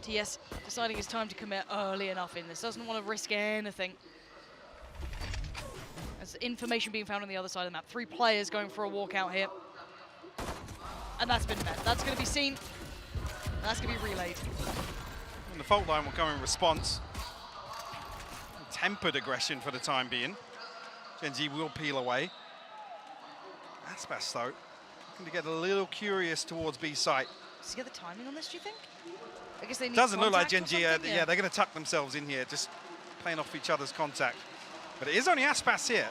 TS deciding it's time to commit early enough in this. Doesn't want to risk anything. There's information being found on the other side of the map. 3 players going for a walkout here. And that's been met. That's going to be seen. That's going to be relayed. And the fault line will come in response. Tempered aggression for the time being. Gen.G will peel away. That's best though. To get a little curious towards B site. Does he get the timing on this, do you think? I guess they need Doesn't look like contact Gen.G. yeah, they're going to tuck themselves in here, just playing off each other's contact. But it is only Aspas here.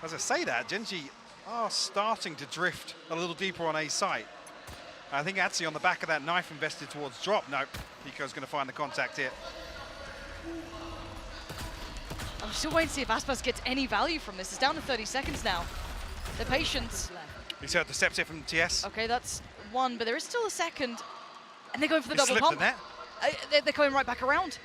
As I say that, Gen.G are starting to drift a little deeper on A site. I think actually on the back of that knife invested towards drop. Nope, Pico's going to find the contact here. I'm still waiting to see if Aspas gets any value from this. It's down to 30 seconds now. The patience. He's heard the steps here from TS. Okay, that's one, but there is still a second. And they're going for the double slipped pump. the net. They're coming right back around.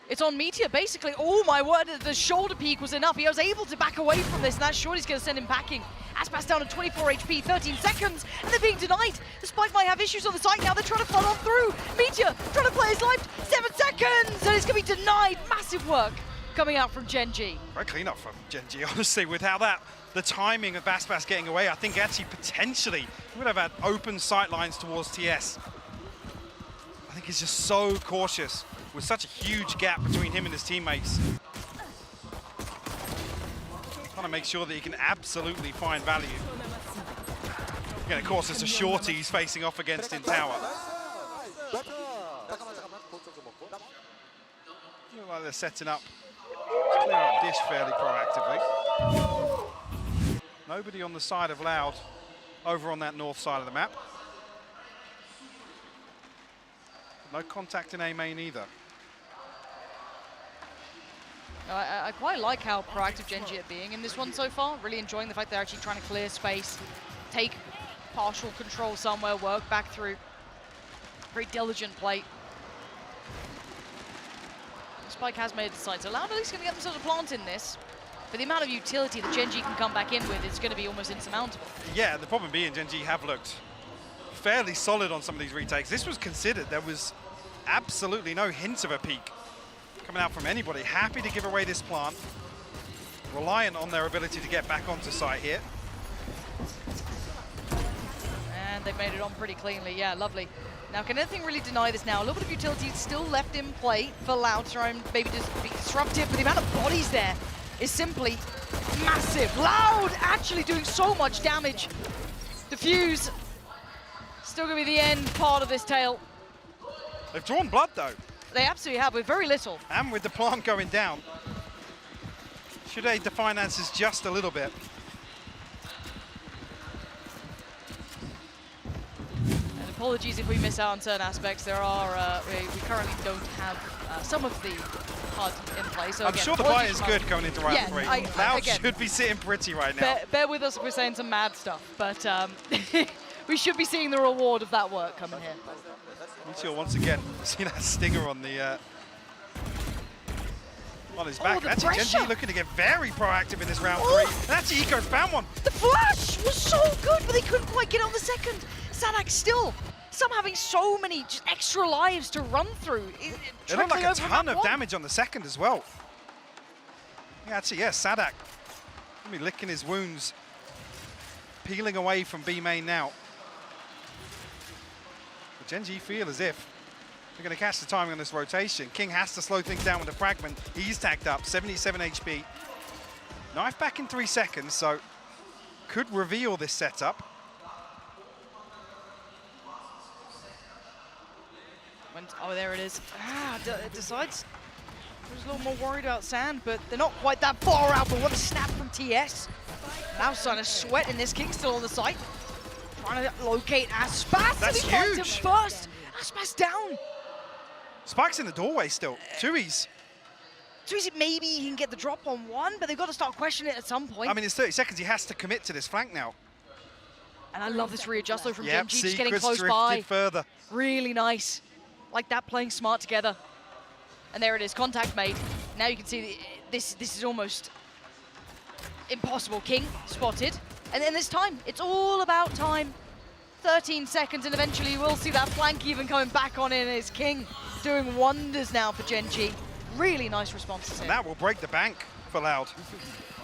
It's on Meteor, basically. Oh my word, the shoulder peak was enough. He was able to back away from this, and that shorty's going to send him packing. Aspas down to 24 HP, 13 seconds, and they're being denied. The Spike might have issues on the site now. They're trying to flood on through. Meteor trying to play his life. 7 seconds, and it's going to be denied. Massive work coming out from Gen.G. Very clean up from Gen.G, honestly, with how the timing of Aspas getting away. I think actually potentially would have had open sight lines towards TS. I think he's just so cautious with such a huge gap between him and his teammates. Trying to make sure that he can absolutely find value. Again, of course, it's a shorty he's facing off against in tower. Look like they're setting up to clear up dish fairly proactively. Nobody on the side of Loud over on that north side of the map. No contact in A main either. I quite like how proactive Gen.G are being in this one so far. Really enjoying the fact they're actually trying to clear space, take partial control somewhere, work back through. Very diligent play. Spike has made it decide. So Loud at least going to get themselves a plant in this. But the amount of utility that Gen.G can come back in with is going to be almost insurmountable. Yeah, the problem being Gen.G have looked fairly solid on some of these retakes. This was considered. There was absolutely no hint of a peak coming out from anybody. Happy to give away this plant. Reliant on their ability to get back onto site here. And they've made it on pretty cleanly. Yeah, lovely. Now, can anything really deny this now? A little bit of utility still left in play for Loud to try and maybe just be disruptive, but the amount of bodies there is simply massive. Loud actually doing so much damage. Diffuse. Still going to be the end part of this tale. They've drawn blood, though. They absolutely have, with very little. And with the plant going down. Should aid the finances just a little bit. And apologies if we miss out on certain aspects. There are, we currently don't have some of the HUD in play. So I'm again, sure the buy is good going into round 3. Loud again, should be sitting pretty right now. Bear with us if we're saying some mad stuff, but we should be seeing the reward of that work coming here. Meteor once again, see that stinger on the on his back. the Actually, pressure. Gen.G looking to get very proactive in this round 3. And actually, Eco's found one. The flash was so good, but they couldn't quite get on the second. Sadak still, some having so many just extra lives to run through. It looked like a ton of damage on the second as well. Yeah, actually, yeah, Sadak gonna be licking his wounds, peeling away from B main now. But Gen.G feel as if they're going to catch the timing on this rotation. King has to slow things down with the fragment. He's tagged up, 77 HP. Knife back in 3 seconds, so could reveal this setup. Oh, there it is. It decides. I was a little more worried about Sand, but they're not quite that far out. But what a snap from TS. Now starting to sweat in this. King still on the site. Trying to locate Aspas. That's and he finds him huge. first. Aspas down. Spike's in the doorway still. Tui's. Maybe he can get the drop on one, but they've got to start questioning it at some point. I mean, it's 30 seconds. He has to commit to this flank now. And I love this readjust though from Yep, Gen.G, just getting Secret's close drifted by. further. Really nice. Like that, playing smart together. And there it is, contact made. Now you can see this is almost impossible. King spotted. And then this time, it's all about time. 13 seconds, and eventually we'll see that flank even coming back on in. It's King doing wonders now for Gen.G. Really nice responses here. And that will break the bank for Loud.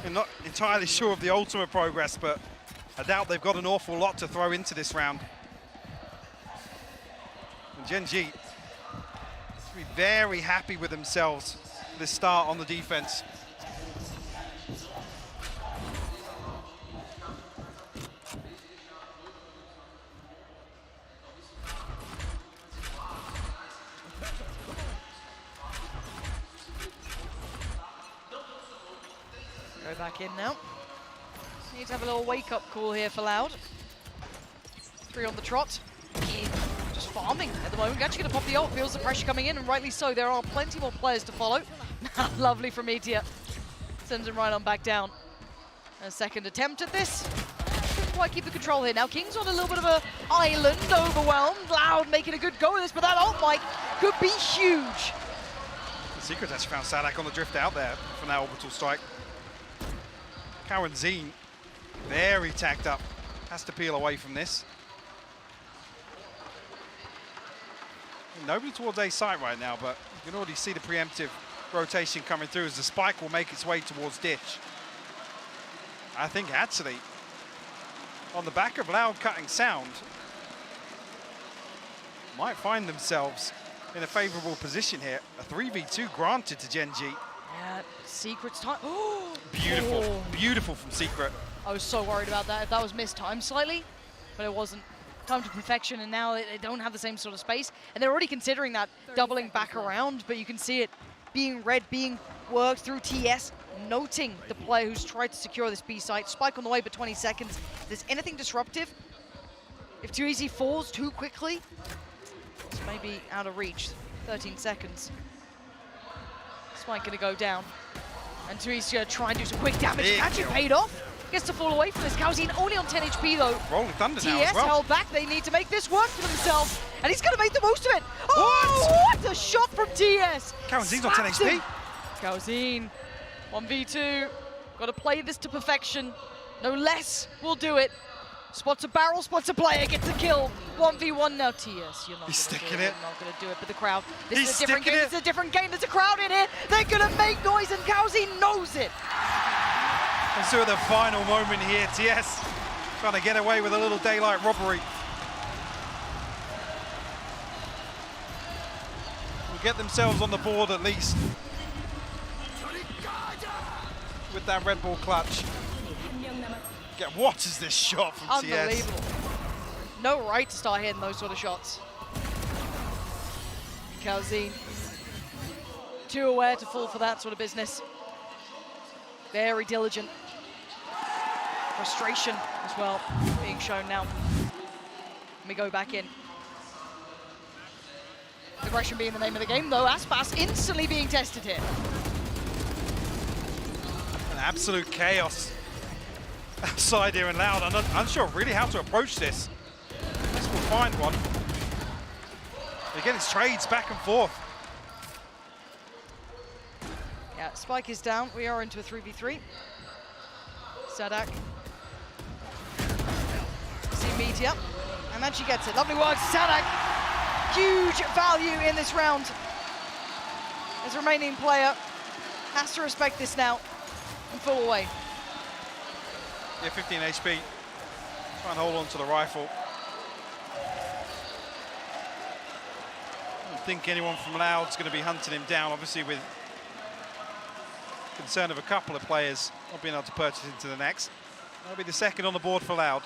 I'm not entirely sure of the ultimate progress, but I doubt they've got an awful lot to throw into this round. And Gen.G be very happy with themselves this start on the defense. Go back in now. Need to have a little wake-up call here for Loud. 3 on the trot. King just farming at the moment. Actually going to pop the ult, feels the pressure coming in, and rightly so. There are plenty more players to follow. Lovely from Meteor. Sends him right on back down. A second attempt at this. Couldn't quite keep the control here. Now King's on a little bit of an island, overwhelmed. Loud making a good go of this, but that ult mic could be huge. Secret actually found Sadak on the drift out there from that orbital strike. Zine, very tagged up. Has to peel away from this. Nobody towards A site right now, but you can already see the preemptive rotation coming through as the spike will make its way towards Ditch. I think actually, on the back of Loud cutting sound, might find themselves in a favorable position here. A 3v2 granted to Gen.G. Yeah, Secret's time. Beautiful, Oh. beautiful from Secret. I was so worried about that. If that was mistimed slightly, but it wasn't. Time to perfection, and now they don't have the same sort of space. And they're already considering that doubling back around, but you can see it being read, being worked through TS, noting the player who's tried to secure this B site. Spike on the way, but 20 seconds. If there's anything disruptive, if Too Easy falls too quickly, it's maybe out of reach. 13 seconds. Spike gonna go down. And Too Easy gonna try and do some quick damage. Actually paid off. Gets to fall away from this. Calzine only on 10 HP though. Rolling Thunder now TS as well. held back. They need to make this work for themselves. And he's going to make the most of it. Oh, what a shot from TS. Calzine's on 10 HP. Calzine, 1v2. Got to play this to perfection. No less will do it. Spots a barrel, spots a player, gets the kill. 1v1 now, TS. You're not He's gonna sticking do it. You're not going to do it, but the crowd. This He's is a different sticking game. it. This is a different game. There's a crowd in here. They're going to make noise, and Calzine knows it. And so at the final moment here, TS trying to get away with a little daylight robbery. Will get themselves on the board at least. With that Red Bull clutch. What is this shot from TS? Unbelievable. No right to start hitting those sort of shots. Calzine, too aware to fall for that sort of business. Very diligent. Frustration as well being shown now. Let me go back in. Aggression being the name of the game though. Aspas instantly being tested here. An absolute chaos outside here and Loud. I'm unsure really how to approach this. find one. Again, it's trades back and forth. Yeah, Spike is down. We are into a 3v3. Sadak. See Meteor. And then she gets it. Lovely work, Sadak. Huge value in this round. As remaining player has to respect this now and fall away. Yeah, 15 HP. Try and hold on to the rifle. I don't think anyone from Loud's going to be hunting him down, obviously with concern of a couple of players not being able to purchase into the next. That'll be the second on the board for Loud.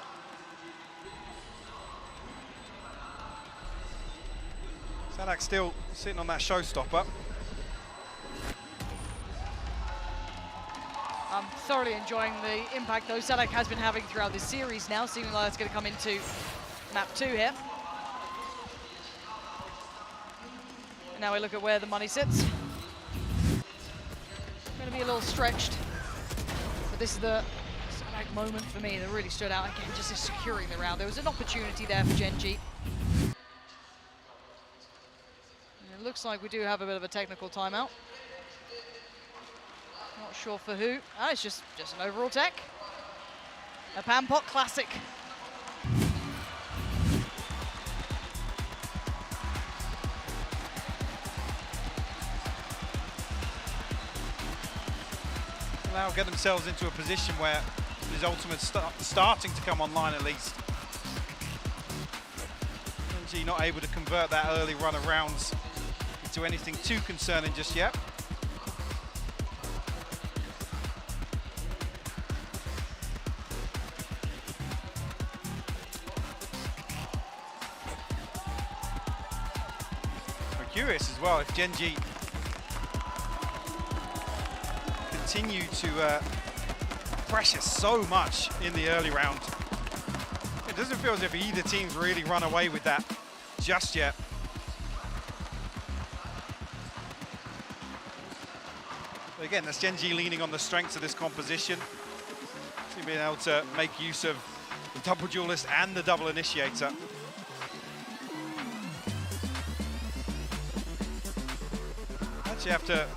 Sadak still sitting on that showstopper. I'm thoroughly enjoying the impact though Sadak has been having throughout this series now, seeming like it's going to come into map 2 here. And now we look at where the money sits. Going to be a little stretched, but this is the Sadak moment for me that really stood out. Again, just securing the round. There was an opportunity there for Gen.G. It looks like we do have a bit of a technical timeout. Not sure for who. Ah, it's just an overall tech. A Pampot classic. Now get themselves into a position where his ultimate's starting to come online at least. Gen.G not able to convert that early run of rounds into anything too concerning just yet. We're curious as well if Gen.G continue to pressure so much in the early round. It doesn't feel as if either team's really run away with that just yet. But again, that's Gen.G leaning on the strengths of this composition. Being able to make use of the double duelist and the double initiator. Actually have to,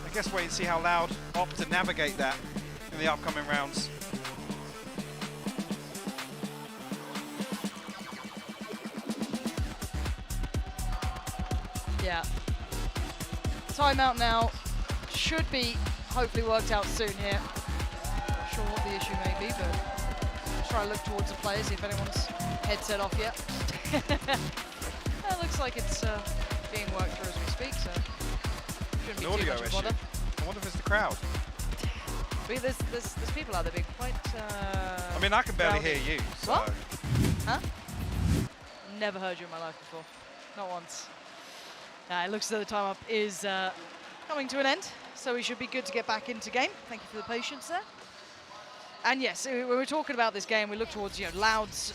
I guess, wait and see how Loud opt to navigate that in the upcoming rounds. Yeah. Timeout now should be hopefully worked out soon here. Not sure what the issue may be, but I'll try to look towards the players, see if anyone's headset off yet. It looks like it's being worked through as we speak, so shouldn't be An too audio much of a issue. bother. I wonder if it's the crowd. There's people out there being quite I mean, I can barely rowdy. hear you. So. What? Huh? Never heard you in my life before. Not once. It looks as though the time up is coming to an end, so we should be good to get back into game. Thank you for the patience there. And yes, when we're talking about this game, we look towards Loud's,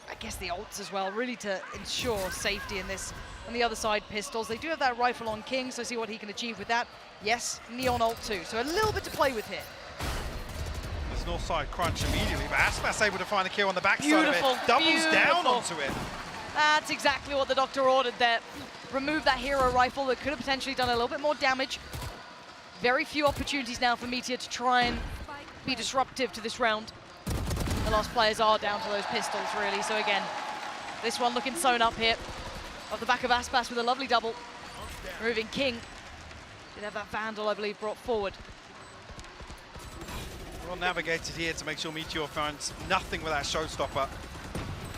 I guess the ults as well, really to ensure safety in this. On the other side, Pistols. They do have that rifle on King, so see what he can achieve with that. Yes, Neon ult too, so a little bit to play with here. There's north side crunch immediately, but Aspas able to find a kill on the backside Beautiful, of it. Doubles down beautiful. onto it. That's exactly what the doctor ordered there. Remove that hero rifle that could have potentially done a little bit more damage. Very few opportunities now for Meteor to try and be disruptive to this round. The last players are down to those pistols, really. So again, this one looking sewn up here. Off the back of Aspas with a lovely double. Removing King. Did have that Vandal, I believe, brought forward. Well navigated here to make sure Meteor finds nothing with that showstopper.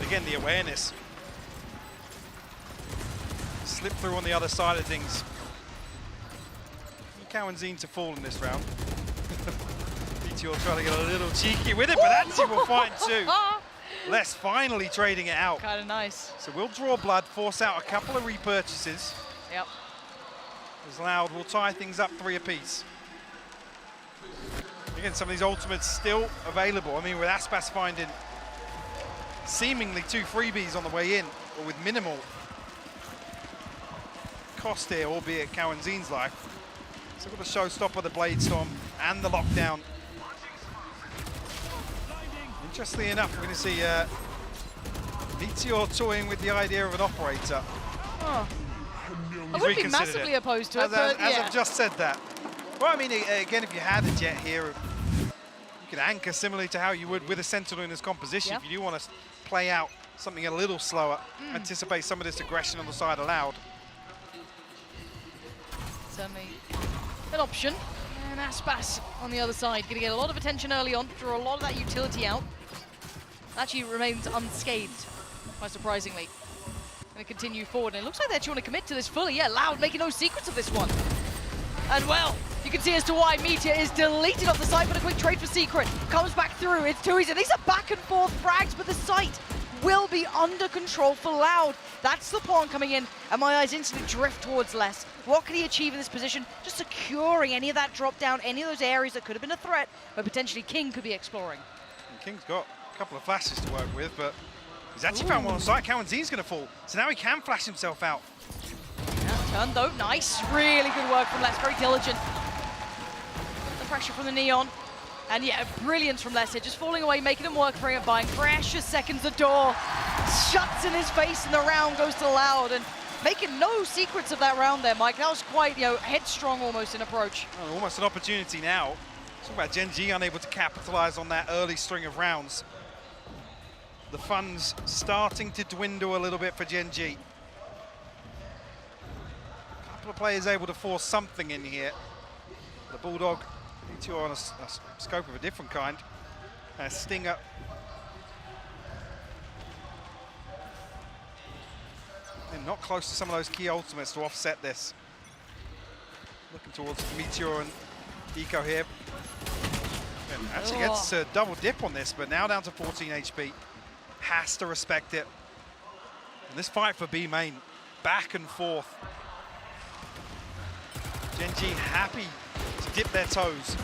Again, the awareness. Slip through on the other side of things. Cowanzine to fall in this round. Meteor trying to get a little cheeky with it, but Anti will find two. Les finally trading it out. Kind of nice. So we'll draw blood, force out a couple of repurchases. Yep. As Loud will tie things up 3 apiece. Again, some of these ultimates still available. I mean, with Aspas finding seemingly 2 freebies on the way in, or with minimal cost here, albeit Cowanzine's life. So we've got the showstopper, the Blade Storm, and the lockdown Interestingly enough, we're going to see Meteor toying with the idea of an operator. Oh. I wouldn't be massively opposed to it, but as yeah. I've just said that. Well, I mean, again, if you had a Jet here, you could anchor similarly to how you would with a Sentinel in this composition. Yep. If you do want to play out something a little slower, anticipate some of this aggression on the side allowed. Certainly an option. And Aspas on the other side, going to get a lot of attention early on, draw a lot of that utility out. Actually remains unscathed, quite surprisingly. Going to continue forward, and it looks like they actually want to commit to this fully. Yeah, Loud making no secrets of this one. And well, you can see as to why Meteor is deleted off the site, but a quick trade for Secret. Comes back through, it's too easy. These are back and forth frags, but the site will be under control for Loud. That's the pawn coming in, and my eyes instantly drift towards Les. What can he achieve in this position? Just securing any of that drop down, any of those areas that could have been a threat, but potentially King could be exploring. And King's got a couple of flashes to work with, but he's actually found one on site. Kawanzin's going to fall, so now he can flash himself out. Turn though, nice. Really good work from Les, very diligent. The pressure from the Neon. And yeah, brilliance from Les here, just falling away, making him work for him, buying precious seconds. The door shuts in his face and the round goes to Loud, and making no secrets of that round there, Mike. That was quite, headstrong almost in approach. Oh, almost an opportunity now. Talk about Gen.G unable to capitalize on that early string of rounds. The funds starting to dwindle a little bit for Gen.G. A couple of players able to force something in here. The Bulldog, Meteor on a scope of a different kind. Stinger. And not close to some of those key ultimates to offset this. Looking towards Meteor and Eco here. And actually gets a double dip on this, but now down to 14 HP. Has to respect it. And this fight for B main, back and forth. Gen.G happy to dip their toes.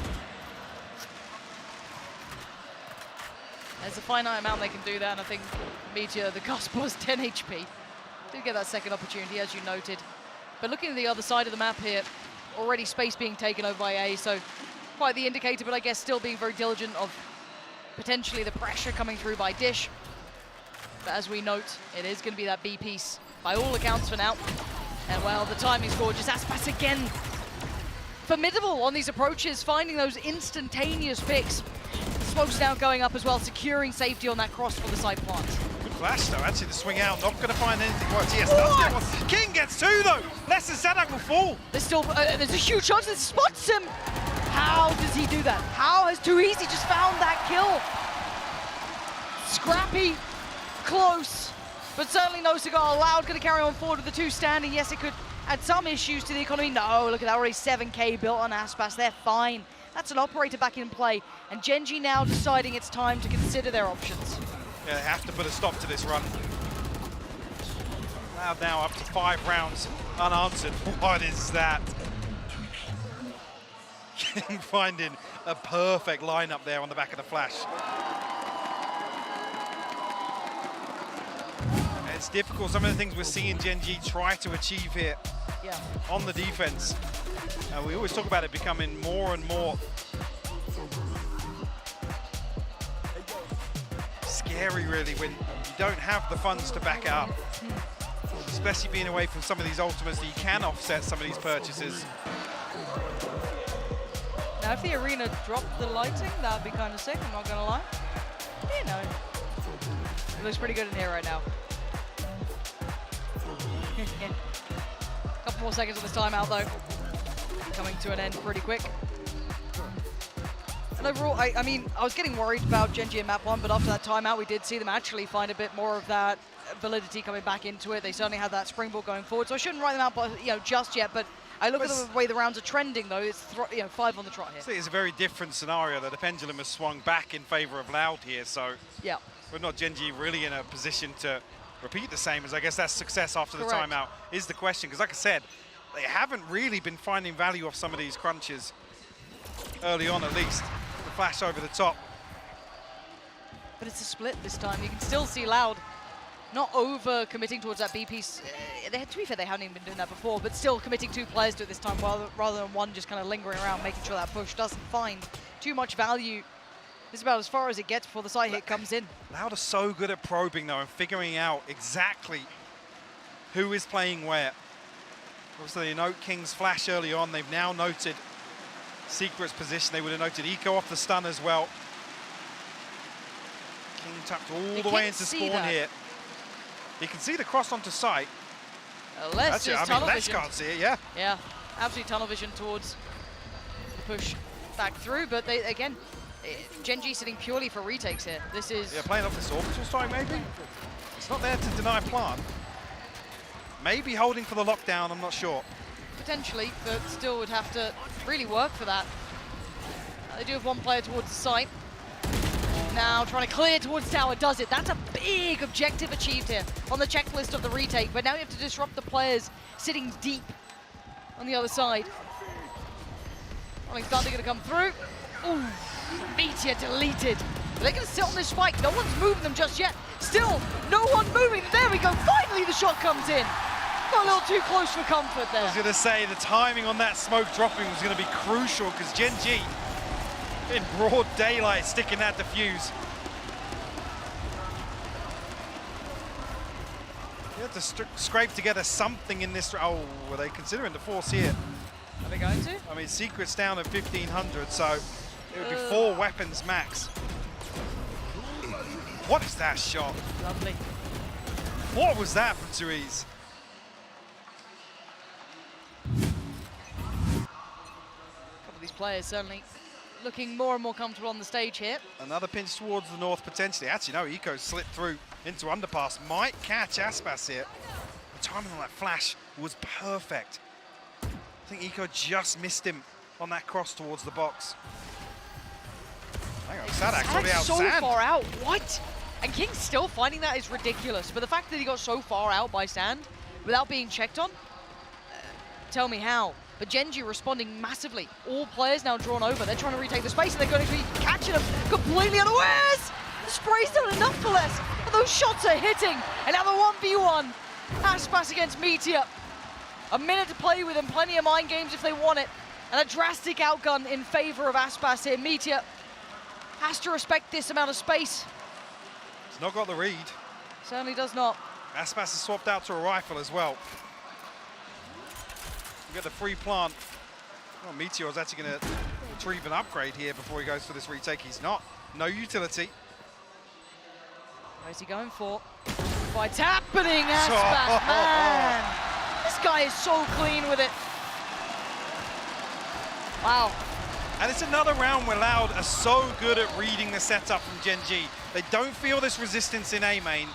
There's a finite amount they can do that, and I think Meteor, the cusp was 10 HP. Do get that second opportunity, as you noted. But looking at the other side of the map here, already space being taken over by A, so quite the indicator, but I guess still being very diligent of potentially the pressure coming through by Dish. But as we note, it is going to be that B piece by all accounts for now. And well, the timing's gorgeous. Aspas again, formidable on these approaches, finding those instantaneous picks. Smokes now going up as well, securing safety on that cross for the side plant. Good flash though, actually the swing out, not going to find anything worse. Yes, does get one. King gets two though. Less than Zadak will fall. There's still, there's a huge chance that spots him. How does he do that? How has Too Easy just found that kill? Scrappy, close, but certainly no cigar. Loud going to carry on forward with the two standing. Yes, it could add some issues to the economy. No, look at that, already 7K built on Aspas. They're fine. That's an operator back in play. And Gen.G now deciding it's time to consider their options. Yeah, they have to put a stop to this run. Loud now up to 5 rounds unanswered. What is that? King finding a perfect lineup there on the back of the flash. And it's difficult, some of the things we're seeing Gen.G try to achieve here on the defense. We always talk about it becoming more and more scary, really, when you don't have the funds to back it up. Especially being away from some of these ultimates that you can offset some of these purchases. Now, if the arena dropped the lighting, that would be kind of sick, I'm not going to lie. You know, it looks pretty good in here right now. Couple more seconds of this timeout, though. Coming to an end pretty quick. And overall, I mean, I was getting worried about Gen.G in map 1, but after that timeout, we did see them actually find a bit more of that validity coming back into it. They certainly had that springboard going forward, so I shouldn't write them out, just yet, but I look at the way the rounds are trending, though. It's 5 on the trot here. So it's a very different scenario that the pendulum has swung back in favor of Loud here, so yeah, we're not Gen.G really in a position to repeat the same, as I guess that's success after the timeout is the question, because like I said, they haven't really been finding value off some of these crunches early on, at least. The flash over the top. But it's a split this time. You can still see Loud not over committing towards that B piece. To be fair, they haven't even been doing that before, but still committing 2 players to it this time rather than one just kind of lingering around, making sure that push doesn't find too much value. This is about as far as it gets before the side hit comes in. Loud are so good at probing though and figuring out exactly who is playing where. Also, they note King's flash early on. They've now noted Secret's position. They would have noted Eco off the stun as well. King tapped all the way into spawn here. You can see the cross onto site. Les Les can't see it, yeah. Yeah, absolute tunnel vision towards the push back through, but they, again, Gen.G sitting purely for retakes here. This is... Yeah, playing off this orbital strike maybe? It's not there to deny plant. Maybe holding for the lockdown, I'm not sure. Potentially, but still would have to really work for that. They do have one player towards the site. Now trying to clear towards tower, does it. That's a big objective achieved here on the checklist of the retake, but now you have to disrupt the players sitting deep on the other side. Rolling Thunder gonna come through. Ooh, Meteor deleted. But they're gonna sit on this spike. No one's moving them just yet. Still, no one moving. There we go, finally the shot comes in. Got a little too close for comfort there. I was gonna say the timing on that smoke dropping was gonna be crucial because Gen.G in broad daylight sticking that defuse. You have to scrape together something in this. Oh, were they considering the force here? Are they going to? I mean, Secret's down at 1500, so it would be 4 weapons max. What is that shot? Lovely. What was that from Therese? A couple of these players certainly looking more and more comfortable on the stage here. Another pinch towards the north potentially. Actually, no, Eco slipped through into underpass. Might catch Aspas here. The timing on that flash was perfect. I think Eco just missed him on that cross towards the box. Hang on, Sadak's already out. So far out, what? And King's still finding that is ridiculous. But the fact that he got so far out by Sand without being checked on, tell me how. But Gen.G responding massively. All players now drawn over. They're trying to retake the space and they're going to be catching them completely unawares. The spray's done enough for Les. But those shots are hitting. And now the 1v1. Aspas against Meteor. A minute to play with them. Plenty of mind games if they want it. And a drastic outgun in favor of Aspas here. Meteor has to respect this amount of space. He's not got the read. Certainly does not. Aspas has swapped out to a rifle as well. Get the free plant. Oh, Meteor's actually going to retrieve an upgrade here before he goes for this retake. He's not. No utility. Where's he going for? What's happening, Aspas? Man, this guy is so clean with it. Wow. And it's another round where Loud are so good at reading the setup from Gen.G. They don't feel this resistance in A main.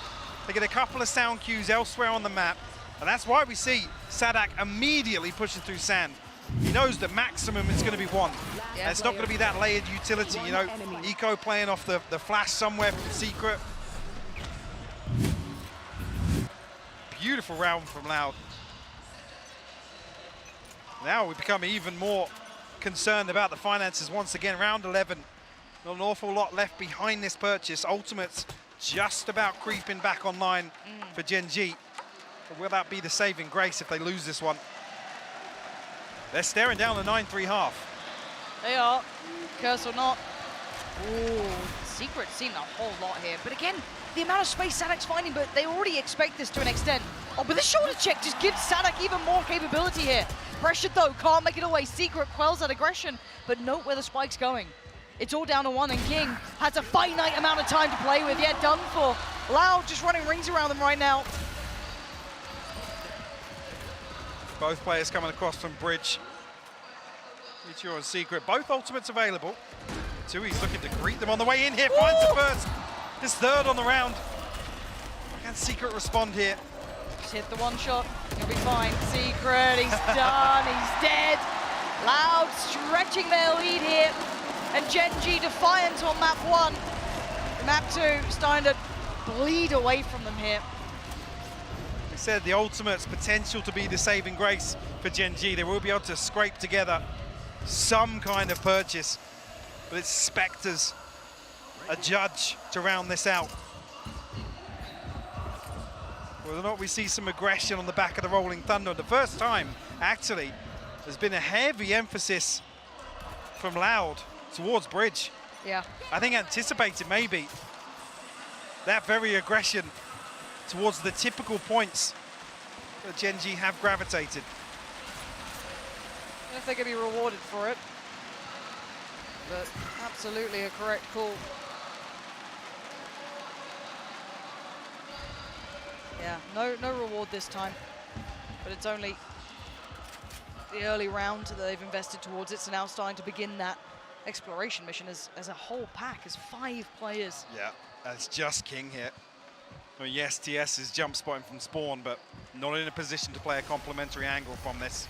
They get a couple of sound cues elsewhere on the map. And that's why we see Sadak immediately pushing through Sand. He knows that maximum is going to be 1. Yeah, and it's not going to be that layered utility, you know. Eco playing off the flash somewhere from Secret. Beautiful round from Loud. Now we become even more concerned about the finances once again. Round 11. Not an awful lot left behind this purchase. Ultimate's just about creeping back online for Gen.G. Will that be the saving grace if they lose this one? They're staring down the 9-3 half. They are, curse or not. Ooh, Secret's seen a whole lot here. But again, the amount of space Sadak's finding, but they already expect this to an extent. Oh, but the shoulder check just gives Sadak even more capability here. Pressured though, can't make it away. Secret quells that aggression, but note where the spike's going. It's all down to 1, and King has a finite amount of time to play with. Yeah, done for. Loud just running rings around them right now. Both players coming across from bridge. Meteor and Secret, both ultimates available. Tui's looking to greet them on the way in here, finds the first. His 3rd on the round. Can Secret respond here? Just hit the 1 shot, he'll be fine. Secret, he's done, he's dead. Loud stretching their lead here. And Gen.G defiant on map 1. Map 2 starting to bleed away from them here. Said the ultimate's potential to be the saving grace for Gen.G. They will be able to scrape together some kind of purchase, but it's Spectres, a judge to round this out. Whether or not we see some aggression on the back of the Rolling Thunder. The first time, actually, there's been a heavy emphasis from Loud towards bridge. Yeah. I think anticipated maybe that very aggression towards the typical points that Gen.G have gravitated. I don't know if they're going to be rewarded for it, but absolutely a correct call. Yeah, no reward this time, but it's only the early round that they've invested towards it, so now starting to begin that exploration mission as a whole pack, as 5 players. Yeah, that's just King here. Well, yes, TS is jump spotting from spawn, but not in a position to play a complementary angle from this.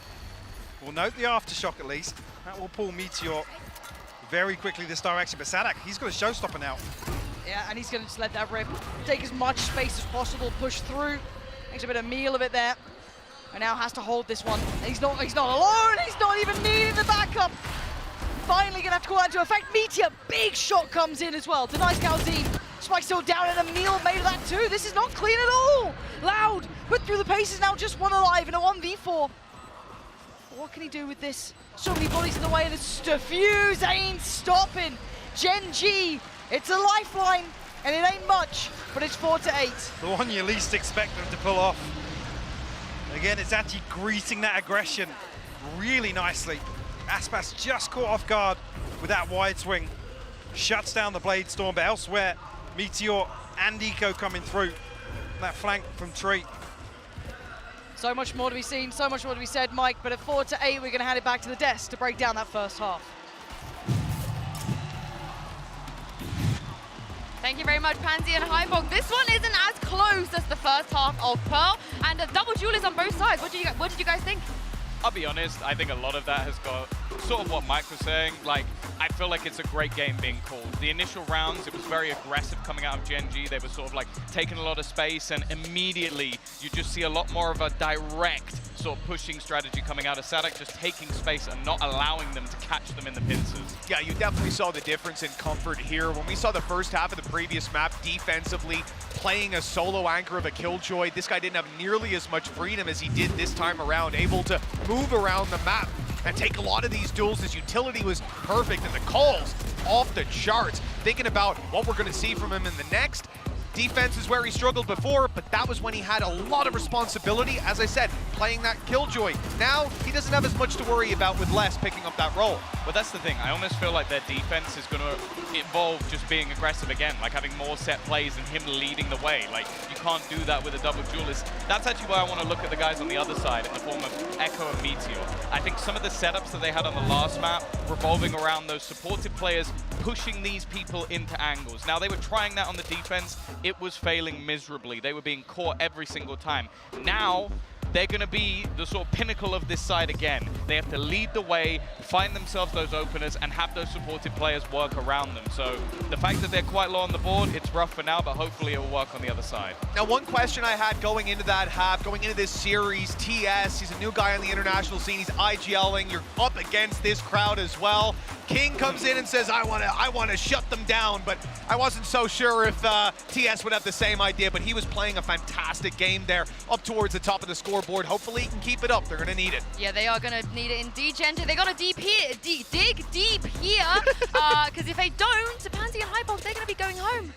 We'll note the aftershock at least. That will pull Meteor very quickly this direction, but Sadak, he's got a showstopper now. Yeah, and he's going to just let that rip, take as much space as possible, push through, makes a bit of meal of it there, and now has to hold this one. He's not alone, he's not even needing the backup. Finally gonna have to call that into effect. Meteor, big shot comes in as well. Denies Calzine. Spike still down and a meal made of that too. This is not clean at all. Loud, put through the paces now, just one alive in a 1v4. What can he do with this? So many bodies in the way, and this Diffuse ain't stopping. Gen.G, it's a lifeline, and it ain't much, but it's 4-8. The one you least expect them to pull off. Again, it's actually greeting that aggression really nicely. Aspas just caught off guard with that wide swing. Shuts down the Blade Storm, but elsewhere, Meteor and Eco coming through. That flank from Tree. So much more to be seen, so much more to be said, Mike, but at 4-8, we're gonna hand it back to the desk to break down that first half. Thank you very much, Pansy and Hybog. This one isn't as close as the first half of Pearl, and a double duel is on both sides. What did you guys think? I'll be honest, I think a lot of that has got sort of what Mike was saying. Like, I feel like it's a great game being called. The initial rounds, it was very aggressive coming out of Gen.G. They were sort of like taking a lot of space, and immediately you just see a lot more of a direct sort of pushing strategy coming out of Sadak, just taking space and not allowing them to catch them in the pincers. Yeah, you definitely saw the difference in comfort here. When we saw the first half of the previous map defensively, playing a solo anchor of a Killjoy, this guy didn't have nearly as much freedom as he did this time around, able to move around the map and take a lot of these duels. His utility was perfect, and the calls off the charts. Thinking about what we're going to see from him in the next. Defense is where he struggled before, but that was when he had a lot of responsibility, as I said, playing that Killjoy. Now, he doesn't have as much to worry about with less picking up that role. But that's the thing, I almost feel like their defense is going to involve just being aggressive again, like having more set plays and him leading the way. Like, you can't do that with a double duelist. That's actually why I want to look at the guys on the other side in the form of Echo and Meteor. I think some of the setups that they had on the last map, revolving around those supportive players, pushing these people into angles. Now, they were trying that on the defense. It was failing miserably. They were being caught every single time. Now, they're going to be the sort of pinnacle of this side again. They have to lead the way, find themselves those openers, and have those supportive players work around them. So the fact that they're quite low on the board, it's rough for now, but hopefully it will work on the other side. Now, one question I had going into that half, going into this series, TS, he's a new guy on the international scene, he's IGLing, you're up against this crowd as well. King comes in and says, I want to shut them down, but I wasn't so sure if TS would have the same idea, but he was playing a fantastic game there, up towards the top of the scoreboard. Hopefully he can keep it up. They're going to need it. Yeah, they are going to need it indeed, Gen.G. They got to dig deep here, because if they don't, Pansy and Hypop, they're going to be going home.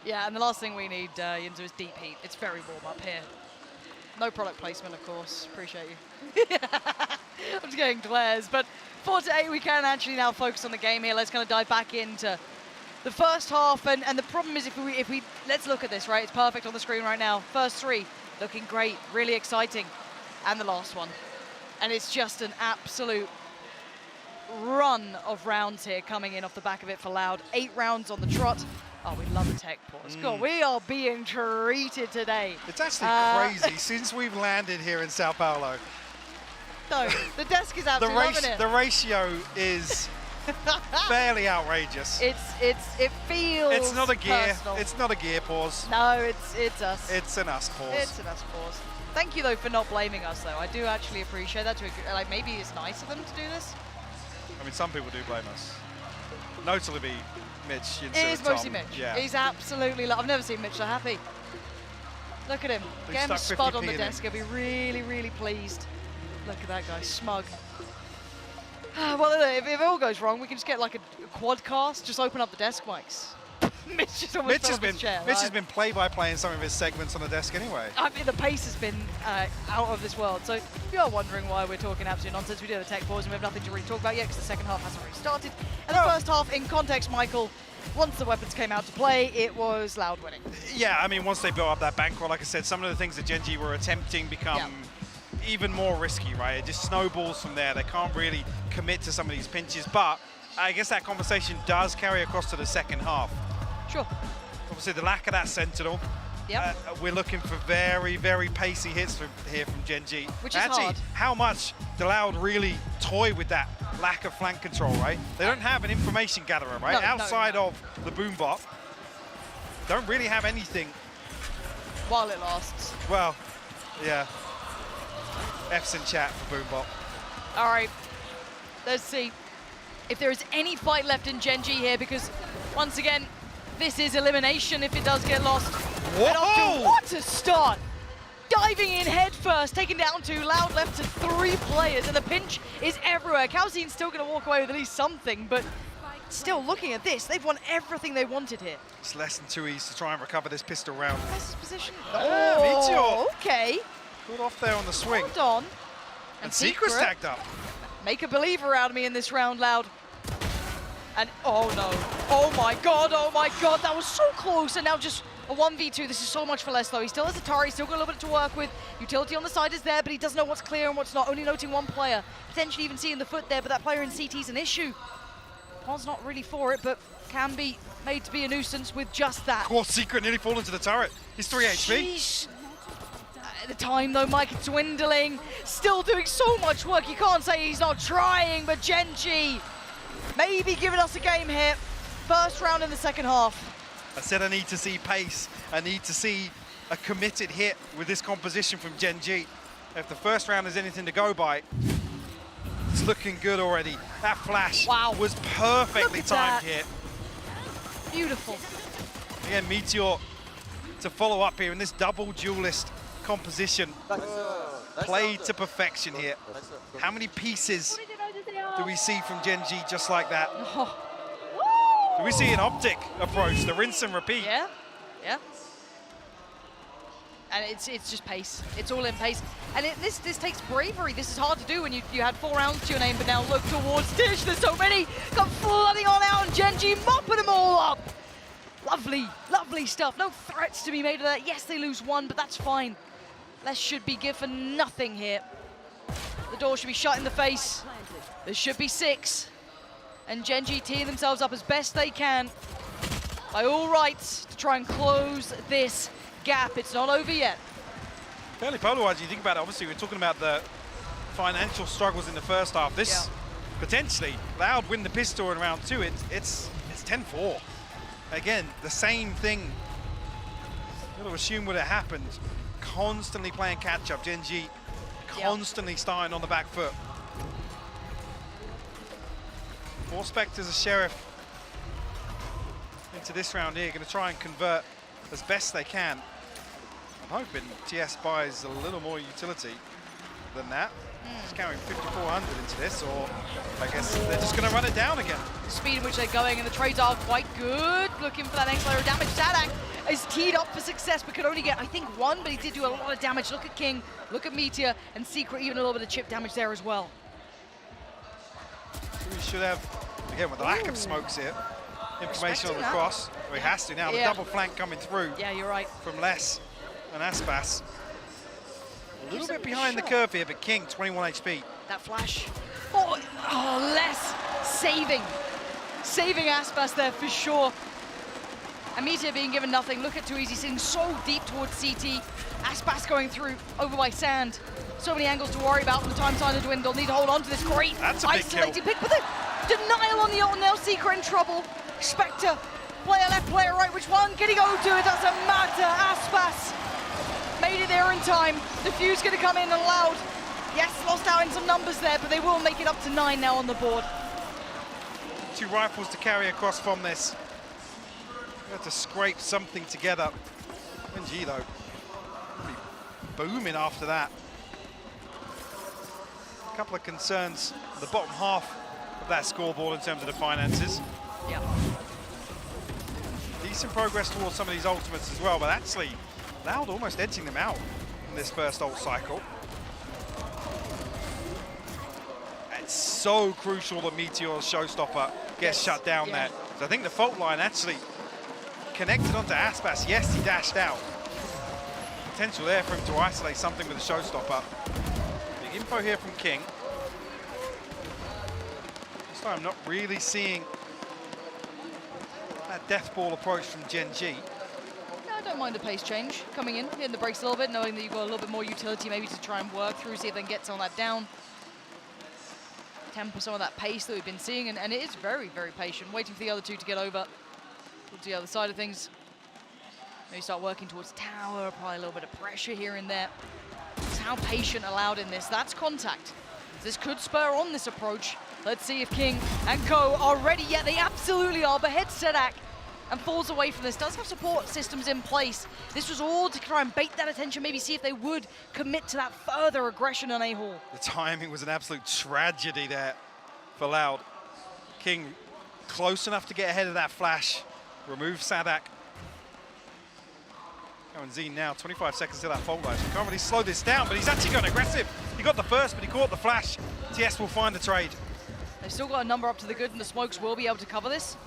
Yeah, and the last thing we need, Yinzo, is deep heat. It's very warm up here. No product placement, of course. Appreciate you. I'm just getting glares, but 4-8, we can actually now focus on the game here. Let's kind of dive back into the first half, and the problem is if we let's look at this, right? It's perfect on the screen right now. First 3, looking great, really exciting, and the last one. And it's just an absolute run of rounds here coming in off the back of it for Loud. 8 rounds on the trot. Oh, we love a tech pause. God, we are being treated today. It's actually crazy since we've landed here in São Paulo. No, the desk is absolutely loving it. The ratio is fairly outrageous. It feels It's not a gear. personal. It's not a gear pause. No, it's us. It's an us pause. It's an us pause. Thank you though for not blaming us though. I do actually appreciate that. Like maybe it's nice of them to do this. I mean, some people do blame us. Notably Mitch. Yinzo, It is Tom. mostly Mitch. Yeah. He's absolutely. I've never seen Mitch so happy. Look at him. He's Get him a stuck spot 50p on the in desk. him. He'll be really, really pleased. Look at that guy, smug. Well, if it all goes wrong, we can just get like a quad cast, just open up the desk mics. Mitch just almost fell off his chair. Mitch has been play-by-play in some of his segments on the desk anyway. I mean, the pace has been out of this world. So if you are wondering why we're talking absolute nonsense, we did a tech pause and we have nothing to really talk about yet because the second half hasn't really started. And the first half, in context, Michael, once the weapons came out to play, it was Loud winning. Yeah, I mean, once they built up that bankroll, like I said, some of the things that Gen.G were attempting become even more risky, right? It just snowballs from there. They can't really commit to some of these pinches, but I guess that conversation does carry across to the second half. Sure. Obviously, the lack of that Sentinel. Yep. We're looking for very, very pacey hits here from Gen.G. Which is hard. How much do Loud really toy with that lack of flank control, right? They don't have an information gatherer, right? Outside of the boom bot, don't really have anything. While it lasts. Well, yeah. F's in chat for boom bot. All right, let's see if there is any fight left in Gen.G here, because once again, this is elimination if it does get lost. Whoa! What a start! Diving in head first, taken down to Loud, left to 3 players, and the pinch is everywhere. Calcine's still going to walk away with at least something, but still looking at this, they've won everything they wanted here. It's less than 2 E's to try and recover this pistol round. Best position. Meteor. Okay. Good off there on the swing. Hold on. And Secret's tagged up. Make a believer out of me in this round, Loud. And oh no, oh my god, that was so close. And now just a 1v2, this is so much for less though. He still has Atari, still got a little bit to work with. Utility on the side is there, but he doesn't know what's clear and what's not, only noting one player. Potentially even seeing the foot there, but that player in CT is an issue. Pon's not really for it, but can be made to be a nuisance with just that. Poor Secret nearly fallen to the turret. He's 3 HP. Sheesh. At the time though, Mike, it's dwindling. Still doing so much work, you can't say he's not trying, but Gen.G maybe giving us a game here. First round in the second half. I said I need to see pace. I need to see a committed hit with this composition from Gen.G. If the first round is anything to go by, it's looking good already. That flash was perfectly timed here. Beautiful. Again, Meteor to follow up here in this double duelist composition. Played to perfection here. How many pieces do we see from Gen.G just like that? Do we see an optic approach, the rinse and repeat? Yeah, yeah. And it's just pace. It's all in pace. And this takes bravery. This is hard to do when you had 4 rounds to your name, but now look towards Dish. There's so many come flooding on out, and Gen.G mopping them all up. Lovely, lovely stuff. No threats to be made of that. Yes, they lose 1, but that's fine. Less should be good for nothing here. The door should be shut in the face. There should be 6. And Gen.G teeing themselves up as best they can, by all rights, to try and close this gap. It's not over yet. Fairly polarized, you think about it. Obviously, we're talking about the financial struggles in the first half. This potentially, Loud win the pistol in round 2. It's 10-4. Again, the same thing. You'd have assumed would have happened. Constantly playing catch up. Gen.G constantly starting on the back foot. 4 Spectres as Sheriff into this round here. Going to try and convert as best they can. I'm hoping TS buys a little more utility than that. Just carrying 5,400 into this, or I guess they're just going to run it down again. The speed in which they're going, and the trades are quite good. Looking for that next layer of damage. Sadak is teed up for success, but could only get, I think, 1, but he did do a lot of damage. Look at King, look at Meteor, and Secret, even a little bit of chip damage there as well. We should have, again, with the lack of smokes here, information on the cross. Well, he has to now. The double flank coming through. Yeah, you're right. From Les and Aspas. A little bit behind the curve here, but King, 21 HP. That flash. Oh, Les saving Aspas there for sure. And Meteor being given nothing. Look at Too Easy sitting so deep towards CT. Aspas going through over by Sand. So many angles to worry about from the time sign to dwindle. Need to hold on to this great isolated pick, but the denial on the ult now. Secret in trouble. Spectre, player left, player right. Which one can he go to? It doesn't matter. Aspas made it there in time. The fuse going to come in and Loud. Yes, lost out in some numbers there, but they will make it up to 9 now on the board. 2 rifles to carry across from this. We have to scrape something together. Gen.G though, be booming after that. A couple of concerns. The bottom half of that scoreboard in terms of the finances. Yeah. Decent progress towards some of these ultimates as well, but actually, Loud almost edging them out in this first ult cycle. It's so crucial that Meteor's showstopper gets shut down there. So I think the fault line actually connected onto Aspas. Yes, he dashed out. Potential there for him to isolate something with the showstopper. Big info here from King. This time not really seeing that death ball approach from Gen.G. I don't mind a pace change coming in, hitting the brakes a little bit, knowing that you've got a little bit more utility maybe to try and work through, see if they can get some of that down. Temper some of that pace that we've been seeing, and it is very, very patient, waiting for the other two to get over to the other side of things. Maybe start working towards tower, probably a little bit of pressure here and there. It's how patient allowed in this. That's contact. This could spur on this approach. Let's see if King and Co are ready. Yeah, they absolutely are, but heads Sedak and falls away from this. Does have support systems in place. This was all to try and bait that attention, maybe see if they would commit to that further aggression on A-Hall. The timing was an absolute tragedy there for Loud. King close enough to get ahead of that flash. Remove Sadak. Going Z now, 25 seconds to that fault line. So can't really slow this down, but he's actually gone aggressive. He got the first, but he caught the flash. TS will find the trade. They've still got a number up to the good, and the smokes will be able to cover this.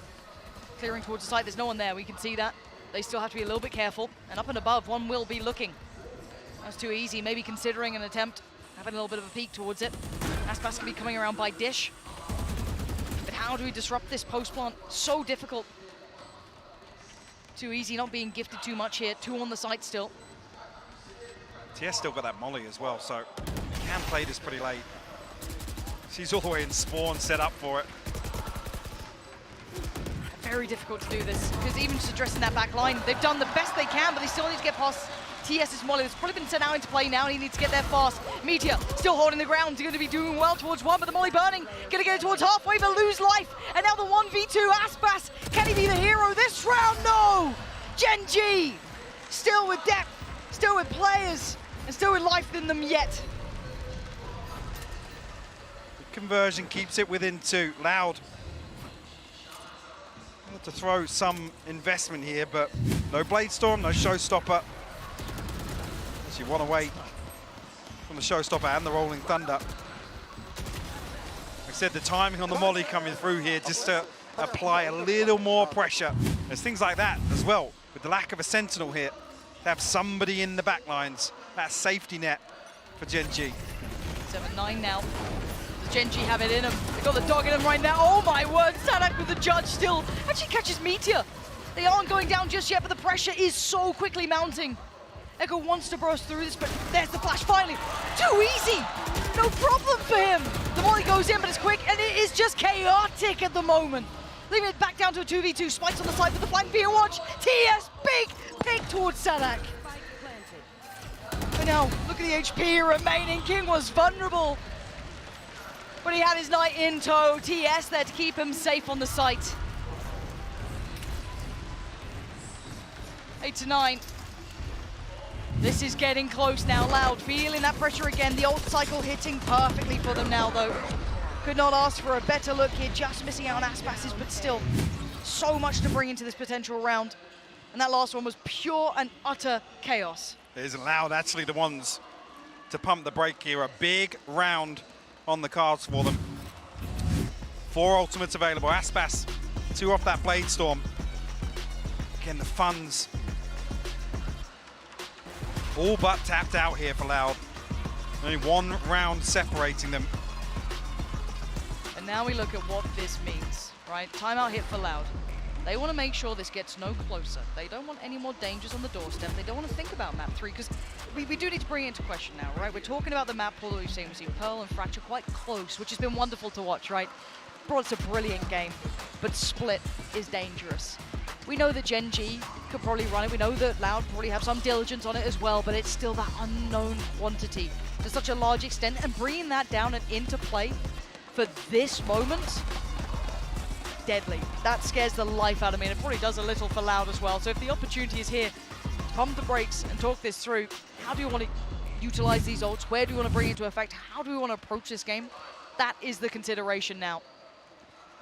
Clearing towards the site, there's no one there, we can see that. They still have to be a little bit careful, and up and above, one will be looking. That's too easy, maybe considering an attempt, having a little bit of a peek towards it. Aspas can be coming around by Dish. But how do we disrupt this post plant? So difficult. Too easy, not being gifted too much here. Two on the site still. TS still got that molly as well, so can play this pretty late. She's all the way in spawn, set up for it. Very difficult to do this, because even just addressing that back line, they've done the best they can, but they still need to get past TS's molly. It's probably been sent out into play now, and he needs to get there fast. Meteor still holding the ground. He's going to be doing well towards one, but the molly burning. Going to get it towards halfway, but lose life. And now the 1v2, Aspas. Can he be the hero this round? No! Gen.G still with depth, still with players, and still with life in them yet. The conversion keeps it within two. Loud. To throw some investment here, but no Blade Storm, no Showstopper. Actually, one away from the Showstopper and the Rolling Thunder. Like I said, the timing on the molly coming through here just to apply a little more pressure. There's things like that as well, with the lack of a Sentinel here. To have somebody in the back lines, that safety net for Gen.G. 7-9 now. Does Gen.G have it in him? They've got the dog in him right now. Oh my word, Sadak with the judge still. Actually catches Meteor. They aren't going down just yet, but the pressure is so quickly mounting. Echo wants to burst through this, but there's the flash finally. Too easy. No problem for him. The molly goes in, but it's quick, and it is just chaotic at the moment. Leaving it back down to a 2v2. Spikes on the side with the flank via watch. TS, big pick towards Sadak. But now, look at the HP remaining. King was vulnerable, but he had his knight in tow. TS there to keep him safe on the site. 8-9. This is getting close now. Loud feeling that pressure again. The ult cycle hitting perfectly for them now, though. Could not ask for a better look here. Just missing out on Aspas's, but still so much to bring into this potential round. And that last one was pure and utter chaos. It isn't Loud actually the ones to pump the brake here. A big round on the cards for them. 4 ultimates available. Aspas, 2 off that Blade Storm. Again, the funds all but tapped out here for Loud. Only 1 round separating them. And now we look at what this means, right? Timeout hit for Loud. They want to make sure this gets no closer. They don't want any more dangers on the doorstep. They don't want to think about map 3, because we do need to bring it into question now, right? We're talking about the map pool that we've seen. We've seen Pearl and Fracture quite close, which has been wonderful to watch, right? Brought us a brilliant game, but Split is dangerous. We know that Gen.G could probably run it. We know that Loud probably have some diligence on it as well, but it's still that unknown quantity to such a large extent, and bringing that down and into play for this moment, deadly. That scares the life out of me, and it probably does a little for Loud as well. So if the opportunity is here to pump the brakes and talk this through, how do you want to utilize these ults? Where do you want to bring it into effect? How do we want to approach this game? That is the consideration now.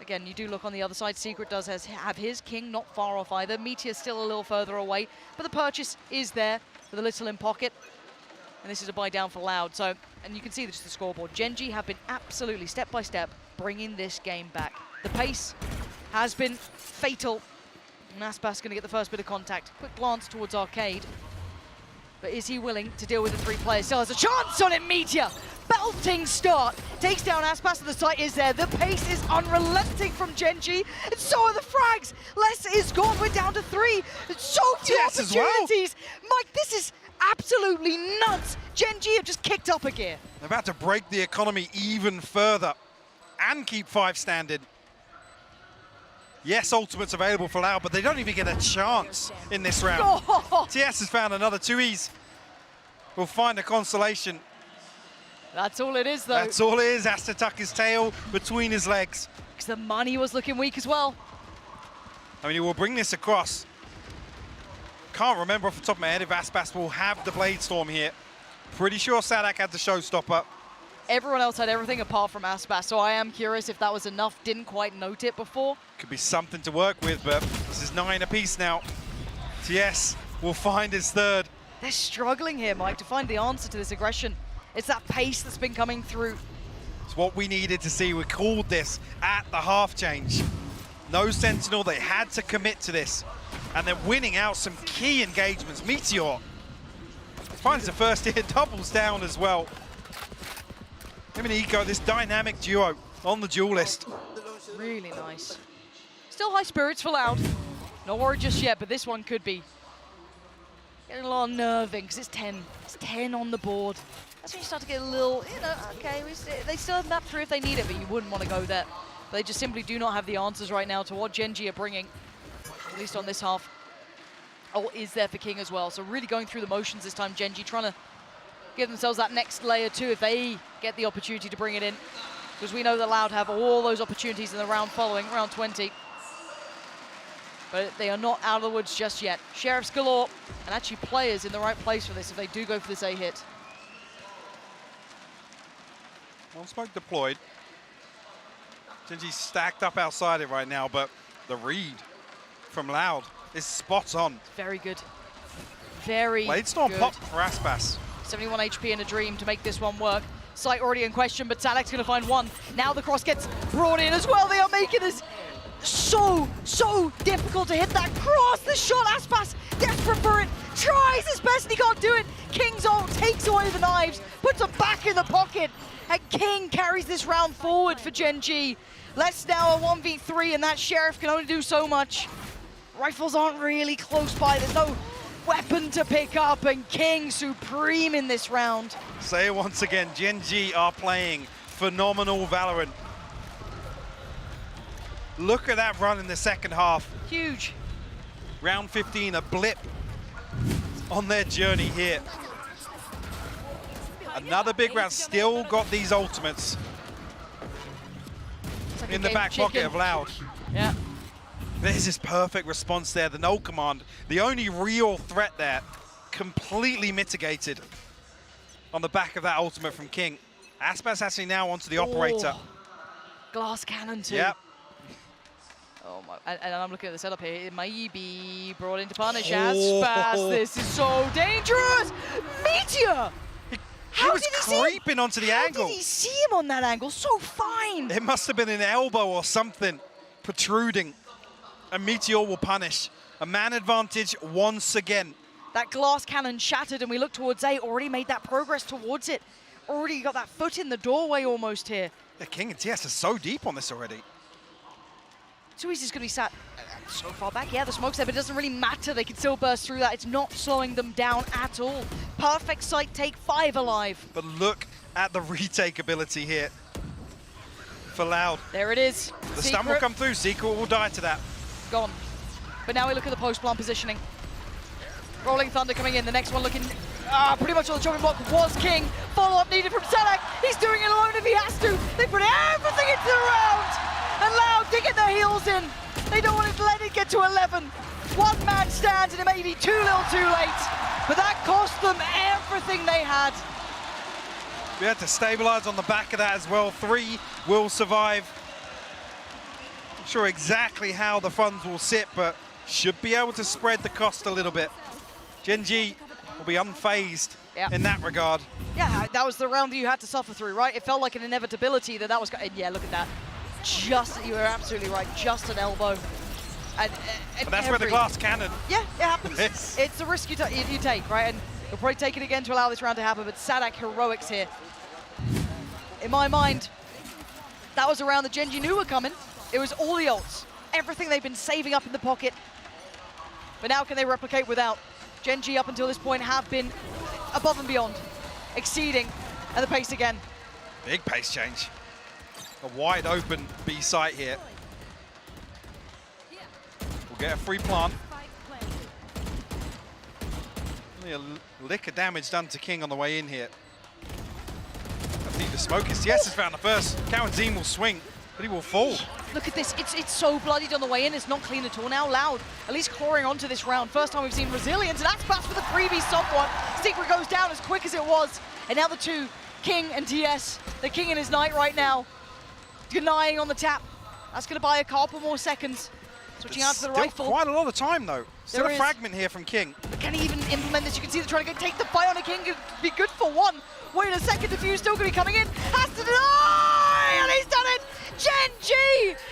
Again, you do look on the other side. Secret does have his King not far off either. Meteor still a little further away, but the purchase is there with a little in pocket. And this is a buy down for Loud. So, and you can see just the scoreboard. Gen.G have been absolutely step by step bringing this game back. The pace has been fatal. Aspas going to get the first bit of contact. Quick glance towards Arcade. But is he willing to deal with the 3 players? Still has a chance on it, Meteor. Belting start. Takes down Aspas, and the sight is there. The pace is unrelenting from Gen.G, and so are the frags. Less is gone. We're down to 3. So few opportunities. Mike, this is absolutely nuts. Gen.G have just kicked up a gear. They're about to break the economy even further and keep 5 standing. Yes, ultimate's available for Loud, but they don't even get a chance in this round. Oh. TS has found another 2Es. We'll find a consolation. That's all it is, though. That's all it is. Has to tuck his tail between his legs. Because the money was looking weak as well. I mean, he will bring this across. Can't remember off the top of my head if Aspas will have the Blade Storm here. Pretty sure Sadak had the showstopper. Everyone else had everything apart from Aspas, so I am curious if that was enough. Didn't quite note it before. Could be something to work with, but this is 9 apiece now. TS will find his 3rd. They're struggling here, Mike, to find the answer to this aggression. It's that pace that's been coming through. It's what we needed to see. We called this at the half change. No Sentinel, they had to commit to this. And they're winning out some key engagements. Meteor finds the first hit, doubles down as well. Him and Eco, this dynamic duo on the duel list. Really nice. Still high spirits for Loud. Not worried just yet, but this one could be getting a little unnerving because it's 10. It's 10 on the board. That's when you start to get a little, you know, okay, they still have map 3 if they need it, but you wouldn't want to go there. But they just simply do not have the answers right now to what Gen.G are bringing, at least on this half. Oh, is there for King as well. So really going through the motions this time, Gen.G trying to give themselves that next layer too if they get the opportunity to bring it in. Because we know that Loud have all those opportunities in the round following, round 20. But they are not out of the woods just yet. Sheriffs galore, and actually players in the right place for this if they do go for this A hit. One smoke deployed. Gen.G's stacked up outside it right now, but the read from Loud is spot on. Very good. Very Blade Storm good. pop for Aspas. 71 HP in a dream to make this one work. Sight already in question, but Salak's going to find one. Now the cross gets brought in as well. They are making this so difficult to hit that cross. The shot, Aspas, desperate for it, tries his best and he can't do it. King's ult takes away the knives, puts them back in the pocket, and King carries this round forward for Gen.G. Let's now a 1v3, and that Sheriff can only do so much. Rifles aren't really close by. There's no weapon to pick up, and King supreme in this round. Say it once again, Gen.G are playing phenomenal Valorant. Look at that run in the second half. Huge. Round 15, a blip on their journey here. Another big round, still got these ultimates like in the back pocket of Loud. Yeah. This is perfect response there, the null command. The only real threat there, completely mitigated on the back of that ultimate from King. Aspas actually now onto the operator. Glass cannon too. Yep. Oh my, and I'm looking at the setup here. It may be brought into punish. Aspas, this is so dangerous! Meteor! He was creeping onto the angle. How did he see him on that angle? So fine! It must have been an elbow or something protruding. And Meteor will punish. A man advantage once again. That glass cannon shattered, and we look towards A. Already made that progress towards it. Already got that foot in the doorway almost here. Yeah, King and TS are so deep on this already. Too easy is going to be sat so far back. Yeah, the smoke's there, but it doesn't really matter. They can still burst through that. It's not slowing them down at all. Perfect sight take, 5 alive. But look at the retake ability here for Loud. There it is. The stun will come through. Secret will die to that. Gone. But now we look at the post-plant positioning. Rolling Thunder coming in. The next one looking pretty much on the chopping block was King. Follow-up needed from Selak. He's doing it alone if he has to. They put everything into the round. And Loud digging their heels in. They don't want to let it get to 11. One man stand, and it may be too little too late. But that cost them everything they had. We had to stabilize on the back of that as well. 3 will survive. Not sure exactly how the funds will sit, but should be able to spread the cost a little bit. Gen.G will be unfazed in that regard. Yeah, that was the round that you had to suffer through, right? It felt like an inevitability that was... And yeah, look at that. Just, you were absolutely right, just an elbow. And that's where the glass cannon. Yeah, it happens. It's the risk you take, right? And you'll probably take it again to allow this round to happen, but Sadak heroics here. In my mind, that was a round that Gen.G knew were coming. It was all the ults, everything they've been saving up in the pocket. But now can they replicate without? Gen.G up until this point have been above and beyond, exceeding at the pace again. Big pace change. A wide open B site here. We'll get a free plant. Only a lick of damage done to King on the way in here. I think the smoke is, yes, has found the first. Cowan will swing, but he will fall. Look at this, it's so bloodied on the way in, it's not clean at all. Now Loud, at least clawing onto this round. First time we've seen resilience, and that's passed with a 3v someone. Secret goes down as quick as it was. And now the two, King and TS, the King and his Knight right now, denying on the tap. That's gonna buy a couple more seconds. Switching out to the rifle. Quite a lot of time though. Still a fragment here from King. But can he even implement this? You can see they're trying to take the fight on a King, could be good for one. Wait a second, Diffuse still gonna be coming in. Has to deny, and he's done it! Gen.G!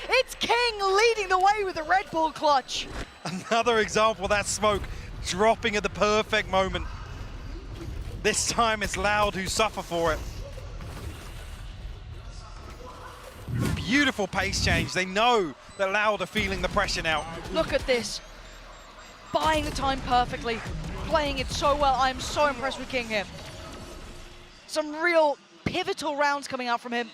It's King leading the way with the Red Bull clutch. Another example of that smoke dropping at the perfect moment. This time it's Loud who suffer for it. Beautiful pace change. They know that Loud are feeling the pressure now. Look at this. Buying the time perfectly. Playing it so well. I am so impressed with King here. Some real pivotal rounds coming out from him.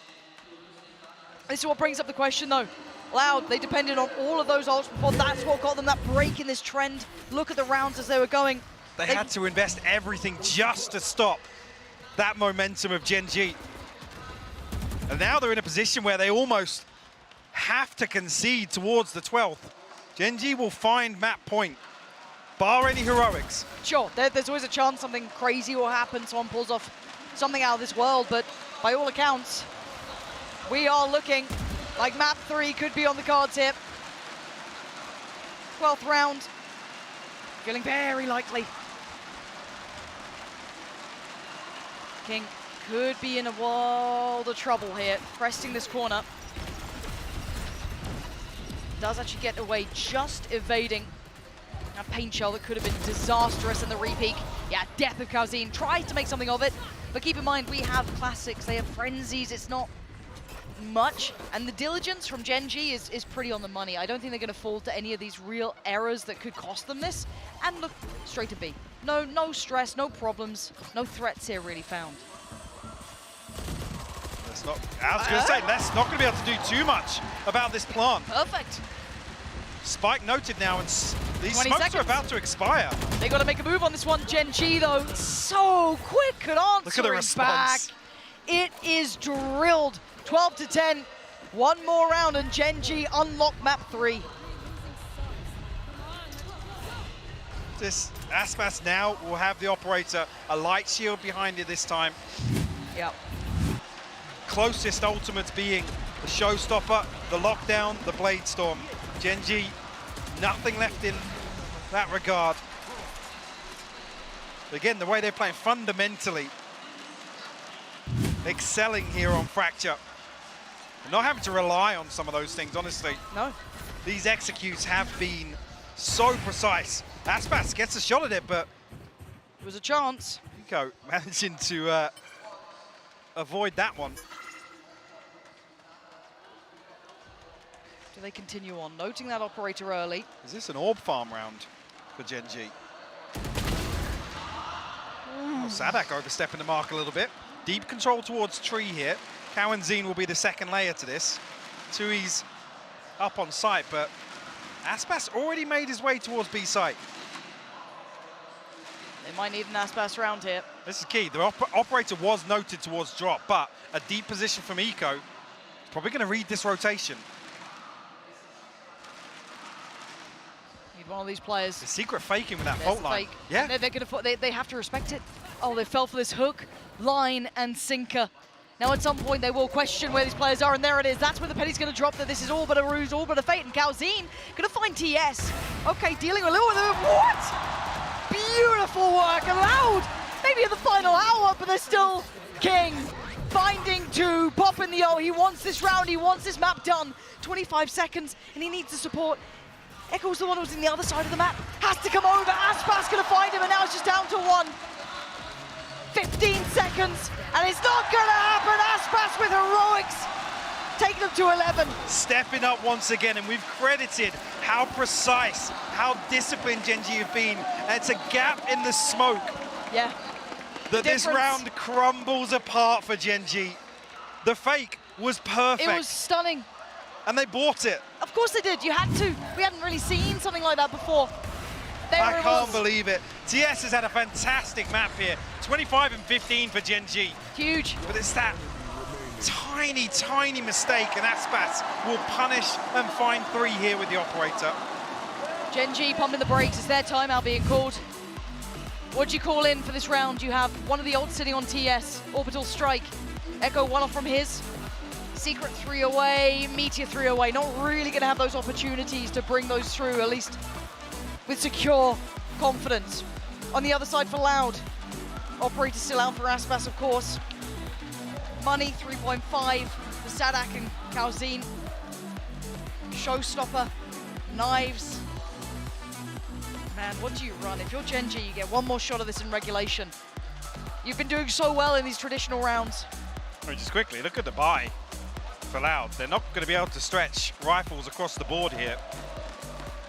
This is what brings up the question though. Loud, they depended on all of those ults before. That's what got them that break in this trend. Look at the rounds as they were going. They had to invest everything just to stop that momentum of Gen.G. And now they're in a position where they almost have to concede towards the 12th. Gen.G will find map point, bar any heroics. Sure, there's always a chance something crazy will happen, someone pulls off something out of this world, but by all accounts, we are looking like map 3 could be on the cards here. 12th round, feeling very likely. King could be in a world of trouble here, cresting this corner. Does actually get away, just evading a paint shell that could have been disastrous in the repeak. Yeah, death of Kazin, tries to make something of it, but keep in mind, we have classics, they have frenzies, it's not much, and the diligence from Gen.G is pretty on the money. I don't think they're going to fall to any of these real errors that could cost them this, and look straight to B. No stress, no problems, no threats here really found. I was going to say, that's not going to be able to do too much about this plant. Perfect. Spike noted now, and these smokes are about to expire. They got to make a move on this one. Gen.G, though, so quick at answering Look at the response. back. It is drilled. 12 to 10. One more round, and Gen.G unlock map 3. This Aspas now will have the operator, a light shield behind it this time. Yep. Closest ultimates being the showstopper, the lockdown, the blade storm. Gen.G, nothing left in that regard. Again, the way they're playing fundamentally, excelling here on Fracture. And not having to rely on some of those things, honestly. No. These executes have been so precise. Aspas gets a shot at it, but it was a chance. Nico managing to avoid that one. Do they continue on? Noting that operator early. Is this an orb farm round for Gen.G? Oh, Sadak overstepping the mark a little bit. Deep control towards tree here. Cowan will be the second layer to this. Tui's up on site, but Aspas already made his way towards B site. They might need an Aspas round here. This is key. The operator was noted towards drop, but a deep position from Eco is probably going to read this rotation. Need one of these players. The Secret faking with that There's fault the line. fake. Yeah. They're gonna, they have to respect it. Oh, they fell for this hook, line, and sinker. Now at some point they will question where these players are, and there it is. That's where the penny's going to drop, that this is all but a ruse, all but a fate, and Calzine going to find TS. Okay, dealing a little with it. What? Beautiful work, allowed. Maybe in the final hour, but they're still King. Finding two, popping the O. He wants this round, he wants this map done. 25 seconds, and he needs the support. Echo's the one who's in the other side of the map. Has to come over. Aspas going to find him, and now it's just down to 1. 15 seconds, and it's not going to happen. Aspas with heroics, taking them to 11. Stepping up once again, and we've credited how precise, how disciplined Gen.G have been. And it's a gap in the smoke. Yeah. That this round crumbles apart for Gen.G. The fake was perfect. It was stunning. And they bought it. Of course they did. You had to. We hadn't really seen something like that before. I can't believe it. TS has had a fantastic map here. 25 and 15 for Gen.G. Huge. But it's that tiny, tiny mistake, and Aspas will punish and find 3 here with the operator. Gen.G pumping the brakes. It's their timeout being called. What'd you call in for this round? You have one of the odds sitting on TS, Orbital Strike. Echo 1 off from his. Secret 3 away, Meteor 3 away. Not really going to have those opportunities to bring those through, at least with secure confidence. On the other side for Loud. Operator still out for Aspas, of course. Money 3.5 for Sadak and Calzine. Showstopper, Knives. Man, what do you run? If you're Gen.G, you get one more shot of this in regulation. You've been doing so well in these traditional rounds. Oh, just quickly, look at the buy for Loud. They're not going to be able to stretch rifles across the board here.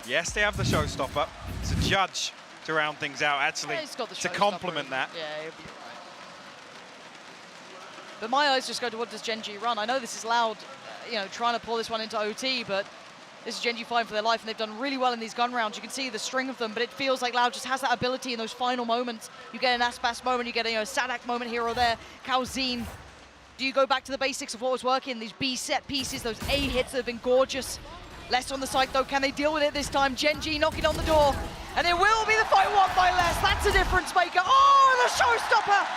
Yes, they have the showstopper. It's a judge to round things out, actually, yeah, to complement that. Yeah. But my eyes just go to what does Gen.G run. I know this is Loud, trying to pull this one into OT, but this is Gen.G fighting for their life, and they've done really well in these gun rounds. You can see the string of them, but it feels like Loud just has that ability in those final moments. You get an Aspas moment, you get a Sadak moment here or there. Calzine, do you go back to the basics of what was working? These B set pieces, those A hits that have been gorgeous. Less on the site though, can they deal with it this time? Gen.G knocking on the door, and it will be the fight won by less. That's a difference maker. Oh, the showstopper!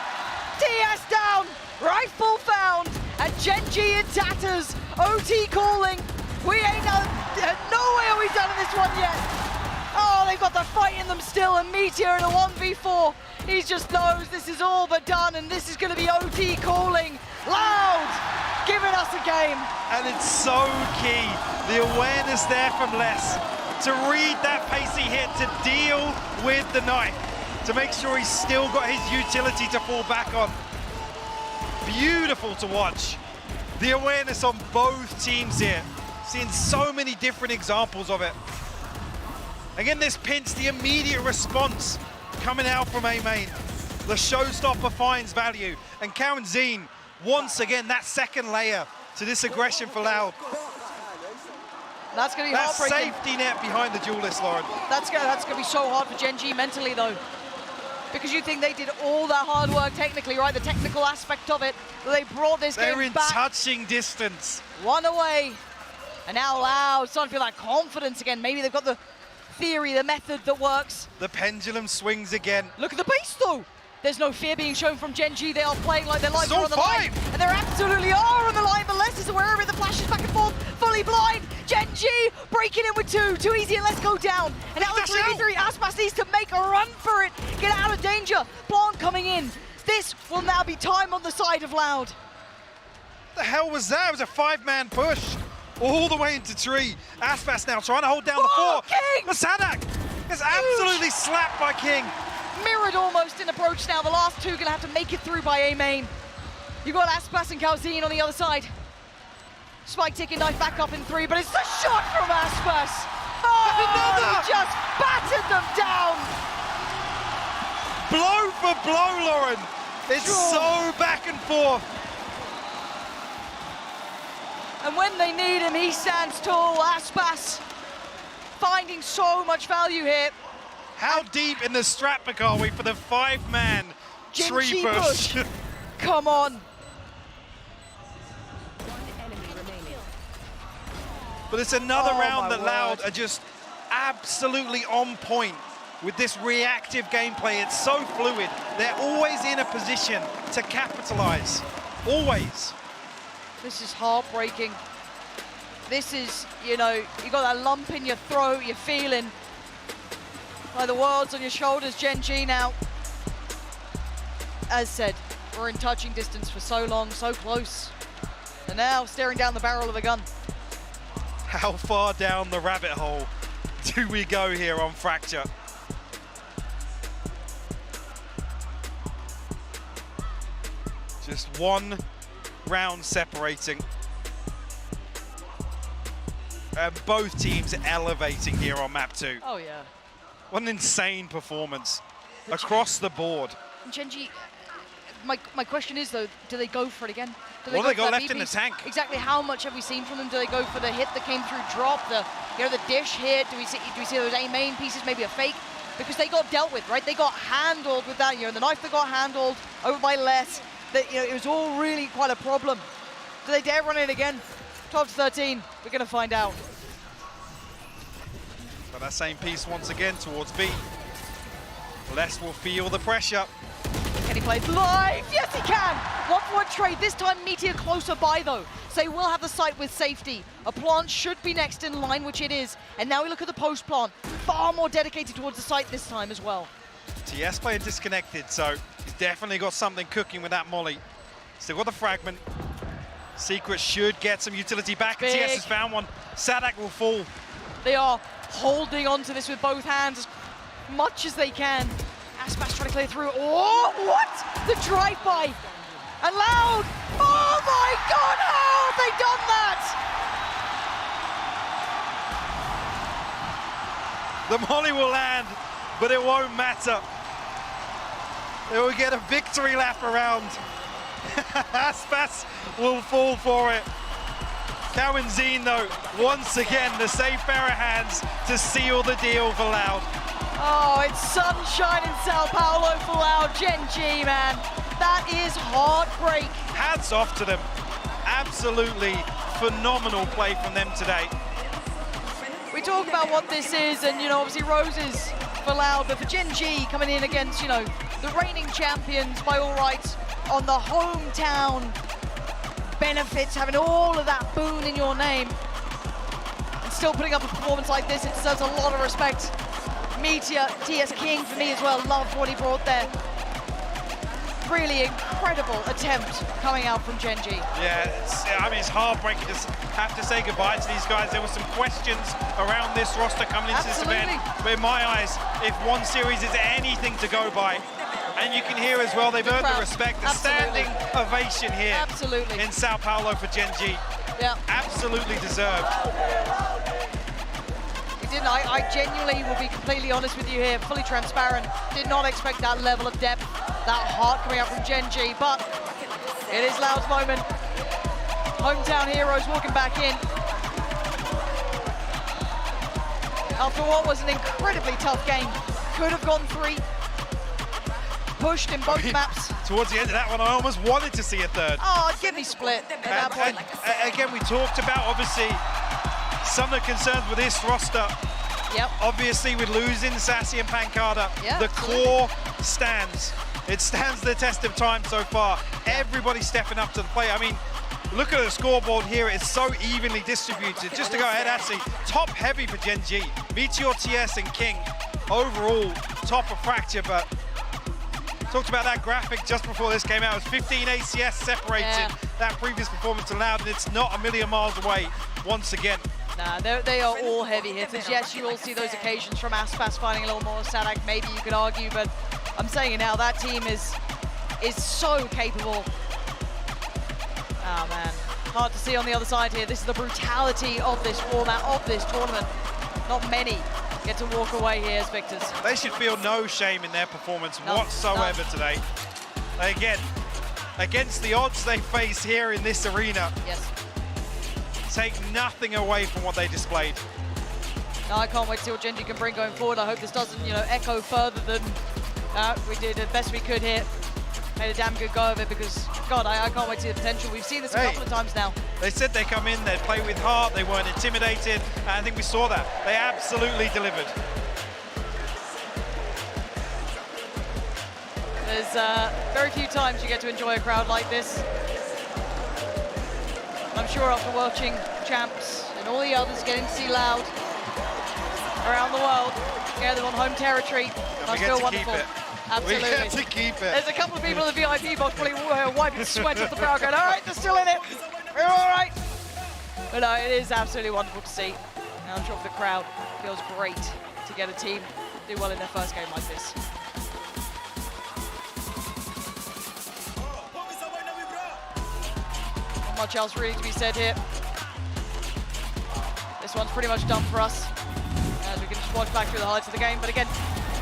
TS down, rifle found, and Gen.G in tatters. OT calling. We ain't no way are we done in this one yet. Oh, they've got the fight in them still, and Meteor in a 1v4. He just knows this is all but done, and this is going to be OT calling. Loud, giving us a game. And it's so key, the awareness there from Les, to read that pacey hit, to deal with the knife, to make sure he's still got his utility to fall back on. Beautiful to watch. The awareness on both teams here. Seeing so many different examples of it. Again, this pinch, the immediate response coming out from A-Main. The showstopper finds value. And Calzine, once again, that second layer to this aggression for Loud. That's going to be heartbreaking. That safety net behind the duelist, Lauren. That's going to be so hard for Gen.G mentally, though. Because you think they did all that hard work technically, right? The technical aspect of it. They brought this game back. They're in touching distance. One away. And now Loud starting to feel that confidence again. Maybe they've got the theory, the method that works. The pendulum swings again. Look at the pace, though. There's no fear being shown from Gen.G. They are playing like their lives are on the line. And they absolutely are on the line, but Les is aware of it. The flashes back and forth, fully blind. Gen.G breaking in with 2. Too easy, and let's go down. And now the 3v3, Aspas needs to make a run for it. Get out of danger. Plant coming in. This will now be time on the side of Loud. What the hell was that? It was a 5-man push. All the way into tree. Aspas now trying to hold down the 4. King! The Sadak is absolutely slapped by King. Mirrored almost in approach now. The last 2 gonna have to make it through by A-Main. You've got Aspas and Calzine on the other side. Spike taking knife back up in 3, but it's the shot from Aspas. Oh, he just battered them down. Blow for blow, Lauren. It's so back and forth. And when they need him, he stands tall. Aspas finding so much value here. How deep in the strat pick are we for the 5-man tree push? Come on. But it's another round that Loud are just absolutely on point with this reactive gameplay. It's so fluid. They're always in a position to capitalize. always. This is heartbreaking. This is, you know, you got that lump in your throat, you're feeling like the world's on your shoulders. Gen.G now. As said, we're in touching distance for so long, so close. And now staring down the barrel of a gun. How far down the rabbit hole do we go here on Fracture? Just one round separating. And both teams elevating here on map 2. Oh yeah. What an insane performance across the board. Gen.G, my question is though, do they go for it again? Do Or they go for that left in the BP? tank. Exactly how much have we seen from them? Do they go for the hit that came through drop, the the dish hit? Do we see those A main pieces, maybe a fake? Because they got dealt with, right? They got handled with that, the knife that got handled over by Les. That it was all really quite a problem. Do they dare run it again? 12-13, we're gonna find out. But that same piece once again towards B. Les will feel the pressure. Can he play it live? Yes, he can! 1-for-1 trade, this time Meteor closer by though. So he will have the site with safety. A plant should be next in line, which it is. And now we look at the post plant, far more dedicated towards the site this time as well. TS playing disconnected, so he's definitely got something cooking with that molly. Still got the fragment. Secret should get some utility back. Big. TS has found one. Sadak will fall. They are holding on to this with both hands as much as they can. Aspas trying to clear through. Oh, what? The drive-by. And Loud. Oh my God, how have they done that? The molly will land, but it won't matter. They will get a victory lap around. Aspas will fall for it. Cowan-Zine, though, once again, the safe pair of hands to seal the deal for Loud. Oh, it's sunshine in São Paulo for Loud. Gen.G, man. That is heartbreak. Hats off to them. Absolutely phenomenal play from them today. We talk about what this is, and obviously roses for Loud, but for Gen.G coming in against, the reigning champions by all rights on the hometown benefits, having all of that boon in your name, and still putting up a performance like this, it deserves a lot of respect. Meteor, TS King for me as well, loved what he brought there. Really incredible attempt coming out from Gen.G. Yeah, it's heartbreaking to have to say goodbye to these guys. There were some questions around this roster coming into this event, but in my eyes, if one series is anything to go by, and you can hear as well, they've earned the respect, a standing ovation here in São Paulo for Gen.G. Yeah. Absolutely deserved. I genuinely will be completely honest with you here, fully transparent. Did not expect that level of depth, that heart coming out from Gen.G, but it is Loud's moment. Hometown heroes walking back in. After what was an incredibly tough game, could have gone 3. Pushed in both maps. Towards the end of that one, I almost wanted to see a third. Oh, give me split at that point. Again, we talked about, obviously, some of the concerns with this roster. Yep. Obviously, with losing Sassy and Pancada, the core stands. It stands the test of time so far. Everybody's stepping up to the plate. I mean, look at the scoreboard here. It's so evenly distributed. Just to go ahead, actually, top heavy for Gen.G. Meteor, TS, and King. Overall, top of Fracture, but talked about that graphic just before this came out. It was 15 ACS separated that previous performance allowed, and it's not a million miles away once again. Nah, they are all heavy hitters. Yes, you will see those occasions from Aspas finding a little more Sadak, maybe you could argue, but I'm saying it now, that team is so capable. Oh man, hard to see on the other side here. This is the brutality of this format, of this tournament. Not many get to walk away here as victors. They should feel no shame in their performance whatsoever today. Again, against the odds they face here in this arena, take nothing away from what they displayed. No, I can't wait to see what Gen.G can bring going forward. I hope this doesn't, echo further than we did the best we could here. Made a damn good go of it because, God, I can't wait to see the potential. We've seen this a couple of times now. They said they come in, they'd play with heart, they weren't intimidated, and I think we saw that. They absolutely delivered. There's very few times you get to enjoy a crowd like this. I'm sure after watching Champs and all the others getting to see Loud around the world, get them on home territory, must feel wonderful. Absolutely. We get to keep it. There's a couple of people in the VIP box probably wiping sweat off the brow going, all right, they're still in it. We're all right. But no, it is absolutely wonderful to see. And I'm sure for the crowd, it feels great to get a team do well in their first game like this. Not much else really to be said here. This one's pretty much done for us, as we can just watch back through the highlights of the game. But again,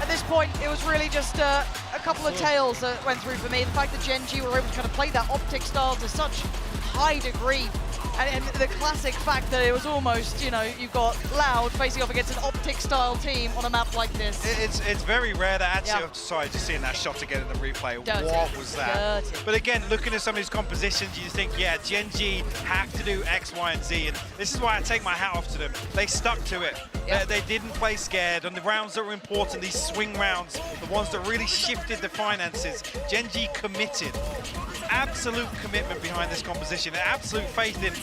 at this point, it was really just a couple of tales that went through for me. The fact that Gen.G were able to kind of play that optic style to such high degree, and the classic fact that it was almost, you know, you've got Loud facing off against an optic style team on a map like this. It's very rare that actually, I'm sorry, just seeing that shot again in the replay. Dirty. What was that? Dirty. But again, looking at some of these compositions, you think, yeah, Gen.G have to do X, Y, and Z, and this is why I take my hat off to them. They stuck to it. Yeah. They didn't play scared. On the rounds that were important, these swing rounds, the ones that really shifted the finances, Gen.G committed. Absolute commitment behind this composition, absolute faith in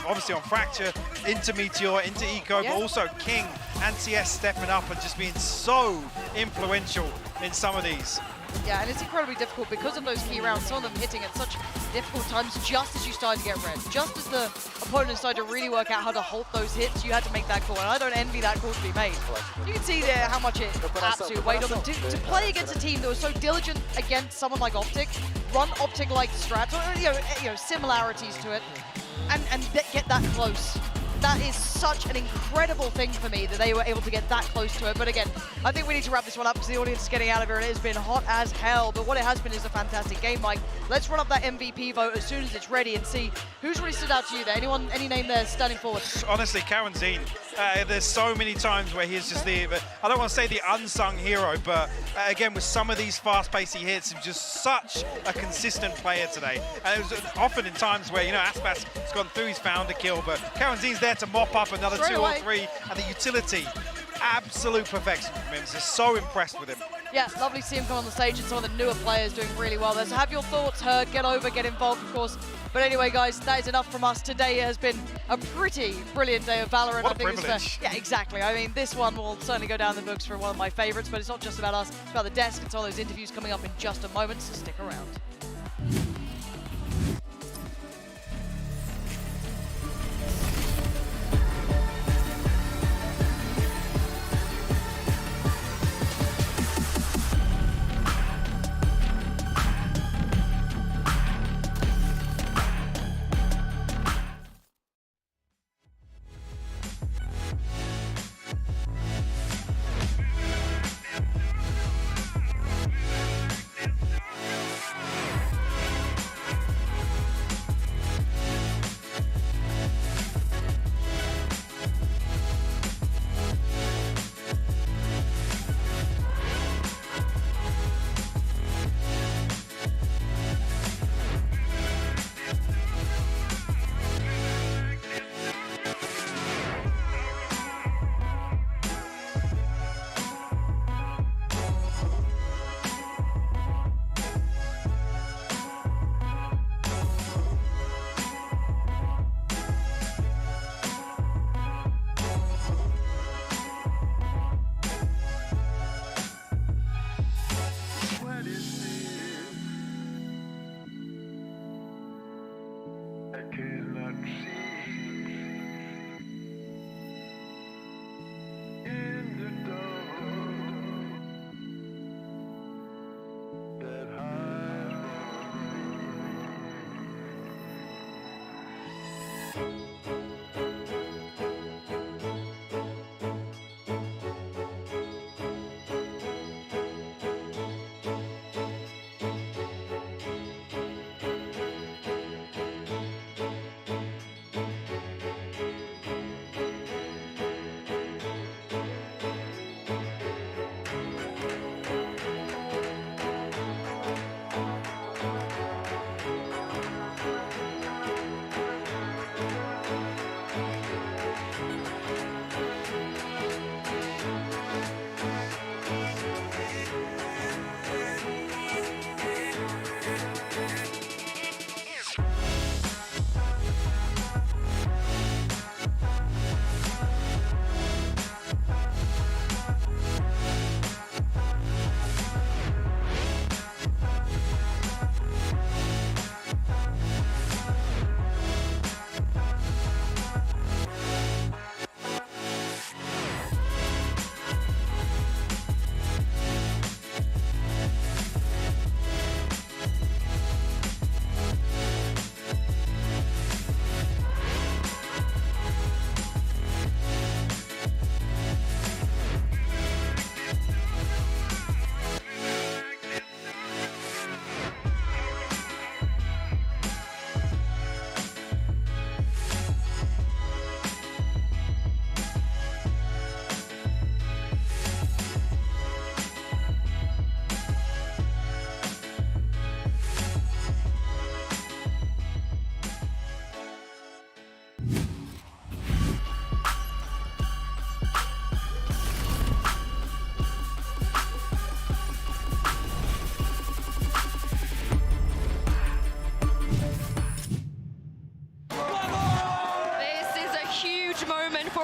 obviously on Fracture, into Meteor, into Eco, but also King and TS stepping up and just being so influential in some of these. Yeah, and it's incredibly difficult because of those key rounds, some of them hitting at such difficult times just as you started to get red. Just as the opponent started to really work out how to halt those hits, you had to make that call, and I don't envy that call to be made. You can see there how much it absolutely weighed on them. To play against a team that was so diligent against someone like Optic, run Optic-like strats, or you know, similarities to it, and get that close. That is such an incredible thing for me that they were able to get that close to it. But again, I think we need to wrap this one up because the audience is getting out of here and it has been hot as hell. But what it has been is a fantastic game, Mike. Let's run up that MVP vote as soon as it's ready and see who's really stood out to you there. Anyone, any name there standing forward? Honestly, Karanzine. There's so many times where he's just I don't want to say the unsung hero, but again, with some of these fast-paced hits, he's just such a consistent player today. And it was often in times where, you know, Aspas has gone through, he's found a kill, but Karanzine's there to mop up another Straight 2 away. or 3, and the utility, absolute perfection from him. Just so impressed with him. Yeah, lovely to see him come on the stage and some of the newer players doing really well there. So have your thoughts heard, get over, get involved, of course. But anyway, guys, that is enough from us. Today has been a pretty brilliant day of Valorant. What a I think privilege. Yeah, exactly. I mean, this one will certainly go down the books for one of my favorites, but it's not just about us. It's about the desk. It's all those interviews coming up in just a moment, so stick around.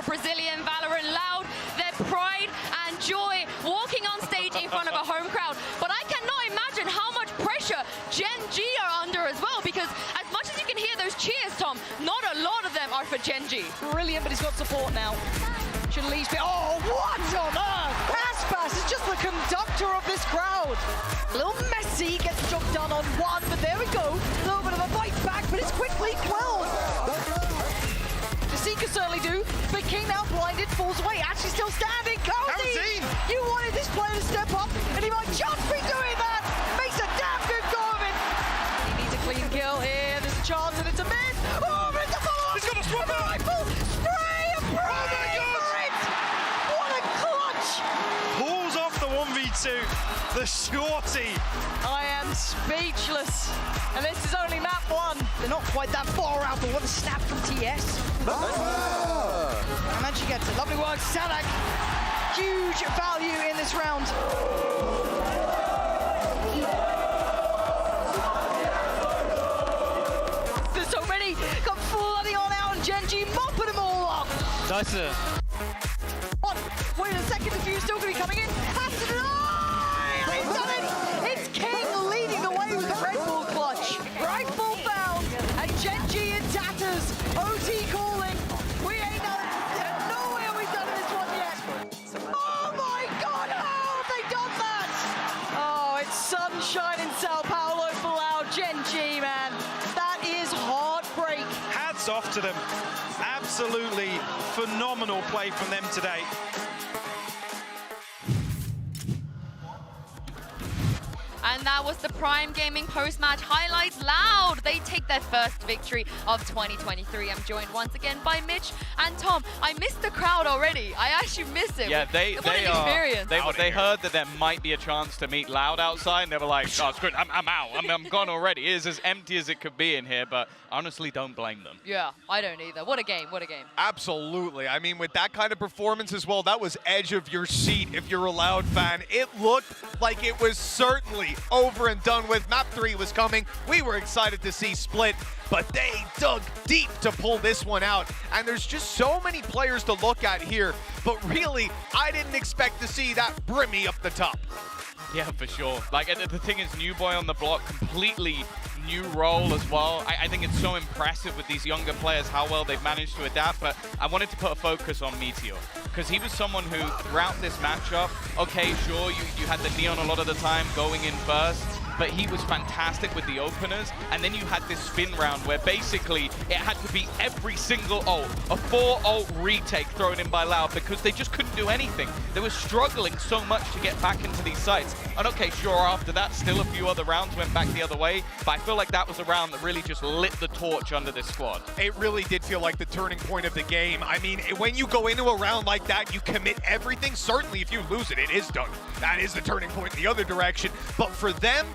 for Brazilian Valorant. Loud, their pride and joy walking on stage in front of a home crowd. But I cannot imagine how much pressure Gen.G are under as well, because as much as you can hear those cheers, Tom, not a lot of them are for Gen.G. Brilliant, but he's got support now. Should at least be. Oh, what on earth? Aspas is just the conductor of this crowd. A little messy, gets the job done on one, but there we go. A little bit of a bite back, but it's quickly quelled. The Seeker certainly do, but King now blinded, falls away. Actually still standing. Cozy! You wanted this player to step up, and he might just be doing that. Makes a damn good go of it. He needs a clean kill here. There's a chance, and it's a mid. Oh, but it's a follow-up. He's got a swap rifle. Spray and pray for it. What a clutch. Pulls off the 1v2. The shorty. I am speechless. And this is only map 1. They're not quite that far out, but what a snap from TS. And then she gets it. Lovely work, Sadak. Huge value in this round. There's so many. Got flooding on out, and Gen.G mopping them all up. Nice. Wait a second, the few still going to be coming in. Has to deny! He's done it! It's King leading the way with the Red Bull clutch. Rifle found, and Gen.G in tatters. OT calling. We ain't done nowhere we've done this one yet. Oh my God, how have they done that? Oh, it's sunshine in São Paulo for Loud. Gen.G, man. That is heartbreak. Hats off to them. Absolutely phenomenal play from them today. And that was the Prime Gaming post-match highlights. Loud, they take their first victory of 2023. I'm joined once again by Mitch and Tom. I missed the crowd already. I actually miss it. Yeah, What an experience. They heard that there might be a chance to meet Loud outside, and they were like, oh, screw it, I'm out. I'm gone already. It is as empty as it could be in here, but honestly, don't blame them. Yeah, I don't either. What a game, what a game. Absolutely. I mean, with that kind of performance as well, that was edge of your seat if you're a Loud fan. It looked like it was certainly over and done with. Map 3 was coming. We were excited to see Split, but they dug deep to pull this one out. And there's just so many players to look at here, but really, I didn't expect to see that Brimmy up the top. Yeah, for sure. Like, the thing is, New Boy on the block, completely new role as well. I think it's so impressive with these younger players how well they've managed to adapt, but I wanted to put a focus on Meteor, because he was someone who, throughout this matchup, okay, sure, you had the Neon a lot of the time going in first, but he was fantastic with the openers, and then you had this spin round where basically it had to be every single ult, a 4-ult retake thrown in by Loud, because they just couldn't do anything. They were struggling so much to get back into these sites. And okay, sure, after that, still a few other rounds went back the other way, but I feel like that was a round that really just lit the torch under this squad. It really did feel like the turning point of the game. I mean, when you go into a round like that, you commit everything. Certainly, if you lose it, it is done. That is the turning point in the other direction. But for them,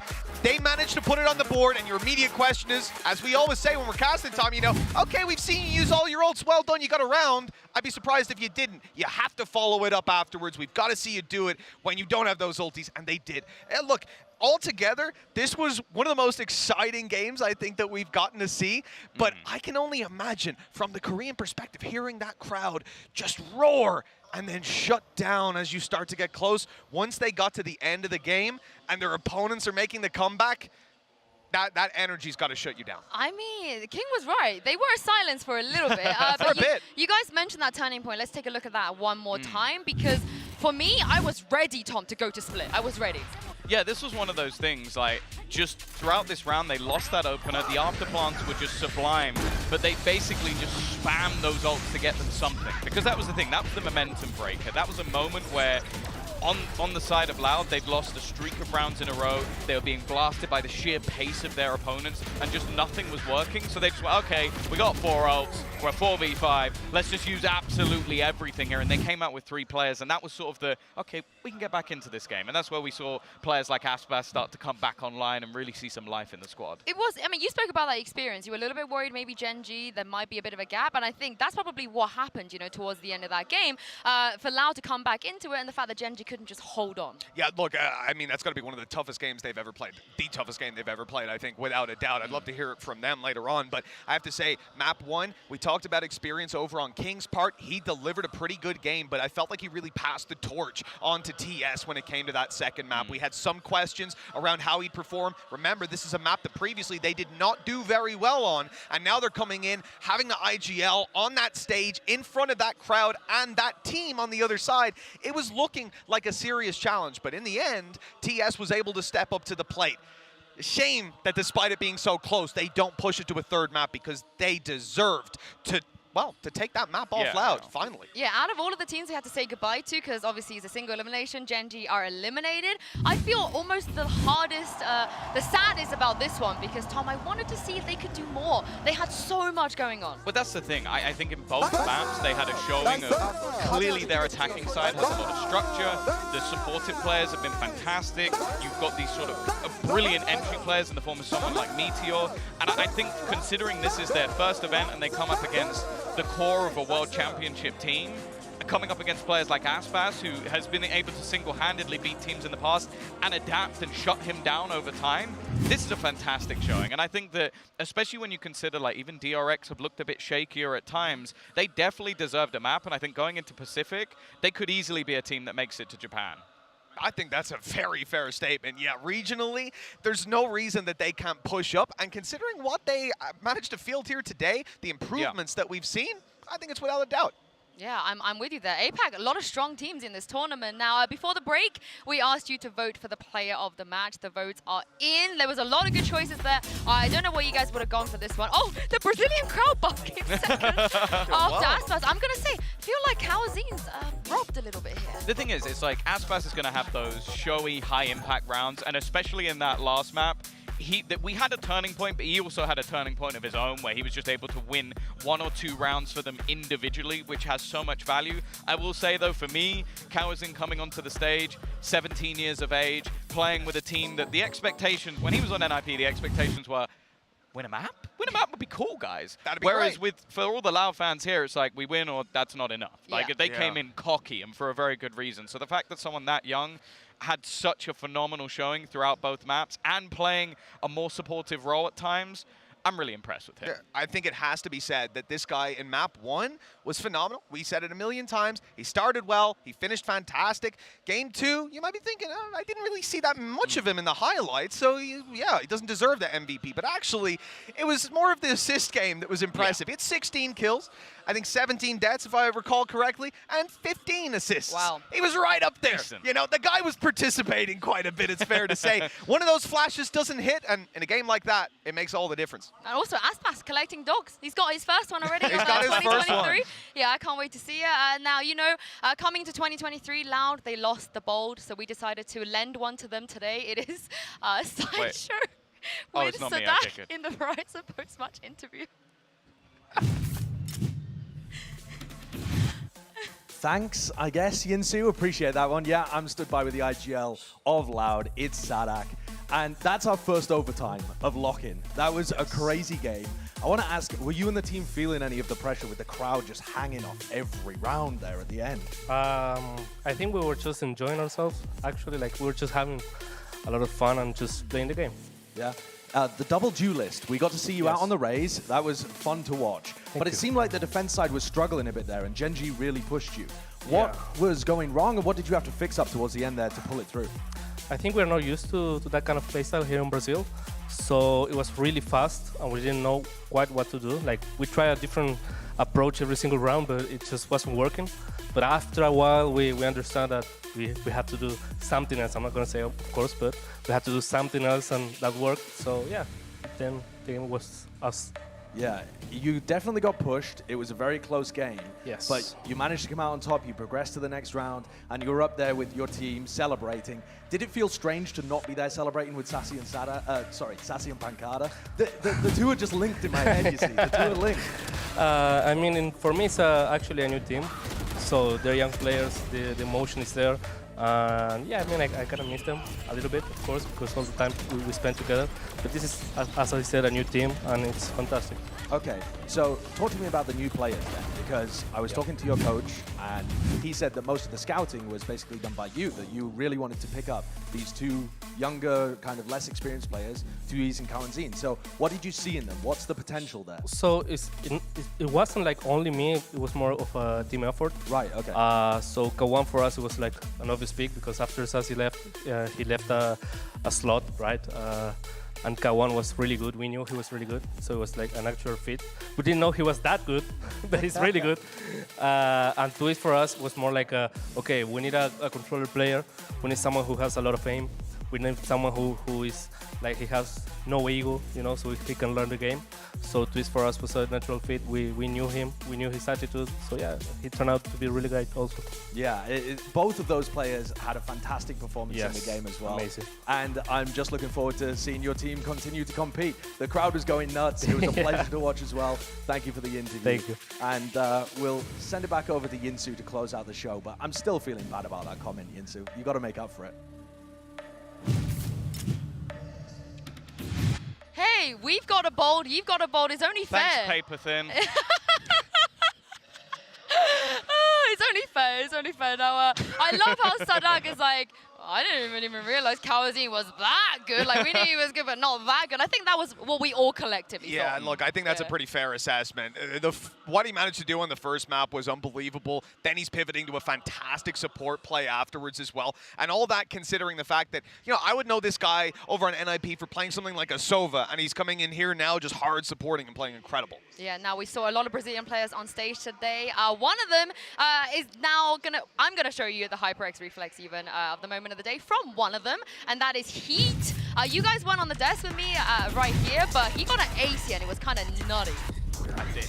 they managed to put it on the board, and your immediate question is, as we always say when we're casting, Tom, you know, okay, we've seen you use all your ults, well done, you got a round. I'd be surprised if you didn't. You have to follow it up afterwards. We've got to see you do it when you don't have those ultis, and they did. And look, altogether, this was one of the most exciting games I think that we've gotten to see, but I can only imagine from the Korean perspective, hearing that crowd just roar and then shut down as you start to get close. Once they got to the end of the game and their opponents are making the comeback, that energy's got to shut you down. I mean, King was right. They were silenced for a little bit. But you guys mentioned that turning point. Let's take a look at that one more time, because for me, I was ready, Tom, to go to Split. I was ready. Yeah, this was one of those things, like, just throughout this round, they lost that opener. The afterplants were just sublime, but they basically just spammed those ults to get them something. Because that was the thing, that was the momentum breaker. That was a moment where, on the side of Loud, they'd lost a streak of rounds in a row. They were being blasted by the sheer pace of their opponents, and just nothing was working. So they just went, okay, we got 4 ults, we're 4v5, let's just use absolutely everything here. And they came out with 3 players, and that was sort of the, okay, we can get back into this game. And that's where we saw players like Aspas start to come back online and really see some life in the squad. It was, I mean, you spoke about that experience. You were a little bit worried maybe Gen.G, there might be a bit of a gap, and I think that's probably what happened, you know, towards the end of that game, for Loud to come back into it, and the fact that Gen.G couldn't just hold on. Yeah, look, I mean, that's got to be one of the toughest games they've ever played. The toughest game they've ever played, I think, without a doubt. I'd love to hear it from them later on, but I have to say, map 1, we talked talked about experience over on King's part. He delivered a pretty good game, but I felt like he really passed the torch on to TS when it came to that second map. We had some questions around how he'd perform. Remember, this is a map that previously they did not do very well on, and now they're coming in, having the IGL on that stage in front of that crowd and that team on the other side. It was looking like a serious challenge, but in the end, TS was able to step up to the plate. Shame that despite it being so close, they don't push it to a third map because they deserved to, well, to take that map off Loud, finally. Yeah, out of all of the teams we had to say goodbye to, because obviously it's a single elimination, Gen.G are eliminated, I feel almost the hardest, the saddest about this one, because Tom, I wanted to see if they could do more. They had so much going on. But that's the thing, I think in both maps they had a showing of clearly their attacking side has a lot of structure, the supportive players have been fantastic, you've got these sort of brilliant entry players in the form of someone like Meteor, and I think considering this is their first event and they come up against the core of a world championship team, coming up against players like Aspas, who has been able to single-handedly beat teams in the past and adapt and shut him down over time, this is a fantastic showing. And I think that, especially when you consider, like, even DRX have looked a bit shakier at times, they definitely deserved a map, and I think going into Pacific, they could easily be a team that makes it to Japan. I think that's a very fair statement. Yeah, regionally, there's no reason that they can't push up. And considering what they managed to field here today, the improvements that we've seen, I think it's without a doubt. Yeah, I'm with you there. APAC, a lot of strong teams in this tournament. Now, before the break, we asked you to vote for the player of the match. The votes are in. There was a lot of good choices there. I don't know what you guys would have gone for this one. Oh, the Brazilian crowd buff came second after Aspas. I'm going to say, feel like Kawazin's robbed a little bit here. The thing is, it's like Aspas is going to have those showy, high-impact rounds, and especially in that last map, we had a turning point, but he also had a turning point of his own where he was just able to win 1 or 2 rounds for them individually, which has so much value. I will say, though, for me, Kawazin coming onto the stage, 17 years of age, playing with a team that the expectations, when he was on NIP, the expectations were, win a map? Win a map would be cool, guys. That'd be Whereas great. for all the Loud fans here, it's like, we win or that's not enough. Like, they came in cocky and for a very good reason. So the fact that someone that young had such a phenomenal showing throughout both maps and playing a more supportive role at times, I'm really impressed with him. Yeah, I think it has to be said that this guy in map 1 was phenomenal. We said it a million times. He started well. He finished fantastic. Game 2, you might be thinking, oh, I didn't really see that much of him in the highlights, so yeah, he doesn't deserve the MVP. But actually, it was more of the assist game that was impressive. He had 16 kills, I think 17 deaths, if I recall correctly, and 15 assists. Wow. He was right up there. Decent. You know, the guy was participating quite a bit, it's fair to say. One of those flashes doesn't hit, and in a game like that, it makes all the difference. And also, Aspas collecting dogs. He's got his first one already. He's got his first one. Yeah, I can't wait to see it. Now, you know, coming to 2023, Loud, they lost the Bold, so we decided to lend one to them today. It is a sideshow with it's not me. Sadat Okay, good. in the Verizon post-match interview. Thanks, I guess, Yinsu. Appreciate that one. Yeah, I'm stood by with the IGL of Loud. It's Sadak. And that's our first overtime of lock-in. That was a crazy game. I want to ask, were you and the team feeling any of the pressure with the crowd just hanging off every round there at the end? I think we were just enjoying ourselves, actually. Like, we were just having a lot of fun and just playing the game. Yeah. The double duelist, we got to see you out on the Rays. That was fun to watch. But it seemed like the defense side was struggling a bit there, and Gen.G really pushed you. What was going wrong, and what did you have to fix up towards the end there to pull it through? I think we're not used to that kind of playstyle here in Brazil. So it was really fast, and we didn't know quite what to do. Like, we tried a different approach every single round, but it just wasn't working. But after a while, we understand that we had to do something else. I'm not going to say, of course, but we had to do something else, and that worked. So, yeah, then the game was us. Yeah, you definitely got pushed. It was a very close game. Yes. But you managed to come out on top. You progressed to the next round, and you were up there with your team celebrating. Did it feel strange to not be there celebrating with Sassy and Sassy and Pancada? The two are just linked in my head, you see. The two are linked. I mean, for me, it's actually a new team. So they're young players. The emotion is there. Yeah, I mean, I kind of miss them a little bit, of course, because all the time we spend together. But this is, as I said, a new team, and it's fantastic. Okay, so talk to me about the new players then, because I was talking to your coach, and he said that most of the scouting was basically done by you, that you really wanted to pick up these two younger, kind of less experienced players, Tuiz and Kawanzin. So what did you see in them? What's the potential there? So it wasn't like only me, it was more of a team effort. Right, okay. So Kawan for us, it was like an obvious pick because after Sassy left, he left a slot, right? And Kawan was really good. We knew he was really good, so it was like an actual fit. We didn't know he was that good, but he's really good. And Tuiz for us was more like, okay, we need a controller player. We need someone who has a lot of aim. We need someone who is like, he has no ego, you know, so he can learn the game. So Tuiz for us was a natural fit. We knew him, we knew his attitude. So yeah, he turned out to be really great also. Yeah, both of those players had a fantastic performance in the game as well. Amazing. And I'm just looking forward to seeing your team continue to compete. The crowd was going nuts. It was a pleasure to watch as well. Thank you for the interview. Thank you. And we'll send it back over to Yinsu to close out the show. But I'm still feeling bad about that comment, Yinsu. You got to make up for it. Hey, we've got a bold, you've got a bold. It's only fair. Thanks, paper thin. It's only fair. It's only fair. Now, I love how Sadak is like, I didn't even realize Kawanzin was that good. Like, we knew he was good, but not that good. I think that was what we all collectively thought. Yeah, and look, I think that's a pretty fair assessment. What he managed to do on the first map was unbelievable. Then he's pivoting to a fantastic support play afterwards as well. And all that considering the fact that, you know, I would know this guy over on NIP for playing something like a Sova, and he's coming in here now just hard supporting and playing incredible. Yeah, now we saw a lot of Brazilian players on stage today. One of them is now I'm gonna show you the HyperX reflex even of the moment of the day from one of them, and that is Heat. You guys weren't on the desk with me right here, but he got an ace here and it was kind of nutty.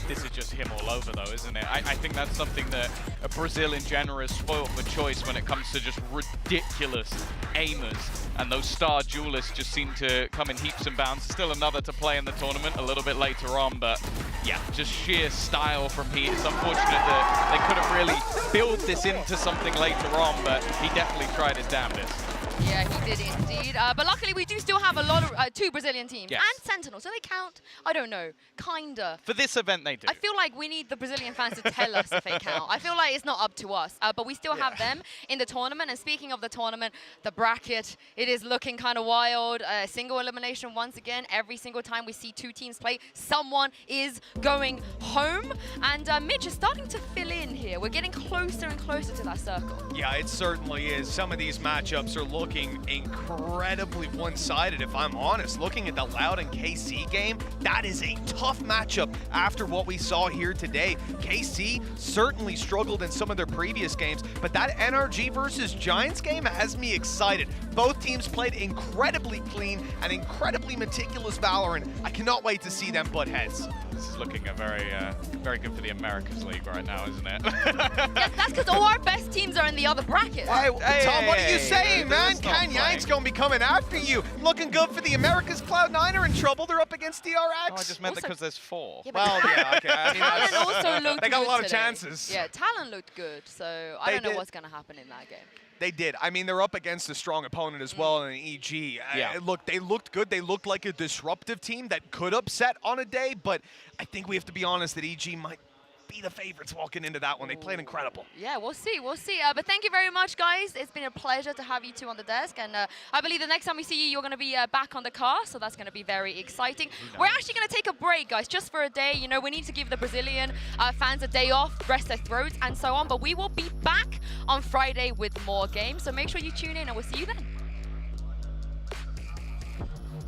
This is just him all over though, isn't it? I think that's something that Brazil in general is spoiled for choice when it comes to just ridiculous aimers, and those star duelists just seem to come in heaps and bounds. Still another to play in the tournament a little bit later on, but yeah, just sheer style from Heat. It's unfortunate that they couldn't really build this into something later on, but he definitely tried his damnedest. Yeah, he did indeed. But luckily, we do still have a lot of two Brazilian teams. Yes. And Sentinel. So they count? I don't know. Kinda. For this event, they do. I feel like we need the Brazilian fans to tell us if they count. I feel like it's not up to us. But we still have them in the tournament. And speaking of the tournament, the bracket, it is looking kind of wild. Single elimination once again. Every single time we see two teams play, someone is going home. And Mitch is starting to fill in here. We're getting closer and closer to that circle. Yeah, it certainly is. Some of these matchups are looking incredibly one-sided, if I'm honest. Looking at the Loud and KC game, that is a tough matchup after what we saw here today. KC certainly struggled in some of their previous games, but that NRG versus Giants game has me excited. Both teams played incredibly clean and incredibly meticulous Valorant. I cannot wait to see them butt heads. This is looking a very good for the Americas League right now, isn't it? Yes, that's because all our best teams are in the other bracket. Hey, Tom, what are you saying, man? Can Yank's gonna be coming after you. Looking good for the Americas. Cloud9 are in trouble. They're up against DRX. Oh, I just meant that because there's 4. Yeah, well, yeah, okay. I mean, Talon also looked they got good a lot of today. chances. Yeah, Talon looked good, so I don't know what's going to happen in that game. They did. I mean, they're up against a strong opponent as well in EG. Yeah. Look, they looked good. They looked like a disruptive team that could upset on a day, but I think we have to be honest that EG might be the favorites walking into that one. They played incredible. Yeah, we'll see. We'll see. But thank you very much, guys. It's been a pleasure to have you two on the desk. And I believe the next time we see you, you're going to be back on the car. So that's going to be very exciting. We're actually going to take a break, guys, just for a day. You know, we need to give the Brazilian fans a day off, rest their throats, and so on. But we will be back on Friday with more games. So make sure you tune in, and we'll see you then.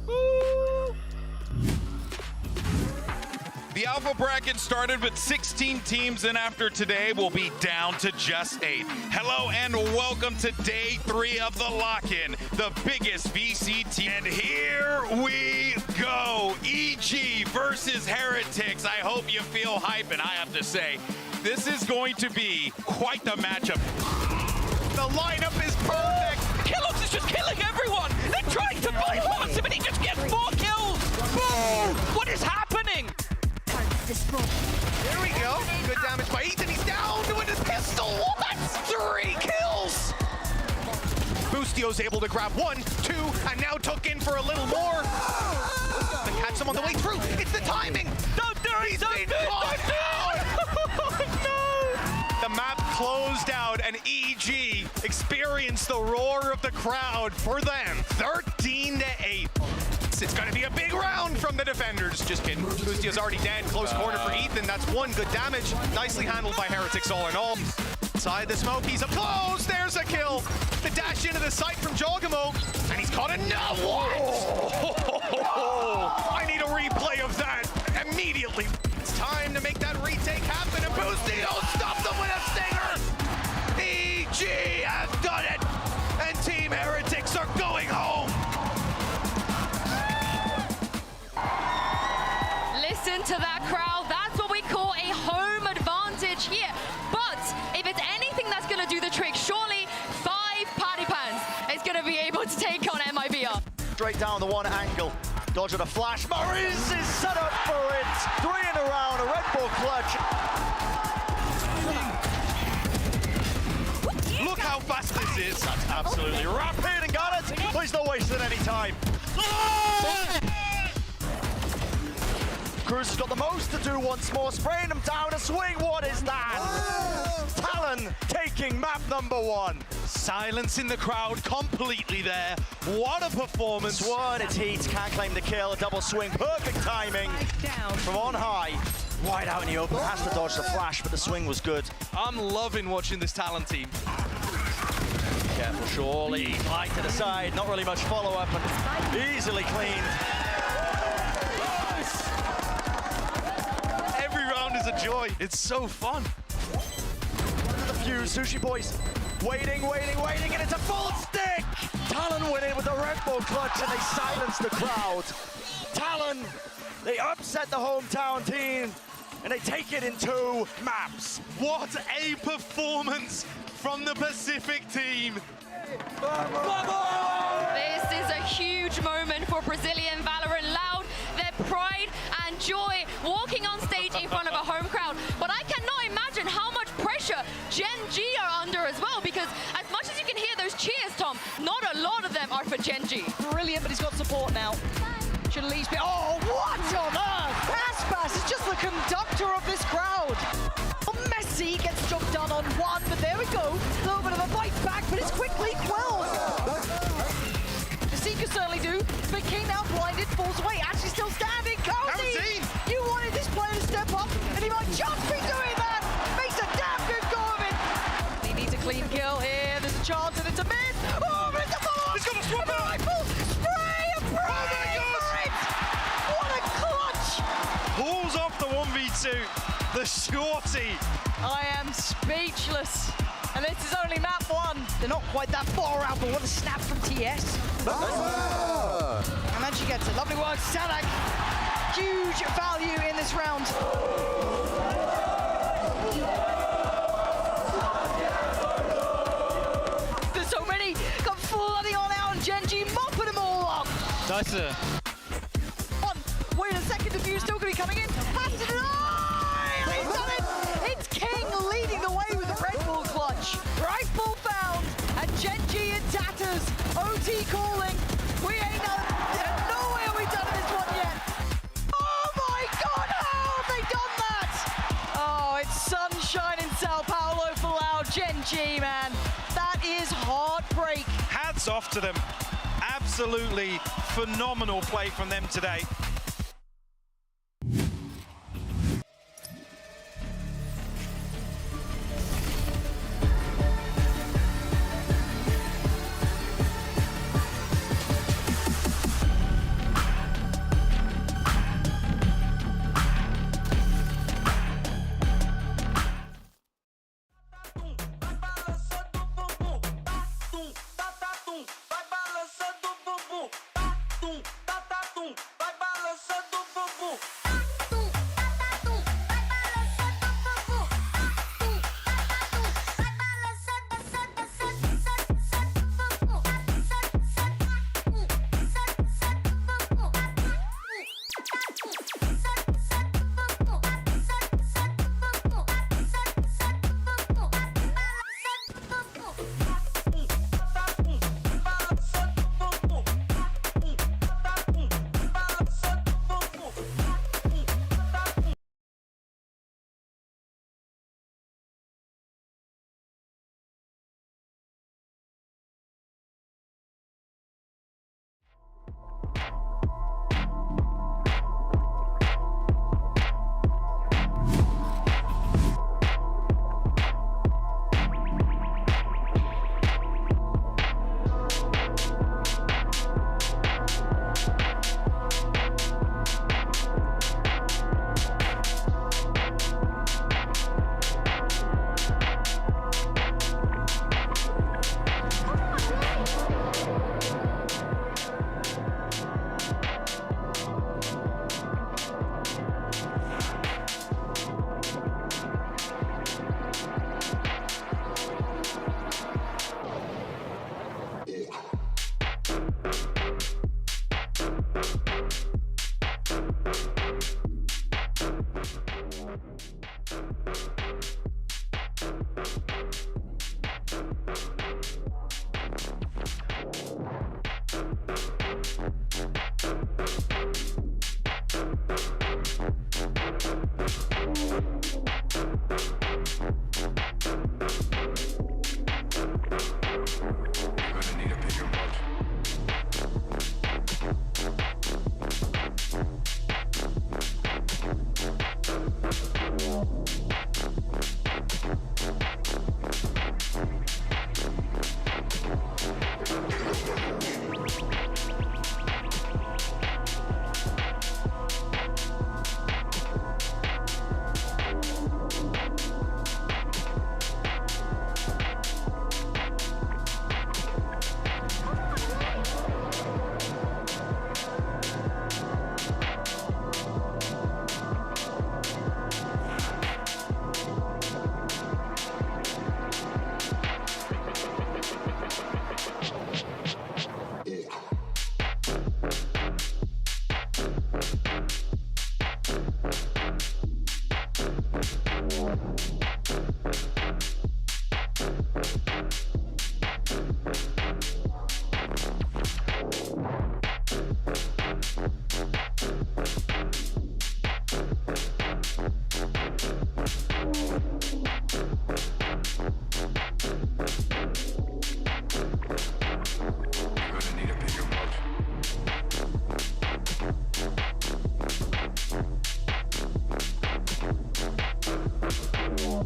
Woo! The Alpha bracket started with 16 teams, and after today, we'll be down to just 8. Hello and welcome to day 3 of the lock-in, the biggest VCT. And here we go, EG versus Heretics. I hope you feel hype, and I have to say, this is going to be quite the matchup. The lineup is perfect. Killox is just killing everyone. They're trying to bypass him, and he just gets 4 kills. Boom! What is happening? There we go. Good damage by Ethan. He's down with his pistol. That's 3 kills. Boostio's able to grab 1, 2, and now took in for a little more. They catch him on the way through. It's the timing. No, there He's been caught out! The map closed out, and EG experienced the roar of the crowd for them. 13-8. It's going to be a big round from the defenders. Just kidding. Bustia's already dead. Close corner for Ethan. That's one good damage. Nicely handled by HyperX all in all. Inside the smoke, he's up close. There's a kill. The dash into the site from Jogamo, and he's caught another one. I need a replay of that immediately. It's time to make that retake happen, and Bustio stopped them with a stinger. EG has done it, and Team Heretics are going home. Listen to that crowd. That's what we call a home advantage here. But if it's anything that's going to do the trick, surely 5 Patty Pans is going to be able to take on MIBR. Straight down the one angle. Dodging a flash. Maurice is set up for it. 3 in a round. A Red Bull clutch. Look how fast this is. That's absolutely rapid and got it. He's not wasting any time. Cruz has got the most to do once more, spraying him down a swing. What is that? Talon taking map number 1. Silence in the crowd completely there. What a performance. It's one, it's Heat, can't claim the kill, a double swing, perfect timing from on high. Wide out in the open, has to dodge the flash, but the swing was good. I'm loving watching this Talon team. Careful, surely, light to the side, not really much follow-up, and easily cleaned. Every round is a joy. It's so fun. The fuse, Sushi Boys, waiting, and it's a full stick! Talon win it with a Red Bull clutch, and they silence the crowd. Talon, they upset the hometown team, and they take it in 2 maps. What a performance from the Pacific team. This is a huge moment for Brazilian Valorant. Loud, their pride and joy walking on stage in front of a home crowd. But I cannot imagine how much pressure Gen.G are under as well, because as much as you can hear those cheers, Tom, not a lot of them are for Gen.G. Brilliant, but he's got support now. Should at least be. Oh, what on earth? Aspas is just the conductor of this crowd. Messi gets job done on 1, but there we go. A little bit of a bite back, but it's quickly quelled. The Seeker certainly do, but King now blinded, falls away. Actually still standing. Cozy, you wanted this player to step up, and he might just be doing that. Makes a damn good go of it. He needs a clean kill here. There's a chance, and it's a miss. Oh, but it's a follow-up. He's got a swap out. Rifle, spray, and pray for it. What a clutch. Pulls off the 1v2. The shorty. I am speechless. And this is only map 1. They're not quite that far out, but what a snap from TS. And then she gets it. Lovely work, Sadak. Huge value in this round. There's so many. Come flooding on out, and Gen.G mopping them all up. Nice. Wait a second, the view still going to be coming in. Has to deny! He's done it! It's King leading the way with the Red Bull clutch. Rifle found, and Gen.G in tatters. OT calling. We ain't nowhere we done this one yet. Oh my God, how have they done that? Oh, it's sunshine in São Paulo for Loud. Gen.G, man. That is heartbreak. Hats off to them. Absolutely phenomenal play from them today. Vai balançando o bumbum, tá tum, vai balançando